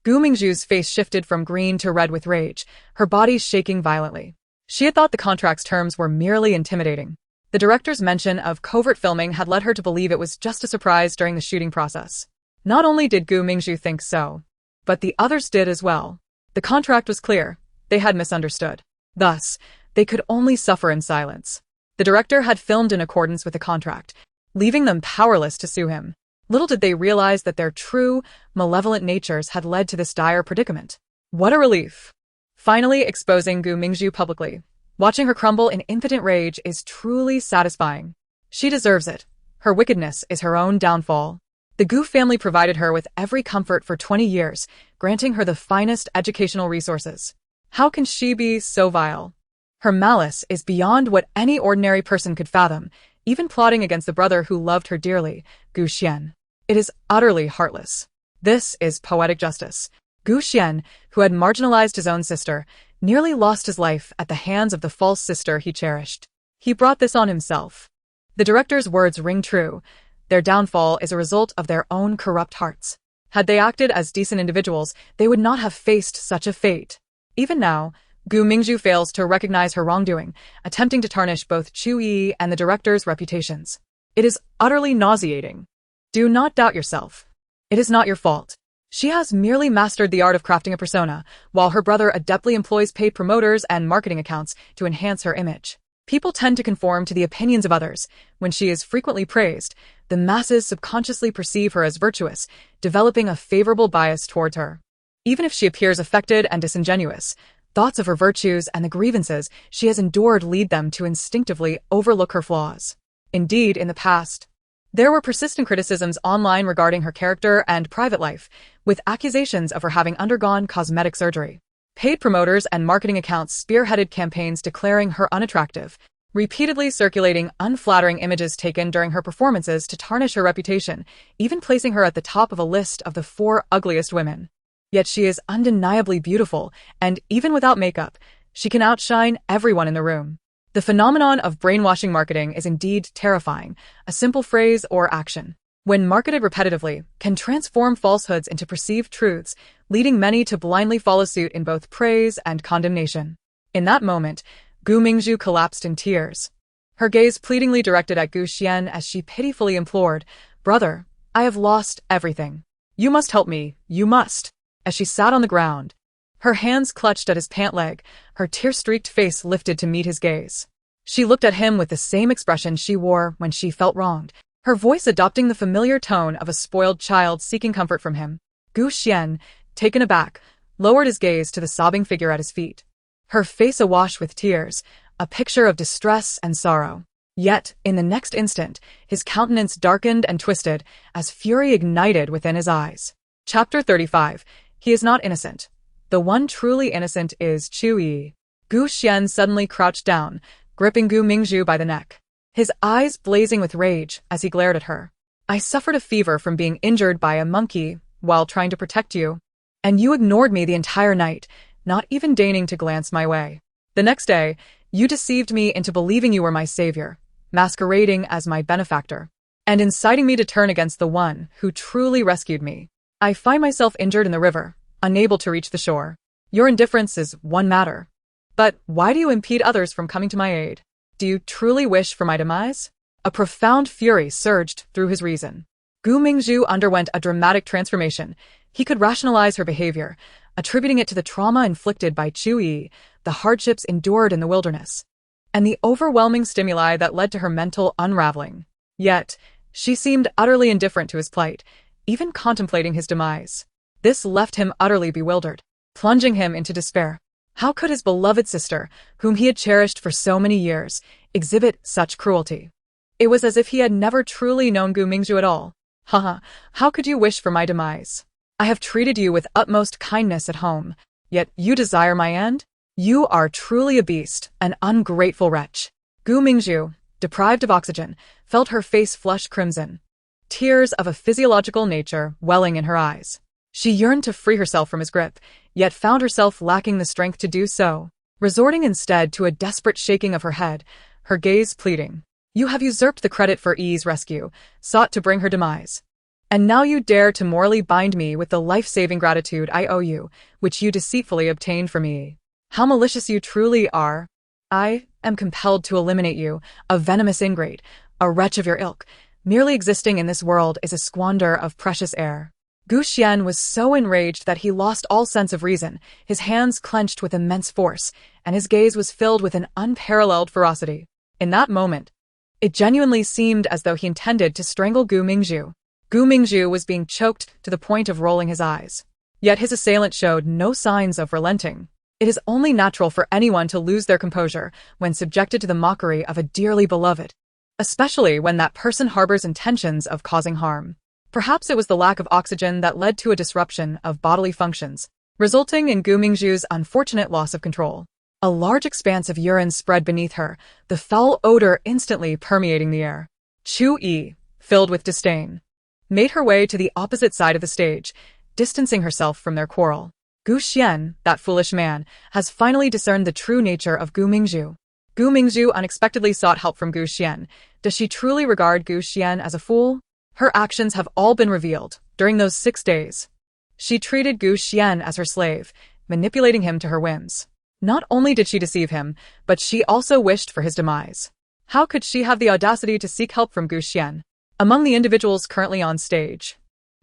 Mingzhu's face shifted from green to red with rage, her body shaking violently. She had thought the contract's terms were merely intimidating. The director's mention of covert filming had led her to believe it was just a surprise during the shooting process. Not only did Mingzhu think so, but the others did as well. The contract was clear. They had misunderstood. Thus, they could only suffer in silence. The director had filmed in accordance with the contract, leaving them powerless to sue him. Little did they realize that their true, malevolent natures had led to this dire predicament. What a relief! Finally exposing Mingzhu publicly. Watching her crumble in impotent rage is truly satisfying. She deserves it. Her wickedness is her own downfall. The Gu family provided her with every comfort for 20 years, granting her the finest educational resources. How can she be so vile? Her malice is beyond what any ordinary person could fathom, even plotting against the brother who loved her dearly, Gu Xian. It is utterly heartless. This is poetic justice. Gu Xian, who had marginalized his own sister, nearly lost his life at the hands of the false sister he cherished. He brought this on himself. The director's words ring true. Their downfall is a result of their own corrupt hearts. Had they acted as decent individuals, they would not have faced such a fate. Even now, Mingzhu fails to recognize her wrongdoing, attempting to tarnish both Chu Yiyi and the director's reputations. It is utterly nauseating. Do not doubt yourself. It is not your fault. She has merely mastered the art of crafting a persona, while her brother adeptly employs paid promoters and marketing accounts to enhance her image. People tend to conform to the opinions of others. When she is frequently praised, the masses subconsciously perceive her as virtuous, developing a favorable bias towards her. Even if she appears affected and disingenuous, Thoughts of her virtues and the grievances she has endured lead them to instinctively overlook her flaws. Indeed, in the past, there were persistent criticisms online regarding her character and private life, with accusations of her having undergone cosmetic surgery. Paid promoters and marketing accounts spearheaded campaigns declaring her unattractive, repeatedly circulating unflattering images taken during her performances to tarnish her reputation, even placing her at the top of a list of the 4 ugliest women. Yet she is undeniably beautiful, and even without makeup, she can outshine everyone in the room. The phenomenon of brainwashing marketing is indeed terrifying. A simple phrase or action, when marketed repetitively, can transform falsehoods into perceived truths, leading many to blindly follow suit in both praise and condemnation. In that moment, Mingzhu collapsed in tears, her gaze pleadingly directed at Gu Xian as she pitifully implored, "Brother, I have lost everything. You must help me, you must." As she sat on the ground, her hands clutched at his pant leg, her tear-streaked face lifted to meet his gaze. She looked at him with the same expression she wore when she felt wronged, her voice adopting the familiar tone of a spoiled child seeking comfort from him. Gu Xian, taken aback, lowered his gaze to the sobbing figure at his feet, her face awash with tears, a picture of distress and sorrow. Yet, in the next instant, his countenance darkened and twisted as fury ignited within his eyes. Chapter 35. He is not innocent. The one truly innocent is Chu Yiyi. Gu Xian suddenly crouched down, gripping Mingzhu by the neck, his eyes blazing with rage as he glared at her. "I suffered a fever from being injured by a monkey while trying to protect you, and you ignored me the entire night, not even deigning to glance my way. The next day, you deceived me into believing you were my savior, masquerading as my benefactor, and inciting me to turn against the one who truly rescued me. I find myself injured in the river, unable to reach the shore. Your indifference is one matter. But why do you impede others from coming to my aid? Do you truly wish for my demise?" A profound fury surged through his reason. Mingzhu underwent a dramatic transformation. He could rationalize her behavior, attributing it to the trauma inflicted by Chu Yiyi, the hardships endured in the wilderness, and the overwhelming stimuli that led to her mental unraveling. Yet, she seemed utterly indifferent to his plight, even contemplating his demise. This left him utterly bewildered, plunging him into despair. How could his beloved sister, whom he had cherished for so many years, exhibit such cruelty? It was as if he had never truly known Mingzhu at all. "Haha, how could you wish for my demise? I have treated you with utmost kindness at home, yet you desire my end? You are truly a beast, an ungrateful wretch." Mingzhu, deprived of oxygen, felt her face flush crimson, tears of a physiological nature welling in her eyes. She yearned to free herself from his grip, yet found herself lacking the strength to do so, resorting instead to a desperate shaking of her head, her gaze pleading. "You have usurped the credit for Yi's rescue, sought to bring her demise. And now you dare to morally bind me with the life-saving gratitude I owe you, which you deceitfully obtained from me. How malicious you truly are. I am compelled to eliminate you, a venomous ingrate, a wretch of your ilk. Merely existing in this world is a squander of precious air." Gu Xian was so enraged that he lost all sense of reason, his hands clenched with immense force, and his gaze was filled with an unparalleled ferocity. In that moment, it genuinely seemed as though he intended to strangle Mingzhu. Mingzhu was being choked to the point of rolling his eyes. Yet his assailant showed no signs of relenting. It is only natural for anyone to lose their composure when subjected to the mockery of a dearly beloved, especially when that person harbors intentions of causing harm. Perhaps it was the lack of oxygen that led to a disruption of bodily functions, resulting in Mingzhu's unfortunate loss of control. A large expanse of urine spread beneath her, the foul odor instantly permeating the air. Chu Yiyi, filled with disdain, made her way to the opposite side of the stage, distancing herself from their quarrel. Gu Xian, that foolish man, has finally discerned the true nature of Mingzhu. Mingzhu unexpectedly sought help from Gu Xian. Does she truly regard Gu Xian as a fool? Her actions have all been revealed. During those 6 days, she treated Gu Xian as her slave, manipulating him to her whims. Not only did she deceive him, but she also wished for his demise. How could she have the audacity to seek help from Gu Xian? Among the individuals currently on stage,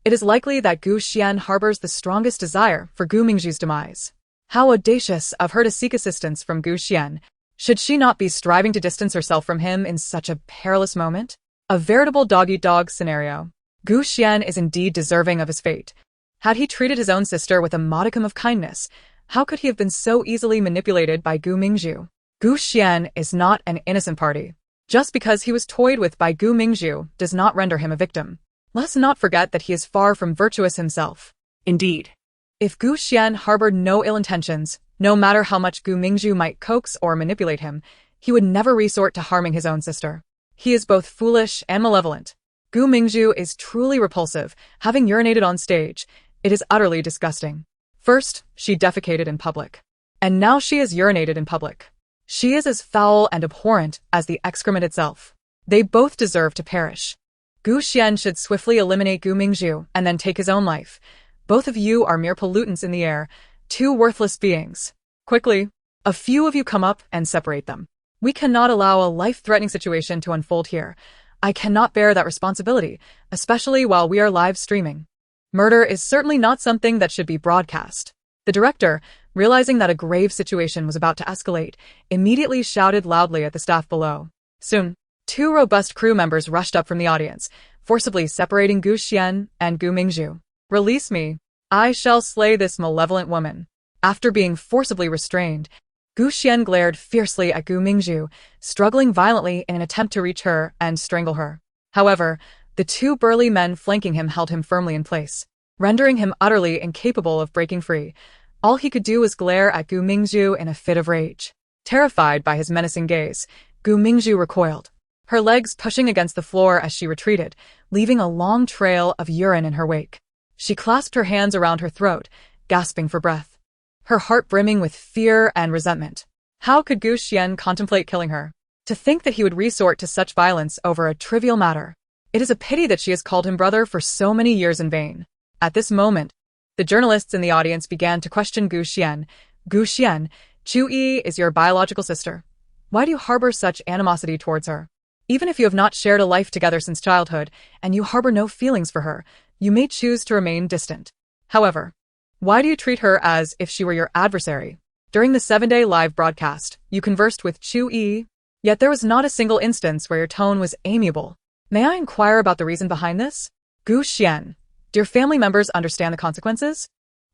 it is likely that Gu Xian harbors the strongest desire for Mingzhu's demise. How audacious of her to seek assistance from Gu Xian. Should she not be striving to distance herself from him in such a perilous moment? A veritable dog-eat-dog scenario. Gu Xian is indeed deserving of his fate. Had he treated his own sister with a modicum of kindness, How could he have been so easily manipulated by Gu Mingzhu? Gu Xian is not an innocent party. Just because he was toyed with by Gu Mingzhu does not render him a victim. Let's not forget that he is far from virtuous himself. Indeed. If Gu Xian harbored no ill intentions, no matter how much Gu Mingzhu might coax or manipulate him, he would never resort to harming his own sister. He is both foolish and malevolent. Gu Mingzhu is truly repulsive, having urinated on stage. It is utterly disgusting. First, she defecated in public. And now she has urinated in public. She is as foul and abhorrent as the excrement itself. They both deserve to perish. Gu Xian should swiftly eliminate Gu Mingzhu and then take his own life. Both of you are mere pollutants in the air, two worthless beings. Quickly, a few of you come up and separate them. We cannot allow a life-threatening situation to unfold here. I cannot bear that responsibility, especially while we are live streaming. Murder is certainly not something that should be broadcast. The director, realizing that a grave situation was about to escalate, immediately shouted loudly at the staff below. Soon, two robust crew members rushed up from the audience, forcibly separating Gu Xian and Gu Mingzhu. Release me. I shall slay this malevolent woman. After being forcibly restrained, Gu Xian glared fiercely at Gu Mingzhu, struggling violently in an attempt to reach her and strangle her. However, the two burly men flanking him held him firmly in place, rendering him utterly incapable of breaking free. All he could do was glare at Gu Mingzhu in a fit of rage. Terrified by his menacing gaze, Gu Mingzhu recoiled, her legs pushing against the floor as she retreated, leaving a long trail of urine in her wake. She clasped her hands around her throat, gasping for breath, her heart brimming with fear and resentment. How could Gu Xian contemplate killing her? To think that he would resort to such violence over a trivial matter. It is a pity that she has called him brother for so many years in vain. At this moment, the journalists in the audience began to question Gu Xian. Gu Xian, Chu Yiyi is your biological sister. Why do you harbor such animosity towards her? Even if you have not shared a life together since childhood, and you harbor no feelings for her, you may choose to remain distant. However, why do you treat her as if she were your adversary? During the 7-day live broadcast, you conversed with Chu Yiyi, yet there was not a single instance where your tone was amiable. May I inquire about the reason behind this? Gu Xian, do your family members understand the consequences?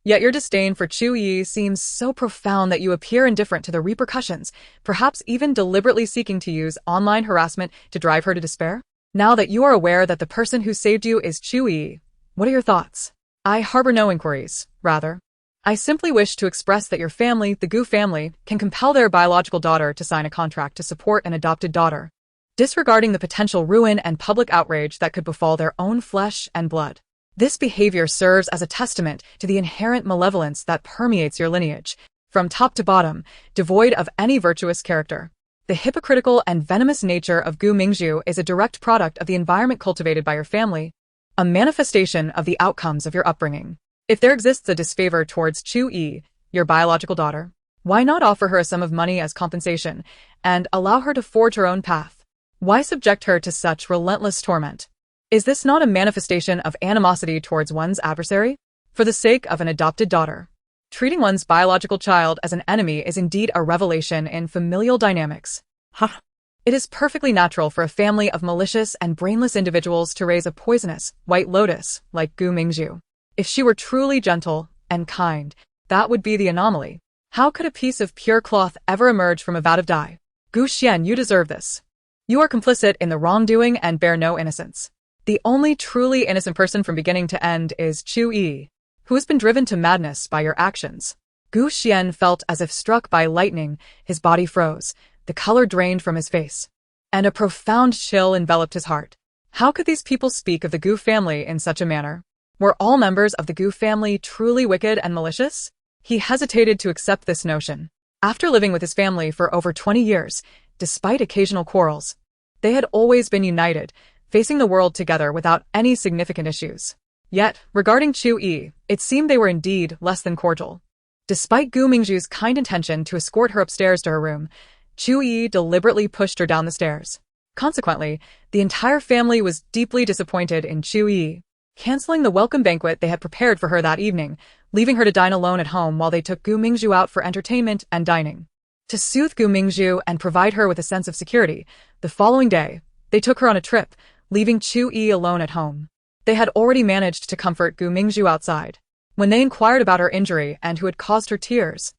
Yet your disdain for Chu Yiyi seems so profound that you appear indifferent to the repercussions, perhaps even deliberately seeking to use online harassment to drive her to despair? Now that you are aware that the person who saved you is Chu Yiyi, what are your thoughts? I harbor no inquiries, rather. I simply wish to express that your family, the Gu family, can compel their biological daughter to sign a contract to support an adopted daughter, disregarding the potential ruin and public outrage that could befall their own flesh and blood. This behavior serves as a testament to the inherent malevolence that permeates your lineage, from top to bottom, devoid of any virtuous character. The hypocritical and venomous nature of Gu Mingzhu is a direct product of the environment cultivated by your family, a manifestation of the outcomes of your upbringing. If there exists a disfavor towards Chu Yiyi, your biological daughter, why not offer her a sum of money as compensation and allow her to forge her own path? Why subject her to such relentless torment? Is this not a manifestation of animosity towards one's adversary? For the sake of an adopted daughter, treating one's biological child as an enemy is indeed a revelation in familial dynamics. It is perfectly natural for a family of malicious and brainless individuals to raise a poisonous white lotus like Gu Mingzhu. If she were truly gentle and kind, that would be the anomaly. How could a piece of pure cloth ever emerge from a vat of dye? Gu Xian, you deserve this. You are complicit in the wrongdoing and bear no innocence. The only truly innocent person from beginning to end is Chu Yiyi, who has been driven to madness by your actions. Gu Xian felt as if struck by lightning. His body froze, the color drained from his face, and a profound chill enveloped his heart. How could these people speak of the Gu family in such a manner? Were all members of the Gu family truly wicked and malicious? He hesitated to accept this notion. After living with his family for over 20 years, despite occasional quarrels, they had always been united, facing the world together without any significant issues. Yet, regarding Chu Yiyi, it seemed they were indeed less than cordial. Despite Gu Mingzhu's kind intention to escort her upstairs to her room, Chu Yiyi deliberately pushed her down the stairs. Consequently, the entire family was deeply disappointed in Chu Yiyi, canceling the welcome banquet they had prepared for her that evening, leaving her to dine alone at home while they took Gu Mingzhu out for entertainment and dining. To soothe Gu Mingzhu and provide her with a sense of security, the following day, they took her on a trip, leaving Chu Yiyi alone at home. They had already managed to comfort Gu Mingzhu outside. When they inquired about her injury and who had caused her tears,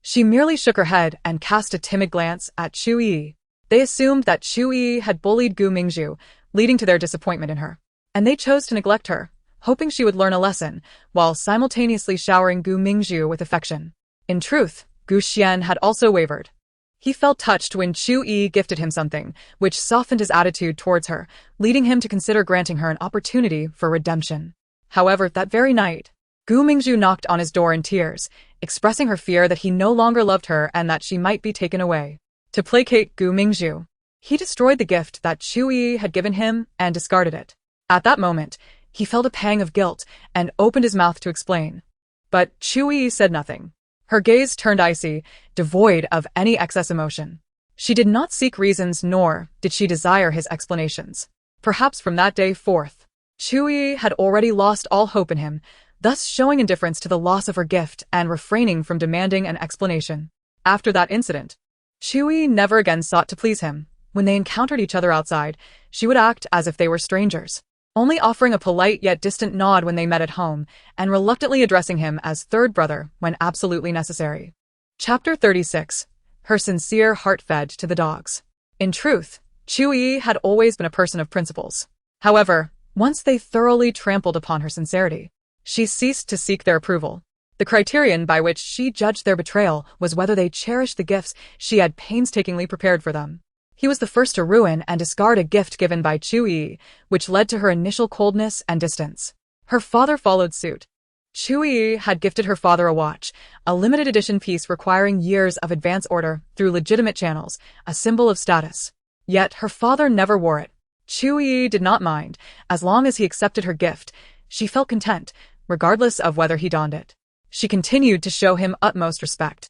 she merely shook her head and cast a timid glance at Chu Yiyi. They assumed that Chu Yiyi had bullied Gu Mingzhu, leading to their disappointment in her. And they chose to neglect her, hoping she would learn a lesson, while simultaneously showering Gu Mingzhu with affection. In truth, Gu Xian had also wavered. He felt touched when Chu Yiyi gifted him something, which softened his attitude towards her, leading him to consider granting her an opportunity for redemption. However, that very night, Gu Mingzhu knocked on his door in tears, expressing her fear that he no longer loved her and that she might be taken away. To placate Gu Mingzhu, he destroyed the gift that Chu Yiyi had given him and discarded it. At that moment, he felt a pang of guilt and opened his mouth to explain. But Chu Yiyi said nothing. Her gaze turned icy, devoid of any excess emotion. She did not seek reasons, nor did she desire his explanations. Perhaps from that day forth, Chu Yiyi had already lost all hope in him, thus showing indifference to the loss of her gift and refraining from demanding an explanation. After that incident, Chu Yiyi never again sought to please him. When they encountered each other outside, she would act as if they were strangers, only offering a polite yet distant nod when they met at home, and reluctantly addressing him as third brother when absolutely necessary. Chapter 36. Her sincere heart fed to the dogs. In truth, Chu Yiyi had always been a person of principles. However, once they thoroughly trampled upon her sincerity, she ceased to seek their approval. The criterion by which she judged their betrayal was whether they cherished the gifts she had painstakingly prepared for them. He was the first to ruin and discard a gift given by Chu Yiyi, which led to her initial coldness and distance. Her father followed suit. Chu Yiyi had gifted her father a watch, a limited edition piece requiring years of advance order through legitimate channels, a symbol of status. Yet her father never wore it. Chu Yiyi did not mind. As long as he accepted her gift, she felt content, regardless of whether he donned it. She continued to show him utmost respect,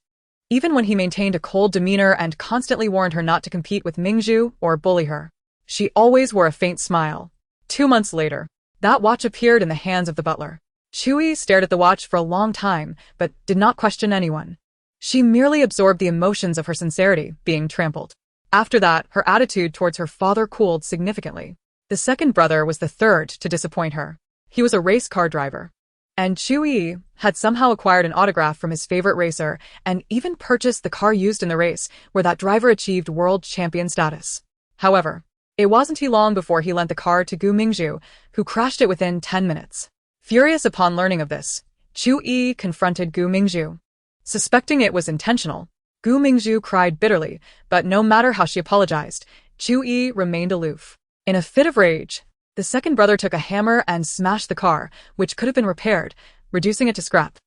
even when he maintained a cold demeanor and constantly warned her not to compete with Mingzhu or bully her. She always wore a faint smile. 2 months later, that watch appeared in the hands of the butler. Chu Yiyi stared at the watch for a long time, but did not question anyone. She merely absorbed the emotions of her sincerity being trampled. After that, her attitude towards her father cooled significantly. The second brother was the third to disappoint her. He was a race car driver, and Chu Yiyi had somehow acquired an autograph from his favorite racer and even purchased the car used in the race where that driver achieved world champion status. However, it wasn't long before he lent the car to Gu Mingzhu, who crashed it within 10 minutes. Furious upon learning of this, Chu Yiyi confronted Gu Mingzhu. Suspecting it was intentional, Gu Mingzhu cried bitterly, but no matter how she apologized, Chu Yiyi remained aloof. In a fit of rage, the second brother took a hammer and smashed the car, which could have been repaired, reducing it to scrap.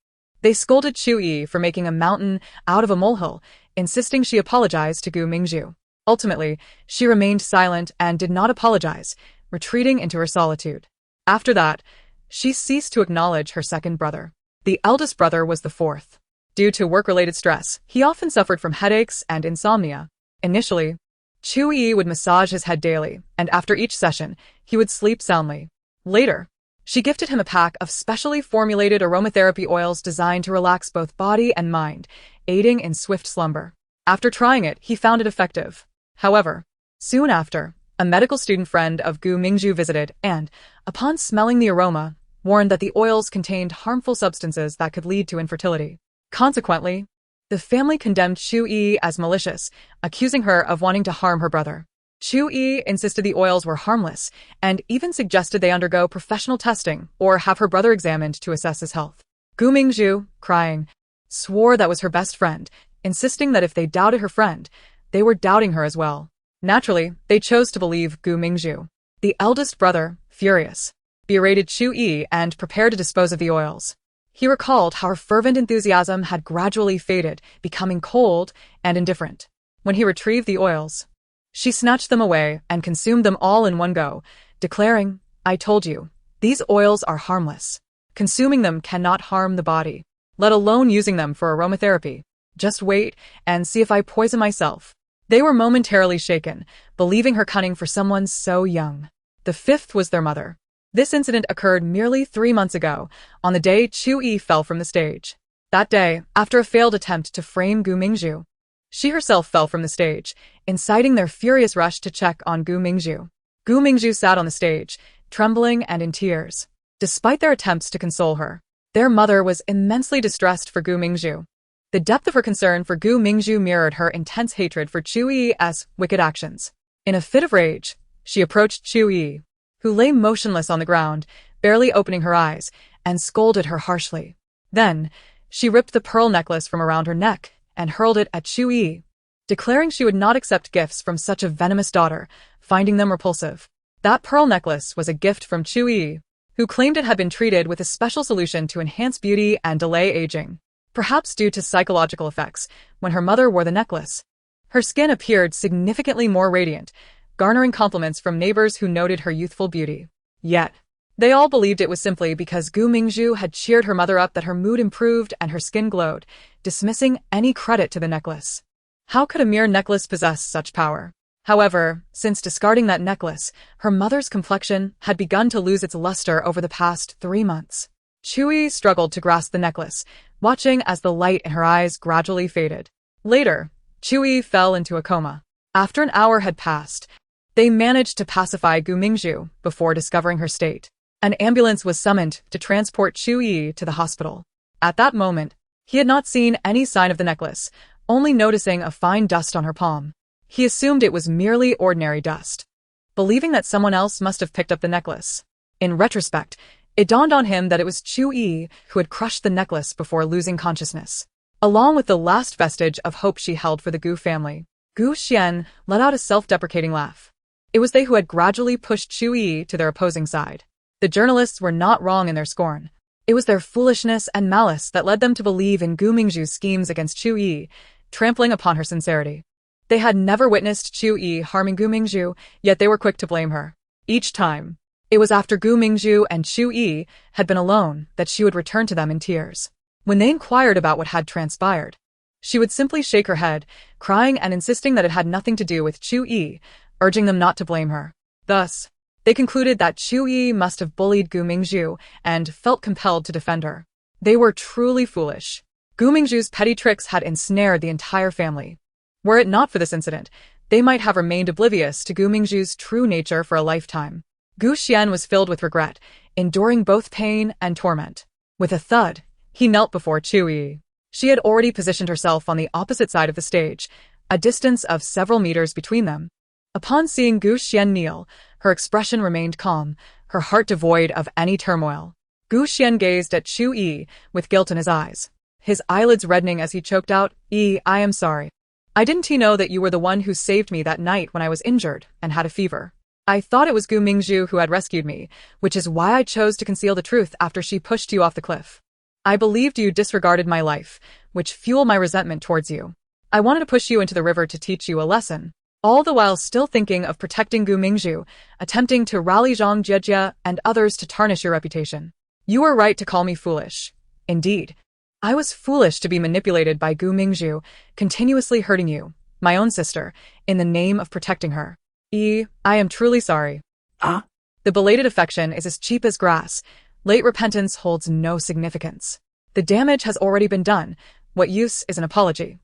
They scolded Chu Yiyi for making a mountain out of a molehill, insisting she apologize to Gu Mingzhu. Ultimately, she remained silent and did not apologize, retreating into her solitude. After that, she ceased to acknowledge her second brother. The eldest brother was the fourth. Due to work-related stress, he often suffered from headaches and insomnia. Initially, Chu Yiyi would massage his head daily, and after each session, he would sleep soundly. Later, she gifted him a pack of specially formulated aromatherapy oils designed to relax both body and mind, aiding in swift slumber. After trying it, he found it effective. However, soon after, a medical student friend of Gu Mingzhu visited and, upon smelling the aroma, warned that the oils contained harmful substances that could lead to infertility. Consequently, the family condemned Chu Yiyi as malicious, accusing her of wanting to harm her brother. Chu Yiyi insisted the oils were harmless, and even suggested they undergo professional testing or have her brother examined to assess his health. Gu Mingzhu, crying, swore that was her best friend, insisting that if they doubted her friend, they were doubting her as well. Naturally, they chose to believe Gu Mingzhu. The eldest brother, furious, berated Chu Yiyi and prepared to dispose of the oils. He recalled how her fervent enthusiasm had gradually faded, becoming cold and indifferent. When he retrieved the oils, she snatched them away and consumed them all in one go, declaring, "I told you, these oils are harmless. Consuming them cannot harm the body, let alone using them for aromatherapy. Just wait and see if I poison myself." They were momentarily shaken, believing her cunning for someone so young. The fifth was their mother. This incident occurred merely 3 months ago, on the day Chu Yiyi fell from the stage. That day, after a failed attempt to frame Gu Mingzhu, she herself fell from the stage, inciting their furious rush to check on Gu Mingzhu. Gu Mingzhu sat on the stage, trembling and in tears. Despite their attempts to console her, Their mother was immensely distressed for Gu Mingzhu. The depth of her concern for Gu Mingzhu mirrored her intense hatred for Chu Yiyi's wicked actions. In a fit of rage, she approached Chu Yiyi, who lay motionless on the ground, barely opening her eyes, and scolded her harshly. Then, she ripped the pearl necklace from around her neck and hurled it at Chu Yiyi, declaring she would not accept gifts from such a venomous daughter, finding them repulsive. That pearl necklace was a gift from Chu Yiyi, who claimed it had been treated with a special solution to enhance beauty and delay aging. Perhaps due to psychological effects, when her mother wore the necklace, her skin appeared significantly more radiant, garnering compliments from neighbors who noted her youthful beauty. Yet, they all believed it was simply because Gu Mingzhu had cheered her mother up that her mood improved and her skin glowed, dismissing any credit to the necklace. How could a mere necklace possess such power? However, since discarding that necklace, her mother's complexion had begun to lose its luster over the past 3 months. Chu Yiyi struggled to grasp the necklace, watching as the light in her eyes gradually faded. Later, Chu Yiyi fell into a coma. After an hour had passed, they managed to pacify Gu Mingzhu before discovering her state. An ambulance was summoned to transport Chu Yiyi to the hospital. At that moment, he had not seen any sign of the necklace, only noticing a fine dust on her palm. He assumed it was merely ordinary dust, believing that someone else must have picked up the necklace. In retrospect, it dawned on him that it was Chu Yiyi who had crushed the necklace before losing consciousness. Along with the last vestige of hope she held for the Gu family, Gu Xian let out a self-deprecating laugh. It was they who had gradually pushed Chu Yiyi to their opposing side. The journalists were not wrong in their scorn. It was their foolishness and malice that led them to believe in Gu Mingzhu's schemes against Chu Yiyi, trampling upon her sincerity. They had never witnessed Chu Yiyi harming Gu Mingzhu, yet they were quick to blame her. Each time, it was after Gu Mingzhu and Chu Yiyi had been alone that she would return to them in tears. When they inquired about what had transpired, she would simply shake her head, crying and insisting that it had nothing to do with Chu Yiyi, urging them not to blame her. Thus, they concluded that Chu Yiyi must have bullied Gu Mingzhu and felt compelled to defend her. They were truly foolish. Gu Mingzhu's petty tricks had ensnared the entire family. Were it not for this incident, they might have remained oblivious to Gu Mingzhu's true nature for a lifetime. Gu Xian was filled with regret, enduring both pain and torment. With a thud, he knelt before Chu Yiyi. She had already positioned herself on the opposite side of the stage, a distance of several meters between them. Upon seeing Gu Xian kneel, her expression remained calm, her heart devoid of any turmoil. Gu Xian gazed at Chu Yiyi with guilt in his eyes, his eyelids reddening as he choked out, "I am sorry. I didn't know that you were the one who saved me that night when I was injured and had a fever. I thought it was Gu Mingzhu who had rescued me, which is why I chose to conceal the truth after she pushed you off the cliff. I believed you disregarded my life, which fueled my resentment towards you. I wanted to push you into the river to teach you a lesson." All the while still thinking of protecting Gu Mingzhu, attempting to rally Zhang Jiejie and others to tarnish your reputation. You were right to call me foolish. Indeed, I was foolish to be manipulated by Gu Mingzhu, continuously hurting you, my own sister, in the name of protecting her. I am truly sorry. The belated affection is as cheap as grass. Late repentance holds no significance. The damage has already been done. What use is an apology?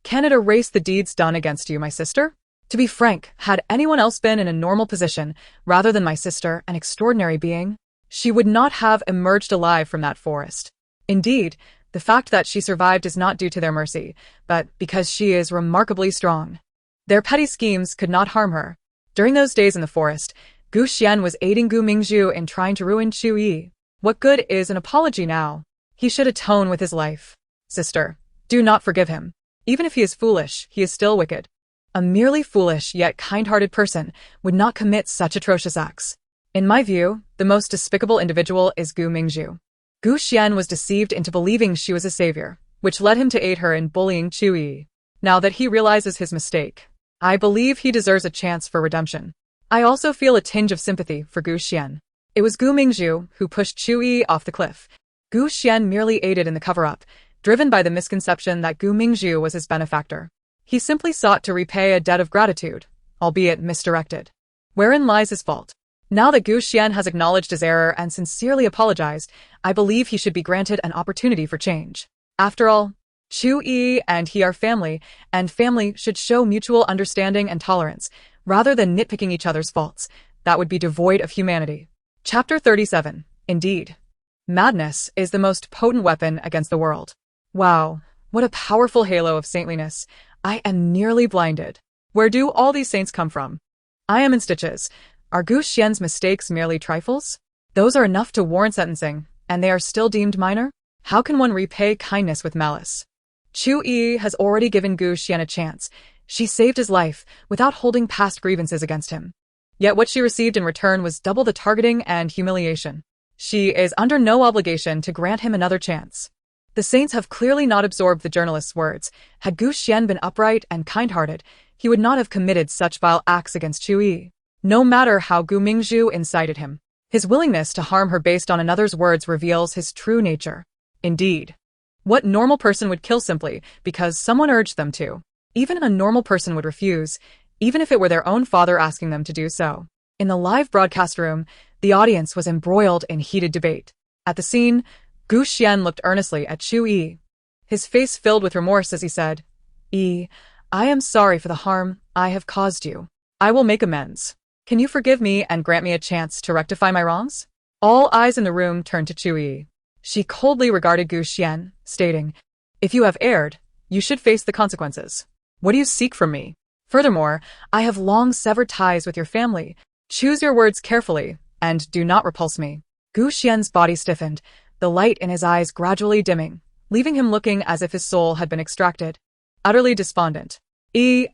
Can it erase the deeds done against you, my sister? To be frank, had anyone else been in a normal position, rather than my sister, an extraordinary being, she would not have emerged alive from that forest. Indeed, the fact that she survived is not due to their mercy, but because she is remarkably strong. Their petty schemes could not harm her. During those days in the forest, Gu Xian was aiding Gu Mingzhu in trying to ruin Chu Yiyi. What good is an apology now? He should atone with his life. Sister, do not forgive him. Even if he is foolish, he is still wicked. A merely foolish yet kind-hearted person would not commit such atrocious acts. In my view, the most despicable individual is Gu Mingzhu. Gu Xian was deceived into believing she was a savior, which led him to aid her in bullying Chu Yiyi. Now that he realizes his mistake, I believe he deserves a chance for redemption. I also feel a tinge of sympathy for Gu Xian. It was Gu Mingzhu who pushed Chu Yiyi off the cliff. Gu Xian merely aided in the cover-up, driven by the misconception that Gu Mingzhu was his benefactor. He simply sought to repay a debt of gratitude, albeit misdirected. Wherein lies his fault? Now that Gu Xian has acknowledged his error and sincerely apologized, I believe he should be granted an opportunity for change. After all, Chu Yiyi and he are family, and family should show mutual understanding and tolerance, rather than nitpicking each other's faults. That would be devoid of humanity. Chapter 37. Indeed. Madness is the most potent weapon against the world. Wow, what a powerful halo of saintliness. I am nearly blinded. Where do all these saints come from? I am in stitches. Are Gu Xian's mistakes merely trifles? Those are enough to warrant sentencing, and they are still deemed minor? How can one repay kindness with malice? Chu Yiyi has already given Gu Xian a chance. She saved his life without holding past grievances against him. Yet what she received in return was double the targeting and humiliation. She is under no obligation to grant him another chance. The saints have clearly not absorbed the journalist's words. Had Gu Xian been upright and kind-hearted, he would not have committed such vile acts against Chu Yiyi, no matter how Gu Mingzhu incited him. His willingness to harm her based on another's words reveals his true nature. Indeed. What normal person would kill simply because someone urged them to? Even a normal person would refuse, even if it were their own father asking them to do so. In the live broadcast room, the audience was embroiled in heated debate. At the scene, Gu Xian looked earnestly at Chu Yiyi. His face filled with remorse as he said, I am sorry for the harm I have caused you. I will make amends. Can you forgive me and grant me a chance to rectify my wrongs? All eyes in the room turned to Chu Yiyi. She coldly regarded Gu Xian, stating, If you have erred, you should face the consequences. What do you seek from me? Furthermore, I have long severed ties with your family. Choose your words carefully, and do not repulse me. Gu Xian's body stiffened, the light in his eyes gradually dimming, leaving him looking as if his soul had been extracted. Utterly despondent. He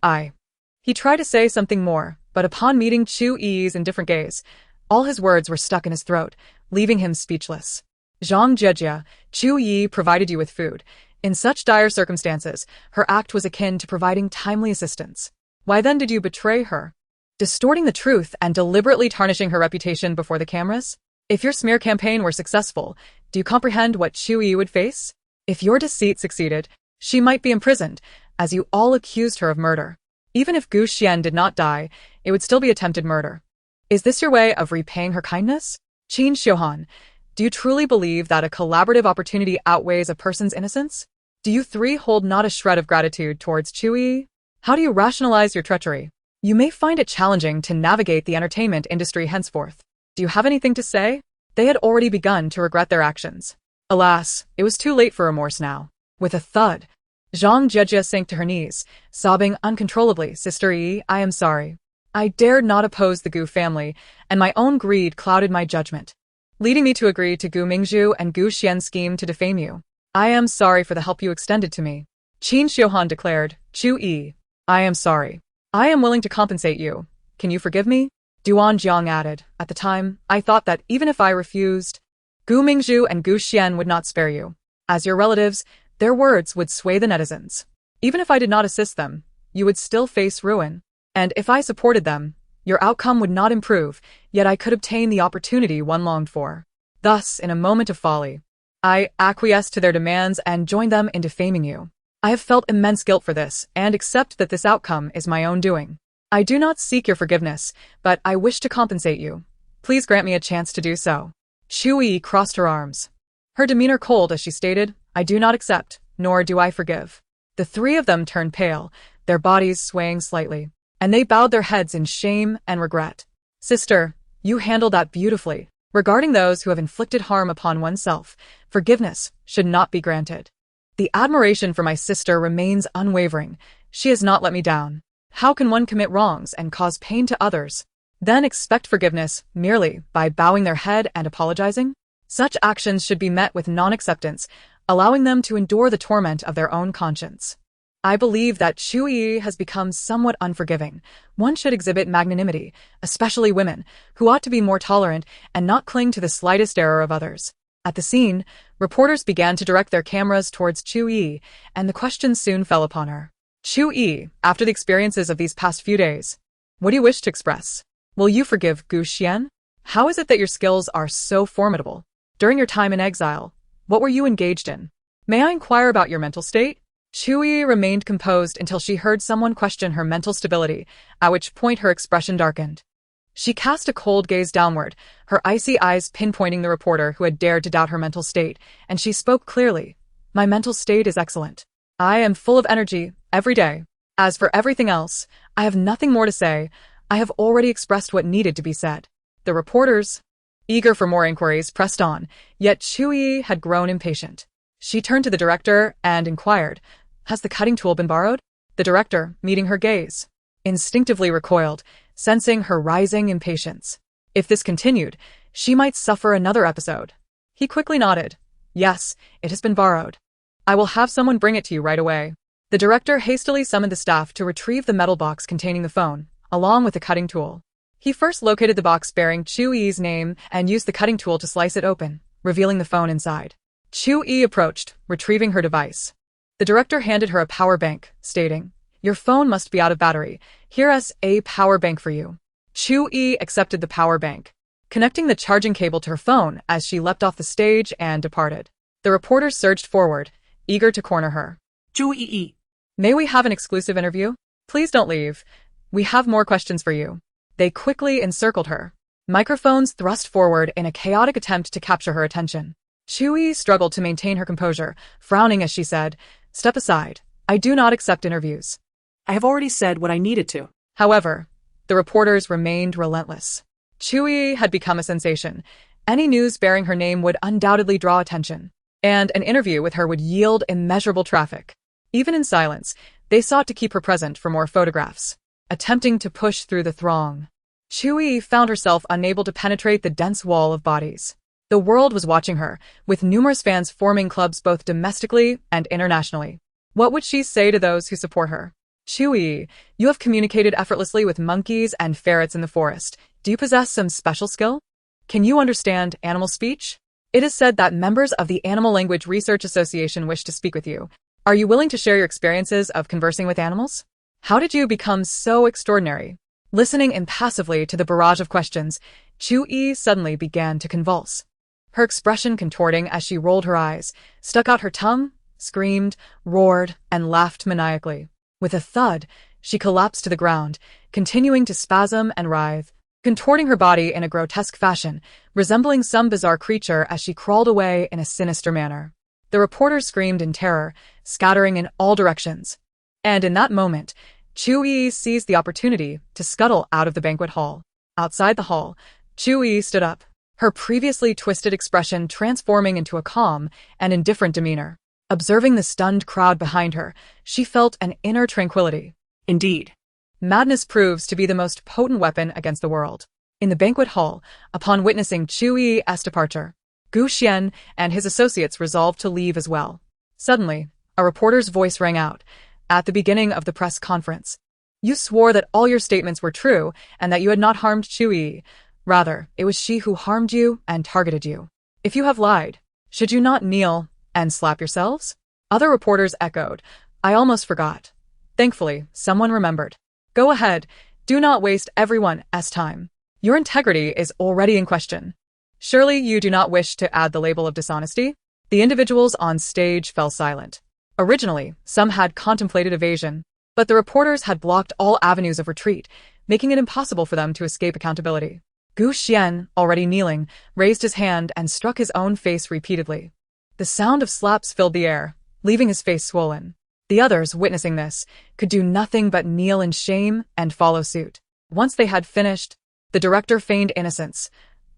tried to say something more, but upon meeting Chu Yiyi's indifferent gaze, all his words were stuck in his throat, leaving him speechless. Zhang Jejia, Chu Yiyi provided you with food. In such dire circumstances, her act was akin to providing timely assistance. Why then did you betray her? Distorting the truth and deliberately tarnishing her reputation before the cameras? If your smear campaign were successful, do you comprehend what Chu Yiyi would face? If your deceit succeeded, she might be imprisoned, as you all accused her of murder. Even if Gu Xian did not die, it would still be attempted murder. Is this your way of repaying her kindness? Qin Xiuhan, do you truly believe that a collaborative opportunity outweighs a person's innocence? Do you three hold not a shred of gratitude towards Chu Yiyi? How do you rationalize your treachery? You may find it challenging to navigate the entertainment industry henceforth. Do you have anything to say? They had already begun to regret their actions. Alas, it was too late for remorse now. With a thud, Zhang Jejia sank to her knees, sobbing uncontrollably. Sister Yi, I am sorry. I dared not oppose the Gu family, and my own greed clouded my judgment, leading me to agree to Gu Mingzhu and Gu Xian's scheme to defame you. I am sorry for the help you extended to me. Qin Xiuhan declared. Chu Yiyi, I am sorry. I am willing to compensate you. Can you forgive me? Duan Jiang added. At the time, I thought that even if I refused, Gu Mingzhu and Gu Xian would not spare you. As your relatives, their words would sway the netizens. Even if I did not assist them, you would still face ruin. And if I supported them, your outcome would not improve, yet I could obtain the opportunity one longed for. Thus, in a moment of folly, I acquiesced to their demands and joined them in defaming you. I have felt immense guilt for this, and accept that this outcome is my own doing. I do not seek your forgiveness, but I wish to compensate you. Please grant me a chance to do so. Chu Yiyi crossed her arms, her demeanor cold as she stated, I do not accept, nor do I forgive. The three of them turned pale, their bodies swaying slightly, and they bowed their heads in shame and regret. Sister, you handled that beautifully. Regarding those who have inflicted harm upon oneself, forgiveness should not be granted. The admiration for my sister remains unwavering. She has not let me down. How can one commit wrongs and cause pain to others, then expect forgiveness merely by bowing their head and apologizing? Such actions should be met with non-acceptance, allowing them to endure the torment of their own conscience. I believe that Chu Yiyi has become somewhat unforgiving. One should exhibit magnanimity, especially women, who ought to be more tolerant and not cling to the slightest error of others. At the scene, reporters began to direct their cameras towards Chu Yiyi, and the questions soon fell upon her. Chu Yiyi, after the experiences of these past few days, what do you wish to express? Will you forgive Gu Xian? How is it that your skills are so formidable? During your time in exile, what were you engaged in? May I inquire about your mental state? Chu Yiyi remained composed until she heard someone question her mental stability, at which point her expression darkened. She cast a cold gaze downward, her icy eyes pinpointing the reporter who had dared to doubt her mental state, and she spoke clearly. My mental state is excellent. I am full of energy, every day. As for everything else, I have nothing more to say. I have already expressed what needed to be said. The reporters, eager for more inquiries, pressed on, yet Chu Yiyi had grown impatient. She turned to the director and inquired, "Has the cutting tool been borrowed?" The director, meeting her gaze, instinctively recoiled, sensing her rising impatience. If this continued, she might suffer another episode. He quickly nodded. "Yes, it has been borrowed. I will have someone bring it to you right away." The director hastily summoned the staff to retrieve the metal box containing the phone, along with the cutting tool. He first located the box bearing Chu Yi's name and used the cutting tool to slice it open, revealing the phone inside. Chu Yiyi approached, retrieving her device. The director handed her a power bank, stating, "Your phone must be out of battery. Here's a power bank for you." Chu Yiyi accepted the power bank, connecting the charging cable to her phone as she leapt off the stage and departed. The reporters surged forward, eager to corner her. Chu Yiyi. "May we have an exclusive interview? Please don't leave. We have more questions for you." They quickly encircled her, microphones thrust forward in a chaotic attempt to capture her attention. Chu Yiyi struggled to maintain her composure, frowning as she said, "Step aside. I do not accept interviews." I have already said what I needed to. However, the reporters remained relentless. Chu Yiyi had become a sensation. Any news bearing her name would undoubtedly draw attention, and an interview with her would yield immeasurable traffic. Even in silence, they sought to keep her present for more photographs, attempting to push through the throng. Chu Yiyi found herself unable to penetrate the dense wall of bodies. The world was watching her, with numerous fans forming clubs both domestically and internationally. What would she say to those who support her? "Chu Yiyi, you have communicated effortlessly with monkeys and ferrets in the forest. Do you possess some special skill? Can you understand animal speech? It is said that members of the Animal Language Research Association wish to speak with you. Are you willing to share your experiences of conversing with animals? How did you become so extraordinary?" Listening impassively to the barrage of questions, Chu Yiyi suddenly began to convulse. Her expression contorting as she rolled her eyes, stuck out her tongue, screamed, roared, and laughed maniacally. With a thud, she collapsed to the ground, continuing to spasm and writhe, contorting her body in a grotesque fashion, resembling some bizarre creature as she crawled away in a sinister manner. The reporters screamed in terror, scattering in all directions. And in that moment, Chu Yiyi seized the opportunity to scuttle out of the banquet hall. Outside the hall, Chu Yiyi stood up, her previously twisted expression transforming into a calm and indifferent demeanor. Observing the stunned crowd behind her, she felt an inner tranquility. Indeed, madness proves to be the most potent weapon against the world. In the banquet hall, upon witnessing Chu Yiyi's departure, Gu Xian and his associates resolved to leave as well. Suddenly, a reporter's voice rang out, at the beginning of the press conference. "You swore that all your statements were true and that you had not harmed Chu Yiyi. Rather, it was she who harmed you and targeted you. If you have lied, should you not kneel and slap yourselves?" Other reporters echoed, "I almost forgot." Thankfully, someone remembered. "Go ahead, do not waste everyone's time. Your integrity is already in question. Surely you do not wish to add the label of dishonesty?" The individuals on stage fell silent. Originally, some had contemplated evasion, but the reporters had blocked all avenues of retreat, making it impossible for them to escape accountability. Gu Xian, already kneeling, raised his hand and struck his own face repeatedly. The sound of slaps filled the air, leaving his face swollen. The others, witnessing this, could do nothing but kneel in shame and follow suit. Once they had finished, the director feigned innocence.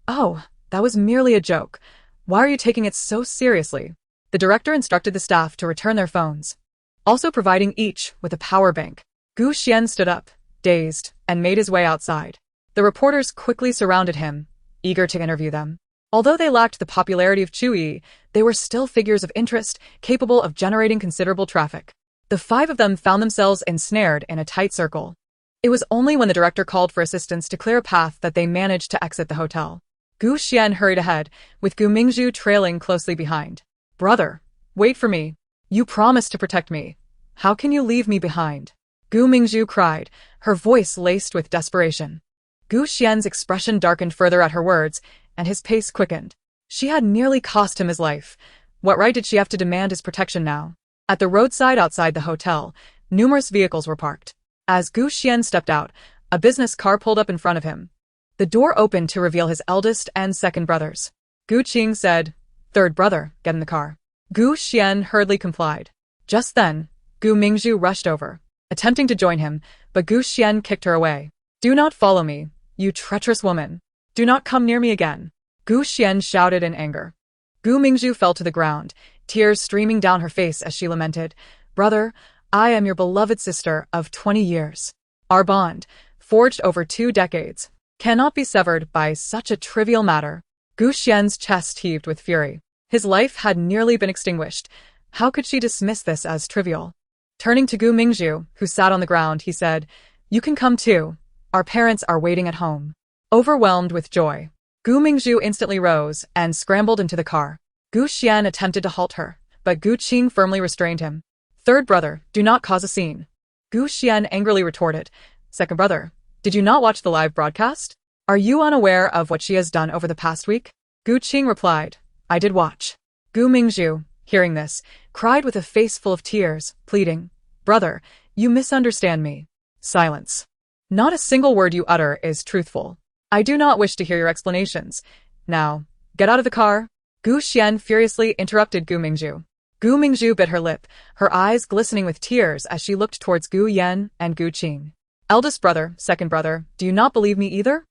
"Oh, that was merely a joke. Why are you taking it so seriously?" The director instructed the staff to return their phones, also providing each with a power bank. Gu Xian stood up, dazed, and made his way outside. The reporters quickly surrounded him, eager to interview them. Although they lacked the popularity of Chu Yiyi, they were still figures of interest capable of generating considerable traffic. The five of them found themselves ensnared in a tight circle. It was only when the director called for assistance to clear a path that they managed to exit the hotel. Gu Xian hurried ahead, with Mingzhu trailing closely behind. "Brother, wait for me. You promised to protect me. How can you leave me behind?" Mingzhu cried, her voice laced with desperation. Gu Xian's expression darkened further at her words, and his pace quickened. She had nearly cost him his life. What right did she have to demand his protection now? At the roadside outside the hotel, numerous vehicles were parked. As Gu Xian stepped out, a business car pulled up in front of him. The door opened to reveal his eldest and second brothers. Gu Qing said, "Third brother, get in the car." Gu Xian hurriedly complied. Just then, Gu Mingzhu rushed over, attempting to join him, but Gu Xian kicked her away. "Do not follow me, you treacherous woman. Do not come near me again." Gu Xian shouted in anger. Gu Mingzhu fell to the ground, tears streaming down her face as she lamented, "Brother, I am your beloved sister of 20 years. Our bond, forged over 2 decades, cannot be severed by such a trivial matter." Gu Xian's chest heaved with fury. His life had nearly been extinguished. How could she dismiss this as trivial? Turning to Gu Mingzhu, who sat on the ground, he said, "You can come too. Our parents are waiting at home." Overwhelmed with joy, Gu Mingzhu instantly rose and scrambled into the car. Gu Xian attempted to halt her, but Gu Qing firmly restrained him. "Third brother, do not cause a scene." Gu Xian angrily retorted, "Second brother, did you not watch the live broadcast? Are you unaware of what she has done over the past week?" Gu Qing replied, "I did watch." Gu Mingzhu, hearing this, cried with a face full of tears, pleading, "Brother, you misunderstand me." Silence. "Not a single word you utter is truthful. I do not wish to hear your explanations. Now, get out of the car." Gu Xian furiously interrupted Gu Mingzhu. Gu Mingzhu bit her lip, her eyes glistening with tears as she looked towards Gu Yan and Gu Qing. "Eldest brother, second brother, do you not believe me either?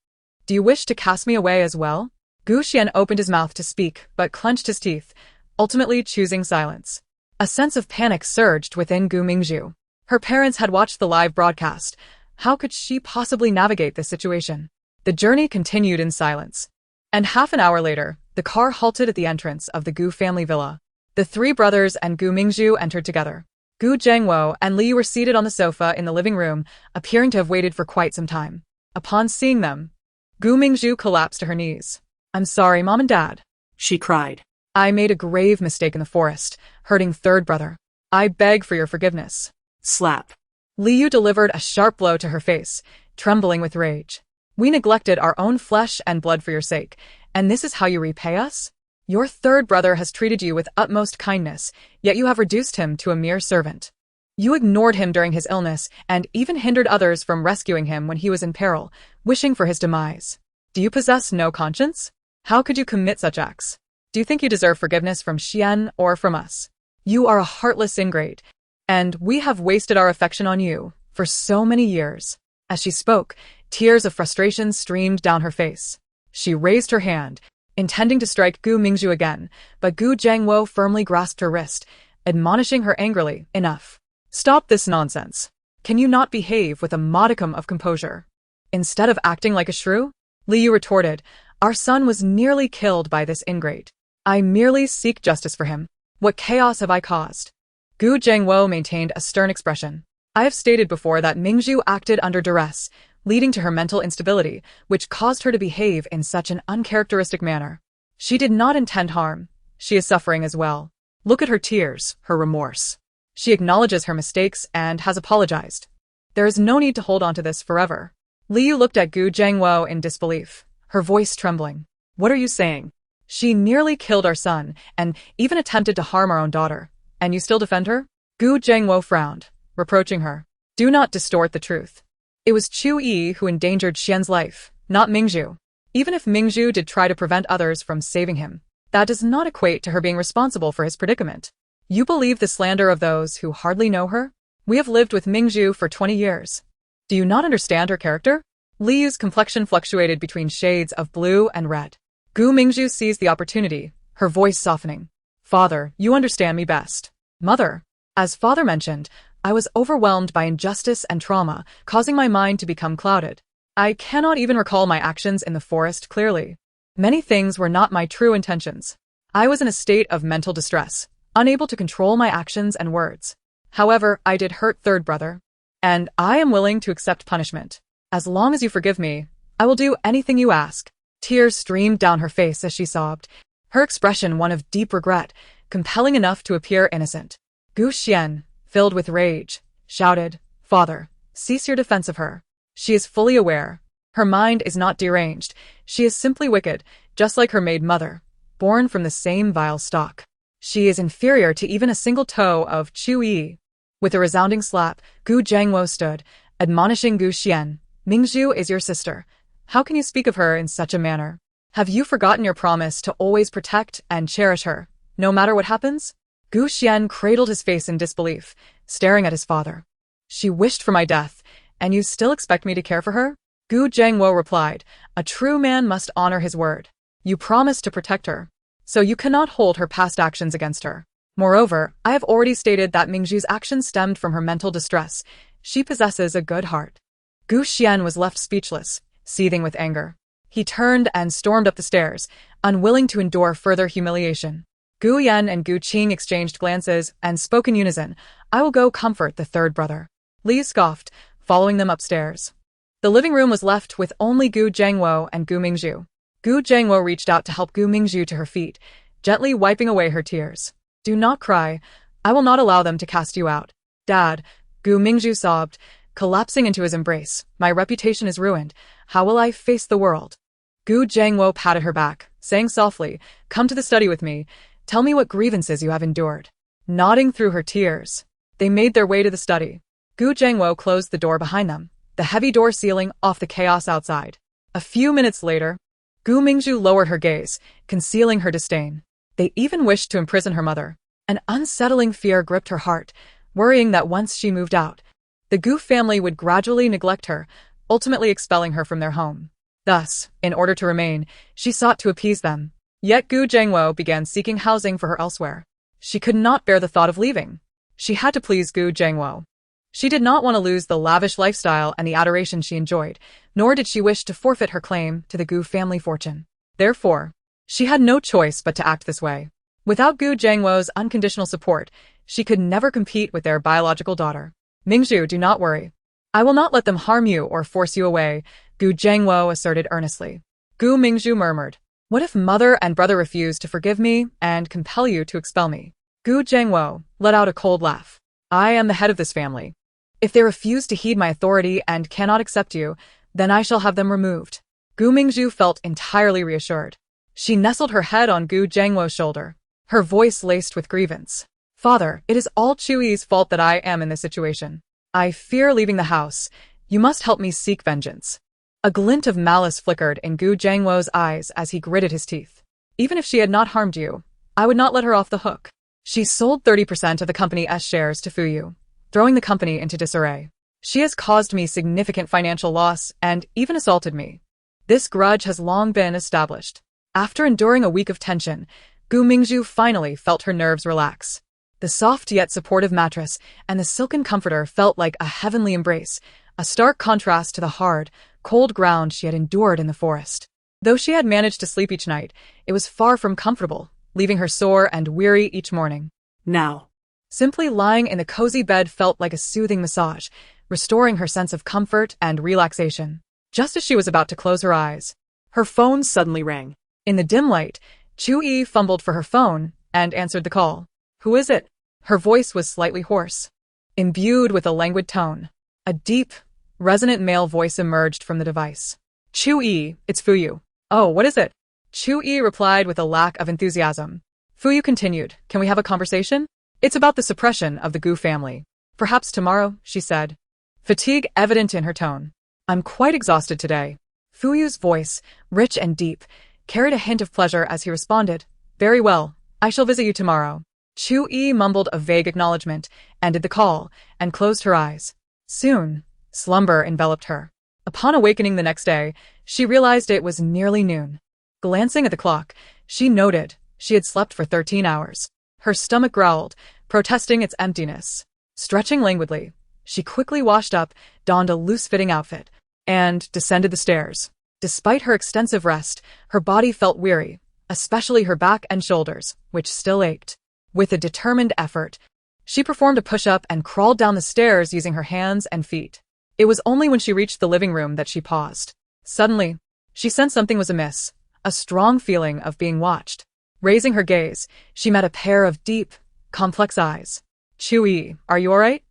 Do you wish to cast me away as well?" Gu Xian opened his mouth to speak, but clenched his teeth, ultimately choosing silence. A sense of panic surged within Gu Mingzhu. Her parents had watched the live broadcast. How could she possibly navigate this situation? The journey continued in silence. And half an hour later, the car halted at the entrance of the Gu family villa. The 3 brothers and Gu Mingzhu entered together. Gu Zhengwo and Li were seated on the sofa in the living room, appearing to have waited for quite some time. Upon seeing them, Gu Mingzhu collapsed to her knees. "I'm sorry, Mom and Dad," she cried. "I made a grave mistake in the forest, hurting third brother. I beg for your forgiveness." Slap. Liu delivered a sharp blow to her face, trembling with rage. "We neglected our own flesh and blood for your sake, and this is how you repay us? Your third brother has treated you with utmost kindness, yet you have reduced him to a mere servant. You ignored him during his illness and even hindered others from rescuing him when he was in peril, wishing for his demise. Do you possess no conscience? How could you commit such acts? Do you think you deserve forgiveness from Xian or from us? You are a heartless ingrate, and we have wasted our affection on you for so many years." As she spoke, tears of frustration streamed down her face. She raised her hand, intending to strike Gu Mingzhu again, but Gu Zhengwo firmly grasped her wrist, admonishing her angrily, "Enough. Stop this nonsense. Can you not behave with a modicum of composure? Instead of acting like a shrew?" Liu retorted, "Our son was nearly killed by this ingrate. I merely seek justice for him. What chaos have I caused?" Gu Zhengwo maintained a stern expression. "I have stated before that Mingzhu acted under duress, leading to her mental instability, which caused her to behave in such an uncharacteristic manner. She did not intend harm. She is suffering as well. Look at her tears, her remorse. She acknowledges her mistakes and has apologized. There is no need to hold on to this forever." Liu looked at Gu Zhengwo in disbelief, her voice trembling. "What are you saying? She nearly killed our son and even attempted to harm our own daughter, and you still defend her?" Gu Zhengwo frowned, reproaching her. "Do not distort the truth. It was Chu Yiyi who endangered Xian's life, not Mingzhu. Even if Mingzhu did try to prevent others from saving him, that does not equate to her being responsible for his predicament. You believe the slander of those who hardly know her? We have lived with Mingzhu for 20 years. Do you not understand her character?" Liu's complexion fluctuated between shades of blue and red. Gu Mingzhu seized the opportunity, her voice softening. "Father, you understand me best. Mother, as father mentioned, I was overwhelmed by injustice and trauma, causing my mind to become clouded. I cannot even recall my actions in the forest clearly. Many things were not my true intentions. I was in a state of mental distress, unable to control my actions and words. However, I did hurt third brother, and I am willing to accept punishment. As long as you forgive me, I will do anything you ask." Tears streamed down her face as she sobbed, her expression one of deep regret, compelling enough to appear innocent. Gu Xian, filled with rage, shouted, "Father, cease your defense of her. She is fully aware. Her mind is not deranged. She is simply wicked, just like her maid mother, born from the same vile stock. She is inferior to even a single toe of Chu Yiyi." With a resounding slap, Gu Zhengwo stood, admonishing Gu Xian, "Mingzhu is your sister. How can you speak of her in such a manner? Have you forgotten your promise to always protect and cherish her, no matter what happens?" Gu Xian cradled his face in disbelief, staring at his father. "She wished for my death, and you still expect me to care for her?" Gu Zhengwo replied, "A true man must honor his word. You promised to protect her, so you cannot hold her past actions against her. Moreover, I have already stated that Mingzhu's actions stemmed from her mental distress. She possesses a good heart. Gu Xian was left speechless, seething with anger. He turned and stormed up the stairs, unwilling to endure further humiliation. Gu Yan and Gu Qing exchanged glances and spoke in unison. I will go comfort the third brother. Li scoffed, following them upstairs. The living room was left with only Gu Zhengwo and Gu Mingzhu. Gu Zhengwo reached out to help Gu Mingzhu to her feet, gently wiping away her tears. Do not cry. I will not allow them to cast you out. Dad, Gu Mingzhu sobbed, collapsing into his embrace. My reputation is ruined. How will I face the world? Gu Zhengwo patted her back, saying softly, come to the study with me. Tell me what grievances you have endured. Nodding through her tears, they made their way to the study. Gu Zhengwo closed the door behind them, the heavy door sealing off the chaos outside. A few minutes later, Gu Mingzhu lowered her gaze, concealing her disdain. They even wished to imprison her mother. An unsettling fear gripped her heart, worrying that once she moved out, the Gu family would gradually neglect her, ultimately expelling her from their home. Thus, in order to remain, she sought to appease them. Yet Gu Zhengwo began seeking housing for her elsewhere. She could not bear the thought of leaving. She had to please Gu Zhengwo. She did not want to lose the lavish lifestyle and the adoration she enjoyed, nor did she wish to forfeit her claim to the Gu family fortune. Therefore, she had no choice but to act this way. Without Gu Zhengwo's unconditional support, she could never compete with their biological daughter. Mingzhu, do not worry. I will not let them harm you or force you away, Gu Zhengwo asserted earnestly. Gu Mingzhu murmured, what if mother and brother refuse to forgive me and compel you to expel me? Gu Zhengwo let out a cold laugh. I am the head of this family. If they refuse to heed my authority and cannot accept you, then I shall have them removed. Gu Mingzhu felt entirely reassured. She nestled her head on Gu Zhengwo's shoulder, her voice laced with grievance. Father, it is all Chu Yiyi's fault that I am in this situation. I fear leaving the house. You must help me seek vengeance. A glint of malice flickered in Gu Zhengwo's eyes as he gritted his teeth. Even if she had not harmed you, I would not let her off the hook. She sold 30% of the company's shares to Fuyu, throwing the company into disarray. She has caused me significant financial loss and even assaulted me. This grudge has long been established. After enduring a week of tension, Gu Mingzhu finally felt her nerves relax. The soft yet supportive mattress and the silken comforter felt like a heavenly embrace, a stark contrast to the hard, cold ground she had endured in the forest. Though she had managed to sleep each night, it was far from comfortable, leaving her sore and weary each morning. Now. Simply lying in the cozy bed felt like a soothing massage, restoring her sense of comfort and relaxation. Just as she was about to close her eyes, Her phone suddenly rang. in the dim light, Chu Yiyi fumbled for her phone and answered the call. Who is it? Her voice was slightly hoarse, imbued with a languid tone. A deep, resonant male voice emerged from the device. Chu Yiyi, it's Fuyu. Oh, what is it? Chu Yiyi replied with a lack of enthusiasm. Fuyu continued, can we have a conversation? It's about the suppression of the Gu family. Perhaps tomorrow, she said, fatigue evident in her tone. I'm quite exhausted today. Fuyu's voice, rich and deep, carried a hint of pleasure as he responded, very well, I shall visit you tomorrow. Chu Yiyi mumbled a vague acknowledgement, ended the call, and closed her eyes. Soon, slumber enveloped her. Upon awakening the next day, she realized it was nearly noon. Glancing at the clock, she noted she had slept for 13 hours. Her stomach growled, protesting its emptiness. Stretching languidly, she quickly washed up, donned a loose-fitting outfit, and descended the stairs. Despite her extensive rest, her body felt weary, especially her back and shoulders, which still ached. With a determined effort, she performed a push-up and crawled down the stairs using her hands and feet. It was only when she reached the living room that she paused. Suddenly, she sensed something was amiss, a strong feeling of being watched. Raising her gaze, she met a pair of deep, complex eyes. Chu Yiyi, are you all right?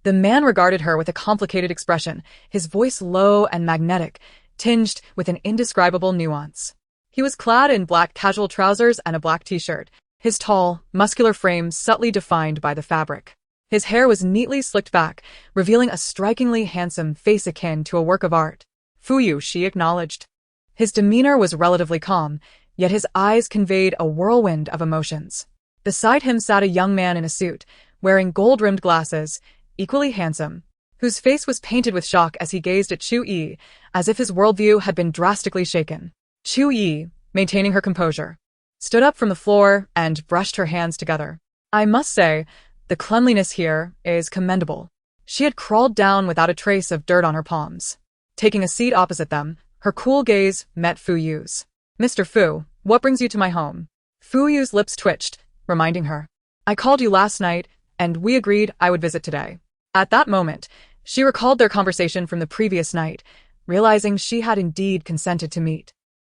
The man regarded her with a complicated expression, his voice low and magnetic, tinged with an indescribable nuance. He was clad in black casual trousers and a black t-shirt, his tall, muscular frame subtly defined by the fabric. His hair was neatly slicked back, revealing a strikingly handsome face akin to a work of art. Fuyu, she acknowledged. His demeanor was relatively calm, yet his eyes conveyed a whirlwind of emotions. Beside him sat a young man in a suit, wearing gold-rimmed glasses, equally handsome, whose face was painted with shock as he gazed at Chu Yiyi, as if his worldview had been drastically shaken. Chu Yiyi, maintaining her composure, stood up from the floor and brushed her hands together. I must say, the cleanliness here is commendable. She had crawled down without a trace of dirt on her palms. Taking a seat opposite them, her cool gaze met Fu Yu's. Mr. Fu, what brings you to my home? Fu Yu's lips twitched, reminding her. I called you last night, and we agreed I would visit today. At that moment, she recalled their conversation from the previous night, realizing she had indeed consented to meet.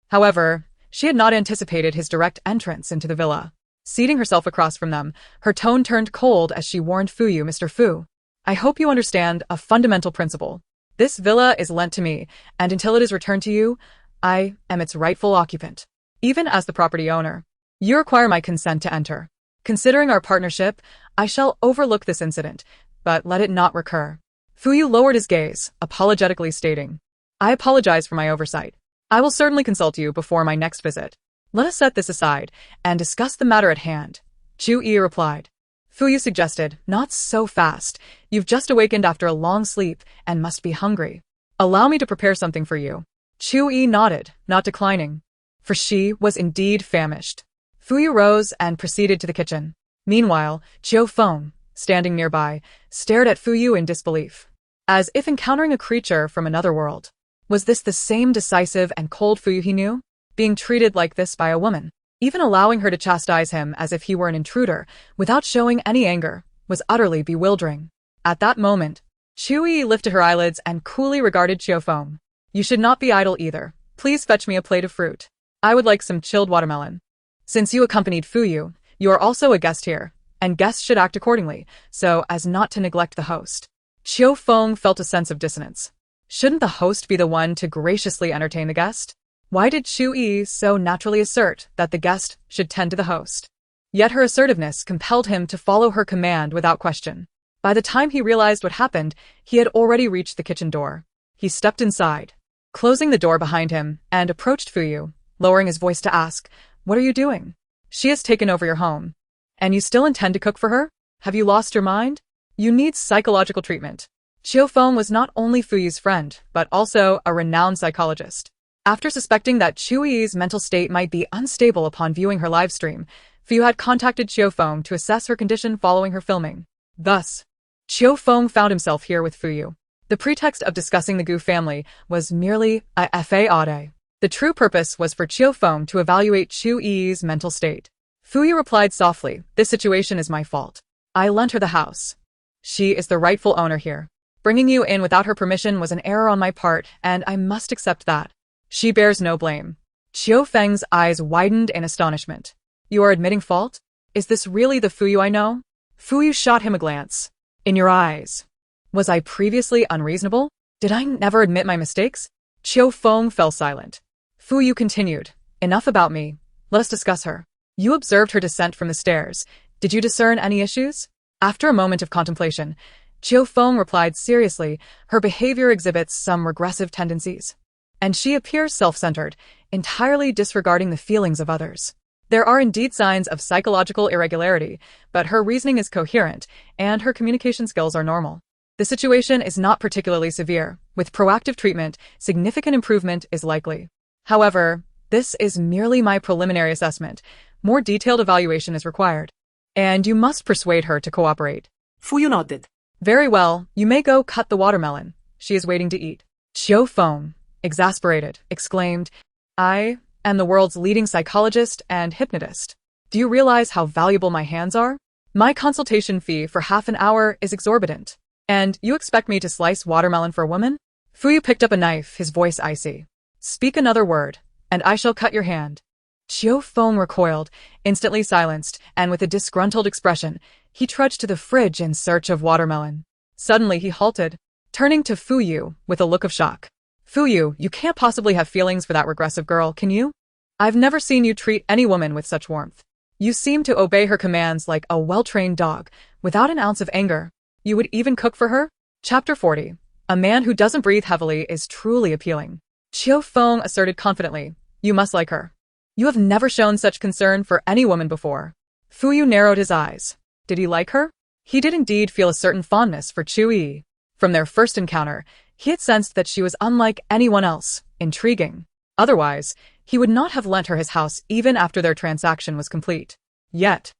However, she had not anticipated his direct entrance into the villa. Seating herself across from them, her tone turned cold as she warned Fu Yu, Mr. Fu, I hope you understand a fundamental principle. This villa is lent to me, and until it is returned to you, I am its rightful occupant. Even as the property owner, you require my consent to enter. Considering our partnership, I shall overlook this incident, but let it not recur. Fu Yu lowered his gaze, apologetically stating, I apologize for my oversight. I will certainly consult you before my next visit. Let us set this aside and discuss the matter at hand. Chu Yiyi replied. Fu Yu suggested, not so fast. You've just awakened after a long sleep and must be hungry. Allow me to prepare something for you. Chu Yiyi nodded, not declining, for she was indeed famished. Fu Yu rose and proceeded to the kitchen. Meanwhile, Chiu Feng, standing nearby, stared at Fu Yu in disbelief, as if encountering a creature from another world. Was this the same decisive and cold Fu Yu he knew? Being treated like this by a woman, even allowing her to chastise him as if he were an intruder, without showing any anger, was utterly bewildering. At that moment, Chu Yiyi lifted her eyelids and coolly regarded Chiu Feng. You should not be idle either. Please fetch me a plate of fruit. I would like some chilled watermelon. Since you accompanied Fu Yu, you are also a guest here, and guests should act accordingly, so as not to neglect the host. Chiu Feng felt a sense of dissonance. Shouldn't the host be the one to graciously entertain the guest? Why did Chu Yiyi so naturally assert that the guest should tend to the host? Yet her assertiveness compelled him to follow her command without question. By the time he realized what happened, he had already reached the kitchen door. He stepped inside, closing the door behind him, and approached Fu Yu, lowering his voice to ask, What are you doing? She has taken over your home. And you still intend to cook for her? Have you lost your mind? You need psychological treatment. Chiu Feng was not only Fu Yu's friend, but also a renowned psychologist. After suspecting that Chu Yi's mental state might be unstable upon viewing her live stream, Fu Yu had contacted Chiu Feng to assess her condition following her filming. Thus, Chiu Feng found himself here with Fu Yu. The pretext of discussing the Gu family was merely a fade. The true purpose was for Chiu Feng to evaluate Chu Yi's mental state. Fu Yu replied softly, This situation is my fault. I lent her the house. She is the rightful owner here. Bringing you in without her permission was an error on my part, and I must accept that. She bears no blame. Chiu Feng's eyes widened in astonishment. You are admitting fault? Is this really the Fu Yu I know? Fu Yu shot him a glance. In your eyes. Was I previously unreasonable? Did I never admit my mistakes? Chiu Feng fell silent. Fu Yu continued. Enough about me. Let us discuss her. You observed her descent from the stairs. Did you discern any issues? After a moment of contemplation, Chiu Feng replied seriously, her behavior exhibits some regressive tendencies. And she appears self-centered, entirely disregarding the feelings of others. There are indeed signs of psychological irregularity, but her reasoning is coherent, and her communication skills are normal. The situation is not particularly severe. With proactive treatment, significant improvement is likely. However, this is merely my preliminary assessment. More detailed evaluation is required. And you must persuade her to cooperate. Fu Yu nodded. Very well, you may go cut the watermelon. She is waiting to eat. Chiu Feng, exasperated, exclaimed, I am the world's leading psychologist and hypnotist. Do you realize how valuable my hands are? My consultation fee for half an hour is exorbitant. And you expect me to slice watermelon for a woman? Fu Yu picked up a knife, his voice icy. Speak another word, and I shall cut your hand. Chiu Feng recoiled, instantly silenced, and with a disgruntled expression, he trudged to the fridge in search of watermelon. Suddenly he halted, turning to Fu Yu with a look of shock. Fu Yu, you can't possibly have feelings for that regressive girl, can you? I've never seen you treat any woman with such warmth. You seem to obey her commands like a well-trained dog, without an ounce of anger. You would even cook for her? Chapter 40. A man who doesn't breathe heavily is truly appealing. Chiu Feng asserted confidently, you must like her. You have never shown such concern for any woman before. Fu Yu narrowed his eyes. Did he like her? He did indeed feel a certain fondness for Chu Yiyi. From their first encounter, he had sensed that she was unlike anyone else, intriguing. Otherwise, He would not have lent her his house even after their transaction was complete. Yet,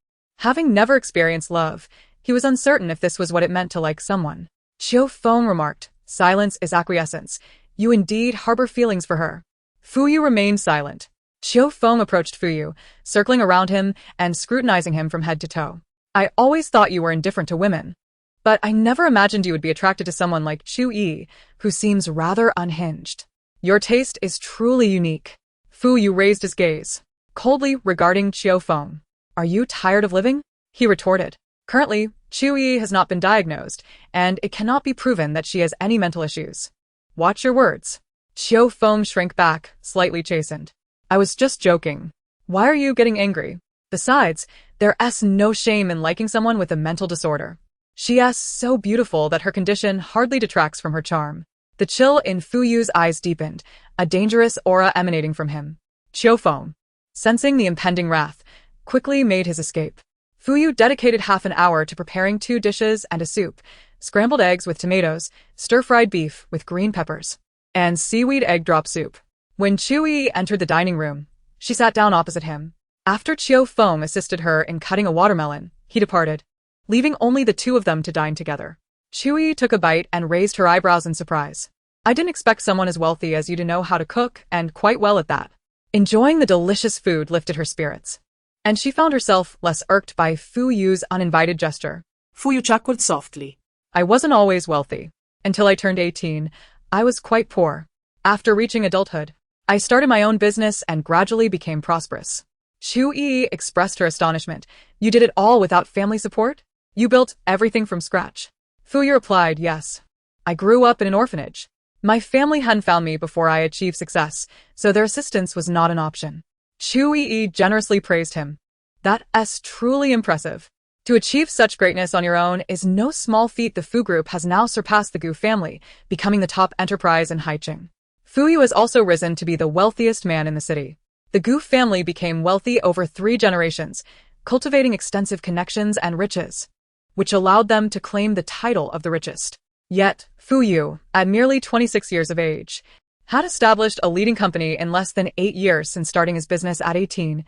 having never experienced love, he was uncertain if this was what it meant to like someone. Xiu Feng remarked, "Silence is acquiescence. You indeed harbor feelings for her." Fu Yu remained silent. Xiu Feng approached Fu Yu, circling around him and scrutinizing him from head to toe. "I always thought you were indifferent to women, but I never imagined you would be attracted to someone like Chu Yiyi, who seems rather unhinged. Your taste is truly unique." Fu Yu raised his gaze, coldly regarding Xiu Feng. "Are you tired of living?" he retorted. Currently, Chu Yiyi has not been diagnosed, and it cannot be proven that she has any mental issues. Watch your words. Xiu Feng shrank back, slightly chastened. "I was just joking. Why are you getting angry? Besides, there's no shame in liking someone with a mental disorder. She is so beautiful that her condition hardly detracts from her charm." The chill in Fu Yu's eyes deepened, a dangerous aura emanating from him. Xiu Feng, sensing the impending wrath, quickly made his escape. Fu Yu dedicated half an hour to preparing 2 dishes and a soup: scrambled eggs with tomatoes, stir-fried beef with green peppers, and seaweed egg drop soup. When Chu Yiyi entered the dining room, she sat down opposite him. After Xiu Feng assisted her in cutting a watermelon, he departed, leaving only the two of them to dine together. Chu Yiyi took a bite and raised her eyebrows in surprise. "I didn't expect someone as wealthy as you to know how to cook, and quite well at that." Enjoying the delicious food lifted her spirits, and she found herself less irked by Fu Yu's uninvited gesture. Fu Yu chuckled softly. "I wasn't always wealthy. Until I turned 18, I was quite poor. After reaching adulthood, I started my own business and gradually became prosperous." Chu Yiyi expressed her astonishment. "You did it all without family support? You built everything from scratch?" Fu Yu replied, "Yes. I grew up in an orphanage. My family hadn't found me before I achieved success, so their assistance was not an option." Chu Yiyi generously praised him. "That's truly impressive. To achieve such greatness on your own is no small feat." The Fu Group has now surpassed the Gu family, becoming the top enterprise in Haicheng. Fu Yu has also risen to be the wealthiest man in the city. The Gu family became wealthy over 3 generations, cultivating extensive connections and riches, which allowed them to claim the title of the richest. Yet, Fu Yu, at merely 26 years of age, had established a leading company in less than 8 years since starting his business at 18.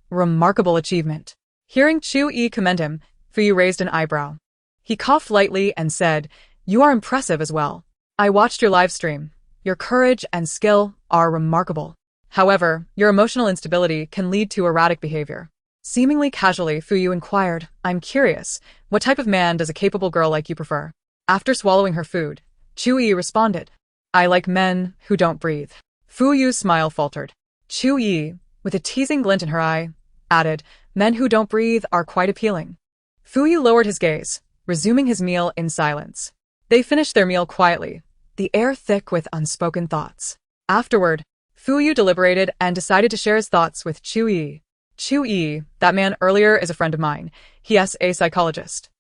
Remarkable achievement. Hearing Chu Yiyi commend him, Fu Yu raised an eyebrow. He coughed lightly and said, "You are impressive as well. I watched your live stream. Your courage and skill are remarkable. However, your emotional instability can lead to erratic behavior." Seemingly casually, Fu Yu inquired, "I'm curious, what type of man does a capable girl like you prefer?" After swallowing her food, Chu Yiyi responded, "I like men who don't breathe." Fu Yu's smile faltered. Chu Yiyi, with a teasing glint in her eye, added, "Men who don't breathe are quite appealing." Fu Yu lowered his gaze, resuming his meal in silence. They finished their meal quietly, the air thick with unspoken thoughts. Afterward, Fu Yu deliberated and decided to share his thoughts with Chu Yiyi. "Chu Yiyi, that man earlier is a friend of mine. He is a psychologist.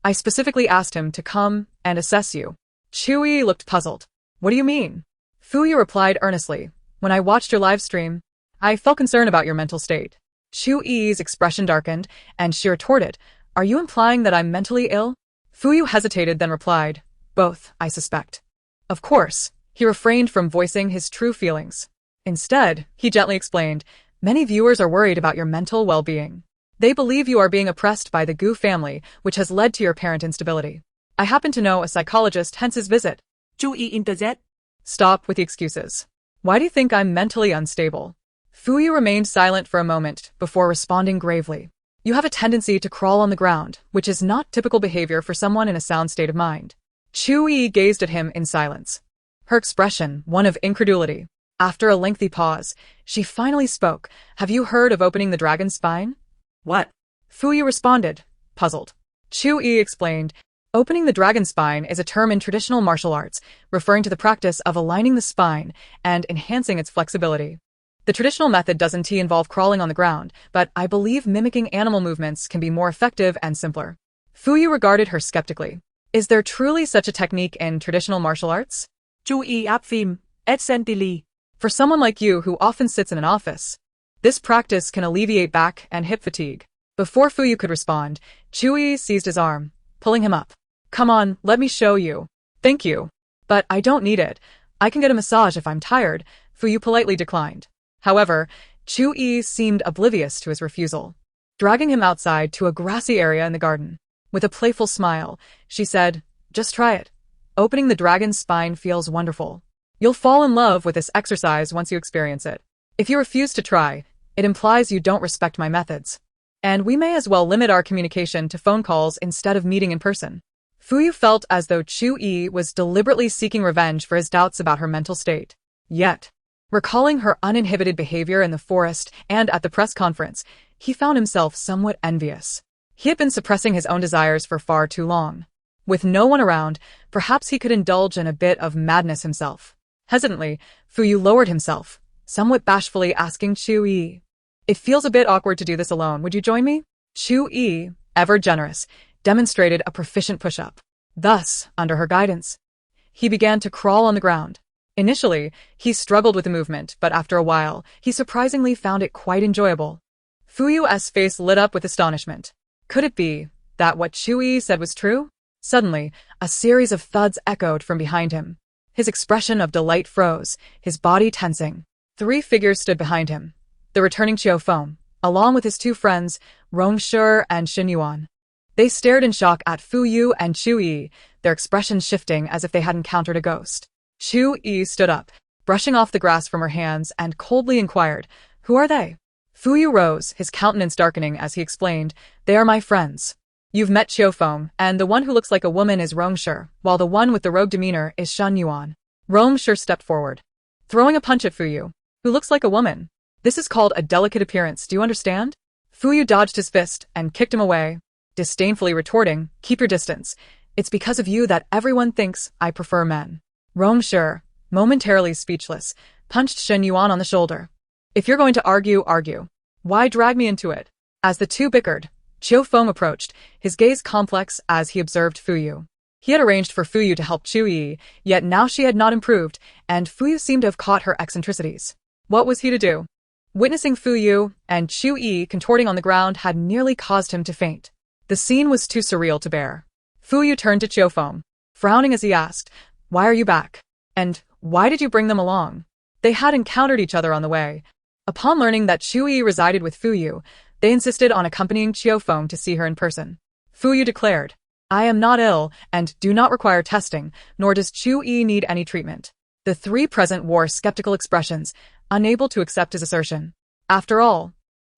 I specifically asked him to come and assess you." Chu Yiyi looked puzzled. "What do you mean?" Fu Yu replied earnestly, "When I watched your live stream, I felt concern about your mental state." Chu Yiyi's expression darkened, and she retorted, "Are you implying that I'm mentally ill?" Fu Yu hesitated, then replied, "Both, I suspect." Of course, he refrained from voicing his true feelings. Instead, he gently explained, "Many viewers are worried about your mental well-being. They believe you are being oppressed by the Gu family, which has led to your apparent instability. I happen to know a psychologist, hence his visit." Chu Yiyi interjected. "Stop with the excuses. Why do you think I'm mentally unstable?" Fu Yu remained silent for a moment before responding gravely. "You have a tendency to crawl on the ground, which is not typical behavior for someone in a sound state of mind." Chu Yiyi gazed at him in silence, her expression one of incredulity. After a lengthy pause, she finally spoke, "Have you heard of opening the dragon's spine?" "What?" Fu Yu responded, puzzled. Chu Yiyi explained, "Opening the dragon's spine is a term in traditional martial arts, referring to the practice of aligning the spine and enhancing its flexibility. The traditional method doesn't involve crawling on the ground, but I believe mimicking animal movements can be more effective and simpler." Fu Yu regarded her skeptically. "Is there truly such a technique in traditional martial arts?" Chu Yiyi affirmed, "Essentially. For someone like you who often sits in an office, this practice can alleviate back and hip fatigue." Before Fu Yu could respond, Chu Yiyi seized his arm, pulling him up. "Come on, let me show you." "Thank you. But I don't need it. I can get a massage if I'm tired," Fu Yu politely declined. However, Chu Yiyi seemed oblivious to his refusal, dragging him outside to a grassy area in the garden. With a playful smile, she said, "Just try it. Opening the dragon's spine feels wonderful. You'll fall in love with this exercise once you experience it. If you refuse to try, it implies you don't respect my methods. And we may as well limit our communication to phone calls instead of meeting in person." Fuyu felt as though Chu Yiyi was deliberately seeking revenge for his doubts about her mental state. Yet, recalling her uninhibited behavior in the forest and at the press conference, he found himself somewhat envious. He had been suppressing his own desires for far too long. With no one around, perhaps he could indulge in a bit of madness himself. Hesitantly, Fuyu lowered himself, somewhat bashfully asking Chu Yiyi, "It feels a bit awkward to do this alone. Would you join me?" Chu Yiyi, ever generous, demonstrated a proficient push-up. Thus, under her guidance, he began to crawl on the ground. Initially, he struggled with the movement, but after a while, he surprisingly found it quite enjoyable. Fuyu's face lit up with astonishment. Could it be that what Chu Yiyi said was true? Suddenly, a series of thuds echoed from behind him. His expression of delight froze, his body tensing. 3 figures stood behind him. The returning Qiu Feng, along with his 2 friends, Rong Shi and Xin Yuan. They stared in shock at Fuyu and Chu Yiyi, their expressions shifting as if they had encountered a ghost. Chu Yiyi stood up, brushing off the grass from her hands, and coldly inquired, "Who are they?" Fuyu rose, his countenance darkening as he explained, "They are my friends. You've met Qiu Feng, and the one who looks like a woman is Rong Shi, while the one with the rogue demeanor is Xin Yuan." Rong Shi stepped forward, throwing a punch at Fuyu, who looks like a woman. "This is called a delicate appearance, do you understand?" Fuyu dodged his fist and kicked him away, disdainfully retorting, "Keep your distance. It's because of you that everyone thinks I prefer men." Rong Shi, momentarily speechless, punched Xin Yuan on the shoulder. "If you're going to argue, argue. Why drag me into it?" As the two bickered, Qiu Feng approached, his gaze complex as he observed Fuyu. He had arranged for Fuyu to help Chu Yiyi, yet now she had not improved, and Fuyu seemed to have caught her eccentricities. What was he to do? Witnessing Fuyu and Chu Yiyi contorting on the ground had nearly caused him to faint. The scene was too surreal to bear. Fuyu turned to Qiu Feng, frowning as he asked, "Why are you back? And why did you bring them along?" They had encountered each other on the way. Upon learning that Chu Yiyi resided with Fuyu, they insisted on accompanying Qiu Feng to see her in person. Fuyu declared, "I am not ill and do not require testing, nor does Chu Yiyi need any treatment." The 3 present wore skeptical expressions, unable to accept his assertion. After all,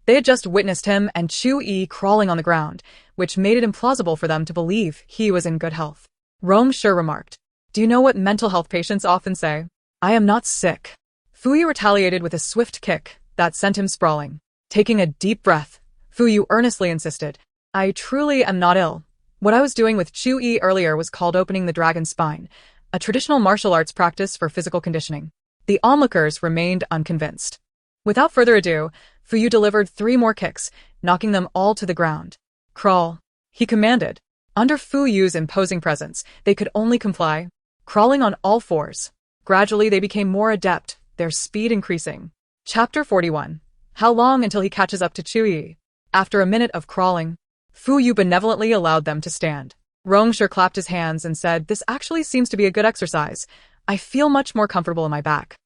they had just witnessed him and Chu Yiyi crawling on the ground, which made it implausible for them to believe he was in good health. Rong Shi remarked, "Do you know what mental health patients often say? I am not sick." Fuyu retaliated with a swift kick that sent him sprawling. Taking a deep breath, Fuyu earnestly insisted, "I truly am not ill. What I was doing with Chu Yiyi earlier was called opening the dragon's spine, a traditional martial arts practice for physical conditioning." The onlookers remained unconvinced. Without further ado, Fuyu delivered 3 more kicks, knocking them all to the ground. "Crawl," he commanded. Under Fuyu's imposing presence, they could only comply, crawling on all 4s. Gradually, they became more adept, their speed increasing. Chapter 41. How long until he catches up to Chu Yiyi? After a minute of crawling, Fuyu benevolently allowed them to stand. Rong Shi clapped his hands and said, "This actually seems to be a good exercise. I feel much more comfortable in my back."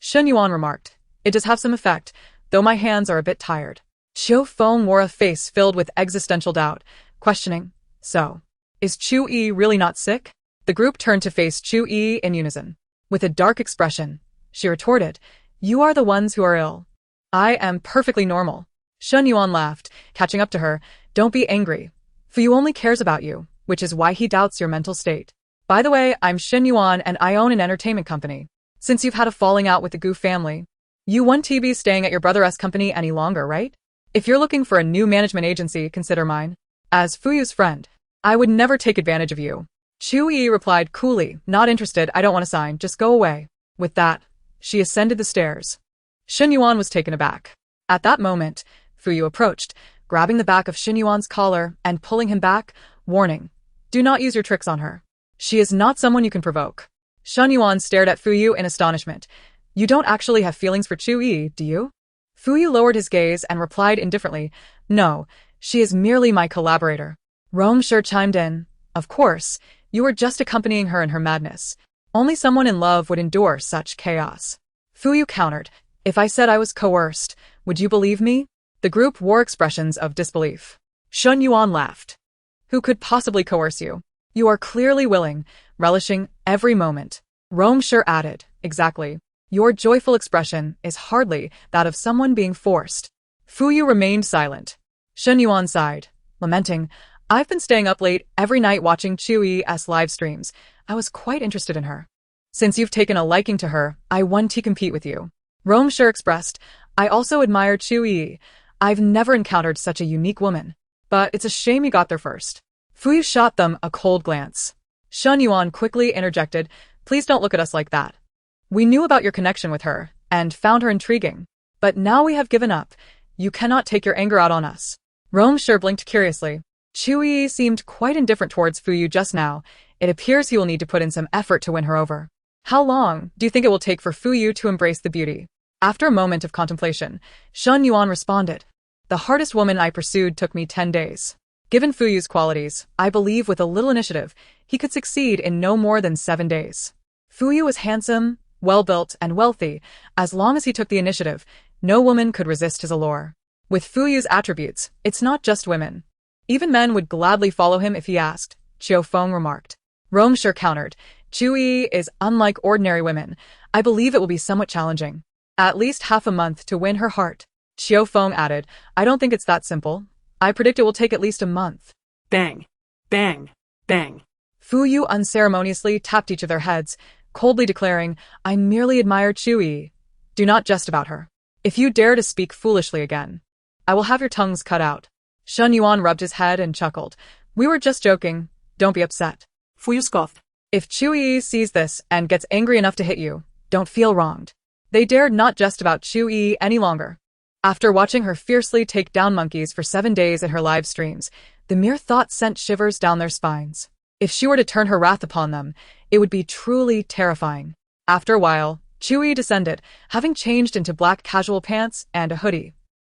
Xin Yuan remarked, "It does have some effect, though my hands are a bit tired." Qiu Feng wore a face filled with existential doubt, questioning, "So, is Chu Yiyi really not sick?" The group turned to face Chu Yiyi in unison. With a dark expression, she retorted, "You are the ones who are ill. I am perfectly normal." Xin Yuan laughed, catching up to her, "Don't be angry. Fuyu only cares about you, which is why he doubts your mental state. By the way, I'm Xin Yuan and I own an entertainment company. Since you've had a falling out with the Gu family, you won't be staying at your brother's company any longer, right? If you're looking for a new management agency, consider mine. As Fuyu's friend, I would never take advantage of you." Chu Yiyi replied coolly, "Not interested, I don't want to sign, just go away." With that, she ascended the stairs. Xin Yuan was taken aback. At that moment, Fuyu approached, grabbing the back of Xin Yuan's collar and pulling him back, warning, "Do not use your tricks on her. She is not someone you can provoke." Xin Yuan stared at Fuyu in astonishment. "You don't actually have feelings for Chu Yiyi, do you?" Fuyu lowered his gaze and replied indifferently, "No, she is merely my collaborator." Rong Shi chimed in, "Of course, you were just accompanying her in her madness. Only someone in love would endure such chaos." Fuyu countered, If I said I was coerced, would you believe me? The group wore expressions of disbelief. Shen Yuan laughed. Who could possibly coerce you? You are clearly willing, relishing every moment. Rongshi added, exactly. Your joyful expression is hardly that of someone being forced. Fu Yu remained silent. Shen Yuan sighed, lamenting, I've been staying up late every night watching Chu Yiyi's live streams. I was quite interested in her. Since you've taken a liking to her, I want to compete with you. Rongshi expressed, I also admire Chu Yiyi. I've never encountered such a unique woman. But it's a shame you got there first. Fu Yu shot them a cold glance. Shen Yuan quickly interjected, please don't look at us like that. We knew about your connection with her, and found her intriguing. But now we have given up. You cannot take your anger out on us. Rongshi blinked curiously. Chu Yiyi seemed quite indifferent towards Fu Yu just now. It appears he will need to put in some effort to win her over. How long do you think it will take for Fu Yu to embrace the beauty? After a moment of contemplation, Shen Yuan responded, the hardest woman I pursued took me 10 days. Given Fu Yu's qualities, I believe with a little initiative, he could succeed in no more than 7 days. Fu Yu was handsome, well-built, and wealthy. As long as he took the initiative, no woman could resist his allure. With Fu Yu's attributes, it's not just women. Even men would gladly follow him if he asked, Qiu Feng remarked. Rongshi countered, Chu Yiyi is unlike ordinary women. I believe it will be somewhat challenging. At least half a month to win her heart. Qiu Feng added, I don't think it's that simple. I predict it will take at least a month. Bang, bang, bang. Fu Yu unceremoniously tapped each of their heads, coldly declaring, I merely admire Chu Yiyi. Do not jest about her. If you dare to speak foolishly again, I will have your tongues cut out. Shen Yuan rubbed his head and chuckled. We were just joking. Don't be upset. Fu Yu scoffed. If Chu Yiyi sees this and gets angry enough to hit you, don't feel wronged. They dared not jest about Chu Yiyi any longer. After watching her fiercely take down monkeys for 7 days in her live streams, the mere thought sent shivers down their spines. If she were to turn her wrath upon them, it would be truly terrifying. After a while, Chu Yiyi descended, having changed into black casual pants and a hoodie,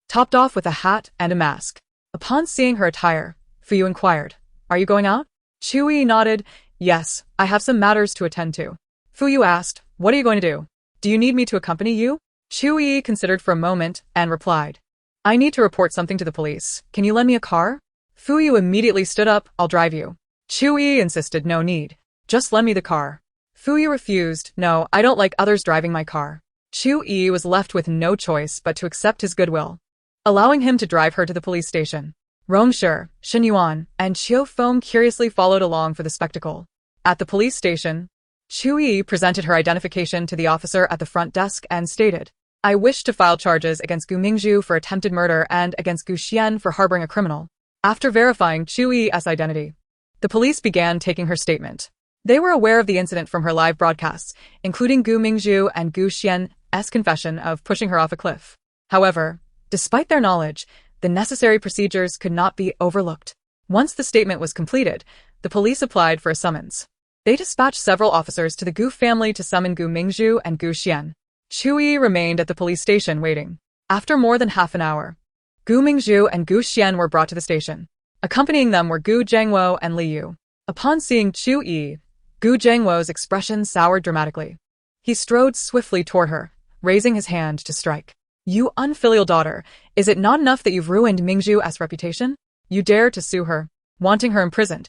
topped off with a hat and a mask. Upon seeing her attire, Fu Yu inquired, Are you going out? Chu Yiyi nodded, Yes, I have some matters to attend to. Fu Yu asked, What are you going to do? Do you need me to accompany you? Chu Yiyi considered for a moment and replied, I need to report something to the police. Can you lend me a car? Fu Yu immediately stood up, I'll drive you. Chu Yiyi insisted, No need. Just lend me the car. Fu Yu refused, No, I don't like others driving my car. Chu Yiyi was left with no choice but to accept his goodwill, allowing him to drive her to the police station. Rongshi, Shen Yuan, and Qiu Feng curiously followed along for the spectacle. At the police station, Chu Yiyi presented her identification to the officer at the front desk and stated, I wish to file charges against Mingzhu for attempted murder and against Gu Xian for harboring a criminal. After verifying Chu Yiyi's identity, the police began taking her statement. They were aware of the incident from her live broadcasts, including Mingzhu and Gu Xian's confession of pushing her off a cliff. However, despite their knowledge, the necessary procedures could not be overlooked. Once the statement was completed, the police applied for a summons. They dispatched several officers to the Gu family to summon Gu Mingzhu and Gu Xian. Chu Yiyi remained at the police station waiting. After more than half an hour, Gu Mingzhu and Gu Xian were brought to the station. Accompanying them were Gu Zhengwo and Li Yu. Upon seeing Chu Yiyi, Gu Zhengwo's expression soured dramatically. He strode swiftly toward her, raising his hand to strike. You unfilial daughter, is it not enough that you've ruined Mingzhu's reputation? You dare to sue her, wanting her imprisoned.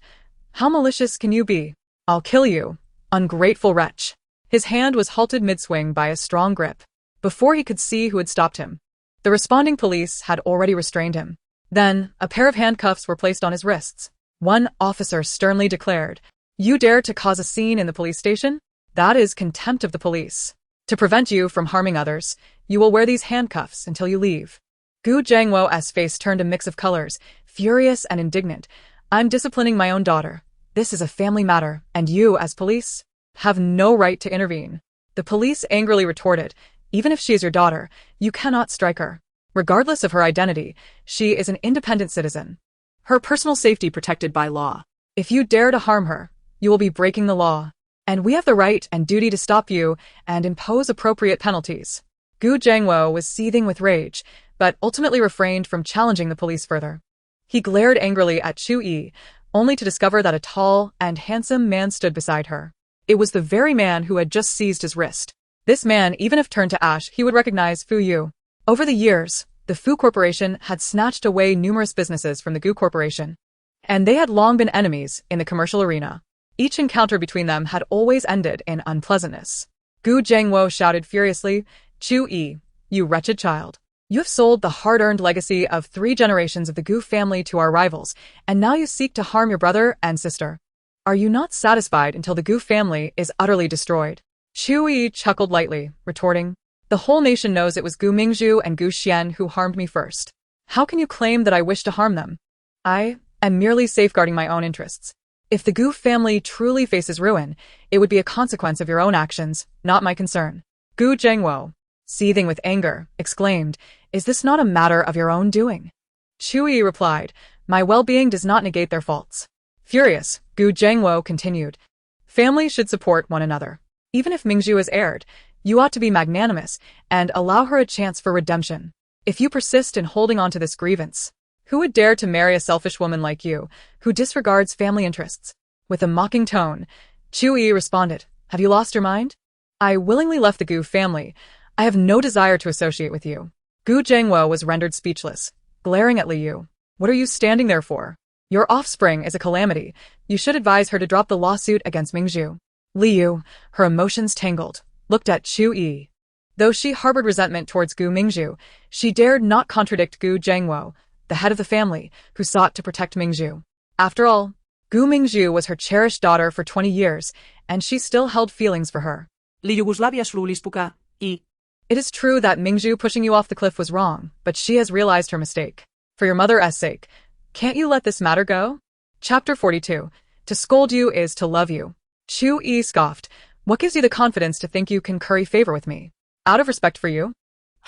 How malicious can you be? I'll kill you, ungrateful wretch. His hand was halted mid-swing by a strong grip. Before he could see who had stopped him, the responding police had already restrained him. Then, a pair of handcuffs were placed on his wrists. One officer sternly declared, You dare to cause a scene in the police station? That is contempt of the police. To prevent you from harming others, you will wear these handcuffs until you leave. Gu Zhengwo's face turned a mix of colors, furious and indignant. I'm disciplining my own daughter. This is a family matter, and you, as police, have no right to intervene. The police angrily retorted, Even if she is your daughter, you cannot strike her. Regardless of her identity, she is an independent citizen. Her personal safety protected by law. If you dare to harm her, you will be breaking the law. And we have the right and duty to stop you and impose appropriate penalties. Gu Zhengwo was seething with rage, but ultimately refrained from challenging the police further. He glared angrily at Chu Yiyi, only to discover that a tall and handsome man stood beside her. It was the very man who had just seized his wrist. This man, even if turned to ash, he would recognize Fu Yu. Over the years, the Fu Corporation had snatched away numerous businesses from the Gu Corporation, and they had long been enemies in the commercial arena. Each encounter between them had always ended in unpleasantness. Gu Zhengwo shouted furiously, "Chu Yiyi, you wretched child. You have sold the hard-earned legacy of 3 generations of the Gu family to our rivals, and now you seek to harm your brother and sister. Are you not satisfied until the Gu family is utterly destroyed?" Chu Yiyi chuckled lightly, retorting, "The whole nation knows it was Gu Mingzhu and Gu Xian who harmed me first. How can you claim that I wish to harm them? I am merely safeguarding my own interests. If the Gu family truly faces ruin, it would be a consequence of your own actions, not my concern." Gu Zhengwo, seething with anger, exclaimed, "Is this not a matter of your own doing?" Chu Yiyi replied, "My well-being does not negate their faults." Furious, Gu Zhengwo continued, "Families should support one another. Even if Mingzhu is heired, you ought to be magnanimous and allow her a chance for redemption. If you persist in holding on to this grievance, who would dare to marry a selfish woman like you, who disregards family interests?" With a mocking tone, Chu Yiyi responded, "Have you lost your mind? I willingly left the Gu family. I have no desire to associate with you." Gu Zhengwo was rendered speechless, glaring at Li Yu. "What are you standing there for? Your offspring is a calamity. You should advise her to drop the lawsuit against Mingzhu." Li Yu, her emotions tangled, looked at Chu Yiyi. Though she harbored resentment towards Gu Mingzhu, she dared not contradict Gu Zhengwo, the head of the family, who sought to protect Mingzhu. After all, Gu Mingzhu was her cherished daughter for 20 years, and she still held feelings for her. Li Yugoslavia Slulispuka, I. It is true that Mingzhu pushing you off the cliff was wrong, but she has realized her mistake. For your mother's sake, can't you let this matter go? Chapter 42. To scold you is to love you. Chu Yiyi scoffed. "What gives you the confidence to think you can curry favor with me? Out of respect for you?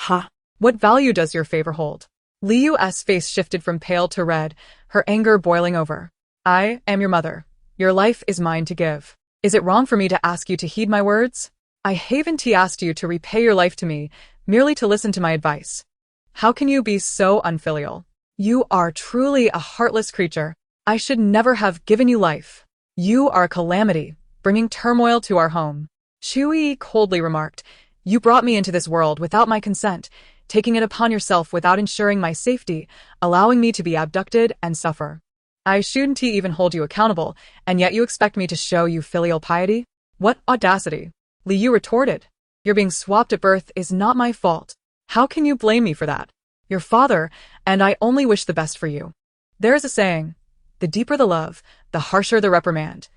Ha. What value does your favor hold?" Li Yu's face shifted from pale to red, her anger boiling over. "I am your mother. Your life is mine to give. Is it wrong for me to ask you to heed my words? I haven't asked you to repay your life to me, merely to listen to my advice. How can you be so unfilial? You are truly a heartless creature. I should never have given you life. You are a calamity, bringing turmoil to our home." Chu Yiyi coldly remarked, "You brought me into this world without my consent, taking it upon yourself without ensuring my safety, allowing me to be abducted and suffer. I shouldn't even hold you accountable, and yet you expect me to show you filial piety? What audacity!" Li Yu retorted, "Your being swapped at birth is not my fault. How can you blame me for that? Your father, and I only wish the best for you. There is a saying, the deeper the love, the harsher the reprimand.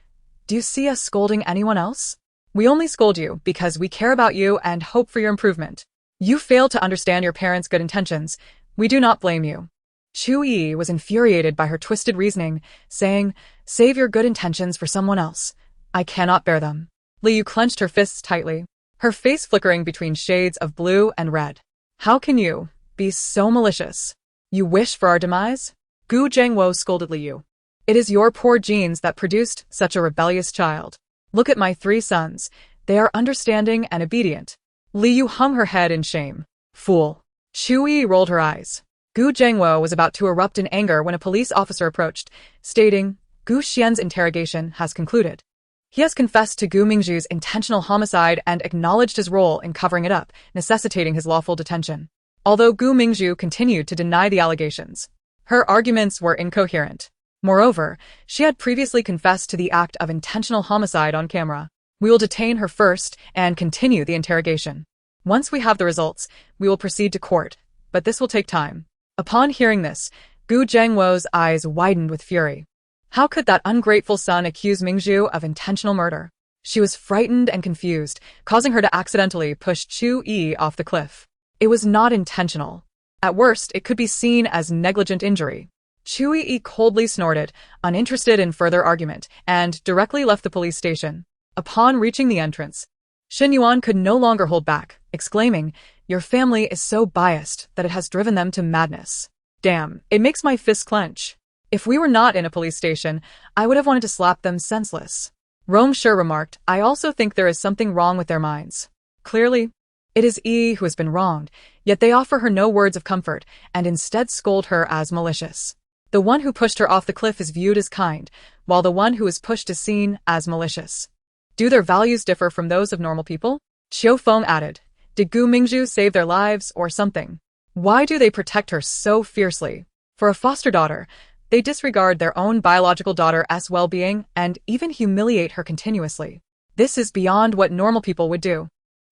Do you see us scolding anyone else? We only scold you because we care about you and hope for your improvement. You fail to understand your parents' good intentions. We do not blame you." Chu Yiyi was infuriated by her twisted reasoning, saying, "Save your good intentions for someone else. I cannot bear them." Li Yu clenched her fists tightly, her face flickering between shades of blue and red. "How can you be so malicious? You wish for our demise?" Gu Zhengwo scolded Li Yu. "It is your poor genes that produced such a rebellious child. Look at my 3 sons. They are understanding and obedient." Li Yu hung her head in shame. "Fool." Chu Yiyi rolled her eyes. Gu Zhengwo was about to erupt in anger when a police officer approached, stating, "Gu Xian's interrogation has concluded. He has confessed to Gu Mingzhu's intentional homicide and acknowledged his role in covering it up, necessitating his lawful detention." Although Gu Mingzhu continued to deny the allegations, her arguments were incoherent. Moreover, she had previously confessed to the act of intentional homicide on camera. "We will detain her first and continue the interrogation. Once we have the results, we will proceed to court, but this will take time." Upon hearing this, Gu Zhengwo's eyes widened with fury. How could that ungrateful son accuse Mingzhu of intentional murder? She was frightened and confused, causing her to accidentally push Chu Yiyi off the cliff. It was not intentional. At worst, it could be seen as negligent injury. Chu Yiyi coldly snorted, uninterested in further argument, and directly left the police station. Upon reaching the entrance, Xin Yuan could no longer hold back, exclaiming, "Your family is so biased that it has driven them to madness. Damn, it makes my fists clench. If we were not in a police station, I would have wanted to slap them senseless." Rong Shi remarked, "I also think there is something wrong with their minds. Clearly, it is Yi who has been wronged, yet they offer her no words of comfort and instead scold her as malicious. The one who pushed her off the cliff is viewed as kind, while the one who is pushed is seen as malicious. Do their values differ from those of normal people?" Qiu Feng added. Did Gu Mingzhu save their lives or something? Why do they protect her so fiercely? For a foster daughter, they disregard their own biological daughter's well-being and even humiliate her continuously. This is beyond what normal people would do.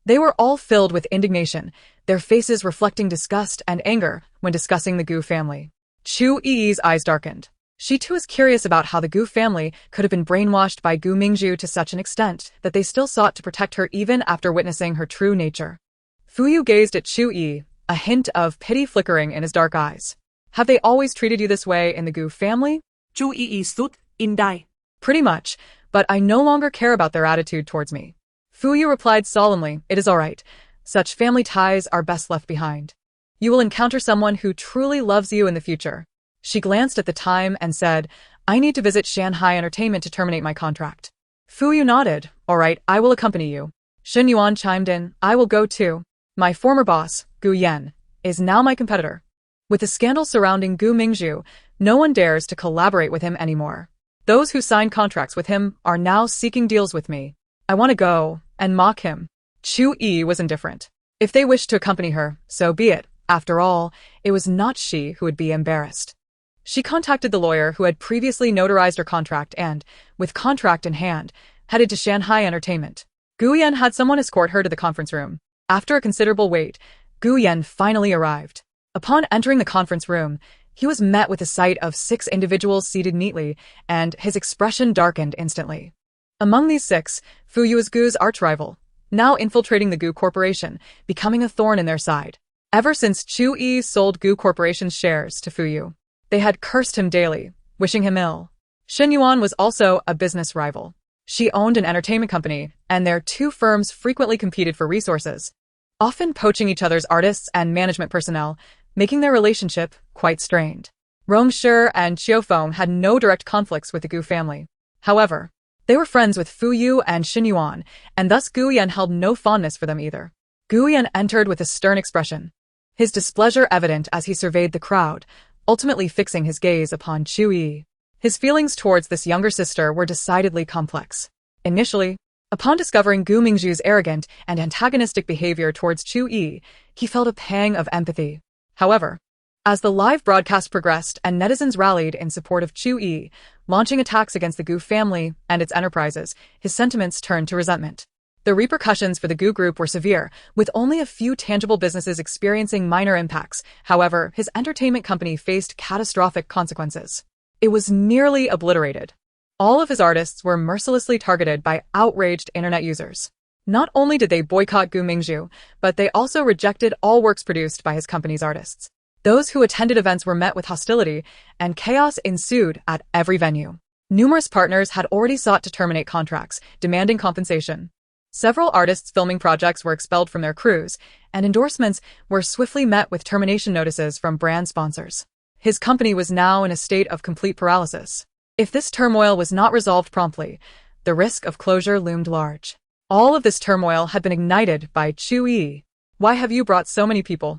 They were all filled with indignation, their faces reflecting disgust and anger when discussing the Gu family. Chu Yiyi's eyes darkened. She too is curious about how the Gu family could have been brainwashed by Gu Mingzhu to such an extent that they still sought to protect her even after witnessing her true nature. Fu Yu gazed at Chu Yiyi, a hint of pity flickering in his dark eyes. Have they always treated you this way in the Gu family? Chu Yiyi stood in die. Pretty much, but I no longer care about their attitude towards me. Fu Yu replied solemnly, it is all right. Such family ties are best left behind. You will encounter someone who truly loves you in the future. She glanced at the time and said, I need to visit Shanghai Entertainment to terminate my contract. Fu Yu nodded, all right, I will accompany you. Shen Yuan chimed in, I will go too. My former boss, Gu Yan, is now my competitor. With the scandal surrounding Gu Mingzhu, no one dares to collaborate with him anymore. Those who signed contracts with him are now seeking deals with me. I want to go and mock him. Chu Yiyi was indifferent. If they wished to accompany her, so be it. After all, it was not she who would be embarrassed. She contacted the lawyer who had previously notarized her contract and, with contract in hand, headed to Shanghai Entertainment. Gu Yan had someone escort her to the conference room. After a considerable wait, Gu Yan finally arrived. Upon entering the conference room, he was met with the sight of 6 individuals seated neatly, and his expression darkened instantly. Among these 6, Fu Yu is Gu's arch-rival, now infiltrating the Gu Corporation, becoming a thorn in their side. Ever since Chu Yiyi sold Gu Corporation's shares to Fu Yu, they had cursed him daily, wishing him ill. Shen Yuan was also a business rival. She owned an entertainment company, and their 2 firms frequently competed for resources, often poaching each other's artists and management personnel, making their relationship quite strained. Rongshi and Qiufeng had no direct conflicts with the Gu family. However, they were friends with Fu Yu and Shen Yuan, and thus Gu Yan held no fondness for them either. Gu Yan entered with a stern expression, his displeasure evident as he surveyed the crowd, ultimately fixing his gaze upon Chu Yiyi. His feelings towards this younger sister were decidedly complex. Initially, upon discovering Gu Mingzhu's arrogant and antagonistic behavior towards Chu Yiyi, he felt a pang of empathy. However, as the live broadcast progressed and netizens rallied in support of Chu Yiyi, launching attacks against the Gu family and its enterprises, his sentiments turned to resentment. The repercussions for the Gu group were severe, with only a few tangible businesses experiencing minor impacts. However, his entertainment company faced catastrophic consequences. It was nearly obliterated. All of his artists were mercilessly targeted by outraged internet users. Not only did they boycott Gu Mingzhu, but they also rejected all works produced by his company's artists. Those who attended events were met with hostility, and chaos ensued at every venue. Numerous partners had already sought to terminate contracts, demanding compensation. Several artists' filming projects were expelled from their crews, and endorsements were swiftly met with termination notices from brand sponsors. His company was now in a state of complete paralysis. If this turmoil was not resolved promptly, the risk of closure loomed large. All of this turmoil had been ignited by Chu Yiyi. Why have you brought so many people?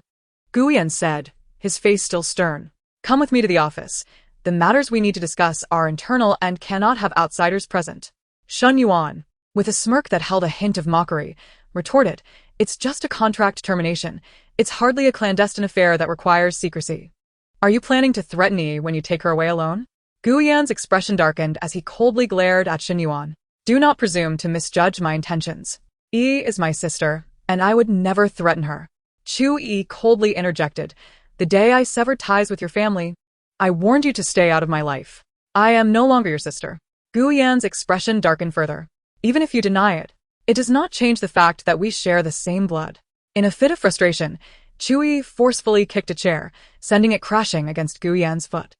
Gu Yan said, his face still stern. Come with me to the office. The matters we need to discuss are internal and cannot have outsiders present. Shen Yuan, with a smirk that held a hint of mockery, retorted, it's just a contract termination. It's hardly a clandestine affair that requires secrecy. Are you planning to threaten me when you take her away alone? Gu Yan's expression darkened as he coldly glared at Shen Yuan. Do not presume to misjudge my intentions. Yi is my sister, and I would never threaten her. Chu Yiyi coldly interjected. The day I severed ties with your family, I warned you to stay out of my life. I am no longer your sister. Gu Yan's expression darkened further. Even if you deny it, it does not change the fact that we share the same blood. In a fit of frustration, Chu Yiyi forcefully kicked a chair, sending it crashing against Gu Yan's foot.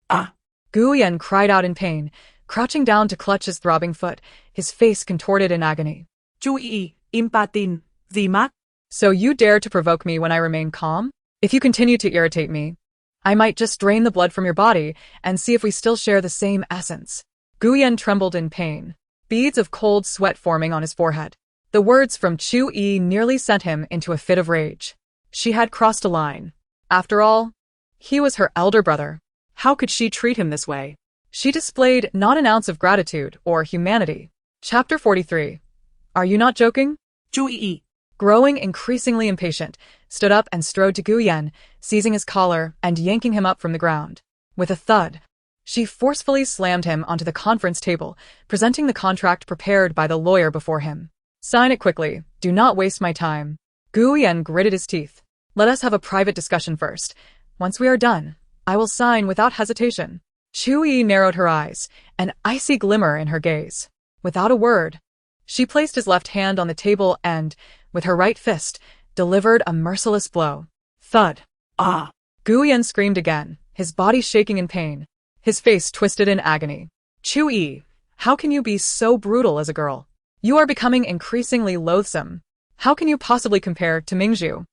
Ah! Gu Yan cried out in pain, crouching down to clutch his throbbing foot, his face contorted in agony. Chu Yiyi, impatin, Zimak. So you dare to provoke me when I remain calm? If you continue to irritate me, I might just drain the blood from your body and see if we still share the same essence. Gu Yan trembled in pain, beads of cold sweat forming on his forehead. The words from Chu Yiyi nearly sent him into a fit of rage. She had crossed a line. After all, he was her elder brother. How could she treat him this way? She displayed not an ounce of gratitude or humanity. Chapter 43. Are you not joking? Chu Yiyi, growing increasingly impatient, stood up and strode to Gu Yan, seizing his collar and yanking him up from the ground. With a thud, she forcefully slammed him onto the conference table, presenting the contract prepared by the lawyer before him. Sign it quickly. Do not waste my time. Gu Yan gritted his teeth. Let us have a private discussion first. Once we are done, I will sign without hesitation. Chu Yiyi narrowed her eyes, an icy glimmer in her gaze. Without a word, she placed his left hand on the table and, with her right fist, delivered a merciless blow. Thud. Ah! Gu Yan screamed again, his body shaking in pain, his face twisted in agony. Chu Yiyi, how can you be so brutal as a girl? You are becoming increasingly loathsome. How can you possibly compare to Mingzhu?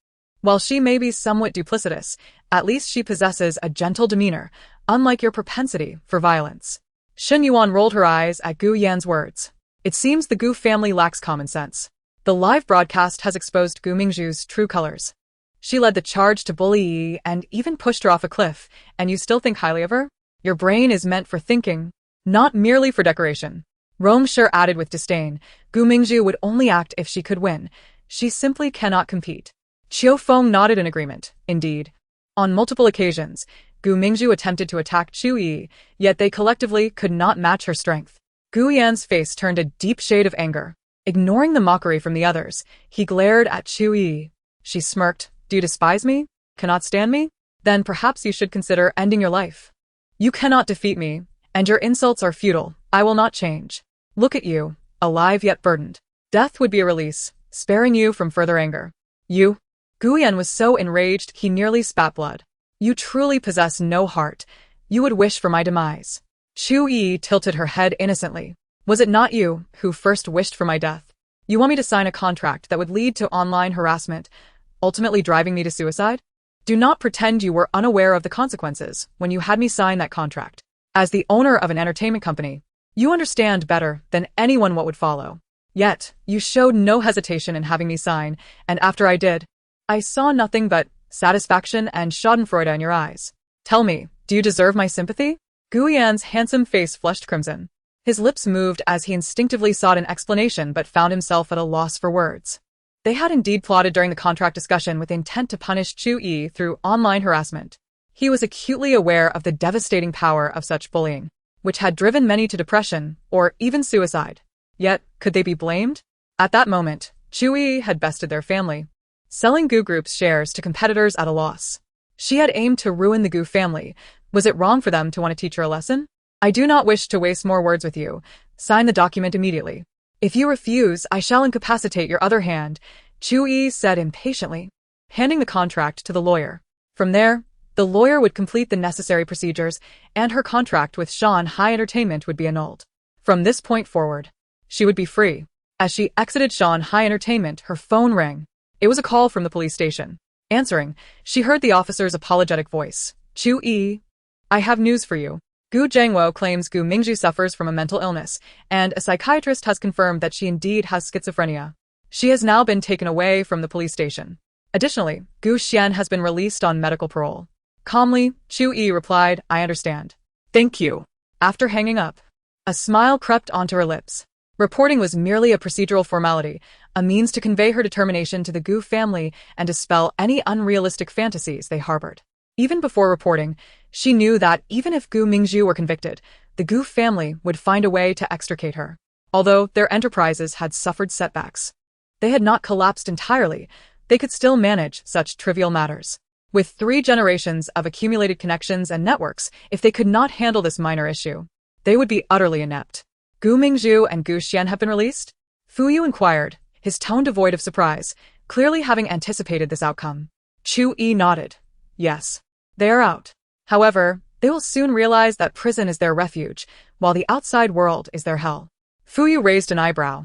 While she may be somewhat duplicitous, at least she possesses a gentle demeanor, unlike your propensity for violence. Shen Yuan rolled her eyes at Gu Yan's words. It seems the Gu family lacks common sense. The live broadcast has exposed Gu Mingzhu's true colors. She led the charge to bully Yi and even pushed her off a cliff, and you still think highly of her? Your brain is meant for thinking, not merely for decoration. Rome Shi added with disdain. Gu Mingzhu would only act if she could win. She simply cannot compete. Qiu Feng nodded in agreement. Indeed. On multiple occasions, Gu Mingzhu attempted to attack Chu Yiyi, yet they collectively could not match her strength. Gu Yan's face turned a deep shade of anger. Ignoring the mockery from the others, he glared at Chu Yiyi. She smirked. Do you despise me? Cannot stand me? Then perhaps you should consider ending your life. You cannot defeat me, and your insults are futile. I will not change. Look at you, alive yet burdened. Death would be a release, sparing you from further anger. You? Gu Yan was so enraged he nearly spat blood. You truly possess no heart. You would wish for my demise. Chu Yiyi tilted her head innocently. Was it not you who first wished for my death? You want me to sign a contract that would lead to online harassment, ultimately driving me to suicide? Do not pretend you were unaware of the consequences when you had me sign that contract. As the owner of an entertainment company, you understand better than anyone what would follow. Yet, you showed no hesitation in having me sign, and after I did, I saw nothing but satisfaction and schadenfreude in your eyes. Tell me, do you deserve my sympathy? Gu Yan's handsome face flushed crimson. His lips moved as he instinctively sought an explanation but found himself at a loss for words. They had indeed plotted during the contract discussion with intent to punish Chu Yiyi through online harassment. He was acutely aware of the devastating power of such bullying, which had driven many to depression or even suicide. Yet, could they be blamed? At that moment, Chu Yiyi had bested their family, selling Gu Group's shares to competitors at a loss. She had aimed to ruin the Gu family. Was it wrong for them to want to teach her a lesson? I do not wish to waste more words with you. Sign the document immediately. If you refuse, I shall incapacitate your other hand, Chu Yiyi said impatiently, handing the contract to the lawyer. From there, the lawyer would complete the necessary procedures, and her contract with Shanghai Entertainment would be annulled. From this point forward, she would be free. As she exited Shanghai Entertainment, her phone rang. It was a call from the police station. Answering, she heard the officer's apologetic voice. Chu Yiyi, I have news for you. Gu Zhengwo claims Gu Mingzhu suffers from a mental illness, and a psychiatrist has confirmed that she indeed has schizophrenia. She has now been taken away from the police station. Additionally, Gu Xian has been released on medical parole. Calmly, Chu Yiyi replied, I understand. Thank you. After hanging up, a smile crept onto her lips. Reporting was merely a procedural formality, a means to convey her determination to the Gu family and dispel any unrealistic fantasies they harbored. Even before reporting, she knew that even if Gu Mingzhu were convicted, the Gu family would find a way to extricate her. Although their enterprises had suffered setbacks, they had not collapsed entirely. They could still manage such trivial matters. With 3 generations of accumulated connections and networks, if they could not handle this minor issue, they would be utterly inept. Gu Mingzhu and Gu Xian have been released? Fu Yu inquired, his tone devoid of surprise, clearly having anticipated this outcome. Chu Yiyi nodded. Yes. They are out. However, they will soon realize that prison is their refuge, while the outside world is their hell. Fu Yu raised an eyebrow,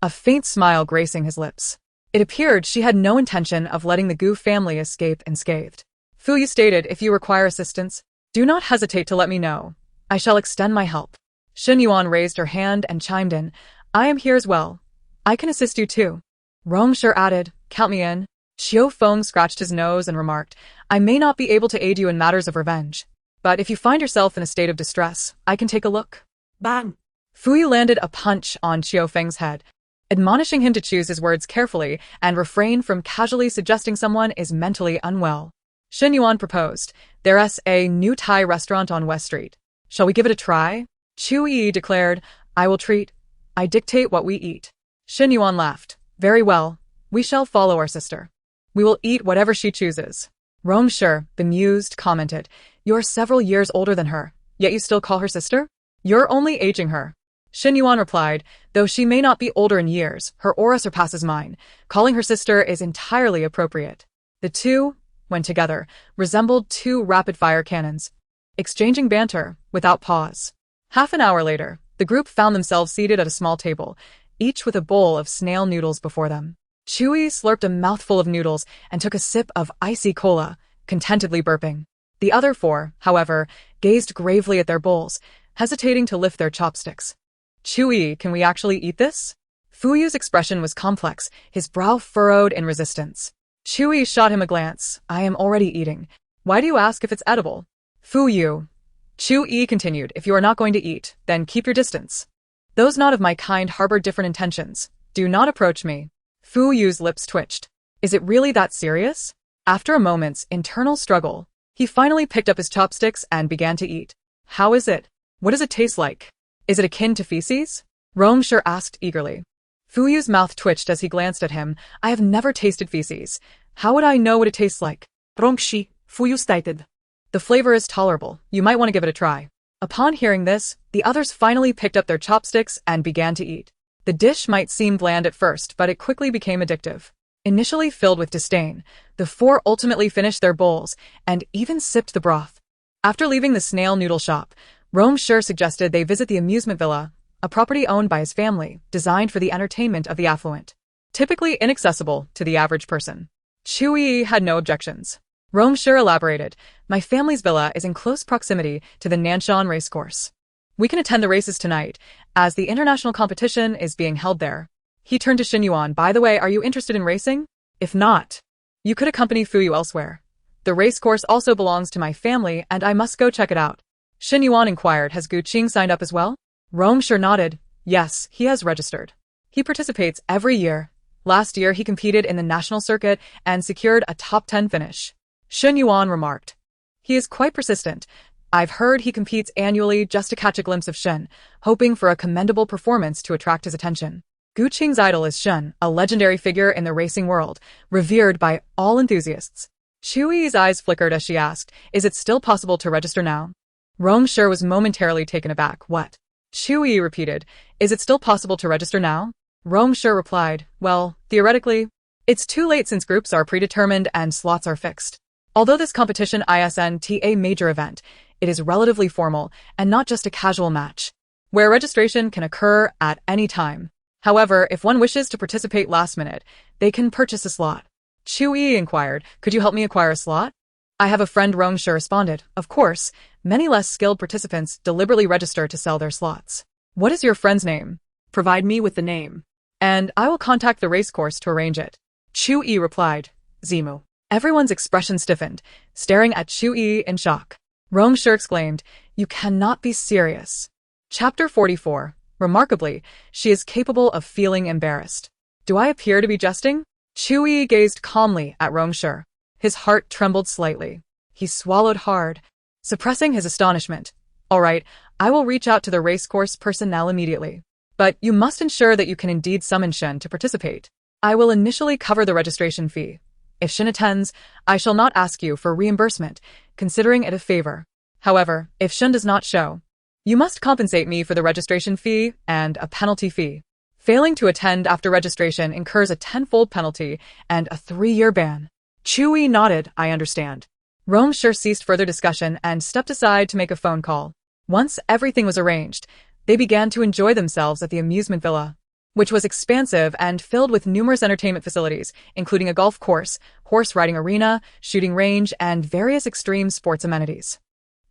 a faint smile gracing his lips. It appeared she had no intention of letting the Gu family escape unscathed. Fu Yu stated, if you require assistance, do not hesitate to let me know. I shall extend my help. Shen Yuan raised her hand and chimed in, I am here as well. I can assist you too. Rong Shi added, count me in. Qiu Feng scratched his nose and remarked, I may not be able to aid you in matters of revenge, but if you find yourself in a state of distress, I can take a look. Bang! Fu Yu landed a punch on Qiu Feng's head. admonishing him to choose his words carefully and refrain from casually suggesting someone is mentally unwell. Shen Yuan proposed, "There's a new Thai restaurant on West Street. Shall we give it a try?" Chu Yiyi declared, "I will treat. I dictate what we eat." Shen Yuan laughed. "Very well. We shall follow our sister. We will eat whatever she chooses." Rong Shi, bemused, commented, "You're several years older than her, yet you still call her sister? You're only aging her." Shen Yuan replied, "Though she may not be older in years, her aura surpasses mine. Calling her sister is entirely appropriate." The two, when together, resembled two rapid-fire cannons, exchanging banter without pause. Half an hour later, the group found themselves seated at a small table, each with a bowl of snail noodles before them. Chu Yiyi slurped a mouthful of noodles and took a sip of icy cola, contentedly burping. The other four, however, gazed gravely at their bowls, hesitating to lift their chopsticks. "Chu Yiyi, can we actually eat this?" Fu Yu's expression was complex, his brow furrowed in resistance. Chu Yiyi shot him a glance. "I am already eating. Why do you ask if it's edible?" "Fu Yu," Chu Yiyi continued, "if you are not going to eat, then keep your distance. Those not of my kind harbor different intentions. Do not approach me." Fu Yu's lips twitched. "Is it really that serious?" After a moment's internal struggle, he finally picked up his chopsticks and began to eat. "How is it? What does it taste like? Is it akin to feces?" Rong Shi asked eagerly. Fu Yu's mouth twitched as he glanced at him. "I have never tasted feces. How would I know what it tastes like?" Rong Shi, Fu Yu stated. "The flavor is tolerable. You might want to give it a try." Upon hearing this, the others finally picked up their chopsticks and began to eat. The dish might seem bland at first, but it quickly became addictive. Initially filled with disdain, the four ultimately finished their bowls and even sipped the broth. After leaving the snail noodle shop, Rong Shi suggested they visit the amusement villa, a property owned by his family, designed for the entertainment of the affluent, typically inaccessible to the average person. Chu Yiyi had no objections. Rong Shi elaborated, "My family's villa is in close proximity to the Nanshan racecourse. We can attend the races tonight, as the international competition is being held there." He turned to Shen Yuan. "By the way, are you interested in racing? If not, you could accompany Fu Yu elsewhere. The racecourse also belongs to my family, and I must go check it out." Shen Yuan inquired, "Has Gu Qing signed up as well?" Rong Shi nodded. "Yes, he has registered. He participates every year. Last year he competed in the national circuit and secured a top 10 finish." Shen Yuan remarked, "He is quite persistent. I've heard he competes annually just to catch a glimpse of Shen, hoping for a commendable performance to attract his attention." Gu Qing's idol is Shen, a legendary figure in the racing world, revered by all enthusiasts. Chu Yi's eyes flickered as she asked, "Is it still possible to register now?" Rong Shi was momentarily taken aback. "What?" Chu Yiyi repeated, "Is it still possible to register now?" Rong Shi replied, "Well, theoretically, it's too late since groups are predetermined and slots are fixed. Although this competition isn't a major event, it is relatively formal and not just a casual match, where registration can occur at any time. However, if one wishes to participate last minute, they can purchase a slot." Chu Yiyi inquired, "Could you help me acquire a slot?" "I have a friend," Rong Shi responded. "Of course, many less skilled participants deliberately register to sell their slots." "What is your friend's name?" Provide me with the name, "And I will contact the racecourse to arrange it." Chu Yiyi replied. Zimu. Everyone's expression stiffened, staring at Chu Yiyi in shock. Rong Shi exclaimed, "You cannot be serious." Chapter 44. Remarkably, she is capable of feeling embarrassed. "Do I appear to be jesting?" Chu Yiyi gazed calmly at Rong Shi. His heart trembled slightly. He swallowed hard, suppressing his astonishment. "All right, I will reach out to the racecourse personnel immediately. But you must ensure that you can indeed summon Shen to participate. I will initially cover the registration fee. If Shen attends, I shall not ask you for reimbursement, considering it a favor. However, if Shen does not show, you must compensate me for the registration fee and a penalty fee. Failing to attend after registration incurs a 10-fold penalty and a 3-year ban." Chu Yiyi nodded, "I understand." Rong Shi ceased further discussion and stepped aside to make a phone call. Once everything was arranged, they began to enjoy themselves at the amusement villa, which was expansive and filled with numerous entertainment facilities, including a golf course, horse riding arena, shooting range, and various extreme sports amenities.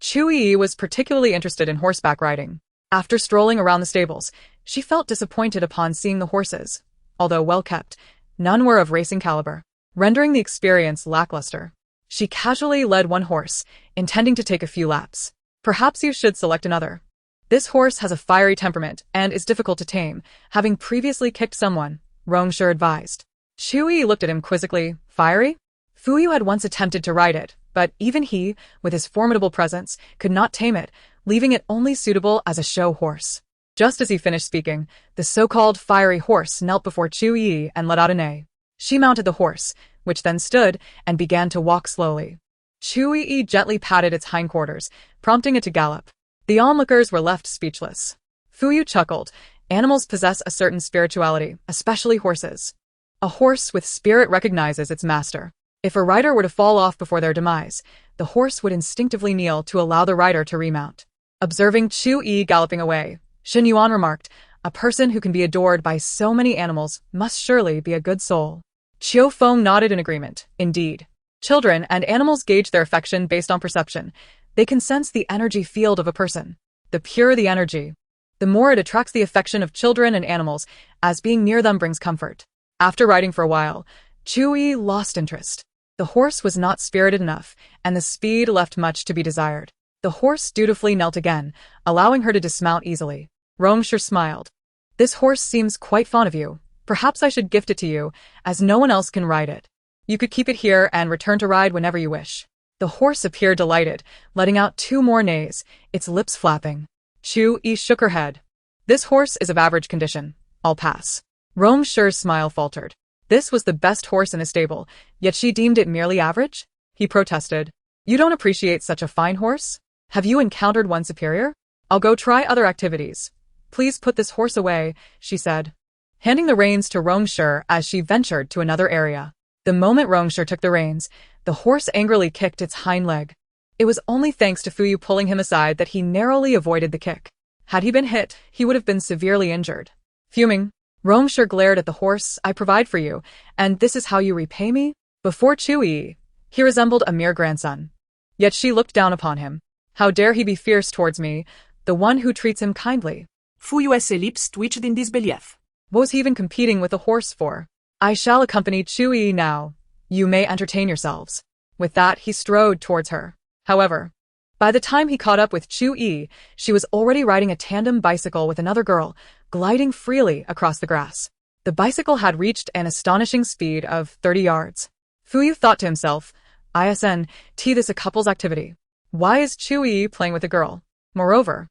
Chu Yiyi was particularly interested in horseback riding. After strolling around the stables, she felt disappointed upon seeing the horses. Although well-kept, none were of racing caliber, rendering the experience lackluster. She casually led one horse, intending to take a few laps. "Perhaps you should select another." This horse has a fiery temperament and is difficult to tame, having previously kicked someone, Rongsher advised. Chu Yiyi looked at him quizzically. Fiery? Fuyu had once attempted to ride it, but even he, with his formidable presence, could not tame it, leaving it only suitable as a show horse. Just as he finished speaking, the so-called fiery horse knelt before Chu Yiyi and let out a neigh. She mounted the horse, which then stood and began to walk slowly. Chu Yiyi gently patted its hindquarters, prompting it to gallop. The onlookers were left speechless. Fuyu chuckled. Animals possess a certain spirituality, especially horses. A horse with spirit recognizes its master. If a rider were to fall off before their demise, the horse would instinctively kneel to allow the rider to remount. Observing Chu Yiyi galloping away, Xin Yuan remarked, a person who can be adored by so many animals must surely be a good soul. Qiu Feng nodded in agreement. Indeed. Children and animals gauge their affection based on perception. They can sense the energy field of a person. The purer the energy, the more it attracts the affection of children and animals, as being near them brings comfort. After riding for a while, Chu Yiyi lost interest. The horse was not spirited enough, and the speed left much to be desired. The horse dutifully knelt again, allowing her to dismount easily. Rongsher smiled. This horse seems quite fond of you. Perhaps I should gift it to you, as no one else can ride it. You could keep it here and return to ride whenever you wish. The horse appeared delighted, letting out 2 more neighs, its lips flapping. Chu Yiyi shook her head. This horse is of average condition. I'll pass. Rongsher's smile faltered. This was the best horse in the stable, yet she deemed it merely average? He protested. You don't appreciate such a fine horse? Have you encountered one superior? I'll go try other activities. Please put this horse away, she said, handing the reins to Rongsher as she ventured to another area. The moment Rongsher took the reins, the horse angrily kicked its hind leg. It was only thanks to Fuyu pulling him aside that he narrowly avoided the kick. Had he been hit, he would have been severely injured. Fuming, Rongsher glared at the horse. I provide for you, and this is how you repay me? Before Chu Yiyi, he resembled a mere grandson. Yet she looked down upon him. How dare he be fierce towards me, the one who treats him kindly? Fuyu's lips twitched in disbelief. What was he even competing with a horse for? I shall accompany Chu Yiyi now. You may entertain yourselves. With that, he strode towards her. However, by the time he caught up with Chu Yiyi, she was already riding a tandem bicycle with another girl, gliding freely across the grass. The bicycle had reached an astonishing speed of 30 yards. Fuyu thought to himself, this a couple's activity. Why is Chu Yiyi playing with a girl? Moreover,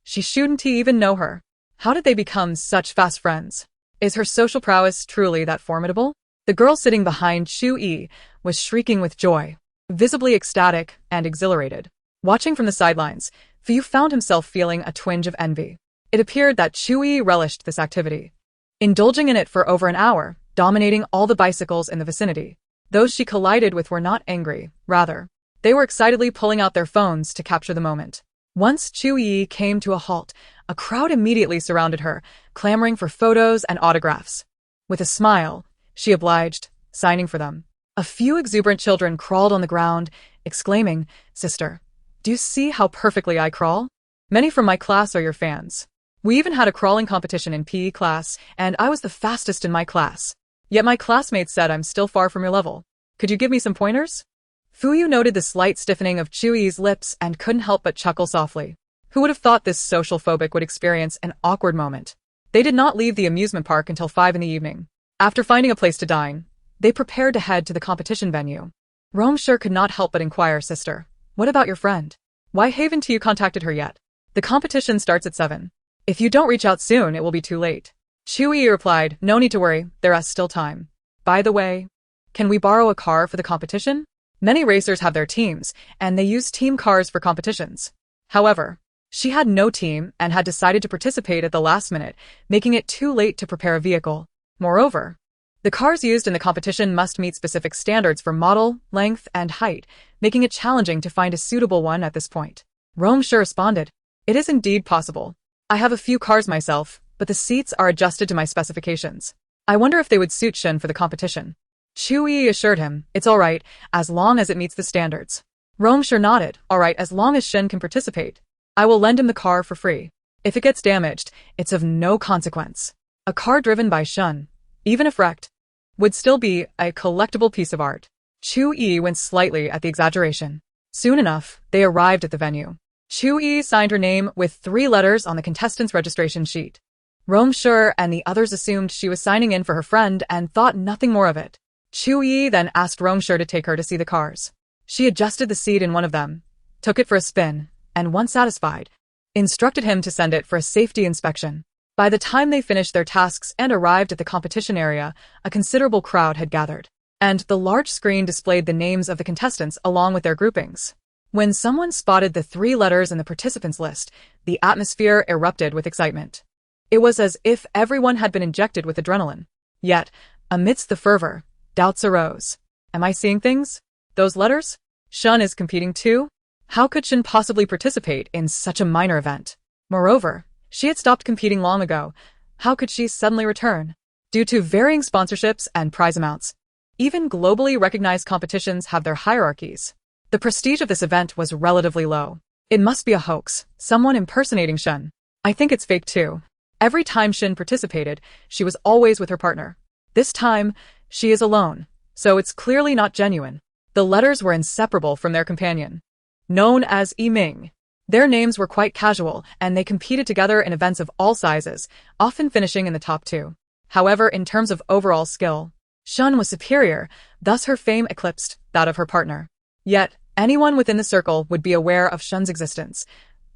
shouldn't he even know her? How did they become such fast friends? Is her social prowess truly that formidable? The girl sitting behind Chu Yiyi was shrieking with joy, visibly ecstatic and exhilarated. Watching from the sidelines, Fuyu found himself feeling a twinge of envy. It appeared that Chu Yiyi relished this activity, indulging in it for over an hour, dominating all the bicycles in the vicinity. Those she collided with were not angry, rather, they were excitedly pulling out their phones to capture the moment. Once Chu Yiyi came to a halt, a crowd immediately surrounded her, clamoring for photos and autographs. With a smile, she obliged, signing for them. A few exuberant children crawled on the ground, exclaiming, Sister, do you see how perfectly I crawl? Many from my class are your fans. We even had a crawling competition in PE class, and I was the fastest in my class. Yet my classmates said I'm still far from your level. Could you give me some pointers? Fuyu noted the slight stiffening of Chu Yiyi's lips and couldn't help but chuckle softly. Who would have thought this social phobic would experience an awkward moment? They did not leave the amusement park until 5 in the evening. After finding a place to dine, they prepared to head to the competition venue. Rongsher could not help but inquire, Sister, what about your friend? Why haven't you contacted her yet? The competition starts at 7. If you don't reach out soon, it will be too late. Chu Yiyi replied, No need to worry, there is still time. By the way, can we borrow a car for the competition? Many racers have their teams, and they use team cars for competitions. However, she had no team and had decided to participate at the last minute, making it too late to prepare a vehicle. Moreover, the cars used in the competition must meet specific standards for model, length, and height, making it challenging to find a suitable one at this point. Rongsher responded, It is indeed possible. I have a few cars myself, but the seats are adjusted to my specifications. I wonder if they would suit Shin for the competition. Chu Yiyi assured him, It's all right, as long as it meets the standards. Rongsher nodded, All right, as long as Shin can participate. I will lend him the car for free. If it gets damaged, it's of no consequence. A car driven by Shin, even if wrecked, would still be a collectible piece of art. Chu Yiyi winced slightly at the exaggeration. Soon enough, they arrived at the venue. Chu Yiyi signed her name with 3 letters on the contestant's registration sheet. Rongshi and the others assumed she was signing in for her friend and thought nothing more of it. Chu Yiyi then asked Rongshi to take her to see the cars. She adjusted the seat in one of them, took it for a spin, and once satisfied, instructed him to send it for a safety inspection. By the time they finished their tasks and arrived at the competition area, a considerable crowd had gathered, and the large screen displayed the names of the contestants along with their groupings. When someone spotted the 3 letters in the participants list, the atmosphere erupted with excitement. It was as if everyone had been injected with adrenaline. Yet, amidst the fervor, doubts arose. Am I seeing things? Those letters? Shun is competing too? How could Shun possibly participate in such a minor event? Moreover, she had stopped competing long ago. How could she suddenly return? Due to varying sponsorships and prize amounts, even globally recognized competitions have their hierarchies. The prestige of this event was relatively low. It must be a hoax, someone impersonating Shun. I think it's fake too. Every time Shun participated, she was always with her partner. This time, she is alone, so it's clearly not genuine. The letters were inseparable from their companion, known as Yiming. Their names were quite casual, and they competed together in events of all sizes, often finishing in the top 2. However, in terms of overall skill, Shun was superior, thus her fame eclipsed that of her partner. Yet, anyone within the circle would be aware of Shun's existence.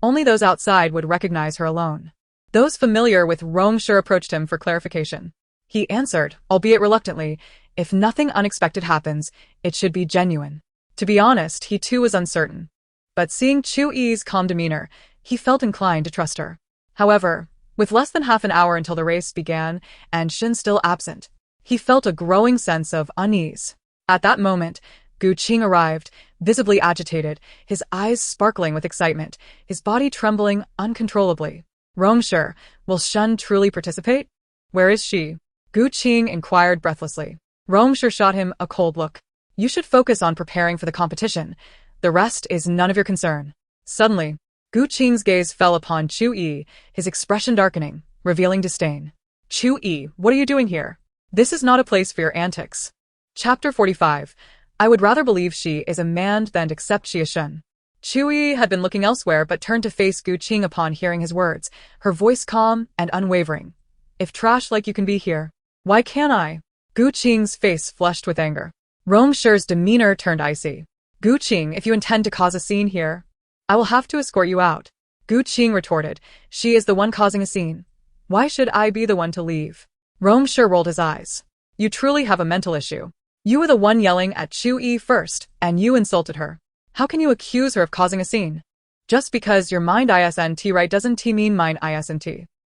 Only those outside would recognize her alone. Those familiar with Rongshi approached him for clarification. He answered, albeit reluctantly, if nothing unexpected happens, it should be genuine. To be honest, he too was uncertain. But seeing Chu Yiyi's calm demeanor, he felt inclined to trust her. However, with less than half an hour until the race began, and Shun still absent, he felt a growing sense of unease. At that moment, Gu Qing arrived, visibly agitated, his eyes sparkling with excitement, his body trembling uncontrollably. Rongshi, will Shun truly participate? Where is she? Gu Qing inquired breathlessly. Rongshi shot him a cold look. You should focus on preparing for the competition. The rest is none of your concern. Suddenly, Gu Qing's gaze fell upon Chu Yiyi, his expression darkening, revealing disdain. Chu Yiyi, what are you doing here? This is not a place for your antics. Chapter 45. I would rather believe she is a man than accept she is Shun. Chu Yiyi had been looking elsewhere but turned to face Gu Qing upon hearing his words, her voice calm and unwavering. If trash like you can be here, why can't I? Gu Qing's face flushed with anger. Rongshi's demeanor turned icy. Gu Qing, if you intend to cause a scene here, I will have to escort you out. Gu Qing retorted, she is the one causing a scene. Why should I be the one to leave? Rongshi rolled his eyes. You truly have a mental issue. You were the one yelling at Chu Yiyi first, and you insulted her. How can you accuse her of causing a scene? Just because your mind isn't right doesn't mean mine isn't.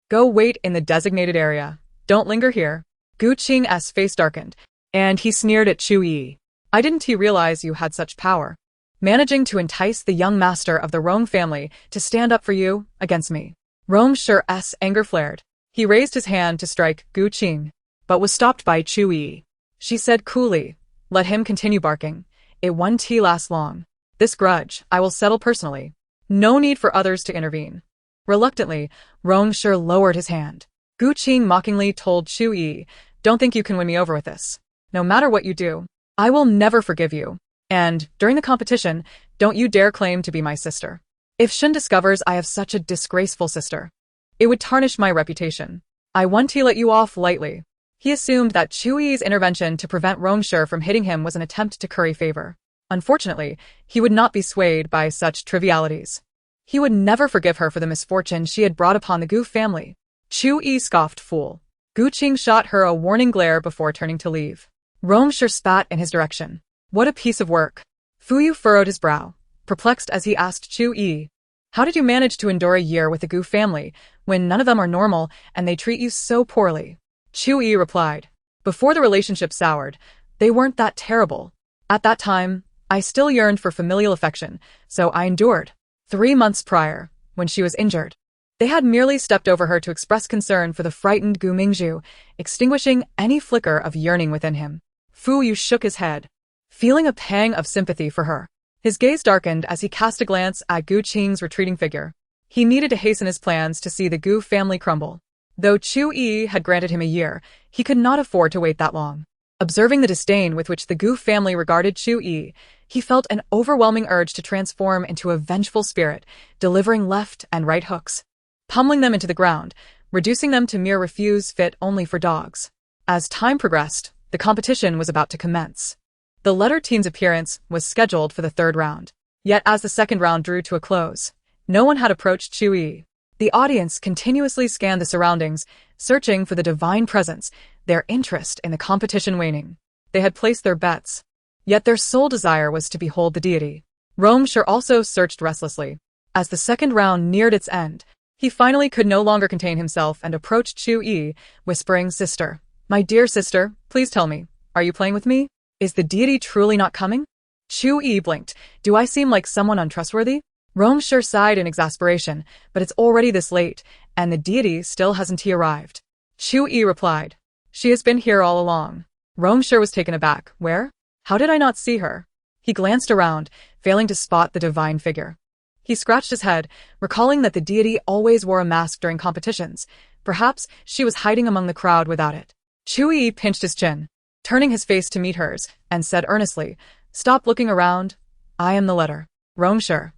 Go wait in the designated area. Don't linger here. Gu Qing's face darkened, and he sneered at Chu Yiyi. I didn't realize you had such power. Managing to entice the young master of the Rong family to stand up for you against me. Rongshi's anger flared. He raised his hand to strike Gu Qing, but was stopped by Chu Yiyi. She said coolly, let him continue barking. It won't last long. This grudge, I will settle personally. No need for others to intervene. Reluctantly, Rongshi lowered his hand. Gu Qing mockingly told Chu Yiyi, don't think you can win me over with this. No matter what you do, I will never forgive you. And, during the competition, don't you dare claim to be my sister. If Shun discovers I have such a disgraceful sister, it would tarnish my reputation. I won't let you off lightly. He assumed that Chu Yiyi's intervention to prevent Rongshi from hitting him was an attempt to curry favor. Unfortunately, he would not be swayed by such trivialities. He would never forgive her for the misfortune she had brought upon the Gu family. Chu Yiyi scoffed, fool. Gu Qing shot her a warning glare before turning to leave. Rongshi spat in his direction. What a piece of work. Fuyu furrowed his brow, perplexed as he asked Chu Yiyi, how did you manage to endure a year with the Gu family, when none of them are normal and they treat you so poorly? Chu Yiyi replied, before the relationship soured, they weren't that terrible. At that time, I still yearned for familial affection, so I endured. 3 months prior, when she was injured, they had merely stepped over her to express concern for the frightened Gu Mingzhu, extinguishing any flicker of yearning within him. Fu Yu shook his head, feeling a pang of sympathy for her. His gaze darkened as he cast a glance at Gu Qing's retreating figure. He needed to hasten his plans to see the Gu family crumble. Though Chu Yiyi had granted him a year, he could not afford to wait that long. Observing the disdain with which the Gu family regarded Chu Yiyi, he felt an overwhelming urge to transform into a vengeful spirit, delivering left and right hooks, pummeling them into the ground, reducing them to mere refuse fit only for dogs. As time progressed, the competition was about to commence. The letter team's appearance was scheduled for the third round. Yet as the second round drew to a close, no one had approached Chu Yiyi. The audience continuously scanned the surroundings, searching for the divine presence, their interest in the competition waning. They had placed their bets. Yet their sole desire was to behold the deity. Wong-Kar also searched restlessly. As the second round neared its end, he finally could no longer contain himself and approached Chu Yiyi, whispering, "Sister, my dear sister, please tell me, are you playing with me? Is the deity truly not coming?" Chu Yiyi blinked. "Do I seem like someone untrustworthy?" Wong-Kar sighed in exasperation, "But it's already this late, and the deity still hasn't arrived." Chu Yiyi replied, "She has been here all along." Wong-Kar was taken aback. "Where? How did I not see her?" He glanced around, failing to spot the divine figure. He scratched his head, recalling that the deity always wore a mask during competitions. Perhaps she was hiding among the crowd without it. Chu Yiyi pinched his chin, turning his face to meet hers, and said earnestly, "Stop looking around. I am the letter." Wong-Kar.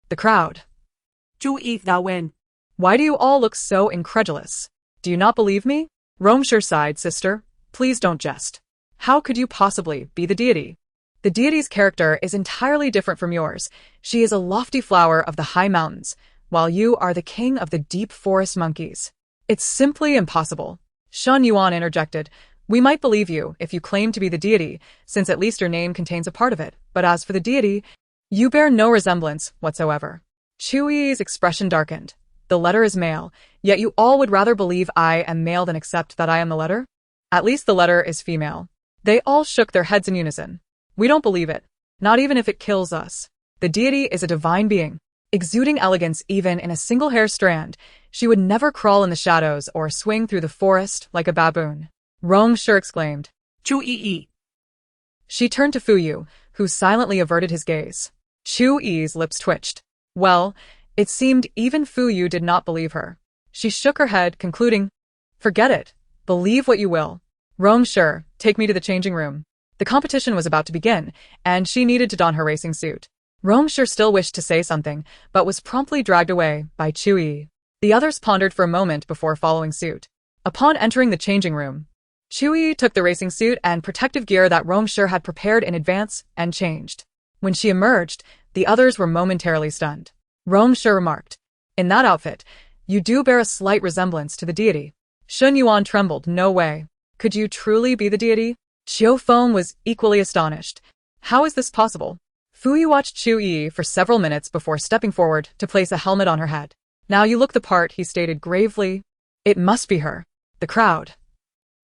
The crowd. Chu Yiyi thou win. "Why do you all look so incredulous? Do you not believe me?" Wong-Kar sighed, "Sister, please don't jest. How could you possibly be the deity? The deity's character is entirely different from yours. She is a lofty flower of the high mountains, while you are the king of the deep forest monkeys. It's simply impossible." Shen Yuan interjected, "We might believe you if you claim to be the deity, since at least your name contains a part of it, but as for the deity, you bear no resemblance whatsoever." Chu Yiyi's expression darkened. "The letter is male, yet you all would rather believe I am male than accept that I am the letter? At least the letter is female." They all shook their heads in unison. "We don't believe it, not even if it kills us. The deity is a divine being, exuding elegance even in a single hair strand. She would never crawl in the shadows or swing through the forest like a baboon." Wong-Kar exclaimed, Chu Yiyi. She turned to Fuyu, who silently averted his gaze. Chu Yi's lips twitched. Well, it seemed even Fuyu did not believe her. She shook her head, concluding, "Forget it. Believe what you will. Wong-Kar, take me to the changing room." The competition was about to begin, and she needed to don her racing suit. Wong-Kar still wished to say something, but was promptly dragged away by Chu Yiyi. The others pondered for a moment before following suit. Upon entering the changing room, Chu Yiyi took the racing suit and protective gear that Wong-Kar had prepared in advance and changed. When she emerged, the others were momentarily stunned. Wong-Kar remarked, "In that outfit, you do bear a slight resemblance to the deity." Shen Yuan trembled. "No way. Could you truly be the deity?" Xiao Feng was equally astonished. "How is this possible?" Fuyu watched Chu Yiyi for several minutes before stepping forward to place a helmet on her head. "Now you look the part," he stated gravely. "It must be her." The crowd.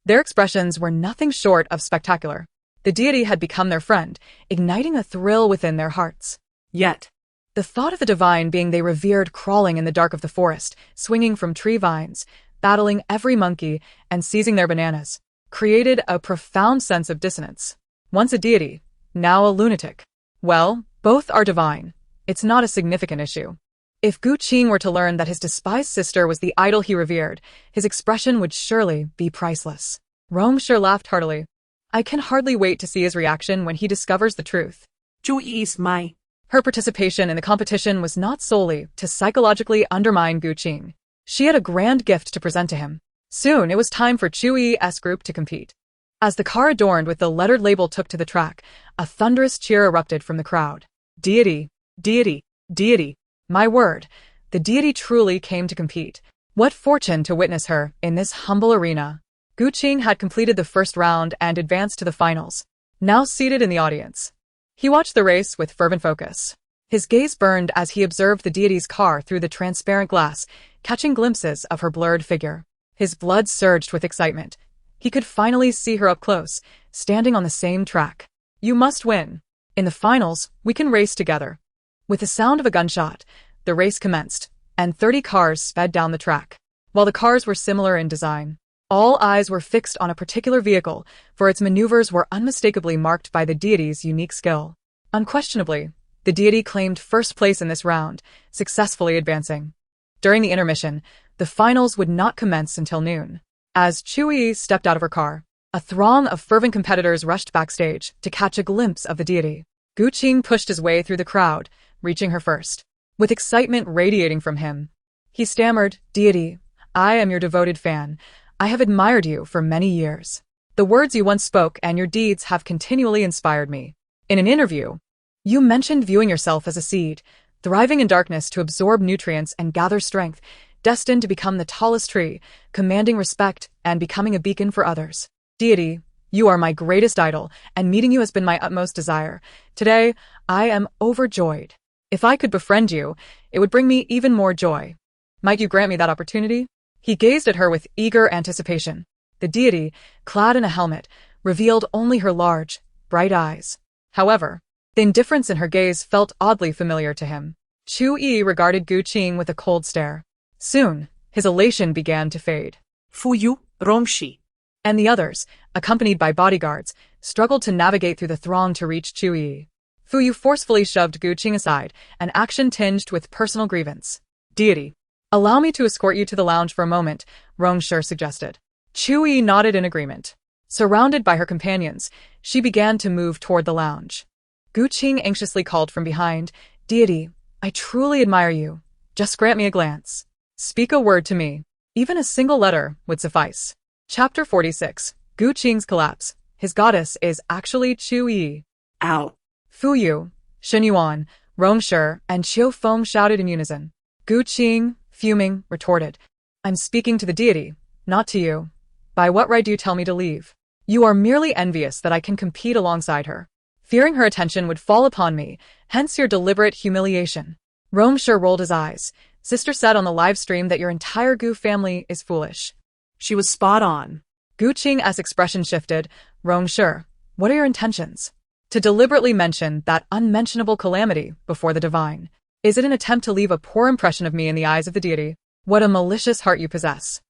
Their expressions were nothing short of spectacular. The deity had become their friend, igniting a thrill within their hearts. Yet, the thought of the divine being they revered crawling in the dark of the forest, swinging from tree vines, battling every monkey, and seizing their bananas, created a profound sense of dissonance. Once a deity, now a lunatic. Well, both are divine. It's not a significant issue. If Gu Qing were to learn that his despised sister was the idol he revered, his expression would surely be priceless. Wong-Kar laughed heartily. "I can hardly wait to see his reaction when he discovers the truth." Chu Yiyi's my. Her participation in the competition was not solely to psychologically undermine Gu Qing. She had a grand gift to present to him. Soon it was time for Chu Yi's group to compete. As the car adorned with the lettered label took to the track, a thunderous cheer erupted from the crowd. "Deity! Deity! Deity! My word, the deity truly came to compete. What fortune to witness her in this humble arena." Gu Qing had completed the first round and advanced to the finals. Now seated in the audience, he watched the race with fervent focus. His gaze burned as he observed the deity's car through the transparent glass, catching glimpses of her blurred figure. His blood surged with excitement. He could finally see her up close, standing on the same track. "You must win. In the finals, we can race together." With the sound of a gunshot, the race commenced, and 30 cars sped down the track. While the cars were similar in design, all eyes were fixed on a particular vehicle, for its maneuvers were unmistakably marked by the deity's unique skill. Unquestionably, the deity claimed first place in this round, successfully advancing. During the intermission, the finals would not commence until noon. As Chu Yiyi stepped out of her car, A throng of fervent competitors rushed backstage to catch a glimpse of the deity. Gu Qing pushed his way through the crowd, reaching her first. With excitement radiating from him, he stammered, "Deity, I am your devoted fan. I have admired you for many years. The words you once spoke and your deeds have continually inspired me. In an interview, you mentioned viewing yourself as a seed, thriving in darkness to absorb nutrients and gather strength, destined to become the tallest tree, commanding respect and becoming a beacon for others. Deity, you are my greatest idol, and meeting you has been my utmost desire. Today, I am overjoyed. If I could befriend you, it would bring me even more joy. Might you grant me that opportunity?" He gazed at her with eager anticipation. The deity, clad in a helmet, revealed only her large, bright eyes. However, the indifference in her gaze felt oddly familiar to him. Chu Yiyi regarded Gu Qing with a cold stare. Soon, his elation began to fade. Fu Yu, Rongxi. And the others, accompanied by bodyguards, struggled to navigate through the throng to reach Chu Yiyi. Fu Yu forcefully shoved Gu Qing aside, an action tinged with personal grievance. "Deity, allow me to escort you to the lounge for a moment," Rongshi suggested. Chu Yiyi nodded in agreement. Surrounded by her companions, she began to move toward the lounge. Gu Qing anxiously called from behind, "Deity, I truly admire you. Just grant me a glance. Speak a word to me. Even a single letter would suffice." Chapter 46. Gu Qing's Collapse. His goddess is actually Chu Yiyi. Ow. Fu Yu, Shen Yuan, Rongshi, and Qiu Feng shouted in unison. Gu Qing, fuming, retorted, "I'm speaking to the deity, not to you. By what right do you tell me to leave? You are merely envious that I can compete alongside her. Fearing her attention would fall upon me, hence your deliberate humiliation." Rongshi rolled his eyes. "Sister said on the live stream that your entire Gu family is foolish." She was spot on. Gu Qing's expression shifted. "Rongshi, what are your intentions? To deliberately mention that unmentionable calamity before the divine. Is it an attempt to leave a poor impression of me in the eyes of the deity? What a malicious heart you possess."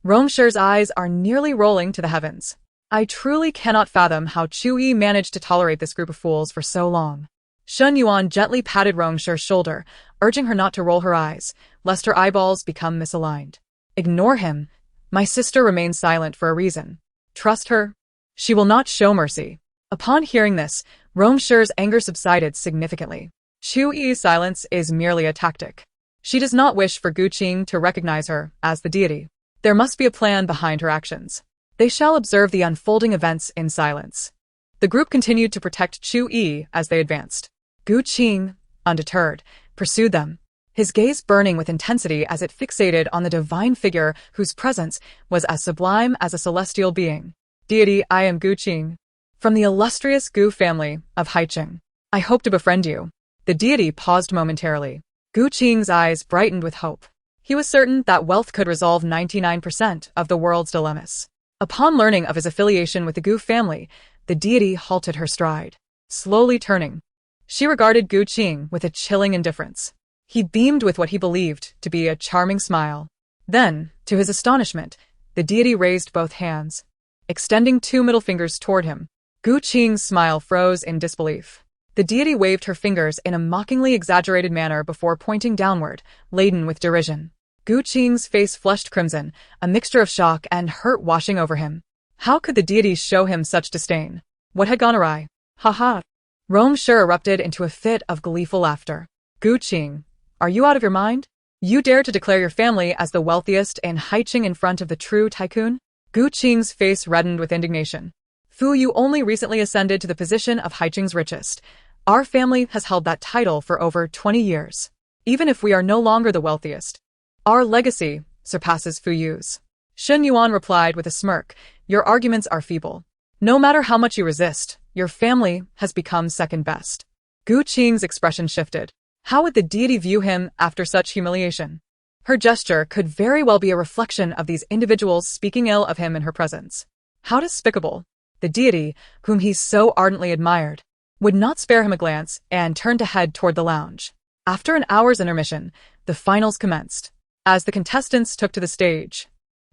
Rongshi's eyes are nearly rolling to the heavens. "I truly cannot fathom how Chu Yiyi managed to tolerate this group of fools for so long." Shen Yuan gently patted Rongshi's shoulder, urging her not to roll her eyes, lest her eyeballs become misaligned. "Ignore him. My sister remains silent for a reason. Trust her. She will not show mercy." Upon hearing this, Rongshi's anger subsided significantly. Chu Yi's silence is merely a tactic. She does not wish for Gu Qing to recognize her as the deity. There must be a plan behind her actions. They shall observe the unfolding events in silence. The group continued to protect Chu Yiyi as they advanced. Gu Qing, undeterred, pursued them, his gaze burning with intensity as it fixated on the divine figure whose presence was as sublime as a celestial being. "Deity, I am Gu Qing. From the illustrious Gu family of Haiqing. I hope to befriend you." The deity paused momentarily. Gu Qing's eyes brightened with hope. He was certain that wealth could resolve 99% of the world's dilemmas. Upon learning of his affiliation with the Gu family, the deity halted her stride. Slowly turning, she regarded Gu Qing with a chilling indifference. He beamed with what he believed to be a charming smile. Then, to his astonishment, the deity raised both hands, extending 2 middle fingers toward him. Gu Qing's smile froze in disbelief. The deity waved her fingers in a mockingly exaggerated manner before pointing downward, laden with derision. Gu Qing's face flushed crimson, a mixture of shock and hurt washing over him. How could the deity show him such disdain? What had gone awry? "Ha ha!" Rongshi erupted into a fit of gleeful laughter. "Gu Qing, are you out of your mind? You dare to declare your family as the wealthiest in Haiqing in front of the true tycoon?" Gu Qing's face reddened with indignation. "Fu Yu only recently ascended to the position of Haiqing's richest. Our family has held that title for over 20 years. Even if we are no longer the wealthiest, our legacy surpasses Fu Yu's." Shen Yuan replied with a smirk, "Your arguments are feeble. No matter how much you resist, your family has become second best." Gu Qing's expression shifted. How would the deity view him after such humiliation? Her gesture could very well be a reflection of these individuals speaking ill of him in her presence. How despicable. The deity, whom he so ardently admired, would not spare him a glance and turned to head toward the lounge. After an hour's intermission, the finals commenced. As the contestants took to the stage,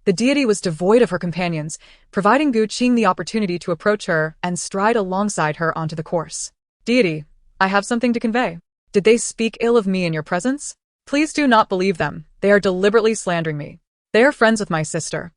the deity was devoid of her companions, providing Gu Qing the opportunity to approach her and stride alongside her onto the course. "Deity, I have something to convey. Did they speak ill of me in your presence? Please do not believe them. They are deliberately slandering me. They are friends with my sister,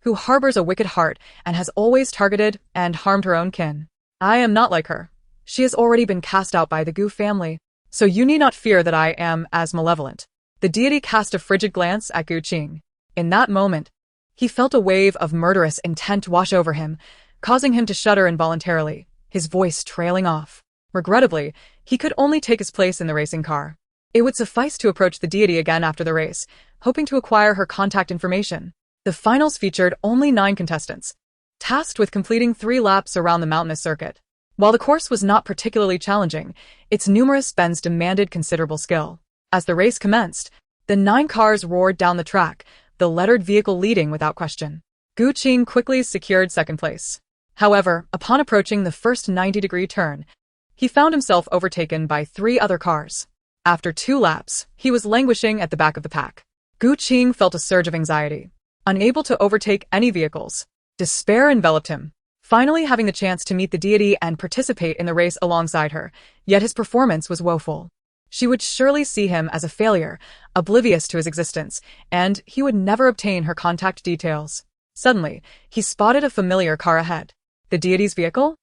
who harbors a wicked heart and has always targeted and harmed her own kin. I am not like her. She has already been cast out by the Gu family, so you need not fear that I am as malevolent. The deity cast a frigid glance at Gu Qing. In that moment, he felt a wave of murderous intent wash over him, causing him to shudder involuntarily, his voice trailing off. Regrettably, he could only take his place in the racing car. It would suffice to approach the deity again after the race, hoping to acquire her contact information. The finals featured only 9 contestants, tasked with completing 3 laps around the mountainous circuit. While the course was not particularly challenging, its numerous bends demanded considerable skill. As the race commenced, the 9 cars roared down the track, the lettered vehicle leading without question. Gu Qing quickly secured second place. However, upon approaching the first 90-degree turn, he found himself overtaken by 3 other cars. After 2 laps, he was languishing at the back of the pack. Gu Qing felt a surge of anxiety. Unable to overtake any vehicles, despair enveloped him. Finally having the chance to meet the deity and participate in the race alongside her, yet his performance was woeful. She would surely see him as a failure, oblivious to his existence, and he would never obtain her contact details. Suddenly, he spotted a familiar car ahead. The deity's vehicle?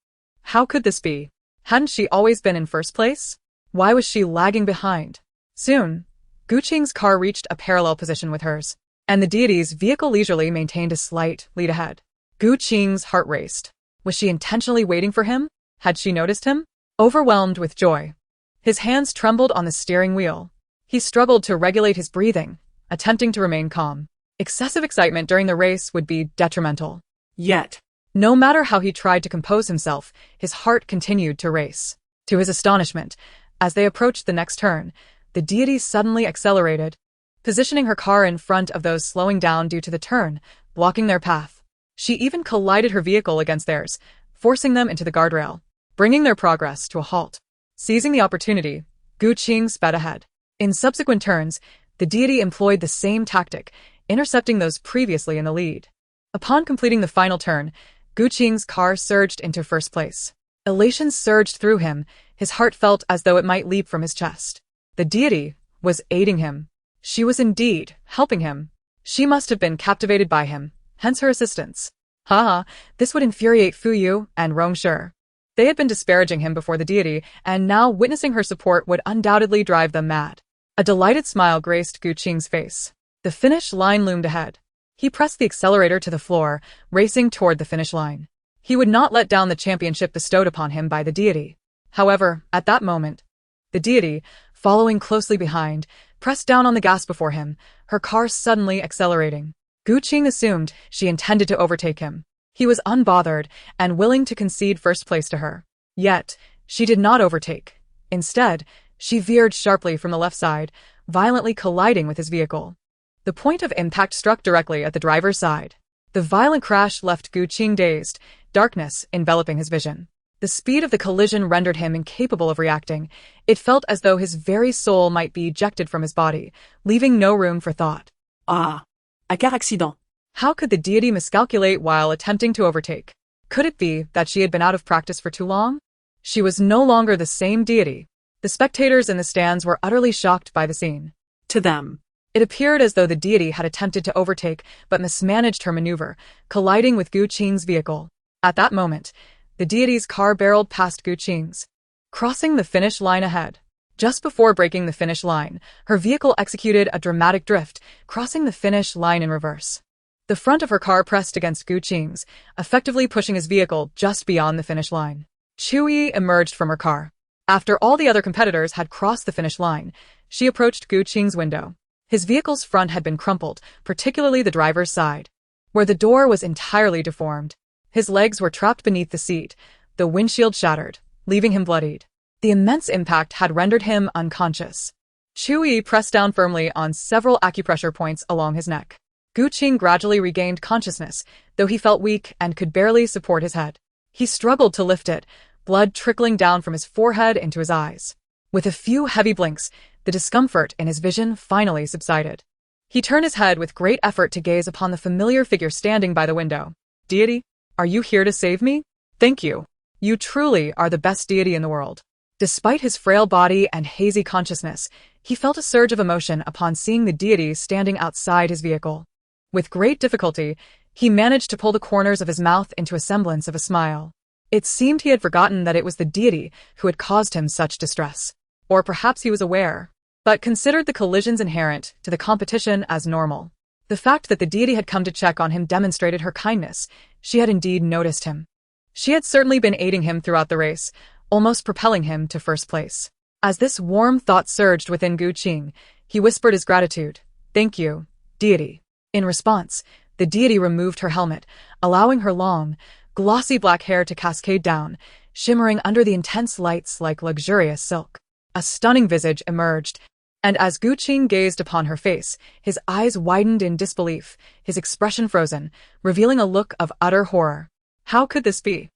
How could this be? Hadn't she always been in first place? Why was she lagging behind? Soon, Gu Qing's car reached a parallel position with hers, and the deity's vehicle leisurely maintained a slight lead ahead. Gu Qing's heart raced. Was she intentionally waiting for him? Had she noticed him? Overwhelmed with joy, his hands trembled on the steering wheel. He struggled to regulate his breathing, attempting to remain calm. Excessive excitement during the race would be detrimental. Yet, no matter how he tried to compose himself, his heart continued to race. To his astonishment, as they approached the next turn, the deity suddenly accelerated, positioning her car in front of those slowing down due to the turn, blocking their path. She even collided her vehicle against theirs, forcing them into the guardrail, bringing their progress to a halt. Seizing the opportunity, Gu Qing sped ahead. In subsequent turns, the deity employed the same tactic, intercepting those previously in the lead. Upon completing the final turn, Gu Qing's car surged into first place. Elation surged through him, his heart felt as though it might leap from his chest. The deity was aiding him. She was indeed helping him. She must have been captivated by him, hence her assistance. Haha, this would infuriate Fu Yu and Rong Shi. They had been disparaging him before the deity, and now witnessing her support would undoubtedly drive them mad. A delighted smile graced Gu Qing's face. The finish line loomed ahead. He pressed the accelerator to the floor, racing toward the finish line. He would not let down the championship bestowed upon him by the deity. However, at that moment, the deity, following closely behind, pressed down on the gas before him, her car suddenly accelerating. Gu Qing assumed she intended to overtake him. He was unbothered and willing to concede first place to her. Yet, she did not overtake. Instead, she veered sharply from the left side, violently colliding with his vehicle. The point of impact struck directly at the driver's side. The violent crash left Gu Qing dazed, darkness enveloping his vision. The speed of the collision rendered him incapable of reacting. It felt as though his very soul might be ejected from his body, leaving no room for thought. Ah, a car accident. How could the deity miscalculate while attempting to overtake? Could it be that she had been out of practice for too long? She was no longer the same deity. The spectators in the stands were utterly shocked by the scene. To them, it appeared as though the deity had attempted to overtake but mismanaged her maneuver, colliding with Gu Qing's vehicle. At that moment, the deity's car barreled past Gu Qing's, crossing the finish line ahead. Just before breaking the finish line, her vehicle executed a dramatic drift, crossing the finish line in reverse. The front of her car pressed against Gu Qing's, effectively pushing his vehicle just beyond the finish line. Chu Yiyi emerged from her car. After all the other competitors had crossed the finish line, she approached Gu Qing's window. His vehicle's front had been crumpled, particularly the driver's side, where the door was entirely deformed. His legs were trapped beneath the seat, the windshield shattered, leaving him bloodied. The immense impact had rendered him unconscious. Chu Yiyi pressed down firmly on several acupressure points along his neck. Gu Qing gradually regained consciousness, though he felt weak and could barely support his head. He struggled to lift it, blood trickling down from his forehead into his eyes. With a few heavy blinks, the discomfort in his vision finally subsided. He turned his head with great effort to gaze upon the familiar figure standing by the window. Deity, are you here to save me? Thank you. You truly are the best deity in the world. Despite his frail body and hazy consciousness, he felt a surge of emotion upon seeing the deity standing outside his vehicle. With great difficulty, He managed to pull the corners of his mouth into a semblance of a smile. It seemed he had forgotten that it was the deity who had caused him such distress. Or perhaps he was aware, but considered the collisions inherent to the competition as normal. The fact that the deity had come to check on him demonstrated her kindness. She had indeed noticed him. She had certainly been aiding him throughout the race, almost propelling him to first place. As this warm thought surged within Gu Qing, he whispered his gratitude. "Thank you, deity." In response, the deity removed her helmet, allowing her long, glossy black hair to cascade down, shimmering under the intense lights like luxurious silk. A stunning visage emerged, and as Gu Qing gazed upon her face, his eyes widened in disbelief, his expression frozen, revealing a look of utter horror. How could this be?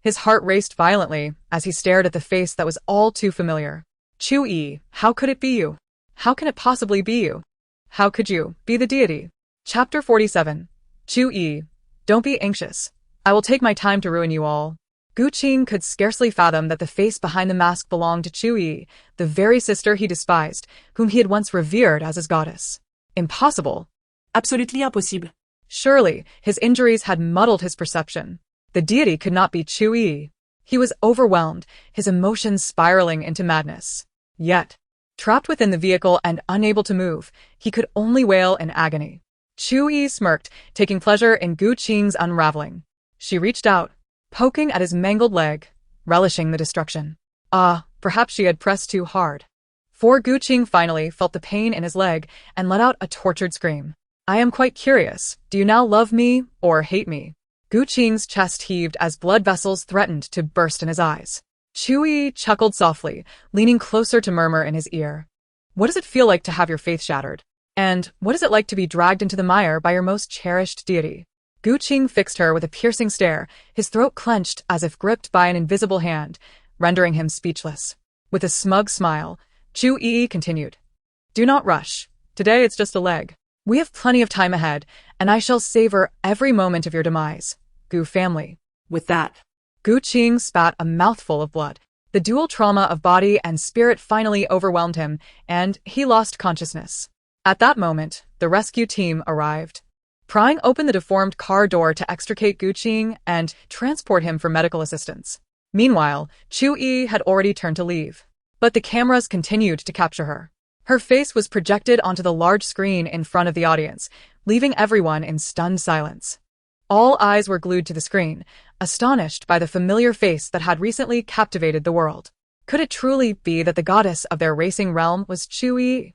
His heart raced violently as he stared at the face that was all too familiar. Chu Yiyi, how could it be you? How can it possibly be you? How could you be the deity? Chapter 47. Chu Yiyi, don't be anxious. I will take my time to ruin you all. Gu Qing could scarcely fathom that the face behind the mask belonged to Chu Yiyi, the very sister he despised, whom he had once revered as his goddess. Impossible. Absolutely impossible. Surely, his injuries had muddled his perception. The deity could not be Chu Yiyi. He was overwhelmed, his emotions spiraling into madness. Yet, trapped within the vehicle and unable to move, he could only wail in agony. Chu Yiyi smirked, taking pleasure in Gu Qing's unraveling. She reached out, poking at his mangled leg, relishing the destruction. Perhaps she had pressed too hard. For Gu Qing finally felt the pain in his leg and let out a tortured scream. I am quite curious, do you now love me or hate me? Gu Qing's chest heaved as blood vessels threatened to burst in his eyes. Chu Yiyi chuckled softly, leaning closer to murmur in his ear. What does it feel like to have your faith shattered? And what is it like to be dragged into the mire by your most cherished deity? Gu Qing fixed her with a piercing stare, his throat clenched as if gripped by an invisible hand, rendering him speechless. With a smug smile, Chu Yiyi continued. Do not rush. Today it's just a leg. We have plenty of time ahead, and I shall savor every moment of your demise. Gu family. With that, Gu Qing spat a mouthful of blood. The dual trauma of body and spirit finally overwhelmed him, and he lost consciousness. At that moment, the rescue team arrived, prying open the deformed car door to extricate Gu Qing and transport him for medical assistance. Meanwhile, Chu Yiyi had already turned to leave, but the cameras continued to capture her. Her face was projected onto the large screen in front of the audience, leaving everyone in stunned silence. All eyes were glued to the screen, astonished by the familiar face that had recently captivated the world. Could it truly be that the goddess of their racing realm was Chu Yiyi?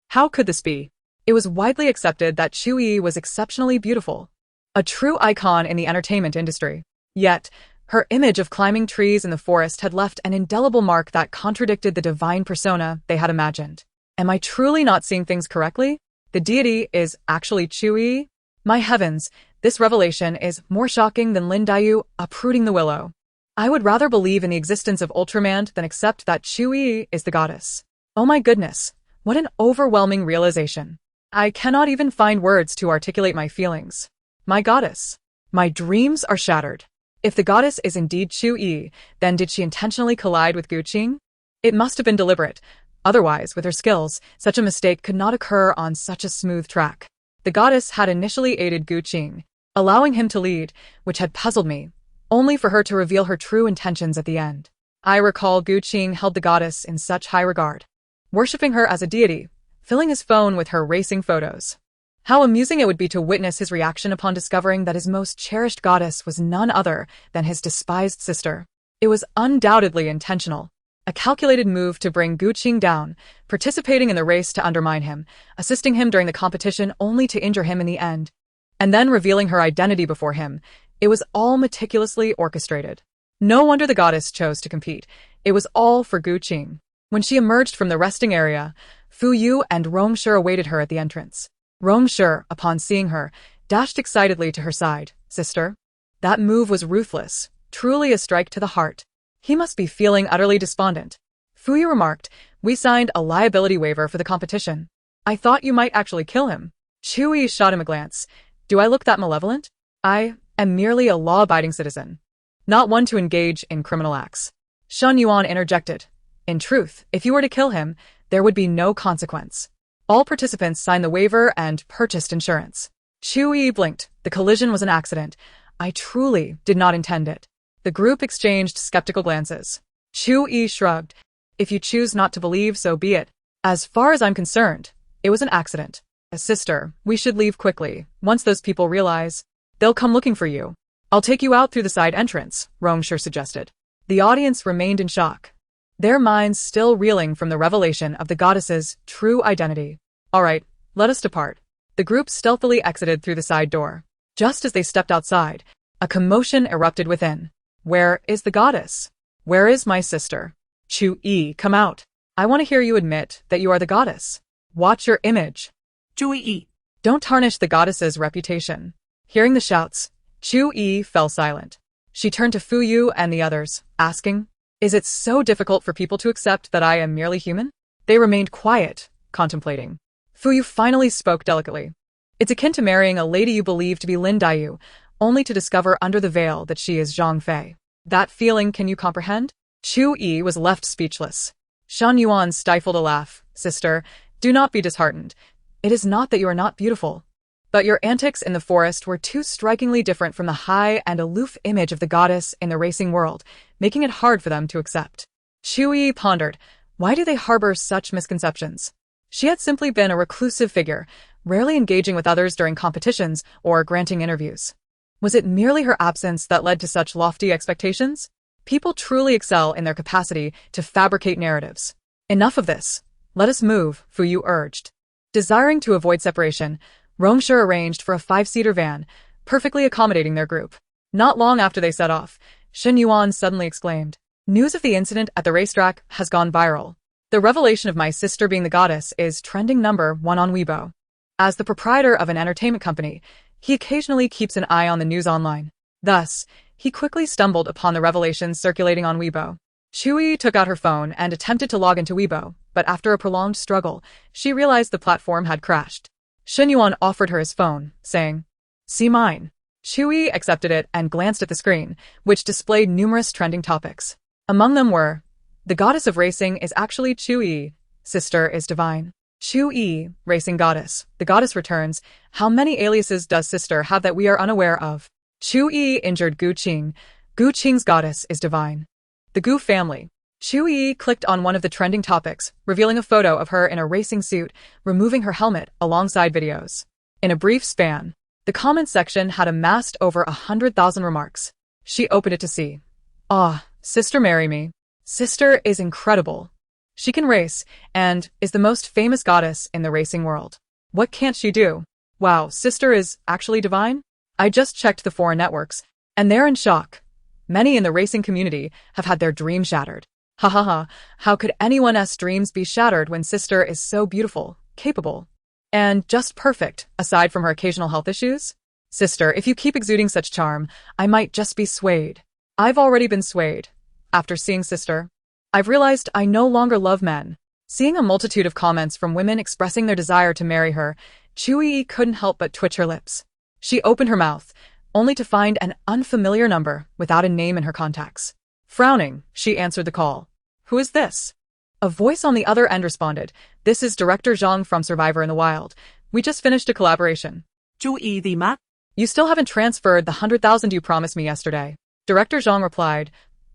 How could this be? It was widely accepted that Chu Yiyi was exceptionally beautiful, a true icon in the entertainment industry. Yet, her image of climbing trees in the forest had left an indelible mark that contradicted the divine persona they had imagined. Am I truly not seeing things correctly? The deity is actually Chu Yiyi? My heavens, this revelation is more shocking than Lin Daiyu uprooting the willow. I would rather believe in the existence of Ultraman than accept that Chu Yiyi is the goddess. Oh my goodness, what an overwhelming realization. I cannot even find words to articulate my feelings. My goddess. My dreams are shattered. If the goddess is indeed Chu Yiyi, then did she intentionally collide with Gu Qing? It must have been deliberate. Otherwise, with her skills, such a mistake could not occur on such a smooth track. The goddess had initially aided Gu Qing, allowing him to lead, which had puzzled me, only for her to reveal her true intentions at the end. I recall Gu Qing held the goddess in such high regard, worshipping her as a deity, filling his phone with her racing photos. How amusing it would be to witness his reaction upon discovering that his most cherished goddess was none other than his despised sister. It was undoubtedly intentional. A calculated move to bring Gu Qing down, participating in the race to undermine him, assisting him during the competition only to injure him in the end, and then revealing her identity before him. It was all meticulously orchestrated. No wonder the goddess chose to compete. It was all for Gu Qing. When she emerged from the resting area, Fu Yu and Rongshi awaited her at the entrance. Rongshi, upon seeing her, dashed excitedly to her side. Sister? That move was ruthless, truly a strike to the heart. He must be feeling utterly despondent. Fu Yu remarked, we signed a liability waiver for the competition. I thought you might actually kill him. Chu Yiyi shot him a glance. Do I look that malevolent? I am merely a law-abiding citizen, not one to engage in criminal acts. Shen Yuan interjected. In truth, if you were to kill him, there would be no consequence. All participants signed the waiver and purchased insurance. Chu Yiyi blinked. The collision was an accident. I truly did not intend it. The group exchanged skeptical glances. Chu Yiyi shrugged. If you choose not to believe, so be it. As far as I'm concerned, it was an accident. Sister, we should leave quickly. Once those people realize, they'll come looking for you. I'll take you out through the side entrance, Rongsher suggested. The audience remained in shock, their minds still reeling from the revelation of the goddess's true identity. All right, let us depart. The group stealthily exited through the side door. Just as they stepped outside, a commotion erupted within. Where is the goddess? Where is my sister? Chu Yiyi, come out. I want to hear you admit that you are the goddess. Watch your image. Chu Yiyi. Don't tarnish the goddess's reputation. Hearing the shouts, Chu Yiyi fell silent. She turned to Fu Yu and the others, asking, is it so difficult for people to accept that I am merely human? They remained quiet, contemplating. Fu Yu finally spoke delicately. It's akin to marrying a lady you believe to be Lin Daiyu, only to discover under the veil that she is Zhang Fei. That feeling, can you comprehend? Chu Yiyi was left speechless. Shan Yuan stifled a laugh. Sister, do not be disheartened. It is not that you are not beautiful, but your antics in the forest were too strikingly different from the high and aloof image of the goddess in the racing world, making it hard for them to accept. Chu Yiyi pondered. Why do they harbor such misconceptions? She had simply been a reclusive figure, rarely engaging with others during competitions or granting interviews. Was it merely her absence that led to such lofty expectations? People truly excel in their capacity to fabricate narratives. Enough of this. Let us move, Fu Yu urged. Desiring to avoid separation, Rongsher arranged for a 5-seater van, perfectly accommodating their group. Not long after they set off, Shen Yuan suddenly exclaimed, news of the incident at the racetrack has gone viral. The revelation of my sister being the goddess is trending #1 on Weibo. As the proprietor of an entertainment company, he occasionally keeps an eye on the news online. Thus, he quickly stumbled upon the revelations circulating on Weibo. Chu Yiyi took out her phone and attempted to log into Weibo, but after a prolonged struggle, she realized the platform had crashed. Shen Yuan offered her his phone, saying, see mine. Chu Yiyi accepted it and glanced at the screen, which displayed numerous trending topics. Among them were, the goddess of racing is actually Chu Yiyi. Sister is divine. Chu Yiyi, racing goddess. The goddess returns. How many aliases does sister have that we are unaware of? Chu Yiyi injured Gu Qing. Gu Qing's goddess is divine. The Gu family. Chu Yiyi clicked on one of the trending topics, revealing a photo of her in a racing suit, removing her helmet alongside videos. In a brief span, the comment section had amassed over 100,000 remarks. She opened it to see. Ah, sister, marry me. Sister is incredible. She can race, and is the most famous goddess in the racing world. What can't she do? Wow, sister is actually divine? I just checked the foreign networks, and they're in shock. Many in the racing community have had their dreams shattered. Ha ha ha, how could anyone's dreams be shattered when sister is so beautiful, capable, and just perfect, aside from her occasional health issues? Sister, if you keep exuding such charm, I might just be swayed. I've already been swayed. After seeing sister, I've realized I no longer love men. Seeing a multitude of comments from women expressing their desire to marry her, Chu Yiyi couldn't help but twitch her lips. She opened her mouth, only to find an unfamiliar number without a name in her contacts. Frowning, she answered the call. Who is this? A voice on the other end responded. This is Director Zhang from Survivor in the Wild. We just finished a collaboration. Chu Yiyi the Mac. You still haven't transferred the 100,000 you promised me yesterday. Director Zhang replied.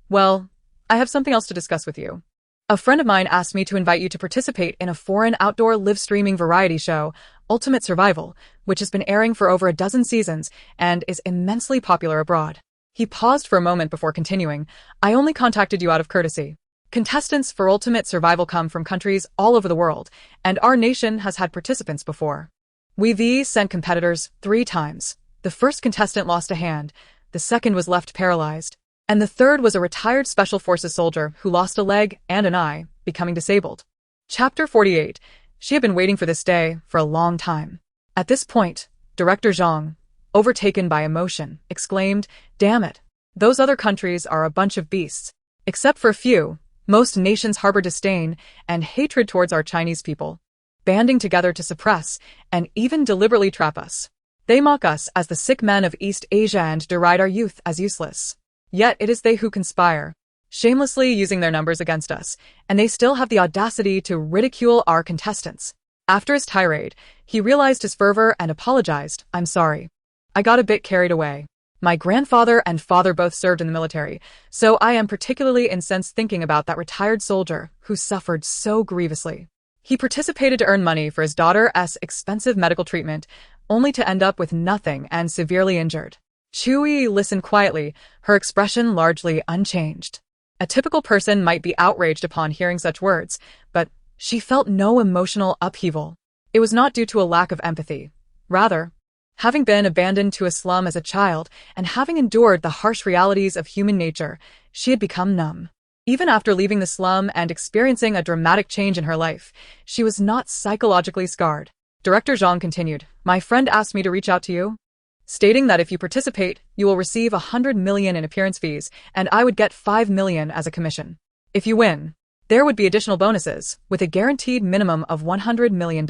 Well, I have something else to discuss with you. A friend of mine asked me to invite you to participate in a foreign outdoor live-streaming variety show, Ultimate Survival, which has been airing for over a dozen seasons and is immensely popular abroad. He paused for a moment before continuing. I only contacted you out of courtesy. Contestants for Ultimate Survival come from countries all over the world, and our nation has had participants before. We've sent competitors 3 times. The first contestant lost a hand, the second was left paralyzed, and the third was a retired Special Forces soldier who lost a leg and an eye, becoming disabled. Chapter 48. She had been waiting for this day for a long time. At this point, Director Zhang, overtaken by emotion, exclaimed, damn it, those other countries are a bunch of beasts. Except for a few, most nations harbor disdain and hatred towards our Chinese people, banding together to suppress and even deliberately trap us. They mock us as the sick men of East Asia and deride our youth as useless. Yet it is they who conspire, shamelessly using their numbers against us, and they still have the audacity to ridicule our contestants. After his tirade, He realized his fervor and apologized. I'm sorry. I got a bit carried away. My grandfather and father both served in the military, so I am particularly incensed thinking about that retired soldier who suffered so grievously. He participated to earn money for his daughter's expensive medical treatment, only to end up with nothing and severely injured. Chu Yiyi listened quietly, her expression largely unchanged. A typical person might be outraged upon hearing such words, but she felt no emotional upheaval. It was not due to a lack of empathy. Rather, having been abandoned to a slum as a child and having endured the harsh realities of human nature, she had become numb. Even after leaving the slum and experiencing a dramatic change in her life, she was not psychologically scarred. Director Zhang continued, "My friend asked me to reach out to you, stating that if you participate, you will receive 100 million in appearance fees, and I would get 5 million as a commission. If you win, there would be additional bonuses, with a guaranteed minimum of $100 million.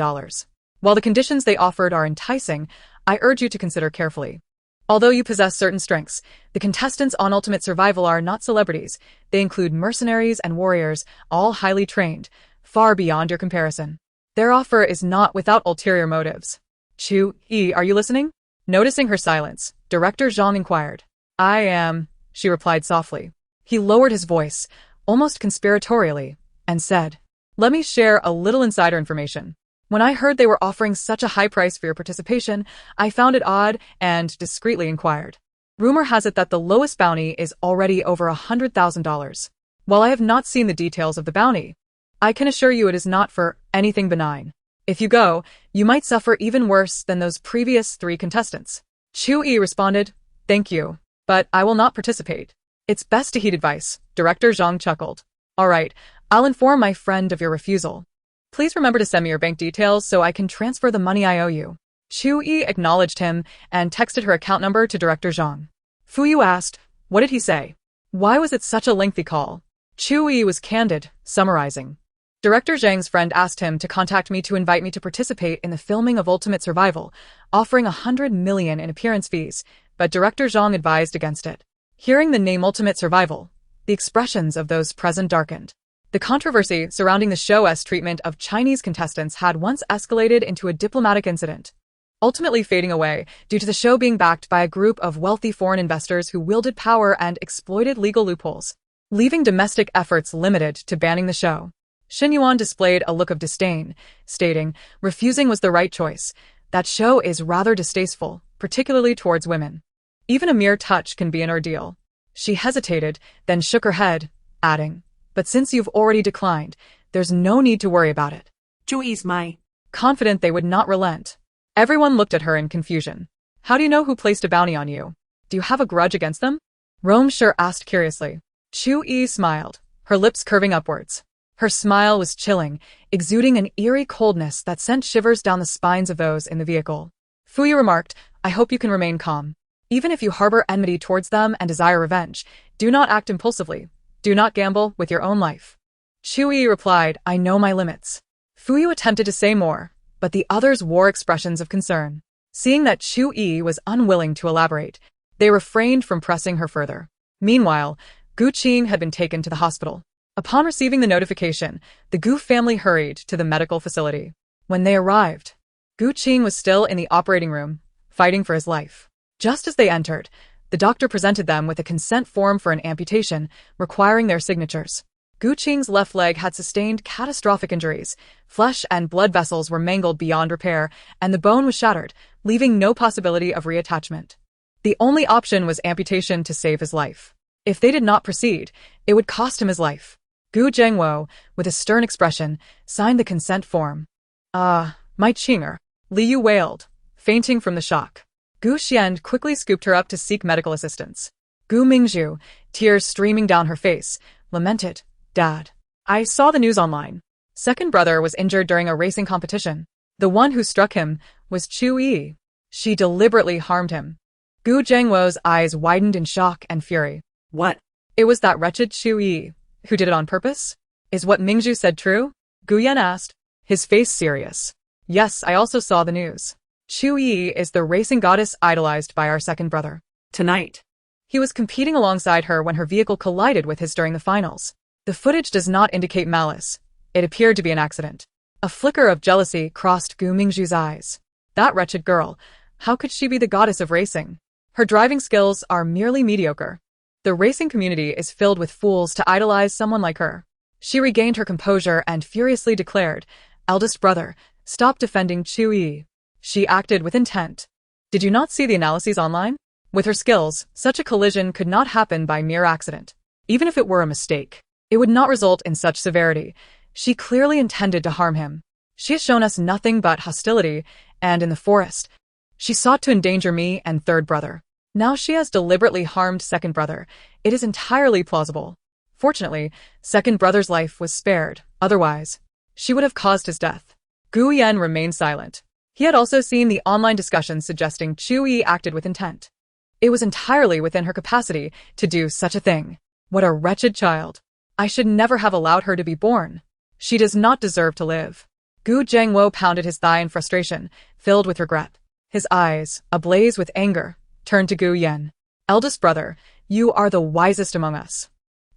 While the conditions they offered are enticing, I urge you to consider carefully. Although you possess certain strengths, the contestants on Ultimate Survival are not celebrities. They include mercenaries and warriors, all highly trained, far beyond your comparison. Their offer is not without ulterior motives." Chu Yiyi, are you listening? Noticing her silence, Director Zhang inquired. I am, she replied softly. He lowered his voice, almost conspiratorially, and said, "Let me share a little insider information. When I heard they were offering such a high price for your participation, I found it odd and discreetly inquired. Rumor has it that the lowest bounty is already over $100,000. While I have not seen the details of the bounty, I can assure you it is not for anything benign. If you go, you might suffer even worse than those previous 3 contestants." Chu Yiyi responded, "Thank you, but I will not participate." "It's best to heed advice," Director Zhang chuckled. "All right, I'll inform my friend of your refusal. Please remember to send me your bank details so I can transfer the money I owe you." Chu Yiyi acknowledged him and texted her account number to Director Zhang. Fu Yu asked, "What did he say? Why was it such a lengthy call?" Chu Yiyi was candid, summarizing. Director Zhang's friend asked him to contact me to invite me to participate in the filming of Ultimate Survival, offering 100 million in appearance fees, but Director Zhang advised against it. Hearing the name Ultimate Survival, the expressions of those present darkened. The controversy surrounding the show's treatment of Chinese contestants had once escalated into a diplomatic incident, ultimately fading away due to the show being backed by a group of wealthy foreign investors who wielded power and exploited legal loopholes, leaving domestic efforts limited to banning the show. Xin Yuan displayed a look of disdain, stating, "Refusing was the right choice. That show is rather distasteful, particularly towards women. Even a mere touch can be an ordeal." She hesitated, then shook her head, adding, "But since you've already declined, there's no need to worry about it." Chu Yiyi's my. Confident they would not relent. Everyone looked at her in confusion. "How do you know who placed a bounty on you? Do you have a grudge against them?" Rome Sher asked curiously. Chu Yiyi smiled, her lips curving upwards. Her smile was chilling, exuding an eerie coldness that sent shivers down the spines of those in the vehicle. Fu Yu remarked, "I hope you can remain calm. Even if you harbor enmity towards them and desire revenge, do not act impulsively. Do not gamble with your own life." Chu Yiyi replied, "I know my limits." Fu Yu attempted to say more, but the others wore expressions of concern. Seeing that Chu Yiyi was unwilling to elaborate, they refrained from pressing her further. Meanwhile, Gu Qing had been taken to the hospital. Upon receiving the notification, the Gu family hurried to the medical facility. When they arrived, Gu Qing was still in the operating room, fighting for his life. Just as they entered, the doctor presented them with a consent form for an amputation, requiring their signatures. Gu Qing's left leg had sustained catastrophic injuries. Flesh and blood vessels were mangled beyond repair, and the bone was shattered, leaving no possibility of reattachment. The only option was amputation to save his life. If they did not proceed, it would cost him his life. Gu Zhengwo, with a stern expression, signed the consent form. "Ah, my Qinger," Li Yu wailed, fainting from the shock. Gu Xian quickly scooped her up to seek medical assistance. Gu Mingzhu, tears streaming down her face, lamented, "Dad, I saw the news online. Second brother was injured during a racing competition. The one who struck him was Chu Yiyi. She deliberately harmed him." Gu Zhengwo's eyes widened in shock and fury. What? "It was that wretched Chu Yiyi who did it on purpose? Is what Mingzhu said true?" Gu Yan asked, his face serious. "Yes, I also saw the news. Chu Yiyi is the racing goddess idolized by our second brother. Tonight. He was competing alongside her when her vehicle collided with his during the finals. The footage does not indicate malice. It appeared to be an accident." A flicker of jealousy crossed Gu Mingzhu's eyes. That wretched girl. How could she be the goddess of racing? Her driving skills are merely mediocre. The racing community is filled with fools to idolize someone like her. She regained her composure and furiously declared, "Eldest brother, stop defending Chu Yiyi." She acted with intent. Did you not see the analyses online? With her skills, such a collision could not happen by mere accident. Even if it were a mistake, it would not result in such severity. She clearly intended to harm him. She has shown us nothing but hostility, and in the forest, she sought to endanger me and third brother. Now she has deliberately harmed second brother. It is entirely plausible. Fortunately, second brother's life was spared. Otherwise, she would have caused his death. Gu Yan remained silent. He had also seen the online discussions suggesting Chu Yiyi acted with intent. It was entirely within her capacity to do such a thing. What a wretched child. I should never have allowed her to be born. She does not deserve to live. Gu Zhengwo pounded his thigh in frustration, filled with regret. His eyes, ablaze with anger, turned to Gu Yan. Eldest brother, you are the wisest among us.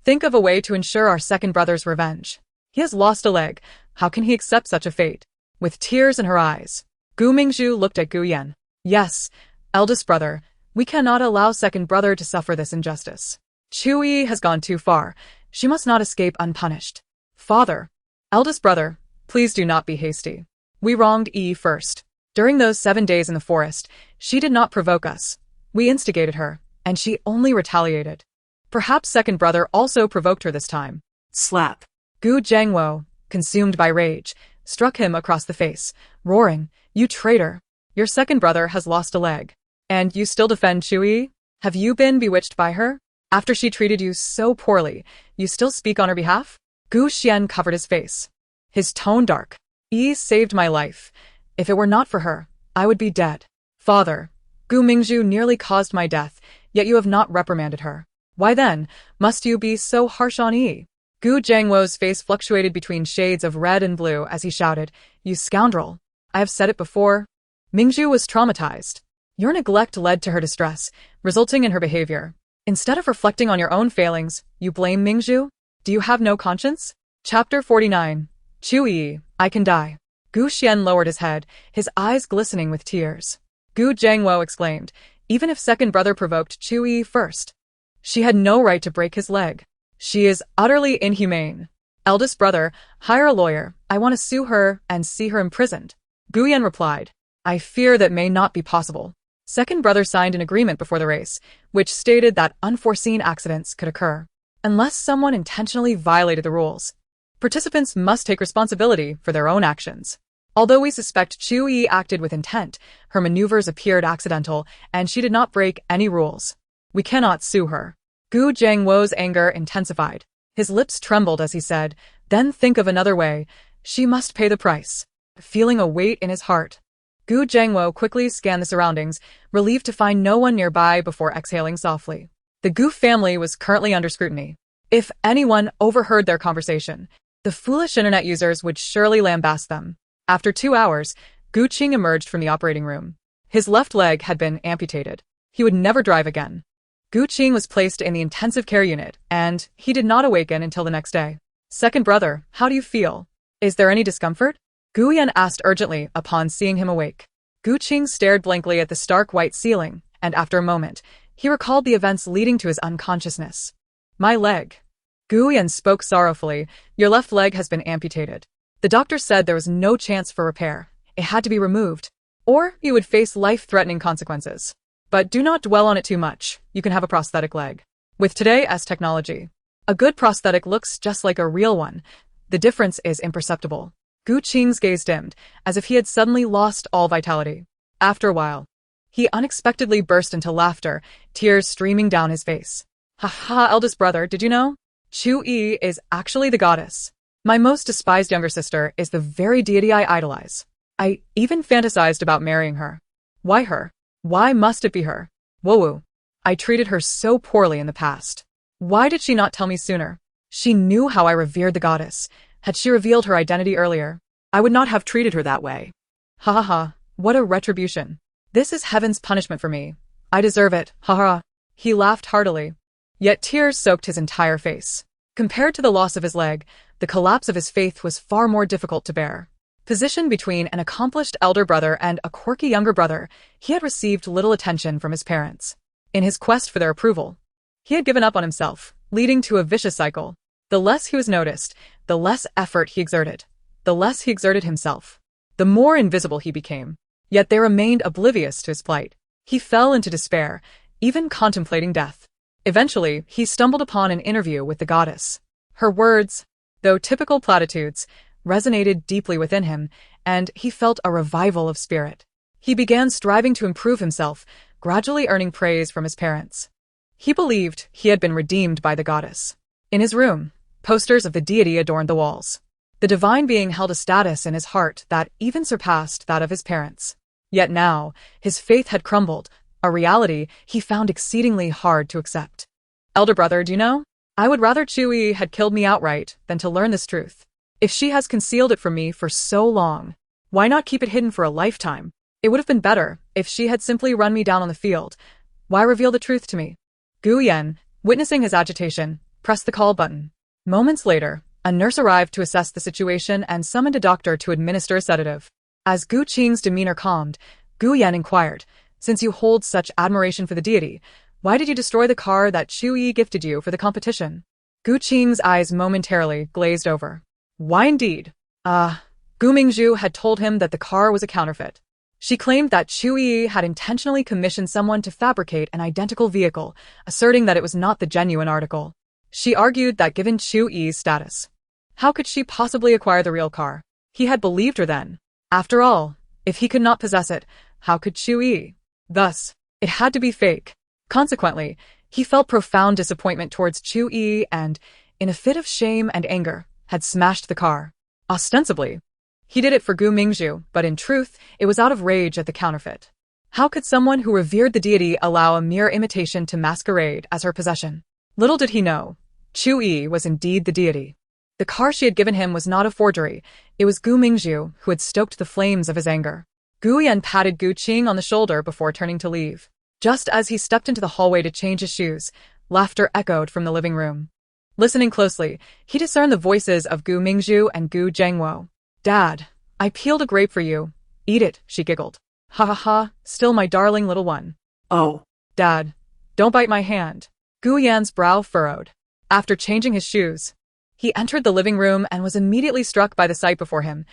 Think of a way to ensure our second brother's revenge. He has lost a leg. How can he accept such a fate? With tears in her eyes, Gu Mingzhu looked at Gu Yan. Yes, eldest brother, we cannot allow second brother to suffer this injustice. Chu Yiyi has gone too far. She must not escape unpunished. Father, eldest brother, please do not be hasty. We wronged Yi first. During those 7 days in the forest, she did not provoke us. We instigated her, and she only retaliated. Perhaps second brother also provoked her this time. Slap. Gu Zhengwo, consumed by rage, struck him across the face, roaring, "You traitor! Your second brother has lost a leg. And you still defend Chu Yiyi? Have you been bewitched by her? After she treated you so poorly, you still speak on her behalf?" Gu Xian covered his face. His tone dark. "Yi saved my life. If it were not for her, I would be dead. Father, Gu Mingzhu nearly caused my death, yet you have not reprimanded her. Why then, must you be so harsh on Yi?" Gu Zhengwo's face fluctuated between shades of red and blue as he shouted, "You scoundrel! I have said it before." Mingzhu was traumatized. Your neglect led to her distress, resulting in her behavior. Instead of reflecting on your own failings, you blame Mingzhu? Do you have no conscience? Chapter 49. Chu Yiyi, I can die. Gu Xian lowered his head, his eyes glistening with tears. Gu Zhengwo exclaimed, even if second brother provoked Chu Yiyi first, she had no right to break his leg. She is utterly inhumane. Eldest brother, hire a lawyer. I want to sue her and see her imprisoned. Gu Yan replied, I fear that may not be possible. Second brother signed an agreement before the race, which stated that unforeseen accidents could occur. Unless someone intentionally violated the rules, participants must take responsibility for their own actions. Although we suspect Chu Yiyi acted with intent, her maneuvers appeared accidental, and she did not break any rules. We cannot sue her. Gu Zhengwo's anger intensified. His lips trembled as he said, then think of another way. She must pay the price. Feeling a weight in his heart, Gu Zhengwo quickly scanned the surroundings, relieved to find no one nearby before exhaling softly. The Gu family was currently under scrutiny. If anyone overheard their conversation, the foolish internet users would surely lambast them. After 2 hours, Gu Qing emerged from the operating room. His left leg had been amputated. He would never drive again. Gu Qing was placed in the intensive care unit, and he did not awaken until the next day. Second brother, how do you feel? Is there any discomfort? Gu Yan asked urgently upon seeing him awake. Gu Qing stared blankly at the stark white ceiling, and after a moment, he recalled the events leading to his unconsciousness. My leg. Gu Yan spoke sorrowfully. Your left leg has been amputated. The doctor said there was no chance for repair. It had to be removed, or you would face life-threatening consequences. But do not dwell on it too much. You can have a prosthetic leg. With today's technology, a good prosthetic looks just like a real one. The difference is imperceptible. Gu Qing's gaze dimmed, as if he had suddenly lost all vitality. After a while, he unexpectedly burst into laughter, tears streaming down his face. Ha ha, eldest brother, did you know? Chu Yiyi is actually the goddess. My most despised younger sister is the very deity I idolize. I even fantasized about marrying her. Why her? Why must it be her? Whoa. I treated her so poorly in the past. Why did she not tell me sooner? She knew how I revered the goddess. Had she revealed her identity earlier, I would not have treated her that way. Ha ha ha, what a retribution. This is heaven's punishment for me. I deserve it, ha ha. He laughed heartily. Yet tears soaked his entire face. Compared to the loss of his leg, the collapse of his faith was far more difficult to bear. Positioned between an accomplished elder brother and a quirky younger brother, he had received little attention from his parents. In his quest for their approval, he had given up on himself, leading to a vicious cycle. The less he was noticed, the less effort he exerted. The less he exerted himself, the more invisible he became. Yet they remained oblivious to his plight. He fell into despair, even contemplating death. Eventually, he stumbled upon an interview with the goddess. Her words, though typical platitudes, resonated deeply within him, and he felt a revival of spirit. He began striving to improve himself, gradually earning praise from his parents. He believed he had been redeemed by the goddess. In his room, posters of the deity adorned the walls. The divine being held a status in his heart that even surpassed that of his parents. Yet now, his faith had crumbled, a reality he found exceedingly hard to accept. Elder brother, do you know? I would rather Chu Yiyi had killed me outright than to learn this truth. If she has concealed it from me for so long, why not keep it hidden for a lifetime? It would have been better if she had simply run me down on the field. Why reveal the truth to me? Gu Yan, witnessing his agitation, pressed the call button. Moments later, a nurse arrived to assess the situation and summoned a doctor to administer a sedative. As Gu Qing's demeanor calmed, Gu Yan inquired, "Since you hold such admiration for the deity, why did you destroy the car that Chu Yiyi gifted you for the competition?" Gu Qing's eyes momentarily glazed over. Why indeed? Gu Mingzhu had told him that the car was a counterfeit. She claimed that Chu Yiyi had intentionally commissioned someone to fabricate an identical vehicle, asserting that it was not the genuine article. She argued that given Chu Yiyi's status, how could she possibly acquire the real car? He had believed her then. After all, if he could not possess it, how could Chu Yiyi? Thus, it had to be fake. Consequently, he felt profound disappointment towards Chu Yiyi and, in a fit of shame and anger, had smashed the car. Ostensibly, he did it for Gu Mingzhu, but in truth, it was out of rage at the counterfeit. How could someone who revered the deity allow a mere imitation to masquerade as her possession? Little did he know, Chu Yiyi was indeed the deity. The car she had given him was not a forgery. It was Gu Mingzhu who had stoked the flames of his anger. Gu Yan patted Gu Qing on the shoulder before turning to leave. Just as he stepped into the hallway to change his shoes, laughter echoed from the living room. Listening closely, he discerned the voices of Gu Mingzhu and Gu Zhengwo. "Dad, I peeled a grape for you. Eat it," she giggled. "Ha ha ha, still my darling little one." Oh. "Dad, don't bite my hand." Gu Yan's brow furrowed. After changing his shoes, he entered the living room and was immediately struck by the sight before him.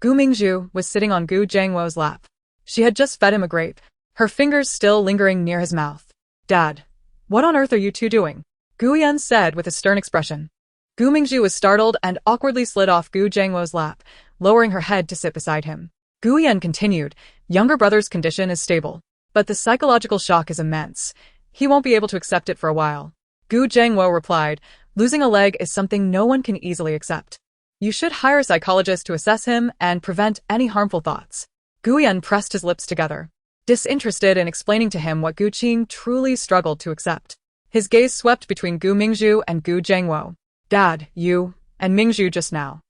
Gu Mingzhu was sitting on Gu Zhengwo's lap. She had just fed him a grape, her fingers still lingering near his mouth. "Dad, what on earth are you two doing?" Gu Yan said with a stern expression. Gu Mingzhu was startled and awkwardly slid off Gu Zhengwo's lap, lowering her head to sit beside him. Gu Yan continued, "Younger brother's condition is stable, but the psychological shock is immense. He won't be able to accept it for a while." Gu Zhengwo replied, "Losing a leg is something no one can easily accept. You should hire a psychologist to assess him and prevent any harmful thoughts." Gu Yan pressed his lips together, disinterested in explaining to him what Gu Qing truly struggled to accept. His gaze swept between Gu Mingzhu and Gu Zhengwo. "Dad, you and Mingzhu just now."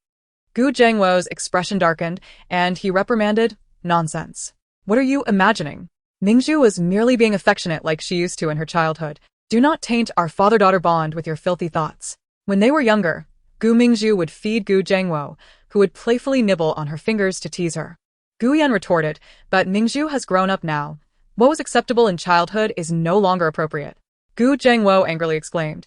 Gu Zhengwo's expression darkened, and he reprimanded, "Nonsense. What are you imagining? Mingzhu was merely being affectionate like she used to in her childhood. Do not taint our father-daughter bond with your filthy thoughts." When they were younger, Gu Mingzhu would feed Gu Zhengwo, who would playfully nibble on her fingers to tease her. Gu Yan retorted, "But Mingzhu has grown up now. What was acceptable in childhood is no longer appropriate." Gu Zhengwo angrily exclaimed,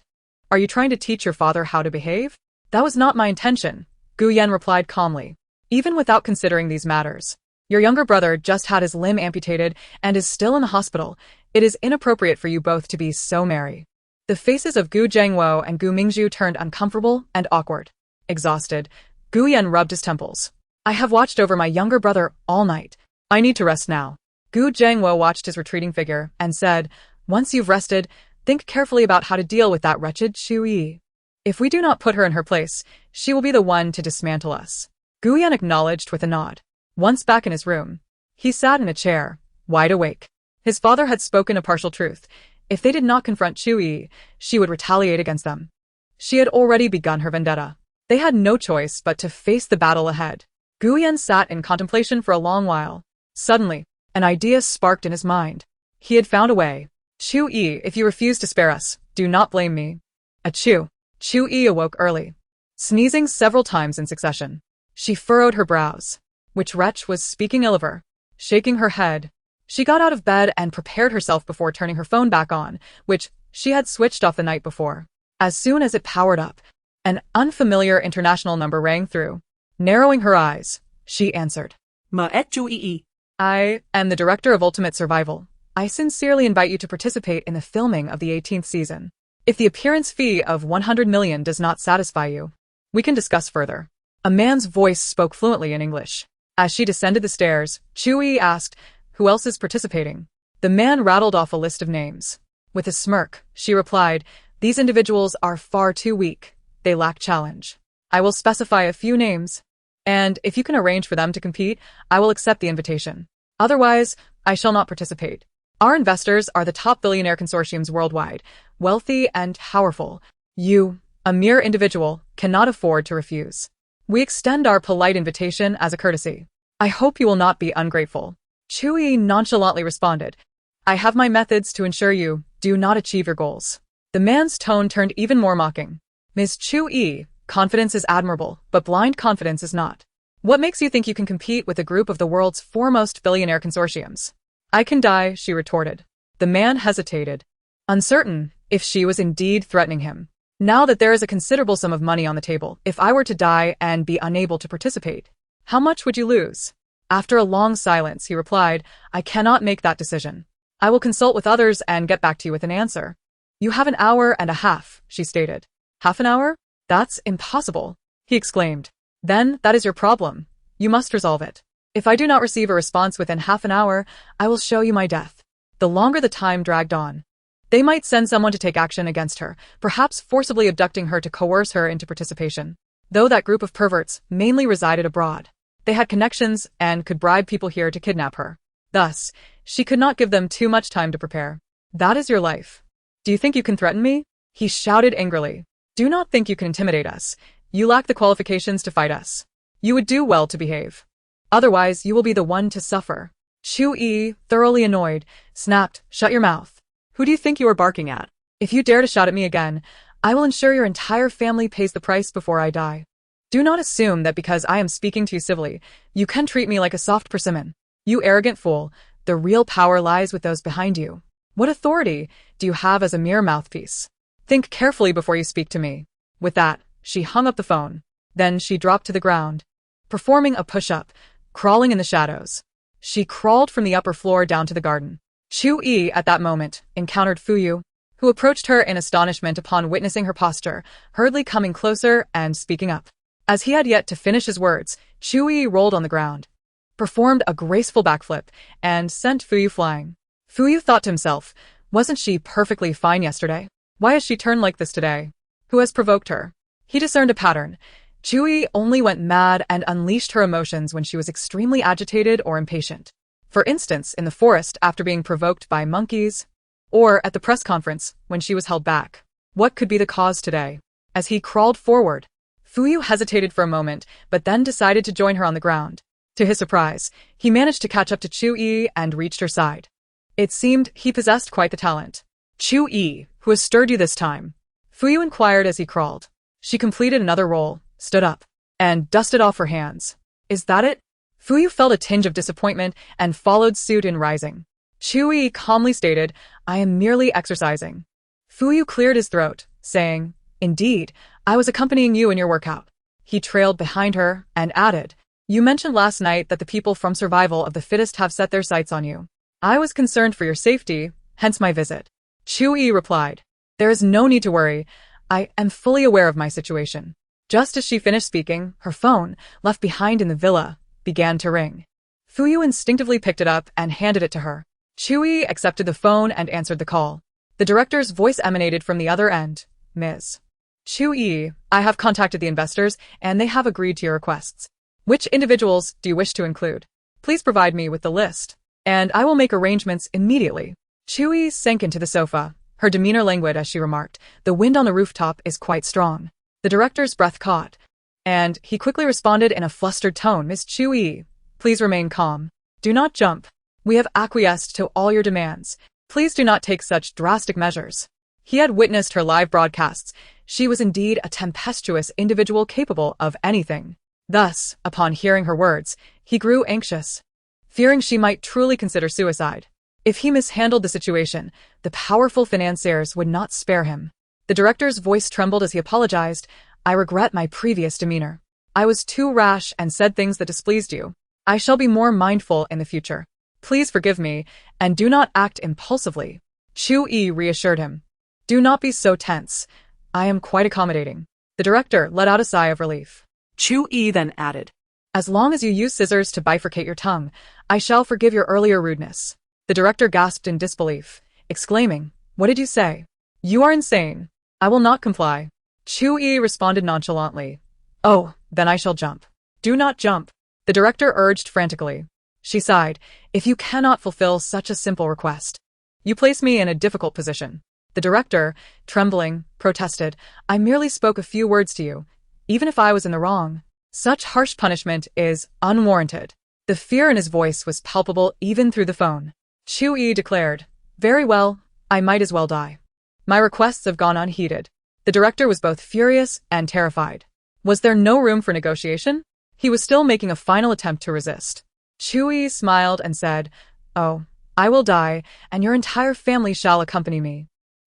"Are you trying to teach your father how to behave?" "That was not my intention," Gu Yan replied calmly. "Even without considering these matters, your younger brother just had his limb amputated and is still in the hospital. It is inappropriate for you both to be so merry." The faces of Gu Zhengwo and Gu Mingzhu turned uncomfortable and awkward. Exhausted, Gu Yan rubbed his temples. "I have watched over my younger brother all night. I need to rest now." Gu Zhengwo watched his retreating figure and said, "Once you've rested, think carefully about how to deal with that wretched Chu Yiyi. If we do not put her in her place, she will be the one to dismantle us." Gu Yan acknowledged with a nod. Once back in his room, he sat in a chair, wide awake. His father had spoken a partial truth. If they did not confront Chu Yiyi, she would retaliate against them. She had already begun her vendetta. They had no choice but to face the battle ahead. Gu Yan sat in contemplation for a long while. Suddenly, an idea sparked in his mind. He had found a way. "Chu Yiyi, if you refuse to spare us, do not blame me." Achoo! Chu Yiyi awoke early, sneezing several times in succession. She furrowed her brows. Which wretch was speaking ill of her? Shaking her head, she got out of bed and prepared herself before turning her phone back on, which she had switched off the night before. As soon as it powered up, an unfamiliar international number rang through. Narrowing her eyes, she answered. Chu Yiyi. I am the director of Ultimate Survival. I sincerely invite you to participate in the filming of the 18th season. If the appearance fee of 100 million does not satisfy you, we can discuss further. A man's voice spoke fluently in English. As she descended the stairs, Chu Yiyi asked, who else is participating? The man rattled off a list of names. With a smirk, she replied, these individuals are far too weak. They lack challenge. I will specify a few names, and if you can arrange for them to compete, I will accept the invitation. Otherwise, I shall not participate. Our investors are the top billionaire consortiums worldwide, wealthy and powerful. You, a mere individual, cannot afford to refuse. We extend our polite invitation as a courtesy. I hope you will not be ungrateful. Chu Yiyi nonchalantly responded, I have my methods to ensure you do not achieve your goals. The man's tone turned even more mocking. Ms. Chu Yiyi, confidence is admirable, but blind confidence is not. What makes you think you can compete with a group of the world's foremost billionaire consortiums? I can die, she retorted. The man hesitated, uncertain if she was indeed threatening him. Now that there is a considerable sum of money on the table, if I were to die and be unable to participate, how much would you lose? After a long silence, he replied, I cannot make that decision. I will consult with others and get back to you with an answer. You have an hour and a half, she stated. Half an hour? That's impossible, he exclaimed. Then that is your problem. You must resolve it. If I do not receive a response within half an hour, I will show you my death. The longer the time dragged on, they might send someone to take action against her, perhaps forcibly abducting her to coerce her into participation. Though that group of perverts mainly resided abroad, they had connections and could bribe people here to kidnap her. Thus, she could not give them too much time to prepare. That is your life. Do you think you can threaten me? He shouted angrily. Do not think you can intimidate us. You lack the qualifications to fight us. You would do well to behave. Otherwise, you will be the one to suffer. Chu Yiyi, thoroughly annoyed, snapped, shut your mouth. Who do you think you are barking at? If you dare to shout at me again, I will ensure your entire family pays the price before I die. Do not assume that because I am speaking to you civilly, you can treat me like a soft persimmon. You arrogant fool, the real power lies with those behind you. What authority do you have as a mere mouthpiece? Think carefully before you speak to me. With that, she hung up the phone. Then she dropped to the ground, performing a push-up, crawling in the shadows. She crawled from the upper floor down to the garden. Chu Yiyi, at that moment, encountered Fuyu, who approached her in astonishment upon witnessing her posture, hurriedly coming closer and speaking up. As he had yet to finish his words, Chu Yiyi rolled on the ground, performed a graceful backflip, and sent Fuyu flying. Fuyu thought to himself, wasn't she perfectly fine yesterday? Why has she turned like this today? Who has provoked her? He discerned a pattern. Chu Yiyi only went mad and unleashed her emotions when she was extremely agitated or impatient. For instance, in the forest after being provoked by monkeys, or at the press conference when she was held back. What could be the cause today? As he crawled forward, Fuyu hesitated for a moment, but then decided to join her on the ground. To his surprise, he managed to catch up to Chu Yiyi and reached her side. It seemed he possessed quite the talent. Chu Yiyi, who has stirred you this time? Fuyu inquired as he crawled. She completed another roll, stood up, and dusted off her hands. Is that it? Fuyu felt a tinge of disappointment and followed suit in rising. Chu Yiyi calmly stated, I am merely exercising. Fuyu cleared his throat, saying, Indeed, I was accompanying you in your workout. He trailed behind her and added, You mentioned last night that the people from Survival of the Fittest have set their sights on you. I was concerned for your safety, hence my visit. Chu Yiyi replied, There is no need to worry. I am fully aware of my situation. Just as she finished speaking, her phone, left behind in the villa, began to ring. Fuyu instinctively picked it up and handed it to her. Chu Yiyi accepted the phone and answered the call. The director's voice emanated from the other end. Ms. Chu Yiyi, I have contacted the investors and they have agreed to your requests. Which individuals do you wish to include? Please provide me with the list, and I will make arrangements immediately. Chu Yiyi sank into the sofa, her demeanor languid as she remarked, The wind on the rooftop is quite strong. The director's breath caught, and he quickly responded in a flustered tone, Miss Chu Yiyi, please remain calm. Do not jump. We have acquiesced to all your demands. Please do not take such drastic measures. He had witnessed her live broadcasts. She was indeed a tempestuous individual capable of anything. Thus, upon hearing her words, he grew anxious, fearing she might truly consider suicide. If he mishandled the situation, the powerful financiers would not spare him. The director's voice trembled as he apologized. I regret my previous demeanor. I was too rash and said things that displeased you. I shall be more mindful in the future. Please forgive me, and do not act impulsively. Chu Yiyi reassured him. Do not be so tense. I am quite accommodating. The director let out a sigh of relief. Chu Yiyi then added, As long as you use scissors to bifurcate your tongue, I shall forgive your earlier rudeness. The director gasped in disbelief, exclaiming, What did you say? You are insane. I will not comply. Chu Yiyi responded nonchalantly. Oh, then I shall jump. Do not jump. The director urged frantically. She sighed. If you cannot fulfill such a simple request, you place me in a difficult position. The director, trembling, protested. I merely spoke a few words to you, even if I was in the wrong. Such harsh punishment is unwarranted. The fear in his voice was palpable even through the phone. Chu Yiyi declared, Very well, I might as well die. My requests have gone unheeded. The director was both furious and terrified. Was there no room for negotiation? He was still making a final attempt to resist. Chu Yiyi smiled and said, Oh, I will die, and your entire family shall accompany me.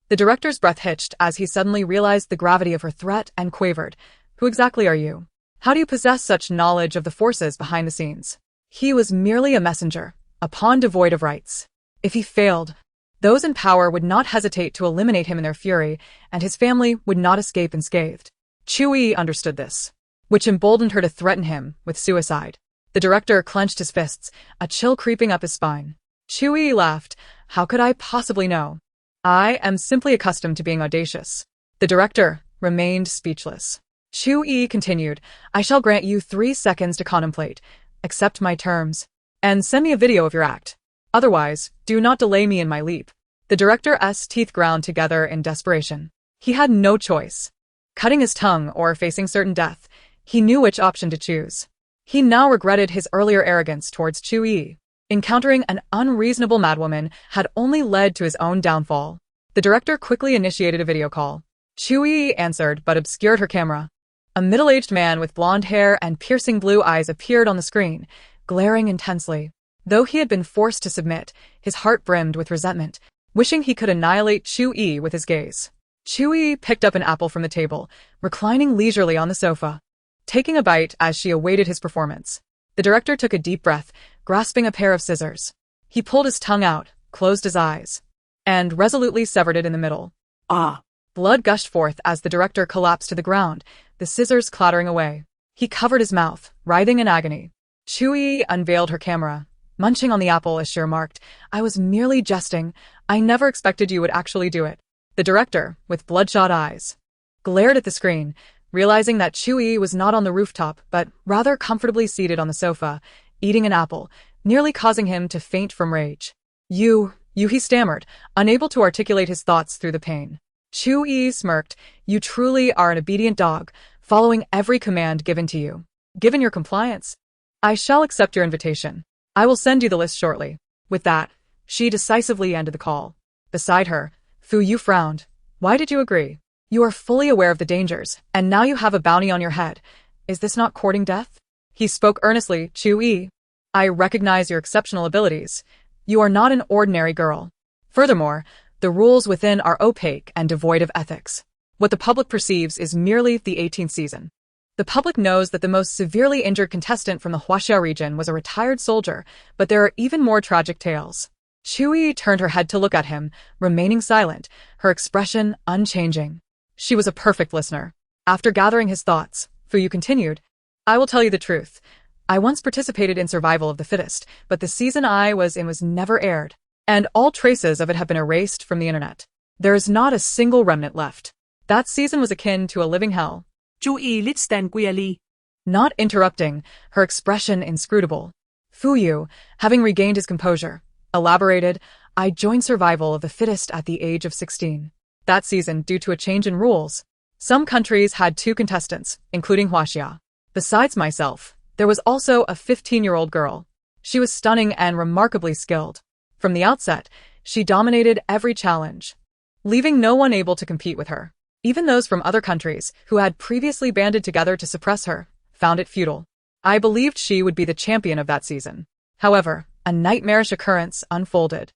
The director's breath hitched as he suddenly realized the gravity of her threat and quavered. Who exactly are you? How do you possess such knowledge of the forces behind the scenes? He was merely a messenger, a pawn devoid of rights. If he failed, those in power would not hesitate to eliminate him in their fury, and his family would not escape unscathed. Chu Yiyi understood this, which emboldened her to threaten him with suicide. The director clenched his fists, a chill creeping up his spine. Chu Yiyi laughed. How could I possibly know? I am simply accustomed to being audacious. The director remained speechless. Chu Yiyi continued, I shall grant you 3 seconds to contemplate, accept my terms, and send me a video of your act. Otherwise, do not delay me in my leap. The director's teeth ground together in desperation. He had no choice. Cutting his tongue or facing certain death, he knew which option to choose. He now regretted his earlier arrogance towards Chu Yiyi. Encountering an unreasonable madwoman had only led to his own downfall. The director quickly initiated a video call. Chu Yiyi answered but obscured her camera. A middle-aged man with blonde hair and piercing blue eyes appeared on the screen, glaring intensely. Though he had been forced to submit, his heart brimmed with resentment, wishing he could annihilate Chu Yiyi with his gaze. Chu Yiyi picked up an apple from the table, reclining leisurely on the sofa, taking a bite as she awaited his performance. The director took a deep breath, grasping a pair of scissors. He pulled his tongue out, closed his eyes, and resolutely severed it in the middle. Ah! Blood gushed forth as the director collapsed to the ground, the scissors clattering away. He covered his mouth, writhing in agony. Chu Yiyi unveiled her camera, munching on the apple as she remarked, I was merely jesting. I never expected you would actually do it. The director, with bloodshot eyes, glared at the screen, realizing that Chu Yiyi was not on the rooftop but rather comfortably seated on the sofa, eating an apple, nearly causing him to faint from rage. You, he stammered, unable to articulate his thoughts through the pain. Chu Yiyi smirked. You truly are an obedient dog, following every command given to you. Given your compliance, I shall accept your invitation. I will send you the list shortly. With that, she decisively ended the call. Beside her, Fu Yu frowned. Why did you agree? You are fully aware of the dangers, and now you have a bounty on your head. Is this not courting death? He spoke earnestly. Chu Yiyi, I recognize your exceptional abilities. You are not an ordinary girl. Furthermore, the rules within are opaque and devoid of ethics. What the public perceives is merely the 18th season. The public knows that the most severely injured contestant from the Huaxia region was a retired soldier, but there are even more tragic tales. Chu Yiyi turned her head to look at him, remaining silent, her expression unchanging. She was a perfect listener. After gathering his thoughts, Fu Yu continued, I will tell you the truth. I once participated in Survival of the Fittest, but the season I was in was never aired, and all traces of it have been erased from the internet. There is not a single remnant left. That season was akin to a living hell. Chu Yiyi lidt stanguierly. Not interrupting, her expression inscrutable. Fu Yu, having regained his composure, elaborated, I joined Survival of the Fittest at the age of 16. That season, due to a change in rules, some countries had 2 contestants, including Huaxia. Besides myself, there was also a 15-year-old girl. She was stunning and remarkably skilled. From the outset, she dominated every challenge, leaving no one able to compete with her. Even those from other countries, who had previously banded together to suppress her, found it futile. I believed she would be the champion of that season. However, a nightmarish occurrence unfolded.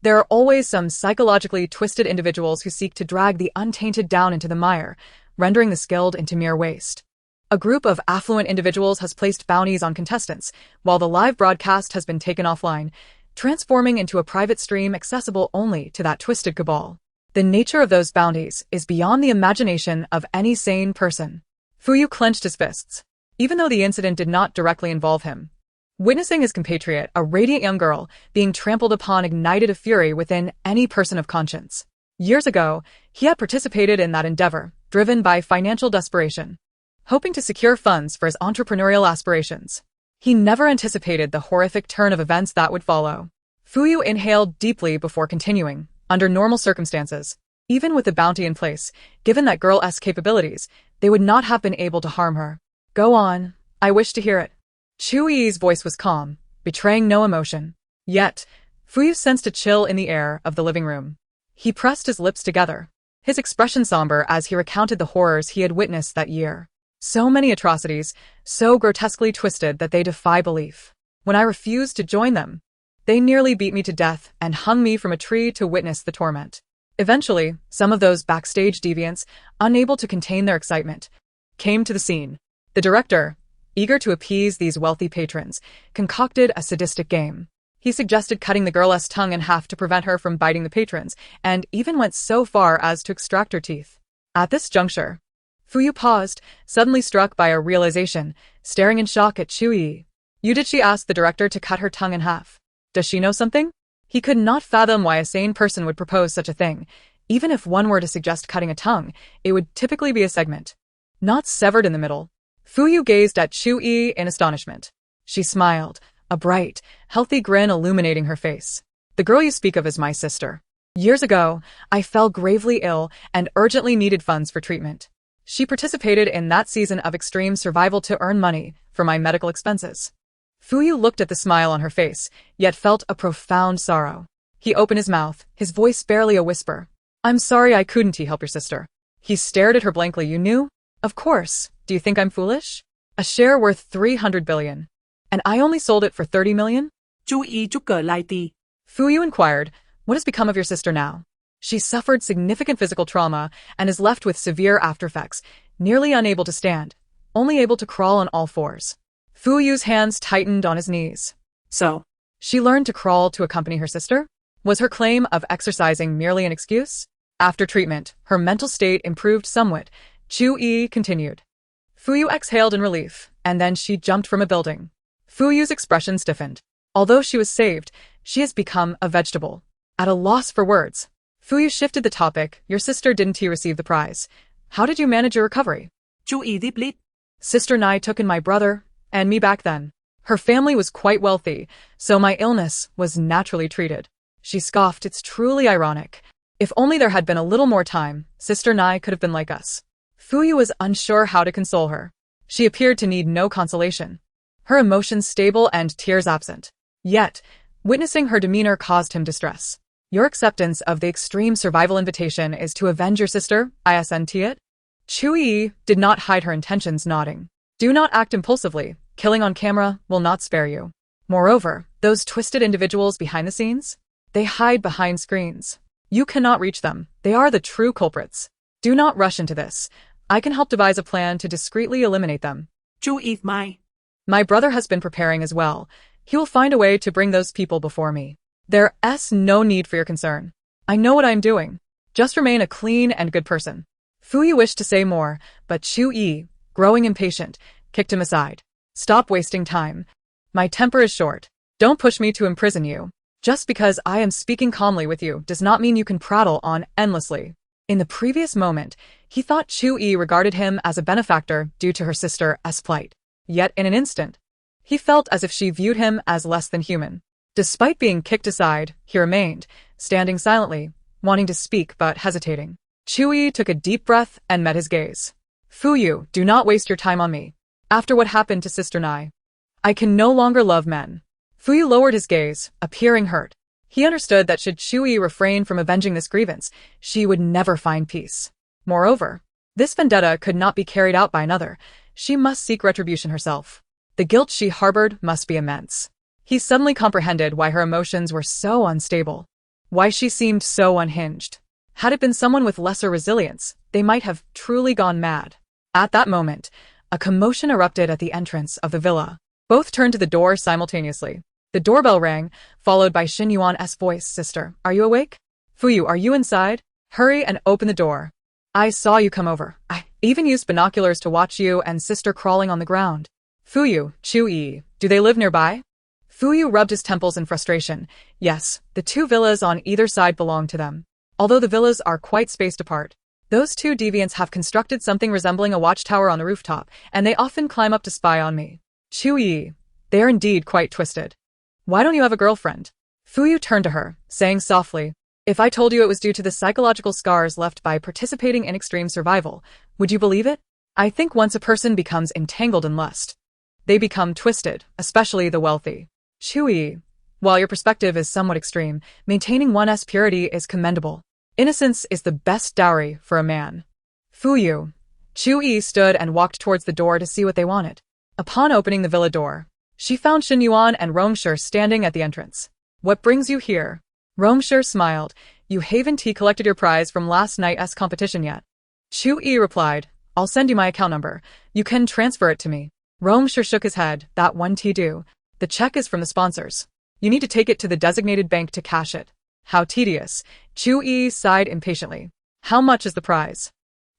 There are always some psychologically twisted individuals who seek to drag the untainted down into the mire, rendering the skilled into mere waste. A group of affluent individuals has placed bounties on contestants, while the live broadcast has been taken offline, transforming into a private stream accessible only to that twisted cabal. The nature of those bounties is beyond the imagination of any sane person. Fuyu clenched his fists. Even though the incident did not directly involve him, witnessing his compatriot, a radiant young girl, being trampled upon ignited a fury within any person of conscience. Years ago, he had participated in that endeavor, driven by financial desperation, hoping to secure funds for his entrepreneurial aspirations. He never anticipated the horrific turn of events that would follow. Fuyu inhaled deeply before continuing. Under normal circumstances, even with the bounty in place, given that girl's capabilities, they would not have been able to harm her. Go on, I wish to hear it. Chu Yiyi's voice was calm, betraying no emotion. Yet, Fuyu sensed a chill in the air of the living room. He pressed his lips together, his expression somber as he recounted the horrors he had witnessed that year. So many atrocities, so grotesquely twisted that they defy belief. When I refused to join them, they nearly beat me to death and hung me from a tree to witness the torment. Eventually, some of those backstage deviants, unable to contain their excitement, came to the scene. The director, eager to appease these wealthy patrons, concocted a sadistic game. He suggested cutting the girl's tongue in half to prevent her from biting the patrons, and even went so far as to extract her teeth. At this juncture, Fuyu paused, suddenly struck by a realization, staring in shock at Chu Yiyi. Did she ask the director to cut her tongue in half? Does she know something? He could not fathom why a sane person would propose such a thing. Even if one were to suggest cutting a tongue, it would typically be a segment, not severed in the middle. Fuyu gazed at Chu Yiyi in astonishment. She smiled, a bright, healthy grin illuminating her face. The girl you speak of is my sister. Years ago, I fell gravely ill and urgently needed funds for treatment. She participated in that season of extreme survival to earn money for my medical expenses. Fuyu looked at the smile on her face, yet felt a profound sorrow. He opened his mouth, his voice barely a whisper. I'm sorry I couldn't help your sister. He stared at her blankly. You knew? Of course. Do you think I'm foolish? A share worth 300 billion. And I only sold it for 30 million? Chú ý chút cờ lại tì. Fuyu inquired, what has become of your sister now? She suffered significant physical trauma and is left with severe aftereffects, nearly unable to stand, only able to crawl on all fours. Fuyu's hands tightened on his knees. So, she learned to crawl to accompany her sister? Was her claim of exercising merely an excuse? After treatment, her mental state improved somewhat. Chu Yiyi continued. Fuyu exhaled in relief, and then she jumped from a building. Fuyu's expression stiffened. Although she was saved, she has become a vegetable. At a loss for words, Fuyu shifted the topic. Your sister didn't receive the prize. How did you manage your recovery? Chú ý tiếp lít. Sister Nai took in my brother and me back then. Her family was quite wealthy, so my illness was naturally treated. She scoffed. It's truly ironic. If only there had been a little more time, Sister Nai could have been like us. Fuyu was unsure how to console her. She appeared to need no consolation. Her emotions stable and tears absent. Yet, witnessing her demeanor caused him distress. Your acceptance of the extreme survival invitation is to avenge your sister, isn't it? Chu Yiyi did not hide her intentions, nodding. Do not act impulsively. Killing on camera will not spare you. Moreover, those twisted individuals behind the scenes? They hide behind screens. You cannot reach them. They are the true culprits. Do not rush into this. I can help devise a plan to discreetly eliminate them. Chú ý mai. My brother has been preparing as well. He will find a way to bring those people before me. There's no need for your concern. I know what I am doing. Just remain a clean and good person. Fuyu wished to say more, but Chu Yiyi, growing impatient, kicked him aside. Stop wasting time. My temper is short. Don't push me to imprison you. Just because I am speaking calmly with you does not mean you can prattle on endlessly. In the previous moment, he thought Chu Yiyi regarded him as a benefactor due to her sister's plight. Yet in an instant, he felt as if she viewed him as less than human. Despite being kicked aside, he remained, standing silently, wanting to speak but hesitating. Chu Yiyi took a deep breath and met his gaze. Fuyu, do not waste your time on me. After what happened to Sister Nai, I can no longer love men. Fuyu lowered his gaze, appearing hurt. He understood that should Chu Yiyi refrain from avenging this grievance, she would never find peace. Moreover, this vendetta could not be carried out by another. She must seek retribution herself. The guilt she harbored must be immense. He suddenly comprehended why her emotions were so unstable. Why she seemed so unhinged. Had it been someone with lesser resilience, they might have truly gone mad. At that moment, a commotion erupted at the entrance of the villa. Both turned to the door simultaneously. The doorbell rang, followed by Xin Yuan's voice. Sister, are you awake? Fuyu, are you inside? Hurry and open the door. I saw you come over. I even used binoculars to watch you and sister crawling on the ground. Fuyu, Chu Yiyi, do they live nearby? Fuyu rubbed his temples in frustration. Yes, the two villas on either side belong to them. Although the villas are quite spaced apart, those two deviants have constructed something resembling a watchtower on the rooftop, and they often climb up to spy on me. Chu Yiyi, they are indeed quite twisted. Why don't you have a girlfriend? Fuyu turned to her, saying softly, if I told you it was due to the psychological scars left by participating in extreme survival, would you believe it? I think once a person becomes entangled in lust, they become twisted, especially the wealthy. Chu Yiyi, while your perspective is somewhat extreme, maintaining one's purity is commendable. Innocence is the best dowry for a man. Fuyu. Chu Yiyi stood and walked towards the door to see what they wanted. Upon opening the villa door, she found Xin Yuan and Rongsher standing at the entrance. What brings you here? Rongsher smiled. You haven't collected your prize from last night's competition yet. Chu Yiyi replied, I'll send you my account number. You can transfer it to me. Rongsher shook his head. That won't do. The check is from the sponsors. You need to take it to the designated bank to cash it. How tedious. Chu Yiyi sighed impatiently. How much is the prize?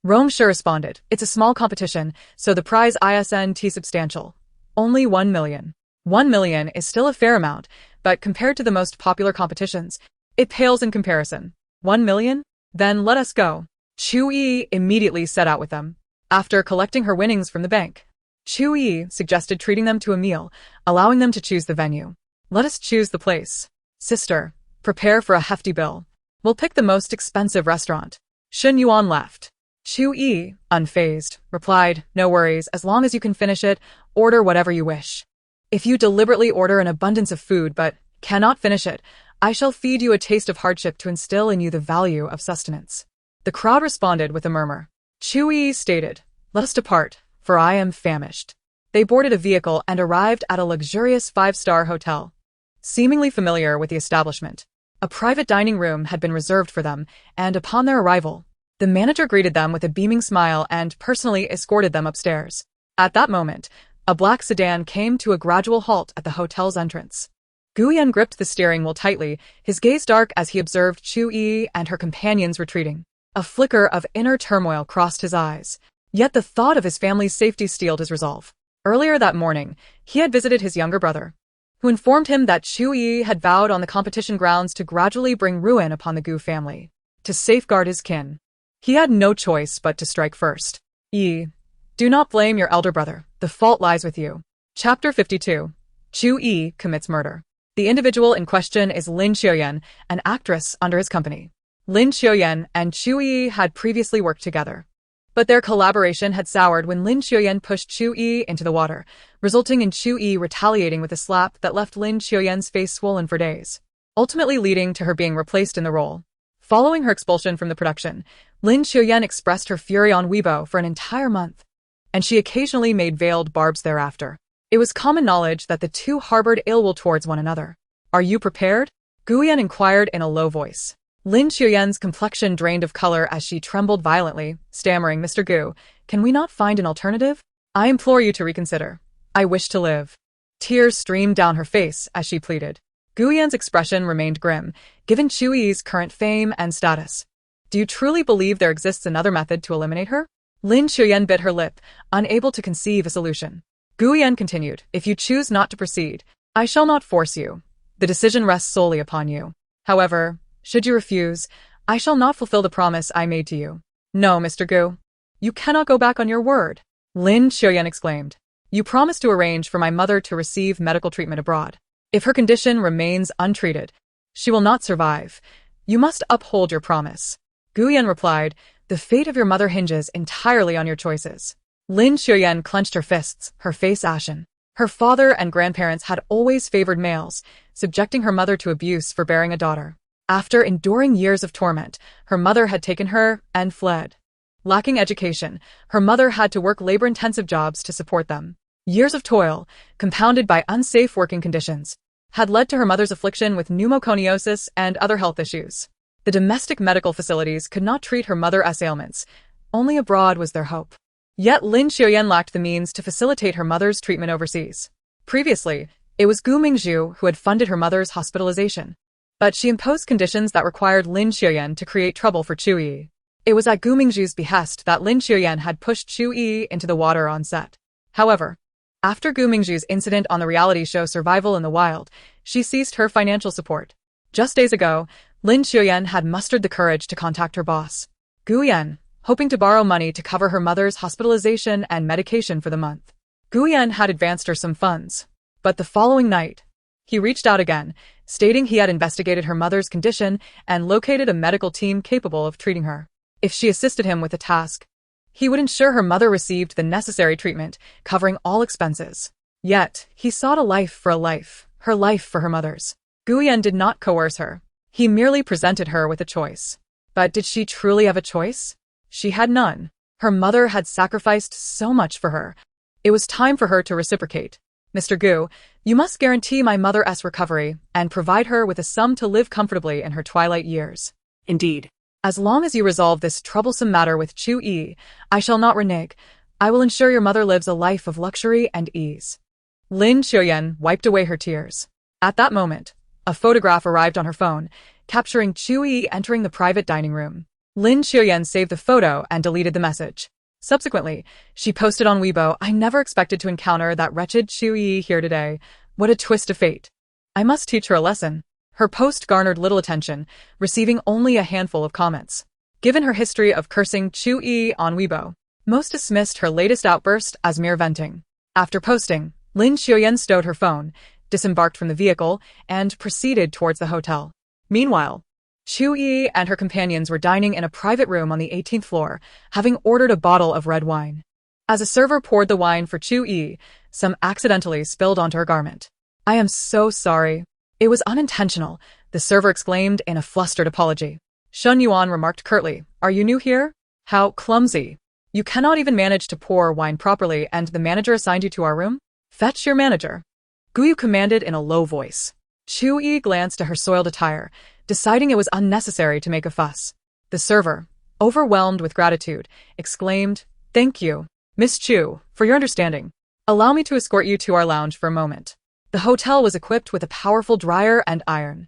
Rongsher responded, it's a small competition, so the prize isn't substantial. Only 1 million. 1 million is still a fair amount, but compared to the most popular competitions, it pales in comparison. 1 million? Then let us go. Chu Yiyi immediately set out with them. After collecting her winnings from the bank, Chu Yiyi suggested treating them to a meal, allowing them to choose the venue. Let us choose the place. Sister, prepare for a hefty bill. We'll pick the most expensive restaurant. Xin Yuan left. Chu Yiyi, unfazed, replied, no worries, as long as you can finish it, order whatever you wish. If you deliberately order an abundance of food but cannot finish it, I shall feed you a taste of hardship to instill in you the value of sustenance. The crowd responded with a murmur. Chu Yiyi stated, let us depart, for I am famished. They boarded a vehicle and arrived at a luxurious 5-star hotel. Seemingly familiar with the establishment, a private dining room had been reserved for them, and upon their arrival, the manager greeted them with a beaming smile and personally escorted them upstairs. At that moment, a black sedan came to a gradual halt at the hotel's entrance. Guyan gripped the steering wheel tightly, his gaze dark as he observed Chu Yiyi and her companions retreating. A flicker of inner turmoil crossed his eyes, yet the thought of his family's safety steeled his resolve. Earlier that morning, he had visited his younger brother, who informed him that Chu Yiyi had vowed on the competition grounds to gradually bring ruin upon the Gu family, to safeguard his kin. He had no choice but to strike first. Yi, do not blame your elder brother, the fault lies with you. Chapter 52. Chu Yiyi commits murder. The individual in question is Lin Xiuyan, an actress under his company. Lin Xiuyan and Chu Yiyi had previously worked together, but their collaboration had soured when Lin Xiuyan pushed Chu Yiyi into the water, resulting in Chu Yiyi retaliating with a slap that left Lin Xiuyan's face swollen for days, ultimately leading to her being replaced in the role. Following her expulsion from the production, Lin Xiuyan expressed her fury on Weibo for an entire month, and she occasionally made veiled barbs thereafter. It was common knowledge that the two harbored ill will towards one another. Are you prepared? Guyan inquired in a low voice. Lin Xiuyan's complexion drained of color as she trembled violently, stammering, Mr. Gu, can we not find an alternative? I implore you to reconsider. I wish to live. Tears streamed down her face as she pleaded. Guyan's expression remained grim, given Chu Yiyi's current fame and status. Do you truly believe there exists another method to eliminate her? Lin Xiuyan bit her lip, unable to conceive a solution. Guyan continued, if you choose not to proceed, I shall not force you. The decision rests solely upon you. However, should you refuse, I shall not fulfill the promise I made to you. No, Mr. Gu. You cannot go back on your word. Lin Xiuyan exclaimed. You promised to arrange for my mother to receive medical treatment abroad. If her condition remains untreated, she will not survive. You must uphold your promise. Guyan replied, the fate of your mother hinges entirely on your choices. Lin Xiuyan clenched her fists, her face ashen. Her father and grandparents had always favored males, subjecting her mother to abuse for bearing a daughter. After enduring years of torment, her mother had taken her and fled. Lacking education, her mother had to work labor-intensive jobs to support them. Years of toil, compounded by unsafe working conditions, had led to her mother's affliction with pneumoconiosis and other health issues. The domestic medical facilities could not treat her mother's ailments. Only abroad was their hope. Yet Lin Xiuyan lacked the means to facilitate her mother's treatment overseas. Previously, it was Mingzhu who had funded her mother's hospitalization. But she imposed conditions that required Lin Xiuyan to create trouble for Chu Yiyi. It was at Mingzhu's behest that Lin Xiuyan had pushed Chu Yiyi into the water on set. However, after Mingzhu's incident on the reality show Survival in the Wild, she ceased her financial support. Just days ago, Lin Xiuyan had mustered the courage to contact her boss, Gu Yan, hoping to borrow money to cover her mother's hospitalization and medication for the month. Gu Yan had advanced her some funds, but the following night, he reached out again, stating he had investigated her mother's condition and located a medical team capable of treating her. If she assisted him with the task, he would ensure her mother received the necessary treatment, covering all expenses. Yet, he sought a life for a life, her life for her mother's. Gu Yan did not coerce her. He merely presented her with a choice. But did she truly have a choice? She had none. Her mother had sacrificed so much for her. It was time for her to reciprocate. Mr. Gu, you must guarantee my mother's recovery and provide her with a sum to live comfortably in her twilight years. Indeed. As long as you resolve this troublesome matter with Chu Yiyi, I shall not renege. I will ensure your mother lives a life of luxury and ease. Lin Xiuyan wiped away her tears. At that moment, a photograph arrived on her phone, capturing Chu Yiyi entering the private dining room. Lin Xiuyan saved the photo and deleted the message. Subsequently, she posted on Weibo, I never expected to encounter that wretched Chu Yiyi here today. What a twist of fate. I must teach her a lesson. Her post garnered little attention, receiving only a handful of comments. Given her history of cursing Chu Yiyi on Weibo, most dismissed her latest outburst as mere venting. After posting, Lin Xiuyan stowed her phone, disembarked from the vehicle, and proceeded towards the hotel. Meanwhile, Chu Yiyi and her companions were dining in a private room on the 18th floor, having ordered a bottle of red wine. As a server poured the wine for Chu Yiyi, some accidentally spilled onto her garment. I am so sorry. It was unintentional, the server exclaimed in a flustered apology. Shun Yuan remarked curtly, Are you new here? How clumsy. You cannot even manage to pour wine properly and the manager assigned you to our room? Fetch your manager. Guyu commanded in a low voice. Chu Yiyi glanced at her soiled attire, deciding it was unnecessary to make a fuss. The server, overwhelmed with gratitude, exclaimed, Thank you, Miss Chu, for your understanding. Allow me to escort you to our lounge for a moment. The hotel was equipped with a powerful dryer and iron.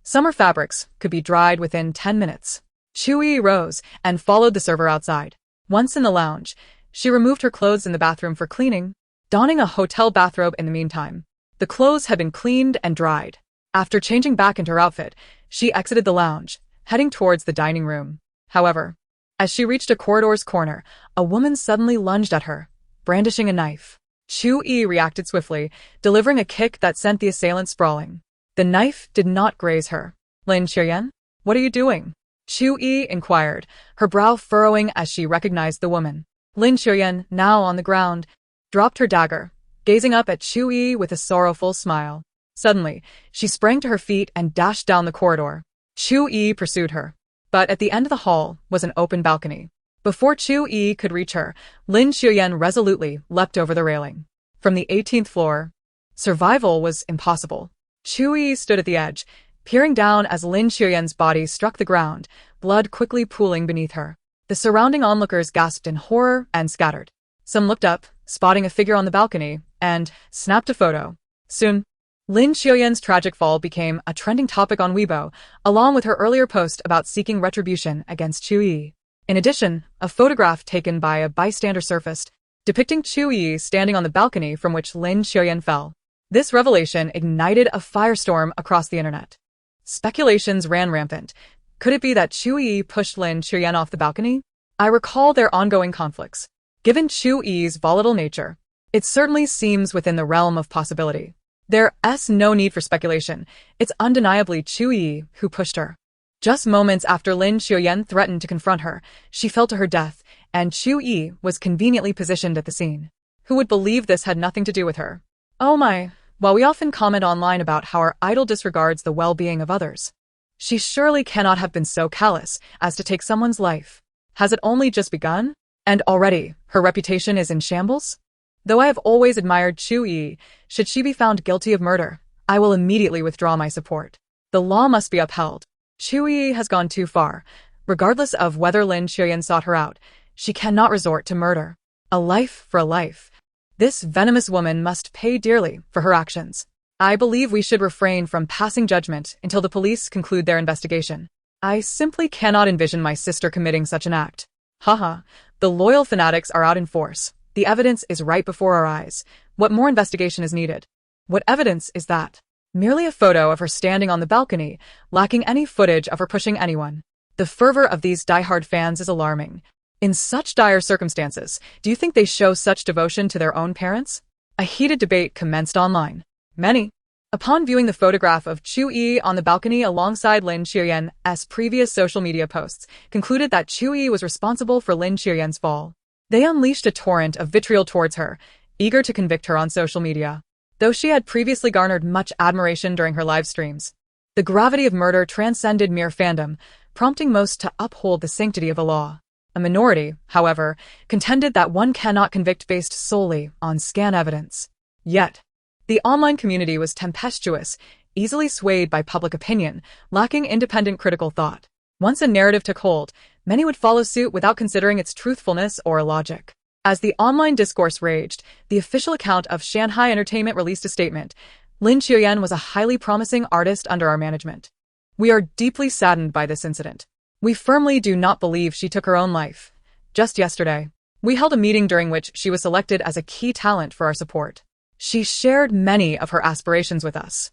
Summer fabrics could be dried within 10 minutes. Chu Yiyi rose and followed the server outside. Once in the lounge, she removed her clothes in the bathroom for cleaning, donning a hotel bathrobe in the meantime. The clothes had been cleaned and dried. After changing back into her outfit, she exited the lounge, heading towards the dining room. However, as she reached a corridor's corner, a woman suddenly lunged at her, brandishing a knife. Chu Yiyi reacted swiftly, delivering a kick that sent the assailant sprawling. The knife did not graze her. Lin Xiuyan, what are you doing? Chu Yiyi inquired, her brow furrowing as she recognized the woman. Lin Xiuyan, now on the ground, dropped her dagger, gazing up at Chu Yiyi with a sorrowful smile. Suddenly, she sprang to her feet and dashed down the corridor. Chu Yiyi pursued her. But at the end of the hall was an open balcony. Before Chu Yiyi could reach her, Lin Xiuyan resolutely leapt over the railing. From the 18th floor, survival was impossible. Chu Yiyi stood at the edge, peering down as Lin Xiuyan's body struck the ground, blood quickly pooling beneath her. The surrounding onlookers gasped in horror and scattered. Some looked up, spotting a figure on the balcony, and snapped a photo. Soon, Lin Xiuyan's tragic fall became a trending topic on Weibo, along with her earlier post about seeking retribution against Chu Yiyi. In addition, a photograph taken by a bystander surfaced, depicting Chu Yiyi standing on the balcony from which Lin Xiuyan fell. This revelation ignited a firestorm across the internet. Speculations ran rampant. Could it be that Chu Yiyi pushed Lin Xiuyan off the balcony? I recall their ongoing conflicts. Given Chu Yiyi's volatile nature, it certainly seems within the realm of possibility. There's no need for speculation. It's undeniably Chu Yiyi who pushed her. Just moments after Lin Xiuyan threatened to confront her, she fell to her death, and Chu Yiyi was conveniently positioned at the scene. Who would believe this had nothing to do with her? Oh my. While we often comment online about how our idol disregards the well-being of others, she surely cannot have been so callous as to take someone's life. Has it only just begun? And already, her reputation is in shambles? Though I have always admired Chu Yiyi, should she be found guilty of murder, I will immediately withdraw my support. The law must be upheld. Chu Yiyi has gone too far. Regardless of whether Lin Qiuyan sought her out, she cannot resort to murder. A life for a life. This venomous woman must pay dearly for her actions. I believe we should refrain from passing judgment until the police conclude their investigation. I simply cannot envision my sister committing such an act. Haha, the loyal fanatics are out in force. The evidence is right before our eyes. What more investigation is needed? What evidence is that? Merely a photo of her standing on the balcony, lacking any footage of her pushing anyone. The fervor of these diehard fans is alarming. In such dire circumstances, do you think they show such devotion to their own parents? A heated debate commenced online. Many, upon viewing the photograph of Chu Yiyi on the balcony alongside Lin Qiuyan's previous social media posts, concluded that Chu Yiyi was responsible for Lin Qiuyan's fall. They unleashed a torrent of vitriol towards her, eager to convict her on social media. Though she had previously garnered much admiration during her live streams, the gravity of murder transcended mere fandom, prompting most to uphold the sanctity of the law. A minority, however, contended that one cannot convict based solely on scant evidence. Yet, the online community was tempestuous, easily swayed by public opinion, lacking independent critical thought. Once a narrative took hold, many would follow suit without considering its truthfulness or logic. As the online discourse raged, the official account of Shanghai Entertainment released a statement. Lin Qiuyan was a highly promising artist under our management. We are deeply saddened by this incident. We firmly do not believe she took her own life. Just yesterday, we held a meeting during which she was selected as a key talent for our support. She shared many of her aspirations with us.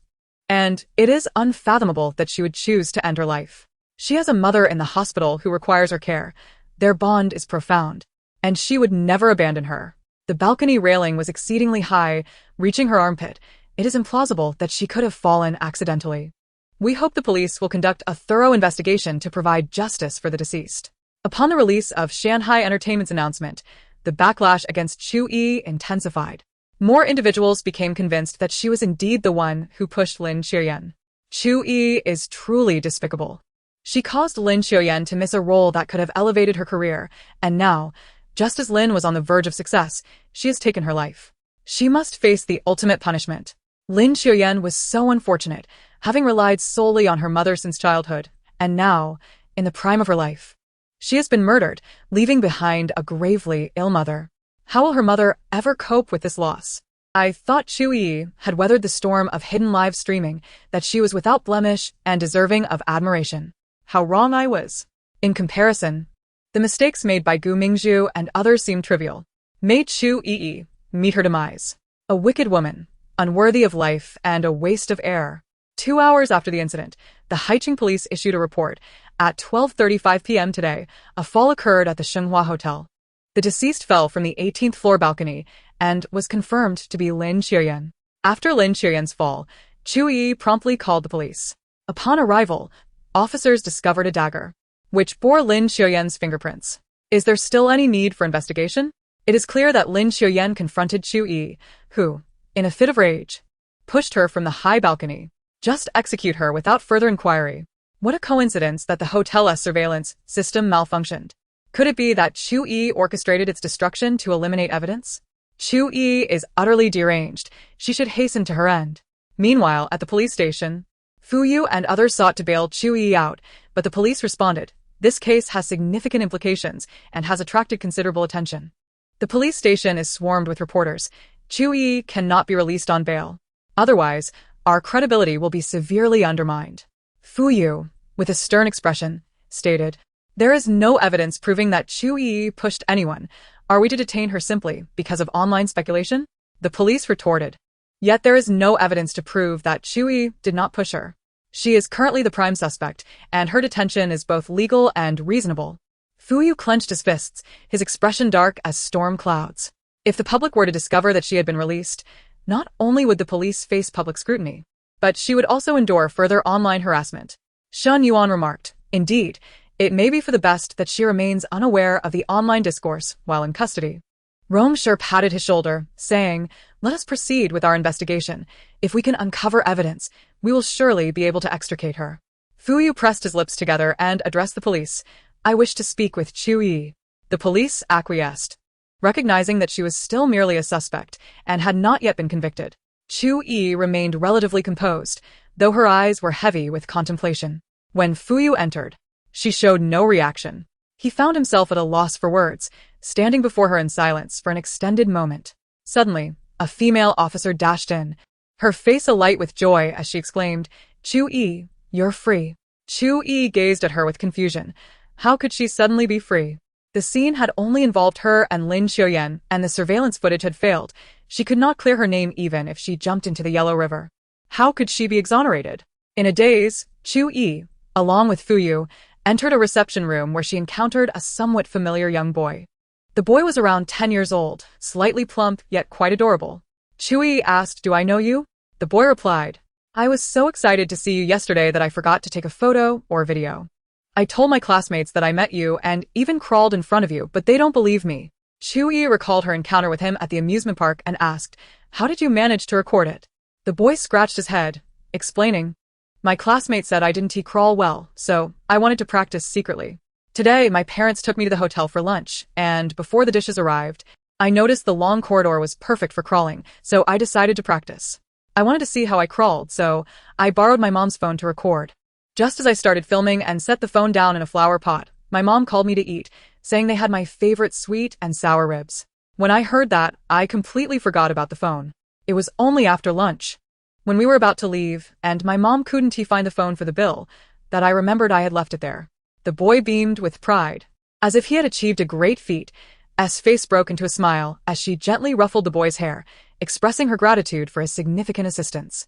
And it is unfathomable that she would choose to end her life. She has a mother in the hospital who requires her care. Their bond is profound. And she would never abandon her. The balcony railing was exceedingly high, reaching her armpit. It is implausible that she could have fallen accidentally. We hope the police will conduct a thorough investigation to provide justice for the deceased. Upon the release of Shanghai Entertainment's announcement, the backlash against Chu Yiyi intensified. More individuals became convinced that she was indeed the one who pushed Lin Qiuyan. Chu Yiyi is truly despicable. She caused Lin Qiuyan to miss a role that could have elevated her career, and now, just as Lin was on the verge of success, she has taken her life. She must face the ultimate punishment. Lin Qiuyan was so unfortunate, having relied solely on her mother since childhood, and now, in the prime of her life, she has been murdered, leaving behind a gravely ill mother. How will her mother ever cope with this loss? I thought Chu Yiyi had weathered the storm of hidden live streaming, that she was without blemish and deserving of admiration. How wrong I was. In comparison, the mistakes made by Mingzhu and others seem trivial. May Chu Yiyi meet her demise. A wicked woman, unworthy of life and a waste of air. 2 hours after the incident, the Haicheng police issued a report. At 12:35 p.m. today, a fall occurred at the Shenghua Hotel. The deceased fell from the 18th floor balcony and was confirmed to be Lin Qiuyan. After Lin Qiuyan's fall, Chu Yiyi promptly called the police. Upon arrival, officers discovered a dagger, which bore Lin Qiuyan's fingerprints. Is there still any need for investigation? It is clear that Lin Qiuyan confronted Chu Yiyi, who, in a fit of rage, pushed her from the high balcony. Just execute her without further inquiry. What a coincidence that the hotel's surveillance system malfunctioned. Could it be that Chu Yiyi orchestrated its destruction to eliminate evidence? Chu Yiyi is utterly deranged. She should hasten to her end. Meanwhile, at the police station, Fu Yu and others sought to bail Chu Yiyi out, but the police responded. This case has significant implications and has attracted considerable attention. The police station is swarmed with reporters. Chu Yiyi cannot be released on bail. Otherwise, our credibility will be severely undermined. Fu Yu, with a stern expression, stated, "There is no evidence proving that Chu Yiyi pushed anyone. Are we to detain her simply because of online speculation?" The police retorted, "Yet there is no evidence to prove that Chu Yiyi did not push her. She is currently the prime suspect, and her detention is both legal and reasonable." Fu Yu clenched his fists, his expression dark as storm clouds. If the public were to discover that she had been released, not only would the police face public scrutiny, but she would also endure further online harassment. Shen Yuan remarked, "Indeed, it may be for the best that she remains unaware of the online discourse while in custody." Rong Shi patted his shoulder, saying, "Let us proceed with our investigation. If we can uncover evidence, we will surely be able to extricate her." Fu Yu pressed his lips together and addressed the police. I wish to speak with Chu Yiyi. The police acquiesced, recognizing that she was still merely a suspect and had not yet been convicted. Chu Yiyi remained relatively composed, though her eyes were heavy with contemplation. When Fuyu entered, she showed no reaction. He found himself at a loss for words, standing before her in silence for an extended moment. Suddenly, a female officer dashed in, her face alight with joy as she exclaimed, "Chu Yiyi, you're free." Chu Yiyi gazed at her with confusion. How could she suddenly be free? The scene had only involved her and Lin Xiaoyan, and the surveillance footage had failed. She could not clear her name even if she jumped into the Yellow River. How could she be exonerated? In a daze, Chu Yiyi, along with Fuyu, entered a reception room where she encountered a somewhat familiar young boy. The boy was around 10 years old, slightly plump yet quite adorable. Chu Yiyi asked, "Do I know you?" The boy replied, "I was so excited to see you yesterday that I forgot to take a photo or video. I told my classmates that I met you and even crawled in front of you, but they don't believe me." Chu Yiyi recalled her encounter with him at the amusement park and asked, "How did you manage to record it?" The boy scratched his head, explaining, "My classmate said I didn't crawl well, so I wanted to practice secretly. Today, my parents took me to the hotel for lunch, and before the dishes arrived, I noticed the long corridor was perfect for crawling, so I decided to practice. I wanted to see how I crawled, so I borrowed my mom's phone to record. Just as I started filming and set the phone down in a flower pot, my mom called me to eat, saying they had my favorite sweet and sour ribs. When I heard that, I completely forgot about the phone. It was only after lunch, when we were about to leave, and my mom couldn't find the phone for the bill, that I remembered I had left it there." The boy beamed with pride, as if he had achieved a great feat. S face broke into a smile as she gently ruffled the boy's hair, expressing her gratitude for his significant assistance.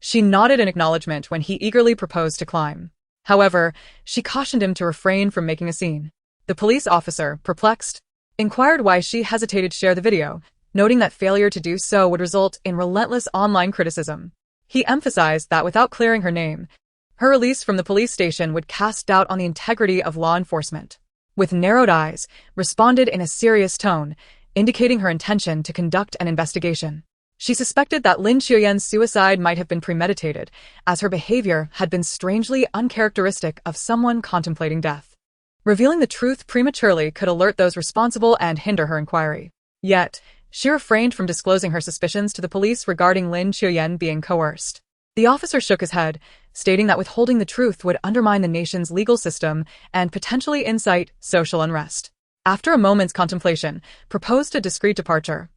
She nodded in acknowledgement when he eagerly proposed to climb. However, she cautioned him to refrain from making a scene. The police officer, perplexed, inquired why she hesitated to share the video, noting that failure to do so would result in relentless online criticism. He emphasized that without clearing her name, her release from the police station would cast doubt on the integrity of law enforcement. With narrowed eyes, responded in a serious tone, indicating her intention to conduct an investigation. She suspected that Lin Xiaoyan's suicide might have been premeditated, as her behavior had been strangely uncharacteristic of someone contemplating death. Revealing the truth prematurely could alert those responsible and hinder her inquiry. Yet, she refrained from disclosing her suspicions to the police regarding Lin Xiaoyan being coerced. The officer shook his head, stating that withholding the truth would undermine the nation's legal system and potentially incite social unrest. After a moment's contemplation, proposed a discreet departure,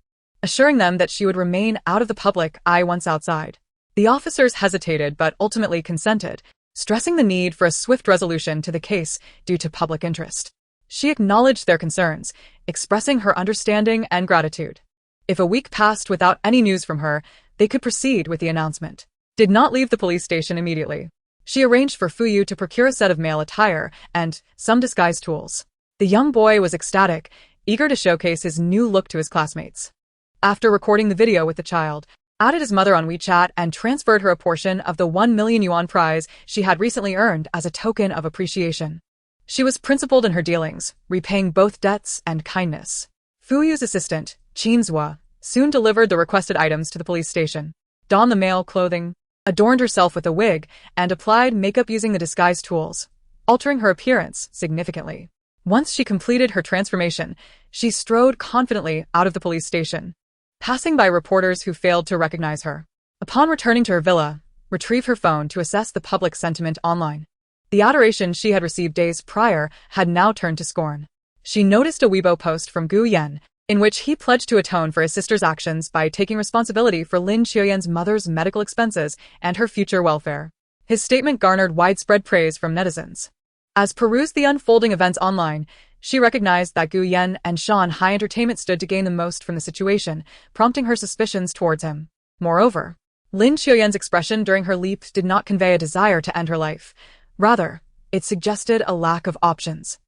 assuring them that she would remain out of the public eye once outside. The officers hesitated but ultimately consented, stressing the need for a swift resolution to the case due to public interest. She acknowledged their concerns, expressing her understanding and gratitude. If a week passed without any news from her, they could proceed with the announcement. Did not leave the police station immediately. She arranged for Fuyu to procure a set of male attire and some disguise tools. The young boy was ecstatic, eager to showcase his new look to his classmates. After recording the video with the child, added his mother on WeChat and transferred her a portion of the 1 million yuan prize she had recently earned as a token of appreciation. She was principled in her dealings, repaying both debts and kindness. Fuyu's assistant, Mingzhu, soon delivered the requested items to the police station, donned the male clothing, adorned herself with a wig, and applied makeup using the disguise tools, altering her appearance significantly. Once she completed her transformation, she strode confidently out of the police station, passing by reporters who failed to recognize her. Upon returning to her villa, retrieved her phone to assess the public sentiment online. The adoration she had received days prior had now turned to scorn. She noticed a Weibo post from Gu Yan, in which he pledged to atone for his sister's actions by taking responsibility for Lin Xiaoyan's mother's medical expenses and her future welfare. His statement garnered widespread praise from netizens. As perused the unfolding events online, she recognized that Gu Yan and Shanghai Entertainment stood to gain the most from the situation, prompting her suspicions towards him. Moreover, Lin Xiaoyan's expression during her leap did not convey a desire to end her life. Rather, it suggested a lack of options.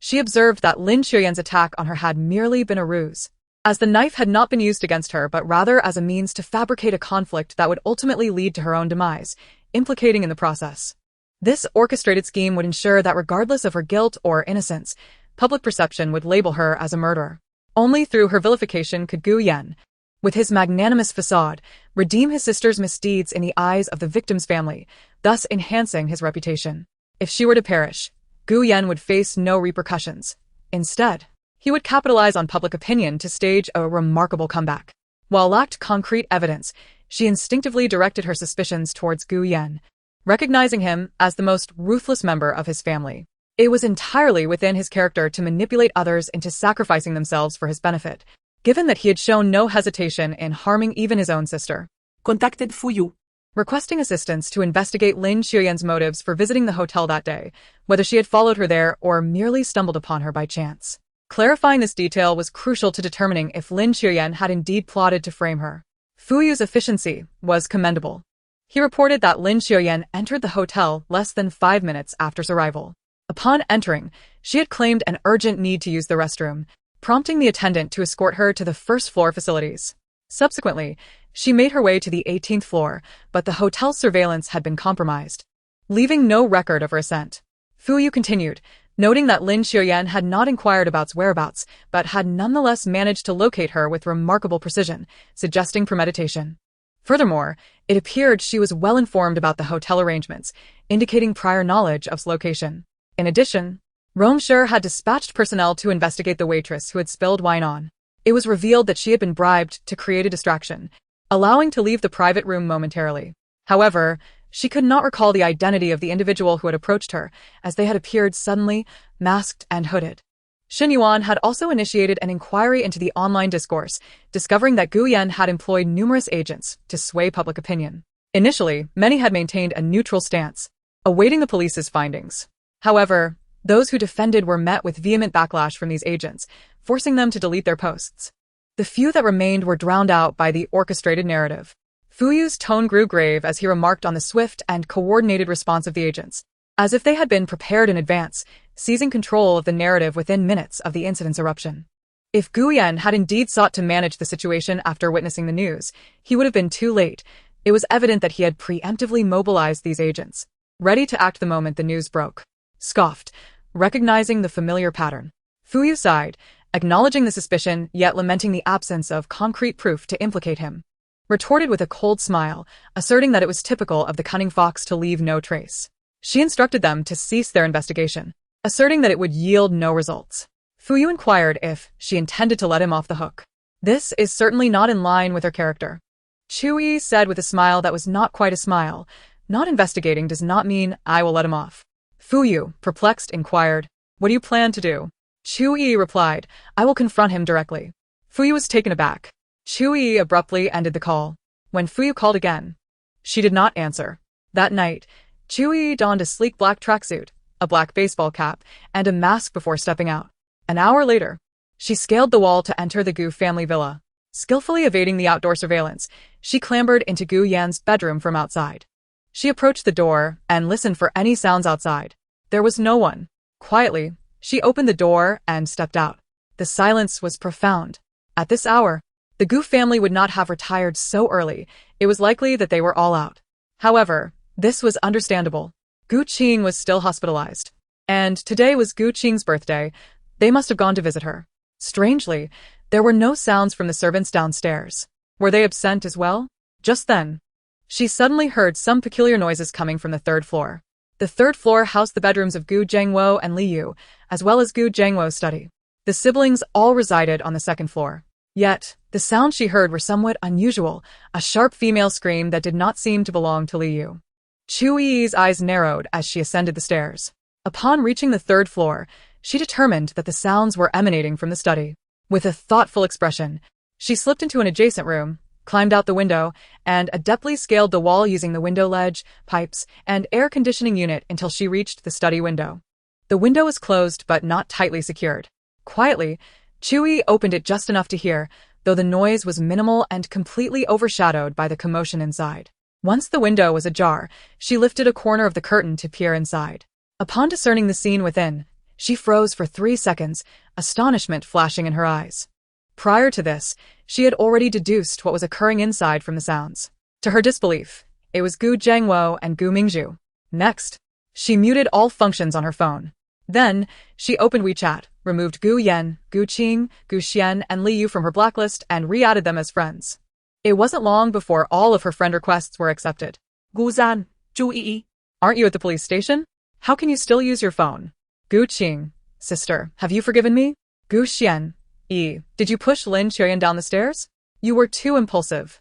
She observed that Lin Xiaoyan's attack on her had merely been a ruse, as the knife had not been used against her but rather as a means to fabricate a conflict that would ultimately lead to her own demise, implicating in the process. This orchestrated scheme would ensure that regardless of her guilt or innocence, public perception would label her as a murderer. Only through her vilification could Gu Yan, with his magnanimous facade, redeem his sister's misdeeds in the eyes of the victim's family, thus enhancing his reputation. If she were to perish, Gu Yan would face no repercussions. Instead, he would capitalize on public opinion to stage a remarkable comeback. While lacked concrete evidence, she instinctively directed her suspicions towards Gu Yan, recognizing him as the most ruthless member of his family. It was entirely within his character to manipulate others into sacrificing themselves for his benefit, given that he had shown no hesitation in harming even his own sister. Contacted Fuyu. Requesting assistance to investigate Lin Xiuyan's motives for visiting the hotel that day, whether she had followed her there or merely stumbled upon her by chance. Clarifying this detail was crucial to determining if Lin Xiuyan had indeed plotted to frame her. Fuyu's efficiency was commendable. He reported that Lin Xiuyan entered the hotel less than 5 minutes after his arrival. Upon entering, she had claimed an urgent need to use the restroom, prompting the attendant to escort her to the first-floor facilities. Subsequently, she made her way to the 18th floor, but the hotel's surveillance had been compromised, leaving no record of her ascent. Fuyu continued, noting that Lin Xiuyan had not inquired about whereabouts, but had nonetheless managed to locate her with remarkable precision, suggesting premeditation. Furthermore, it appeared she was well informed about the hotel arrangements, indicating prior knowledge of its location. In addition, Rongshi had dispatched personnel to investigate the waitress who had spilled wine on. It was revealed that she had been bribed to create a distraction, allowing to leave the private room momentarily. However, she could not recall the identity of the individual who had approached her, as they had appeared suddenly, masked and hooded. Xin Yuan had also initiated an inquiry into the online discourse, discovering that Gu Yan had employed numerous agents to sway public opinion. Initially, many had maintained a neutral stance, awaiting the police's findings. However, those who defended were met with vehement backlash from these agents, forcing them to delete their posts. The few that remained were drowned out by the orchestrated narrative. Fuyu's tone grew grave as he remarked on the swift and coordinated response of the agents, as if they had been prepared in advance, seizing control of the narrative within minutes of the incident's eruption. If Gu Yan had indeed sought to manage the situation after witnessing the news, he would have been too late. It was evident that he had preemptively mobilized these agents, ready to act the moment the news broke. Scoffed, recognizing the familiar pattern. Fuyu sighed, acknowledging the suspicion yet lamenting the absence of concrete proof to implicate him. Retorted with a cold smile, asserting that it was typical of the cunning fox to leave no trace. She instructed them to cease their investigation, asserting that it would yield no results. Fuyu inquired if she intended to let him off the hook. This is certainly not in line with her character. Chu Yiyi said with a smile that was not quite a smile, not investigating does not mean I will let him off. Fuyu, perplexed, inquired, what do you plan to do? Chu Yiyi replied, I will confront him directly. Fuyu was taken aback. Chu Yiyi abruptly ended the call. When Fuyu called again, she did not answer. That night, Chu Yiyi donned a sleek black tracksuit, a black baseball cap, and a mask before stepping out. An hour later, she scaled the wall to enter the Gu family villa. Skillfully evading the outdoor surveillance, she clambered into Gu Yan's bedroom from outside. She approached the door and listened for any sounds outside. There was no one. Quietly, she opened the door and stepped out. The silence was profound. At this hour, the Gu family would not have retired so early. It was likely that they were all out. However, this was understandable. Gu Qing was still hospitalized. And today was Gu Qing's birthday. They must have gone to visit her. Strangely, there were no sounds from the servants downstairs. Were they absent as well? Just then, she suddenly heard some peculiar noises coming from the third floor. The third floor housed the bedrooms of Gu Zhengwo and Li Yu, as well as Gu Zhengwo's study. The siblings all resided on the second floor. Yet, the sounds she heard were somewhat unusual, a sharp female scream that did not seem to belong to Li Yu. Chu Yiyi's eyes narrowed as she ascended the stairs. Upon reaching the third floor, she determined that the sounds were emanating from the study. With a thoughtful expression, she slipped into an adjacent room, climbed out the window, and adeptly scaled the wall using the window ledge, pipes, and air conditioning unit until she reached the study window. The window was closed but not tightly secured. Quietly, Chu Yiyi opened it just enough to hear, though the noise was minimal and completely overshadowed by the commotion inside. Once the window was ajar, she lifted a corner of the curtain to peer inside. Upon discerning the scene within, she froze for 3 seconds, astonishment flashing in her eyes. Prior to this, she had already deduced what was occurring inside from the sounds. To her disbelief, it was Gu Zhengwo and Gu Mingzhu. Next, she muted all functions on her phone. Then, she opened WeChat, removed Gu Yan, Gu Qing, Gu Xian, and Li Yu from her blacklist and re-added them as friends. It wasn't long before all of her friend requests were accepted. Guzan, Chu Yiyi. Aren't you at the police station? How can you still use your phone? Gu Qing, sister, have you forgiven me? Gu Xian, did you push Lin Chuyan down the stairs? You were too impulsive.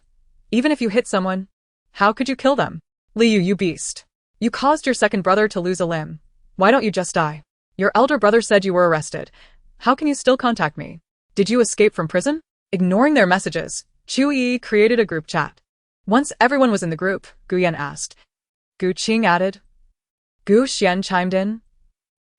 Even if you hit someone, how could you kill them? Liu, you beast. You caused your second brother to lose a limb. Why don't you just die? Your elder brother said you were arrested. How can you still contact me? Did you escape from prison? Ignoring their messages, Chu Yiyi created a group chat. Once everyone was in the group, Gu Yan asked. Gu Qing added. Gu Xian chimed in.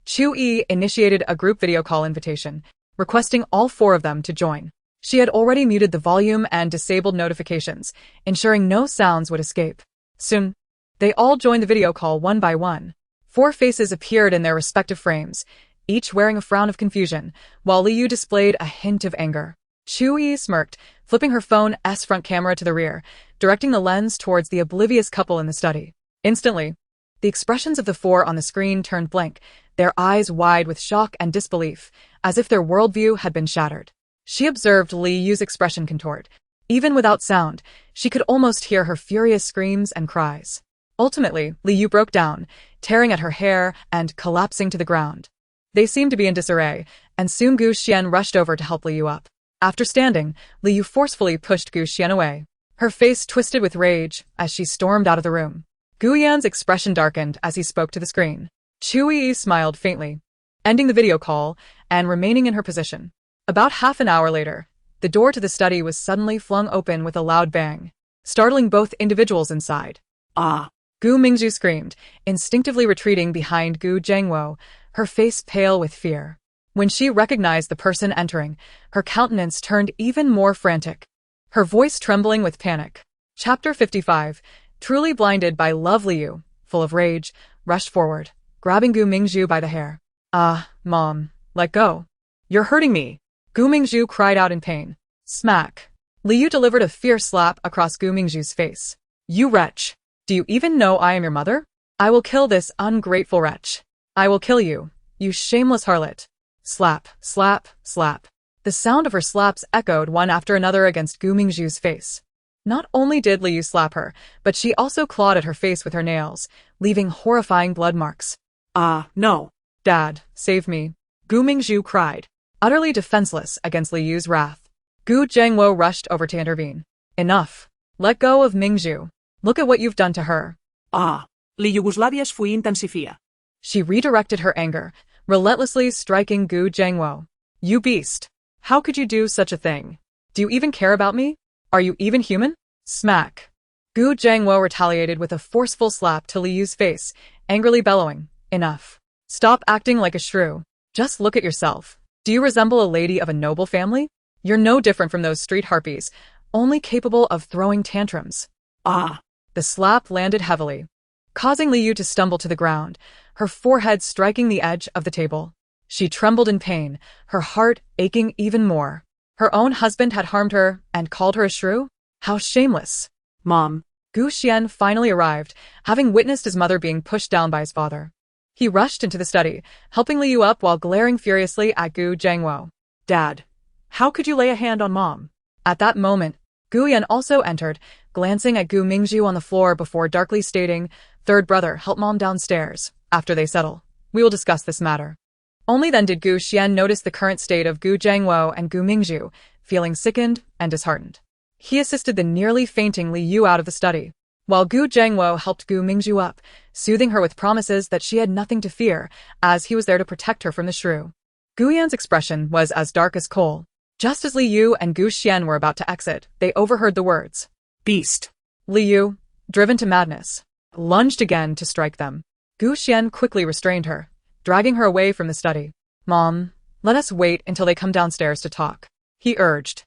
Chu Yiyi initiated a group video call invitation, requesting all 4 of them to join. She had already muted the volume and disabled notifications, ensuring no sounds would escape. Soon, they all joined the video call one by one. 4 faces appeared in their respective frames, each wearing a frown of confusion, while Liu displayed a hint of anger. Chu Yiyi smirked, flipping her phone's front camera to the rear, directing the lens towards the oblivious couple in the study. Instantly, the expressions of the 4 on the screen turned blank, their eyes wide with shock and disbelief, as if their worldview had been shattered. She observed Liyu's expression contort. Even without sound, she could almost hear her furious screams and cries. Ultimately, Liu broke down, tearing at her hair and collapsing to the ground. They seemed to be in disarray, and soon Gu Xian rushed over to help Liu up. After standing, Liu forcefully pushed Gu Xian away. Her face twisted with rage as she stormed out of the room. Gu Yan's expression darkened as he spoke to the screen. Chu Yiyi smiled faintly, ending the video call and remaining in her position. About half an hour later, the door to the study was suddenly flung open with a loud bang, startling both individuals inside. Ah! Gu Mingzhu screamed, instinctively retreating behind Gu Zhengwo, her face pale with fear. When she recognized the person entering, her countenance turned even more frantic, her voice trembling with panic. Chapter 55. Truly blinded by love, Liu, full of rage, rushed forward, grabbing Gu Mingzhu by the hair. Mom, let go. You're hurting me. Gu Mingzhu cried out in pain. Smack. Liu delivered a fierce slap across Gu Mingzhu's face. You wretch. Do you even know I am your mother? I will kill this ungrateful wretch. I will kill you, you shameless harlot. Slap, slap, slap. The sound of her slaps echoed one after another against Gu Mingzhu's face. Not only did Liu slap her, but she also clawed at her face with her nails, leaving horrifying blood marks. No. Dad, save me. Gu Mingzhu cried, utterly defenseless against Liu's wrath. Gu Zhengwo rushed over to intervene. Enough. Let go of Mingzhu. Look at what you've done to her. Liu Yugoslavia's fui intensifia. She redirected her anger, relentlessly striking Gu Zhengwo. You beast. How could you do such a thing? Do you even care about me? Are you even human? Smack. Gu Zhengwo retaliated with a forceful slap to Liu's face, angrily bellowing, Enough. Stop acting like a shrew. Just look at yourself. Do you resemble a lady of a noble family? You're no different from those street harpies, only capable of throwing tantrums. The slap landed heavily, causing Liu to stumble to the ground, her forehead striking the edge of the table. She trembled in pain, her heart aching even more. Her own husband had harmed her and called her a shrew? How shameless. Mom. Gu Xian finally arrived, having witnessed his mother being pushed down by his father. He rushed into the study, helping Liu up while glaring furiously at Gu Zhengwo. Dad, how could you lay a hand on Mom? At that moment, Gu Yan also entered, glancing at Gu Mingzhu on the floor before darkly stating, Third brother, help Mom downstairs. After they settle, we will discuss this matter. Only then did Gu Xian notice the current state of Gu Zhengwo and Gu Mingzhu, feeling sickened and disheartened. He assisted the nearly fainting Liu out of the study, while Gu Zhengwo helped Gu Mingzhu up, soothing her with promises that she had nothing to fear, as he was there to protect her from the shrew. Gu Yan's expression was as dark as coal. Just as Liu and Gu Xian were about to exit, they overheard the words, Beast. Liu, driven to madness, lunged again to strike them. Gu Xian quickly restrained her, dragging her away from the study. Mom, let us wait until they come downstairs to talk, he urged.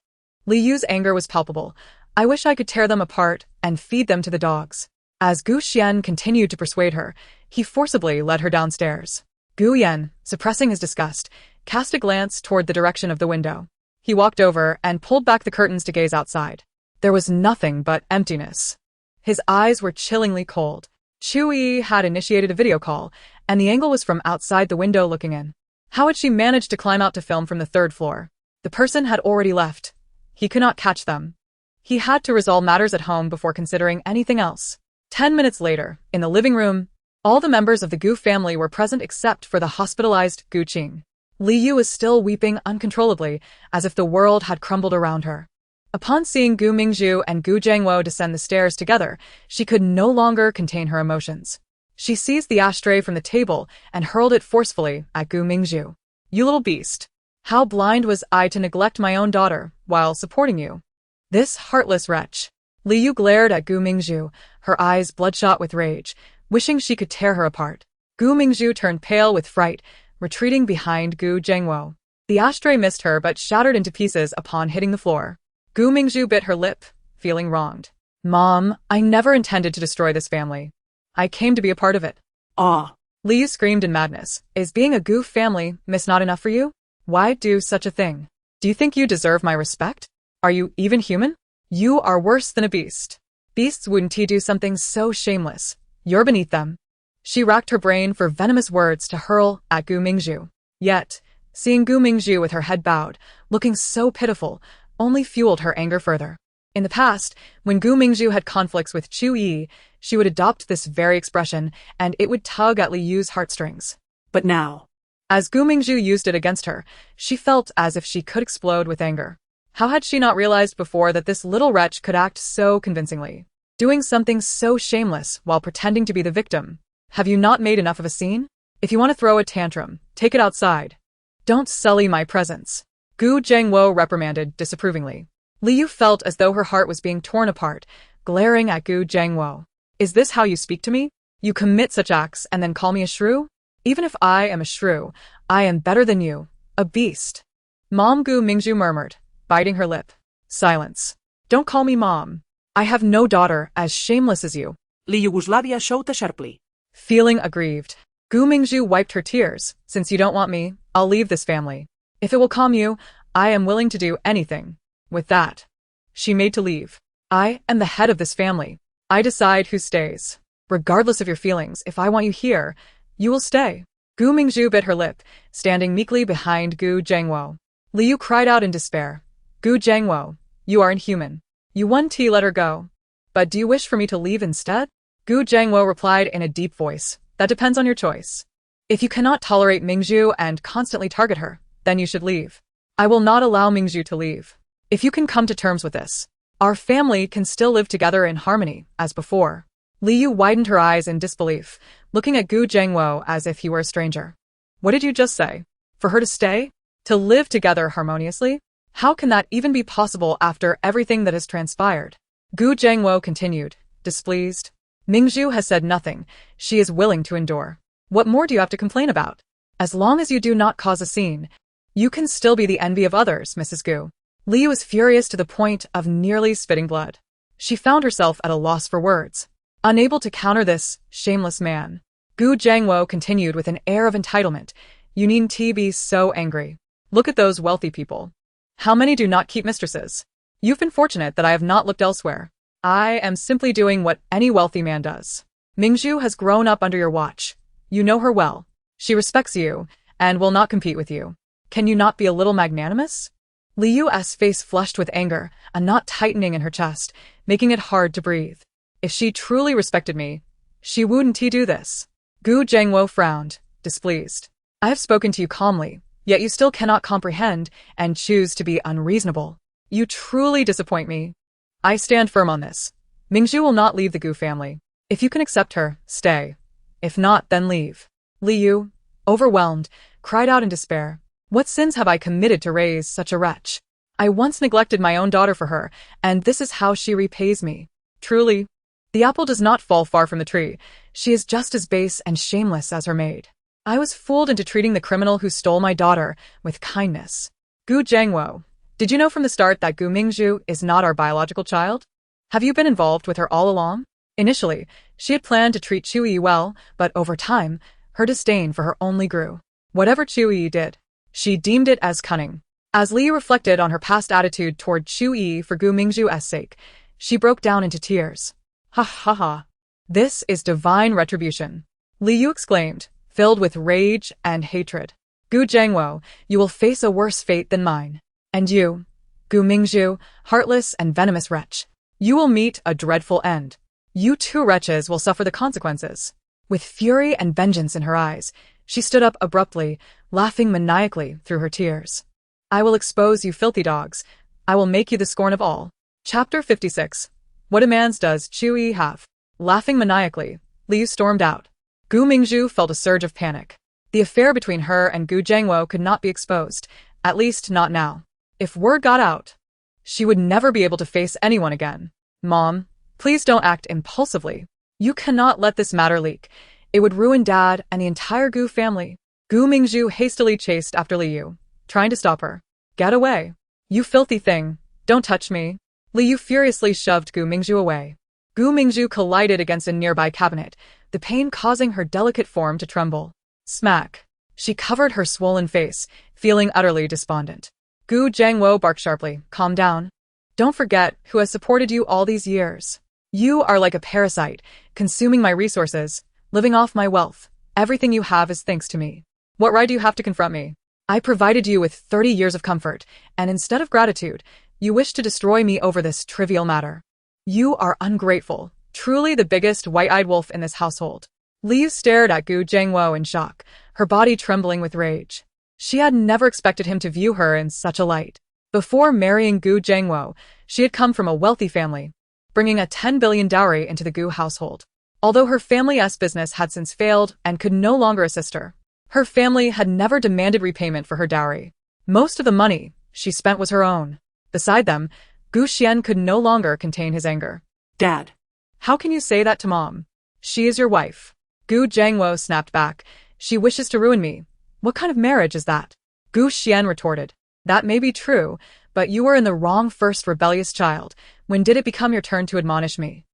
Liu's anger was palpable. I wish I could tear them apart and feed them to the dogs. As Gu Xian continued to persuade her, he forcibly led her downstairs. Gu Yan, suppressing his disgust, cast a glance toward the direction of the window. He walked over and pulled back the curtains to gaze outside. There was nothing but emptiness. His eyes were chillingly cold. Chu Yiyi had initiated a video call, and the angle was from outside the window looking in. How had she managed to climb out to film from the third floor? The person had already left. He could not catch them. He had to resolve matters at home before considering anything else. 10 minutes later, in the living room, All the members of the Gu family were present except for the hospitalized Gu Qing. Li Yu was still weeping uncontrollably, as if the world had crumbled around her. Upon seeing Gu Mingzhu and Gu Zhangwo descend the stairs together, she could no longer contain her emotions. She seized the ashtray from the table and hurled it forcefully at Gu Mingzhu. "You little beast! How blind was I to neglect my own daughter while supporting you? This heartless wretch!" Li Yu glared at Gu Mingzhu, her eyes bloodshot with rage, wishing she could tear her apart. Gu Mingzhu turned pale with fright, retreating behind Gu Zhangwo. The ashtray missed her but shattered into pieces upon hitting the floor. Gu Mingzhu bit her lip, feeling wronged. "Mom, I never intended to destroy this family. I came to be a part of it." Ah! Li Yu screamed in madness. "Is being a Gu family not enough for you? Why do such a thing? Do you think you deserve my respect? Are you even human? You are worse than a beast. Beasts wouldn't do something so shameless. You're beneath them." She racked her brain for venomous words to hurl at Gu Mingzhu. Yet, seeing Gu Mingzhu with her head bowed, looking so pitiful, only fueled her anger further. In the past, when Gu Mingzhu had conflicts with Chu Yiyi, she would adopt this very expression, and it would tug at Li Yu's heartstrings. But now, as Gu Mingzhu used it against her, she felt as if she could explode with anger. How had she not realized before that this little wretch could act so convincingly, doing something so shameless while pretending to be the victim? Have you not made enough of a scene? If you want to throw a tantrum, take it outside. Don't sully my presence. Gu Zhangwo reprimanded disapprovingly. Li Yu felt as though her heart was being torn apart, glaring at Gu Zhangwo. "Is this how you speak to me? You commit such acts and then call me a shrew? Even if I am a shrew, I am better than you, a beast." Mom, Gu Mingzhu murmured, biting her lip. "Silence. Don't call me Mom. I have no daughter as shameless as you." Li Yugoslavia showed sharply. Feeling aggrieved, Gu Mingzhu wiped her tears. "Since you don't want me, I'll leave this family. If it will calm you, I am willing to do anything." With that, she made to leave. "I am the head of this family. I decide who stays. Regardless of your feelings, if I want you here, you will stay." Gu Mingzhu bit her lip, standing meekly behind Gu Zhangwo. Li Yu cried out in despair. "Gu Zhangwo, you are inhuman. You let her go. But do you wish for me to leave instead?" Gu Zhangwo replied in a deep voice. "That depends on your choice. If you cannot tolerate Mingzhu and constantly target her, then you should leave. I will not allow Mingzhu to leave. If you can come to terms with this, our family can still live together in harmony, as before." Li Yu widened her eyes in disbelief, looking at Gu Zhangwo as if he were a stranger. "What did you just say? For her to stay? To live together harmoniously? How can that even be possible after everything that has transpired?" Gu Zhangwo continued, displeased. "Mingzhu has said nothing. She is willing to endure. What more do you have to complain about? As long as you do not cause a scene, you can still be the envy of others, Mrs. Gu." Li Yu was furious to the point of nearly spitting blood. She found herself at a loss for words, unable to counter this shameless man. Gu Zhangwo continued with an air of entitlement. "You needn't be so angry. Look at those wealthy people. How many do not keep mistresses? You've been fortunate that I have not looked elsewhere. I am simply doing what any wealthy man does. Mingzhu has grown up under your watch. You know her well. She respects you and will not compete with you. Can you not be a little magnanimous?" Li Yu's face flushed with anger, a knot tightening in her chest, making it hard to breathe. "If she truly respected me, she wouldn't do this." Gu Zhangwo frowned, displeased. "I have spoken to you calmly, yet you still cannot comprehend and choose to be unreasonable. You truly disappoint me. I stand firm on this. Mingzhu will not leave the Gu family. If you can accept her, stay. If not, then leave." Li Yu, overwhelmed, cried out in despair. "What sins have I committed to raise such a wretch? I once neglected my own daughter for her, and this is how she repays me. Truly, the apple does not fall far from the tree. She is just as base and shameless as her maid. I was fooled into treating the criminal who stole my daughter with kindness." Gu Zhangwo, did you know from the start that Gu Mingzhu is not our biological child? Have you been involved with her all along? Initially, she had planned to treat Chu Yiyi well, but over time, her disdain for her only grew. Whatever Chu Yiyi did, she deemed it as cunning. As Li reflected on her past attitude toward Chu Yiyi for Gu Mingzhu's sake, she broke down into tears. "Ha ha ha. This is divine retribution," Li Yu exclaimed, filled with rage and hatred. "Gu Zhangwo, you will face a worse fate than mine. And you, Gu Mingzhu, heartless and venomous wretch, you will meet a dreadful end. You two wretches will suffer the consequences." With fury and vengeance in her eyes, she stood up abruptly, laughing maniacally through her tears. I will expose you filthy dogs. I will make you the scorn of all. Chapter 56. What demands does Chu Yiyi have? Laughing maniacally, Liu stormed out. Gu Mingzhu felt a surge of panic. The affair between her and Gu Zhengwo could not be exposed, at least not now. If word got out, she would never be able to face anyone again. Mom, please don't act impulsively. You cannot let this matter leak. It would ruin Dad and the entire Gu family. Gu Mingzhu hastily chased after Liu, trying to stop her. Get away. You filthy thing. Don't touch me. Liu furiously shoved Gu Mingzhu away. Gu Mingzhu collided against a nearby cabinet, the pain causing her delicate form to tremble. Smack. She covered her swollen face, feeling utterly despondent. Gu Zhengwo barked sharply. Calm down. Don't forget who has supported you all these years. You are like a parasite, consuming my resources, living off my wealth. Everything you have is thanks to me. What right do you have to confront me? I provided you with 30 years of comfort, and instead of gratitude, you wish to destroy me over this trivial matter. You are ungrateful, truly the biggest white-eyed wolf in this household. Liu stared at Gu Zhengwo in shock, her body trembling with rage. She had never expected him to view her in such a light. Before marrying Gu Zhengwo, she had come from a wealthy family, bringing a 10 billion dowry into the Gu household. Although her family's business had since failed and could no longer assist her, her family had never demanded repayment for her dowry. Most of the money she spent was her own. Beside them, Gu Xian could no longer contain his anger. Dad, how can you say that to Mom? She is your wife. Gu Zhengwo snapped back. She wishes to ruin me. What kind of marriage is that? Gu Xian retorted. That may be true, but you were in the wrong first, rebellious child. When did it become your turn to admonish me?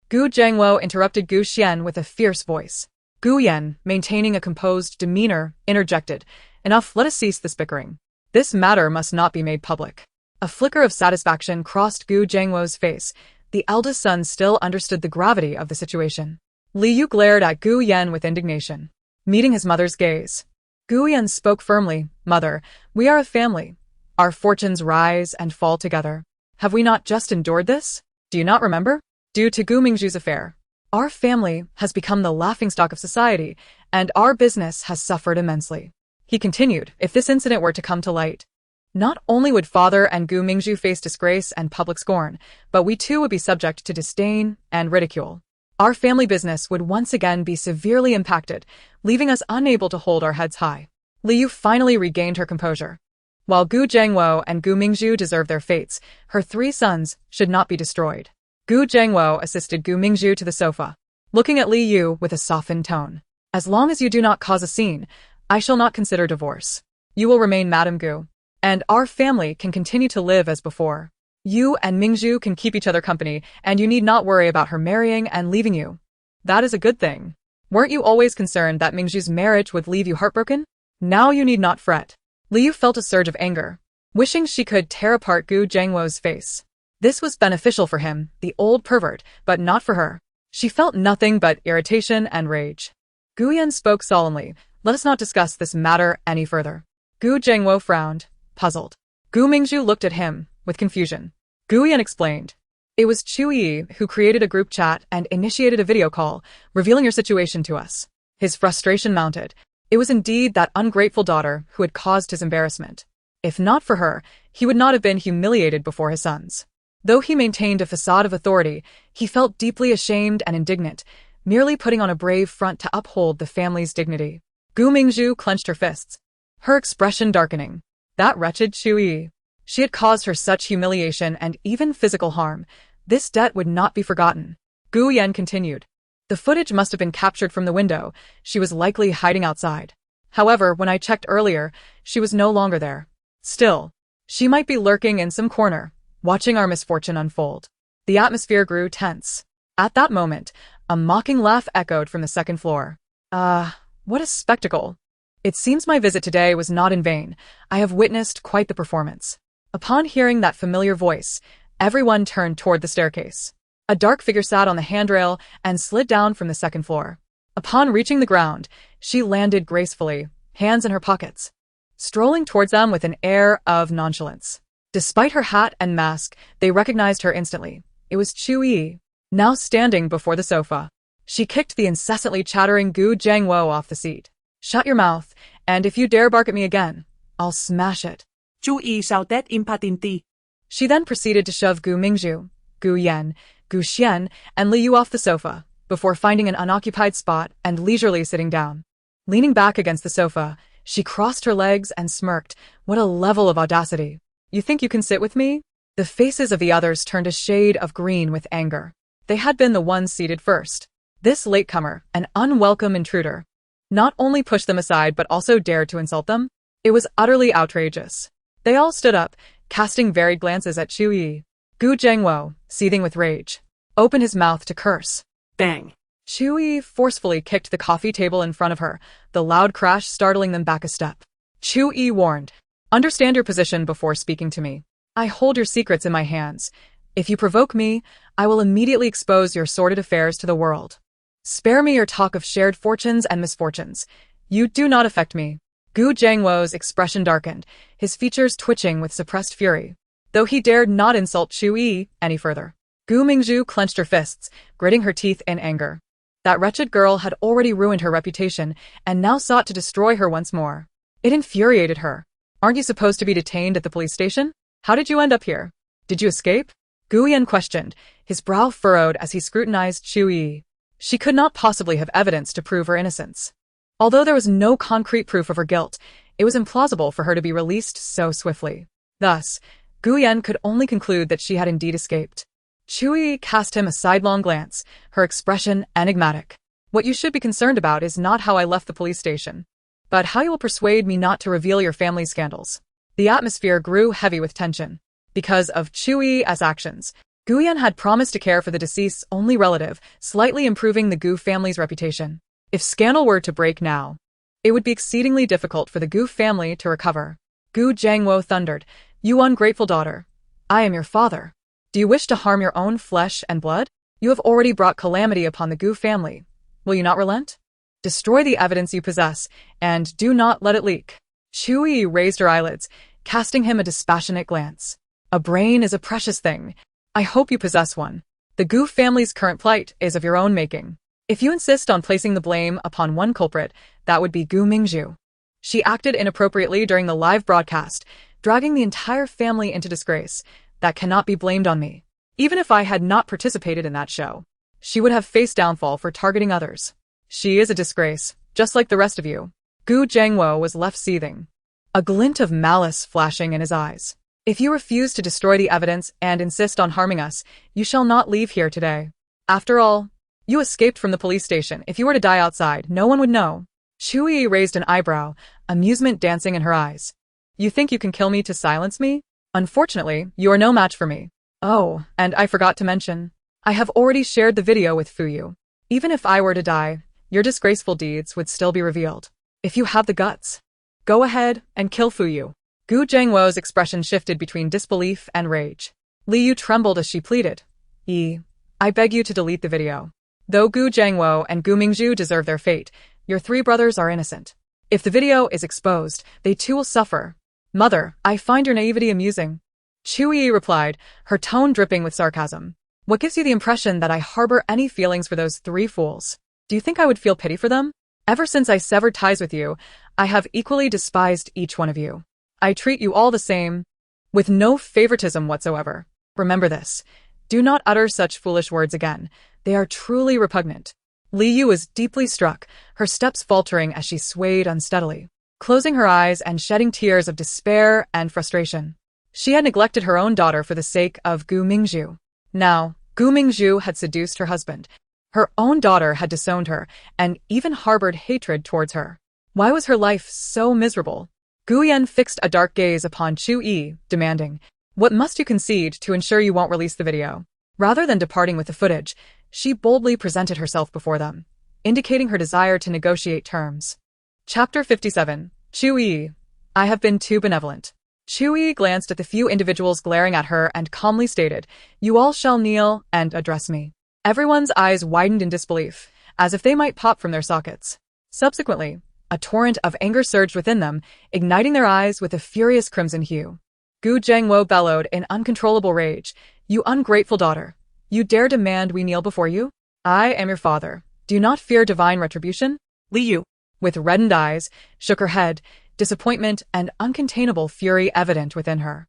Gu Zhengwo interrupted Gu Xian with a fierce voice. Gu Yan, maintaining a composed demeanor, interjected. Enough, let us cease this bickering. This matter must not be made public. A flicker of satisfaction crossed Gu Zhengwo's face. The eldest son still understood the gravity of the situation. Liu glared at Gu Yan with indignation. Meeting his mother's gaze, Gu Yan spoke firmly. Mother, we are a family. Our fortunes rise and fall together. Have we not just endured this? Do you not remember? Due to Gu Mingzhu's affair, our family has become the laughingstock of society, and our business has suffered immensely. He continued, if this incident were to come to light, not only would father and Gu Mingzhu face disgrace and public scorn, but we too would be subject to disdain and ridicule. Our family business would once again be severely impacted, leaving us unable to hold our heads high. Liu finally regained her composure. While Gu Zhengwo and Gu Mingzhu deserve their fates, her 3 sons should not be destroyed. Gu Zhengwo assisted Gu Mingzhu to the sofa, looking at Liu with a softened tone. As long as you do not cause a scene, I shall not consider divorce. You will remain Madame Gu, and our family can continue to live as before. You and Mingzhu can keep each other company, and you need not worry about her marrying and leaving you. That is a good thing. Weren't you always concerned that Mingzhu's marriage would leave you heartbroken? Now you need not fret. Liu felt a surge of anger, wishing she could tear apart Gu Zhengwo's face. This was beneficial for him, the old pervert, but not for her. She felt nothing but irritation and rage. Gu Yan spoke solemnly. Let us not discuss this matter any further. Gu Zhengwo frowned, puzzled. Gu Mingzhu looked at him with confusion. Gu Yan explained. It was Chu Yiyi who created a group chat and initiated a video call, revealing your situation to us. His frustration mounted. It was indeed that ungrateful daughter who had caused his embarrassment. If not for her, he would not have been humiliated before his sons. Though he maintained a facade of authority, he felt deeply ashamed and indignant, merely putting on a brave front to uphold the family's dignity. Gu Mingzhu clenched her fists, her expression darkening. That wretched Chu Yiyi. She had caused her such humiliation and even physical harm. This debt would not be forgotten. Gu Yan continued. The footage must have been captured from the window. She was likely hiding outside. However, when I checked earlier, she was no longer there. Still, she might be lurking in some corner, watching our misfortune unfold. The atmosphere grew tense. At that moment, a mocking laugh echoed from the second floor. What a spectacle. It seems my visit today was not in vain. I have witnessed quite the performance. Upon hearing that familiar voice, everyone turned toward the staircase. A dark figure sat on the handrail and slid down from the second floor. Upon reaching the ground, she landed gracefully, hands in her pockets, strolling towards them with an air of nonchalance. Despite her hat and mask, they recognized her instantly. It was Chu Yiyi, now standing before the sofa. She kicked the incessantly chattering Gu Jiangwo off the seat. Shut your mouth, and if you dare bark at me again, I'll smash it. Chu Yiyi shouted impatiently. She then proceeded to shove Gu Mingzhu, Gu Yan, Gu Xian, and Li Yu off the sofa, before finding an unoccupied spot and leisurely sitting down. Leaning back against the sofa, she crossed her legs and smirked. What a level of audacity. You think you can sit with me? The faces of the others turned a shade of green with anger. They had been the ones seated first. This latecomer, an unwelcome intruder, not only pushed them aside but also dared to insult them. It was utterly outrageous. They all stood up, casting varied glances at Chu Yiyi. Gu Jiangwo, seething with rage, opened his mouth to curse. Bang! Chu Yiyi forcefully kicked the coffee table in front of her, the loud crash startling them back a step. Chu Yiyi warned, "Understand your position before speaking to me. I hold your secrets in my hands. If you provoke me, I will immediately expose your sordid affairs to the world. Spare me your talk of shared fortunes and misfortunes. You do not affect me." Gu Jiangwo's expression darkened, his features twitching with suppressed fury, though he dared not insult Chu Yiyi any further. Gu Mingzhu clenched her fists, gritting her teeth in anger. That wretched girl had already ruined her reputation and now sought to destroy her once more. It infuriated her. "Aren't you supposed to be detained at the police station? How did you end up here? Did you escape?" Gu Yan questioned, his brow furrowed as he scrutinized Chu Yiyi. She could not possibly have evidence to prove her innocence. Although there was no concrete proof of her guilt, it was implausible for her to be released so swiftly. Thus, Gu Yan could only conclude that she had indeed escaped. Chu Yiyi cast him a sidelong glance, her expression enigmatic. "What you should be concerned about is not how I left the police station, but how you will persuade me not to reveal your family's scandals." The atmosphere grew heavy with tension. Because of Chu Yiyi's actions, Gu Yan had promised to care for the deceased's only relative, slightly improving the Gu family's reputation. If scandal were to break now, it would be exceedingly difficult for the Gu family to recover. Gu Jiangwo thundered, "You ungrateful daughter. I am your father. Do you wish to harm your own flesh and blood? You have already brought calamity upon the Gu family. Will you not relent? Destroy the evidence you possess, and do not let it leak." Chu Yiyi raised her eyelids, casting him a dispassionate glance. "A brain is a precious thing. I hope you possess one. The Gu family's current plight is of your own making. If you insist on placing the blame upon one culprit, that would be Gu Mingzhu. She acted inappropriately during the live broadcast, dragging the entire family into disgrace. That cannot be blamed on me. Even if I had not participated in that show, she would have faced downfall for targeting others. She is a disgrace, just like the rest of you." Gu Jiangwo was left seething, a glint of malice flashing in his eyes. "If you refuse to destroy the evidence and insist on harming us, you shall not leave here today. After all, you escaped from the police station. If you were to die outside, no one would know." Chu Yiyi raised an eyebrow, amusement dancing in her eyes. "You think you can kill me to silence me? Unfortunately, you are no match for me. Oh, and I forgot to mention, I have already shared the video with Fuyu. Even if I were to die, your disgraceful deeds would still be revealed. If you have the guts, go ahead and kill Fuyu." Gu Jiangwo's expression shifted between disbelief and rage. Li Yu trembled as she pleaded, I beg you to delete the video. Though Gu Jiangwo and Gu Mingzhu deserve their fate, your three brothers are innocent. If the video is exposed, they too will suffer. Mother, I find your naivety amusing." Chu Yiyi replied, her tone dripping with sarcasm. "What gives you the impression that I harbor any feelings for those three fools? Do you think I would feel pity for them? Ever since I severed ties with you, I have equally despised each one of you. I treat you all the same, with no favoritism whatsoever. Remember this. Do not utter such foolish words again. They are truly repugnant." Li Yu was deeply struck, her steps faltering as she swayed unsteadily, closing her eyes and shedding tears of despair and frustration. She had neglected her own daughter for the sake of Gu Mingzhu. Now, Gu Mingzhu had seduced her husband. Her own daughter had disowned her and even harbored hatred towards her. Why was her life so miserable? Gu Yan fixed a dark gaze upon Chu Yiyi, demanding, "What must you concede to ensure you won't release the video?" Rather than departing with the footage, she boldly presented herself before them, indicating her desire to negotiate terms. Chapter 57. Chu Yiyi. I have been too benevolent. Chu Yiyi glanced at the few individuals glaring at her and calmly stated, "You all shall kneel and address me." Everyone's eyes widened in disbelief, as if they might pop from their sockets. Subsequently, a torrent of anger surged within them, igniting their eyes with a furious crimson hue. Gu Jiangwo bellowed in uncontrollable rage, "You ungrateful daughter! You dare demand we kneel before you? I am your father. Do you not fear divine retribution? Liu, With reddened eyes, shook her head, disappointment and uncontainable fury evident within her.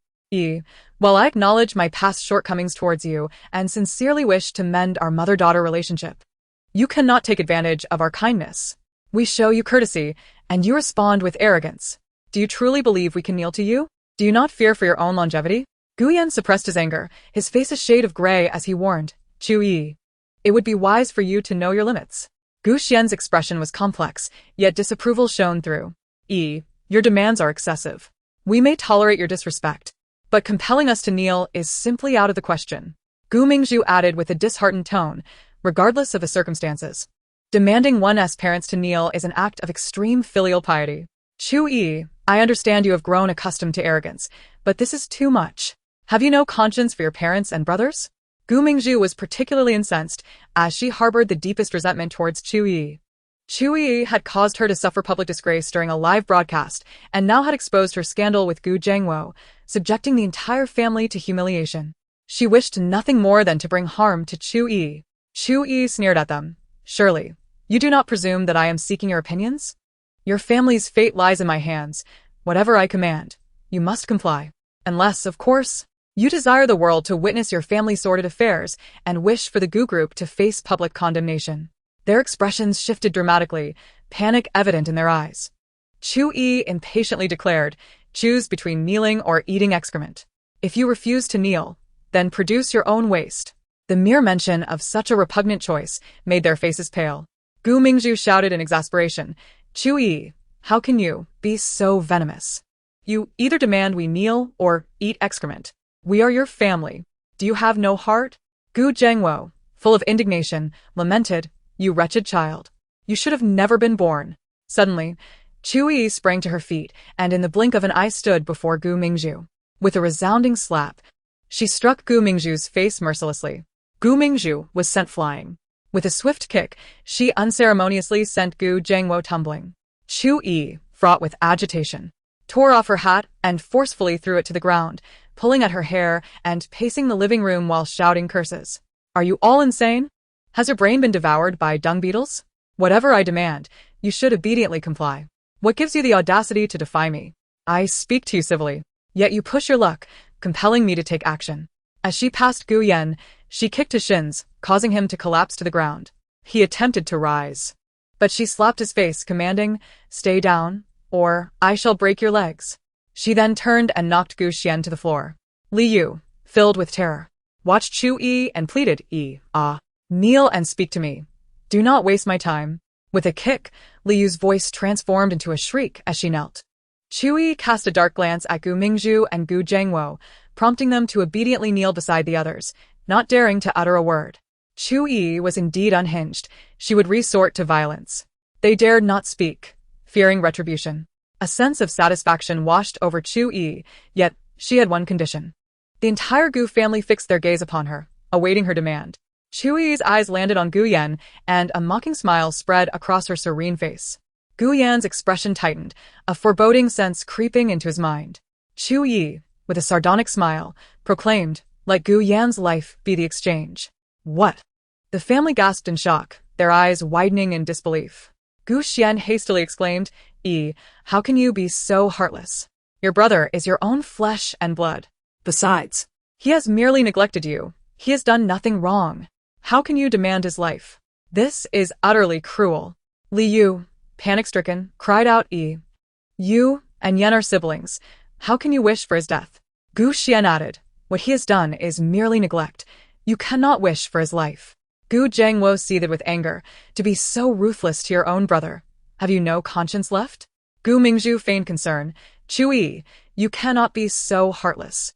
While I acknowledge my past shortcomings towards you and sincerely wish to mend our mother-daughter relationship, you cannot take advantage of our kindness. We show you courtesy, and you respond with arrogance. Do you truly believe we can kneel to you? Do you not fear for your own longevity? Gu Yan suppressed his anger, his face a shade of gray as he warned, Chu Yiyi. It would be wise for you to know your limits. Gu Xian's expression was complex, yet disapproval shone through. Your demands are excessive. We may tolerate your disrespect, but compelling us to kneel is simply out of the question. Gu Mingzhu added with a disheartened tone, regardless of the circumstances. Demanding one's parents to kneel is an act of extreme filial piety. Chu Yiyi, I understand you have grown accustomed to arrogance, but this is too much. Have you no conscience for your parents and brothers? Gu Mingzhu was particularly incensed, as she harbored the deepest resentment towards Chu Yiyi. Chu Yiyi had caused her to suffer public disgrace during a live broadcast, and now had exposed her scandal with Gu Zhengwo, subjecting the entire family to humiliation. She wished nothing more than to bring harm to Chu Yiyi. Chu Yiyi sneered at them. Surely, you do not presume that I am seeking your opinions? Your family's fate lies in my hands. Whatever I command, you must comply. Unless, of course, you desire the world to witness your family's sordid affairs and wish for the Gu group to face public condemnation. Their expressions shifted dramatically, panic evident in their eyes. Chu Yiyi impatiently declared, choose between kneeling or eating excrement. If you refuse to kneel, then produce your own waste. The mere mention of such a repugnant choice made their faces pale. Gu Mingzhu shouted in exasperation, Chu Yiyi, how can you be so venomous? You either demand we kneel or eat excrement. We are your family. Do you have no heart? Gu Zhengwo, full of indignation, lamented, you wretched child. You should have never been born. Suddenly, Chu Yiyi sprang to her feet and in the blink of an eye stood before Gu Mingzhu. With a resounding slap, she struck Gu Mingzhu's face mercilessly. Gu Mingzhu was sent flying. With a swift kick, she unceremoniously sent Gu Zhengwo tumbling. Chu Yiyi, fraught with agitation, tore off her hat and forcefully threw it to the ground, pulling at her hair and pacing the living room while shouting curses. Are you all insane? Has your brain been devoured by dung beetles? Whatever I demand, you should obediently comply. What gives you the audacity to defy me? I speak to you civilly, yet you push your luck, compelling me to take action. As she passed Gu Yan, she kicked his shins, causing him to collapse to the ground. He attempted to rise, but she slapped his face, commanding, stay down, or I shall break your legs. She then turned and knocked Gu Xian to the floor. Liu, filled with terror, watched Chu Yiyi and pleaded, kneel and speak to me. Do not waste my time. With a kick, Liu's voice transformed into a shriek as she knelt. Chu Yiyi cast a dark glance at Gu Mingzhu and Gu Zhengwo, prompting them to obediently kneel beside the others, not daring to utter a word. Chu Yiyi was indeed unhinged. She would resort to violence. They dared not speak, fearing retribution. A sense of satisfaction washed over Chu Yiyi, yet she had one condition. The entire Gu family fixed their gaze upon her, awaiting her demand. Chu Yiyi's eyes landed on Gu Yan, and a mocking smile spread across her serene face. Gu Yan's expression tightened, a foreboding sense creeping into his mind. Chu Yiyi, with a sardonic smile, proclaimed, let Gu Yan's life be the exchange. What? The family gasped in shock, their eyes widening in disbelief. Gu Xian hastily exclaimed, how can you be so heartless? Your brother is your own flesh and blood. Besides, he has merely neglected you. He has done nothing wrong. How can you demand his life? This is utterly cruel. Liu, panic-stricken, cried out, you and Yan are siblings. How can you wish for his death? Gu Xian added, what he has done is merely neglect. You cannot wish for his life. Gu Zhengwo seethed with anger. To be so ruthless to your own brother. Have you no conscience left? Gu Mingzhu feigned concern. Chu Yiyi, you cannot be so heartless.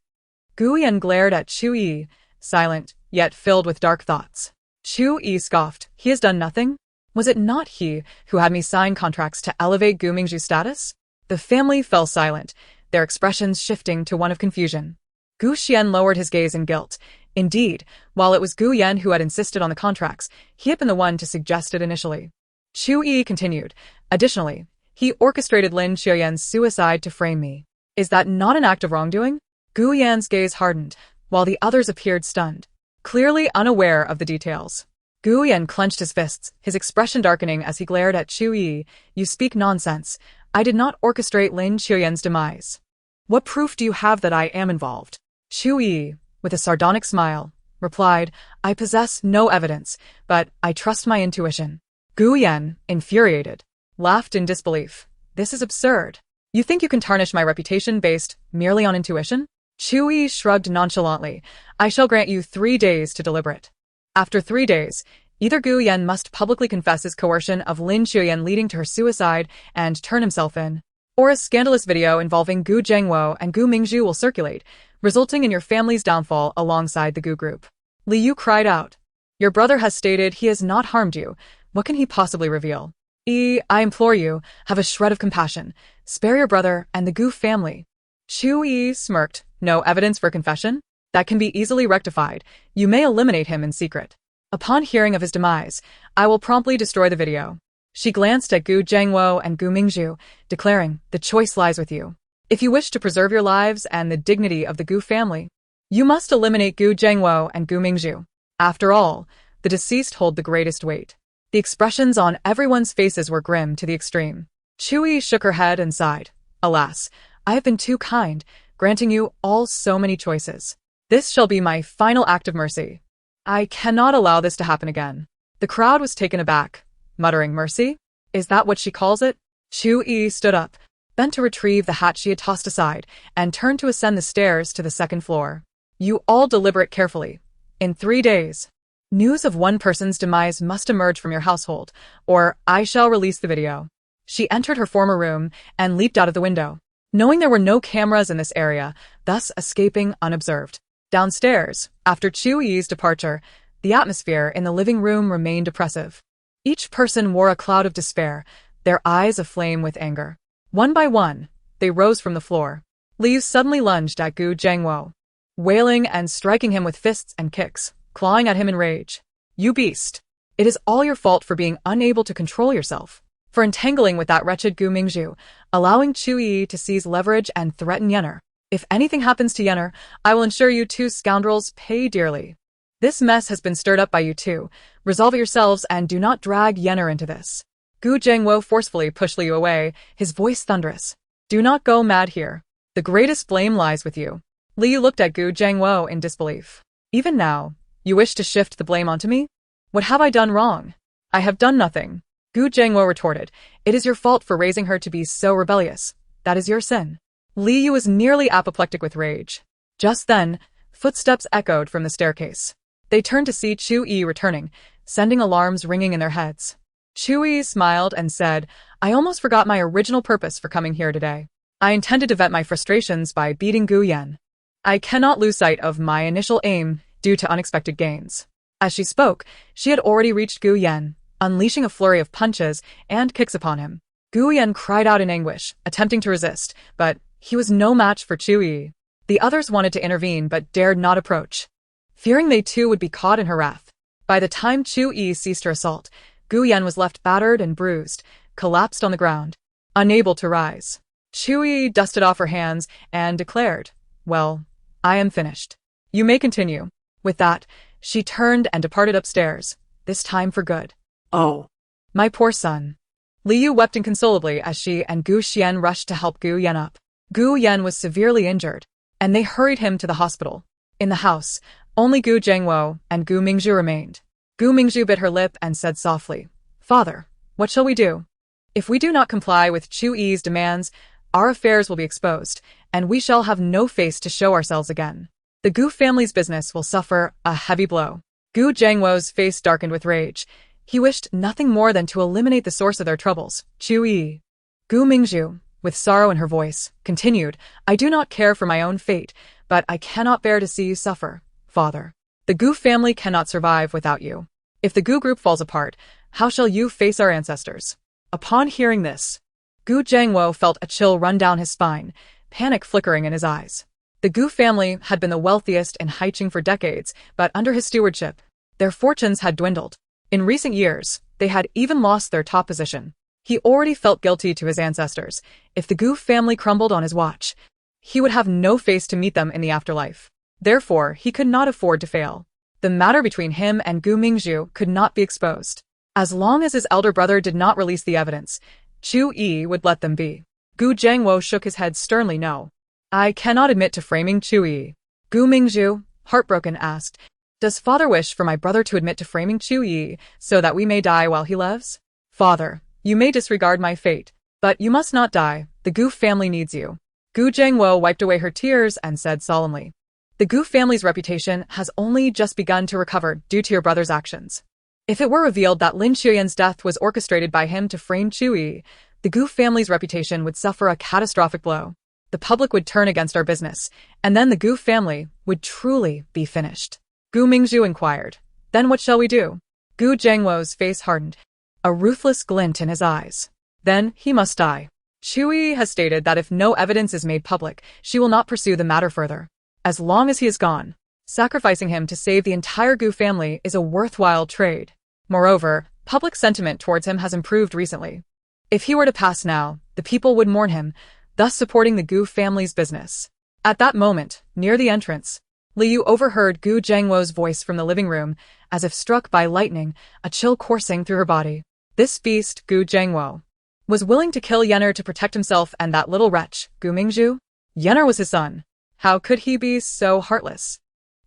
Gu Yan glared at Chu Yiyi, silent, yet filled with dark thoughts. Chu Yiyi scoffed. He has done nothing? Was it not he who had me sign contracts to elevate Gu Mingzhu's status? The family fell silent, their expressions shifting to one of confusion. Gu Xian lowered his gaze in guilt. Indeed, while it was Gu Yan who had insisted on the contracts, he had been the one to suggest it initially. Chu Yiyi continued, additionally, he orchestrated Lin Qiuyan's suicide to frame me. Is that not an act of wrongdoing? Gu Yan's gaze hardened, while the others appeared stunned, clearly unaware of the details. Gu Yan clenched his fists, his expression darkening as he glared at Chu Yiyi. You speak nonsense. I did not orchestrate Lin Qiuyan's demise. What proof do you have that I am involved? Chu Yiyi, with a sardonic smile, replied, I possess no evidence, but I trust my intuition. Gu Yan, infuriated, laughed in disbelief. This is absurd. You think you can tarnish my reputation based merely on intuition? Chu Yiyi shrugged nonchalantly. I shall grant you 3 days to deliberate. After 3 days, either Gu Yan must publicly confess his coercion of Lin Qiuyan leading to her suicide and turn himself in, or a scandalous video involving Gu Zhengwo and Gu Mingzhu will circulate, resulting in your family's downfall alongside the Gu group. Li Yu cried out. Your brother has stated he has not harmed you. What can he possibly reveal? I implore you, have a shred of compassion. Spare your brother and the Gu family. Chu Yiyi smirked. No evidence for confession? That can be easily rectified. You may eliminate him in secret. Upon hearing of his demise, I will promptly destroy the video. She glanced at Gu Zhengwo and Gu Mingzhu, declaring, the choice lies with you. If you wish to preserve your lives and the dignity of the Gu family, you must eliminate Gu Zhengwo and Gu Mingzhu. After all, the deceased hold the greatest weight. The expressions on everyone's faces were grim to the extreme. Chu Yiyi shook her head and sighed. Alas, I have been too kind, granting you all so many choices. This shall be my final act of mercy. I cannot allow this to happen again. The crowd was taken aback, muttering, mercy? Is that what she calls it? Chu Yiyi stood up, bent to retrieve the hat she had tossed aside, and turned to ascend the stairs to the second floor. You all deliberate carefully. In 3 days, news of one person's demise must emerge from your household, or I shall release the video. She entered her former room and leaped out of the window, knowing there were no cameras in this area, thus escaping unobserved. Downstairs, after Chu Yiyi's departure, the atmosphere in the living room remained oppressive. Each person wore a cloud of despair, their eyes aflame with anger. One by one, they rose from the floor. Li Yu suddenly lunged at Gu Zhengwo, wailing and striking him with fists and kicks, clawing at him in rage. You beast! It is all your fault for being unable to control yourself, for entangling with that wretched Gu Mingzhu, allowing Chu Yiyi to seize leverage and threaten Yenner. If anything happens to Yenner, I will ensure you two scoundrels pay dearly. This mess has been stirred up by you two. Resolve it yourselves and do not drag Yenner into this. Gu Zhengwo forcefully pushed Li Yu away, his voice thunderous. Do not go mad here. The greatest blame lies with you. Li Yu looked at Gu Zhengwo in disbelief. Even now, you wish to shift the blame onto me? What have I done wrong? I have done nothing. Gu Zhengwo retorted. It is your fault for raising her to be so rebellious. That is your sin. Li Yu was nearly apoplectic with rage. Just then, footsteps echoed from the staircase. They turned to see Chu Yiyi returning, sending alarms ringing in their heads. Chu Yiyi smiled and said, I almost forgot my original purpose for coming here today. I intended to vent my frustrations by beating Gu Yan. I cannot lose sight of my initial aim due to unexpected gains. As she spoke, she had already reached Gu Yan, unleashing a flurry of punches and kicks upon him. Gu Yan cried out in anguish, attempting to resist, but he was no match for Chu Yiyi. The others wanted to intervene but dared not approach, fearing they too would be caught in her wrath. By the time Chu Yiyi ceased her assault, Gu Yan was left battered and bruised, collapsed on the ground, unable to rise. Chu Yiyi dusted off her hands and declared, Well, I am finished. You may continue. With that, she turned and departed upstairs, this time for good. Oh, My poor son. Li Yu wept inconsolably as she and Gu Xian rushed to help Gu Yan up. Gu Yan was severely injured, and they hurried him to the hospital. In the house, only Gu Zhengwo and Gu Mingzhu remained. Gu Mingzhu bit her lip and said softly, Father, what shall we do? If we do not comply with Chu Yiyi's demands, our affairs will be exposed, and we shall have no face to show ourselves again. The Gu family's business will suffer a heavy blow. Gu Zhengwo's face darkened with rage. He wished nothing more than to eliminate the source of their troubles, Chu Yiyi. Gu Mingzhu, with sorrow in her voice, continued, I do not care for my own fate, but I cannot bear to see you suffer, Father. The Gu family cannot survive without you. If the Gu group falls apart, how shall you face our ancestors? Upon hearing this, Gu Zhengwo felt a chill run down his spine, panic flickering in his eyes. The Gu family had been the wealthiest in Haiqing for decades, but under his stewardship, their fortunes had dwindled. In recent years, they had even lost their top position. He already felt guilty to his ancestors. If the Gu family crumbled on his watch, he would have no face to meet them in the afterlife. Therefore, he could not afford to fail. The matter between him and Gu Mingzhu could not be exposed. As long as his elder brother did not release the evidence, Chu Yiyi would let them be. Gu Zhengwo shook his head sternly no. I cannot admit to framing Chu Yiyi. Gu Mingzhu, heartbroken, asked, Does father wish for my brother to admit to framing Chu Yiyi so that we may die while he lives? Father, you may disregard my fate, but you must not die. The Gu family needs you. Gu Zhengwo wiped away her tears and said solemnly, The Gu family's reputation has only just begun to recover due to your brother's actions. If it were revealed that Lin Xuyan's death was orchestrated by him to frame Chu Yiyi, the Gu family's reputation would suffer a catastrophic blow. The public would turn against our business, and then the Gu family would truly be finished. Gu Mingzhu inquired, Then what shall we do? Gu Zhengwo's face hardened, a ruthless glint in his eyes. Then he must die. Chu Yiyi has stated that if no evidence is made public, she will not pursue the matter further. As long as he is gone, sacrificing him to save the entire Gu family is a worthwhile trade. Moreover, public sentiment towards him has improved recently. If he were to pass now, the people would mourn him, thus supporting the Gu family's business. At that moment, near the entrance, Liu overheard Gu Zhengwo's voice from the living room. As if struck by lightning, a chill coursing through her body. This beast, Gu Zhengwo, was willing to kill Yener to protect himself and that little wretch, Gu Mingzhu? Yener was his son. How could he be so heartless?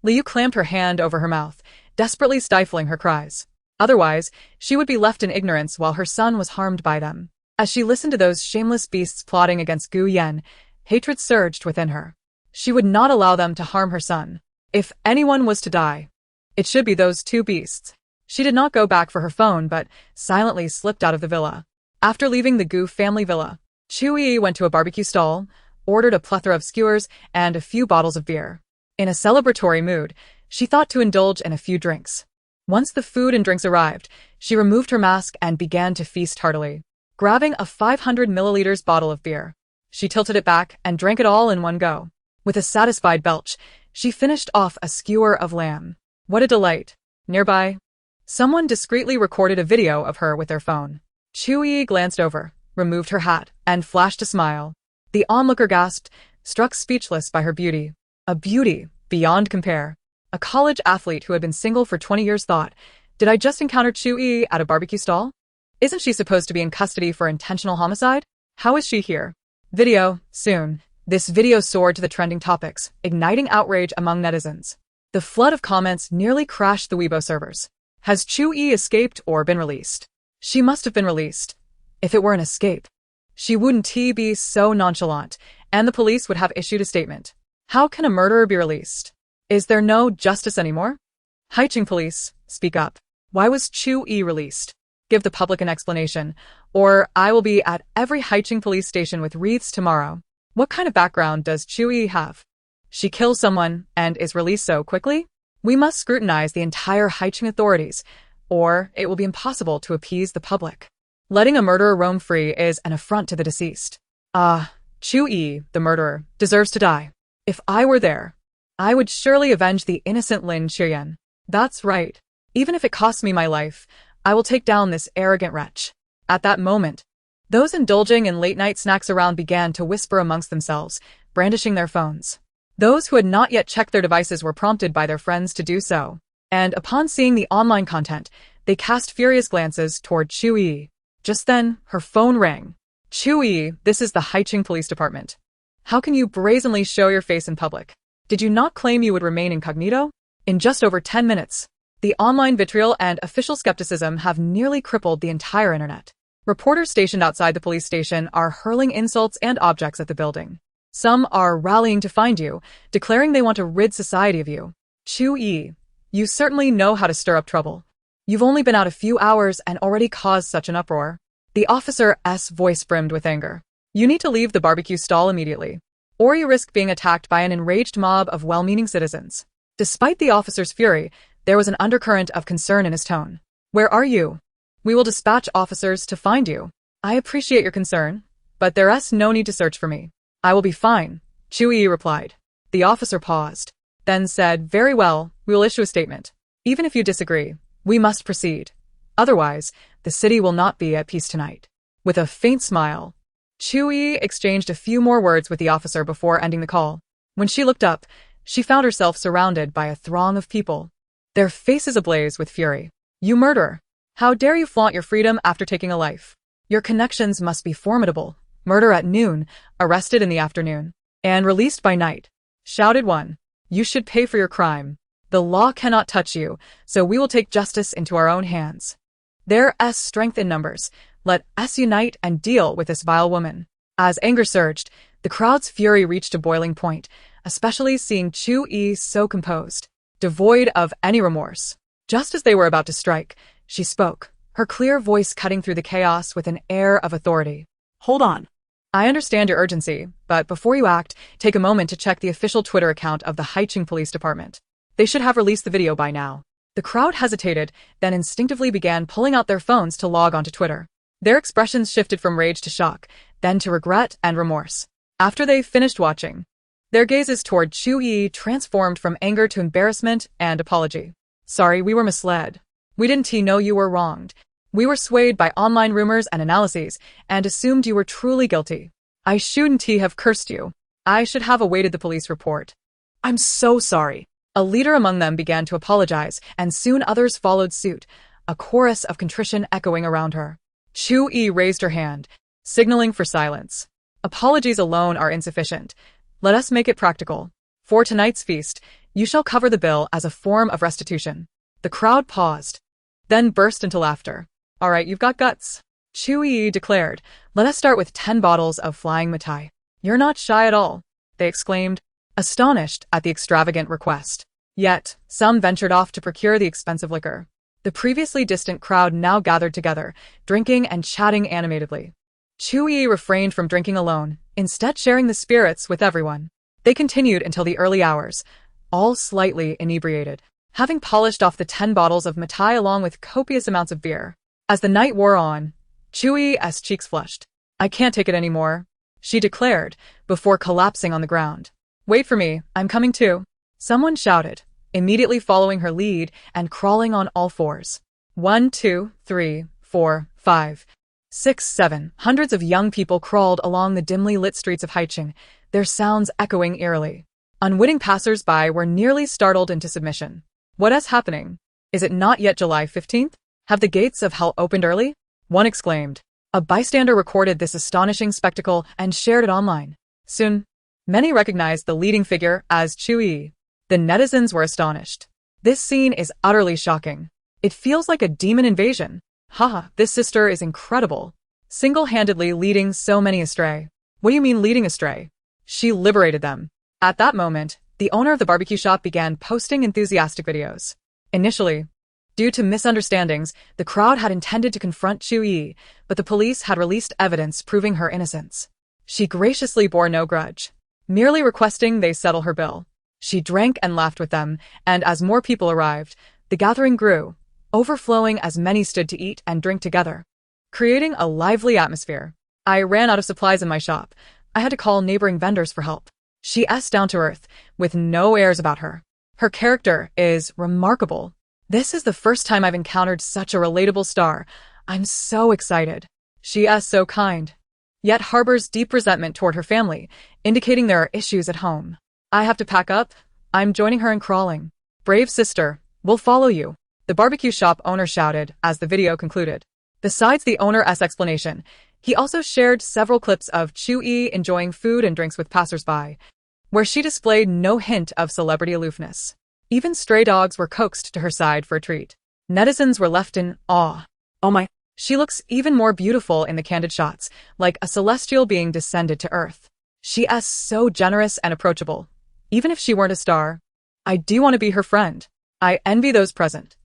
Liu clamped her hand over her mouth, desperately stifling her cries. Otherwise, she would be left in ignorance while her son was harmed by them. As she listened to those shameless beasts plotting against Gu Yan, hatred surged within her. She would not allow them to harm her son. If anyone was to die, it should be those two beasts. She did not go back for her phone but silently slipped out of the villa. After leaving the Gu family villa, Chu Yiyi went to a barbecue stall, ordered a plethora of skewers and a few bottles of beer. In a celebratory mood, she thought to indulge in a few drinks. Once the food and drinks arrived, she removed her mask and began to feast heartily. Grabbing a 500 milliliters bottle of beer, she tilted it back and drank it all in one go. With a satisfied belch, she finished off a skewer of lamb. What a delight! Nearby, someone discreetly recorded a video of her with their phone. Chu Yiyi glanced over, removed her hat, and flashed a smile. The onlooker gasped, struck speechless by her beauty. A beauty beyond compare. A college athlete who had been single for 20 years thought, Did I just encounter Chu Yiyi at a barbecue stall? Isn't she supposed to be in custody for intentional homicide? How is she here? Video, soon. This video soared to the trending topics, igniting outrage among netizens. The flood of comments nearly crashed the Weibo servers. Has Chu Yiyi escaped or been released? She must have been released. If it were an escape, she wouldn't be so nonchalant, and the police would have issued a statement. How can a murderer be released? Is there no justice anymore? Haicheng police, speak up. Why was Chu Yiyi released? Give the public an explanation, or I will be at every Haicheng police station with wreaths tomorrow. What kind of background does Chu Yiyi have? She kills someone and is released so quickly? We must scrutinize the entire Haicheng authorities, or it will be impossible to appease the public. Letting a murderer roam free is an affront to the deceased. Chu Yiyi, the murderer, deserves to die. If I were there, I would surely avenge the innocent Lin Xuyan. That's right. Even if it costs me my life, I will take down this arrogant wretch. At that moment, those indulging in late-night snacks around began to whisper amongst themselves, brandishing their phones. Those who had not yet checked their devices were prompted by their friends to do so, and upon seeing the online content, they cast furious glances toward Chu Yiyi. Just then, her phone rang. Chu Yiyi, this is the Haicheng Police Department. How can you brazenly show your face in public? Did you not claim you would remain incognito? In just over 10 minutes, the online vitriol and official skepticism have nearly crippled the entire internet. Reporters stationed outside the police station are hurling insults and objects at the building. Some are rallying to find you, declaring they want to rid society of you. Chu Yiyi, you certainly know how to stir up trouble. You've only been out a few hours and already caused such an uproar. The officer's voice brimmed with anger. You need to leave the barbecue stall immediately, or you risk being attacked by an enraged mob of well-meaning citizens. Despite the officer's fury, there was an undercurrent of concern in his tone. Where are you? We will dispatch officers to find you. I appreciate your concern, but there's no need to search for me. I will be fine, Chu Yiyi replied. The officer paused, then said, Very well, we will issue a statement. Even if you disagree, we must proceed. Otherwise, the city will not be at peace tonight. With a faint smile, Chu Yiyi exchanged a few more words with the officer before ending the call. When she looked up, she found herself surrounded by a throng of people. their faces ablaze with fury. You murderer! How dare you flaunt your freedom after taking a life? Your connections must be formidable. Murder at noon, arrested in the afternoon, and released by night. Shouted one. You should pay for your crime. The law cannot touch you, so we will take justice into our own hands. There is strength in numbers. Let us unite and deal with this vile woman. As anger surged, the crowd's fury reached a boiling point, especially seeing Chu Yiyi so composed, devoid of any remorse. Just as they were about to strike, she spoke, her clear voice cutting through the chaos with an air of authority. Hold on. I understand your urgency, but before you act, take a moment to check the official Twitter account of the Haicheng Police Department. They should have released the video by now. The crowd hesitated, then instinctively began pulling out their phones to log onto Twitter. Their expressions shifted from rage to shock, then to regret and remorse. After they finished watching, their gazes toward Chu Yiyi transformed from anger to embarrassment and apology. Sorry, we were misled. We didn't know you were wronged. We were swayed by online rumors and analyses, and assumed you were truly guilty. I shouldn't have cursed you. I should have awaited the police report. I'm so sorry. A leader among them began to apologize, and soon others followed suit, a chorus of contrition echoing around her. Chu Yiyi raised her hand, signaling for silence. Apologies alone are insufficient. Let us make it practical. For tonight's feast, you shall cover the bill as a form of restitution. The crowd paused, then burst into laughter. All right, you've got guts. Chu Yiyi declared. Let us start with 10 bottles of flying mitai. You're not shy at all, they exclaimed, astonished at the extravagant request. Yet, some ventured off to procure the expensive liquor. The previously distant crowd now gathered together, drinking and chatting animatedly. Chu Yiyi refrained from drinking alone, instead sharing the spirits with everyone. They continued until the early hours, all slightly inebriated, having polished off the 10 bottles of mitai along with copious amounts of beer. As the night wore on, Chu Yiyi's cheeks flushed. I can't take it anymore, she declared, before collapsing on the ground. Wait for me, I'm coming too. Someone shouted, immediately following her lead and crawling on all fours. 1, 2, 3, 4, 5, 6, 7. Hundreds of young people crawled along the dimly lit streets of Haicheng, their sounds echoing eerily. Unwitting passers-by were nearly startled into submission. What is happening? Is it not yet July 15th? Have the gates of hell opened early? One exclaimed. A bystander recorded this astonishing spectacle and shared it online. Soon, many recognized the leading figure as Chu Yiyi. The netizens were astonished. This scene is utterly shocking. It feels like a demon invasion. Haha, this sister is incredible. Single-handedly leading so many astray. What do you mean leading astray? She liberated them. At that moment, the owner of the barbecue shop began posting enthusiastic videos. Initially, due to misunderstandings, the crowd had intended to confront Chu Yiyi, but the police had released evidence proving her innocence. She graciously bore no grudge, merely requesting they settle her bill. She drank and laughed with them, and as more people arrived, the gathering grew, overflowing as many stood to eat and drink together, creating a lively atmosphere. I ran out of supplies in my shop. I had to call neighboring vendors for help. She's down to earth, with no airs about her. Her character is remarkable. This is the first time I've encountered such a relatable star. I'm so excited. She is so kind, yet harbors deep resentment toward her family, indicating there are issues at home. I have to pack up. I'm joining her in crawling. Brave sister, we'll follow you, the barbecue shop owner shouted as the video concluded. Besides the owner's explanation, he also shared several clips of Chu Yiyi enjoying food and drinks with passers-by, where she displayed no hint of celebrity aloofness. Even stray dogs were coaxed to her side for a treat. Netizens were left in awe. Oh my, she looks even more beautiful in the candid shots, like a celestial being descended to earth. She is so generous and approachable. Even if she weren't a star, I do want to be her friend. I envy those present.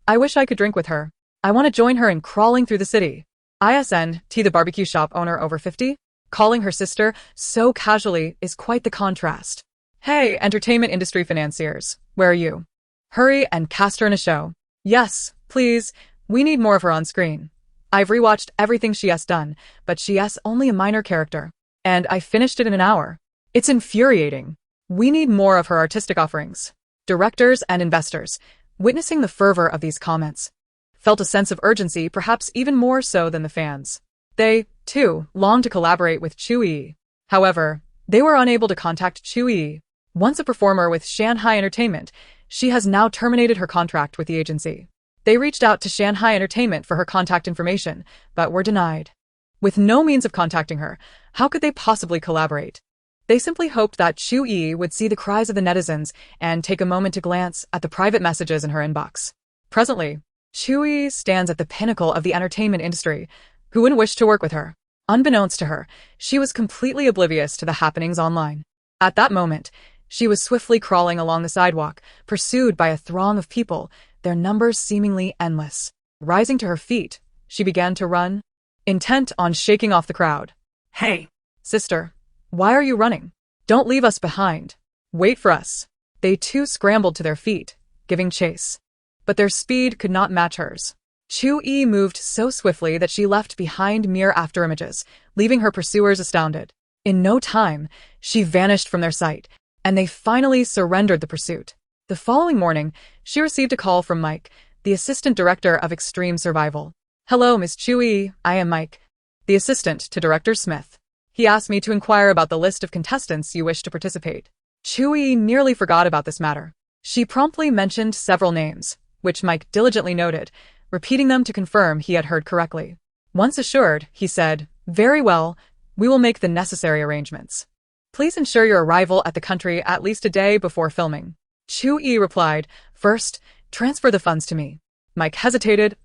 I wish I could drink with her. I want to join her in crawling through the city. The barbecue shop owner over 50, calling her sister so casually is quite the contrast. Hey, entertainment industry financiers, where are you? Hurry and cast her in a show. Yes, please, we need more of her on screen. I've rewatched everything she has done, but she is only a minor character. And I finished it in an hour. It's infuriating. We need more of her artistic offerings. Directors and investors, witnessing the fervor of these comments, felt a sense of urgency, perhaps even more so than the fans. They, too, longed to collaborate with Chu Yiyi. However, they were unable to contact Chu Yiyi. Once a performer with Shanghai Entertainment, she has now terminated her contract with the agency. They reached out to Shanghai Entertainment for her contact information, but were denied. With no means of contacting her, how could they possibly collaborate? They simply hoped that Chu Yiyi would see the cries of the netizens and take a moment to glance at the private messages in her inbox. Presently, Chu Yiyi stands at the pinnacle of the entertainment industry. Who wouldn't wish to work with her? Unbeknownst to her, she was completely oblivious to the happenings online. At that moment, she was swiftly crawling along the sidewalk, pursued by a throng of people, their numbers seemingly endless. Rising to her feet, she began to run, intent on shaking off the crowd. "Hey, sister, why are you running? Don't leave us behind. Wait for us." They too scrambled to their feet, giving chase. But their speed could not match hers. Chu Yiyi moved so swiftly that she left behind mere afterimages, leaving her pursuers astounded. In no time, she vanished from their sight, and they finally surrendered the pursuit. The following morning, she received a call from Mike, the assistant director of Extreme Survival. "Hello, Miss Chu Yiyi, I am Mike, the assistant to Director Smith. He asked me to inquire about the list of contestants you wish to participate." Chu Yiyi nearly forgot about this matter. She promptly mentioned several names, which Mike diligently noted, repeating them to confirm he had heard correctly. Once assured, he said, "Very well, we will make the necessary arrangements. Please ensure your arrival at the country at least a day before filming." Chu Yiyi replied, "First, transfer the funds to me." Mike hesitated.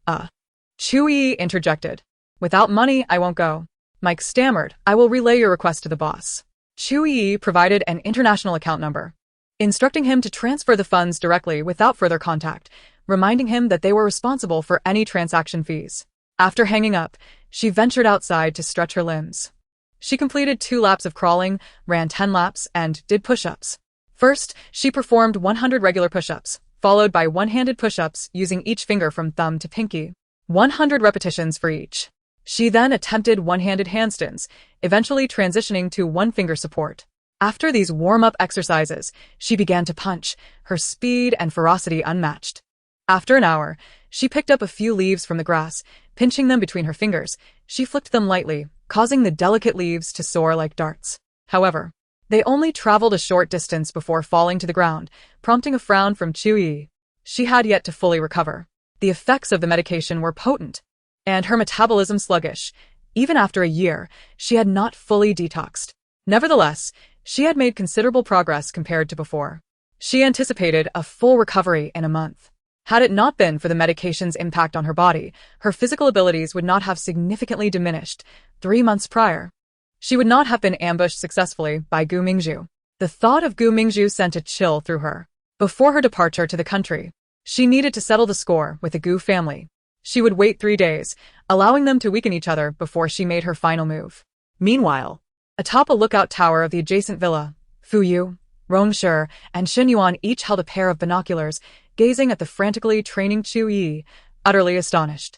Chu Yiyi interjected, "Without money, I won't go." Mike stammered, "I will relay your request to the boss." Chu Yiyi provided an international account number, instructing him to transfer the funds directly without further contact, reminding him that they were responsible for any transaction fees. After hanging up, she ventured outside to stretch her limbs. She completed 2 laps of crawling, ran 10 laps, and did push-ups. First, she performed 100 regular push-ups, followed by one-handed push-ups using each finger from thumb to pinky, 100 repetitions for each. She then attempted one-handed handstands, eventually transitioning to one-finger support. After these warm-up exercises, she began to punch, her speed and ferocity unmatched. After an hour, she picked up a few leaves from the grass, pinching them between her fingers. She flicked them lightly, causing the delicate leaves to soar like darts. However, they only traveled a short distance before falling to the ground, prompting a frown from Chu Yiyi. She had yet to fully recover. The effects of the medication were potent, and her metabolism sluggish. Even after a year, she had not fully detoxed. Nevertheless, she had made considerable progress compared to before. She anticipated a full recovery in a month. Had it not been for the medication's impact on her body, her physical abilities would not have significantly diminished. 3 months prior, she would not have been ambushed successfully by Gu Mingzhu. The thought of Gu Mingzhu sent a chill through her. Before her departure to the country, she needed to settle the score with the Gu family. She would wait 3 days, allowing them to weaken each other before she made her final move. Meanwhile, atop a lookout tower of the adjacent villa, Fu Yu, Rongshi, and Shen Yuan each held a pair of binoculars, gazing at the frantically training Chu Yiyi, utterly astonished.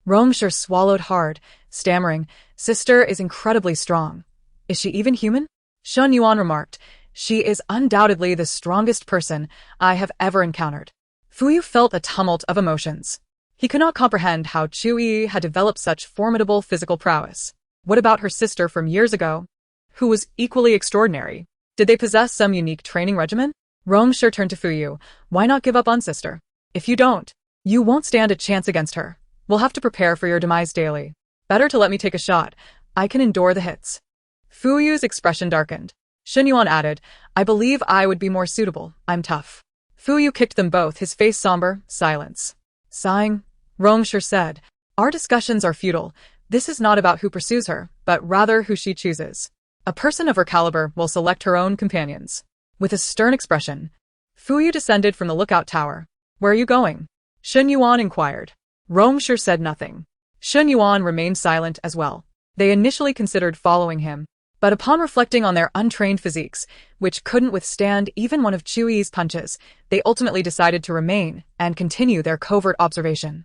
Rongshi swallowed hard, stammering, "Sister is incredibly strong. Is she even human?" Shen Yuan remarked, "She is undoubtedly the strongest person I have ever encountered." Fu Yu felt a tumult of emotions. He could not comprehend how Chu Yiyi had developed such formidable physical prowess. What about her sister from years ago, who was equally extraordinary? Did they possess some unique training regimen? Rongshi turned to Fu Yu. "Why not give up on sister? If you don't, you won't stand a chance against her. We'll have to prepare for your demise daily. Better to let me take a shot. I can endure the hits." Fu Yu's expression darkened. Shen Yuan added, "I believe I would be more suitable. I'm tough." Fu Yu kicked them both, his face somber. Silence. Sighing, Rongshi said, "Our discussions are futile. This is not about who pursues her, but rather who she chooses. A person of her caliber will select her own companions." With a stern expression, Fu Yu descended from the lookout tower. "Where are you going?" Shen Yuan inquired. Rongshi said nothing. Shen Yuan remained silent as well. They initially considered following him, but upon reflecting on their untrained physiques, which couldn't withstand even one of Chu Yiyi's punches, they ultimately decided to remain and continue their covert observation.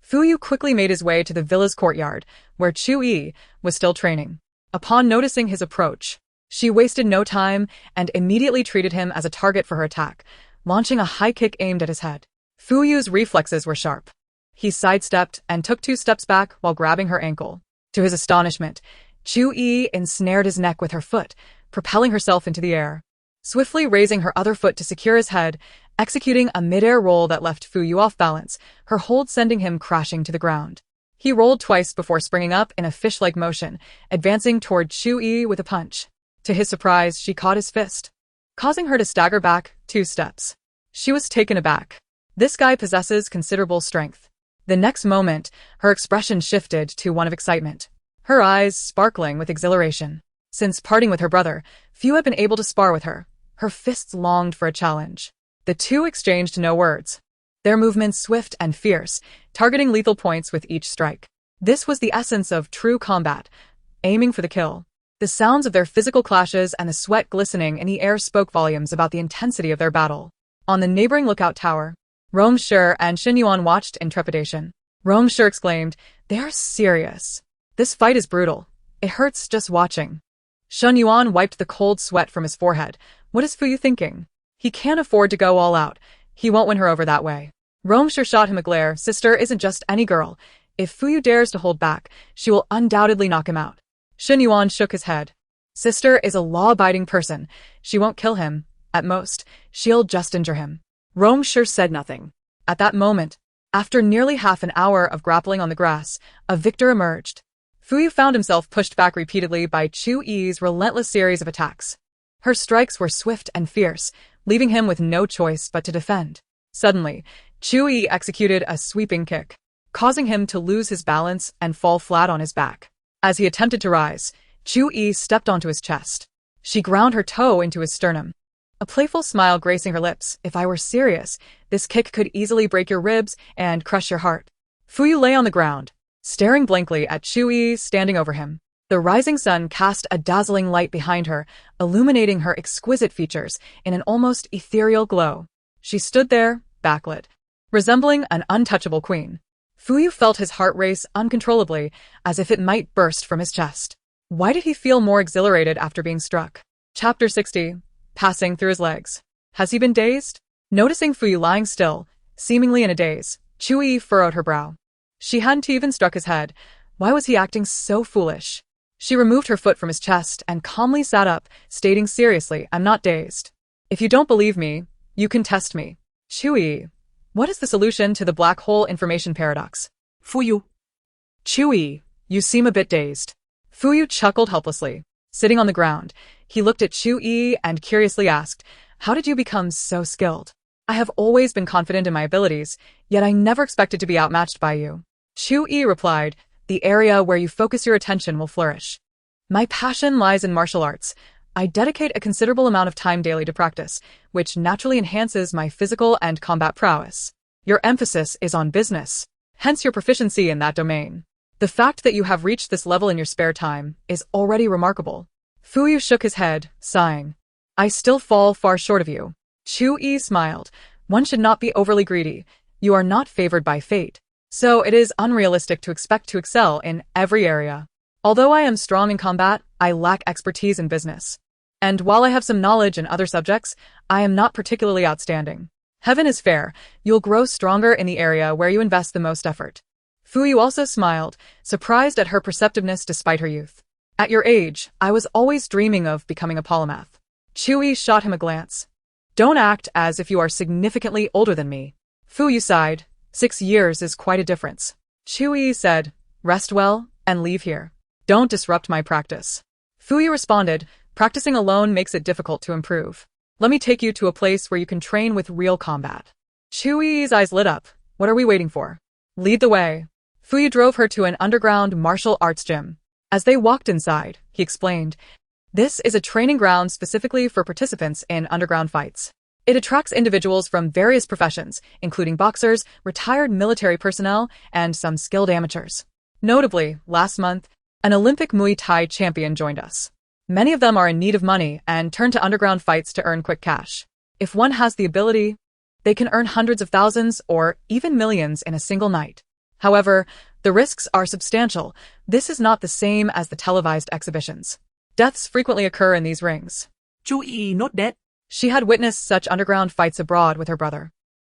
Fu Yu quickly made his way to the villa's courtyard, where Chu Yiyi was still training. Upon noticing his approach, she wasted no time and immediately treated him as a target for her attack, launching a high kick aimed at his head. Fu Yu's reflexes were sharp. He sidestepped and took 2 steps back while grabbing her ankle. To his astonishment, Chu Yiyi ensnared his neck with her foot, propelling herself into the air. Swiftly raising her other foot to secure his head, executing a mid-air roll that left Fu Yu off balance, her hold sending him crashing to the ground. He rolled twice before springing up in a fish-like motion, advancing toward Chu Yiyi with a punch. To his surprise, she caught his fist, causing her to stagger back 2 steps. She was taken aback. This guy possesses considerable strength. The next moment, her expression shifted to one of excitement, her eyes sparkling with exhilaration. Since parting with her brother, few had been able to spar with her. Her fists longed for a challenge. The two exchanged no words, their movements swift and fierce, targeting lethal points with each strike. This was the essence of true combat, aiming for the kill. The sounds of their physical clashes and the sweat glistening in the air spoke volumes about the intensity of their battle. On the neighboring lookout tower, Rongshi and Xin Yuan watched in trepidation. Rongshi exclaimed, "They are serious. This fight is brutal. It hurts just watching." Xin Yuan wiped the cold sweat from his forehead. What is Fu Yu thinking? He can't afford to go all out. He won't win her over that way. Rongshi shot him a glare. Sister isn't just any girl. If Fu Yu dares to hold back, she will undoubtedly knock him out. Xin Yuan shook his head. Sister is a law-abiding person. She won't kill him. At most, she'll just injure him. Rongshi said nothing. At that moment, after nearly half an hour of grappling on the grass, a victor emerged. Fu Yu found himself pushed back repeatedly by Chu Yi's relentless series of attacks. Her strikes were swift and fierce, leaving him with no choice but to defend. Suddenly, Chu Yiyi executed a sweeping kick, causing him to lose his balance and fall flat on his back. As he attempted to rise, Chu Yiyi stepped onto his chest. She ground her toe into his sternum, a playful smile gracing her lips. If I were serious, this kick could easily break your ribs and crush your heart. Fu Yu lay on the ground, staring blankly at Chu Yiyi standing over him. The rising sun cast a dazzling light behind her, illuminating her exquisite features in an almost ethereal glow. She stood there, backlit, resembling an untouchable queen. Fu Yu felt his heart race uncontrollably, as if it might burst from his chest. Why did he feel more exhilarated after being struck? Chapter 60. Passing through his legs. Has he been dazed? Noticing Fu Yu lying still, seemingly in a daze, Chu Yiyi furrowed her brow. She hadn't even struck his head. Why was he acting so foolish? She removed her foot from his chest and calmly sat up, stating seriously, I'm not dazed. If you don't believe me, you can test me. Chu Yiyi, what is the solution to the black hole information paradox? Fu Yu. Chu Yiyi, you seem a bit dazed. Fu Yu chuckled helplessly. Sitting on the ground, he looked at Chu Yiyi and curiously asked, how did you become so skilled? I have always been confident in my abilities, yet I never expected to be outmatched by you. Chu Yiyi replied, the area where you focus your attention will flourish. My passion lies in martial arts. I dedicate a considerable amount of time daily to practice, which naturally enhances my physical and combat prowess. Your emphasis is on business, hence your proficiency in that domain. The fact that you have reached this level in your spare time is already remarkable. Fu Yu shook his head, sighing. I still fall far short of you. Chu Yiyi smiled. One should not be overly greedy. You are not favored by fate. So it is unrealistic to expect to excel in every area. Although I am strong in combat, I lack expertise in business. And while I have some knowledge in other subjects, I am not particularly outstanding. Heaven is fair. You'll grow stronger in the area where you invest the most effort. Fu Yu also smiled, surprised at her perceptiveness despite her youth. At your age, I was always dreaming of becoming a polymath. Chu Yiyi shot him a glance. Don't act as if you are significantly older than me. Fu Yu sighed. 6 years is quite a difference. Chu Yiyi said, rest well and leave here. Don't disrupt my practice. Fu Yu responded, practicing alone makes it difficult to improve. Let me take you to a place where you can train with real combat. Chu Yiyi's eyes lit up. What are we waiting for? Lead the way. Fu Yu drove her to an underground martial arts gym. As they walked inside, he explained, this is a training ground specifically for participants in underground fights. It attracts individuals from various professions, including boxers, retired military personnel, and some skilled amateurs. Notably, last month, an Olympic Muay Thai champion joined us. Many of them are in need of money and turn to underground fights to earn quick cash. If one has the ability, they can earn hundreds of thousands or even millions in a single night. However, the risks are substantial. This is not the same as the televised exhibitions. Deaths frequently occur in these rings. Chu Yiyi not dead. She had witnessed such underground fights abroad with her brother.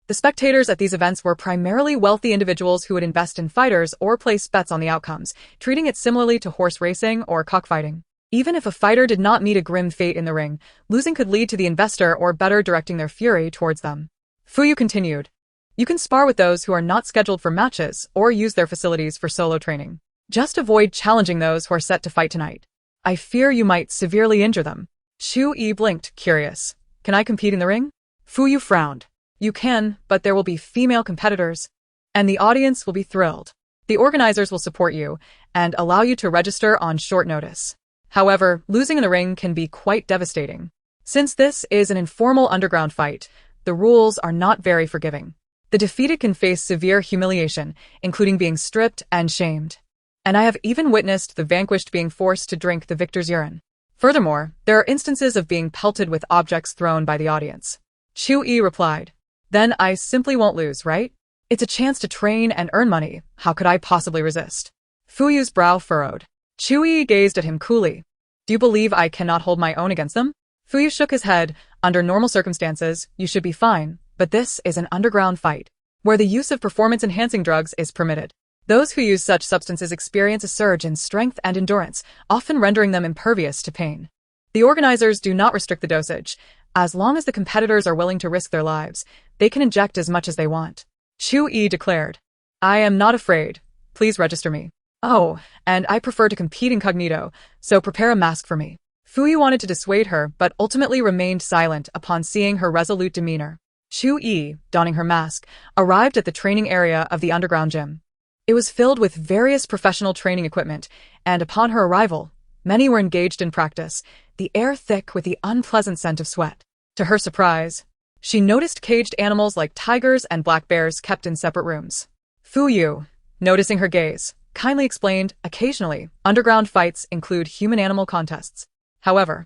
The spectators at these events were primarily wealthy individuals who would invest in fighters or place bets on the outcomes, treating it similarly to horse racing or cockfighting. Even if a fighter did not meet a grim fate in the ring, losing could lead to the investor or better directing their fury towards them. Fu continued. You can spar with those who are not scheduled for matches or use their facilities for solo training. Just avoid challenging those who are set to fight tonight. I fear you might severely injure them. Chu Yiyi blinked, curious. Can I compete in the ring? Fu frowned. You can, but there will be female competitors, and the audience will be thrilled. The organizers will support you and allow you to register on short notice. However, losing in the ring can be quite devastating. Since this is an informal underground fight, the rules are not very forgiving. The defeated can face severe humiliation, including being stripped and shamed. And I have even witnessed the vanquished being forced to drink the victor's urine. Furthermore, there are instances of being pelted with objects thrown by the audience. Chu Yiyi replied. Then I simply won't lose, right? It's a chance to train and earn money. How could I possibly resist? Fuyu's brow furrowed. Chu Yiyi gazed at him coolly. Do you believe I cannot hold my own against them? Fuyu shook his head. Under normal circumstances, you should be fine, but this is an underground fight, where the use of performance-enhancing drugs is permitted. Those who use such substances experience a surge in strength and endurance, often rendering them impervious to pain. The organizers do not restrict the dosage. As long as the competitors are willing to risk their lives, they can inject as much as they want. Chu Yiyi declared. I am not afraid. Please register me. Oh, and I prefer to compete incognito, so prepare a mask for me. Fuyu wanted to dissuade her, but ultimately remained silent upon seeing her resolute demeanor. Chu Yiyi, donning her mask, arrived at the training area of the underground gym. It was filled with various professional training equipment, and upon her arrival, many were engaged in practice, the air thick with the unpleasant scent of sweat. To her surprise, she noticed caged animals like tigers and black bears kept in separate rooms. Fuyu, noticing her gaze, kindly explained, occasionally, underground fights include human-animal contests. However,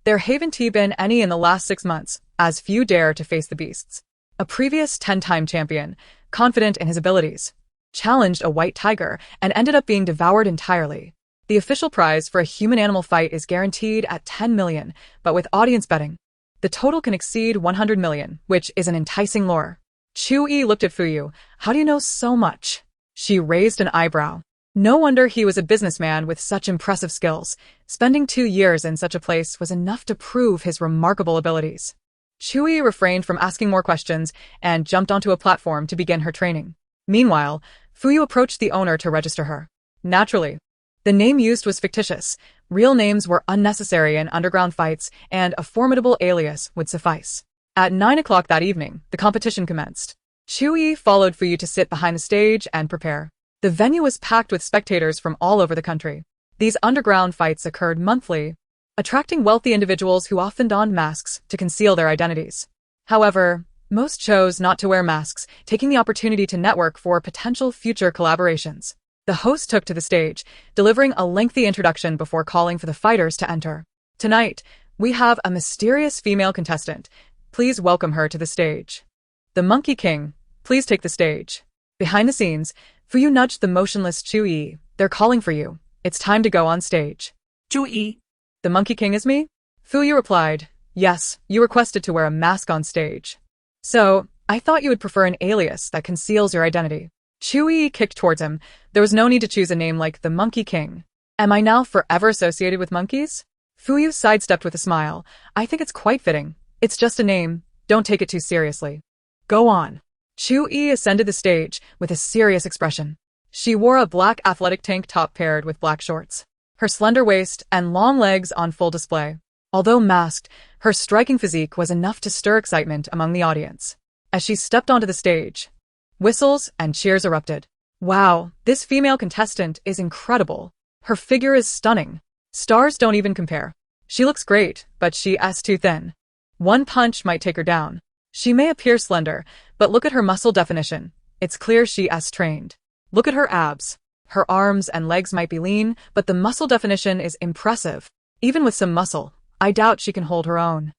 there haven't been any in the last 6 months, as few dare to face the beasts. A previous 10-time champion, confident in his abilities, challenged a white tiger and ended up being devoured entirely. The official prize for a human-animal fight is guaranteed at 10 million, but with audience betting, the total can exceed 100 million, which is an enticing lure. Chu Yiyi looked at Fuyu. How do you know so much? She raised an eyebrow. No wonder he was a businessman with such impressive skills. Spending 2 years in such a place was enough to prove his remarkable abilities. Chu Yiyi refrained from asking more questions and jumped onto a platform to begin her training. Meanwhile, Fuyu approached the owner to register her. Naturally, the name used was fictitious. Real names were unnecessary in underground fights, and a formidable alias would suffice. At 9 o'clock that evening, the competition commenced. Chu Yiyi followed Fuyu to sit behind the stage and prepare. The venue was packed with spectators from all over the country. These underground fights occurred monthly, attracting wealthy individuals who often donned masks to conceal their identities. However, most chose not to wear masks, taking the opportunity to network for potential future collaborations. The host took to the stage, delivering a lengthy introduction before calling for the fighters to enter. Tonight, we have a mysterious female contestant. Please welcome her to the stage. The Monkey King, please take the stage. Behind the scenes, Fuyu nudged the motionless Chu Yiyi. They're calling for you. It's time to go on stage. Chu Yiyi. The Monkey King is me? Fuyu replied. Yes, you requested to wear a mask on stage. So, I thought you would prefer an alias that conceals your identity. Chu Yiyi kicked towards him. There was no need to choose a name like the Monkey King. Am I now forever associated with monkeys? Fuyu sidestepped with a smile. I think it's quite fitting. It's just a name. Don't take it too seriously. Go on. Chu Yiyi ascended the stage with a serious expression. She wore a black athletic tank top paired with black shorts, her slender waist and long legs on full display. Although masked, her striking physique was enough to stir excitement among the audience. As she stepped onto the stage, whistles and cheers erupted. Wow, this female contestant is incredible. Her figure is stunning. Stars don't even compare. She looks great, but she's too thin. One punch might take her down. She may appear slender, but look at her muscle definition. It's clear she's trained. Look at her abs. Her arms and legs might be lean, but the muscle definition is impressive. Even with some muscle, I doubt she can hold her own.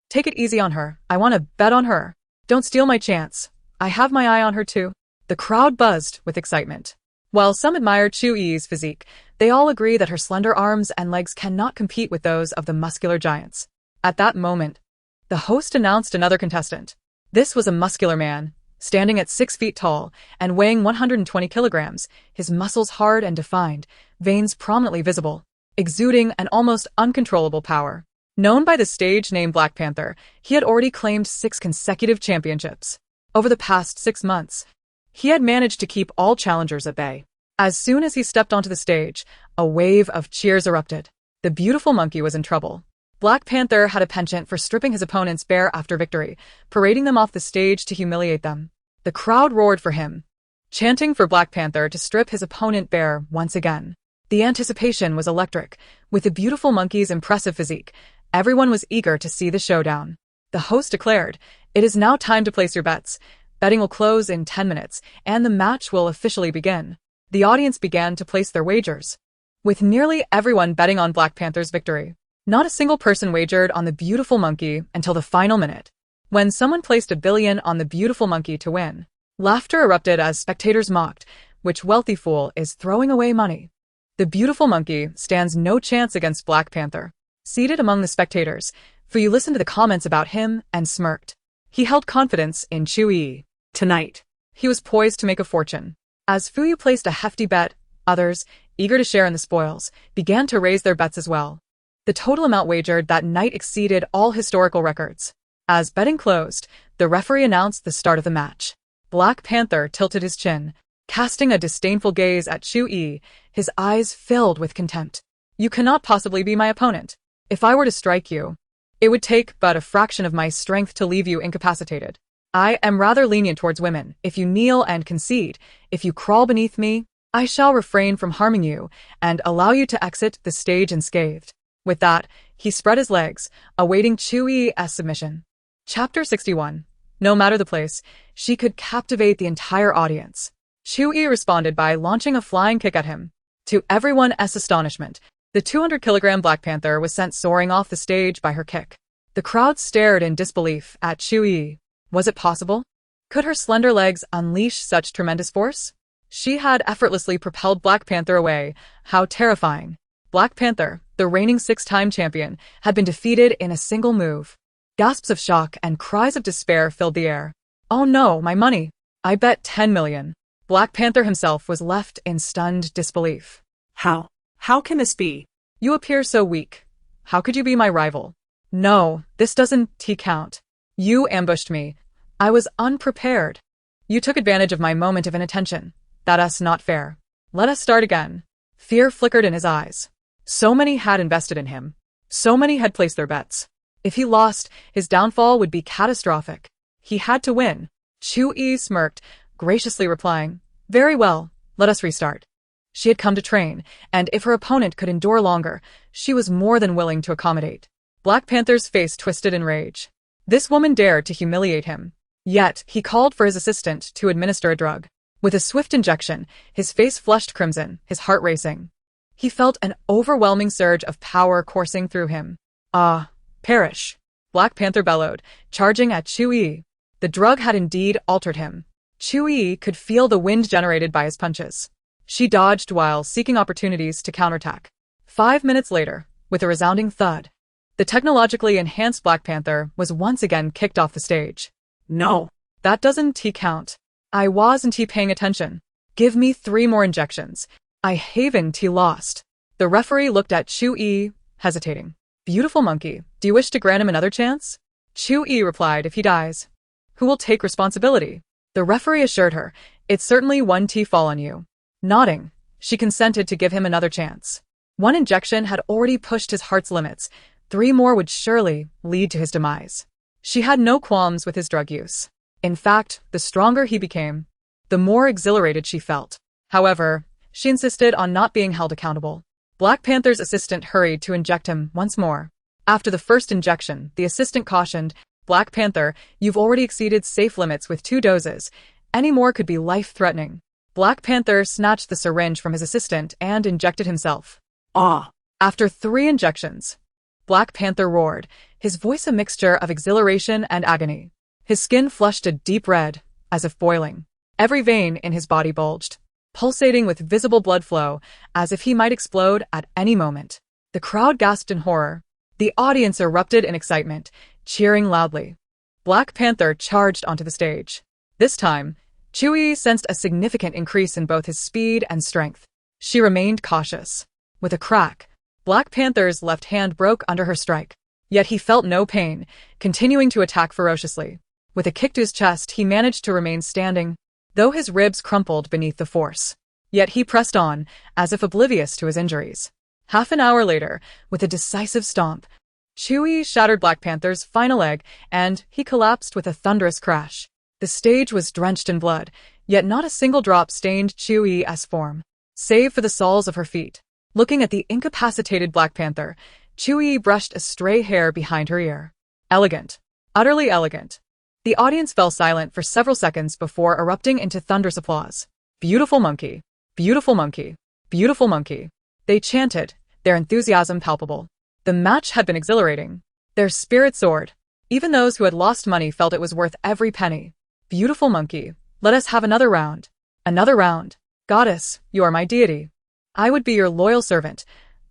Take it easy on her. I want to bet on her. Don't steal my chance. I have my eye on her too. The crowd buzzed with excitement. While some admired Chu Yiyi's physique, they all agree that her slender arms and legs cannot compete with those of the muscular giants. At that moment, the host announced another contestant. This was a muscular man, standing at 6 feet tall and weighing 120 kilograms, his muscles hard and defined, veins prominently visible, exuding an almost uncontrollable power. Known by the stage name Black Panther, he had already claimed 6 consecutive championships. Over the past 6 months, he had managed to keep all challengers at bay. As soon as he stepped onto the stage, a wave of cheers erupted. The beautiful monkey was in trouble. Black Panther had a penchant for stripping his opponents bare after victory, parading them off the stage to humiliate them. The crowd roared for him, chanting for Black Panther to strip his opponent bare once again. The anticipation was electric. With the beautiful monkey's impressive physique, everyone was eager to see the showdown. The host declared, "It is now time to place your bets. Betting will close in 10 minutes, and the match will officially begin." The audience began to place their wagers, with nearly everyone betting on Black Panther's victory. Not a single person wagered on the beautiful monkey until the final minute, when someone placed $1 billion on the beautiful monkey to win. Laughter erupted as spectators mocked, "Which wealthy fool is throwing away money?" The beautiful monkey stands no chance against Black Panther. Seated among the spectators, Fu listened to the comments about him and smirked. He held confidence in Chu Yiyi. Tonight, he was poised to make a fortune. As Fu placed a hefty bet, others, eager to share in the spoils, began to raise their bets as well. The total amount wagered that night exceeded all historical records. As betting closed, the referee announced the start of the match. Black Panther tilted his chin, casting a disdainful gaze at Chu Yiyi, his eyes filled with contempt. "You cannot possibly be my opponent. If I were to strike you, it would take but a fraction of my strength to leave you incapacitated. I am rather lenient towards women. If you kneel and concede, if you crawl beneath me, I shall refrain from harming you and allow you to exit the stage unscathed." With that, he spread his legs, awaiting Chu Yiyi's submission. Chapter 61. No matter the place, she could captivate the entire audience. Chu Yiyi responded by launching a flying kick at him. To everyone's astonishment, the 200-kilogram Black Panther was sent soaring off the stage by her kick. The crowd stared in disbelief at Chu Yiyi. Was it possible? Could her slender legs unleash such tremendous force? She had effortlessly propelled Black Panther away. How terrifying. Black Panther, the reigning 6-time champion, had been defeated in a single move. Gasps of shock and cries of despair filled the air. "Oh no, my money! I bet 10 million. Black Panther himself was left in stunned disbelief. How can this be? "You appear so weak. How could you be my rival?" "No, this doesn't count. You ambushed me. I was unprepared. You took advantage of my moment of inattention. That's not fair. Let us start again." Fear flickered in his eyes. So many had invested in him. So many had placed their bets. If he lost, his downfall would be catastrophic. He had to win. Chu Yiyi smirked, graciously replying, "Very well, let us restart." She had come to train, and if her opponent could endure longer, she was more than willing to accommodate. Black Panther's face twisted in rage. This woman dared to humiliate him. Yet, he called for his assistant to administer a drug. With a swift injection, his face flushed crimson, his heart racing. He felt an overwhelming surge of power coursing through him. "Ah, perish!" Black Panther bellowed, charging at Chu Yiyi. The drug had indeed altered him. Chu Yiyi could feel the wind generated by his punches. She dodged while seeking opportunities to counterattack. 5 minutes later, with a resounding thud, the technologically enhanced Black Panther was once again kicked off the stage. No. "That doesn't count. I wasn't paying attention. Give me 3 more injections. I haven't lost." The referee looked at Chu Yiyi, hesitating. "Beautiful monkey, do you wish to grant him another chance?" Chu Yiyi replied, "If he dies, who will take responsibility?" The referee assured her, "It's certainly one fall on you." Nodding, she consented to give him another chance. 1 injection had already pushed his heart's limits. 3 more would surely lead to his demise. She had no qualms with his drug use. In fact, the stronger he became, the more exhilarated she felt. However, she insisted on not being held accountable. Black Panther's assistant hurried to inject him once more. After the first injection, the assistant cautioned, "Black Panther, you've already exceeded safe limits with 2 doses. Any more could be life-threatening." Black Panther snatched the syringe from his assistant and injected himself. Ah. After 3 injections, Black Panther roared, his voice a mixture of exhilaration and agony. His skin flushed a deep red, as if boiling. Every vein in his body bulged, pulsating with visible blood flow, as if he might explode at any moment. The crowd gasped in horror. The audience erupted in excitement, cheering loudly. Black Panther charged onto the stage. This time, Chu Yiyi sensed a significant increase in both his speed and strength. She remained cautious. With a crack, Black Panther's left hand broke under her strike. Yet he felt no pain, continuing to attack ferociously. With a kick to his chest, he managed to remain standing, though his ribs crumpled beneath the force. Yet he pressed on, as if oblivious to his injuries. Half an hour later, with a decisive stomp, Chu Yiyi shattered Black Panther's final leg, and he collapsed with a thunderous crash. The stage was drenched in blood, yet not a single drop stained Chu Yiyi's form, save for the soles of her feet. Looking at the incapacitated Black Panther, Chu Yiyi brushed a stray hair behind her ear. Elegant. Utterly elegant. The audience fell silent for several seconds before erupting into thunderous applause. Beautiful monkey. Beautiful monkey. Beautiful monkey. They chanted, their enthusiasm palpable. The match had been exhilarating. Their spirits soared. Even those who had lost money felt it was worth every penny. Beautiful monkey. Let us have another round. Another round. Goddess, you are my deity. I would be your loyal servant,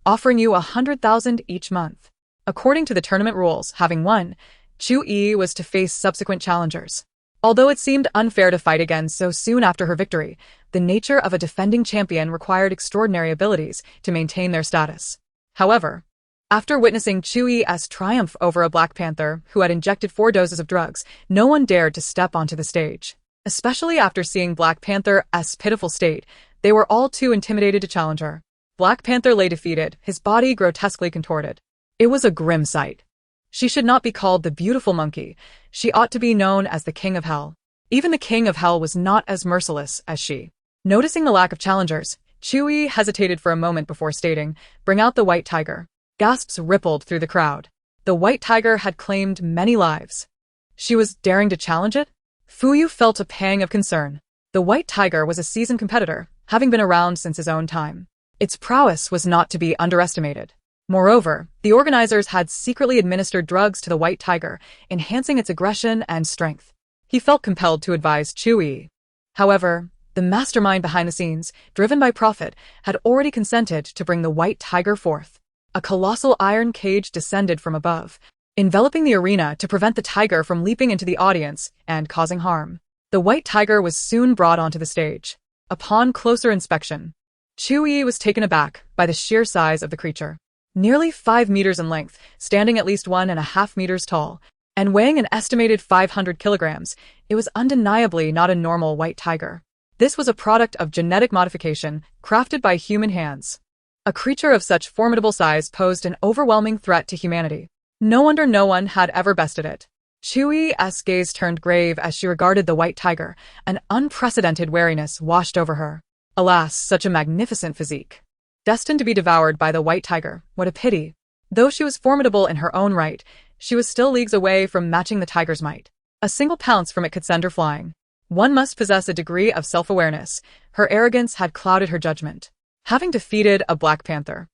offering you 100,000 each month. According to the tournament rules, having won, Chu Yiyi was to face subsequent challengers. Although it seemed unfair to fight again so soon after her victory, the nature of a defending champion required extraordinary abilities to maintain their status. However, after witnessing Chu Yiyi's triumph over a Black Panther who had injected 4 doses of drugs, no one dared to step onto the stage. Especially after seeing Black Panther's pitiful state, they were all too intimidated to challenge her. Black Panther lay defeated, his body grotesquely contorted. It was a grim sight. She should not be called the beautiful monkey. She ought to be known as the King of Hell. Even the King of Hell was not as merciless as she. Noticing the lack of challengers, Chu Yiyi hesitated for a moment before stating, "Bring out the white tiger." Gasps rippled through the crowd. The white tiger had claimed many lives. She was daring to challenge it? Fuyu felt a pang of concern. The white tiger was a seasoned competitor, having been around since his own time. Its prowess was not to be underestimated. Moreover, the organizers had secretly administered drugs to the white tiger, enhancing its aggression and strength. He felt compelled to advise Chu Yiyi. However, the mastermind behind the scenes, driven by profit, had already consented to bring the white tiger forth. A colossal iron cage descended from above, enveloping the arena to prevent the tiger from leaping into the audience and causing harm. The white tiger was soon brought onto the stage. Upon closer inspection, Chu Yiyi was taken aback by the sheer size of the creature. Nearly 5 meters in length, standing at least 1.5 meters tall, and weighing an estimated 500 kilograms, it was undeniably not a normal white tiger. This was a product of genetic modification, crafted by human hands. A creature of such formidable size posed an overwhelming threat to humanity. No wonder no one had ever bested it. Chu Yiyi's gaze turned grave as she regarded the white tiger. An unprecedented wariness washed over her. Alas, such a magnificent physique. Destined to be devoured by the white tiger, what a pity. Though she was formidable in her own right, she was still leagues away from matching the tiger's might. A single pounce from it could send her flying. One must possess a degree of self-awareness. Her arrogance had clouded her judgment. Having defeated a Black Panther,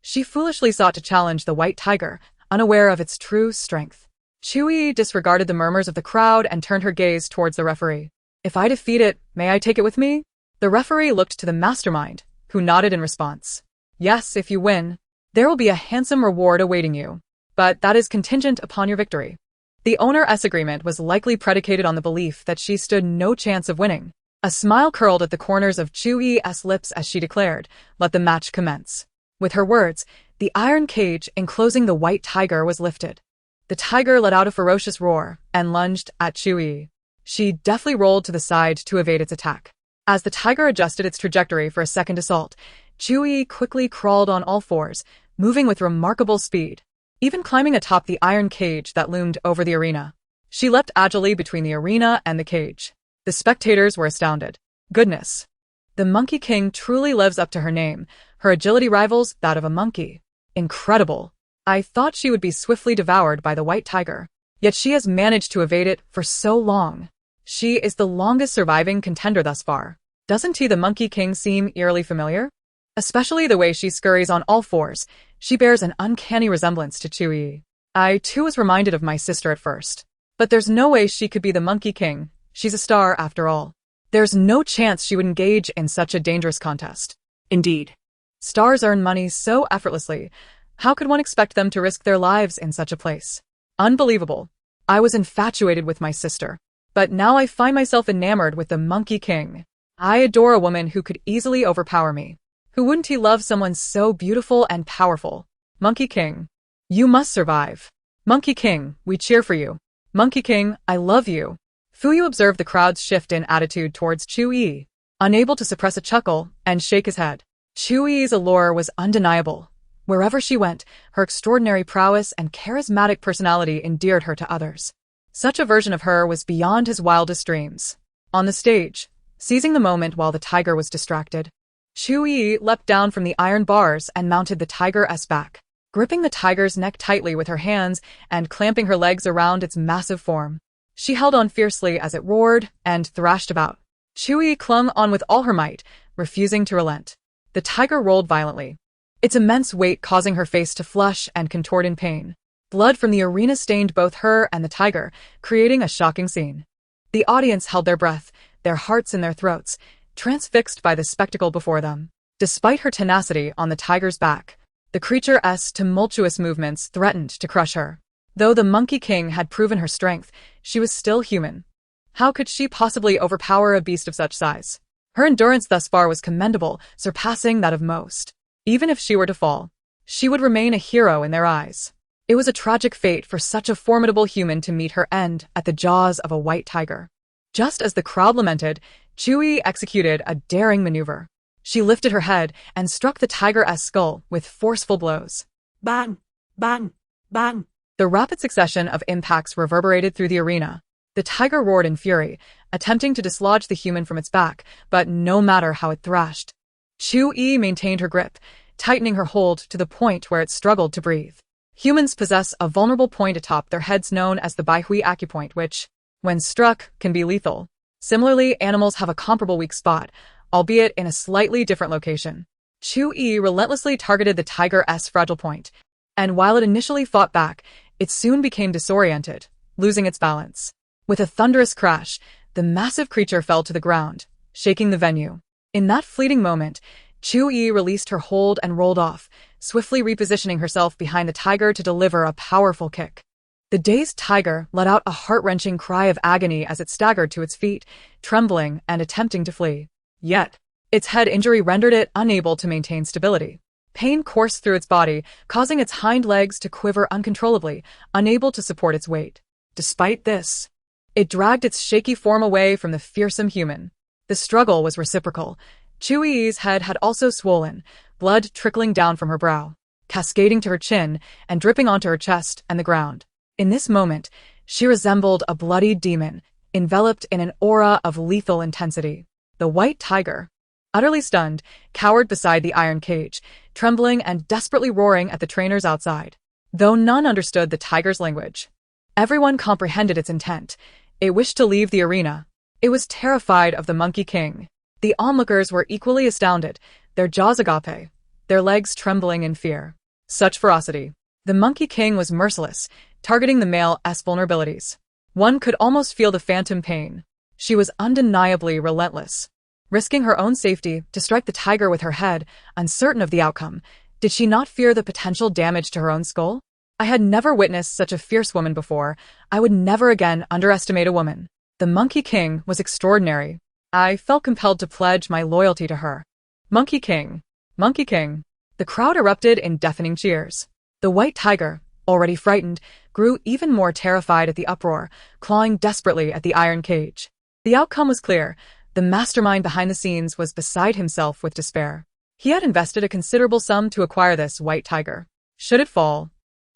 she foolishly sought to challenge the white tiger, unaware of its true strength. Chu Yiyi disregarded the murmurs of the crowd and turned her gaze towards the referee. "If I defeat it, may I take it with me?" The referee looked to the mastermind, who nodded in response. "Yes, if you win, there will be a handsome reward awaiting you. But that is contingent upon your victory." The owner's agreement was likely predicated on the belief that she stood no chance of winning. A smile curled at the corners of Chu Yiyi's lips as she declared, "Let the match commence." With her words, the iron cage enclosing the white tiger was lifted. The tiger let out a ferocious roar and lunged at Chu Yiyi. She deftly rolled to the side to evade its attack. As the tiger adjusted its trajectory for a second assault, Chu Yiyi quickly crawled on all fours, moving with remarkable speed, even climbing atop the iron cage that loomed over the arena. She leapt agilely between the arena and the cage. The spectators were astounded. Goodness! The Monkey King truly lives up to her name. Her agility rivals that of a monkey. Incredible! I thought she would be swiftly devoured by the white tiger. Yet she has managed to evade it for so long. She is the longest surviving contender thus far. Doesn't the Monkey King seem eerily familiar? Especially the way she scurries on all fours. She bears an uncanny resemblance to Chu Yiyi. I too was reminded of my sister at first. But there's no way she could be the Monkey King. She's a star after all. There's no chance she would engage in such a dangerous contest. Indeed. Stars earn money so effortlessly. How could one expect them to risk their lives in such a place? Unbelievable. I was infatuated with my sister. But now I find myself enamored with the Monkey King. I adore a woman who could easily overpower me. Who wouldn't he love someone so beautiful and powerful? Monkey King, you must survive. Monkey King, we cheer for you. Monkey King, I love you. Fuyu observed the crowd's shift in attitude towards Chu Yiyi, unable to suppress a chuckle and shake his head. Chu Yiyi's allure was undeniable. Wherever she went, her extraordinary prowess and charismatic personality endeared her to others. Such a version of her was beyond his wildest dreams. On the stage, seizing the moment while the tiger was distracted, Chu Yiyi leapt down from the iron bars and mounted the tiger's back, gripping the tiger's neck tightly with her hands and clamping her legs around its massive form. She held on fiercely as it roared and thrashed about. Chu Yiyi clung on with all her might, refusing to relent. The tiger rolled violently, its immense weight causing her face to flush and contort in pain. Blood from the arena stained both her and the tiger, creating a shocking scene. The audience held their breath, their hearts in their throats, transfixed by the spectacle before them. Despite her tenacity on the tiger's back, the creature's tumultuous movements threatened to crush her. Though the Monkey King had proven her strength, she was still human. How could she possibly overpower a beast of such size? Her endurance thus far was commendable, surpassing that of most. Even if she were to fall, she would remain a hero in their eyes. It was a tragic fate for such a formidable human to meet her end at the jaws of a white tiger. Just as the crowd lamented, Chu Yiyi executed a daring maneuver. She lifted her head and struck the tiger's skull with forceful blows. Bang! Bang! Bang! The rapid succession of impacts reverberated through the arena. The tiger roared in fury, attempting to dislodge the human from its back, but no matter how it thrashed, Chu Yiyi maintained her grip, tightening her hold to the point where it struggled to breathe. Humans possess a vulnerable point atop their heads known as the Baihui acupoint, which, when struck, can be lethal. Similarly, animals have a comparable weak spot, albeit in a slightly different location. Chu Yiyi relentlessly targeted the tiger's fragile point, and while it initially fought back, it soon became disoriented, losing its balance. With a thunderous crash, the massive creature fell to the ground, shaking the venue. In that fleeting moment, Chu Yiyi released her hold and rolled off, swiftly repositioning herself behind the tiger to deliver a powerful kick. The dazed tiger let out a heart-wrenching cry of agony as it staggered to its feet, trembling and attempting to flee. Yet, its head injury rendered it unable to maintain stability. Pain coursed through its body, causing its hind legs to quiver uncontrollably, unable to support its weight. Despite this, it dragged its shaky form away from the fearsome human. The struggle was reciprocal. Chu Yiyi's head had also swollen, blood trickling down from her brow, cascading to her chin and dripping onto her chest and the ground. In this moment, she resembled a bloodied demon, enveloped in an aura of lethal intensity. The white tiger, utterly stunned, cowered beside the iron cage, trembling and desperately roaring at the trainers outside. Though none understood the tiger's language, everyone comprehended its intent. It wished to leave the arena. It was terrified of the Monkey King. The onlookers were equally astounded, their jaws agape, their legs trembling in fear. Such ferocity. The Monkey King was merciless, targeting the male's vulnerabilities. One could almost feel the phantom pain. She was undeniably relentless. Risking her own safety to strike the tiger with her head, uncertain of the outcome, did she not fear the potential damage to her own skull? I had never witnessed such a fierce woman before. I would never again underestimate a woman. The Monkey King was extraordinary. I felt compelled to pledge my loyalty to her. Monkey King! Monkey King! The crowd erupted in deafening cheers. The white tiger, already frightened, grew even more terrified at the uproar, clawing desperately at the iron cage. The outcome was clear. The mastermind behind the scenes was beside himself with despair. He had invested a considerable sum to acquire this white tiger. Should it fall,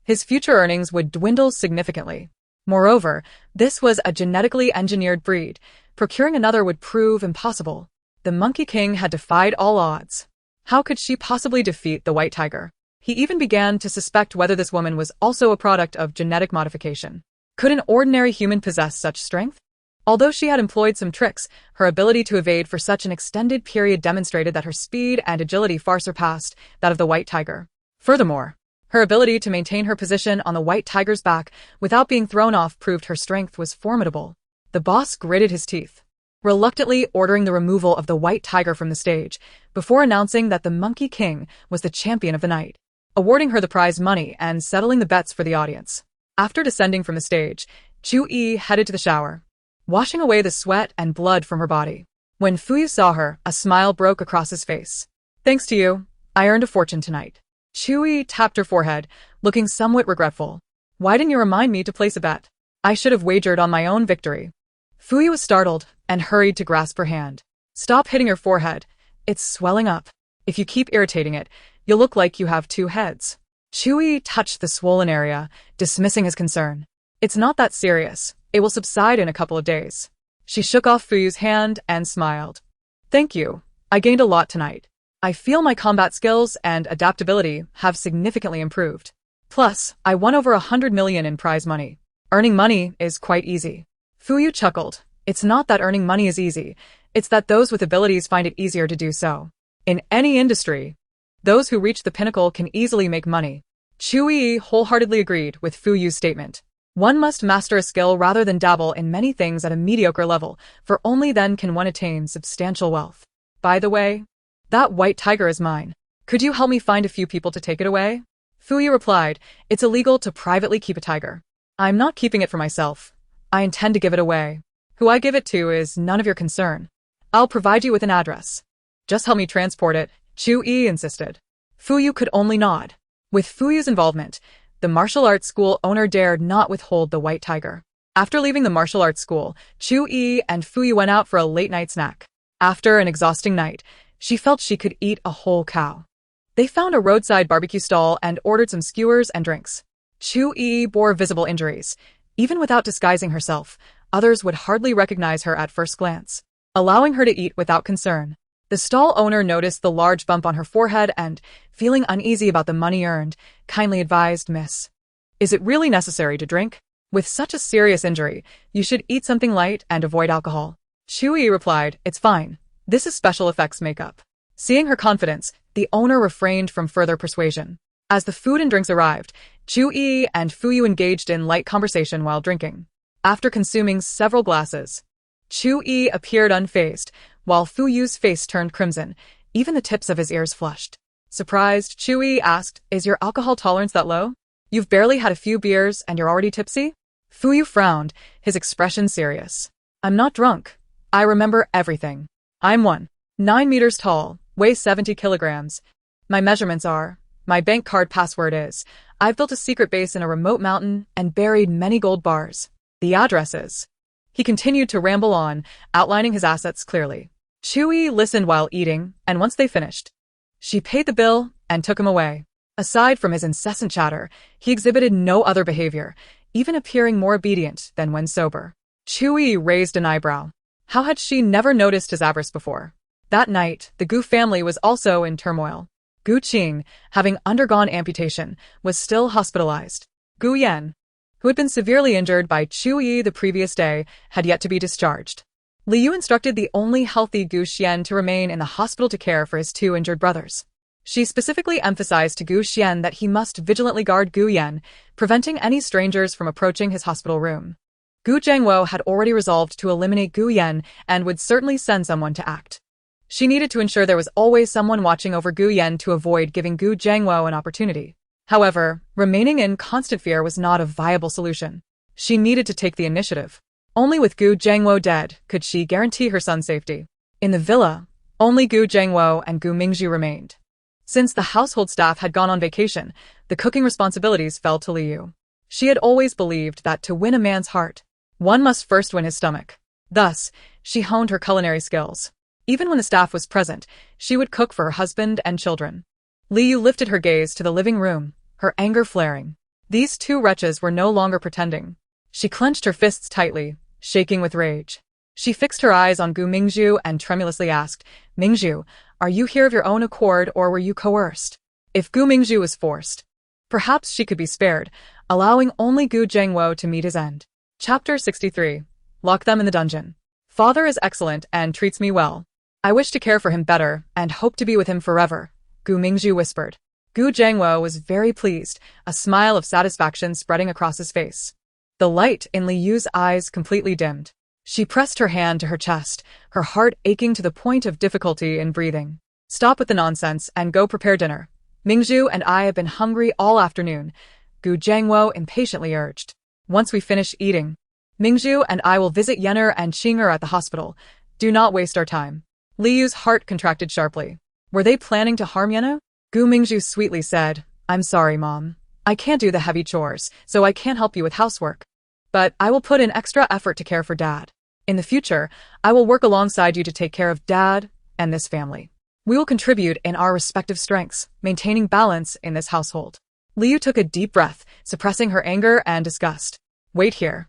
his future earnings would dwindle significantly. Moreover, this was a genetically engineered breed. Procuring another would prove impossible. The Monkey King had defied all odds. How could she possibly defeat the white tiger? He even began to suspect whether this woman was also a product of genetic modification. Could an ordinary human possess such strength? Although she had employed some tricks, her ability to evade for such an extended period demonstrated that her speed and agility far surpassed that of the white tiger. Furthermore, her ability to maintain her position on the white tiger's back without being thrown off proved her strength was formidable. The boss gritted his teeth, reluctantly ordering the removal of the white tiger from the stage, before announcing that the Monkey King was the champion of the night, awarding her the prize money and settling the bets for the audience. After descending from the stage, Chu Yiyi headed to the shower, washing away the sweat and blood from her body. When Fuyu saw her, a smile broke across his face. "Thanks to you, I earned a fortune tonight." Chu Yiyi tapped her forehead, looking somewhat regretful. "Why didn't you remind me to place a bet? I should have wagered on my own victory." Fu Yu was startled and hurried to grasp her hand. Stop hitting your forehead. It's swelling up. If you keep irritating it, you'll look like you have two heads. Chu Yiyi touched the swollen area, dismissing his concern. It's not that serious. It will subside in a couple of days. She shook off Fu Yu's hand and smiled. Thank you. I gained a lot tonight. I feel my combat skills and adaptability have significantly improved. Plus, I won over 100 million in prize money. Earning money is quite easy. Fu Yu chuckled. It's not that earning money is easy. It's that those with abilities find it easier to do so. In any industry, those who reach the pinnacle can easily make money. Chu Yiyi wholeheartedly agreed with Fu Yu's statement. One must master a skill rather than dabble in many things at a mediocre level, for only then can one attain substantial wealth. By the way, that white tiger is mine. Could you help me find a few people to take it away? Fu Yu replied, it's illegal to privately keep a tiger. I'm not keeping it for myself. I intend to give it away. Who I give it to is none of your concern. I'll provide you with an address. Just help me transport it, Chu Yiyi insisted. Fu Yu could only nod. With Fu Yu's involvement, the martial arts school owner dared not withhold the white tiger. After leaving the martial arts school, Chu Yiyi and Fu Yu went out for a late-night snack. After an exhausting night, she felt she could eat a whole cow. They found a roadside barbecue stall and ordered some skewers and drinks. Chu Yiyi bore visible injuries. Even without disguising herself, others would hardly recognize her at first glance, allowing her to eat without concern. The stall owner noticed the large bump on her forehead and, feeling uneasy about the money earned, kindly advised, Miss, is it really necessary to drink? With such a serious injury, you should eat something light and avoid alcohol. Chu Yiyi replied, it's fine. This is special effects makeup. Seeing her confidence, the owner refrained from further persuasion. As the food and drinks arrived, Chu Yiyi and Fu Yu engaged in light conversation while drinking. After consuming several glasses, Chu Yiyi appeared unfazed, while Fu Yu's face turned crimson, even the tips of his ears flushed. Surprised, Chu Yiyi asked, is your alcohol tolerance that low? You've barely had a few beers and you're already tipsy? Fu Yu frowned, his expression serious. I'm not drunk. I remember everything. I'm 1.9 meters tall, weigh 70 kilograms. My measurements are, my bank card password is, I've built a secret base in a remote mountain and buried many gold bars. The address is. He continued to ramble on, outlining his assets clearly. Chu Yiyi listened while eating, and once they finished, she paid the bill and took him away. Aside from his incessant chatter, he exhibited no other behavior, even appearing more obedient than when sober. Chu Yiyi raised an eyebrow. How had she never noticed his avarice before? That night, the Gu family was also in turmoil. Gu Qing, having undergone amputation, was still hospitalized. Gu Yan, who had been severely injured by Chu Yiyi the previous day, had yet to be discharged. Li Yu instructed the only healthy Gu Xian to remain in the hospital to care for his two injured brothers. She specifically emphasized to Gu Xian that he must vigilantly guard Gu Yan, preventing any strangers from approaching his hospital room. Gu Zhengwo had already resolved to eliminate Gu Yan and would certainly send someone to act. She needed to ensure there was always someone watching over Gu Yan to avoid giving Gu Zhengwo an opportunity. However, remaining in constant fear was not a viable solution. She needed to take the initiative. Only with Gu Zhengwo dead could she guarantee her son's safety. In the villa, only Gu Zhengwo and Gu Mingzhu remained. Since the household staff had gone on vacation, the cooking responsibilities fell to Li Yu. She had always believed that to win a man's heart, one must first win his stomach. Thus, she honed her culinary skills. Even when the staff was present, she would cook for her husband and children. Li Yu lifted her gaze to the living room, her anger flaring. These two wretches were no longer pretending. She clenched her fists tightly, shaking with rage. She fixed her eyes on Gu Mingzhu and tremulously asked, Mingzhu, are you here of your own accord or were you coerced? If Gu Mingzhu was forced, perhaps she could be spared, allowing only Gu Zhengwo to meet his end. Chapter 63. Lock them in the dungeon. Father is excellent and treats me well. I wish to care for him better and hope to be with him forever, Gu Mingzhu whispered. Gu Zhengwo was very pleased, a smile of satisfaction spreading across his face. The light in Li Yu's eyes completely dimmed. She pressed her hand to her chest, her heart aching to the point of difficulty in breathing. Stop with the nonsense and go prepare dinner. Mingzhu and I have been hungry all afternoon, Gu Zhengwo impatiently urged. Once we finish eating, Mingzhu and I will visit Yenner and Qing'er at the hospital. Do not waste our time. Li Yu's heart contracted sharply. Were they planning to harm Yenner? Gu Mingzhu sweetly said, I'm sorry, Mom. I can't do the heavy chores, so I can't help you with housework. But I will put in extra effort to care for Dad. In the future, I will work alongside you to take care of Dad and this family. We will contribute in our respective strengths, maintaining balance in this household. Liu took a deep breath, suppressing her anger and disgust. Wait here.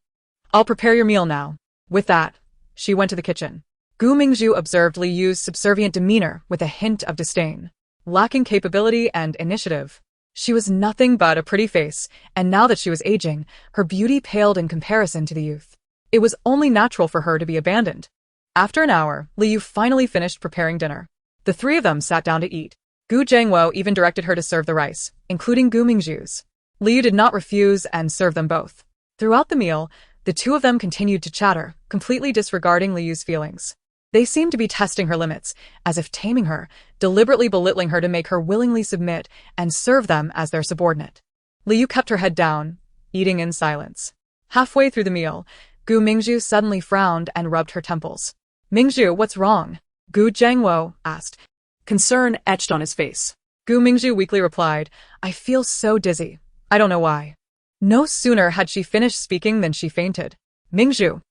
I'll prepare your meal now. With that, she went to the kitchen. Mingzhu observed Liu's subservient demeanor with a hint of disdain. Lacking capability and initiative, she was nothing but a pretty face, and now that she was aging, her beauty paled in comparison to the youth. It was only natural for her to be abandoned. After an hour, Liu finally finished preparing dinner. The three of them sat down to eat. Gu Zhangwo even directed her to serve the rice, including Mingzhu's. Liu did not refuse and served them both. Throughout the meal, the two of them continued to chatter, completely disregarding Liu's feelings. They seemed to be testing her limits, as if taming her, deliberately belittling her to make her willingly submit and serve them as their subordinate. Liu kept her head down, eating in silence. Halfway through the meal, Mingzhu suddenly frowned and rubbed her temples. Mingzhu, what's wrong? Gu Zhangwo asked. Concern etched on his face. Mingzhu weakly replied, I feel so dizzy. I don't know why. No sooner had she finished speaking than she fainted. Mingzhu.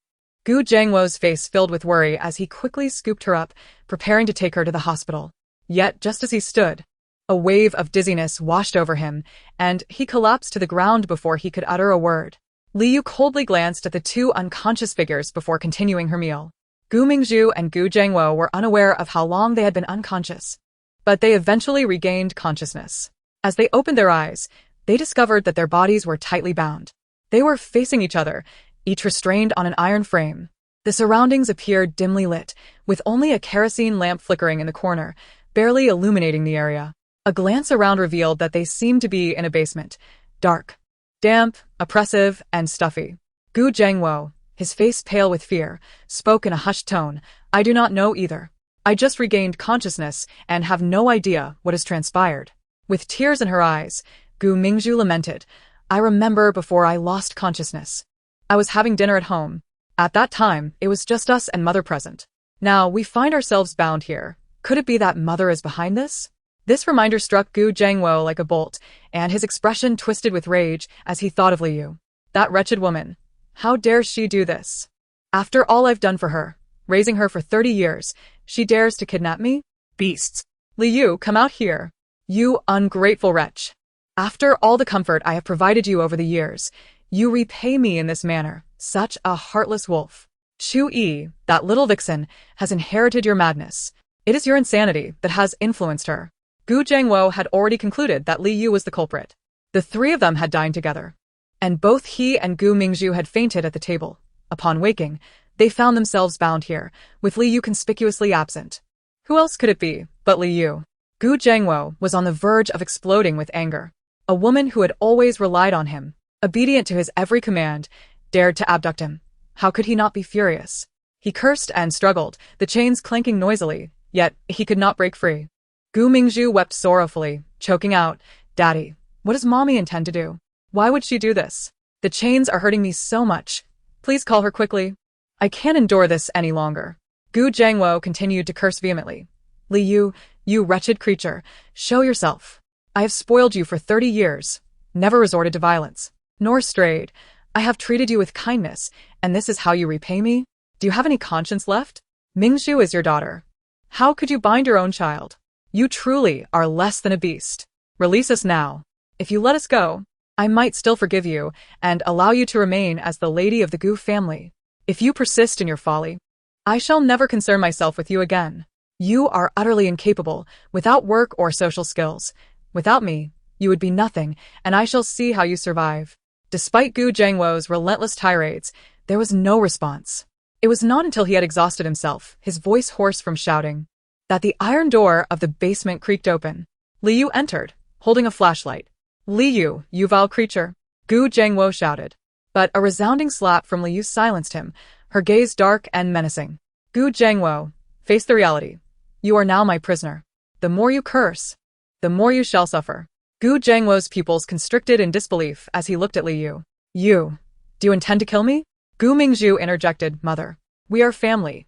Gu Zhangwo's face filled with worry as he quickly scooped her up, preparing to take her to the hospital. Yet, just as he stood, a wave of dizziness washed over him, and he collapsed to the ground before he could utter a word. Liu coldly glanced at the two unconscious figures before continuing her meal. Mingzhu and Gu Zhangwo were unaware of how long they had been unconscious, but they eventually regained consciousness. As they opened their eyes, they discovered that their bodies were tightly bound. They were facing each other, each restrained on an iron frame. The surroundings appeared dimly lit, with only a kerosene lamp flickering in the corner, barely illuminating the area. A glance around revealed that they seemed to be in a basement, dark, damp, oppressive, and stuffy. Gu Zhangwo, his face pale with fear, spoke in a hushed tone, I do not know either. I just regained consciousness and have no idea what has transpired. With tears in her eyes, Gu Mingzhu lamented, I remember before I lost consciousness. I was having dinner at home. At that time, it was just us and Mother present. Now, we find ourselves bound here. Could it be that Mother is behind this? This reminder struck Gu Zhangwo like a bolt, and his expression twisted with rage as he thought of Liu. That wretched woman. How dare she do this? After all I've done for her, raising her for 30 years, she dares to kidnap me? Beasts. Liu, come out here. You ungrateful wretch. After all the comfort I have provided you over the years, you repay me in this manner, such a heartless wolf. Chu Yiyi, that little vixen, has inherited your madness. It is your insanity that has influenced her. Gu Zhangwo had already concluded that Liu was the culprit. The three of them had dined together, and both he and Gu Mingzhu had fainted at the table. Upon waking, they found themselves bound here, with Liu conspicuously absent. Who else could it be but Liu? Gu Zhangwo was on the verge of exploding with anger. A woman who had always relied on him, obedient to his every command, dared to abduct him. How could he not be furious? He cursed and struggled, the chains clanking noisily, yet he could not break free. Gu Mingzhu wept sorrowfully, choking out, Daddy, what does Mommy intend to do? Why would she do this? The chains are hurting me so much. Please call her quickly. I can't endure this any longer. Gu Zhangwo continued to curse vehemently. Liu, you wretched creature, show yourself. I have spoiled you for 30 years, never resorted to violence, nor strayed. I have treated you with kindness, and this is how you repay me? Do you have any conscience left? Mingzhu is your daughter. How could you bind your own child? You truly are less than a beast. Release us now. If you let us go, I might still forgive you and allow you to remain as the lady of the Gu family. If you persist in your folly, I shall never concern myself with you again. You are utterly incapable, without work or social skills. Without me, you would be nothing, and I shall see how you survive. Despite Gu Zhangwo's relentless tirades, there was no response. It was not until he had exhausted himself, his voice hoarse from shouting, that the iron door of the basement creaked open. Liu entered, holding a flashlight. Liu, you vile creature, Gu Zhangwo shouted. But a resounding slap from Liu silenced him, her gaze dark and menacing. Gu Zhangwo, face the reality. You are now my prisoner. The more you curse, the more you shall suffer. Gu Zhangwo's pupils constricted in disbelief as he looked at Liu. You, do you intend to kill me? Gu Mingzhu interjected, Mother, we are family.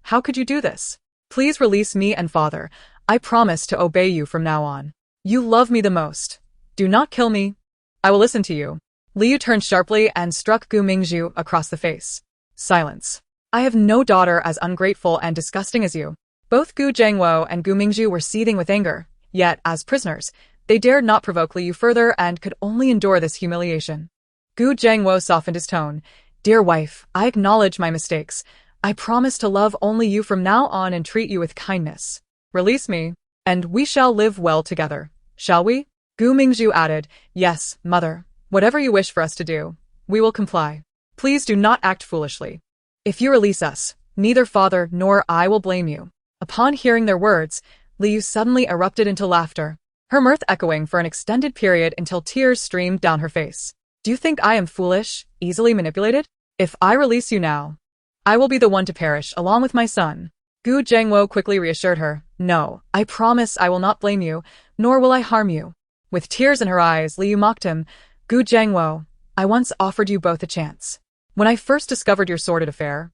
How could you do this? Please release me and Father. I promise to obey you from now on. You love me the most. Do not kill me. I will listen to you. Liu turned sharply and struck Gu Mingzhu across the face. Silence. I have no daughter as ungrateful and disgusting as you. Both Gu Zhangwo and Gu Mingzhu were seething with anger, yet, as prisoners, they dared not provoke Li Yu further and could only endure this humiliation. Gu Zhangwo softened his tone. Dear wife, I acknowledge my mistakes. I promise to love only you from now on and treat you with kindness. Release me, and we shall live well together. Shall we? Gu Mingzhu added, Yes, mother. Whatever you wish for us to do, we will comply. Please do not act foolishly. If you release us, neither father nor I will blame you. Upon hearing their words, Li Yu suddenly erupted into laughter, her mirth echoing for an extended period until tears streamed down her face. Do you think I am foolish, easily manipulated? If I release you now, I will be the one to perish along with my son. Gu Zhangwo quickly reassured her. No, I promise I will not blame you, nor will I harm you. With tears in her eyes, Li Yu mocked him. Gu Zhangwo, I once offered you both a chance. When I first discovered your sordid affair,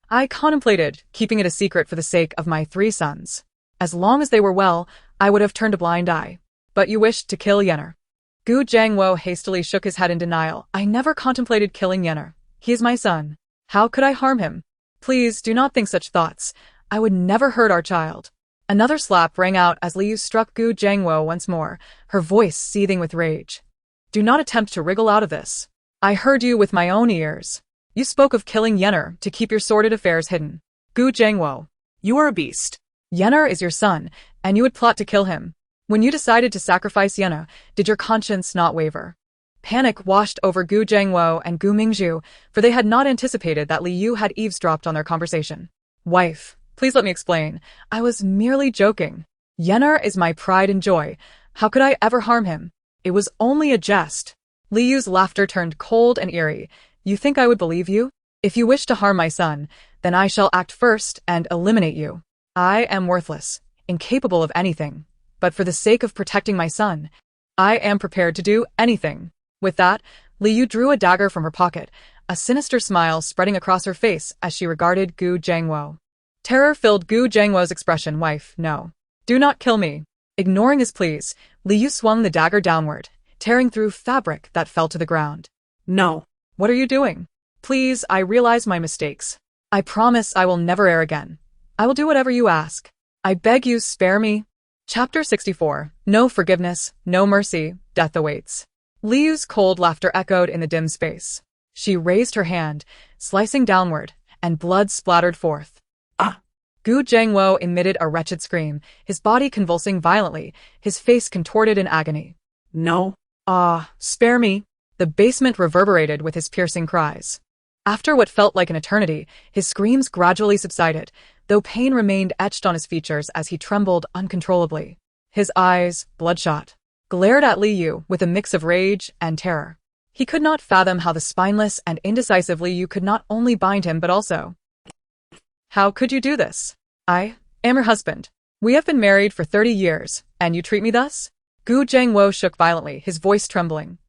I contemplated keeping it a secret for the sake of my 3 sons. As long as they were well, I would have turned a blind eye. But you wished to kill Yenner. Gu Zhangwo hastily shook his head in denial. I never contemplated killing Yenner. He is my son. How could I harm him? Please do not think such thoughts. I would never hurt our child. Another slap rang out as Li Yu struck Gu Zhangwo once more, her voice seething with rage. Do not attempt to wriggle out of this. I heard you with my own ears. You spoke of killing Yenner to keep your sordid affairs hidden. Gu Zhangwo, you are a beast. Yenner is your son, and you would plot to kill him. When you decided to sacrifice Yenner, did your conscience not waver? Panic washed over Gu Zhangwo and Gu Mingzhu, for they had not anticipated that Li Yu had eavesdropped on their conversation. Wife, please let me explain. I was merely joking. Yenner is my pride and joy. How could I ever harm him? It was only a jest. Li Yu's laughter turned cold and eerie. You think I would believe you? If you wish to harm my son, then I shall act first and eliminate you. I am worthless, incapable of anything. But for the sake of protecting my son, I am prepared to do anything. With that, Li Yu drew a dagger from her pocket, a sinister smile spreading across her face as she regarded Gu Zhangwo. Terror filled Gu Zhangwo's expression. Wife, no. Do not kill me. Ignoring his pleas, Li Yu swung the dagger downward, tearing through fabric that fell to the ground. No. What are you doing? Please, I realize my mistakes. I promise I will never err again. I will do whatever you ask. I beg you, spare me. Chapter 64. No forgiveness, no mercy, death awaits. Li Yu's cold laughter echoed in the dim space. She raised her hand, slicing downward, and blood splattered forth. Ah! Gu Zhangwo emitted a wretched scream, his body convulsing violently, his face contorted in agony. No. Ah, spare me. The basement reverberated with his piercing cries. After what felt like an eternity, his screams gradually subsided, though pain remained etched on his features as he trembled uncontrollably. His eyes, bloodshot, glared at Li Yu with a mix of rage and terror. He could not fathom how the spineless and indecisive Li Yu could not only bind him but also... How could you do this? I am your husband. We have been married for 30 years, and you treat me thus? Gu Zhangwo shook violently, his voice trembling.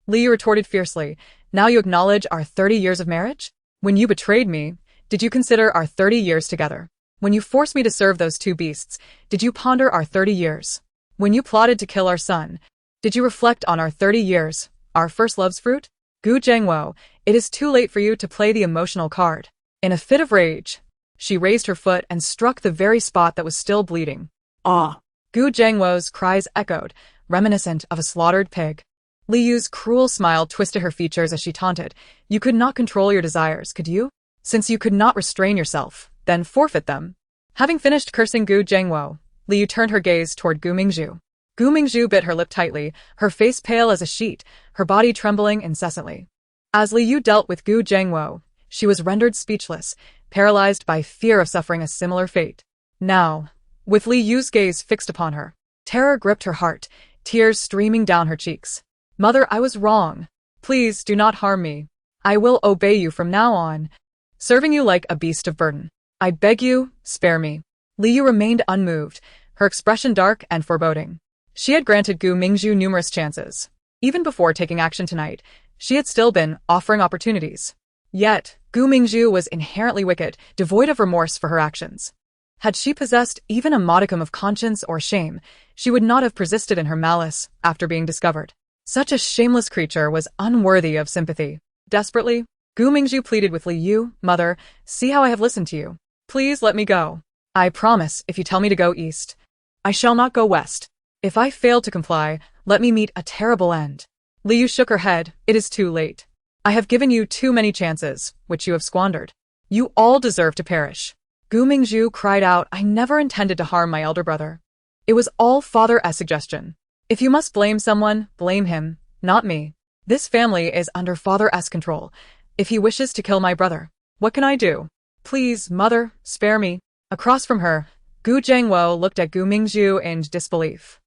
Li Yu retorted fiercely, Now you acknowledge our 30 years of marriage? When you betrayed me, did you consider our 30 years together? When you forced me to serve those 2 beasts, did you ponder our 30 years? When you plotted to kill our son, did you reflect on our 30 years, our first love's fruit? Gu Zhangwo, it is too late for you to play the emotional card. In a fit of rage, she raised her foot and struck the very spot that was still bleeding. Ah! Gu Zhangwo's cries echoed, reminiscent of a slaughtered pig. Li Yu's cruel smile twisted her features as she taunted. You could not control your desires, could you? Since you could not restrain yourself, then forfeit them. Having finished cursing Gu Zhangwo, Li Yu turned her gaze toward Gu Mingzhu. Gu Mingzhu bit her lip tightly, her face pale as a sheet, her body trembling incessantly. As Li Yu dealt with Gu Zhangwo, she was rendered speechless, paralyzed by fear of suffering a similar fate. Now, with Li Yu's gaze fixed upon her, terror gripped her heart, tears streaming down her cheeks. Mother, I was wrong. Please do not harm me. I will obey you from now on, serving you like a beast of burden. I beg you, spare me. Li Yu remained unmoved, her expression dark and foreboding. She had granted Gu Mingzhu numerous chances. Even before taking action tonight, she had still been offering opportunities. Yet, Gu Mingzhu was inherently wicked, devoid of remorse for her actions. Had she possessed even a modicum of conscience or shame, she would not have persisted in her malice after being discovered. Such a shameless creature was unworthy of sympathy. Desperately, Gu Mingzhu pleaded with Li Yu, "Mother, see how I have listened to you. Please let me go. I promise if you tell me to go east, I shall not go west. If I fail to comply, let me meet a terrible end." Li Yu shook her head. "It is too late. I have given you too many chances, which you have squandered. You all deserve to perish." Gu Mingzhu cried out, "I never intended to harm my elder brother. It was all Father's suggestion. If you must blame someone, blame him, not me. This family is under Father's control. If he wishes to kill my brother, what can I do? Please, Mother, spare me." Across from her, Gu Zhengwo looked at Gu Mingzhu in disbelief.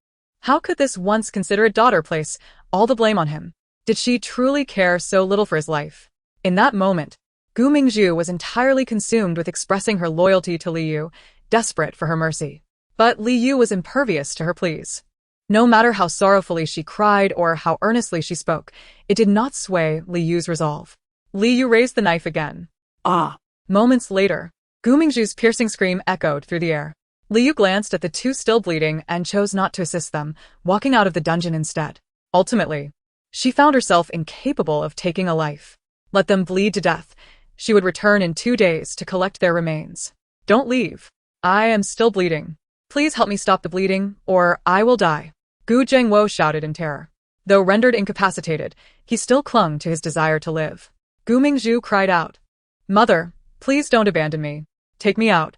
How could this once considerate daughter place all the blame on him? Did she truly care so little for his life? In that moment, Gu Mingzhu was entirely consumed with expressing her loyalty to Li Yu, desperate for her mercy. But Li Yu was impervious to her pleas. No matter how sorrowfully she cried or how earnestly she spoke, it did not sway Li Yu's resolve. Li Yu raised the knife again. Ah! Moments later, Gu Mingzhu's piercing scream echoed through the air. Li Yu glanced at the two still bleeding and chose not to assist them, walking out of the dungeon instead. Ultimately, she found herself incapable of taking a life. Let them bleed to death. She would return in 2 days to collect their remains. "Don't leave. I am still bleeding. Please help me stop the bleeding, or I will die," Gu Zhengwo shouted in terror. Though rendered incapacitated, he still clung to his desire to live. Gu Mingzhu cried out, "Mother, please don't abandon me. Take me out.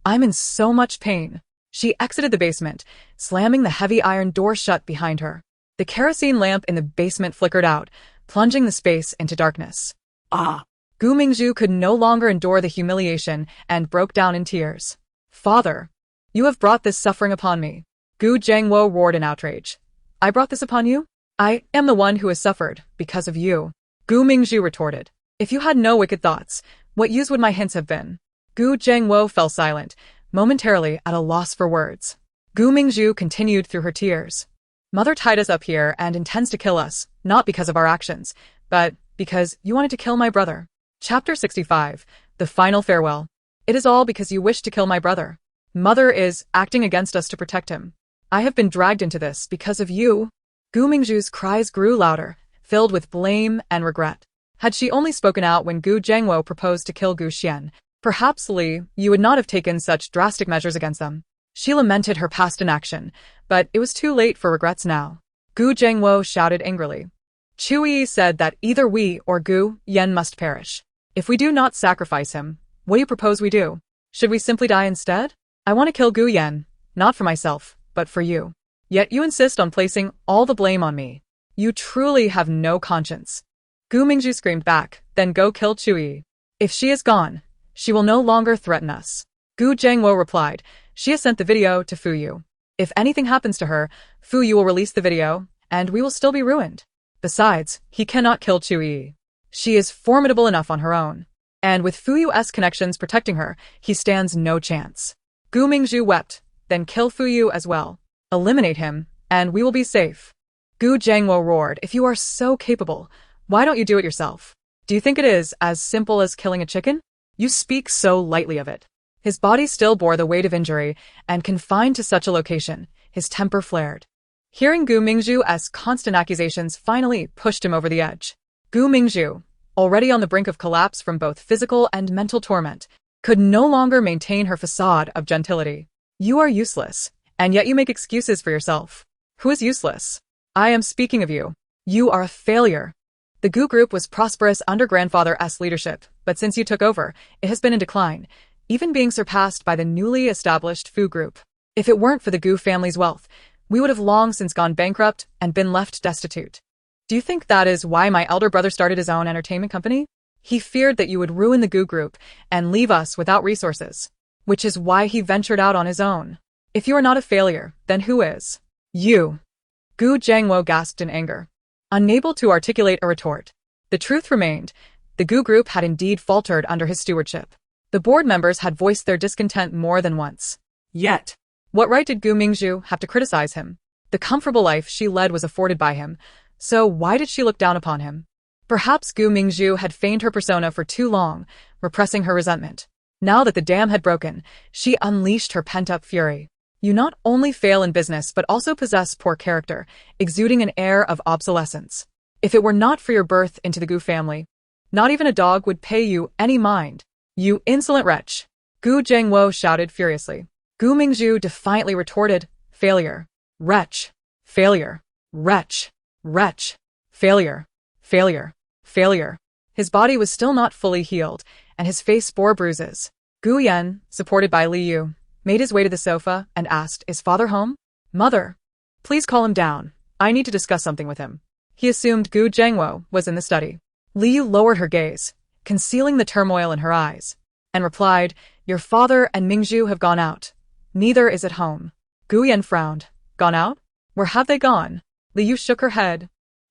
I'm in so much pain." She exited the basement, slamming the heavy iron door shut behind her. The kerosene lamp in the basement flickered out, plunging the space into darkness. Ah! Gu Mingzhu could no longer endure the humiliation and broke down in tears. "Father, you have brought this suffering upon me." Gu Zhengwo roared in outrage. "I brought this upon you? I am the one who has suffered because of you," Gu Mingzhu retorted. "If you had no wicked thoughts, what use would my hints have been?" Gu Zhengwo fell silent, momentarily at a loss for words. Gu Mingzhu continued through her tears. "Mother tied us up here and intends to kill us, not because of our actions, but because you wanted to kill my brother." Chapter 65, The Final Farewell. "It is all because you wish to kill my brother. Mother is acting against us to protect him. I have been dragged into this because of you." Gu Mingzhu's cries grew louder, filled with blame and regret. Had she only spoken out when Gu Zhengwo proposed to kill Gu Xian, perhaps Li Yu would not have taken such drastic measures against them. She lamented her past inaction, but it was too late for regrets now. Gu Zhengwo shouted angrily. "Chu Yiyi said that either we or Gu Yan must perish. If we do not sacrifice him, what do you propose we do? Should we simply die instead? I want to kill Gu Yan, not for myself, but for you. Yet you insist on placing all the blame on me. You truly have no conscience." Gu Mingzhu screamed back, "Then go kill Chu Yiyi. If she is gone, she will no longer threaten us." Gu Zhengwo replied, "She has sent the video to Fu Yu. If anything happens to her, Fu Yu will release the video, and we will still be ruined. Besides, he cannot kill Chu Yiyi. She is formidable enough on her own. And with Fu Yu's connections protecting her, he stands no chance." Gu Mingzhu wept, "Then kill Fu Yu as well. Eliminate him, and we will be safe." Gu Zhengwo roared, "If you are so capable, why don't you do it yourself? Do you think it is as simple as killing a chicken? You speak so lightly of it." His body still bore the weight of injury, and confined to such a location, his temper flared. Hearing Gu Mingzhu's constant accusations finally pushed him over the edge. Gu Mingzhu, already on the brink of collapse from both physical and mental torment, could no longer maintain her facade of gentility. "You are useless, and yet you make excuses for yourself. Who is useless? I am speaking of you. You are a failure. The Gu Group was prosperous under grandfather's leadership, but since you took over, it has been in decline, even being surpassed by the newly established Fu Group. If it weren't for the Gu family's wealth, we would have long since gone bankrupt and been left destitute. Do you think that is why my elder brother started his own entertainment company? He feared that you would ruin the Gu Group and leave us without resources, which is why he ventured out on his own. If you are not a failure, then who is?" "You." Gu Zhengwo gasped in anger. Unable to articulate a retort, the truth remained. The Gu Group had indeed faltered under his stewardship. The board members had voiced their discontent more than once. Yet, what right did Gu Mingzhu have to criticize him? The comfortable life she led was afforded by him, so why did she look down upon him? Perhaps Gu Mingzhu had feigned her persona for too long, repressing her resentment. Now that the dam had broken, she unleashed her pent-up fury. "You not only fail in business but also possess poor character, exuding an air of obsolescence. If it were not for your birth into the Gu family, Not even a dog would pay you any mind. You insolent wretch. Gu Zhengwo shouted furiously. Gu Mingzhu defiantly retorted, failure. Wretch. Failure. Wretch. Wretch. Failure. Failure. Failure. His body was still not fully healed, and his face bore bruises. Gu Yan, supported by Li Yu, made his way to the sofa and asked, "Is father home?" "Mother, please call him down. I need to discuss something with him." He assumed Gu Zhengwo was in the study. Li Yu lowered her gaze, concealing the turmoil in her eyes, and replied, "Your father and Mingzhu have gone out. Neither is at home." Gu Yan frowned. "Gone out? Where have they gone?" Li Yu shook her head.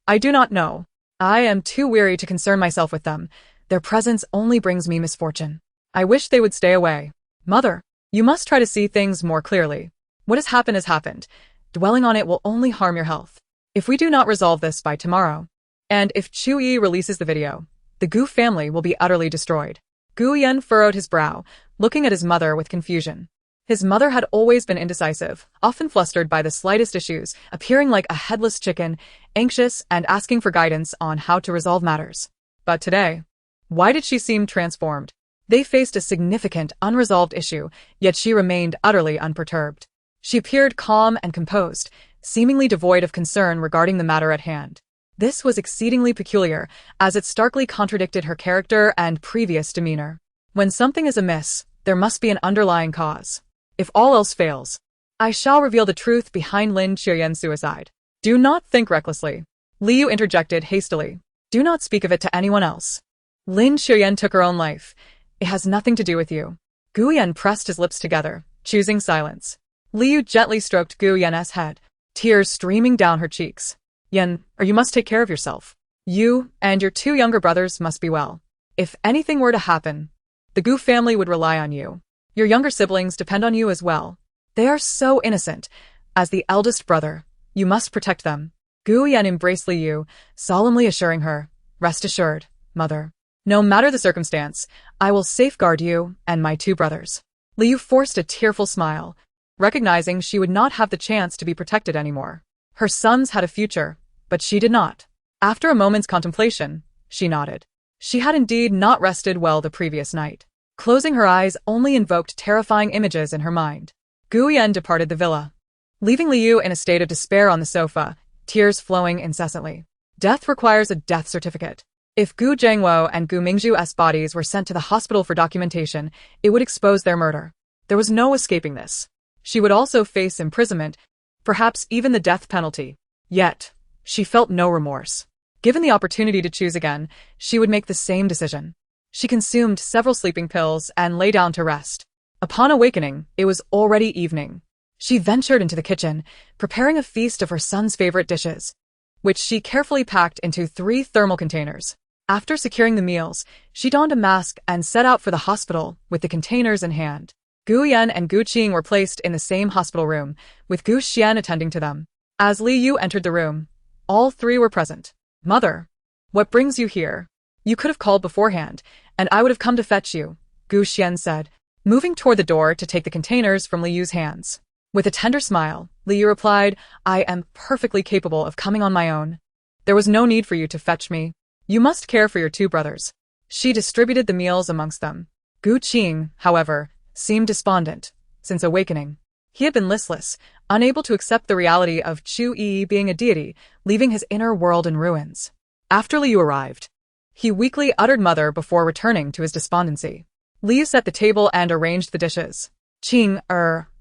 "I do not know. I am too weary to concern myself with them. Their presence only brings me misfortune. I wish they would stay away." "Mother, you must try to see things more clearly. What has happened. Dwelling on it will only harm your health. If we do not resolve this by tomorrow, and if Chu Yiyi releases the video, the Gu family will be utterly destroyed." Gu Yan furrowed his brow, looking at his mother with confusion. His mother had always been indecisive, often flustered by the slightest issues, appearing like a headless chicken, anxious and asking for guidance on how to resolve matters. But today, why did she seem transformed? They faced a significant, unresolved issue, yet she remained utterly unperturbed. She appeared calm and composed, seemingly devoid of concern regarding the matter at hand. This was exceedingly peculiar, as it starkly contradicted her character and previous demeanor. When something is amiss, there must be an underlying cause. If all else fails, I shall reveal the truth behind Lin Qiuyan's suicide. Do not think recklessly. Li Yu interjected hastily. Do not speak of it to anyone else. Lin Qiuyan took her own life. It has nothing to do with you. Gu Yan pressed his lips together, choosing silence. Li Yu gently stroked Gu Yan's head, tears streaming down her cheeks. "Yan, or you must take care of yourself. You and your 2 younger brothers must be well. If anything were to happen, the Gu family would rely on you. Your younger siblings depend on you as well. They are so innocent. As the eldest brother, you must protect them." Gu Yan embraced Li Yu, solemnly assuring her, "Rest assured, mother. No matter the circumstance, I will safeguard you and my 2 brothers." Li Yu forced a tearful smile, recognizing she would not have the chance to be protected anymore. Her sons had a future, but she did not. After a moment's contemplation, she nodded. She had indeed not rested well the previous night. Closing her eyes only invoked terrifying images in her mind. Gu Yan departed the villa, leaving Li Yu in a state of despair on the sofa, tears flowing incessantly. Death requires a death certificate. If Gu Zhengwo and Gu Mingzhu's bodies were sent to the hospital for documentation, it would expose their murder. There was no escaping this. She would also face imprisonment, perhaps even the death penalty. Yet, she felt no remorse. Given the opportunity to choose again, she would make the same decision. She consumed several sleeping pills and lay down to rest. Upon awakening, it was already evening. She ventured into the kitchen, preparing a feast of her son's favorite dishes, which she carefully packed into 3 thermal containers. After securing the meals, she donned a mask and set out for the hospital with the containers in hand. Gu Yan and Gu Qing were placed in the same hospital room, with Gu Xian attending to them. As Li Yu entered the room, all 3 were present. "Mother, what brings you here? You could have called beforehand, and I would have come to fetch you," Gu Xian said, moving toward the door to take the containers from Li Yu's hands. With a tender smile, Li Yu replied, "I am perfectly capable of coming on my own. There was no need for you to fetch me. You must care for your 2 brothers." She distributed the meals amongst them. Gu Qing, however, seemed despondent. Since awakening, he had been listless, unable to accept the reality of Chu Yiyi being a deity, leaving his inner world in ruins. After Li Yu arrived, he weakly uttered "mother" before returning to his despondency. Li Yu set the table and arranged the dishes. "Qing,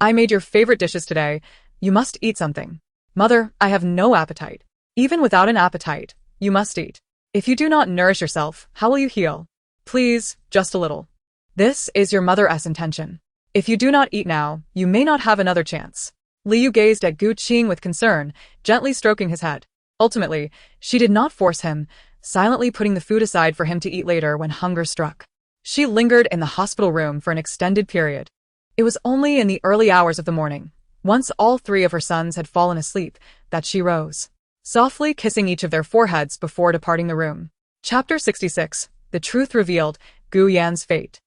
I made your favorite dishes today. You must eat something." "Mother, I have no appetite." "Even without an appetite, you must eat. If you do not nourish yourself, how will you heal? Please, just a little. This is your mother's intention. If you do not eat now, you may not have another chance." Li Yu gazed at Gu Qing with concern, gently stroking his head. Ultimately, she did not force him, silently putting the food aside for him to eat later when hunger struck. She lingered in the hospital room for an extended period. It was only in the early hours of the morning, once all 3 of her sons had fallen asleep, that she rose, softly kissing each of their foreheads before departing the room. Chapter 66. The Truth Revealed, Gu Yan's Fate.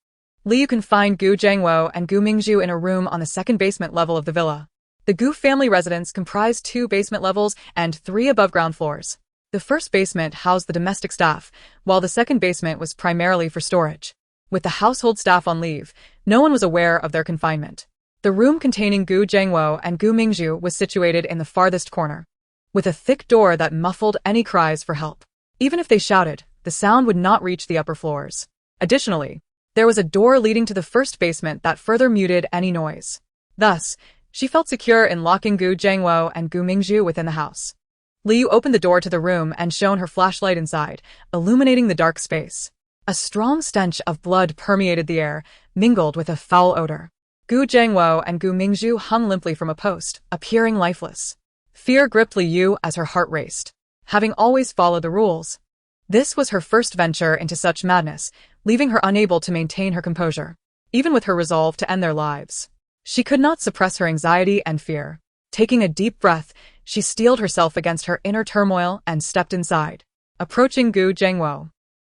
Li Yu confined Gu Zhengwo and Gu Mingzhu in a room on the 2nd basement level of the villa. The Gu family residence comprised 2 basement levels and 3 above-ground floors. The first basement housed the domestic staff, while the second basement was primarily for storage. With the household staff on leave, no one was aware of their confinement. The room containing Gu Jiangwo and Gu Mingzhu was situated in the farthest corner, with a thick door that muffled any cries for help. Even if they shouted, the sound would not reach the upper floors. Additionally, there was a door leading to the first basement that further muted any noise. Thus, she felt secure in locking Gu Jiangwo and Gu Mingzhu within the house. Liu opened the door to the room and shone her flashlight inside, illuminating the dark space. A strong stench of blood permeated the air, mingled with a foul odor. Gu Jiangwo and Gu Mingzhu hung limply from a post, appearing lifeless. Fear gripped Liu as her heart raced. Having always followed the rules, this was her first venture into such madness, leaving her unable to maintain her composure. Even with her resolve to end their lives, she could not suppress her anxiety and fear. Taking a deep breath, she steeled herself against her inner turmoil and stepped inside. Approaching Gu Jiangwo,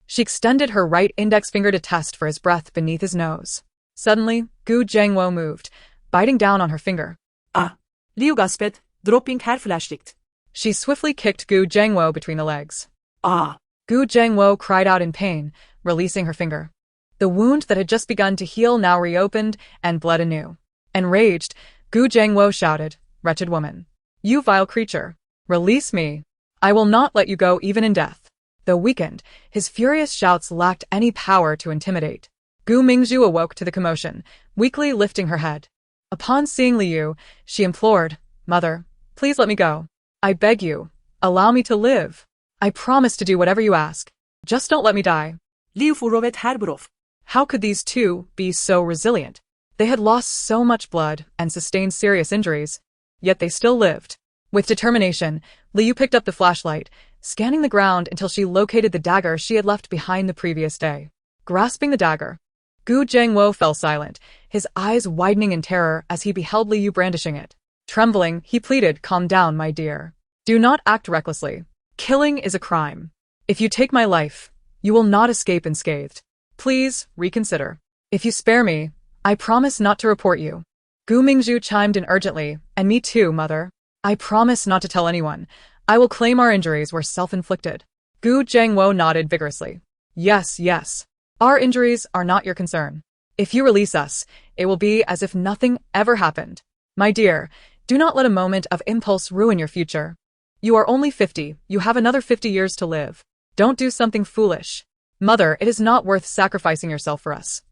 she extended her right index finger to test for his breath beneath his nose. Suddenly, Gu Jiangwo moved, biting down on her finger. Ah! Liu gasped, dropping her flashlight. She swiftly kicked Gu Jiangwo between the legs. Ah! Gu Jiangwo cried out in pain, releasing her finger. The wound that had just begun to heal now reopened and bled anew. Enraged, Gu Jiangwo shouted, "Wretched woman! You vile creature! Release me! I will not let you go even in death." Though weakened, his furious shouts lacked any power to intimidate. Gu Mingzhu awoke to the commotion, weakly lifting her head. Upon seeing Liu, she implored, "Mother, please let me go. I beg you, allow me to live. I promise to do whatever you ask. Just don't let me die." Liu furrowed her brow. How could these two be so resilient? They had lost so much blood and sustained serious injuries, yet they still lived. With determination, Liu picked up the flashlight, scanning the ground until she located the dagger she had left behind the previous day. Grasping the dagger, Gu Jiangwo fell silent, his eyes widening in terror as he beheld Liu brandishing it. Trembling, he pleaded, "Calm down, my dear. Do not act recklessly. Killing is a crime. If you take my life, you will not escape unscathed. Please, reconsider. If you spare me, I promise not to report you." Gu Mingzhu chimed in urgently, "And me too, mother. I promise not to tell anyone. I will claim our injuries were self-inflicted." Gu Jiangwo nodded vigorously. "Yes, yes. Our injuries are not your concern. If you release us, it will be as if nothing ever happened. My dear, do not let a moment of impulse ruin your future. You are only 50, you have another 50 years to live. Don't do something foolish. Mother, it is not worth sacrificing yourself for us.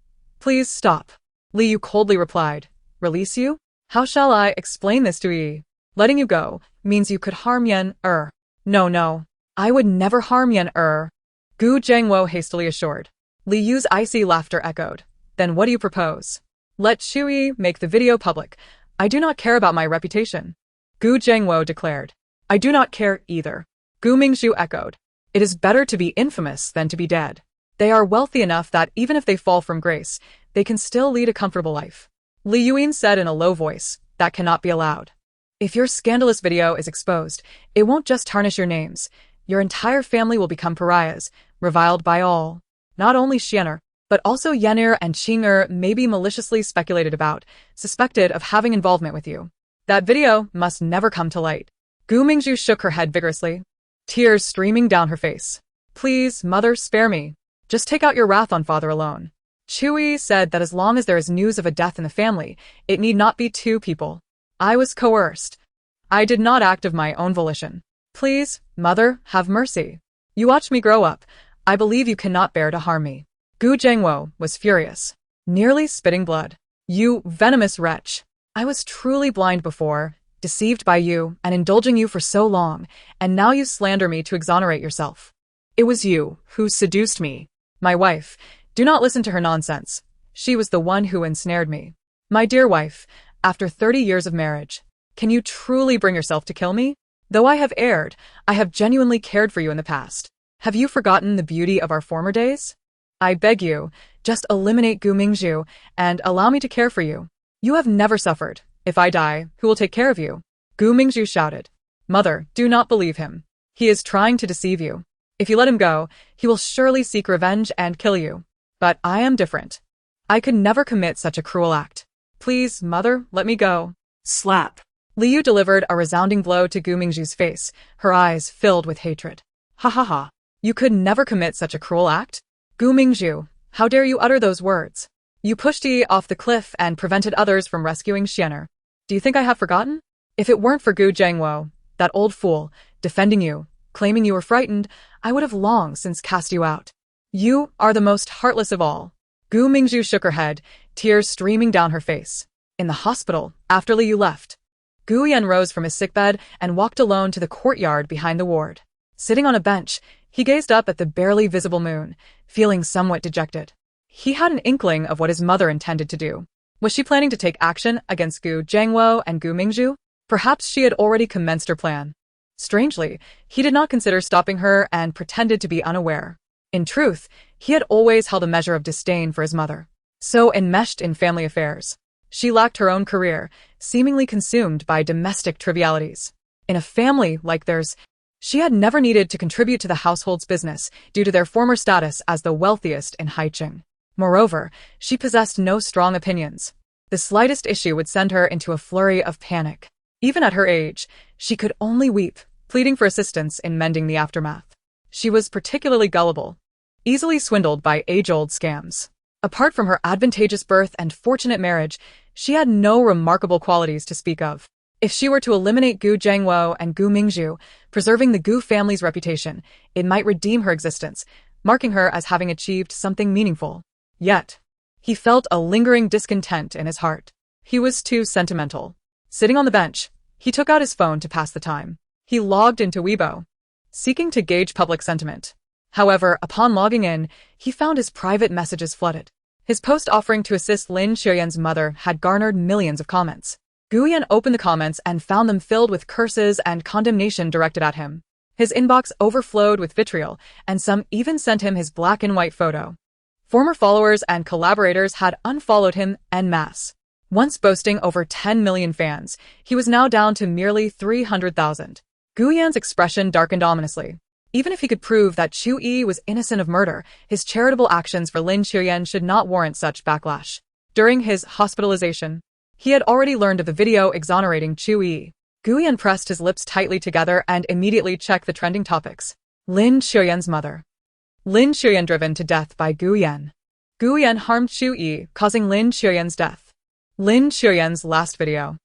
Please stop." Liu coldly replied, "Release you? How shall I explain this to Yi? Letting you go means you could harm Yen-er. No, I would never harm Yen-er," Gu Jiangwo hastily assured. Liu's icy laughter echoed. "Then what do you propose? Let Chu Yiyi make the video public. I do not care about my reputation," Gu Jiangwo declared. "I do not care either," Gu Mingzhu echoed. "It is better to be infamous than to be dead. They are wealthy enough that even if they fall from grace, they can still lead a comfortable life." Li Yuan said in a low voice, "That cannot be allowed. If your scandalous video is exposed, it won't just tarnish your names. Your entire family will become pariahs, reviled by all. Not only Xianer, but also Yen'er and Qing'er may be maliciously speculated about, suspected of having involvement with you. That video must never come to light." Gu Mingzhu shook her head vigorously, tears streaming down her face. "Please, mother, spare me. Just take out your wrath on father alone." Chu Yiyi said that as long as there is news of a death in the family, it need not be two people. "I was coerced. I did not act of my own volition. Please, mother, have mercy. You watched me grow up. I believe you cannot bear to harm me." Gu Jiangwo was furious, nearly spitting blood. "You venomous wretch. I was truly blind before, deceived by you and indulging you for so long, and now you slander me to exonerate yourself. It was you who seduced me. My wife, do not listen to her nonsense. She was the one who ensnared me. My dear wife, after 30 years of marriage, can you truly bring yourself to kill me? Though I have erred, I have genuinely cared for you in the past. Have you forgotten the beauty of our former days? I beg you, just eliminate Gu Mingzhu and allow me to care for you. You have never suffered. If I die, who will take care of you?" Gu Mingzhu shouted. "Mother, do not believe him. He is trying to deceive you. If you let him go, he will surely seek revenge and kill you. But I am different. I could never commit such a cruel act. Please, mother, let me go." Slap. Liu delivered a resounding blow to Gu Mingzhu's face, her eyes filled with hatred. Ha ha ha. You could never commit such a cruel act? Gu Mingzhu, how dare you utter those words? You pushed Yi off the cliff and prevented others from rescuing Xianer. Do you think I have forgotten? If it weren't for Gu Zhengwo, that old fool, defending you, claiming you were frightened, I would have long since cast you out. You are the most heartless of all. Gu Mingzhu shook her head, tears streaming down her face. In the hospital, after Li Yu left, Gu Yan rose from his sickbed and walked alone to the courtyard behind the ward. Sitting on a bench, he gazed up at the barely visible moon, feeling somewhat dejected. He had an inkling of what his mother intended to do. Was she planning to take action against Gu Zhengwo and Gu Mingzhu? Perhaps she had already commenced her plan. Strangely, he did not consider stopping her and pretended to be unaware. In truth, he had always held a measure of disdain for his mother. So enmeshed in family affairs, she lacked her own career, seemingly consumed by domestic trivialities. In a family like theirs, she had never needed to contribute to the household's business due to their former status as the wealthiest in Haicheng. Moreover, she possessed no strong opinions. The slightest issue would send her into a flurry of panic. Even at her age, she could only weep, pleading for assistance in mending the aftermath. She was particularly gullible, easily swindled by age-old scams. Apart from her advantageous birth and fortunate marriage, she had no remarkable qualities to speak of. If she were to eliminate Gu Zhengwo and Gu Mingzhu, preserving the Gu family's reputation, it might redeem her existence, marking her as having achieved something meaningful. Yet, he felt a lingering discontent in his heart. He was too sentimental. Sitting on the bench, he took out his phone to pass the time. He logged into Weibo, seeking to gauge public sentiment. However, upon logging in, he found his private messages flooded. His post offering to assist Lin Xiaoyan's mother had garnered millions of comments. Gu Yan opened the comments and found them filled with curses and condemnation directed at him. His inbox overflowed with vitriol, and some even sent him his black and white photo. Former followers and collaborators had unfollowed him en masse. Once boasting over 10 million fans, he was now down to merely 300,000. Gu Yan's expression darkened ominously. Even if he could prove that Chu Yiyi was innocent of murder, his charitable actions for Lin Xiaoyan should not warrant such backlash. During his hospitalization, he had already learned of the video exonerating Chu Yiyi. Gu Yan pressed his lips tightly together and immediately checked the trending topics. Lin Xiaoyan's mother. Lin Xiaoyan driven to death by Gu Yan. Gu Yan harmed Chu Yiyi, causing Lin Xiaoyan's death. Lin Xiaoyan's last video.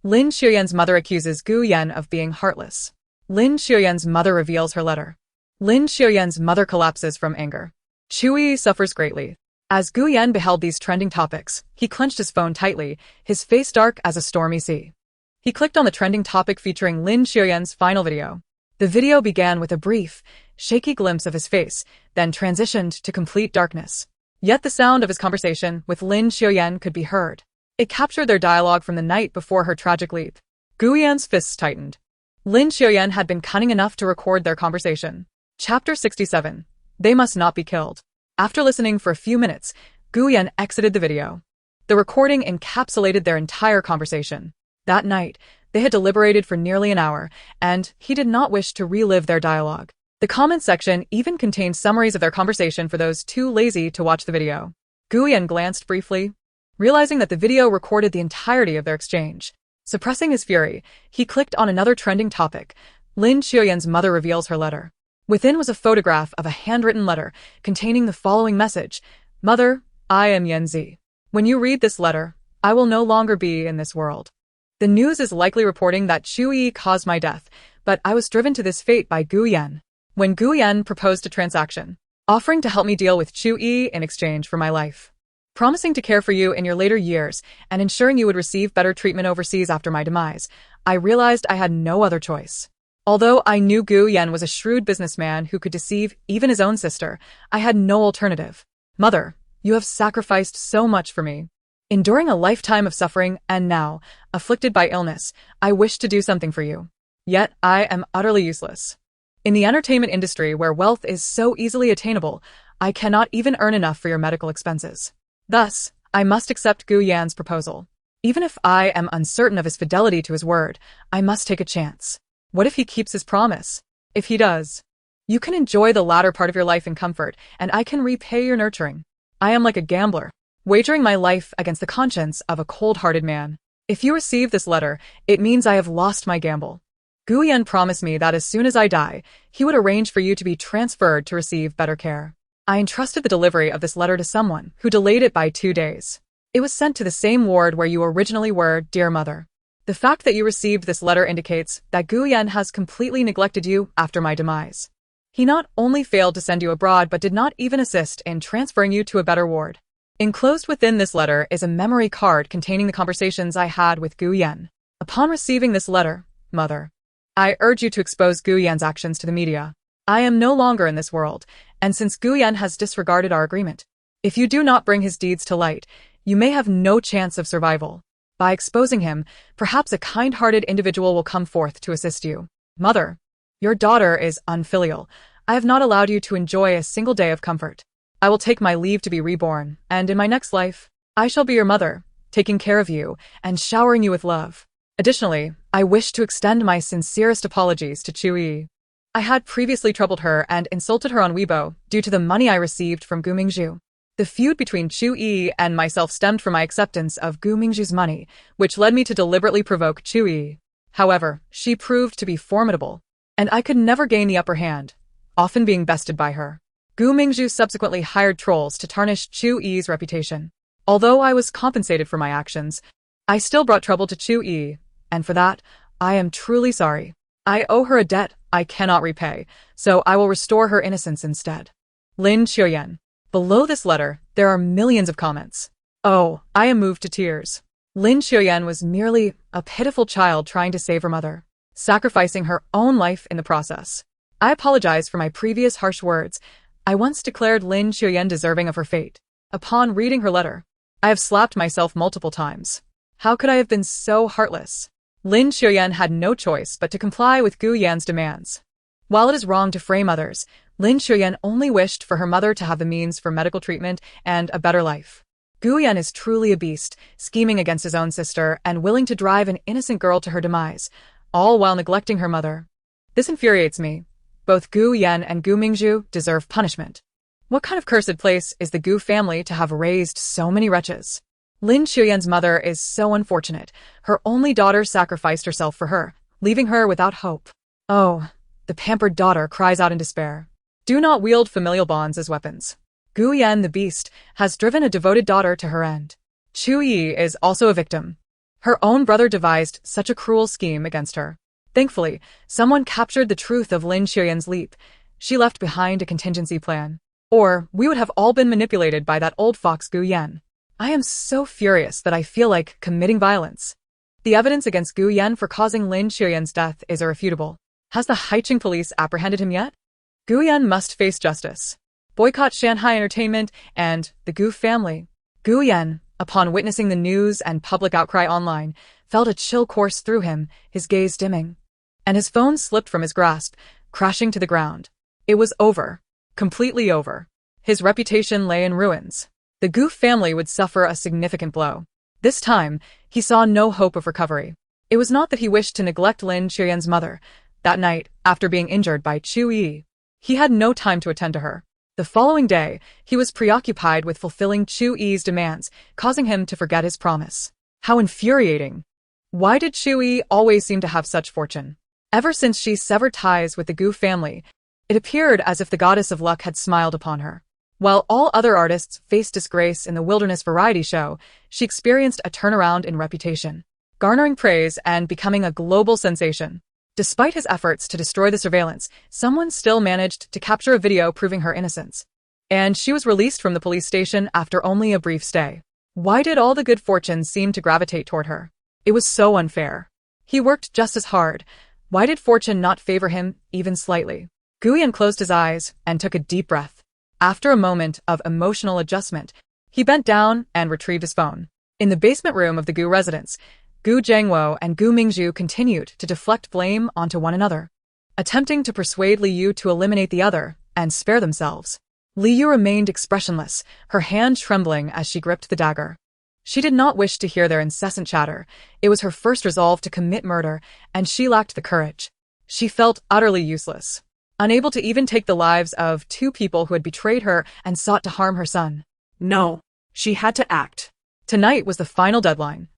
Lin Xiaoyan's mother accuses Gu Yan of being heartless. Lin Xiaoyan's mother reveals her letter. Lin Xiaoyan's mother collapses from anger. Chu Yiyi suffers greatly. As Gu Yan beheld these trending topics, he clenched his phone tightly, his face dark as a stormy sea. He clicked on the trending topic featuring Lin Xiaoyan's final video. The video began with a brief, shaky glimpse of his face, then transitioned to complete darkness. Yet the sound of his conversation with Lin Xiaoyan could be heard. It captured their dialogue from the night before her tragic leap. Gu Yan's fists tightened. Lin Xiaoyan had been cunning enough to record their conversation. Chapter 67. They must not be killed. After listening for a few minutes, Gu Yan exited the video. The recording encapsulated their entire conversation. That night, they had deliberated for nearly an hour, and he did not wish to relive their dialogue. The comment section even contained summaries of their conversation for those too lazy to watch the video. Gu Yan glanced briefly, realizing that the video recorded the entirety of their exchange. Suppressing his fury, he clicked on another trending topic. Lin Xiaoyan's mother reveals her letter. Within was a photograph of a handwritten letter containing the following message. Mother, I am Yanzi. When you read this letter, I will no longer be in this world. The news is likely reporting that Chu Yiyi caused my death, but I was driven to this fate by Gu Yan. When Gu Yan proposed a transaction, offering to help me deal with Chu Yiyi in exchange for my life, promising to care for you in your later years and ensuring you would receive better treatment overseas after my demise, I realized I had no other choice. Although I knew Gu Yan was a shrewd businessman who could deceive even his own sister, I had no alternative. Mother, you have sacrificed so much for me. Enduring a lifetime of suffering and now, afflicted by illness, I wish to do something for you. Yet I am utterly useless. In the entertainment industry where wealth is so easily attainable, I cannot even earn enough for your medical expenses. Thus, I must accept Gu Yan's proposal. Even if I am uncertain of his fidelity to his word, I must take a chance. What if he keeps his promise? If he does, you can enjoy the latter part of your life in comfort, and I can repay your nurturing. I am like a gambler, wagering my life against the conscience of a cold-hearted man. If you receive this letter, it means I have lost my gamble. Gu Yan promised me that as soon as I die, he would arrange for you to be transferred to receive better care. I entrusted the delivery of this letter to someone who delayed it by 2 days. It was sent to the same ward where you originally were, dear mother. The fact that you received this letter indicates that Gu Yan has completely neglected you after my demise. He not only failed to send you abroad but did not even assist in transferring you to a better ward. Enclosed within this letter is a memory card containing the conversations I had with Gu Yan. Upon receiving this letter, mother, I urge you to expose Gu Yan's actions to the media. I am no longer in this world, and since Gu Yan has disregarded our agreement, if you do not bring his deeds to light, you may have no chance of survival. By exposing him, perhaps a kind-hearted individual will come forth to assist you. Mother, your daughter is unfilial. I have not allowed you to enjoy a single day of comfort. I will take my leave to be reborn, and in my next life, I shall be your mother, taking care of you and showering you with love. Additionally, I wish to extend my sincerest apologies to Chu Yiyi. I had previously troubled her and insulted her on Weibo due to the money I received from Gu Mingzhu. The feud between Chu Yiyi and myself stemmed from my acceptance of Gu Mingzhu's money, which led me to deliberately provoke Chu Yiyi. However, she proved to be formidable, and I could never gain the upper hand, often being bested by her. Gu Mingzhu subsequently hired trolls to tarnish Chu Yiyi's reputation. Although I was compensated for my actions, I still brought trouble to Chu Yiyi, and for that, I am truly sorry. I owe her a debt I cannot repay, so I will restore her innocence instead. Lin Qiuyan. Below this letter, there are millions of comments. Oh, I am moved to tears. Lin Qiuyan was merely a pitiful child trying to save her mother, sacrificing her own life in the process. I apologize for my previous harsh words. I once declared Lin Qiuyan deserving of her fate. Upon reading her letter, I have slapped myself multiple times. How could I have been so heartless? Lin Qiuyan had no choice but to comply with Gu Yan's demands. While it is wrong to frame others, Lin Qiuyan only wished for her mother to have the means for medical treatment and a better life. Gu Yan is truly a beast, scheming against his own sister and willing to drive an innocent girl to her demise, all while neglecting her mother. This infuriates me. Both Gu Yan and Gu Mingzhu deserve punishment. What kind of cursed place is the Gu family to have raised so many wretches? Lin Qiuyan's mother is so unfortunate. Her only daughter sacrificed herself for her, leaving her without hope. Oh, the pampered daughter cries out in despair. Do not wield familial bonds as weapons. Gu Yan, the beast, has driven a devoted daughter to her end. Chu Yiyi is also a victim. Her own brother devised such a cruel scheme against her. Thankfully, someone captured the truth of Lin Qiuyan's leap. She left behind a contingency plan. Or we would have all been manipulated by that old fox Gu Yan. I am so furious that I feel like committing violence. The evidence against Gu Yan for causing Lin Qiuyan's death is irrefutable. Has the Haicheng police apprehended him yet? Gu Yan must face justice. Boycott Shanghai Entertainment and the Gu family. Gu Yan, upon witnessing the news and public outcry online, felt a chill course through him, his gaze dimming. And his phone slipped from his grasp, crashing to the ground. It was over. Completely over. His reputation lay in ruins. The Gu family would suffer a significant blow. This time, he saw no hope of recovery. It was not that he wished to neglect Lin Qiuyan's mother. That night, after being injured by Chu Yiyi, he had no time to attend to her. The following day, he was preoccupied with fulfilling Chu Yiyi's demands, causing him to forget his promise. How infuriating! Why did Chu Yiyi always seem to have such fortune? Ever since she severed ties with the Gu family, it appeared as if the goddess of luck had smiled upon her. While all other artists faced disgrace in the wilderness variety show, she experienced a turnaround in reputation, garnering praise and becoming a global sensation. Despite his efforts to destroy the surveillance, someone still managed to capture a video proving her innocence. And she was released from the police station after only a brief stay. Why did all the good fortune seem to gravitate toward her? It was so unfair. He worked just as hard. Why did fortune not favor him, even slightly? Gu Yan closed his eyes and took a deep breath. After a moment of emotional adjustment, he bent down and retrieved his phone. In the basement room of the Gu residence, Gu Zhengwo and Gu Mingzhu continued to deflect blame onto one another, attempting to persuade Li Yu to eliminate the other and spare themselves. Li Yu remained expressionless, her hand trembling as she gripped the dagger. She did not wish to hear their incessant chatter. It was her first resolve to commit murder, and she lacked the courage. She felt utterly useless, unable to even take the lives of two people who had betrayed her and sought to harm her son. No, she had to act. Tonight was the final deadline.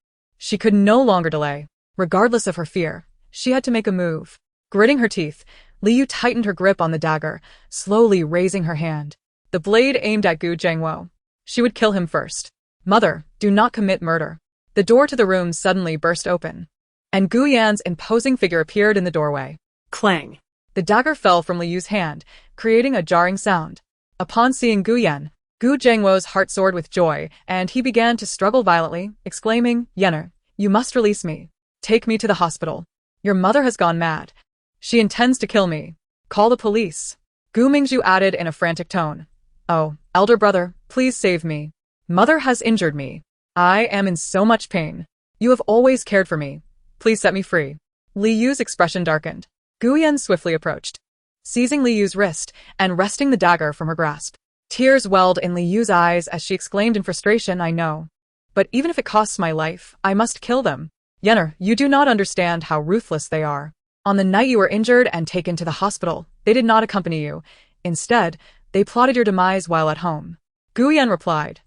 She could no longer delay. Regardless of her fear, She had to make a move. Gritting her teeth, Liu tightened her grip on the dagger, slowly raising her hand. The blade aimed at Gu Zhengwo. She would kill him first. Mother, do not commit murder. The door to the room suddenly burst open, and Gu Yan's imposing figure appeared in the doorway. Clang. The dagger fell from Liu's hand, creating a jarring sound. Upon seeing Gu Yan, Gu Zhengwo's heart soared with joy, and he began to struggle violently, exclaiming, "Yener, you must release me. Take me to the hospital. Your mother has gone mad. She intends to kill me. Call the police." Gu Mingzhu added in a frantic tone, "Oh, elder brother, please save me. Mother has injured me. I am in so much pain. You have always cared for me. Please set me free." Liyu's expression darkened. Gu Yan swiftly approached, seizing Liyu's wrist and wresting the dagger from her grasp. Tears welled in Liyu's eyes as she exclaimed in frustration, "I know. But even if it costs my life, I must kill them. Yener, you do not understand how ruthless they are. On the night you were injured and taken to the hospital, they did not accompany you. Instead, they plotted your demise while at home." Gu Yan replied,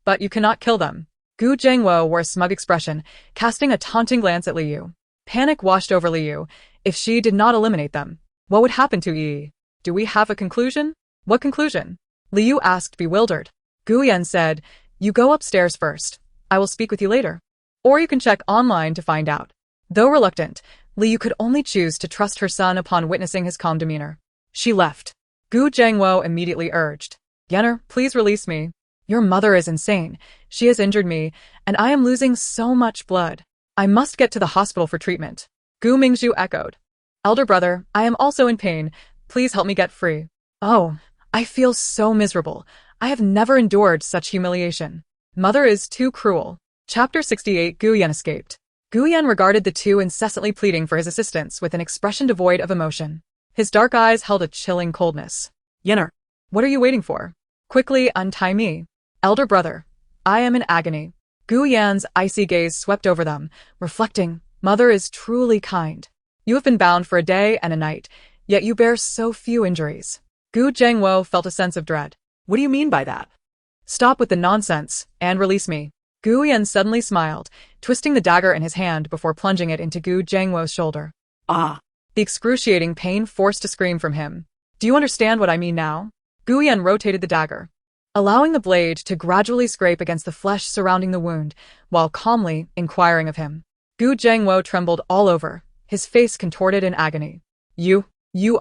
"But you cannot kill them." Gu Zhengwo wore a smug expression, casting a taunting glance at Liu. Panic washed over Liu. If she did not eliminate them, what would happen to Yi? Do we have a conclusion? What conclusion? Liu asked, bewildered. Gu Yan said, "You go upstairs first. I will speak with you later. Or you can check online to find out." Though reluctant, Liu could only choose to trust her son upon witnessing his calm demeanor. She left. Gu Zhengwo immediately urged, "Yener, please release me. Your mother is insane. She has injured me, and I am losing so much blood. I must get to the hospital for treatment." Gu Mingzhu echoed, "Elder brother, I am also in pain. Please help me get free." "Oh, I feel so miserable. I have never endured such humiliation. Mother is too cruel." Chapter 68. Gu Yan escaped. Gu Yan regarded the two incessantly pleading for his assistance with an expression devoid of emotion. His dark eyes held a chilling coldness. Yener. "What are you waiting for? Quickly untie me. Elder brother, I am in agony." Gu Yan's icy gaze swept over them, reflecting, "Mother is truly kind. You have been bound for a day and a night, yet you bear so few injuries." Gu Zhengwo felt a sense of dread. What do you mean by that? "Stop with the nonsense, and release me." Gu Yan suddenly smiled, twisting the dagger in his hand before plunging it into Gu Zhengwo's shoulder. Ah! The excruciating pain forced a scream from him. "Do you understand what I mean now?" Gu Yan rotated the dagger, allowing the blade to gradually scrape against the flesh surrounding the wound, while calmly inquiring of him. Gu Zhengwo trembled all over, his face contorted in agony. You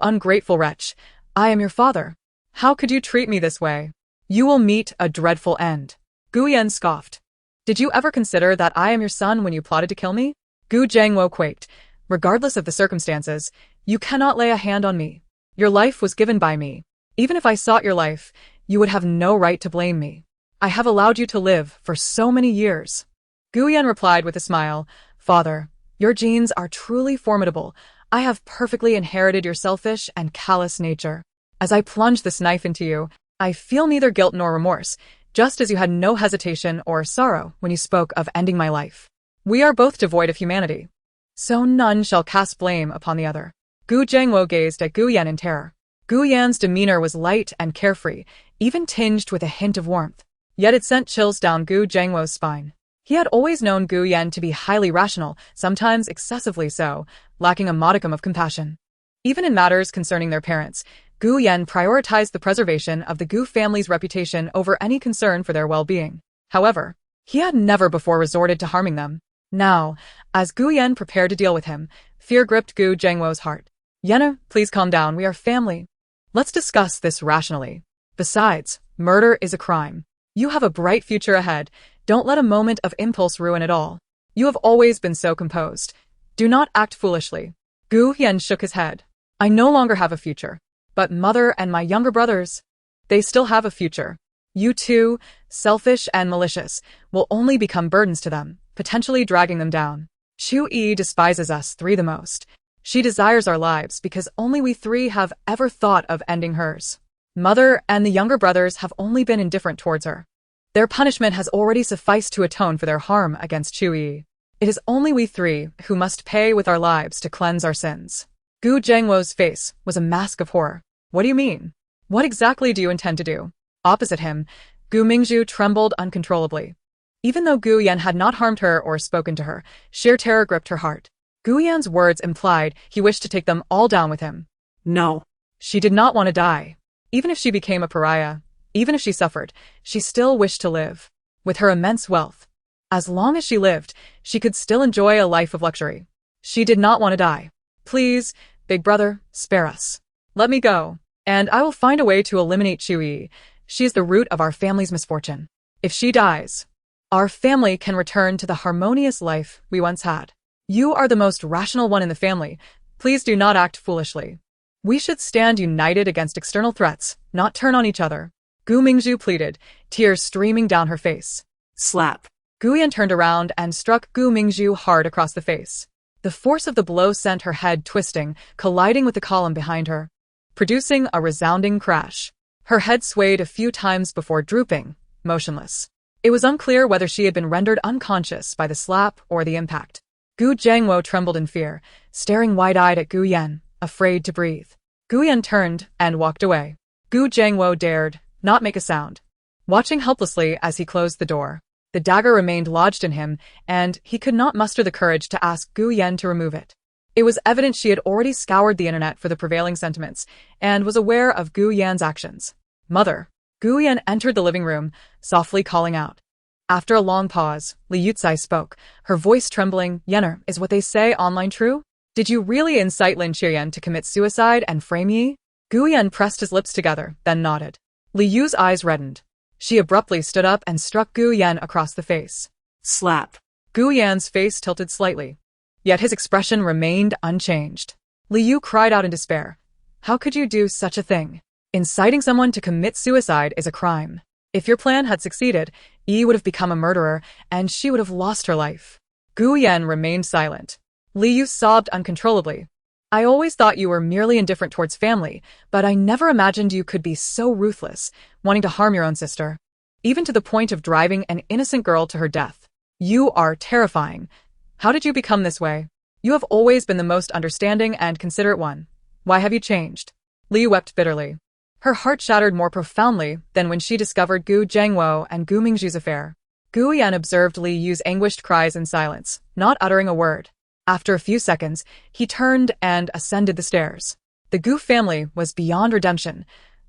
ungrateful wretch. I am your father. How could you treat me this way? You will meet a dreadful end." Gu Yan scoffed. "Did you ever consider that I am your son when you plotted to kill me?" Gu Zhengwo quaked. "Regardless of the circumstances, you cannot lay a hand on me. Your life was given by me. Even if I sought your life, you would have no right to blame me. I have allowed you to live for so many years." Gu Yan replied with a smile, "Father, your genes are truly formidable. I have perfectly inherited your selfish and callous nature. As I plunge this knife into you, I feel neither guilt nor remorse, just as you had no hesitation or sorrow when you spoke of ending my life. We are both devoid of humanity, so none shall cast blame upon the other." Gu Zhengwo gazed at Gu Yan in terror. Gu Yan's demeanor was light and carefree, even tinged with a hint of warmth. Yet it sent chills down Gu Zhengwo's spine. He had always known Gu Yan to be highly rational, sometimes excessively so, lacking a modicum of compassion. Even in matters concerning their parents, Gu Yan prioritized the preservation of the Gu family's reputation over any concern for their well-being. However, he had never before resorted to harming them. Now, as Gu Yan prepared to deal with him, fear gripped Gu Zhengwo's heart. "Yener, please calm down, we are family. Let's discuss this rationally. Besides, murder is a crime. You have a bright future ahead. Don't let a moment of impulse ruin it all. You have always been so composed. Do not act foolishly." Gu Yan shook his head. "I no longer have a future. But mother and my younger brothers, they still have a future. You two, selfish and malicious, will only become burdens to them, potentially dragging them down. Chu Yiyi despises us three the most. She desires our lives because only we three have ever thought of ending hers. Mother and the younger brothers have only been indifferent towards her. Their punishment has already sufficed to atone for their harm against Chu Yiyi. It is only we three who must pay with our lives to cleanse our sins." Gu Zhengwo's face was a mask of horror. "What do you mean? What exactly do you intend to do?" Opposite him, Gu Mingzhu trembled uncontrollably. Even though Gu Yan had not harmed her or spoken to her, sheer terror gripped her heart. Gu Yan's words implied he wished to take them all down with him. No. She did not want to die. Even if she became a pariah, even if she suffered, she still wished to live. With her immense wealth. As long as she lived, she could still enjoy a life of luxury. She did not want to die. Please, big brother, spare us. Let me go, and I will find a way to eliminate Chu Yiyi. She is the root of our family's misfortune. If she dies, our family can return to the harmonious life we once had. You are the most rational one in the family. Please do not act foolishly. We should stand united against external threats, not turn on each other. Gu Mingzhu pleaded, tears streaming down her face. Slap. Gu Yan turned around and struck Gu Mingzhu hard across the face. The force of the blow sent her head twisting, colliding with the column behind her, producing a resounding crash. Her head swayed a few times before drooping, motionless. It was unclear whether she had been rendered unconscious by the slap or the impact. Gu Zhangwo trembled in fear, staring wide-eyed at Gu Yan, afraid to breathe. Gu Yan turned and walked away. Gu Zhangwo dared not make a sound, watching helplessly as he closed the door. The dagger remained lodged in him, and he could not muster the courage to ask Gu Yan to remove it. It was evident she had already scoured the internet for the prevailing sentiments, and was aware of Gu Yan's actions. Mother. Gu Yan entered the living room, softly calling out. After a long pause, Li Yucai spoke, her voice trembling. Yenner, is what they say online true? Did you really incite Lin Qiyan to commit suicide and frame Yi? Gu Yan pressed his lips together, then nodded. Li Yu's eyes reddened. She abruptly stood up and struck Gu Yan across the face. Slap. Gu Yan's face tilted slightly, yet his expression remained unchanged. Li Yu cried out in despair. How could you do such a thing? Inciting someone to commit suicide is a crime. If your plan had succeeded, Yi would have become a murderer, and she would have lost her life. Gu Yan remained silent. Li Yu sobbed uncontrollably. I always thought you were merely indifferent towards family, but I never imagined you could be so ruthless, wanting to harm your own sister. Even to the point of driving an innocent girl to her death. You are terrifying. How did you become this way? You have always been the most understanding and considerate one. Why have you changed? Li wept bitterly. Her heart shattered more profoundly than when she discovered Gu Zhangwo and Gu Mingzhu's affair. Gu Yan observed Li Yu's anguished cries in silence, not uttering a word. After a few seconds, he turned and ascended the stairs. The Gu family was beyond redemption.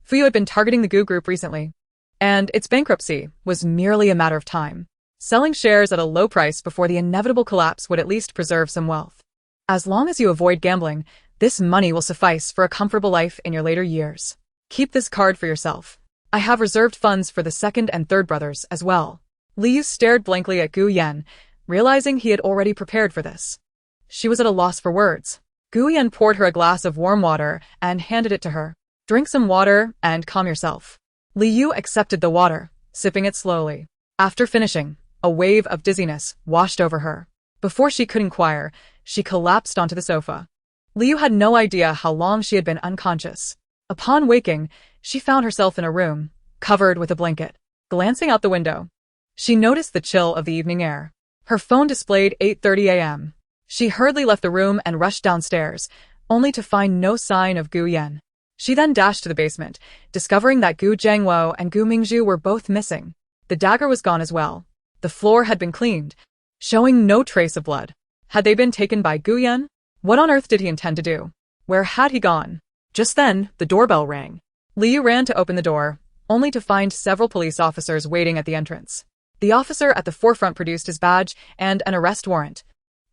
Fuyu had been targeting the Gu group recently, and its bankruptcy was merely a matter of time. Selling shares at a low price before the inevitable collapse would at least preserve some wealth. As long as you avoid gambling, this money will suffice for a comfortable life in your later years. Keep this card for yourself. I have reserved funds for the second and third brothers as well. Li Yu stared blankly at Gu Yan, realizing he had already prepared for this. She was at a loss for words. Gu Yan poured her a glass of warm water and handed it to her. Drink some water and calm yourself. Li Yu accepted the water, sipping it slowly. After finishing, a wave of dizziness washed over her. Before she could inquire, she collapsed onto the sofa. Li Yu had no idea how long she had been unconscious. Upon waking, she found herself in a room, covered with a blanket. Glancing out the window, she noticed the chill of the evening air. Her phone displayed 8:30 a.m. She hurriedly left the room and rushed downstairs, only to find no sign of Gu Yan. She then dashed to the basement, discovering that Gu Zhangwo and Gu Mingzhu were both missing. The dagger was gone as well. The floor had been cleaned, showing no trace of blood. Had they been taken by Gu Yan? What on earth did he intend to do? Where had he gone? Just then, the doorbell rang. Li Yu ran to open the door, only to find several police officers waiting at the entrance. The officer at the forefront produced his badge and an arrest warrant.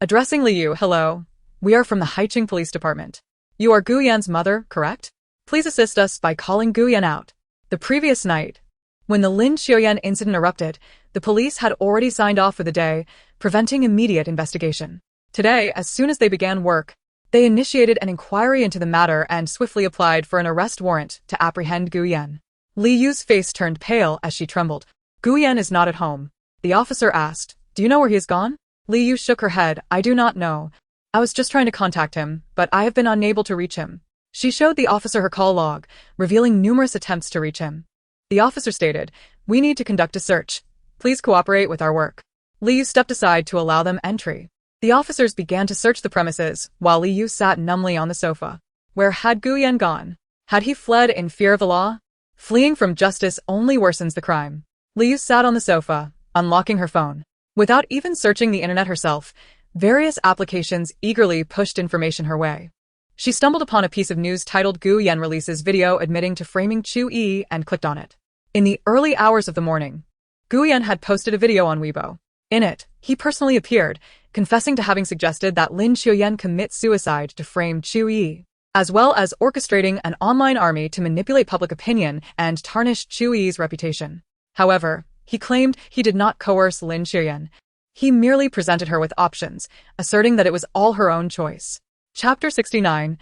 Addressing Li Yu, hello. We are from the Haiqing Police Department. You are Gu Yan's mother, correct? Please assist us by calling Gu Yan out. The previous night, when the Lin Qiuyan incident erupted, the police had already signed off for the day, preventing immediate investigation. Today, as soon as they began work, they initiated an inquiry into the matter and swiftly applied for an arrest warrant to apprehend Gu Yan. Li Yu's face turned pale as she trembled. Gu Yan is not at home. The officer asked, do you know where he has gone? Li Yu shook her head. I do not know. I was just trying to contact him, but I have been unable to reach him. She showed the officer her call log, revealing numerous attempts to reach him. The officer stated, we need to conduct a search. Please cooperate with our work. Li Yu stepped aside to allow them entry. The officers began to search the premises, while Li Yu sat numbly on the sofa. Where had Gu Yan gone? Had he fled in fear of the law? Fleeing from justice only worsens the crime. Li Yu sat on the sofa, unlocking her phone. Without even searching the internet herself, Various applications eagerly pushed information her way. She stumbled upon a piece of news titled Gu Yan releases video admitting to framing Chu Yiyi and clicked on it. In the early hours of the morning, Gu Yan had posted a video on Weibo. In it, he personally appeared, confessing to having suggested that Lin Qiuyan commit suicide to frame Chu Yiyi, as well as orchestrating an online army to manipulate public opinion and tarnish Chu Yiyi's reputation. However, he claimed he did not coerce Lin Qiuyan. He merely presented her with options, asserting that it was all her own choice. Chapter 69.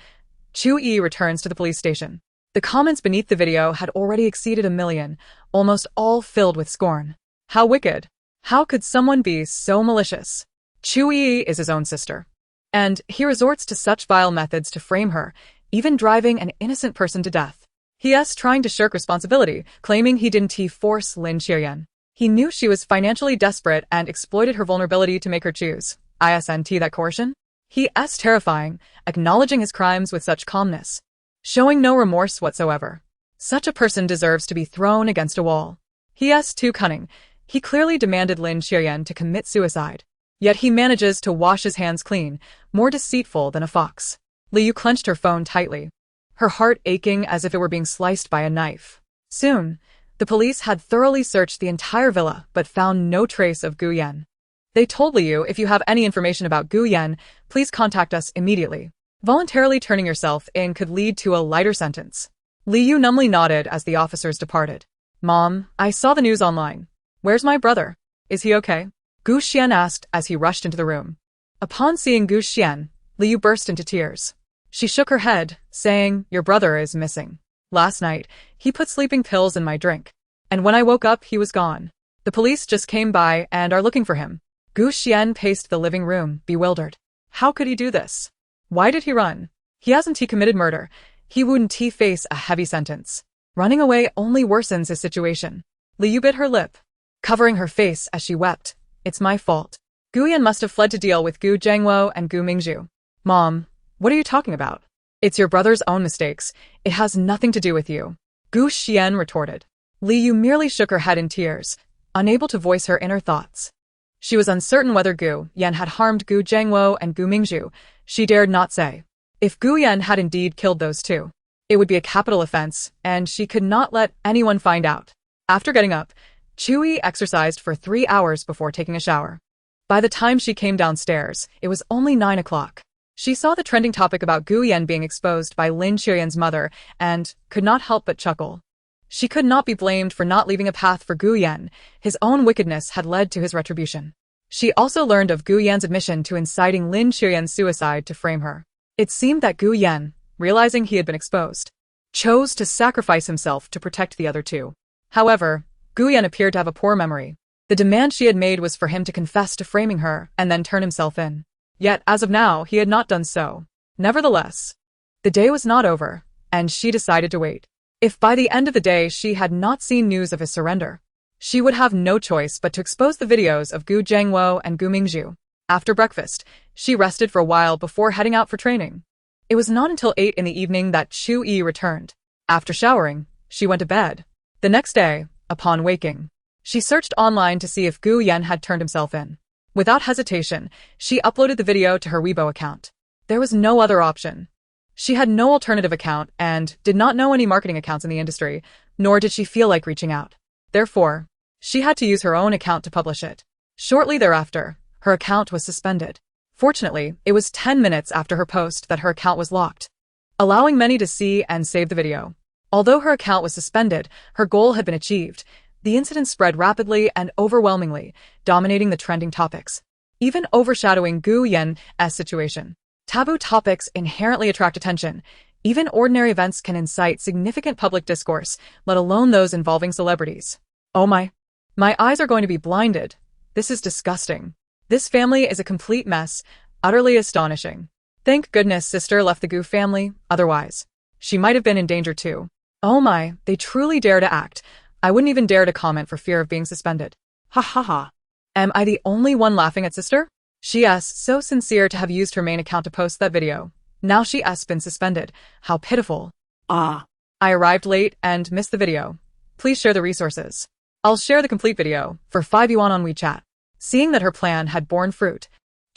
Chu Yiyi returns to the police station. The comments beneath the video had already exceeded 1 million, almost all filled with scorn. How wicked! How could someone be so malicious? Chu Yiyi is his own sister. And he resorts to such vile methods to frame her, even driving an innocent person to death. He is trying to shirk responsibility, claiming he didn't force Lin Qiuyan. He knew she was financially desperate and exploited her vulnerability to make her choose. Isn't that coercion? He is terrifying, acknowledging his crimes with such calmness, showing no remorse whatsoever. Such a person deserves to be thrown against a wall. He is too cunning. He clearly demanded Lin Qiuyan to commit suicide. Yet he manages to wash his hands clean, more deceitful than a fox. Liu clenched her phone tightly, her heart aching as if it were being sliced by a knife. Soon, the police had thoroughly searched the entire villa but found no trace of Gu Yan. They told Liu, if you have any information about Gu Yan, please contact us immediately. Voluntarily turning yourself in could lead to a lighter sentence. Liu numbly nodded as the officers departed. Mom, I saw the news online. Where's my brother? Is he okay? Gu Xian asked as he rushed into the room. Upon seeing Gu Xian, Liu burst into tears. She shook her head, saying, your brother is missing. Last night, he put sleeping pills in my drink. And when I woke up, he was gone. The police just came by and are looking for him. Gu Xian paced the living room, bewildered. How could he do this? Why did he run? He hasn't committed murder. He wouldn't face a heavy sentence. Running away only worsens his situation. Liu bit her lip, covering her face as she wept. It's my fault. Gu Yan must have fled to deal with Gu Zhengwo and Gu Mingzhu. Mom, what are you talking about? It's your brother's own mistakes. It has nothing to do with you. Gu Xian retorted. Liu merely shook her head in tears, unable to voice her inner thoughts. She was uncertain whether Gu Yan had harmed Gu Zhengwo and Gu Mingzhu. She dared not say. If Gu Yan had indeed killed those two, it would be a capital offense, and she could not let anyone find out. After getting up, Chu Yiyi exercised for 3 hours before taking a shower. By the time she came downstairs, it was only 9 o'clock. She saw the trending topic about Gu Yan being exposed by Lin Qiuyan's mother and could not help but chuckle. She could not be blamed for not leaving a path for Gu Yan. His own wickedness had led to his retribution. She also learned of Gu Yan's admission to inciting Lin Qiuyan's suicide to frame her. It seemed that Gu Yan, realizing he had been exposed, chose to sacrifice himself to protect the other two. However, Gu Yan appeared to have a poor memory. The demand she had made was for him to confess to framing her and then turn himself in. Yet, as of now, he had not done so. Nevertheless, the day was not over, and she decided to wait. If by the end of the day she had not seen news of his surrender, she would have no choice but to expose the videos of Gu Zhengwo and Gu Mingzhu. After breakfast, she rested for a while before heading out for training. It was not until 8 in the evening that Chu Yiyi returned. After showering, she went to bed. The next day, upon waking, she searched online to see if Gu Yan had turned himself in. Without hesitation, she uploaded the video to her Weibo account. There was no other option. She had no alternative account and did not know any marketing accounts in the industry, nor did she feel like reaching out. Therefore, she had to use her own account to publish it. Shortly thereafter, her account was suspended. Fortunately, it was 10 minutes after her post that her account was locked, allowing many to see and save the video. Although her account was suspended, her goal had been achieved. The incident spread rapidly and overwhelmingly, dominating the trending topics, even overshadowing Gu Yan's situation. Taboo topics inherently attract attention. Even ordinary events can incite significant public discourse, let alone those involving celebrities. Oh my eyes are going to be blinded. This is disgusting. This family is a complete mess, utterly astonishing. Thank goodness sister left the Gu family, otherwise, she might have been in danger too. Oh my, they truly dare to act. I wouldn't even dare to comment for fear of being suspended. Ha ha ha. Am I the only one laughing at sister? She is so sincere to have used her main account to post that video. Now she has been suspended. How pitiful. I arrived late and missed the video. Please share the resources. I'll share the complete video for 5 yuan on WeChat. Seeing that her plan had borne fruit,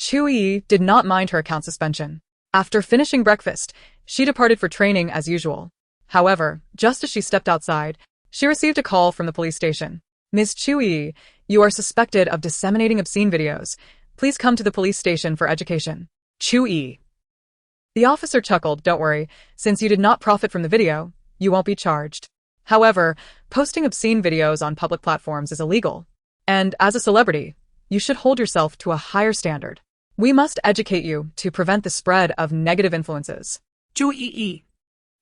Chu Yiyi did not mind her account suspension. After finishing breakfast, she departed for training as usual. However, just as she stepped outside, she received a call from the police station. Ms. Chu Yiyi, you are suspected of disseminating obscene videos. Please come to the police station for education. Chu Yiyi. The officer chuckled, don't worry, since you did not profit from the video, you won't be charged. However, posting obscene videos on public platforms is illegal. And as a celebrity, you should hold yourself to a higher standard. We must educate you to prevent the spread of negative influences. Chu Yiyi.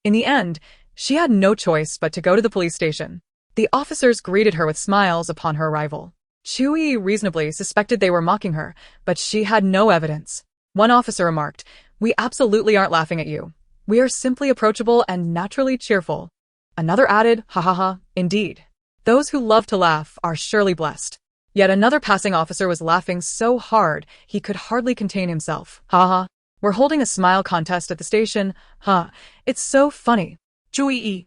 In the end, she had no choice but to go to the police station. The officers greeted her with smiles upon her arrival. Chu Yiyi reasonably suspected they were mocking her, but she had no evidence. One officer remarked, "We absolutely aren't laughing at you. We are simply approachable and naturally cheerful." Another added, "Ha ha ha, indeed. Those who love to laugh are surely blessed." Yet another passing officer was laughing so hard he could hardly contain himself. "Ha ha. We're holding a smile contest at the station. Ha. It's so funny." Chu Yiyi.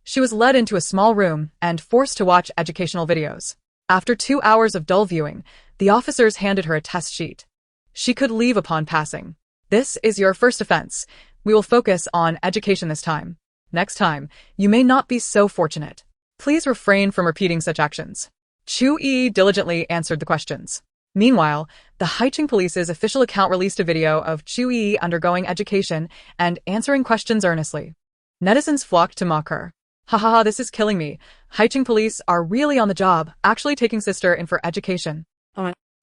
She was led into a small room and forced to watch educational videos. After 2 hours of dull viewing, the officers handed her a test sheet. She could leave upon passing. "This is your first offense. We will focus on education this time. Next time, you may not be so fortunate. Please refrain from repeating such actions." Chu Yiyi diligently answered the questions. Meanwhile, the Haicheng Police's official account released a video of Chu Yiyi undergoing education and answering questions earnestly. Netizens flocked to mock her. "Ha ha ha, this is killing me. Haicheng Police are really on the job, actually taking sister in for education.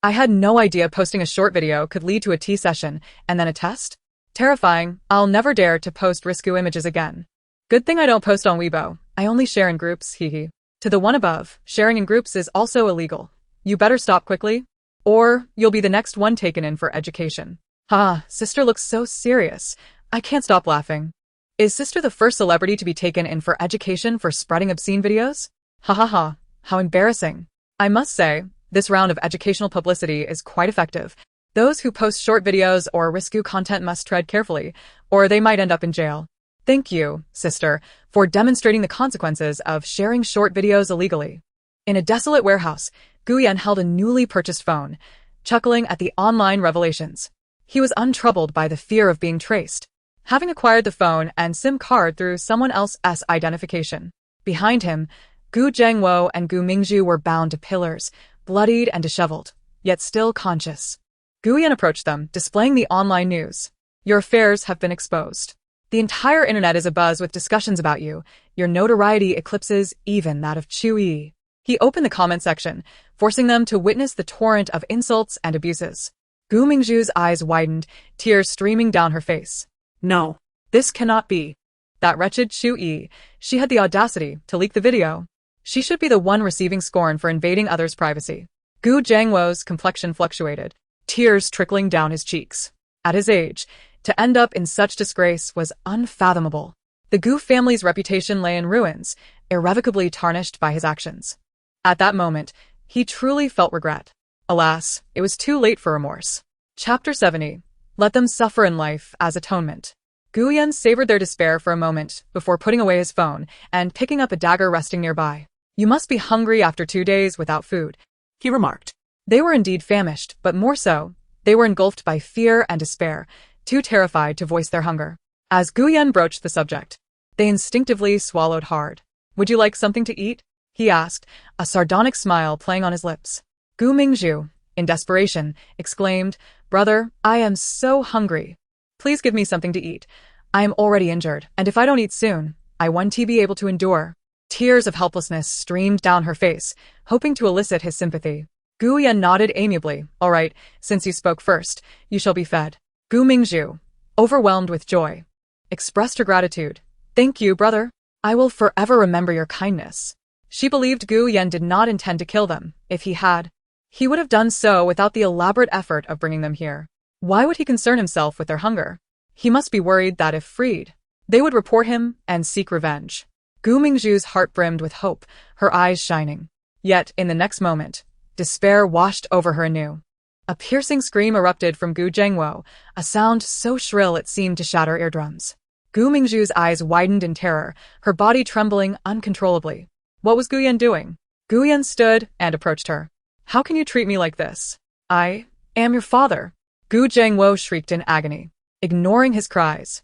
I had no idea posting a short video could lead to a tea session and then a test. Terrifying. I'll never dare to post risky images again. Good thing I don't post on Weibo. I only share in groups, hehe. To the one above, sharing in groups is also illegal. You better stop quickly, or you'll be the next one taken in for education. Ha, sister looks so serious. I can't stop laughing. Is sister the first celebrity to be taken in for education for spreading obscene videos? Ha ha ha, how embarrassing. I must say, this round of educational publicity is quite effective. Those who post short videos or risky content must tread carefully, or they might end up in jail. Thank you, sister, for demonstrating the consequences of sharing short videos illegally." In a desolate warehouse, Guyan held a newly purchased phone, chuckling at the online revelations. He was untroubled by the fear of being traced, having acquired the phone and SIM card through someone else's identification. Behind him, Gu Zhengwo and Gu Mingzhu were bound to pillars, bloodied and disheveled, yet still conscious. Guyan approached them, displaying the online news. "Your affairs have been exposed. The entire internet is abuzz with discussions about you. Your notoriety eclipses even that of Chu Yiyi." He opened the comment section, forcing them to witness the torrent of insults and abuses. Gu Mingzhu's eyes widened, tears streaming down her face. No. This cannot be. That wretched Chu Yiyi, she had the audacity to leak the video. She should be the one receiving scorn for invading others' privacy. Gu Zhengwo's complexion fluctuated, tears trickling down his cheeks. At his age, to end up in such disgrace was unfathomable. The Gu family's reputation lay in ruins, irrevocably tarnished by his actions. At that moment, he truly felt regret. Alas, it was too late for remorse. Chapter 70. Let them suffer in life as atonement. Guyan savored their despair for a moment before putting away his phone and picking up a dagger resting nearby. "You must be hungry after 2 days without food," he remarked. They were indeed famished, but more so, they were engulfed by fear and despair, too terrified to voice their hunger. As Guyan broached the subject, they instinctively swallowed hard. "Would you like something to eat?" he asked, a sardonic smile playing on his lips. Gu Mingzhu, in desperation, exclaimed, "Brother, I am so hungry. Please give me something to eat. I am already injured, and if I don't eat soon, I won't be able to endure." Tears of helplessness streamed down her face, hoping to elicit his sympathy. Guyan nodded amiably. "All right, since you spoke first, you shall be fed." Gu Mingzhu, overwhelmed with joy, expressed her gratitude. "Thank you, brother. I will forever remember your kindness." She believed Guyan did not intend to kill them. If he had, he would have done so without the elaborate effort of bringing them here. Why would he concern himself with their hunger? He must be worried that if freed, they would report him and seek revenge. Gu Mingzhu's heart brimmed with hope, her eyes shining. Yet, in the next moment, despair washed over her anew. A piercing scream erupted from Gu Zhengwo, a sound so shrill it seemed to shatter eardrums. Gu Mingzhu's eyes widened in terror, her body trembling uncontrollably. What was Guyan doing? Guyan stood and approached her. "How can you treat me like this? I am your father." Gu Jiangwo shrieked in agony. Ignoring his cries,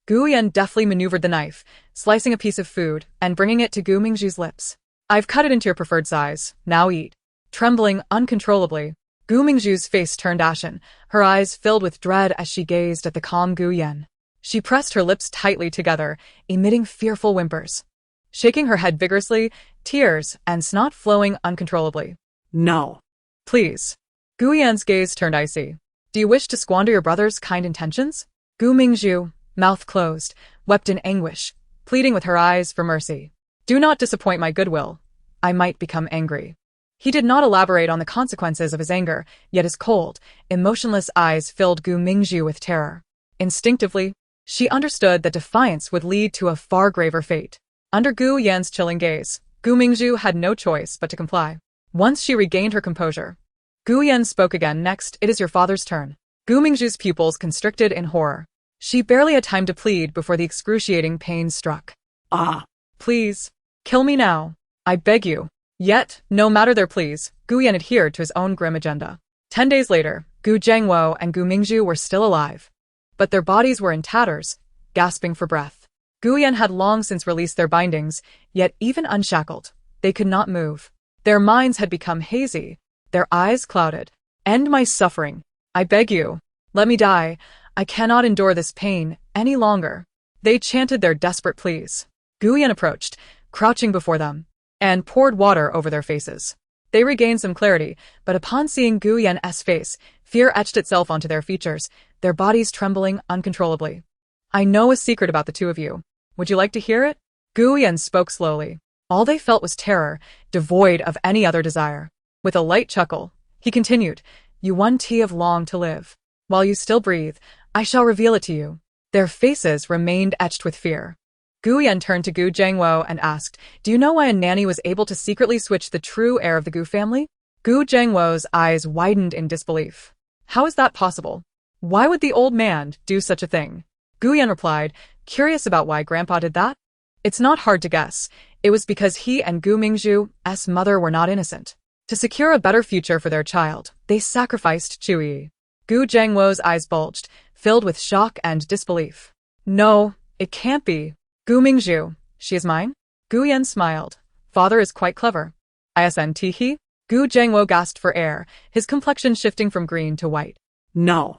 Gu Yan deftly maneuvered the knife, slicing a piece of food and bringing it to Gu Mingzhu's lips. I've cut it into your preferred size, now eat. Trembling uncontrollably, Gu Mingzhu's face turned ashen, her eyes filled with dread as she gazed at the calm Gu Yan. She pressed her lips tightly together, emitting fearful whimpers. Shaking her head vigorously, tears and snot flowing uncontrollably. No. Please. Gu Yan's gaze turned icy. Do you wish to squander your brother's kind intentions? Gu Mingzhu, mouth closed, wept in anguish, pleading with her eyes for mercy. Do not disappoint my goodwill. I might become angry. He did not elaborate on the consequences of his anger, yet his cold, emotionless eyes filled Gu Mingzhu with terror. Instinctively, she understood that defiance would lead to a far graver fate. Under Gu Yan's chilling gaze, Gu Mingzhu had no choice but to comply. Once she regained her composure, Gu Yan spoke again. Next, it is your father's turn. Gu Mingzhu's pupils constricted in horror. She barely had time to plead before the excruciating pain struck. Please, kill me now. I beg you. Yet, no matter their pleas, Gu Yan adhered to his own grim agenda. 10 days later, Gu Jiangwo and Gu Mingzhu were still alive, but their bodies were in tatters, gasping for breath. Gu Yan had long since released their bindings, yet even unshackled, they could not move. Their minds had become hazy, their eyes clouded. End my suffering. I beg you. Let me die. I cannot endure this pain any longer. They chanted their desperate pleas. Gu Yan approached, crouching before them, and poured water over their faces. They regained some clarity, but upon seeing Gu Yan's face, fear etched itself onto their features, their bodies trembling uncontrollably. I know a secret about the two of you. Would you like to hear it? Gu Yan spoke slowly. All they felt was terror, devoid of any other desire. With a light chuckle, he continued, You one have long to live. While you still breathe, I shall reveal it to you. Their faces remained etched with fear. Gu Yan turned to Gu Jiangwo and asked, Do you know why a nanny was able to secretly switch the true heir of the Gu family? Gu Jiangwo's eyes widened in disbelief. How is that possible? Why would the old man do such a thing? Gu Yan replied, curious about why Grandpa did that. It's not hard to guess. It was because he and Gu Mingzhu's mother were not innocent. To secure a better future for their child, they sacrificed Chu Yiyi. Gu Jiangwo's eyes bulged, filled with shock and disbelief. No, it can't be. Gu Mingzhu, she is mine? Gu Yan smiled. Father is quite clever. Isn't? Gu Jiangwo gasped for air, his complexion shifting from green to white. No.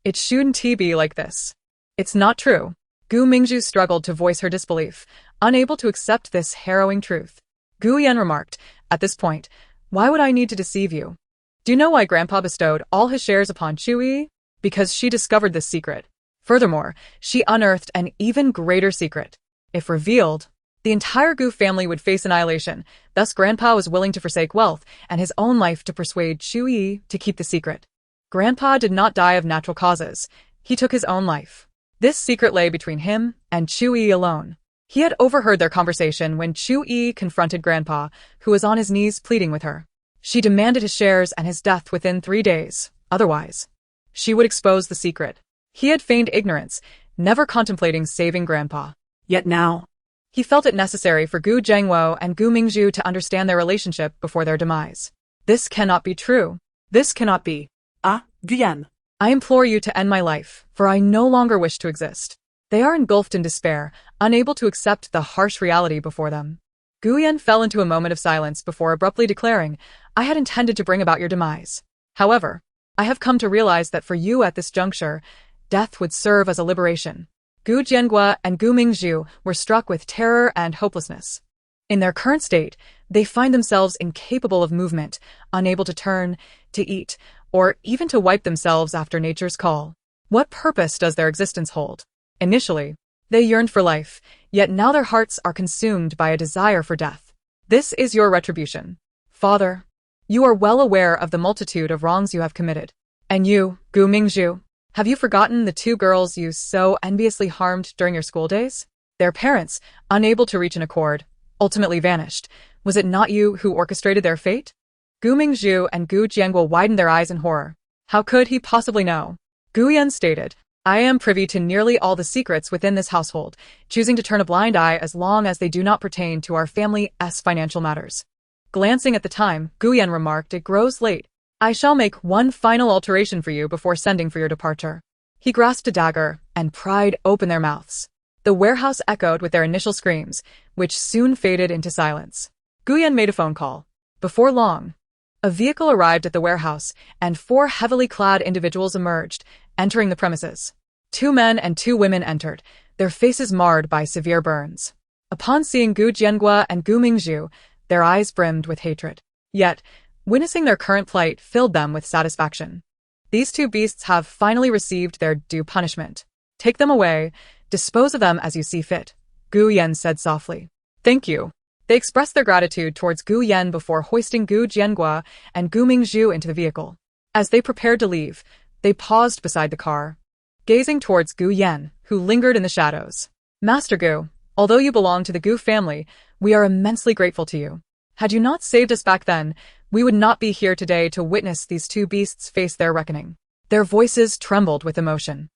It shouldn't be like this. It's not true. Gu Mingzhu struggled to voice her disbelief, unable to accept this harrowing truth. Gu Yan remarked, At this point, why would I need to deceive you? Do you know why Grandpa bestowed all his shares upon Chu Yiyi? Because she discovered this secret. Furthermore, she unearthed an even greater secret. If revealed, the entire Gu family would face annihilation. Thus Grandpa was willing to forsake wealth and his own life to persuade Chu Yiyi to keep the secret. Grandpa did not die of natural causes. He took his own life. This secret lay between him and Chu Yiyi alone. He had overheard their conversation when Chu Yiyi confronted Grandpa, who was on his knees pleading with her. She demanded his shares and his death within 3 days. Otherwise, she would expose the secret. He had feigned ignorance, never contemplating saving Grandpa. Yet now, he felt it necessary for Gu Jiangwo and Gu Mingzhu to understand their relationship before their demise. This cannot be true. This cannot be. Gu Yan. I implore you to end my life, for I no longer wish to exist. They are engulfed in despair, unable to accept the harsh reality before them. Gu Yan fell into a moment of silence before abruptly declaring, I had intended to bring about your demise. However, I have come to realize that for you at this juncture, death would serve as a liberation. Gu Jiangwo and Gu Mingzhu were struck with terror and hopelessness. In their current state, they find themselves incapable of movement, unable to turn, to eat, or even to wipe themselves after nature's call. What purpose does their existence hold? Initially, they yearned for life, yet now their hearts are consumed by a desire for death. This is your retribution. Father, you are well aware of the multitude of wrongs you have committed. And you, Gu Mingzhu, have you forgotten the 2 girls you so enviously harmed during your school days? Their parents, unable to reach an accord, ultimately vanished. Was it not you who orchestrated their fate? Gu Mingzhu and Gu Jiangwo widened their eyes in horror. How could he possibly know? Gu Yan stated, I am privy to nearly all the secrets within this household, choosing to turn a blind eye as long as they do not pertain to our family's financial matters. Glancing at the time, Gu Yan remarked, It grows late. I shall make one final alteration for you before sending for your departure. He grasped a dagger and pried open their mouths. The warehouse echoed with their initial screams, which soon faded into silence. Guyan made a phone call. Before long, a vehicle arrived at the warehouse, and 4 heavily clad individuals emerged, entering the premises. 2 men and 2 women entered, their faces marred by severe burns. Upon seeing Gu Jiangua and Gu Mingzhu, their eyes brimmed with hatred. Yet, witnessing their current plight filled them with satisfaction. These 2 beasts have finally received their due punishment. Take them away, dispose of them as you see fit, Gu Yan said softly. Thank you. They expressed their gratitude towards Gu Yan before hoisting Gu Jiangua and Gu Mingzhu into the vehicle. As they prepared to leave, they paused beside the car, gazing towards Gu Yan, who lingered in the shadows. Master Gu, although you belong to the Gu family, we are immensely grateful to you. Had you not saved us back then, we would not be here today to witness these 2 beasts face their reckoning. Their voices trembled with emotion.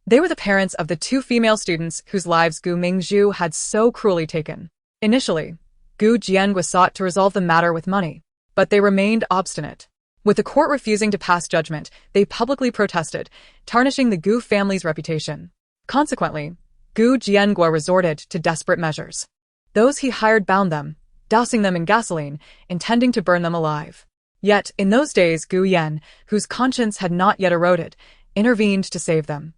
They were the parents of the 2 female students whose lives Gu Mingzhu had so cruelly taken. Initially, Gu Jiangua sought to resolve the matter with money, but they remained obstinate. With the court refusing to pass judgment, they publicly protested, tarnishing the Gu family's reputation. Consequently, Gu Jiangua resorted to desperate measures. Those he hired bound them, dousing them in gasoline, intending to burn them alive. Yet, in those days Gu Yan, whose conscience had not yet eroded, intervened to save them.